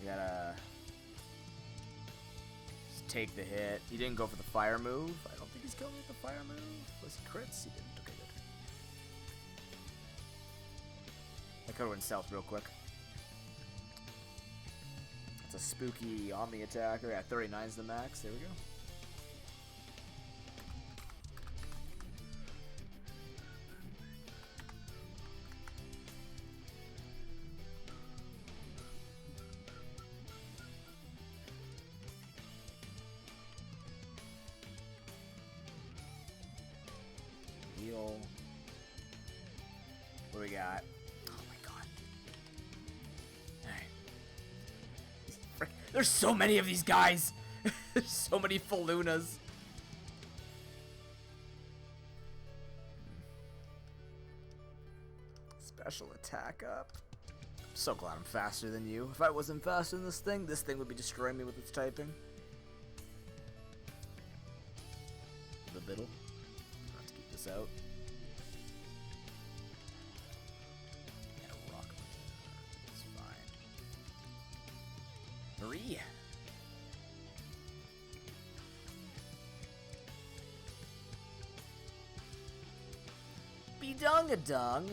You gotta just take the hit. He didn't go for the fire move. I don't think he's going with the fire move. Was he crits? He didn't. Okay, good. I could have went south real quick. That's a spooky Omni attacker. Yeah, 39 is the max. There we go. What do we got? Oh my god. Alright. There's so many of these guys! There's so many full Lunas. Special attack up. I'm so glad I'm faster than you. If I wasn't faster than this thing would be destroying me with its typing. The middle. Let's keep this out. Marie. Be dung a dung.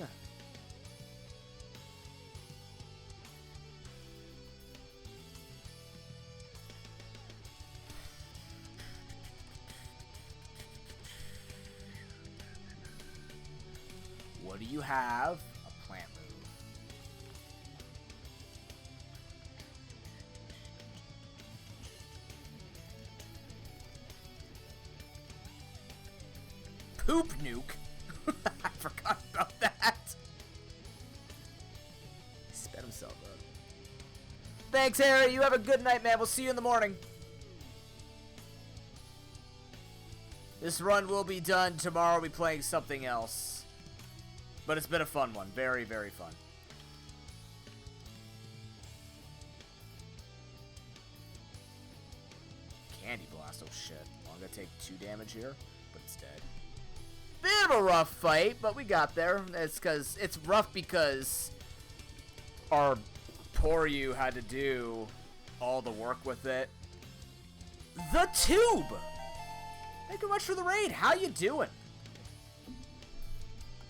What do you have? A plant move. Poop nuke. I forgot about that. He sped himself up. Thanks, Harry. You have a good night, man. We'll see you in the morning. This run will be done. Tomorrow we'll be playing something else. But it's been a fun one. Very, very fun. Candy Blast. Oh, shit. Well, I'm going to take 2 damage here, but it's dead. Bit of a rough fight, but we got there. It's rough because our poor you had to do all the work with it. The Tube. Thank you much for the raid. How you doing?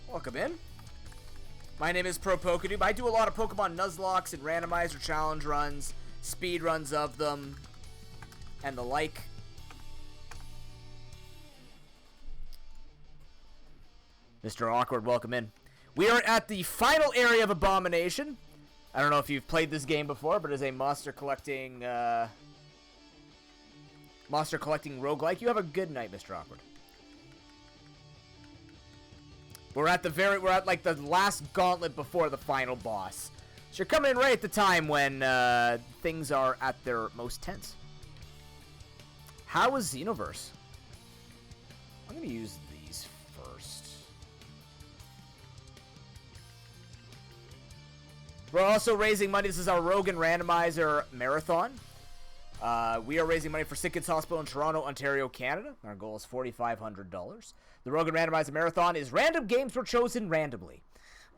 Welcome in. My name is ProPokeNoob. I do a lot of Pokemon nuzlocks and randomizer challenge runs, speed runs of them, and the like. Mr. Awkward, welcome in. We are at the final area of Abomination. I don't know if you've played this game before, but it is a monster collecting roguelike. You have a good night, Mr. Awkward. We're at like the last gauntlet before the final boss. So you're coming in right at the time when things are at their most tense. How is Xenoverse? I'm gonna use these first. We're also raising money. This is our Rogue&Randomizer marathon. We are raising money for SickKids Hospital in Toronto, Ontario, Canada. Our goal is $4,500. The Rogue&Randomizer marathon is random games were chosen randomly.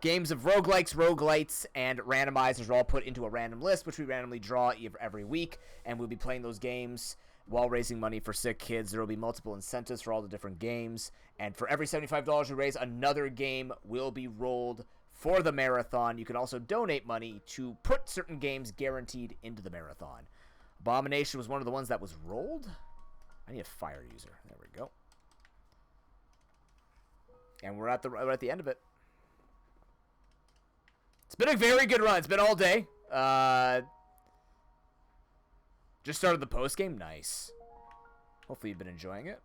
Games of roguelikes, roguelites, and randomizers are all put into a random list, which we randomly draw every week, and we'll be playing those games while raising money for SickKids. There will be multiple incentives for all the different games, and for every $75 we raise, another game will be rolled for the marathon. You can also donate money to put certain games guaranteed into the marathon. Abomination was one of the ones that was rolled. I need a fire user. There we go. And we're at the end of it. It's been a very good run. It's been all day. Just started the post game. Nice. Hopefully you've been enjoying it.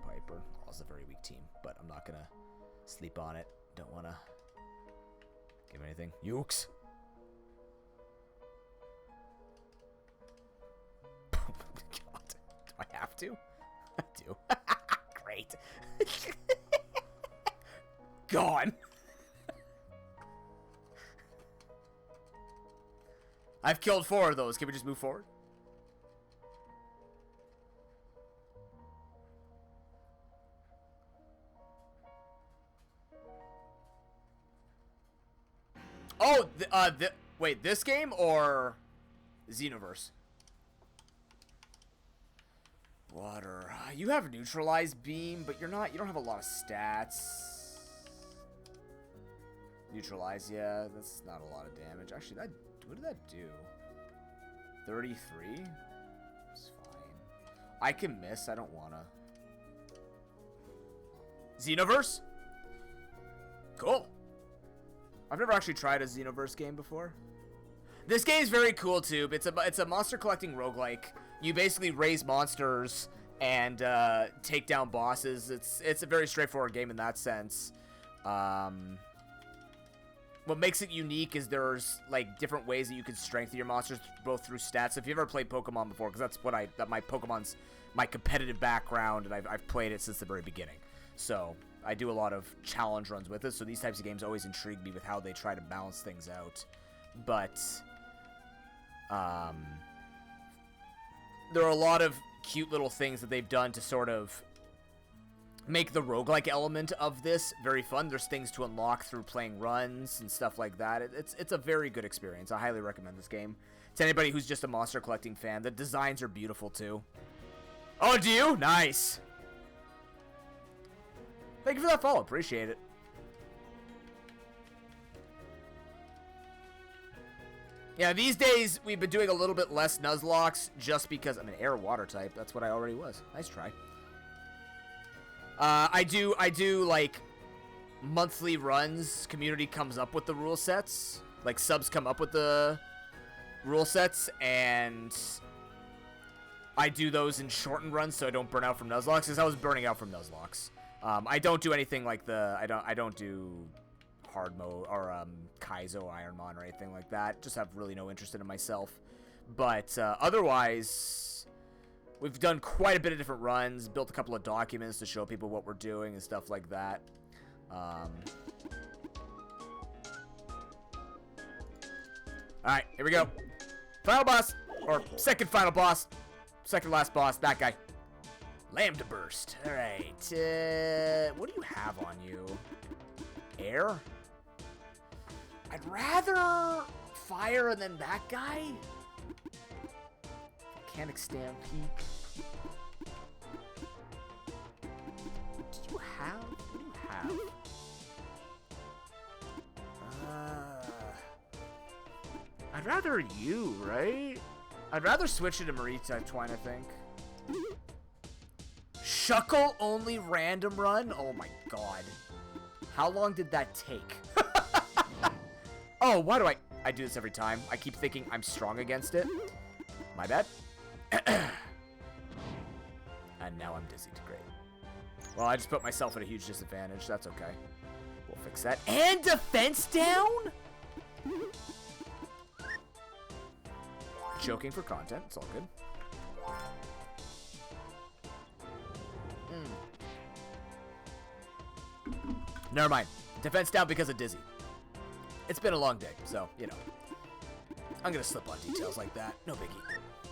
Piper. Oh, it's a very weak team, but I'm not gonna sleep on it. Don't wanna give anything. Yukes. God, do I have to? I do. Great. Gone. I've killed 4 of those. Can we just move forward? Oh, wait, this game or Xenoverse? Water. You have neutralized beam, but you don't have a lot of stats. Neutralize, yeah, that's not a lot of damage. Actually, what did that do? 33? It's fine. I can miss, I don't wanna. Xenoverse? Cool. I've never actually tried a Xenoverse game before. This game is very cool too. It's a monster collecting roguelike. You basically raise monsters and take down bosses. It's a very straightforward game in that sense. What makes it unique is there's like different ways that you can strengthen your monsters both through stats. If you've ever played Pokemon before, because that's what my Pokemon's my competitive background, and I've played it since the very beginning. So I do a lot of challenge runs with it. So these types of games always intrigue me with how they try to balance things out. But there are a lot of cute little things that they've done to sort of make the roguelike element of this very fun. There's things to unlock through playing runs and stuff like that. It's a very good experience. I highly recommend this game to anybody who's just a monster collecting fan. The designs are beautiful too. Oh, do you? Nice. Thank you for that follow. Appreciate it. Yeah, these days we've been doing a little bit less nuzlocks just because I'm an air water type. That's what I already was. Nice try. I do like monthly runs. Community comes up with the rule sets. Like subs come up with the rule sets, and I do those in shortened runs so I don't burn out from nuzlocks. Because I was burning out from nuzlocks. I don't do anything like I don't do hard mode or Kaizo Ironmon or anything like that. Just have really no interest in it myself. But otherwise, we've done quite a bit of different runs, built a couple of documents to show people what we're doing and stuff like that. Alright, here we go. Final boss, or second final boss, second last boss, that guy. Lambda Burst. Alright, what do you have on you? air. I'd rather fire and then that guy. Volcanic Stampede. What do you have? I'd rather you, right? I'd rather switch it to Marita Twine, I think. Shuckle only random run? Oh my god. How long did that take? Oh, why do I do this every time? I keep thinking I'm strong against it. My bad. And now I'm dizzied. Great. Well, I just put myself at a huge disadvantage. That's okay. We'll fix that. And defense down? Joking for content. It's all good. Never mind. Defense down because of Dizzy. It's been a long day, so, you know. I'm gonna slip on details like that. No biggie.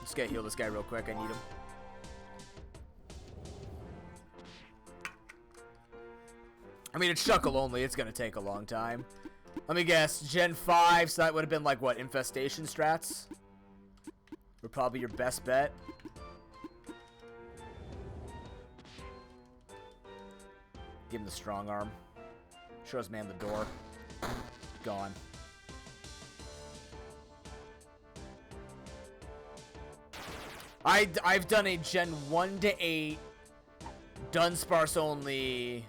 Just gotta heal this guy real quick. I need him. I mean, it's Shuckle only. It's gonna take a long time. Let me guess. Gen 5, so that would have been like, what, Infestation strats? Were probably your best bet. Give him the strong arm. Shows man the door. Gone. I've done a Gen 1 to 8 Dunsparce only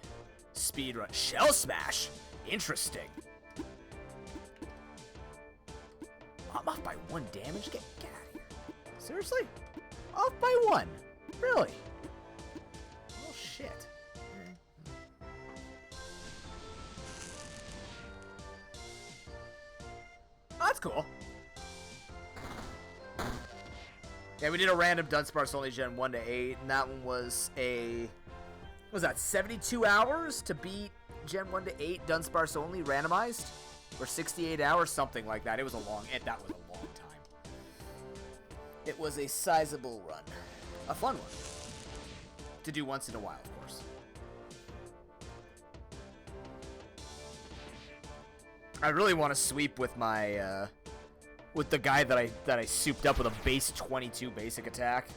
speedrun. Shell Smash? Interesting. I'm off by 1 damage? Get out of here. Seriously? Off by 1? Really? Oh shit. Oh, that's cool. Yeah, we did a random Dunsparce only Gen 1 to 8, and that one was a... What was that, 72 hours to beat Gen 1 to 8 Dunsparce only randomized? Or 68 hours, something like that. It was a long... that was a long time. It was a sizable run. A fun one. To do once in a while, of course. I really want to sweep with my, with the guy that I souped up with a base 22 basic attack.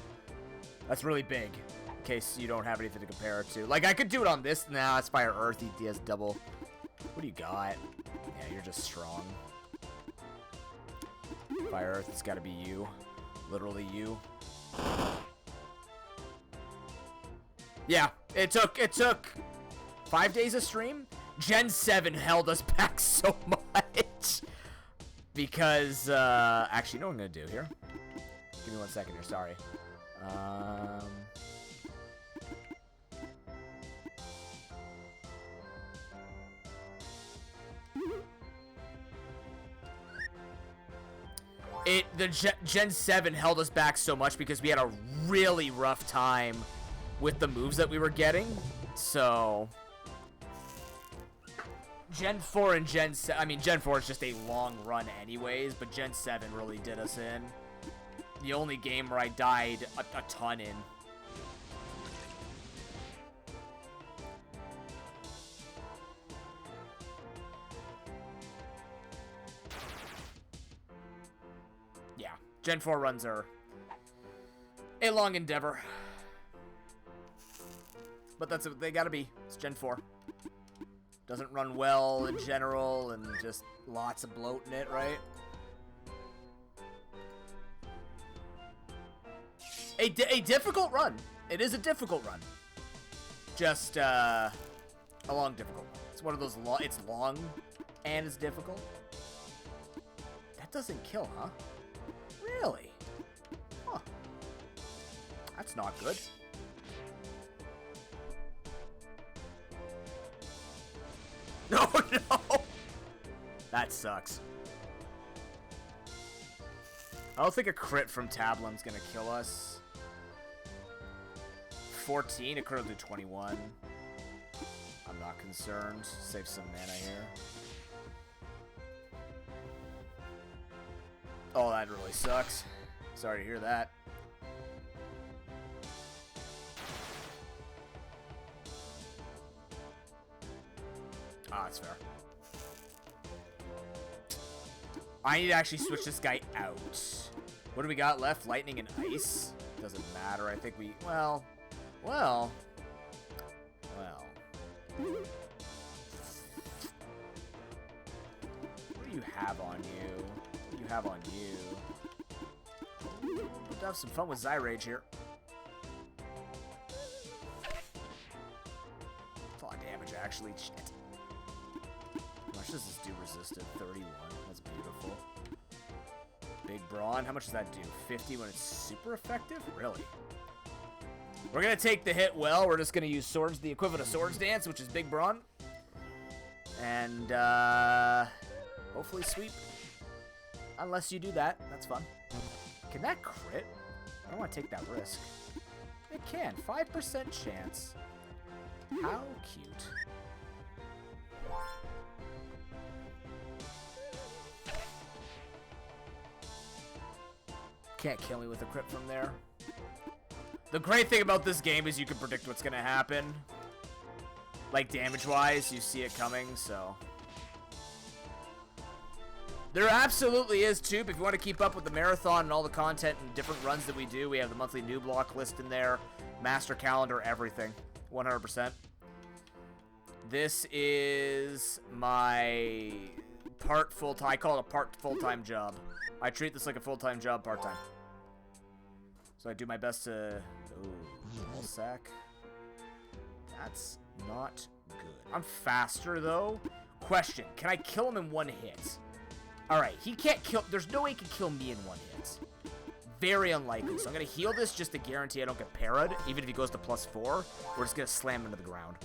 That's really big, in case you don't have anything to compare it to. Like, I could do it on this. Nah, it's Fire Earth. He has double. What do you got? Yeah, you're just strong. Fire Earth, it's gotta be you. Literally you. Yeah, it took 5 days of stream. Gen 7 held us back so much. Because, actually, you know what I'm gonna do here? Give me 1 second here, sorry. The Gen 7 held us back so much because we had a really rough time with the moves that we were getting. So Gen 4 and Gen 7, I mean, Gen 4 is just a long run anyways, but Gen 7 really did us in. The only game where I died a ton in. Yeah, Gen 4 runs are a long endeavor. But that's what they gotta be. It's Gen 4. Doesn't run well in general, and just lots of bloat in it, right? A difficult run. It is a difficult run. Just a long difficult one. It's one of those it's long and it's difficult. That doesn't kill, huh? Really? Huh. That's not good. No, no! That sucks. I don't think a crit from Tablin's gonna kill us. 14, it could do 21. I'm not concerned. Save some mana here. Oh, that really sucks. Sorry to hear that. Ah, that's fair. I need to actually switch this guy out. What do we got left? Lightning and ice? Doesn't matter. I think we... Well. What do you have on you? What do you have on you? We'll have some fun with Zyrage here. That's a lot of damage, actually. Shit. How much does this do resisted? 31. That's beautiful. Big Brawn. How much does that do? 50 when it's super effective? Really? We're going to take the hit well. We're just going to use Swords, the equivalent of Swords Dance, which is Big Brawn. And, hopefully sweep. Unless you do that. That's fun. Can that crit? I don't want to take that risk. It can. 5% chance. How cute. Can't kill me with a crit from there. The great thing about this game is you can predict what's going to happen. Like, damage-wise, you see it coming, so... There absolutely is, too. If you want to keep up with the marathon and all the content and different runs that we do, we have the monthly nuzlocke list in there, master calendar, everything. 100%. This is my part full-time. I call it a part full-time job. I treat this like a full-time job part-time. So I do my best to... Ooh, full sack. That's not good. I'm faster, though. Question, can I kill him in one hit? Alright, he can't kill... There's no way he can kill me in one hit. Very unlikely. So I'm going to heal this just to guarantee I don't get parried. Even if he goes to +4, we're just going to slam him into the ground.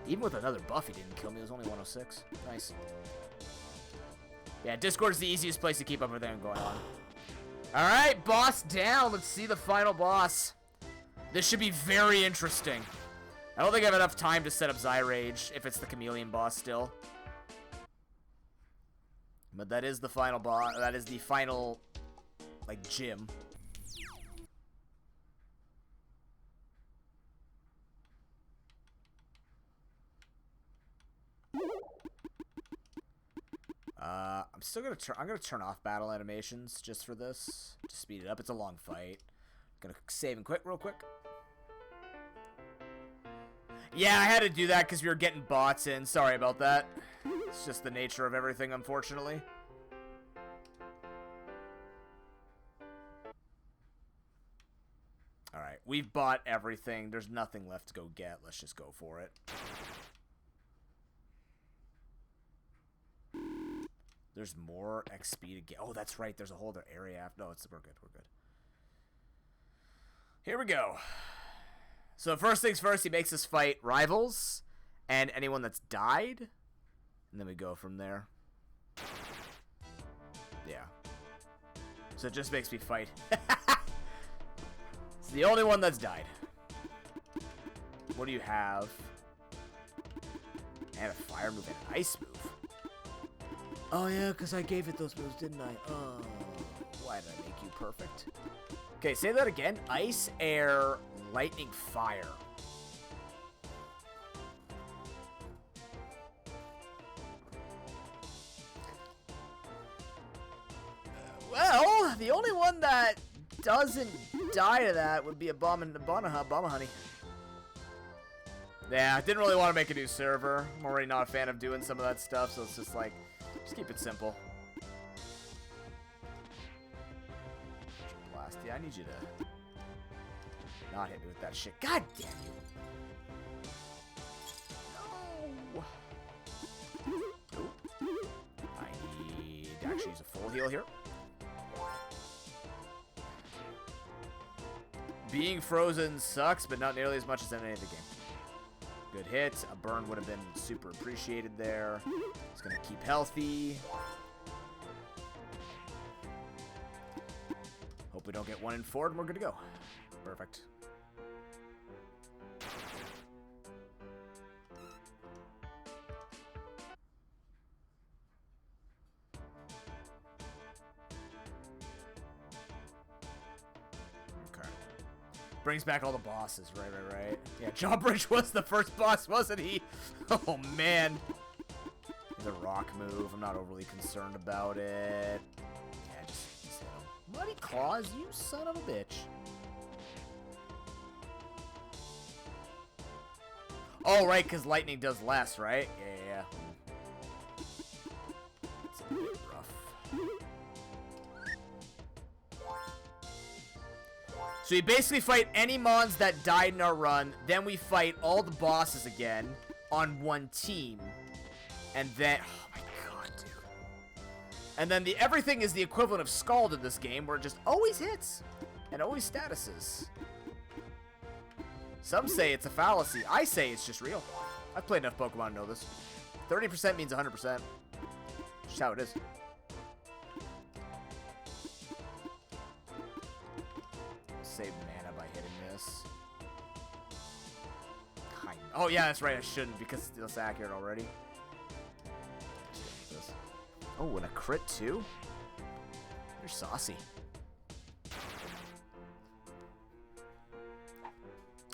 Even with another buff, he didn't kill me. It was only 106. Nice. Yeah, Discord is the easiest place to keep everything going on. Alright, boss down. Let's see the final boss. This should be very interesting. I don't think I have enough time to set up Zyrage if it's the Chameleon boss still. But that is the final boss. That is the final, like, gym. I'm still gonna I'm gonna turn off battle animations just for this, to speed it up. It's a long fight. Gonna save and quit real quick. Yeah, I had to do that because we were getting bots in. Sorry about that. It's just the nature of everything, unfortunately. Alright, we've bought everything. There's nothing left to go get. Let's just go for it. There's more XP to get. Oh, that's right. There's a whole other area after. No, we're good. We're good. Here we go. So first things first, he makes us fight rivals and anyone that's died. And then we go from there. Yeah. So it just makes me fight. It's the only one that's died. What do you have? And a fire move and an ice move. Oh yeah, because I gave it those moves, didn't I? Oh, why did I make you perfect? Okay, say that again. Ice, air, lightning, fire. Well, the only one that doesn't die to that would be Abomi Honey. Yeah, I didn't really want to make a new server. I'm already not a fan of doing some of that stuff, so it's just like, just keep it simple. Blast. Yeah, I need you to not hit me with that shit. God damn you. No. I need to actually use a full heal here. Being frozen sucks, but not nearly as much as in any other game. Good hit. A burn would have been super appreciated there. It's going to keep healthy. Hope we don't get one in forward and we're good to go. Perfect. brings back all the bosses. Right. Yeah, Jawbridge was the first boss, wasn't he? Oh, man. He's a rock move. I'm not overly concerned about it. Yeah, just hit him. Muddy Claws, you son of a bitch. Oh, right, because lightning does less, right? Yeah. It's a bit rough. So we basically fight any mons that died in our run, then we fight all the bosses again on one team. And then, oh my god, dude. And then everything is the equivalent of Scald in this game, where it just always hits and always statuses. Some say it's a fallacy. I say it's just real. I've played enough Pokemon to know this. 30% means 100%. Just how it is. Save mana by hitting this. Oh yeah, that's right. I shouldn't because it's accurate already. Oh, and a crit too? You're saucy.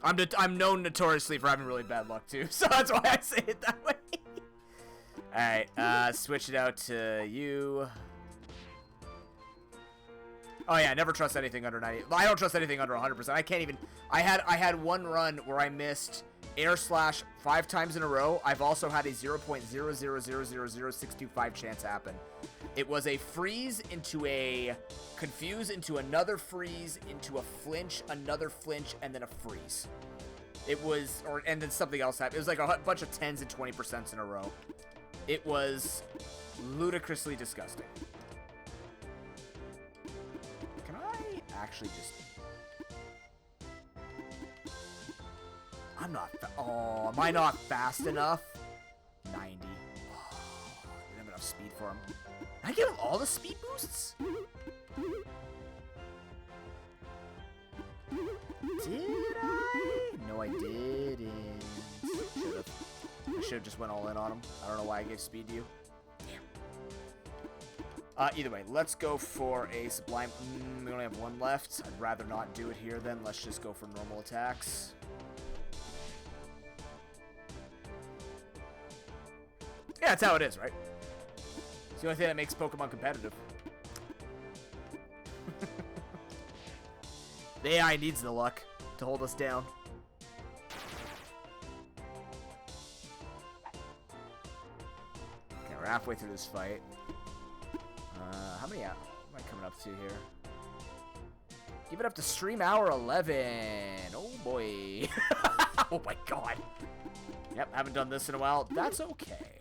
I'm known notoriously for having really bad luck too, so that's why I say it that way. Alright, switch it out to you. Oh yeah, never trust anything under 90. I don't trust anything under 100%. I can't even. I had one run where I missed air slash 5 times in a row. I've also had a 0.0000625 chance happen. It was a freeze into a confuse into another freeze into a flinch, another flinch, and then a freeze. It was, and then something else happened. It was like a bunch of 10s and 20% in a row. It was ludicrously disgusting. Can I actually just? I'm not. Oh, am I not fast enough? 90. Oh, I didn't have enough speed for him. Did I give him all the speed boosts? Did I? No, I didn't. I should have just went all in on him. I don't know why I gave speed to you. Damn. Either way, let's go for a Sublime. We only have one left. I'd rather not do it here then. Let's just go for normal attacks. Yeah, that's how it is, right? It's the only thing that makes Pokemon competitive. The AI needs the luck to hold us down. Okay, we're halfway through this fight. How many am I coming up to here? Give it up to stream hour 11. Oh boy. Oh my god. Yep, haven't done this in a while. That's okay.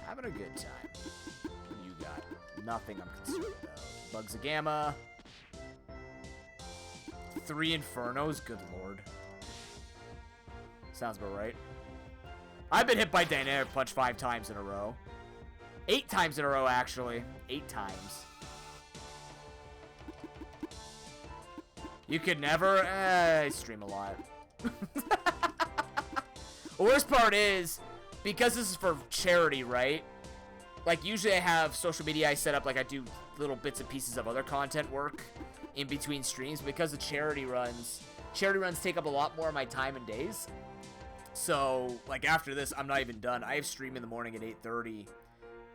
Having a good time. What do you got? Nothing I'm concerned about. Bugs of Gamma. 3 Infernos, good lord. Sounds about right. I've been hit by Dynamic Punch 5 times in a row. 8 times in a row, actually. 8 times. You could never... I stream a lot. The worst part is, because this is for charity, right? Like, usually I have social media I set up, like I do little bits and pieces of other content work in between streams. Because of charity runs take up a lot more of my time and days. So, like, after this, I'm not even done. I have stream in the morning at 8:30,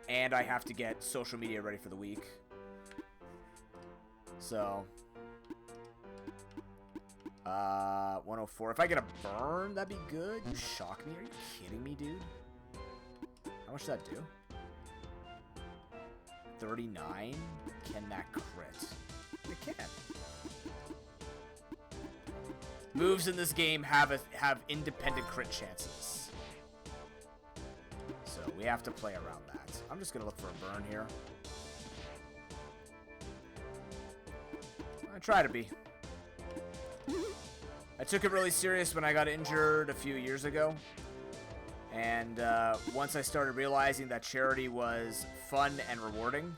and I have to get social media ready for the week. So, 104. If I get a burn, that'd be good. You shock me? Are you kidding me, dude? How much does that do? 39? Can that crit? It can. Moves in this game have independent crit chances. So we have to play around that. I'm just gonna look for a burn here. I try to be. I took it really serious when I got injured a few years ago. And once I started realizing that charity was fun and rewarding,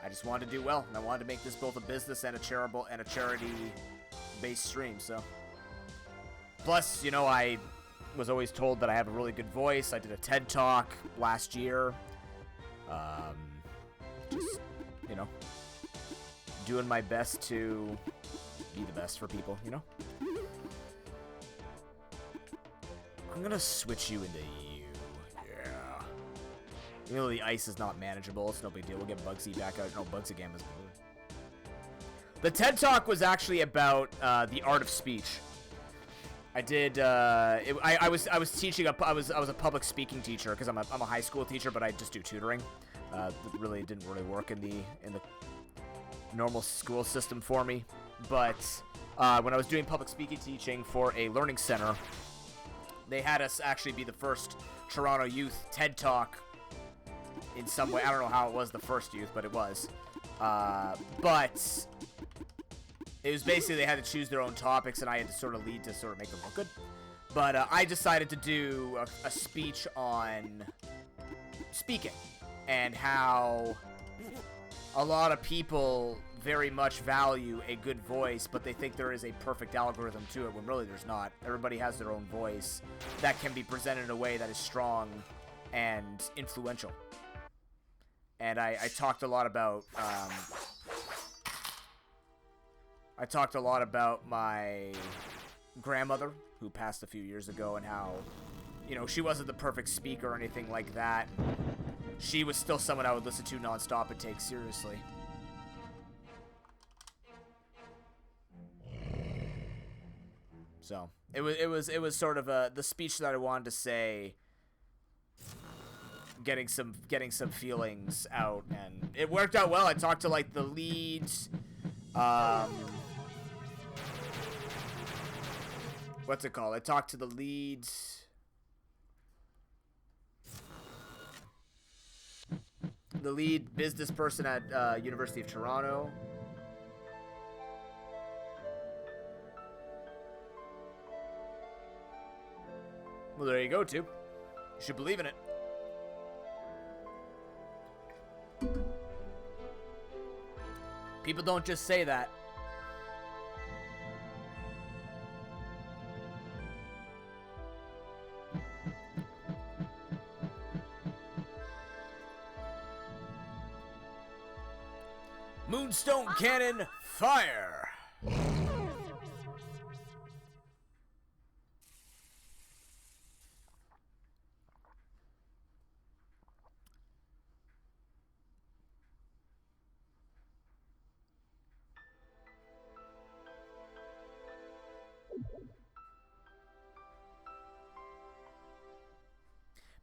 I just wanted to do well. And I wanted to make this both a business and a charity-based stream, so. Plus, you know, I was always told that I have a really good voice. I did a TED Talk last year. Just, you know, doing my best to be the best for people, you know? I'm gonna switch you into you. Yeah. You know, the ice is not manageable. It's no big deal. We'll get Bugsy back out. No, Bugsy again is blue. The TED Talk was actually about the art of speech. I did. I was teaching I was a public speaking teacher because I'm a high school teacher, but I just do tutoring. It really didn't really work in the normal school system for me. But when I was doing public speaking teaching for a learning center, they had us actually be the first Toronto youth TED Talk in some way. I don't know how it was the first youth, but it was. But it was basically they had to choose their own topics, and I had to sort of lead to sort of make them look good. But I decided to do a speech on speaking and how a lot of people very much value a good voice, but they think there is a perfect algorithm to it when really there's not. Everybody has their own voice that can be presented in a way that is strong and influential. And I talked a lot about my grandmother who passed a few years ago and how, you know, she wasn't the perfect speaker or anything like that. She was still someone I would listen to nonstop and take seriously. So it was sort of the speech that I wanted to say, getting some feelings out, and it worked out well. I talked to like the leads. What's it called? I talked to the leads. The lead business person at University of Toronto. Well, there you go, too. You should believe in it. People don't just say that. Moonstone Cannon, fire!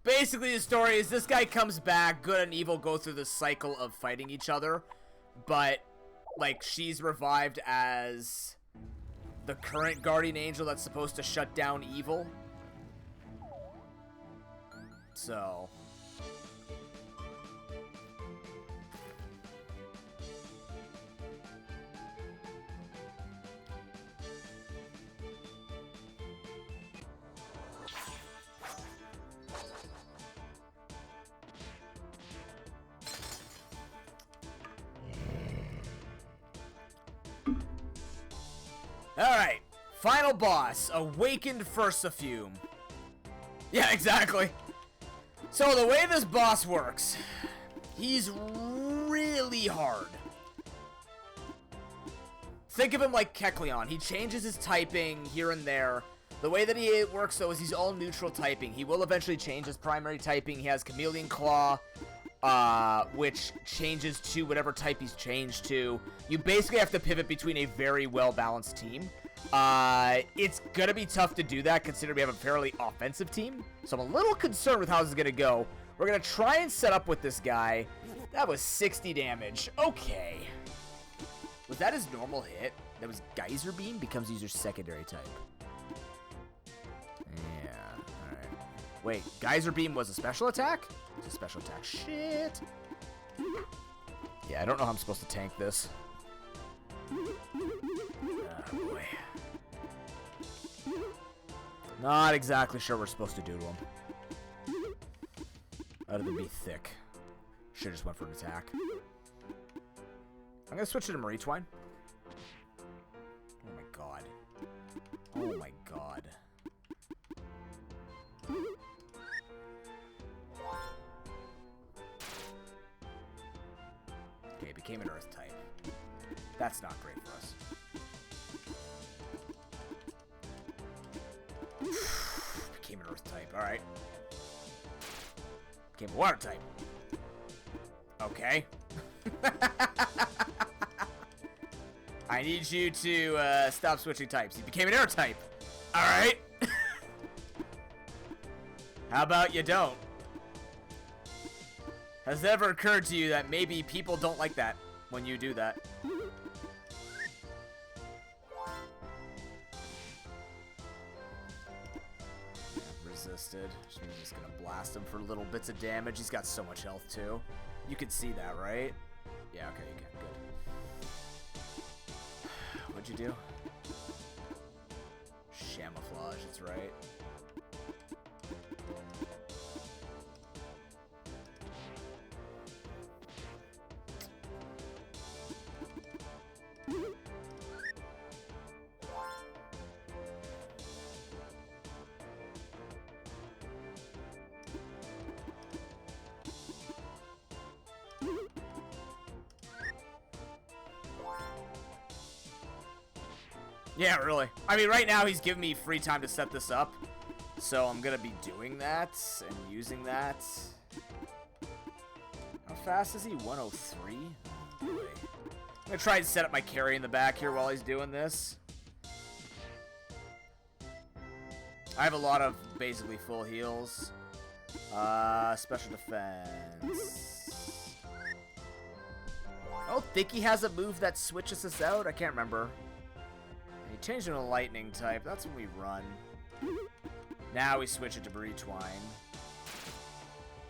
Basically, the story is this guy comes back, good and evil go through the cycle of fighting each other, but, like, she's revived as the current guardian angel that's supposed to shut down evil. So... Alright, final boss, Awakened Fursafume. Yeah, exactly. So the way this boss works, he's really hard. Think of him like Kecleon. He changes his typing here and there. The way that he works, though, is he's all neutral typing. He will eventually change his primary typing. He has Chameleon Claw, which changes to whatever type he's changed to. You basically have to pivot between a very well-balanced team. It's gonna be tough to do that considering we have a fairly offensive team. So I'm a little concerned with how this is gonna go. We're gonna try and set up with this guy. That was 60 damage. Okay. Was that his normal hit? That was Geyser Beam? Becomes user's secondary type. Yeah, alright. Wait, Geyser Beam was a special attack? It's a special attack. Shit. Yeah, I don't know how I'm supposed to tank this. Oh, boy. Not exactly sure what we're supposed to do to him. Other than be thick. Should've just went for an attack. I'm gonna switch it to Marie Twine. Oh my god. Oh my god. Okay, it became an earth type. That's not great for us. type. Alright. Became a water type. Okay. I need you to stop switching types. He became an air type. Alright. How about you don't? Has it ever occurred to you that maybe people don't like that when you do that? Resisted. Which means just gonna blast him for little bits of damage. He's got so much health too. You can see that, right? Yeah, okay, you can. Good. What'd you do? Camouflage, that's right. Yeah, really. I mean, right now he's giving me free time to set this up, so I'm gonna be doing that and using that. How fast is he? 103? Boy. I'm gonna try and set up my carry in the back here while he's doing this. I have a lot of basically full heals. Special defense. I don't think he has a move that switches us out. I can't remember. He changed him to lightning type. That's when we run. Now we switch it to Debris Twine.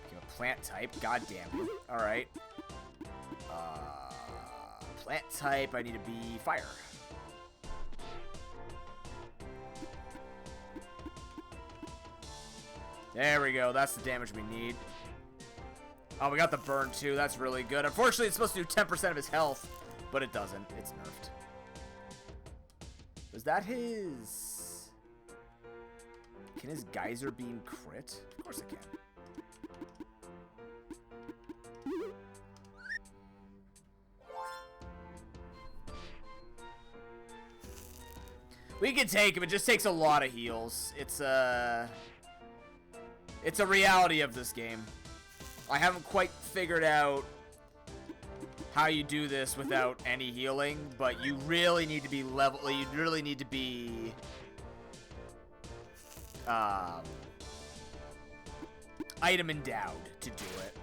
Became a plant type. God damn you. Alright. Plant type. I need to be fire. There we go. That's the damage we need. Oh, we got the burn too. That's really good. Unfortunately, it's supposed to do 10% of his health, but it doesn't. It's nerfed. Was that his... Can his geyser beam crit? Of course it can. We can take him. It just takes a lot of heals. It's a reality of this game. I haven't quite figured out how you do this without any healing, but you really need to be level. You really need to be item endowed to do it.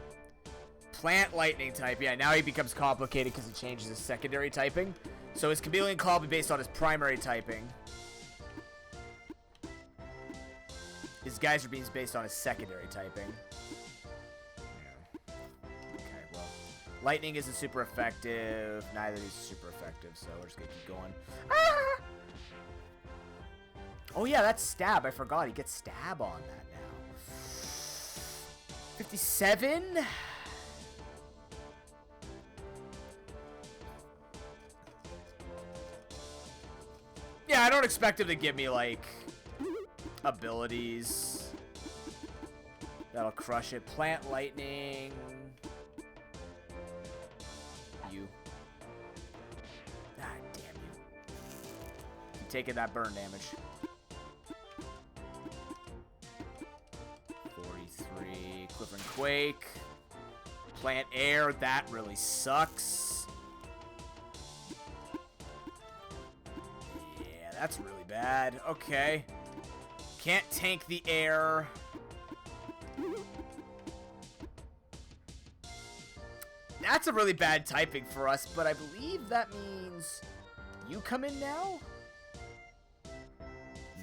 Plant lightning type. Yeah, now he becomes complicated because he changes his secondary typing. So his chameleon claw will be based on his primary typing. His geyser beam is based on his secondary typing. Lightning isn't super effective. Neither is super effective, so we're just gonna keep going. Ah! Oh yeah, that's stab. I forgot. He gets stab on that now. 57? Yeah, I don't expect him to give me, like, abilities that'll crush it. Plant lightning. Taking that burn damage. 43. Quivering Quake. Plant Air. That really sucks. Yeah, that's really bad. Okay. Can't tank the air. That's a really bad typing for us, but I believe that means you come in now?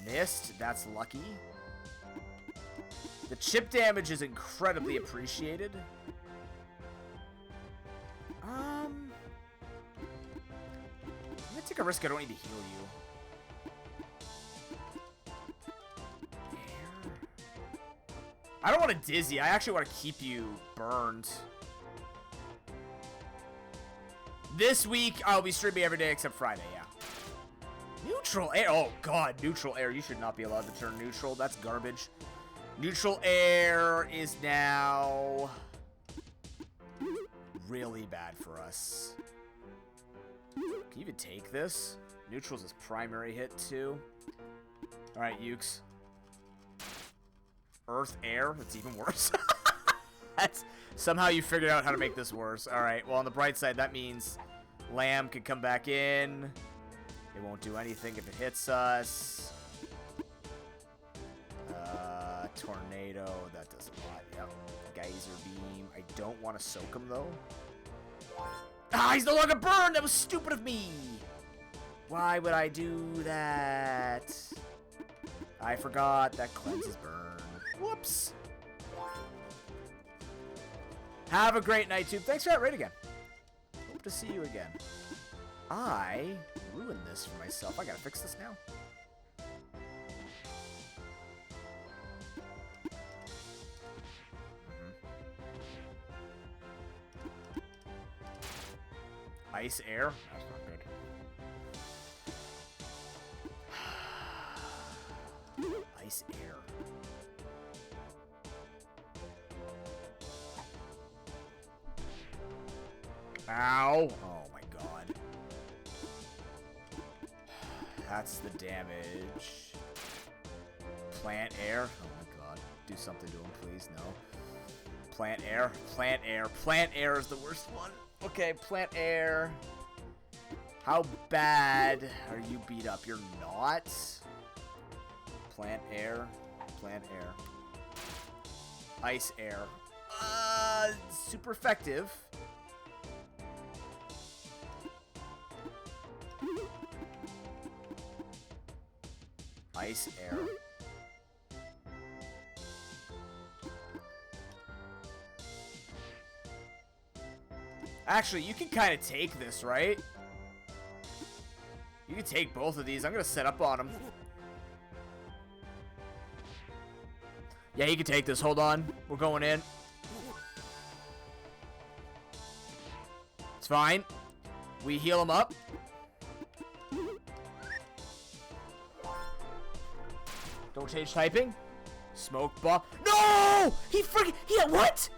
Missed. That's lucky. The chip damage is incredibly appreciated. I'm gonna take a risk. I don't need to heal you. I don't want to dizzy. I actually want to keep you burned. This week, I'll be streaming every day except Friday, yeah. Neutral air. Oh, God. Neutral air. You should not be allowed to turn neutral. That's garbage. Neutral air is now really bad for us. Can you even take this? Neutral's his primary hit, too. All right, Ukes. Earth, air. That's even worse. That's somehow you figured out how to make this worse. All right. Well, on the bright side, that means Lamb can come back in. It won't do anything if it hits us. Tornado. That does a lot. Yep. Geyser beam. I don't want to soak him though. Ah, he's no longer burned. That was stupid of me. Why would I do that? I forgot that cleanses burn. Whoops. Have a great night, Tube. Thanks for that raid again. Hope to see you again. I ruined this for myself. I gotta fix this now. Ice air? That's not good. Ice air. Ow! Oh my god. That's the damage. Plant air? Oh my god. Do something to him, please. No. Plant air? Plant air. Plant air is the worst one. Okay, plant air. How bad are you beat up? You're not? Plant air. Plant air. Ice air. Super effective. Ice air. Actually, you can kind of take this, right? You can take both of these. I'm going to set up on him. Yeah, you can take this. Hold on. We're going in. It's fine. We heal him up. Don't change typing. Smoke bomb. No! He freaking... what?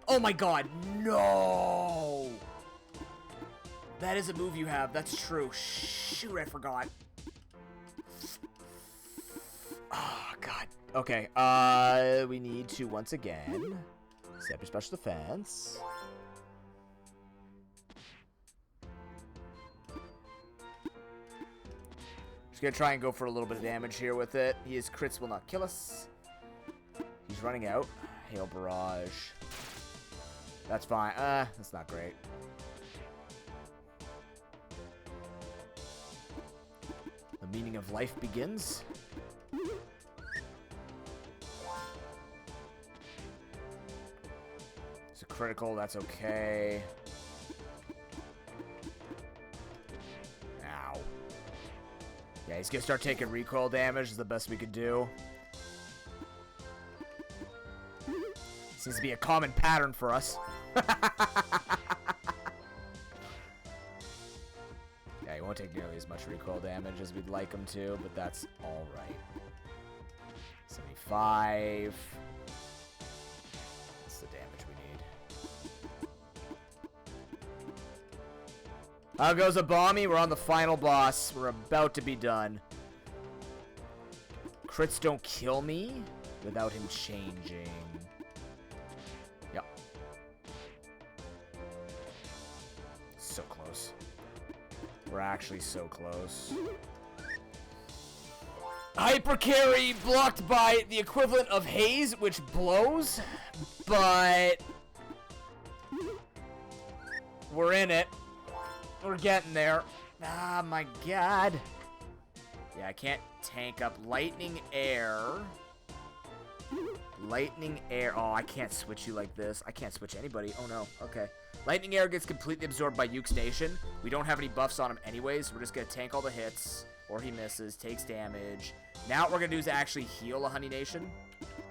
Oh my god, no! That is a move you have, that's true. Shoot, I forgot. Oh, god. Okay, we need to, once again, set your special defense. Just gonna try and go for a little bit of damage here with it. His crits will not kill us. He's running out. Hail Barrage. That's fine. That's not great. The meaning of life begins. It's a critical. That's okay. Ow. Yeah, he's gonna start taking recoil damage. Is the best we could do. Seems to be a common pattern for us. Yeah, he won't take nearly as much recoil damage as we'd like him to, but that's alright. 75. That's the damage we need. How goes Abomi? We're on the final boss. We're about to be done. Crits don't kill me without him changing. Yep. So close. We're actually so close. Hyper carry blocked by the equivalent of haze, which blows, but we're in it. We're getting there. Ah, my god. Yeah, I can't tank up lightning air. Lightning air. Oh, I can't switch you like this. I can't switch anybody. Oh, no. Okay. Lightning air gets completely absorbed by Yuke's Nation. We don't have any buffs on him anyways. We're just going to tank all the hits. Or he misses, takes damage. Now what we're going to do is actually heal a Honey Nation.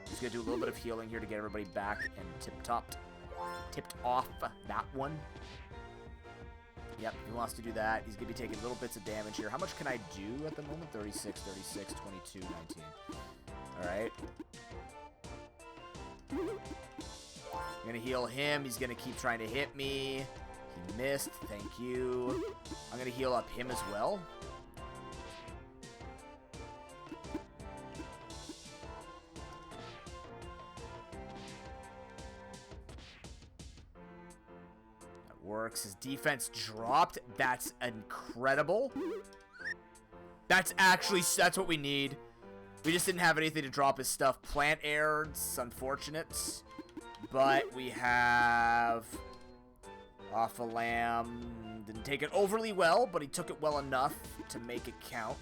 Just going to do a little bit of healing here to get everybody back and tipped off that one. Yep, he wants to do that. He's going to be taking little bits of damage here. How much can I do at the moment? 36, 36, 22, 19. Alright. I'm going to heal him. He's going to keep trying to hit me. He missed. Thank you. I'm going to heal up him as well. Works. His defense dropped. That's incredible. That's what we need. We just didn't have anything to drop his stuff. Plant air, it's unfortunate. But we have off a lamb. Didn't take it overly well, but he took it well enough to make it count.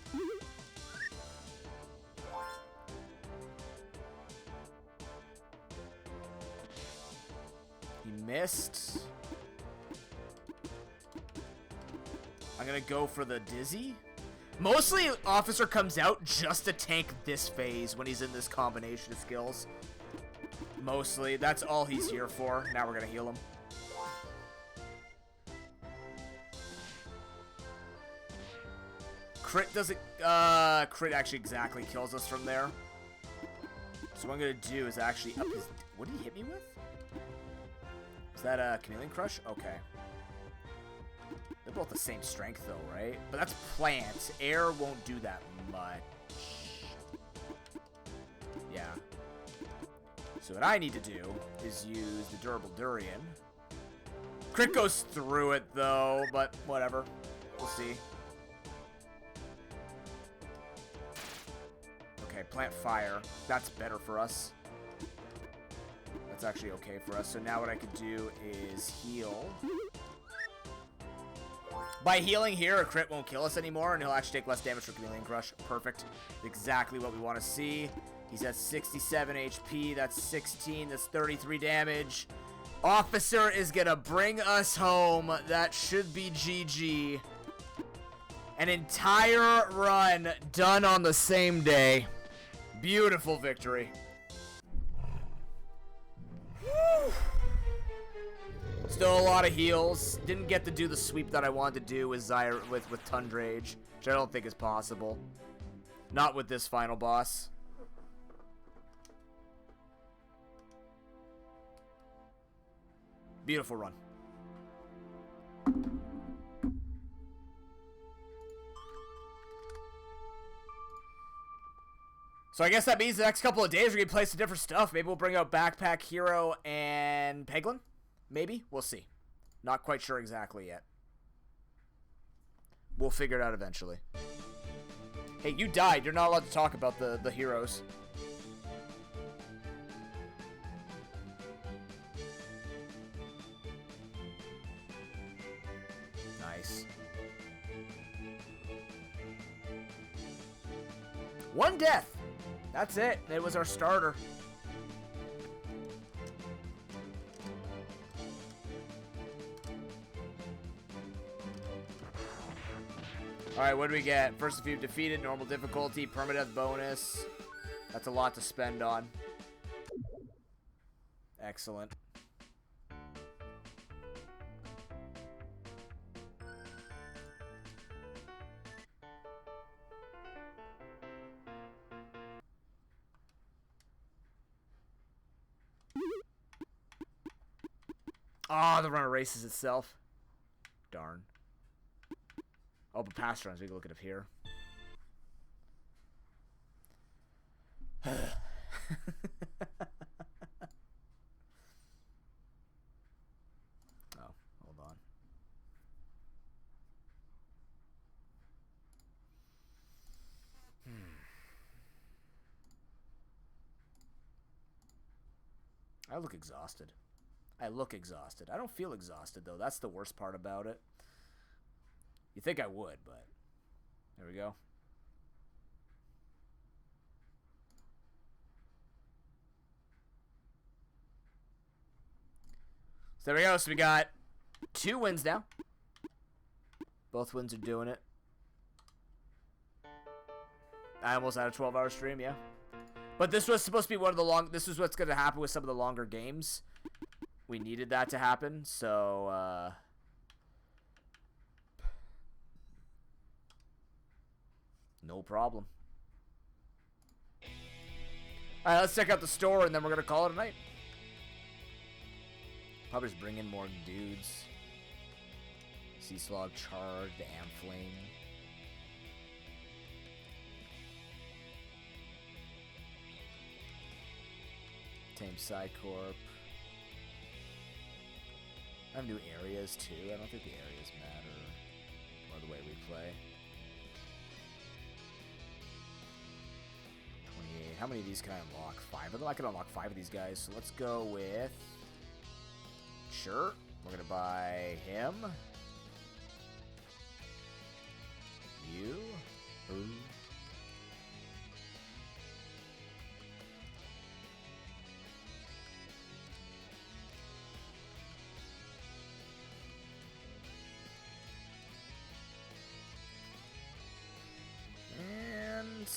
He missed. I'm gonna go for the dizzy. Mostly, Officer comes out just to tank this phase when he's in this combination of skills. Mostly, that's all he's here for. Now we're gonna heal him. Crit doesn't, crit actually exactly kills us from there. So what I'm gonna do is actually up his, what did he hit me with? Is that a Chameleon Crush? Okay. They're both the same strength though, right? But that's plant. Air won't do that much. Yeah. So what I need to do is use the Durable Durian. Crit goes through it though, but whatever. We'll see. Okay, plant fire. That's better for us. That's actually okay for us. So now what I could do is heal. By healing here, a crit won't kill us anymore, and he'll actually take less damage for Chameleon Crush. Perfect. Exactly what we want to see. He's at 67 HP. That's 16. That's 33 damage. Officer is going to bring us home. That should be GG. An entire run done on the same day. Beautiful victory. Woo. Still a lot of heals. Didn't get to do the sweep that I wanted to do with with Tundrage, which I don't think is possible. Not with this final boss. Beautiful run. So I guess that means the next couple of days we're going to play some different stuff. Maybe we'll bring out Backpack Hero and Peglin. Maybe. We'll see. Not quite sure exactly yet. We'll figure it out eventually. Hey, you died. You're not allowed to talk about the heroes. Nice. One death. That's it. It was our starter. Alright, what do we get? First, if you've defeated, normal difficulty, permadeath bonus. That's a lot to spend on. Excellent. Ah, the run erases itself. Darn. Oh, but past runs, we can look at it here. Oh, hold on. I look exhausted. I look exhausted. I don't feel exhausted, though. That's the worst part about it. You think I would, but there we go. So there we go. So we got 2 wins now. Both wins are doing it. I almost had a 12-hour stream, yeah. But this was supposed to be one of the this is what's going to happen with some of the longer games. We needed that to happen, so no problem. Alright, let's check out the store and then we're going to call it a night. Probably just bring in more dudes. Sea Slog, Charge, the Ampfling. Tame Psycorp. I Have them do areas too. I don't think the areas matter or the way we play. 28. How many of these can I unlock? 5 of them? I can unlock 5 of these guys. So let's go with... Sure. We're going to buy him. You. Ooh. And...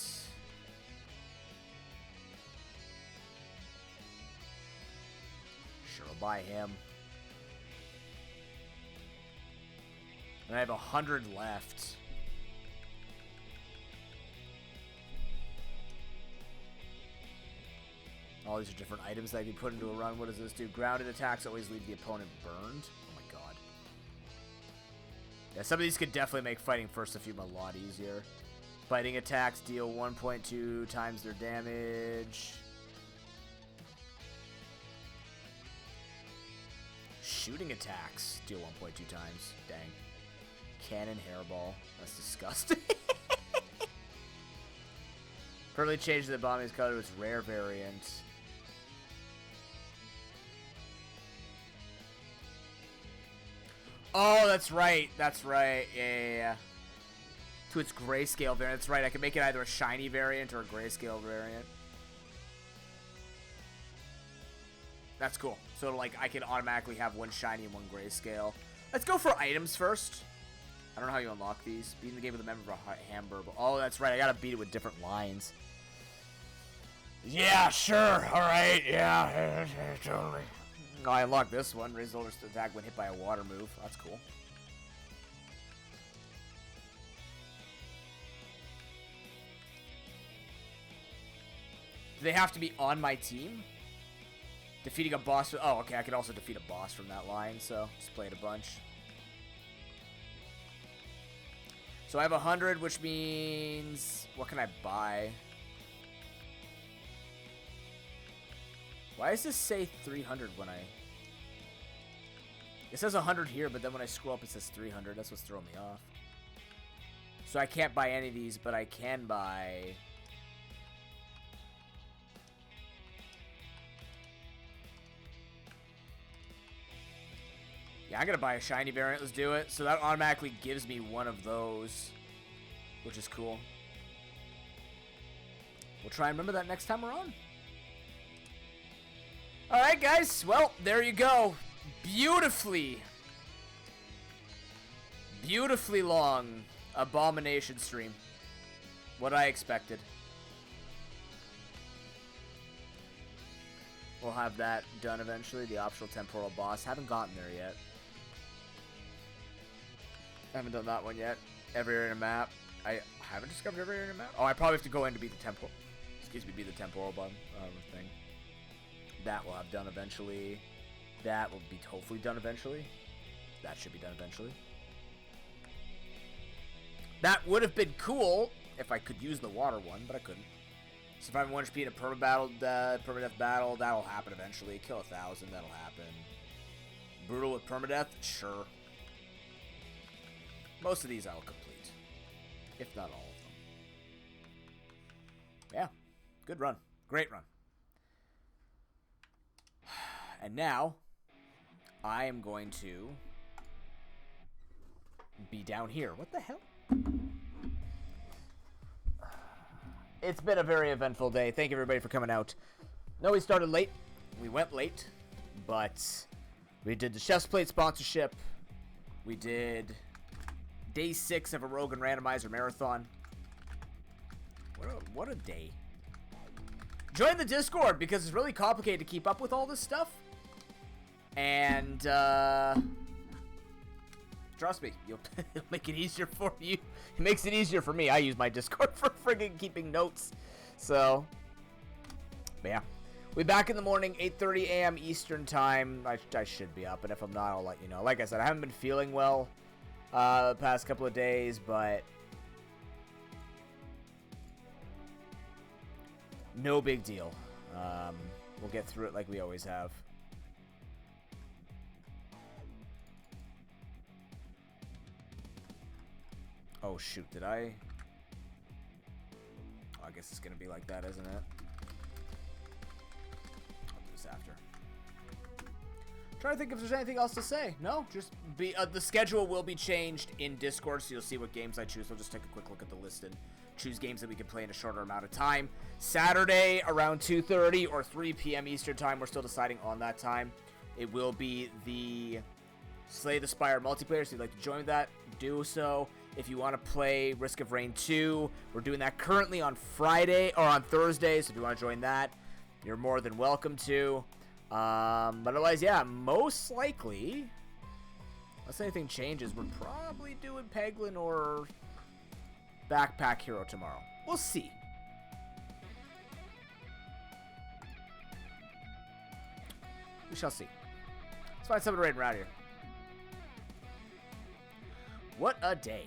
Sure, I'll buy him. And I have 100 left. All these are different items that I can put into a run. What does this do? Grounded attacks always leave the opponent burned. Oh my god. Yeah, some of these could definitely make fighting first a few a lot easier. Fighting attacks deal 1.2 times their damage. Shooting attacks deal 1.2 times. Dang. Cannon hairball. That's disgusting. Permanently changed the Abomi's color to its rare variant. Oh, that's right. That's right. Yeah. To its grayscale variant. That's right. I can make it either a shiny variant or a grayscale variant. That's cool. So, like, I can automatically have one shiny and one grayscale. Let's go for items first. I don't know how you unlock these. Beating the game with a member of a Hamburg. Oh, that's right. I gotta beat it with different lines. Yeah, sure. Alright. Yeah, totally. Oh, I unlocked this one. Raise the to attack when hit by a water move. That's cool. Do they have to be on my team? Defeating a boss. Oh, okay. I could also defeat a boss from that line, so just play it a bunch. So I have 100, which means... What can I buy? Why does this say 300 when I... It says 100 here, but then when I scroll up it says 300. That's what's throwing me off. So I can't buy any of these, but I can buy... Yeah, I'm gonna buy a shiny variant. Let's do it. So that automatically gives me one of those, which is cool. We'll try and remember that next time we're on. Alright, guys. Well, there you go. Beautifully long Abomination stream. What I expected. We'll have that done eventually. The optional temporal boss. Haven't gotten there yet. Haven't done that one yet. Every area in a map. I haven't discovered every area in a map. Oh, I probably have to go in to beat the temporal. Excuse me, beat the temporal thing. That will have done eventually. That will be hopefully done eventually. That should be done eventually. That would have been cool if I could use the water one, but I couldn't. Surviving 1 HP in a permadeath battle, that'll happen eventually. Kill 1,000, that'll happen. Brutal with permadeath, sure. Most of these I'll complete, if not all of them. Yeah, good run, great run. And now, I am going to be down here. What the hell? It's been a very eventful day. Thank you, everybody, for coming out. No, we started late. We went late. But we did the Chef's Plate sponsorship. We did day 6 of a Rogue and Randomizer marathon. What a day. Join the Discord, because it's really complicated to keep up with all this stuff. And, trust me, it'll make it easier for you. It makes it easier for me. I use my Discord for friggin' keeping notes. So, but yeah. We'll be back in the morning, 8:30 a.m. Eastern time. I should be up, and if I'm not, I'll let you know. Like I said, I haven't been feeling well the past couple of days, but no big deal. We'll get through it like we always have. Oh, shoot. Did I? Oh, I guess it's going to be like that, isn't it? I'll do this after. Trying to think if there's anything else to say. No, just be the schedule will be changed in Discord, so you'll see what games I choose. I'll just take a quick look at the list and choose games that we can play in a shorter amount of time. Saturday around 2:30 or 3 p.m. Eastern time. We're still deciding on that time. It will be the Slay the Spire multiplayer, so if you'd like to join that, do so. If you want to play Risk of Rain 2, we're doing that currently on Friday or on Thursday, so if you want to join that, you're more than welcome to. But otherwise, yeah, most likely, unless anything changes, we're probably doing Peglin or Backpack Hero tomorrow. We'll see. We shall see. Let's find something to raid around here. What a day.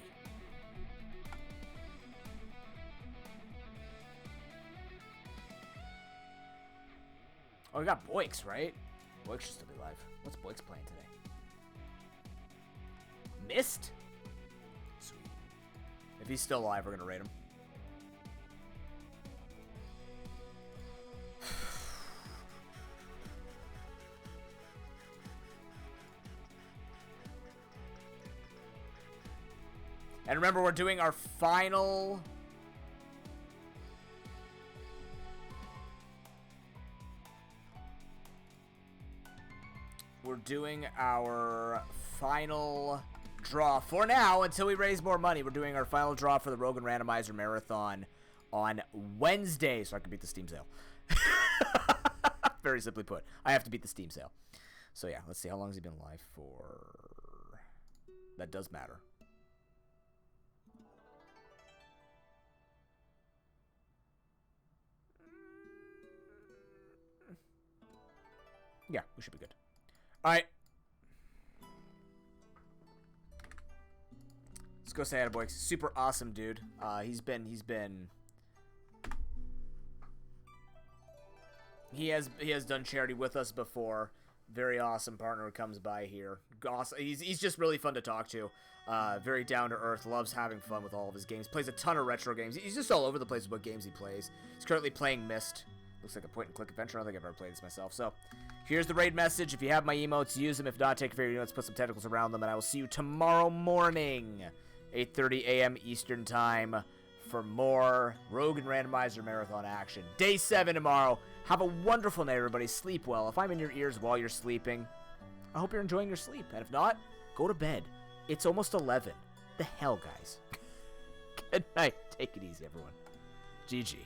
Oh, we got Boix, right? Boix should still be live. What's Boix playing today? Mist? Sweet. If he's still alive, we're going to raid him. And remember, we're doing our final... We're doing our final draw for now until we raise more money. We're doing our final draw for the Rogue and Randomizer Marathon on Wednesday, so I can beat the Steam sale. Very simply put, I have to beat the Steam sale. So yeah, let's see. How long has he been live for? That does matter. Yeah, we should be good. All right. Let's go say hi to Boix. Super awesome, dude. He has done charity with us before. Very awesome partner who comes by here. Awesome. He's just really fun to talk to. Very down to earth. Loves having fun with all of his games. Plays a ton of retro games. He's just all over the place with what games he plays. He's currently playing Myst. Looks like a point-and-click adventure. I don't think I've ever played this myself. So, here's the raid message. If you have my emotes, use them. If not, take your favorite emotes, put some tentacles around them, and I will see you tomorrow morning, 8:30 a.m. Eastern Time, for more Rogue and Randomizer Marathon action. Day 7 tomorrow. Have a wonderful night, everybody. Sleep well. If I'm in your ears while you're sleeping, I hope you're enjoying your sleep. And if not, go to bed. It's almost 11. The hell, guys. Good night. Take it easy, everyone. GG.